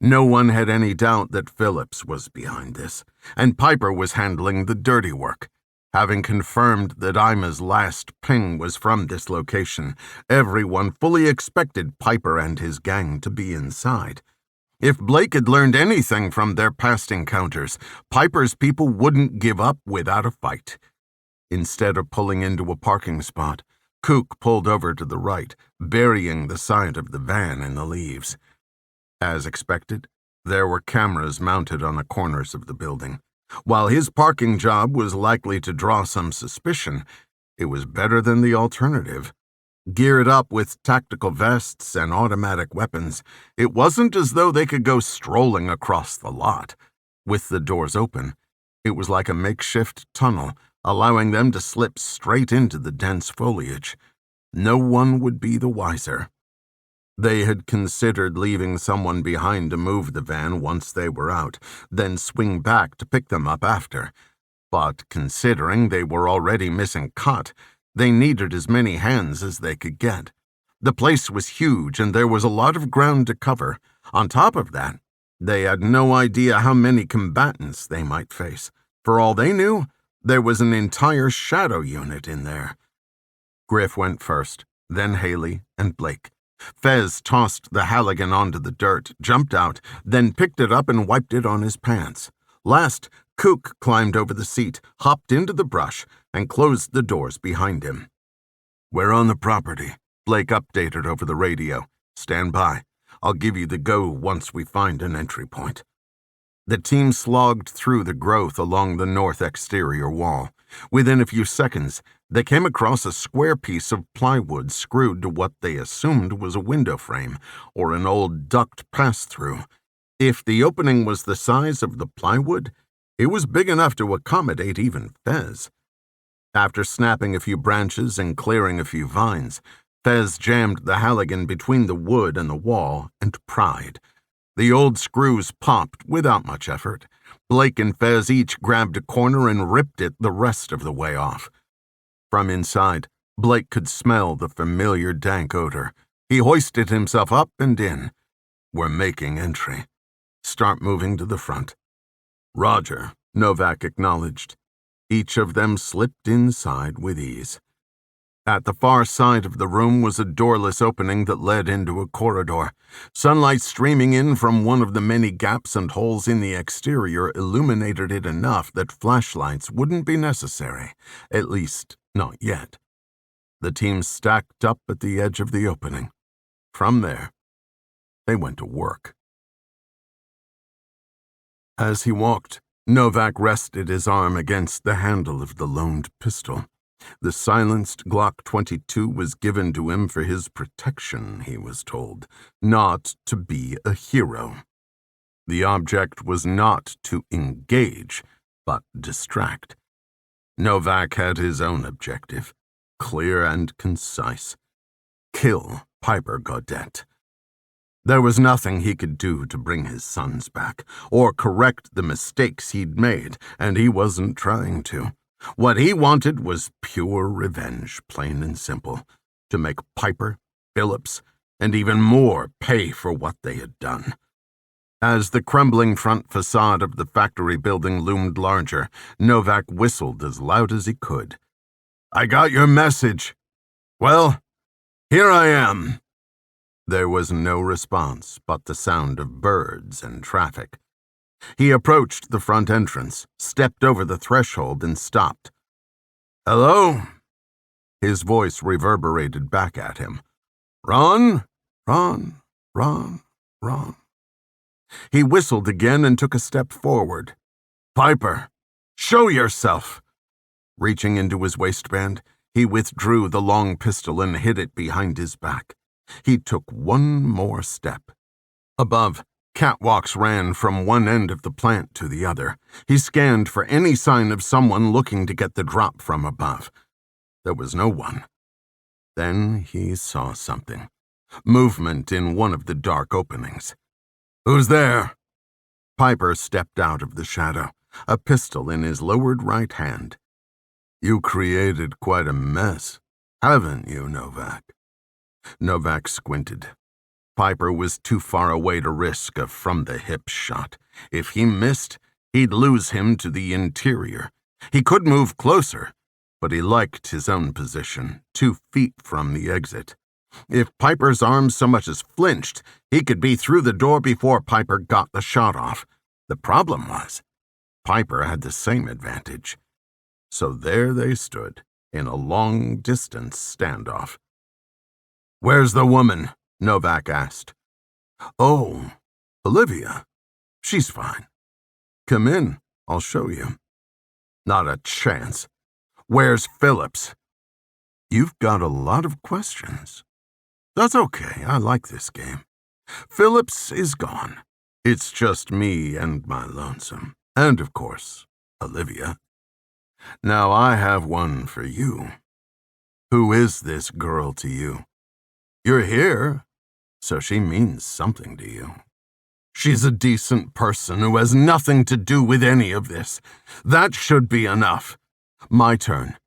No one had any doubt that Phillips was behind this, and Piper was handling the dirty work. Having confirmed that Ima's last ping was from this location, everyone fully expected Piper and his gang to be inside. If Blake had learned anything from their past encounters, Piper's people wouldn't give up without a fight. Instead of pulling into a parking spot, Kook pulled over to the right, burying the side of the van in the leaves. As expected, there were cameras mounted on the corners of the building. While his parking job was likely to draw some suspicion, it was better than the alternative. Geared up with tactical vests and automatic weapons, it wasn't as though they could go strolling across the lot. With the doors open, it was like a makeshift tunnel, allowing them to slip straight into the dense foliage. No one would be the wiser. They had considered leaving someone behind to move the van once they were out, then swing back to pick them up after. But considering they were already missing cut, they needed as many hands as they could get. The place was huge and there was a lot of ground to cover. On top of that, they had no idea how many combatants they might face. For all they knew, there was an entire shadow unit in there. Griff went first, then Haley and Blake. Fez tossed the Halligan onto the dirt, jumped out, then picked it up and wiped it on his pants. Last, Kook climbed over the seat, hopped into the brush, and closed the doors behind him. "We're on the property," Blake updated over the radio. "Stand by. I'll give you the go once we find an entry point." The team slogged through the growth along the north exterior wall. Within a few seconds, they came across a square piece of plywood screwed to what they assumed was a window frame or an old duct pass-through. If the opening was the size of the plywood, it was big enough to accommodate even Fez. After snapping a few branches and clearing a few vines, Fez jammed the Halligan between the wood and the wall and pried. The old screws popped without much effort. Blake and Fez each grabbed a corner and ripped it the rest of the way off. From inside, Blake could smell the familiar dank odor. He hoisted himself up and in. "We're making entry. Start moving to the front." "Roger," Novak acknowledged. Each of them slipped inside with ease. At the far side of the room was a doorless opening that led into a corridor. Sunlight streaming in from one of the many gaps and holes in the exterior illuminated it enough that flashlights wouldn't be necessary, at least not yet. The team stacked up at the edge of the opening. From there, they went to work. As he walked, Novak rested his arm against the handle of the loaned pistol. The silenced Glock 22 was given to him for his protection, he was told, not to be a hero. The object was not to engage, but distract. Novak had his own objective, clear and concise: kill Piper Gaudette. There was nothing he could do to bring his sons back, or correct the mistakes he'd made, and he wasn't trying to. What he wanted was pure revenge, plain and simple, to make Piper, Phillips, and even more pay for what they had done. As the crumbling front facade of the factory building loomed larger, Novak whistled as loud as he could. "I got your message. Well, here I am." There was no response but the sound of birds and traffic. He approached the front entrance, stepped over the threshold, and stopped. "Hello?" His voice reverberated back at him. "Ron? Ron? Ron? Ron?" He whistled again and took a step forward. "Piper, show yourself!" Reaching into his waistband, he withdrew the long pistol and hid it behind his back. He took one more step. Above, catwalks ran from one end of the plant to the other. He scanned for any sign of someone looking to get the drop from above. There was no one. Then he saw something. Movement in one of the dark openings. "Who's there?" Piper stepped out of the shadow, a pistol in his lowered right hand. "You created quite a mess, haven't you, Novak?" Novak squinted. Piper was too far away to risk a from-the-hip shot. If he missed, he'd lose him to the interior. He could move closer, but he liked his own position, 2 feet from the exit. If Piper's arm so much as flinched, he could be through the door before Piper got the shot off. The problem was, Piper had the same advantage. So there they stood, in a long-distance standoff. "Where's the woman?" Novak asked. "Oh, Olivia. She's fine. Come in, I'll show you." "Not a chance. Where's Phillips?" "You've got a lot of questions." "That's okay, I like this game. Phillips is gone. It's just me and my lonesome. And, of course, Olivia. Now I have one for you. Who is this girl to you? You're here, so she means something to you. She's a decent person who has nothing to do with any of this. That should be enough. My turn.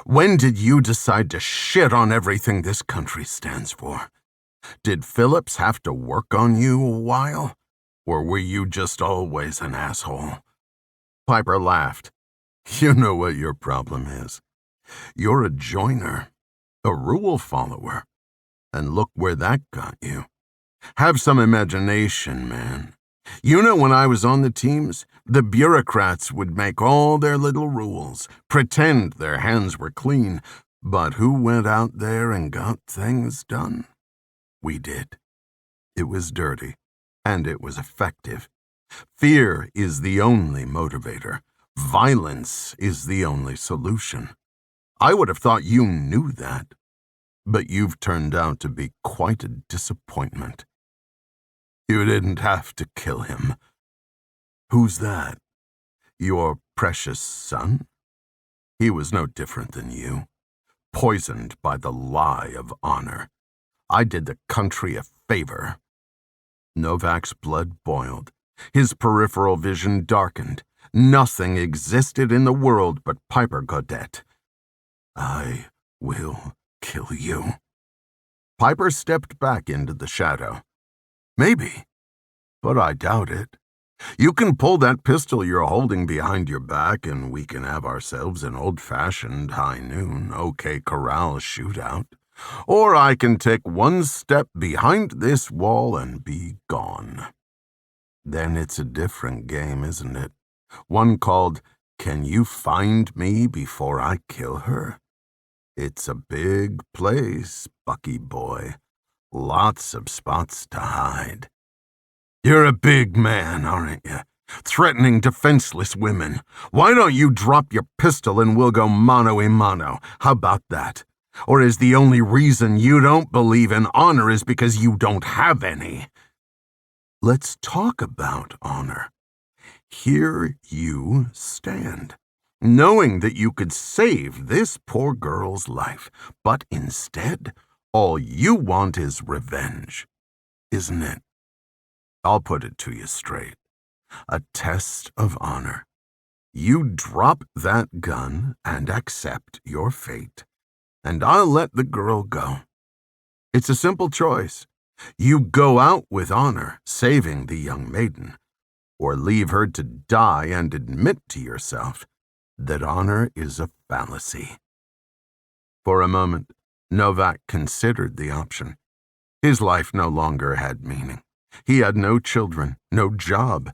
When did you decide to shit on everything this country stands for? Did Phillips have to work on you a while? Or were you just always an asshole? Piper laughed. You know what your problem is. You're a joiner, a rule follower. And look where that got you. Have some imagination, man. You know, when I was on the teams, the bureaucrats would make all their little rules, pretend their hands were clean, but who went out there and got things done? We did. It was dirty, and it was effective. Fear is the only motivator. Violence is the only solution. I would have thought you knew that, but you've turned out to be quite a disappointment. You didn't have to kill him. Who's that? Your precious son? He was no different than you, poisoned by the lie of honor. I did the country a favor. Novak's blood boiled. His peripheral vision darkened. Nothing existed in the world but Piper Godet. I will kill you. Piper stepped back into the shadow. Maybe, but I doubt it. You can pull that pistol you're holding behind your back and we can have ourselves an old-fashioned high noon OK Corral shootout. Or I can take one step behind this wall and be gone. Then it's a different game, isn't it? One called, Can You Find Me Before I Kill Her? It's a big place, Bucky boy. Lots of spots to hide. You're a big man, aren't you? Threatening defenseless women. Why don't you drop your pistol and we'll go mano a mano? How about that? Or is the only reason you don't believe in honor is because you don't have any? Let's talk about honor. Here you stand, knowing that you could save this poor girl's life, but instead, all you want is revenge, isn't it? I'll put it to you straight. A test of honor. You drop that gun and accept your fate, and I'll let the girl go. It's a simple choice. You go out with honor, saving the young maiden, or leave her to die and admit to yourself that honor is a fallacy. For a moment, Novak considered the option. His life no longer had meaning. He had no children, no job.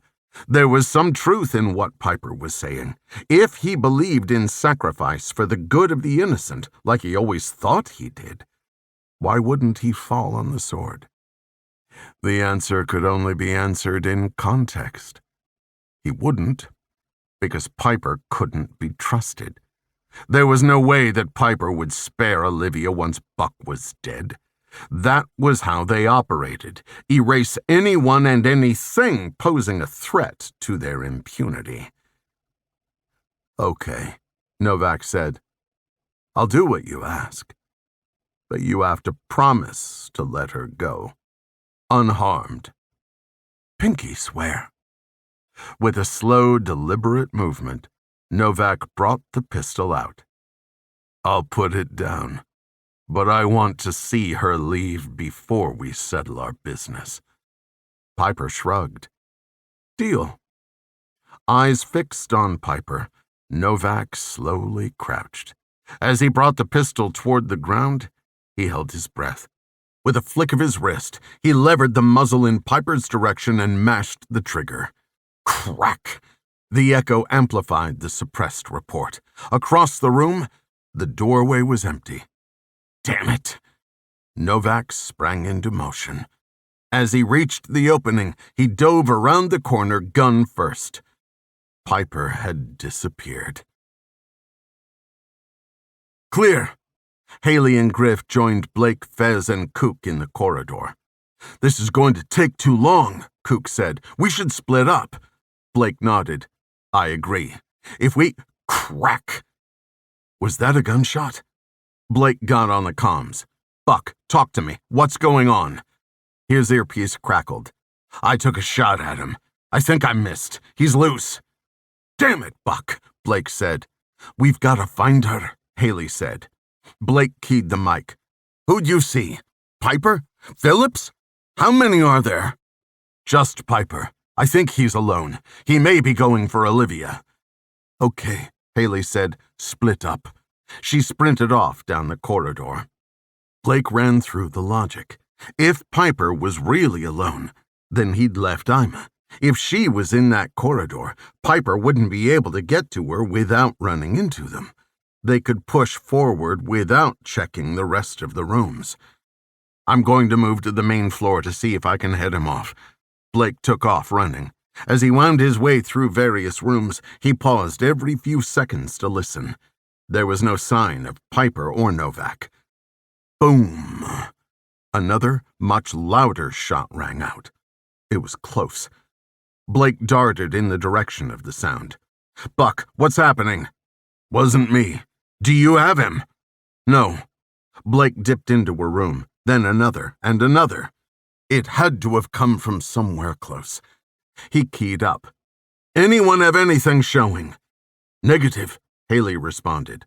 There was some truth in what Piper was saying. If he believed in sacrifice for the good of the innocent, like he always thought he did, why wouldn't he fall on the sword? The answer could only be answered in context. He wouldn't, because Piper couldn't be trusted. There was no way that Piper would spare Olivia once Buck was dead. That was how they operated. Erase anyone and anything posing a threat to their impunity. Okay, Novak said. I'll do what you ask. But you have to promise to let her go. Unharmed. Pinky swear. With a slow, deliberate movement, Novak brought the pistol out. I'll put it down, but I want to see her leave before we settle our business. Piper shrugged. Deal. Eyes fixed on Piper, Novak slowly crouched. As he brought the pistol toward the ground, he held his breath. With a flick of his wrist, he levered the muzzle in Piper's direction and mashed the trigger. Crack! The echo amplified the suppressed report. Across the room, the doorway was empty. Damn it! Novak sprang into motion. As he reached the opening, he dove around the corner, gun first. Piper had disappeared. Clear! Haley and Griff joined Blake, Fez, and Kook in the corridor. "This is going to take too long," Kook said. "We should split up." Blake nodded. "I agree. If we—" Crack! Was that a gunshot? Blake got on the comms. "Buck, talk to me. What's going on?" His earpiece crackled. "I took a shot at him. I think I missed. He's loose." "Damn it, Buck," Blake said. "We've got to find her," Haley said. Blake keyed the mic. "Who'd you see? Piper? Phillips? How many are there?" "Just Piper. I think he's alone. He may be going for Olivia." "Okay," Haley said. "Split up." She sprinted off down the corridor. Blake ran through the logic. If Piper was really alone, then he'd left Ima. If she was in that corridor, Piper wouldn't be able to get to her without running into them. They could push forward without checking the rest of the rooms. "I'm going to move to the main floor to see if I can head him off." Blake took off running. As he wound his way through various rooms, he paused every few seconds to listen. There was no sign of Piper or Novak. Boom! Another, much louder shot rang out. It was close. Blake darted in the direction of the sound. "Buck, what's happening?" "Wasn't me. Do you have him?" "No." Blake dipped into a room, then another and another. It had to have come from somewhere close. He keyed up. "Anyone have anything showing?" "Negative," Haley responded.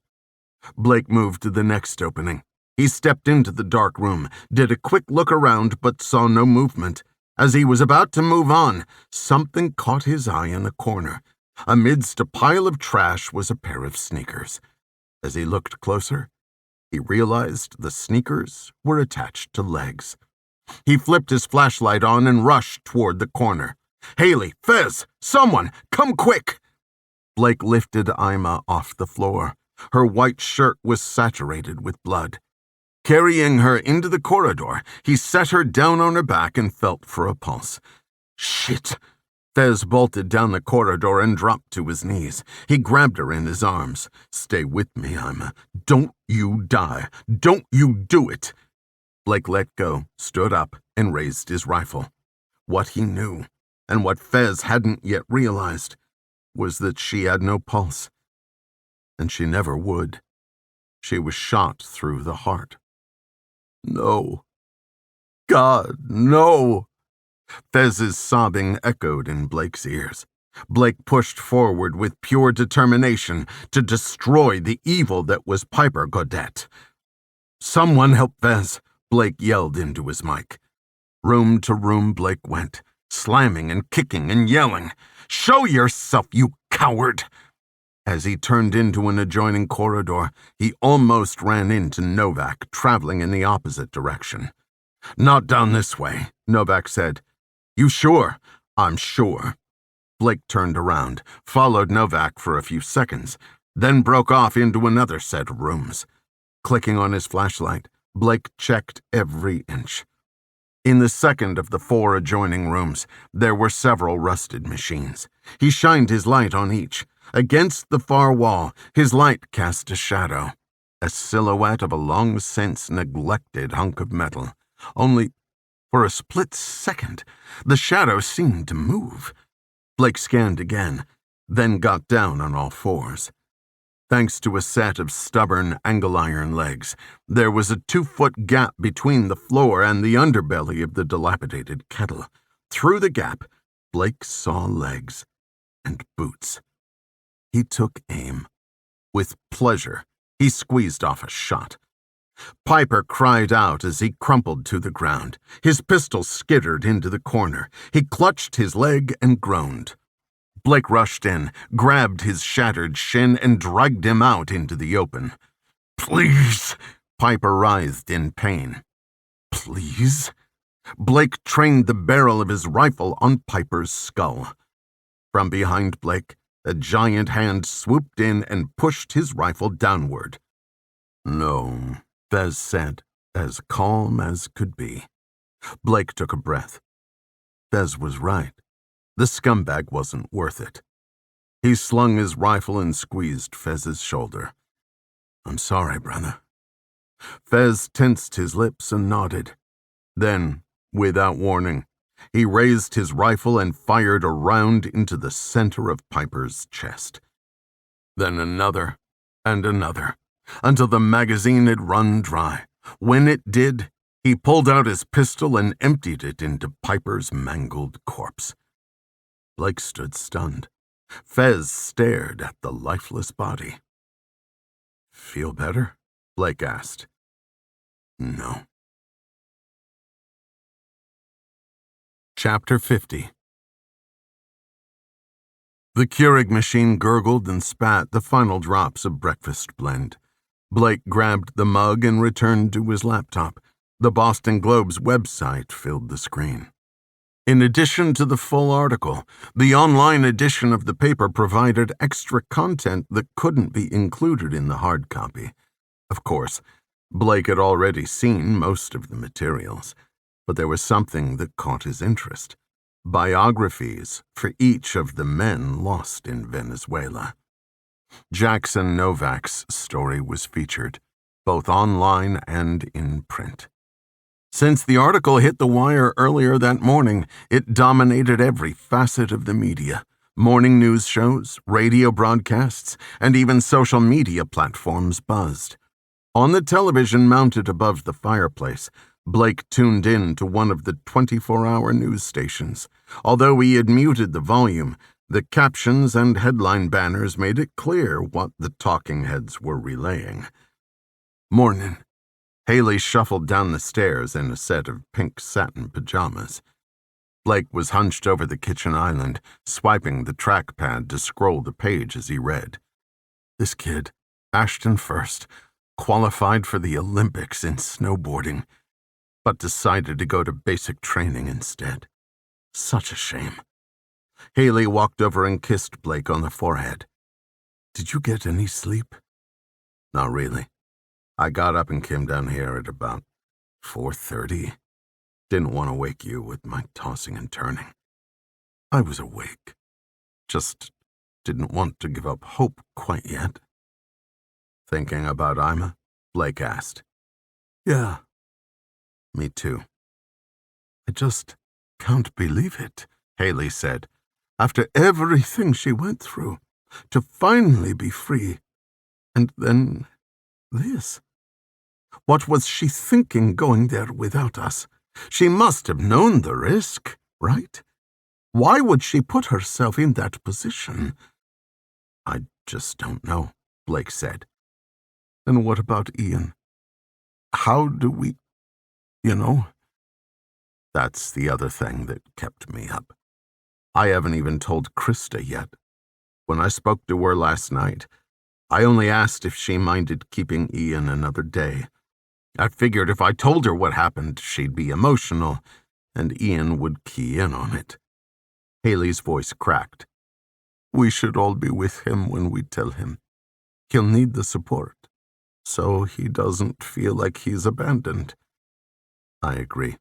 Blake moved to the next opening. He stepped into the dark room, did a quick look around, but saw no movement. As he was about to move on, something caught his eye in the corner. Amidst a pile of trash was a pair of sneakers. As he looked closer, he realized the sneakers were attached to legs. He flipped his flashlight on and rushed toward the corner. "Haley, Fez, someone, come quick!" Blake lifted Ima off the floor. Her white shirt was saturated with blood. Carrying her into the corridor, he set her down on her back and felt for a pulse. "Shit!" Fez bolted down the corridor and dropped to his knees. He grabbed her in his arms. "Stay with me, Ima. Don't you die. Don't you do it." Blake let go, stood up, and raised his rifle. What he knew, and what Fez hadn't yet realized, was that she had no pulse. And she never would. She was shot through the heart. "No. God, no." Fez's sobbing echoed in Blake's ears. Blake pushed forward with pure determination to destroy the evil that was Piper Godet. "Someone help Fez," Blake yelled into his mic. Room to room Blake went, slamming and kicking and yelling. "Show yourself, you coward!" As he turned into an adjoining corridor, he almost ran into Novak, traveling in the opposite direction. "Not down this way," Novak said. "You sure?" "I'm sure." Blake turned around, followed Novak for a few seconds, then broke off into another set of rooms. Clicking on his flashlight, Blake checked every inch. In the second of the 4 adjoining rooms, there were several rusted machines. He shined his light on each. Against the far wall, his light cast a shadow, a silhouette of a long-since neglected hunk of metal. Only, for a split second, the shadow seemed to move. Blake scanned again, then got down on all fours. Thanks to a set of stubborn angle-iron legs, there was a 2-foot gap between the floor and the underbelly of the dilapidated kettle. Through the gap, Blake saw legs and boots. He took aim. With pleasure, he squeezed off a shot. Piper cried out as he crumpled to the ground. His pistol skittered into the corner. He clutched his leg and groaned. Blake rushed in, grabbed his shattered shin, and dragged him out into the open. "Please!" Piper writhed in pain. "Please?" Blake trained the barrel of his rifle on Piper's skull. From behind Blake, a giant hand swooped in and pushed his rifle downward. "No," Fez said, as calm as could be. Blake took a breath. Fez was right. The scumbag wasn't worth it. He slung his rifle and squeezed Fez's shoulder. "I'm sorry, brother." Fez tensed his lips and nodded. Then, Without warning, he raised his rifle and fired a round into the center of Piper's chest. Then another and another, until the magazine had run dry. When it did, he pulled out his pistol and emptied it into Piper's mangled corpse. Blake stood stunned. Fez stared at the lifeless body. "Feel better?" Blake asked. "No." Chapter 50. The Keurig machine gurgled and spat the final drops of breakfast blend. Blake grabbed the mug and returned to his laptop. The Boston Globe's website filled the screen. In addition to the full article, the online edition of the paper provided extra content that couldn't be included in the hard copy. Of course, Blake had already seen most of the materials, but there was something that caught his interest: biographies for each of the men lost in Venezuela. Jackson Novak's story was featured, both online and in print. Since the article hit the wire earlier that morning, it dominated every facet of the media: morning news shows, radio broadcasts, and even social media platforms buzzed. On the television mounted above the fireplace, Blake tuned in to one of the 24-hour news stations. Although he had muted the volume, the captions and headline banners made it clear what the talking heads were relaying. "Morning." Haley shuffled down the stairs in a set of pink satin pajamas. Blake was hunched over the kitchen island, swiping the trackpad to scroll the page as he read. This kid, Ashton First, qualified for the Olympics in snowboarding, but decided to go to basic training instead. Such a shame. Haley walked over and kissed Blake on the forehead. "Did you get any sleep?" "Not really. I got up and came down here at about 4:30. Didn't want to wake you with my tossing and turning." "I was awake. Just didn't want to give up hope quite yet." "Thinking about Ima?" Blake asked. "Yeah. Me too." "I just can't believe it," Haley said. "After everything she went through, to finally be free. And then this. What was she thinking going there without us? She must have known the risk, right? Why would she put herself in that position?" "I just don't know," Blake said. "And what about Ian? How do we, That's the other thing that kept me up. I haven't even told Krista yet. When I spoke to her last night, I only asked if she minded keeping Ian another day. I figured if I told her what happened, she'd be emotional, and Ian would key in on it." Haley's voice cracked. "We should all be with him when we tell him. He'll need the support, so he doesn't feel like he's abandoned." "I agree.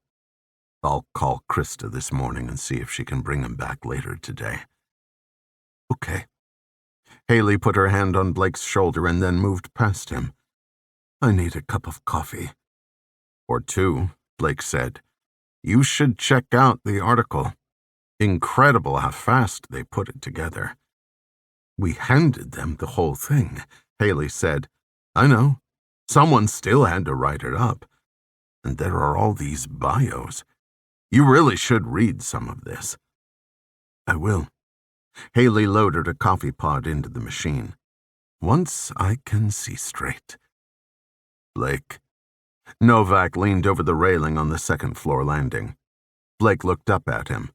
I'll call Krista this morning and see if she can bring him back later today." "Okay." Haley put her hand on Blake's shoulder and then moved past him. "I need a cup of coffee." "Or two," Blake said. "You should check out the article. Incredible how fast they put it together." "We handed them the whole thing," Haley said. "I know. Someone still had to write it up. And there are all these bios. You really should read some of this." "I will." Haley loaded a coffee pod into the machine. "Once I can see straight." "Blake." Novak leaned over the railing on the second-floor landing. Blake looked up at him.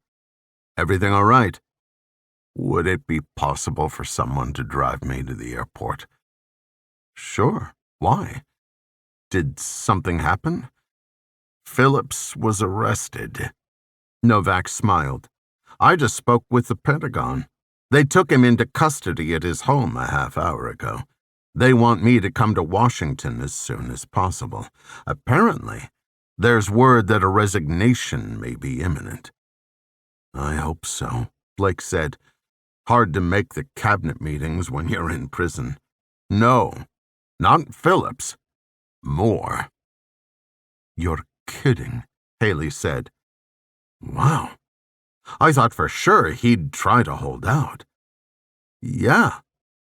"Everything all right?" "Would it be possible for someone to drive me to the airport?" "Sure. Why? Did something happen?" "Phillips was arrested." Novak smiled. "I just spoke with the Pentagon. They took him into custody at his home a half hour ago. They want me to come to Washington as soon as possible. Apparently, there's word that a resignation may be imminent." "I hope so," Blake said. "Hard to make the cabinet meetings when you're in prison." "No, not Phillips. More." "You're kidding," Haley said. Wow. I thought for sure he'd try to hold out. Yeah,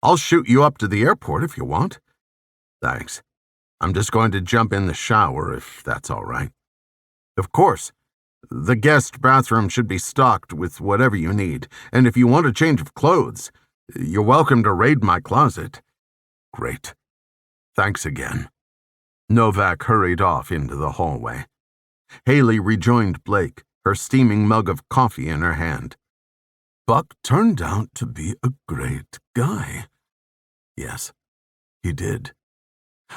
I'll shoot you up to the airport if you want. Thanks. I'm just going to jump in the shower if that's all right. Of course. The guest bathroom should be stocked with whatever you need, and if you want a change of clothes, you're welcome to raid my closet. Great. Thanks again. Novak hurried off into the hallway. Haley rejoined Blake, her steaming mug of coffee in her hand. Buck turned out to be a great guy. Yes, he did.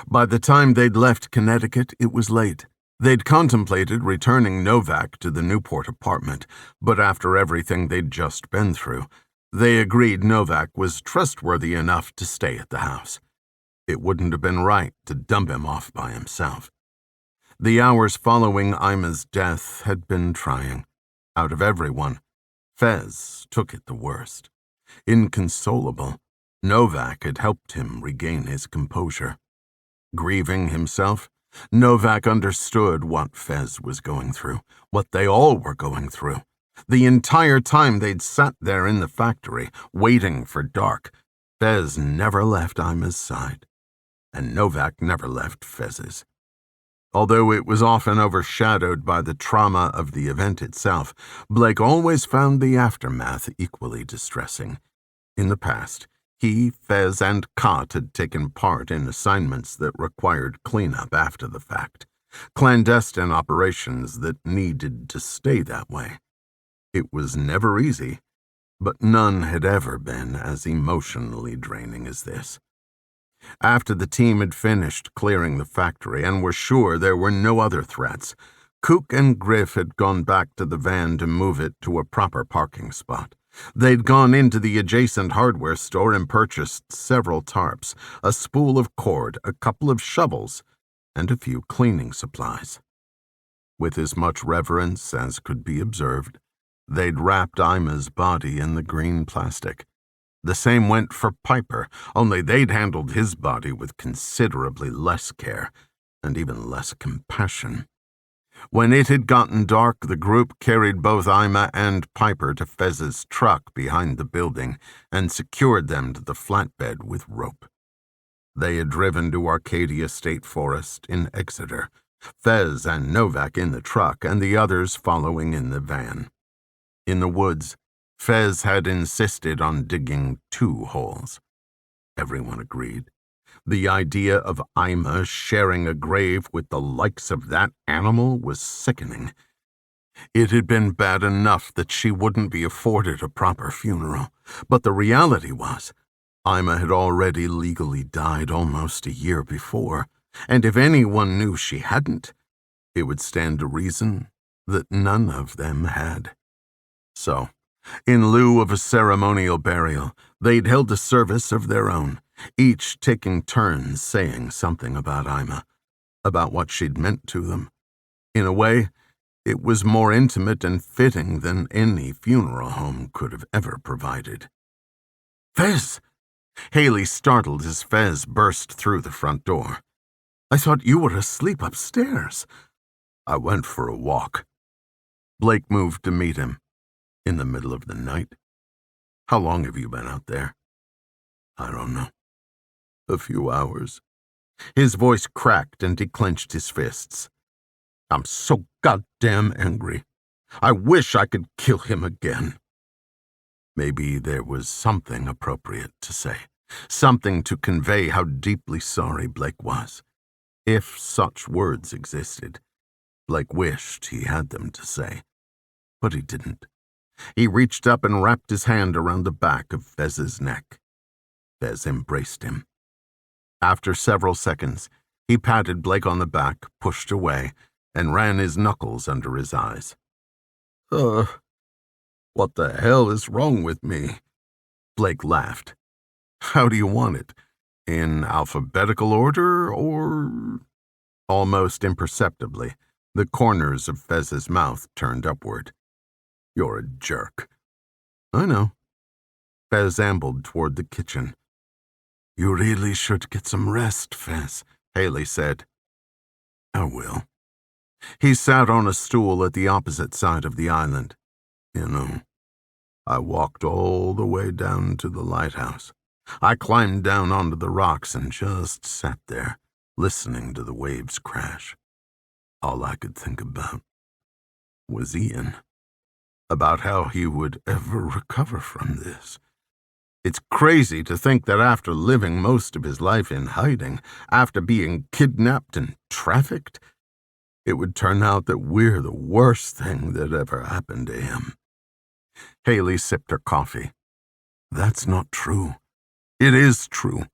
By the time they'd left Connecticut, it was late. They'd contemplated returning Novak to the Newport apartment, but after everything they'd just been through, they agreed Novak was trustworthy enough to stay at the house. It wouldn't have been right to dump him off by himself. The hours following Ima's death had been trying. Out of everyone, Fez took it the worst. Inconsolable, Novak had helped him regain his composure. Grieving himself, Novak understood what Fez was going through, what they all were going through. The entire time they'd sat there in the factory, waiting for dark, Fez never left Ima's side, and Novak never left Fez's. Although it was often overshadowed by the trauma of the event itself, Blake always found the aftermath equally distressing. In the past, he, Fez, and Cott had taken part in assignments that required cleanup after the fact, clandestine operations that needed to stay that way. It was never easy, but none had ever been as emotionally draining as this. After the team had finished clearing the factory and were sure there were no other threats, Cook and Griff had gone back to the van to move it to a proper parking spot. They'd gone into the adjacent hardware store and purchased several tarps, a spool of cord, a couple of shovels, and a few cleaning supplies. With as much reverence as could be observed, they'd wrapped Ima's body in the green plastic. The same went for Piper, only they'd handled his body with considerably less care and even less compassion. When it had gotten dark, the group carried both Ima and Piper to Fez's truck behind the building and secured them to the flatbed with rope. They had driven to Arcadia State Forest in Exeter, Fez and Novak in the truck and the others following in the van. In the woods, Fez had insisted on digging 2 holes. Everyone agreed. The idea of Ima sharing a grave with the likes of that animal was sickening. It had been bad enough that she wouldn't be afforded a proper funeral, but the reality was, Ima had already legally died almost a year before, and if anyone knew she hadn't, it would stand to reason that none of them had. So, in lieu of a ceremonial burial, they'd held a service of their own, each taking turns saying something about Ima, about what she'd meant to them. In a way, it was more intimate and fitting than any funeral home could have ever provided. Fez! Haley startled as Fez burst through the front door. I thought you were asleep upstairs. I went for a walk. Blake moved to meet him. In the middle of the night? How long have you been out there? I don't know. A few hours. His voice cracked and he clenched his fists. I'm so goddamn angry. I wish I could kill him again. Maybe there was something appropriate to say, something to convey how deeply sorry Blake was. If such words existed, Blake wished he had them to say, but he didn't. He reached up and wrapped his hand around the back of Fez's neck. Fez embraced him. After several seconds, he patted Blake on the back, pushed away, and ran his knuckles under his eyes. What the hell is wrong with me? Blake laughed. How do you want it? In alphabetical order, or... Almost imperceptibly, the corners of Fez's mouth turned upward. You're a jerk. I know. Fez ambled toward the kitchen. You really should get some rest, Fez, Haley said. I will. He sat on a stool at the opposite side of the island. You know, I walked all the way down to the lighthouse. I climbed down onto the rocks and just sat there, listening to the waves crash. All I could think about was Ian, about how he would ever recover from this. It's crazy to think that after living most of his life in hiding, after being kidnapped and trafficked, it would turn out that we're the worst thing that ever happened to him. Haley sipped her coffee. That's not true. It is true.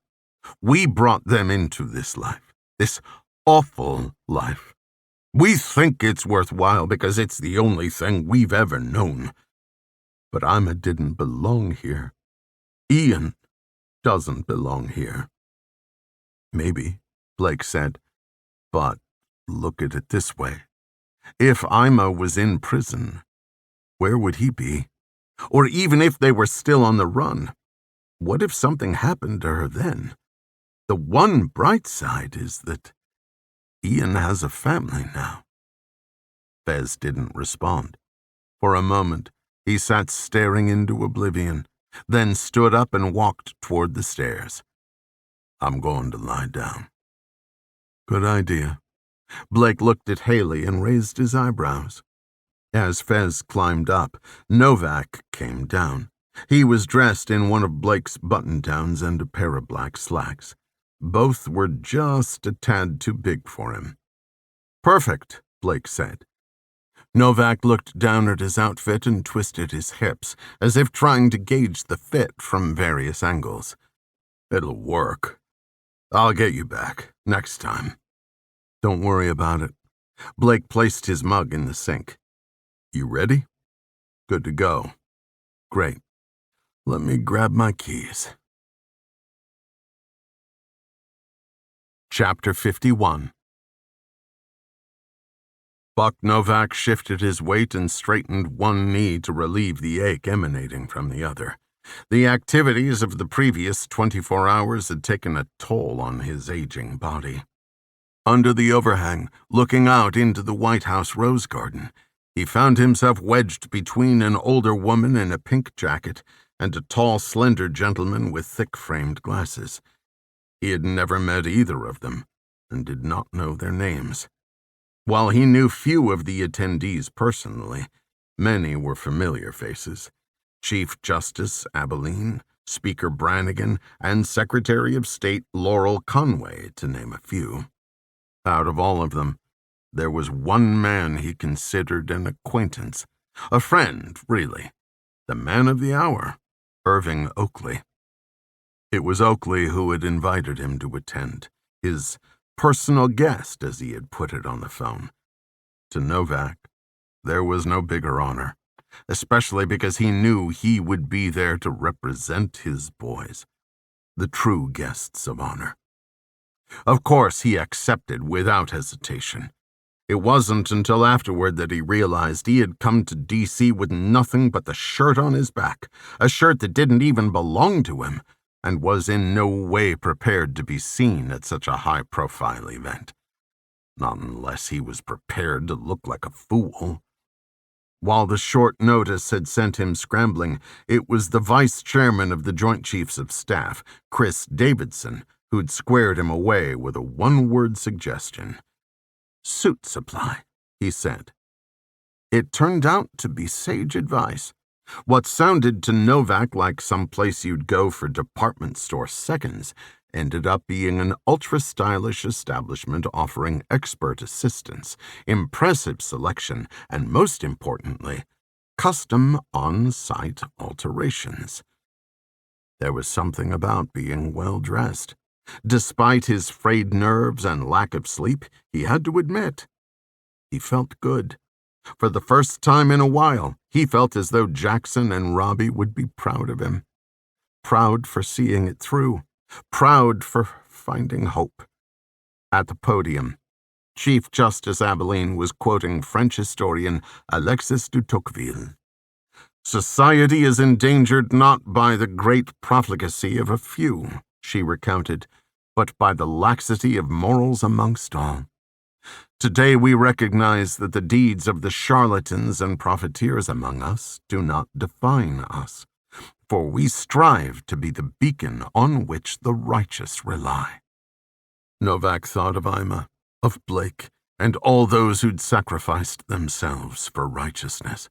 We brought them into this life, this awful life. We think it's worthwhile because it's the only thing we've ever known. But Ima didn't belong here. Ian doesn't belong here. Maybe, Blake said, but look at it this way. If Ima was in prison, where would he be? Or even if they were still on the run, what if something happened to her then? The one bright side is that Ian has a family now. Fez didn't respond. For a moment, he sat staring into oblivion, then stood up and walked toward the stairs. I'm going to lie down. Good idea. Blake looked at Haley and raised his eyebrows. As Fez climbed up, Novak came down. He was dressed in one of Blake's button-downs and a pair of black slacks. Both were just a tad too big for him. Perfect, Blake said. Novak looked down at his outfit and twisted his hips, as if trying to gauge the fit from various angles. It'll work. I'll get you back, next time. Don't worry about it. Blake placed his mug in the sink. You ready? Good to go. Great. Let me grab my keys. Chapter 51. Buck Novak shifted his weight and straightened one knee to relieve the ache emanating from the other. The activities of the previous 24 hours had taken a toll on his aging body. Under the overhang, looking out into the White House rose garden, he found himself wedged between an older woman in a pink jacket and a tall, slender gentleman with thick-framed glasses. He had never met either of them and did not know their names. While he knew few of the attendees personally, many were familiar faces. Chief Justice Abilene, Speaker Brannigan, and Secretary of State Laurel Conway, to name a few. Out of all of them, there was one man he considered an acquaintance, a friend, really, the man of the hour, Irving Oakley. It was Oakley who had invited him to attend, his personal guest, as he had put it on the phone. To Novak, there was no bigger honor, especially because he knew he would be there to represent his boys, the true guests of honor. Of course, he accepted without hesitation. It wasn't until afterward that he realized he had come to D.C. with nothing but the shirt on his back, a shirt that didn't even belong to him, and was in no way prepared to be seen at such a high-profile event. Not unless he was prepared to look like a fool. While the short notice had sent him scrambling, it was the vice chairman of the Joint Chiefs of Staff, Chris Davidson, who'd squared him away with a one-word suggestion. Suit supply, he said. It turned out to be sage advice. What sounded to Novak like some place you'd go for department store seconds ended up being an ultra-stylish establishment offering expert assistance, impressive selection, and most importantly, custom on-site alterations. There was something about being well-dressed. Despite his frayed nerves and lack of sleep, he had to admit, he felt good. For the first time in a while, he felt as though Jackson and Robbie would be proud of him. Proud for seeing it through. Proud for finding hope. At the podium, Chief Justice Abilene was quoting French historian Alexis de Tocqueville. Society is endangered not by the great profligacy of a few, she recounted, but by the laxity of morals amongst all. Today we recognize that the deeds of the charlatans and profiteers among us do not define us, for we strive to be the beacon on which the righteous rely. Novak thought of Ima, of Blake, and all those who'd sacrificed themselves for righteousness.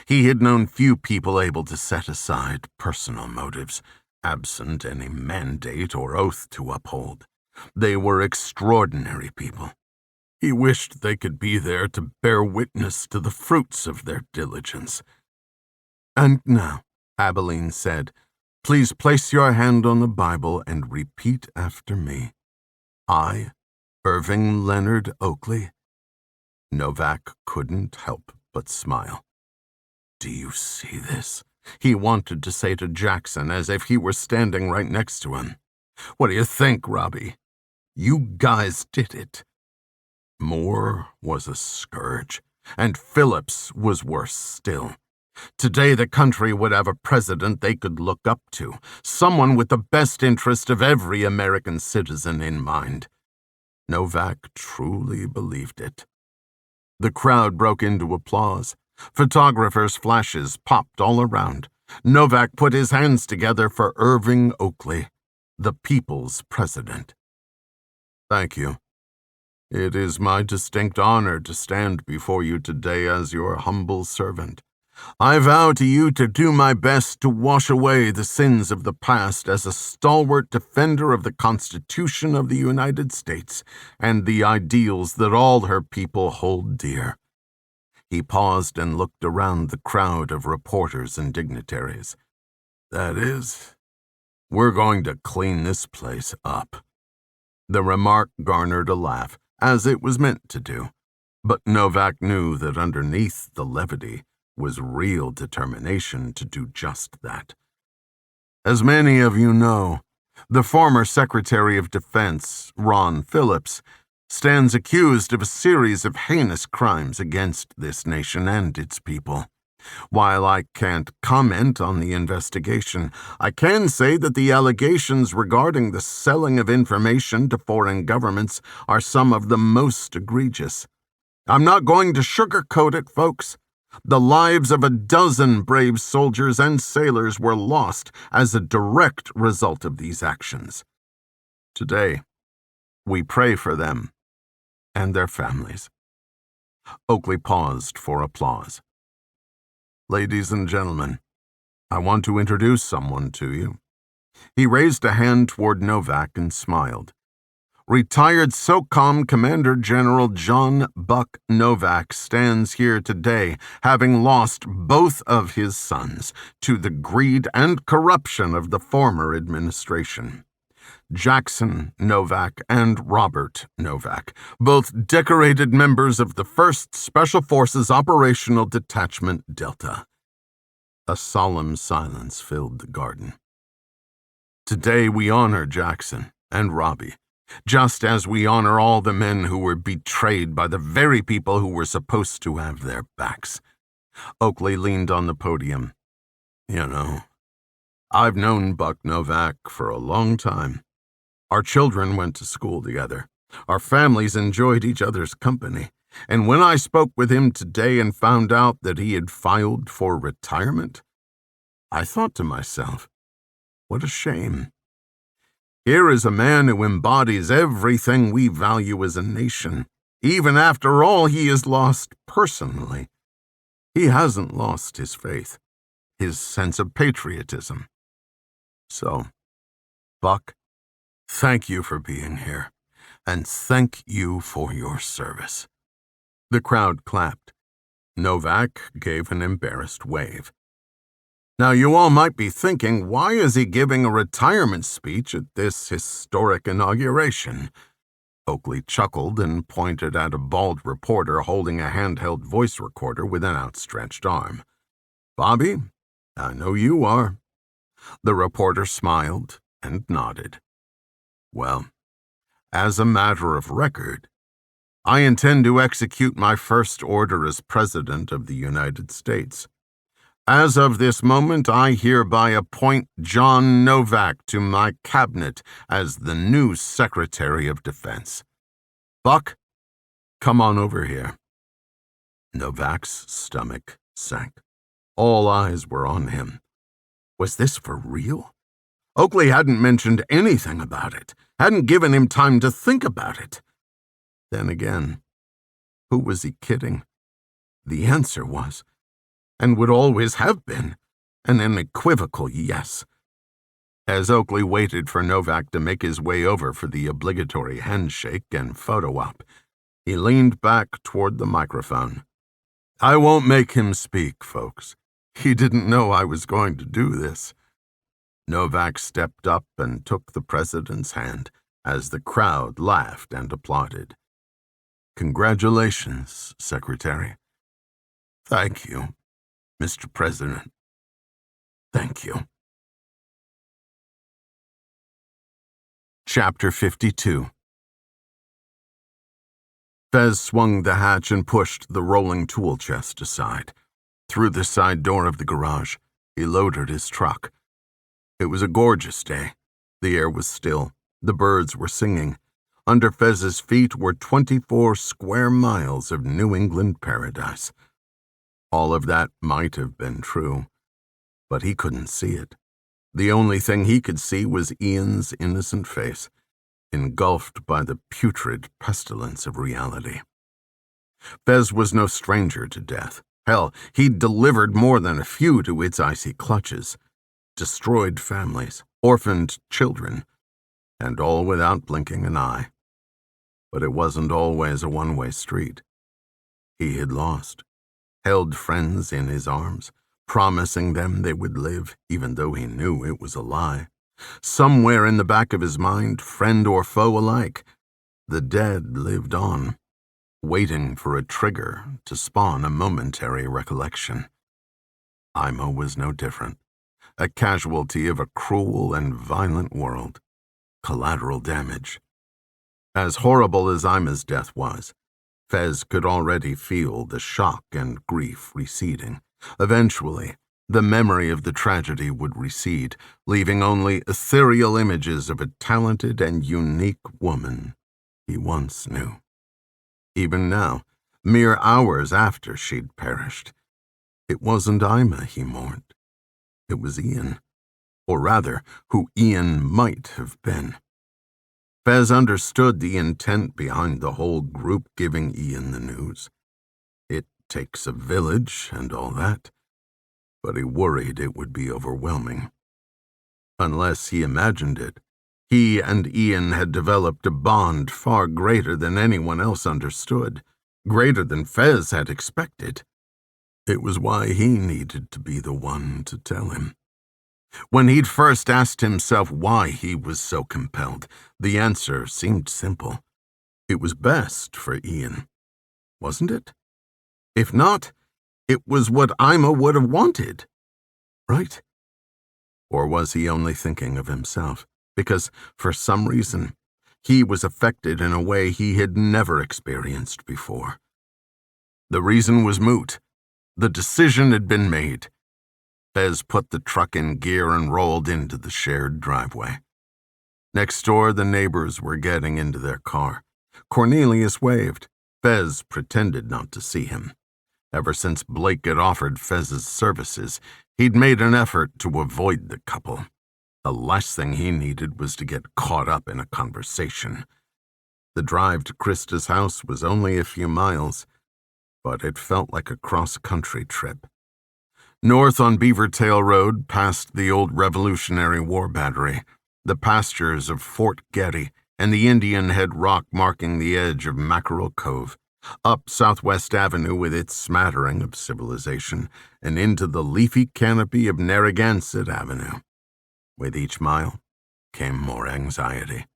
He had known few people able to set aside personal motives, absent any mandate or oath to uphold. They were extraordinary people. He wished they could be there to bear witness to the fruits of their diligence. "And now," Abilene said, "please place your hand on the Bible and repeat after me. I, Irving Leonard Oakley." Novak couldn't help but smile. "Do you see this?" he wanted to say to Jackson as if he were standing right next to him. "What do you think, Robbie? You guys did it." Moore was a scourge, and Phillips was worse still. Today the country would have a president they could look up to, someone with the best interest of every American citizen in mind. Novak truly believed it. The crowd broke into applause. Photographers' flashes popped all around. Novak put his hands together for Irving Oakley, the people's president. "Thank you. It is my distinct honor to stand before you today as your humble servant. I vow to you to do my best to wash away the sins of the past as a stalwart defender of the Constitution of the United States and the ideals that all her people hold dear." He paused and looked around the crowd of reporters and dignitaries. "That is, we're going to clean this place up." The remark garnered a laugh, as it was meant to do, but Novak knew that underneath the levity was real determination to do just that. As many of you know, the former Secretary of Defense, Ron Phillips, stands accused of a series of heinous crimes against this nation and its people. While I can't comment on the investigation, I can say that the allegations regarding the selling of information to foreign governments are some of the most egregious. I'm not going to sugarcoat it, folks. The lives of a dozen brave soldiers and sailors were lost as a direct result of these actions. Today, we pray for them and their families. Oakley paused for applause. "Ladies and gentlemen, I want to introduce someone to you." He raised a hand toward Novak and smiled. "Retired SOCOM Commander General John Buck Novak stands here today, having lost both of his sons to the greed and corruption of the former administration. Jackson Novak and Robert Novak, both decorated members of the 1st Special Forces Operational Detachment Delta." A solemn silence filled the garden. "Today we honor Jackson and Robbie, just as we honor all the men who were betrayed by the very people who were supposed to have their backs." Oakley leaned on the podium. "You know, I've known Buck Novak for a long time. Our children went to school together. Our families enjoyed each other's company. And when I spoke with him today and found out that he had filed for retirement, I thought to myself, what a shame. Here is a man who embodies everything we value as a nation, even after all he has lost personally. He hasn't lost his faith, his sense of patriotism. So, Buck, thank you for being here, and thank you for your service." The crowd clapped. Novak gave an embarrassed wave. Now you all might be thinking, why is he giving a retirement speech at this historic inauguration? Oakley chuckled and pointed at a bald reporter holding a handheld voice recorder with an outstretched arm. "Bobby, I know you are." The reporter smiled and nodded. "Well, as a matter of record, I intend to execute my first order as President of the United States. As of this moment, I hereby appoint John Novak to my cabinet as the new Secretary of Defense. Buck, Come on over here." Novak's stomach sank. All eyes were on him. Was this for real? Oakley hadn't mentioned anything about it, hadn't given him time to think about it. Then again, who was he kidding? The answer was, and would always have been, an unequivocal yes. As Oakley waited for Novak to make his way over for the obligatory handshake and photo op, he leaned back toward the microphone. "I won't make him speak, folks. He didn't know I was going to do this." Novak stepped up and took the president's hand as the crowd laughed and applauded. "Congratulations, Secretary." "Thank you, Mr. President. Thank you." Chapter 52. Fez swung the hatch and pushed the rolling tool chest aside. Through the side door of the garage, he loaded his truck. It was a gorgeous day. The air was still. The birds were singing. Under Fez's feet were 24 square miles of New England paradise. All of that might have been true, but he couldn't see it. The only thing he could see was Ian's innocent face, engulfed by the putrid pestilence of reality. Fez was no stranger to death. Hell, he'd delivered more than a few to its icy clutches, destroyed families, orphaned children, and all without blinking an eye. But it wasn't always a one-way street. He had lost, held friends in his arms, promising them they would live, even though he knew it was a lie. Somewhere in the back of his mind, friend or foe alike, the dead lived on, waiting for a trigger to spawn a momentary recollection. Ima was no different, a casualty of a cruel and violent world. Collateral damage. As horrible as Ima's death was, Fez could already feel the shock and grief receding. Eventually, the memory of the tragedy would recede, leaving only ethereal images of a talented and unique woman he once knew. Even now, mere hours after she'd perished, it wasn't Ima he mourned. It was Ian, or rather, who Ian might have been. Fez understood the intent behind the whole group giving Ian the news. It takes a village and all that, but he worried it would be overwhelming. Unless he imagined it, he and Ian had developed a bond far greater than anyone else understood, greater than Fez had expected. It was why he needed to be the one to tell him. When he'd first asked himself why he was so compelled, the answer seemed simple. It was best for Ian, wasn't it? If not, it was what Ima would have wanted, right? Or was he only thinking of himself? Because, for some reason, he was affected in a way he had never experienced before. The reason was moot. The decision had been made. Fez put the truck in gear and rolled into the shared driveway. Next door, the neighbors were getting into their car. Cornelius waved. Fez pretended not to see him. Ever since Blake had offered Fez's services, he'd made an effort to avoid the couple. The last thing he needed was to get caught up in a conversation. The drive to Krista's house was only a few miles, but it felt like a cross-country trip. North on Beavertail Road, past the old Revolutionary War Battery, the pastures of Fort Getty, and the Indian Head Rock marking the edge of Mackerel Cove, up Southwest Avenue with its smattering of civilization, and into the leafy canopy of Narragansett Avenue. With each mile came more anxiety.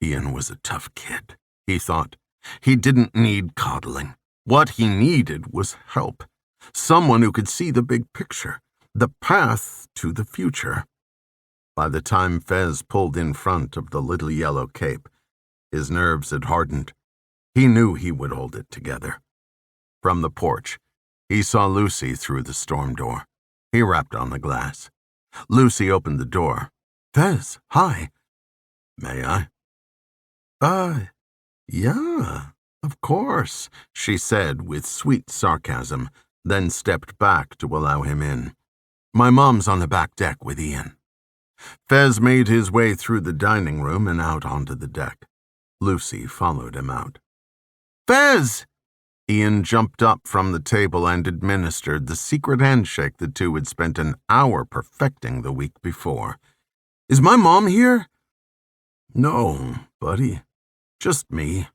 Ian was a tough kid, he thought. He didn't need coddling. What he needed was help. Someone who could see the big picture, the path to the future. By the time Fez pulled in front of the little yellow cape, his nerves had hardened. He knew he would hold it together. From the porch, he saw Lucy through the storm door. He rapped on the glass. Lucy opened the door. "Fez, hi." "May I?" Yeah, of course, she said with sweet sarcasm, then stepped back to allow him in. My mom's on the back deck with Ian. Fez made his way through the dining room and out onto the deck. Lucy followed him out. Fez! Ian jumped up from the table and administered the secret handshake the two had spent an hour perfecting the week before. Is my mom here? No, buddy. Just me.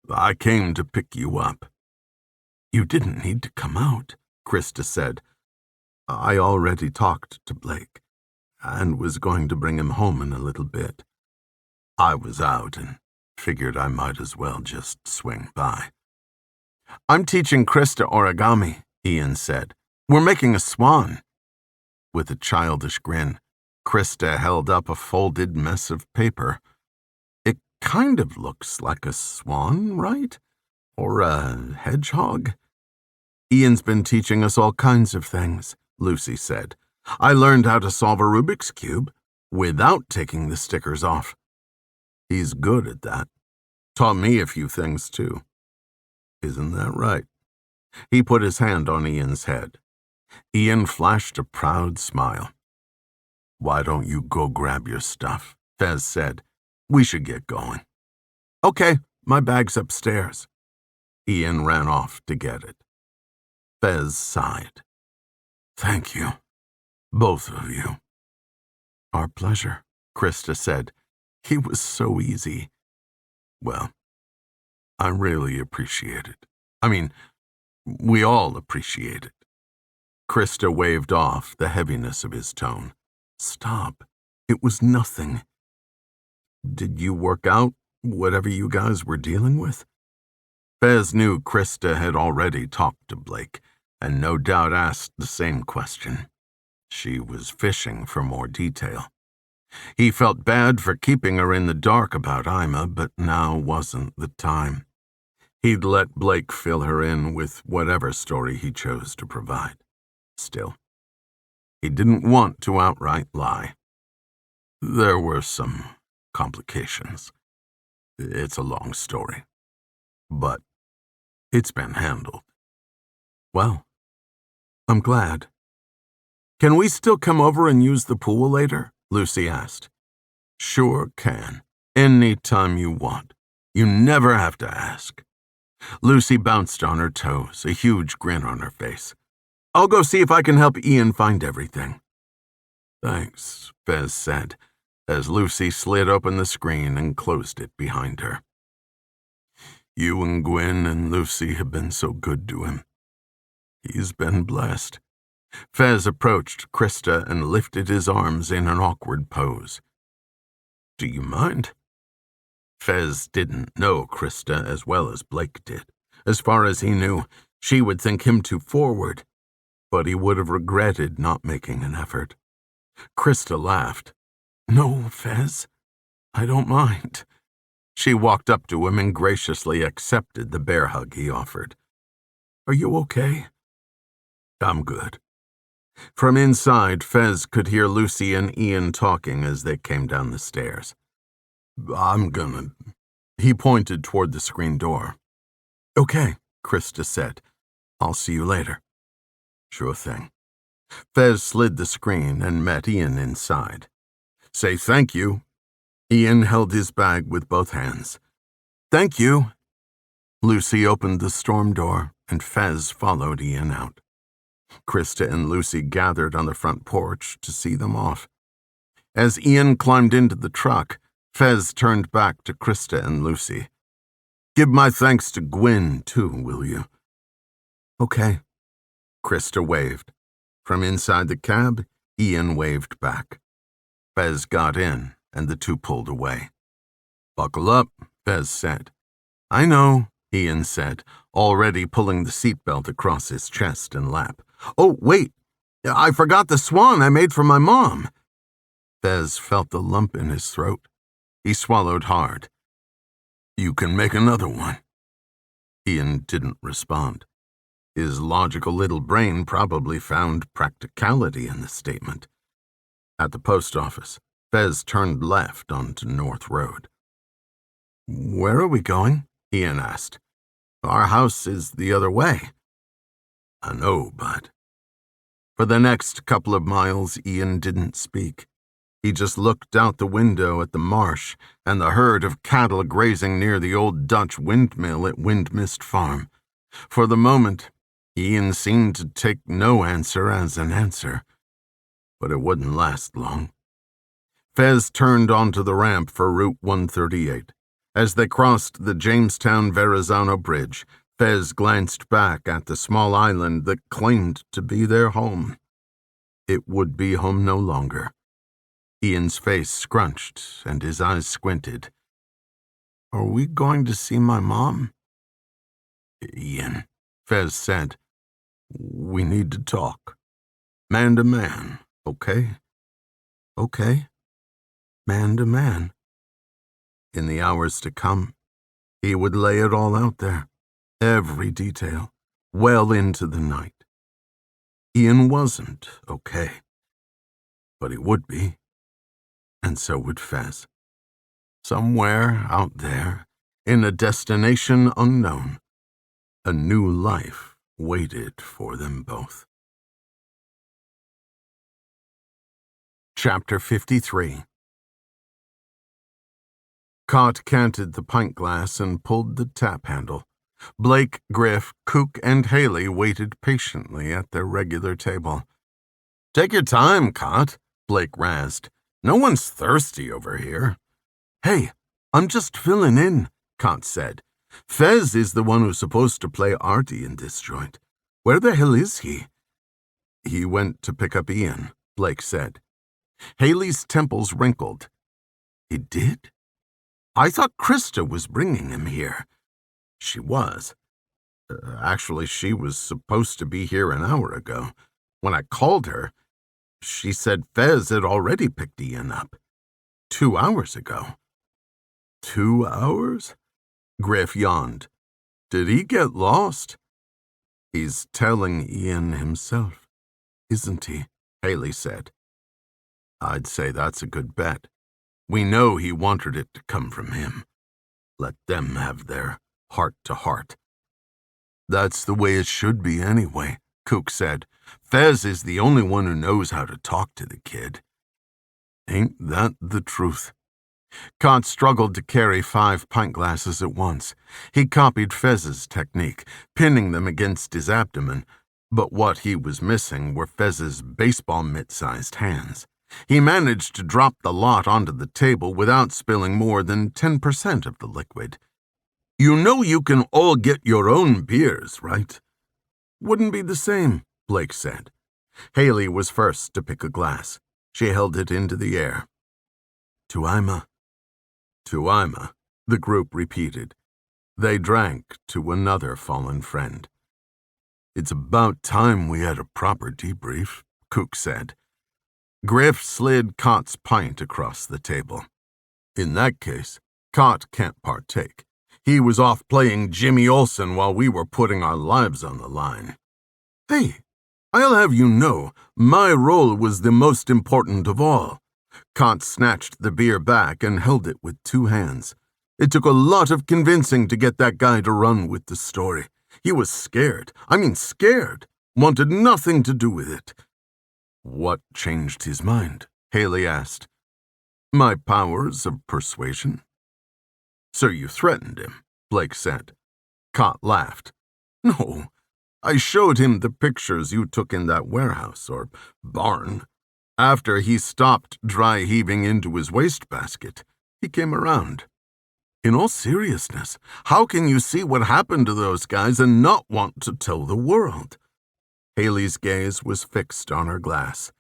I came to pick you up. You didn't need to come out, Krista said. I already talked to Blake, and was going to bring him home in a little bit. I was out and figured I might as well just swing by. I'm teaching Krista origami, Ian said. We're making a swan. With a childish grin, Krista held up a folded mess of paper. It kind of looks like a swan, right? Or a hedgehog? Ian's been teaching us all kinds of things, Lucy said. I learned how to solve a Rubik's Cube without taking the stickers off. He's good at that. Taught me a few things, too. Isn't that right? He put his hand on Ian's head. Ian flashed a proud smile. Why don't you go grab your stuff? Fez said. We should get going. Okay, my bag's upstairs. Ian ran off to get it. Fez sighed. Thank you, both of you. Our pleasure, Krista said. He was so easy. Well, I really appreciate it. I mean, we all appreciate it. Krista waved off the heaviness of his tone. Stop. It was nothing. Did you work out whatever you guys were dealing with? Fez knew Krista had already talked to Blake, and no doubt asked the same question. She was fishing for more detail. He felt bad for keeping her in the dark about Ima, but now wasn't the time. He'd let Blake fill her in with whatever story he chose to provide. Still, he didn't want to outright lie. There were some complications. It's a long story, but it's been handled. Well, I'm glad. Can we still come over and use the pool later? Lucy asked. Sure can. Any time you want. You never have to ask. Lucy bounced on her toes, a huge grin on her face. I'll go see if I can help Ian find everything. Thanks, Fez said, as Lucy slid open the screen and closed it behind her. You and Gwen and Lucy have been so good to him. He's been blessed. Fez approached Krista and lifted his arms in an awkward pose. Do you mind? Fez didn't know Krista as well as Blake did. As far as he knew, she would think him too forward, but he would have regretted not making an effort. Krista laughed. No, Fez, I don't mind. She walked up to him and graciously accepted the bear hug he offered. Are you okay? I'm good. From inside, Fez could hear Lucy and Ian talking as they came down the stairs. He pointed toward the screen door. Okay, Krista said. I'll see you later. Sure thing. Fez slid the screen and met Ian inside. Say thank you. Ian held his bag with both hands. Thank you. Lucy opened the storm door, and Fez followed Ian out. Krista and Lucy gathered on the front porch to see them off. As Ian climbed into the truck, Fez turned back to Krista and Lucy. Give my thanks to Gwen, too, will you? Okay. Krista waved. From inside the cab, Ian waved back. Fez got in, and the two pulled away. Buckle up, Fez said. I know, Ian said, already pulling the seatbelt across his chest and lap. Oh, wait, I forgot the swan I made for my mom. Fez felt the lump in his throat. He swallowed hard. You can make another one. Ian didn't respond. His logical little brain probably found practicality in the statement. At the post office, Fez turned left onto North Road. Where are we going? Ian asked. Our house is the other way." "I know, but—" For the next couple of miles, Ian didn't speak. He just looked out the window at the marsh and the herd of cattle grazing near the old Dutch windmill at Windmist Farm. For the moment, Ian seemed to take no answer as an answer. But it wouldn't last long. Fez turned onto the ramp for Route 138. As they crossed the Jamestown-Verrazano Bridge, Fez glanced back at the small island that claimed to be their home. It would be home no longer. Ian's face scrunched and his eyes squinted. "Are we going to see my mom?" "Ian," Fez said, "we need to talk. Man to man, okay?" "Okay. Man to man." In the hours to come, he would lay it all out there, every detail, well into the night. Ian wasn't okay, but he would be, and so would Fez. Somewhere out there, in a destination unknown, a new life waited for them both. Chapter 53. Cott canted the pint glass and pulled the tap handle. Blake, Griff, Cook, and Haley waited patiently at their regular table. "Take your time, Cott," Blake razzed. "No one's thirsty over here." "Hey, I'm just filling in," Cott said. "Fez is the one who's supposed to play Artie in this joint. Where the hell is he?" "He went to pick up Ian," Blake said. Haley's temples wrinkled. "He did? I thought Krista was bringing him here." "She was. Actually, she was supposed to be here an hour ago. When I called her, she said Fez had already picked Ian up. 2 hours ago." 2 hours? Griff yawned. "Did he get lost?" "He's telling Ian himself, isn't he?" Haley said. "I'd say that's a good bet. We know he wanted it to come from him. Let them have their heart-to-heart." "That's the way it should be anyway," Cook said. "Fez is the only one who knows how to talk to the kid." "Ain't that the truth?" Cott struggled to carry 5 pint glasses at once. He copied Fez's technique, pinning them against his abdomen, but what he was missing were Fez's baseball mitt-sized hands. He managed to drop the lot onto the table without spilling more than 10% of the liquid. "You know you can all get your own beers, right?" "Wouldn't be the same," Blake said. Haley was first to pick a glass. She held it into the air. "Tuaima." "Tuaima," the group repeated. They drank to another fallen friend. "It's about time we had a proper debrief," Cook said. Griff slid Cott's pint across the table. "In that case, Cott can't partake. He was off playing Jimmy Olsen while we were putting our lives on the line." "Hey, I'll have you know, my role was the most important of all." Cott snatched the beer back and held it with 2 hands. "It took a lot of convincing to get that guy to run with the story. He was scared. I mean scared. Wanted nothing to do with it." "What changed his mind?" Haley asked. "My powers of persuasion." "So you threatened him," Blake said. Cott laughed. "No, I showed him the pictures you took in that warehouse or barn. After he stopped dry heaving into his wastebasket, he came around. In all seriousness, how can you see what happened to those guys and not want to tell the world?" Haley's gaze was fixed on her glass.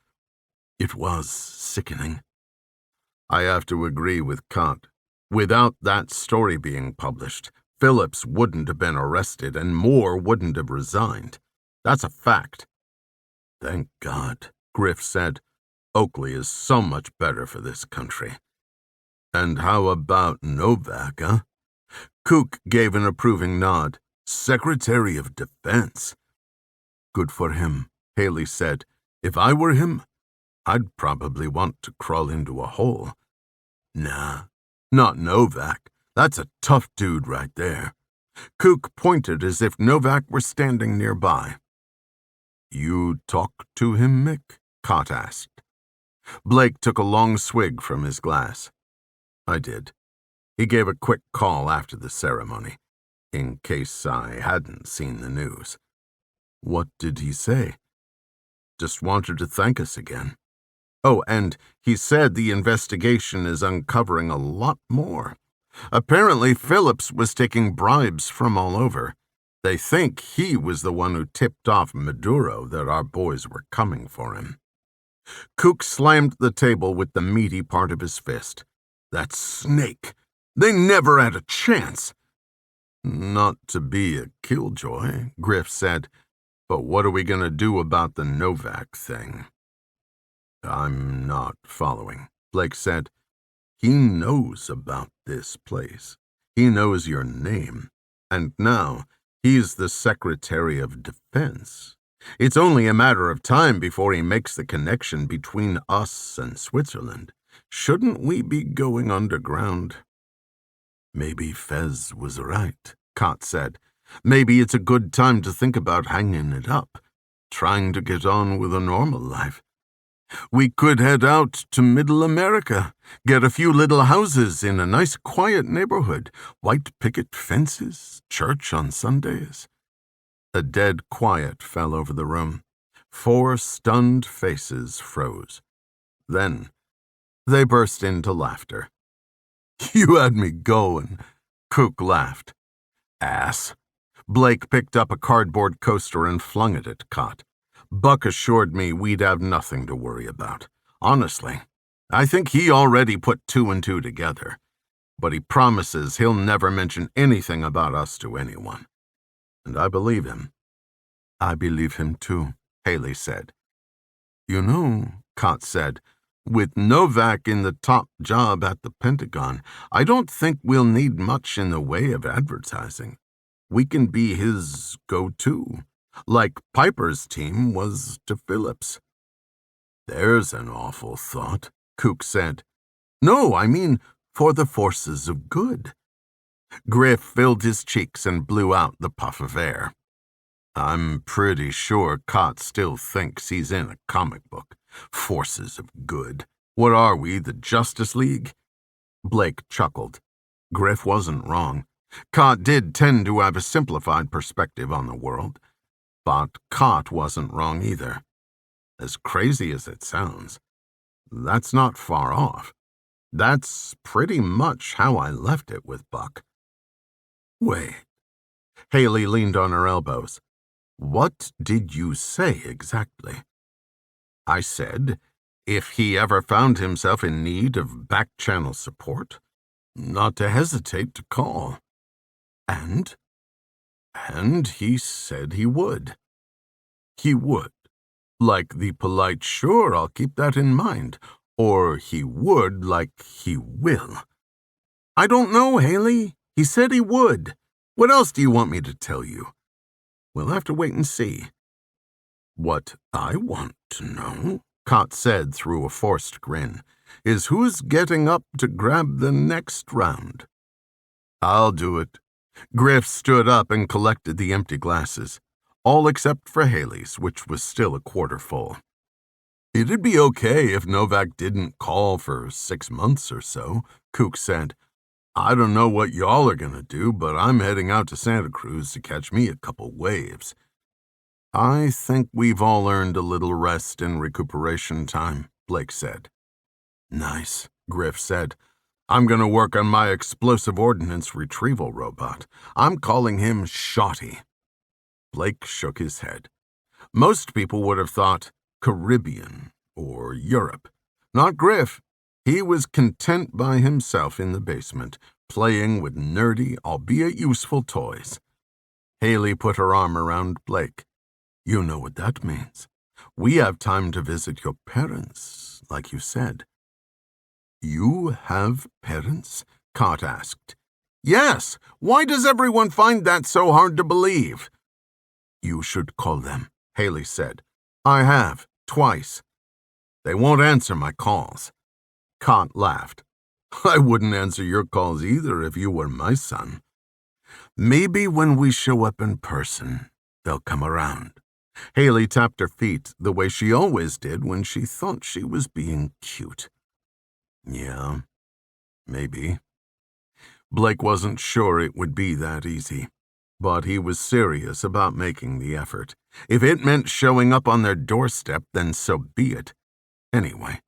It was sickening. "I have to agree with Cott. Without that story being published, Phillips wouldn't have been arrested and Moore wouldn't have resigned. That's a fact." "Thank God," Griff said. "Oakley is so much better for this country." "And how about Novak, huh?" Cook gave an approving nod. "Secretary of Defense." "Good for him," Haley said. "If I were him, I'd probably want to crawl into a hole." "Nah, not Novak. That's a tough dude right there." Kook pointed as if Novak were standing nearby. "You talked to him, Mick?" Cott asked. Blake took a long swig from his glass. "I did. He gave a quick call after the ceremony, in case I hadn't seen the news." "What did he say?" "Just wanted to thank us again. Oh, and he said the investigation is uncovering a lot more. Apparently Phillips was taking bribes from all over. They think he was the one who tipped off Maduro that our boys were coming for him." Kook slammed the table with the meaty part of his fist. "That snake! They never had a chance!" "Not to be a killjoy," Griff said, "but what are we going to do about the Novak thing?" "I'm not following," Blake said. "He knows about this place. He knows your name. And now he's the Secretary of Defense. It's only a matter of time before he makes the connection between us and Switzerland. Shouldn't we be going underground?" "Maybe Fez was right," Cott said. "Maybe it's a good time to think about hanging it up, trying to get on with a normal life. We could head out to Middle America, get a few little houses in a nice quiet neighborhood, white picket fences, church on Sundays." A dead quiet fell over the room. 4 stunned faces froze. Then they burst into laughter. "You had me going," Kook laughed. "Ass." Blake picked up a cardboard coaster and flung it at Cott. "Buck assured me we'd have nothing to worry about. Honestly, I think he already put 2 and 2 together. But he promises he'll never mention anything about us to anyone. And I believe him." "I believe him too," Haley said. "You know," Cott said, "with Novak in the top job at the Pentagon, I don't think we'll need much in the way of advertising. We can be his go-to, like Piper's team was to Phillips." "There's an awful thought," Kook said. "No, I mean for the forces of good." Griff filled his cheeks and blew out the puff of air. "I'm pretty sure Cott still thinks he's in a comic book. Forces of good. What are we, the Justice League?" Blake chuckled. Griff wasn't wrong. Cott did tend to have a simplified perspective on the world. But Cott wasn't wrong either. As crazy as it sounds, that's not far off. That's pretty much how I left it with Buck. "Wait." Haley leaned on her elbows. "What did you say exactly?" "I said, if he ever found himself in need of back-channel support, not to hesitate to call." "And?" "And he said he would." "He would. Like the polite, 'Sure, I'll keep that in mind,' or he would like he will?" "I don't know, Haley. He said he would. What else do you want me to tell you?" "We'll have to wait and see." "What I want to know," Cott said through a forced grin, "is who's getting up to grab the next round." "I'll do it." Griff stood up and collected the empty glasses, all except for Haley's, which was still a quarter full. "It'd be okay if Novak didn't call for 6 months or so," Kook said. "I don't know what y'all are gonna do, but I'm heading out to Santa Cruz to catch me a couple waves." "I think we've all earned a little rest and recuperation time," Blake said. "Nice," Griff said. "I'm going to work on my explosive ordnance retrieval robot. I'm calling him Shotty." Blake shook his head. Most people would have thought Caribbean or Europe. Not Griff. He was content by himself in the basement, playing with nerdy, albeit useful toys. Haley put her arm around Blake. "You know what that means. We have time to visit your parents, like you said." "You have parents?" Cott asked. "Yes. Why does everyone find that so hard to believe?" "You should call them," Haley said. "I have, twice. They won't answer my calls." Cott laughed. "I wouldn't answer your calls either if you were my son." Maybe when we show up in person, they'll come around. Haley tapped her feet the way she always did when she thought she was being cute. Yeah, maybe. Blake wasn't sure it would be that easy, but he was serious about making the effort. If it meant showing up on their doorstep, then so be it. Anyway,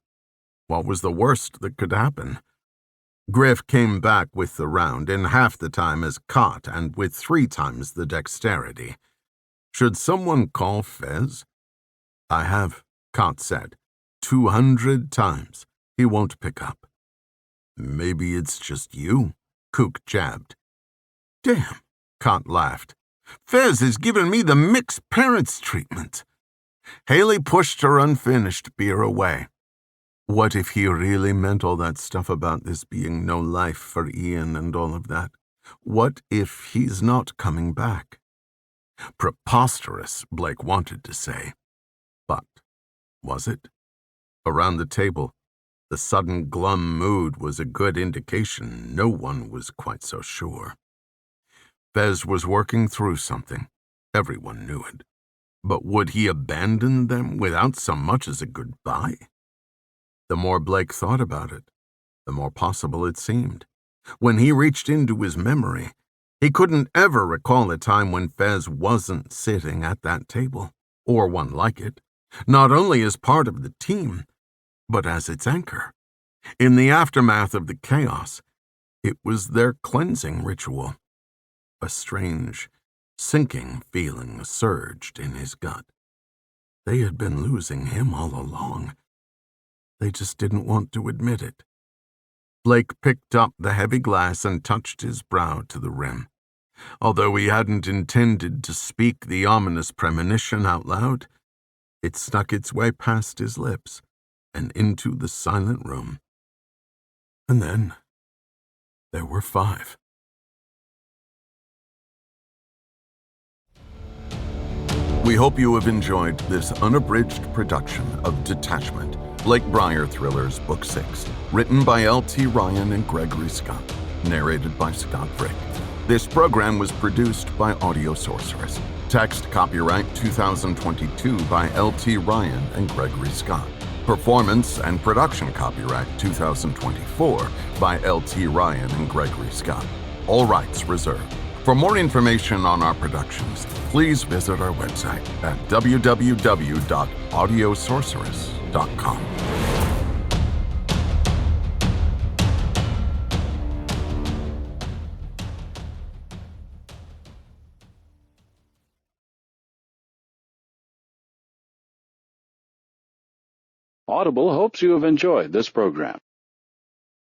what was the worst that could happen? Griff came back with the round in half the time as Cott and with 3 times the dexterity. Should someone call Fez? I have, Cott said. 200 times. He won't pick up. Maybe it's just you, Kook jabbed. Damn, Cott laughed. Fez is giving me the mixed parents treatment. Haley pushed her unfinished beer away. What if he really meant all that stuff about this being no life for Ian and all of that? What if he's not coming back? Preposterous, Blake wanted to say. But was it? Around the table, the sudden glum mood was a good indication no one was quite so sure. Fez was working through something. Everyone knew it. But would he abandon them without so much as a goodbye? The more Blake thought about it, the more possible it seemed. When he reached into his memory, he couldn't ever recall a time when Fez wasn't sitting at that table, or one like it, not only as part of the team, but as its anchor. In the aftermath of the chaos, it was their cleansing ritual. A strange, sinking feeling surged in his gut. They had been losing him all along. They just didn't want to admit it. Blake picked up the heavy glass and touched his brow to the rim. Although he hadn't intended to speak the ominous premonition out loud, it snuck its way past his lips and into the silent room. And then there were 5. We hope you have enjoyed this unabridged production of Detachment, Blake Brier Thrillers, Book 6, written by L.T. Ryan and Gregory Scott, narrated by Scott Frick. This program was produced by Audio Sorceress. Text copyright 2022 by L.T. Ryan and Gregory Scott. Performance and production copyright 2024 by L.T. Ryan and Gregory Scott. All rights reserved. For more information on our productions, please visit our website at www.audiosorceress.com. Audible hopes you have enjoyed this program.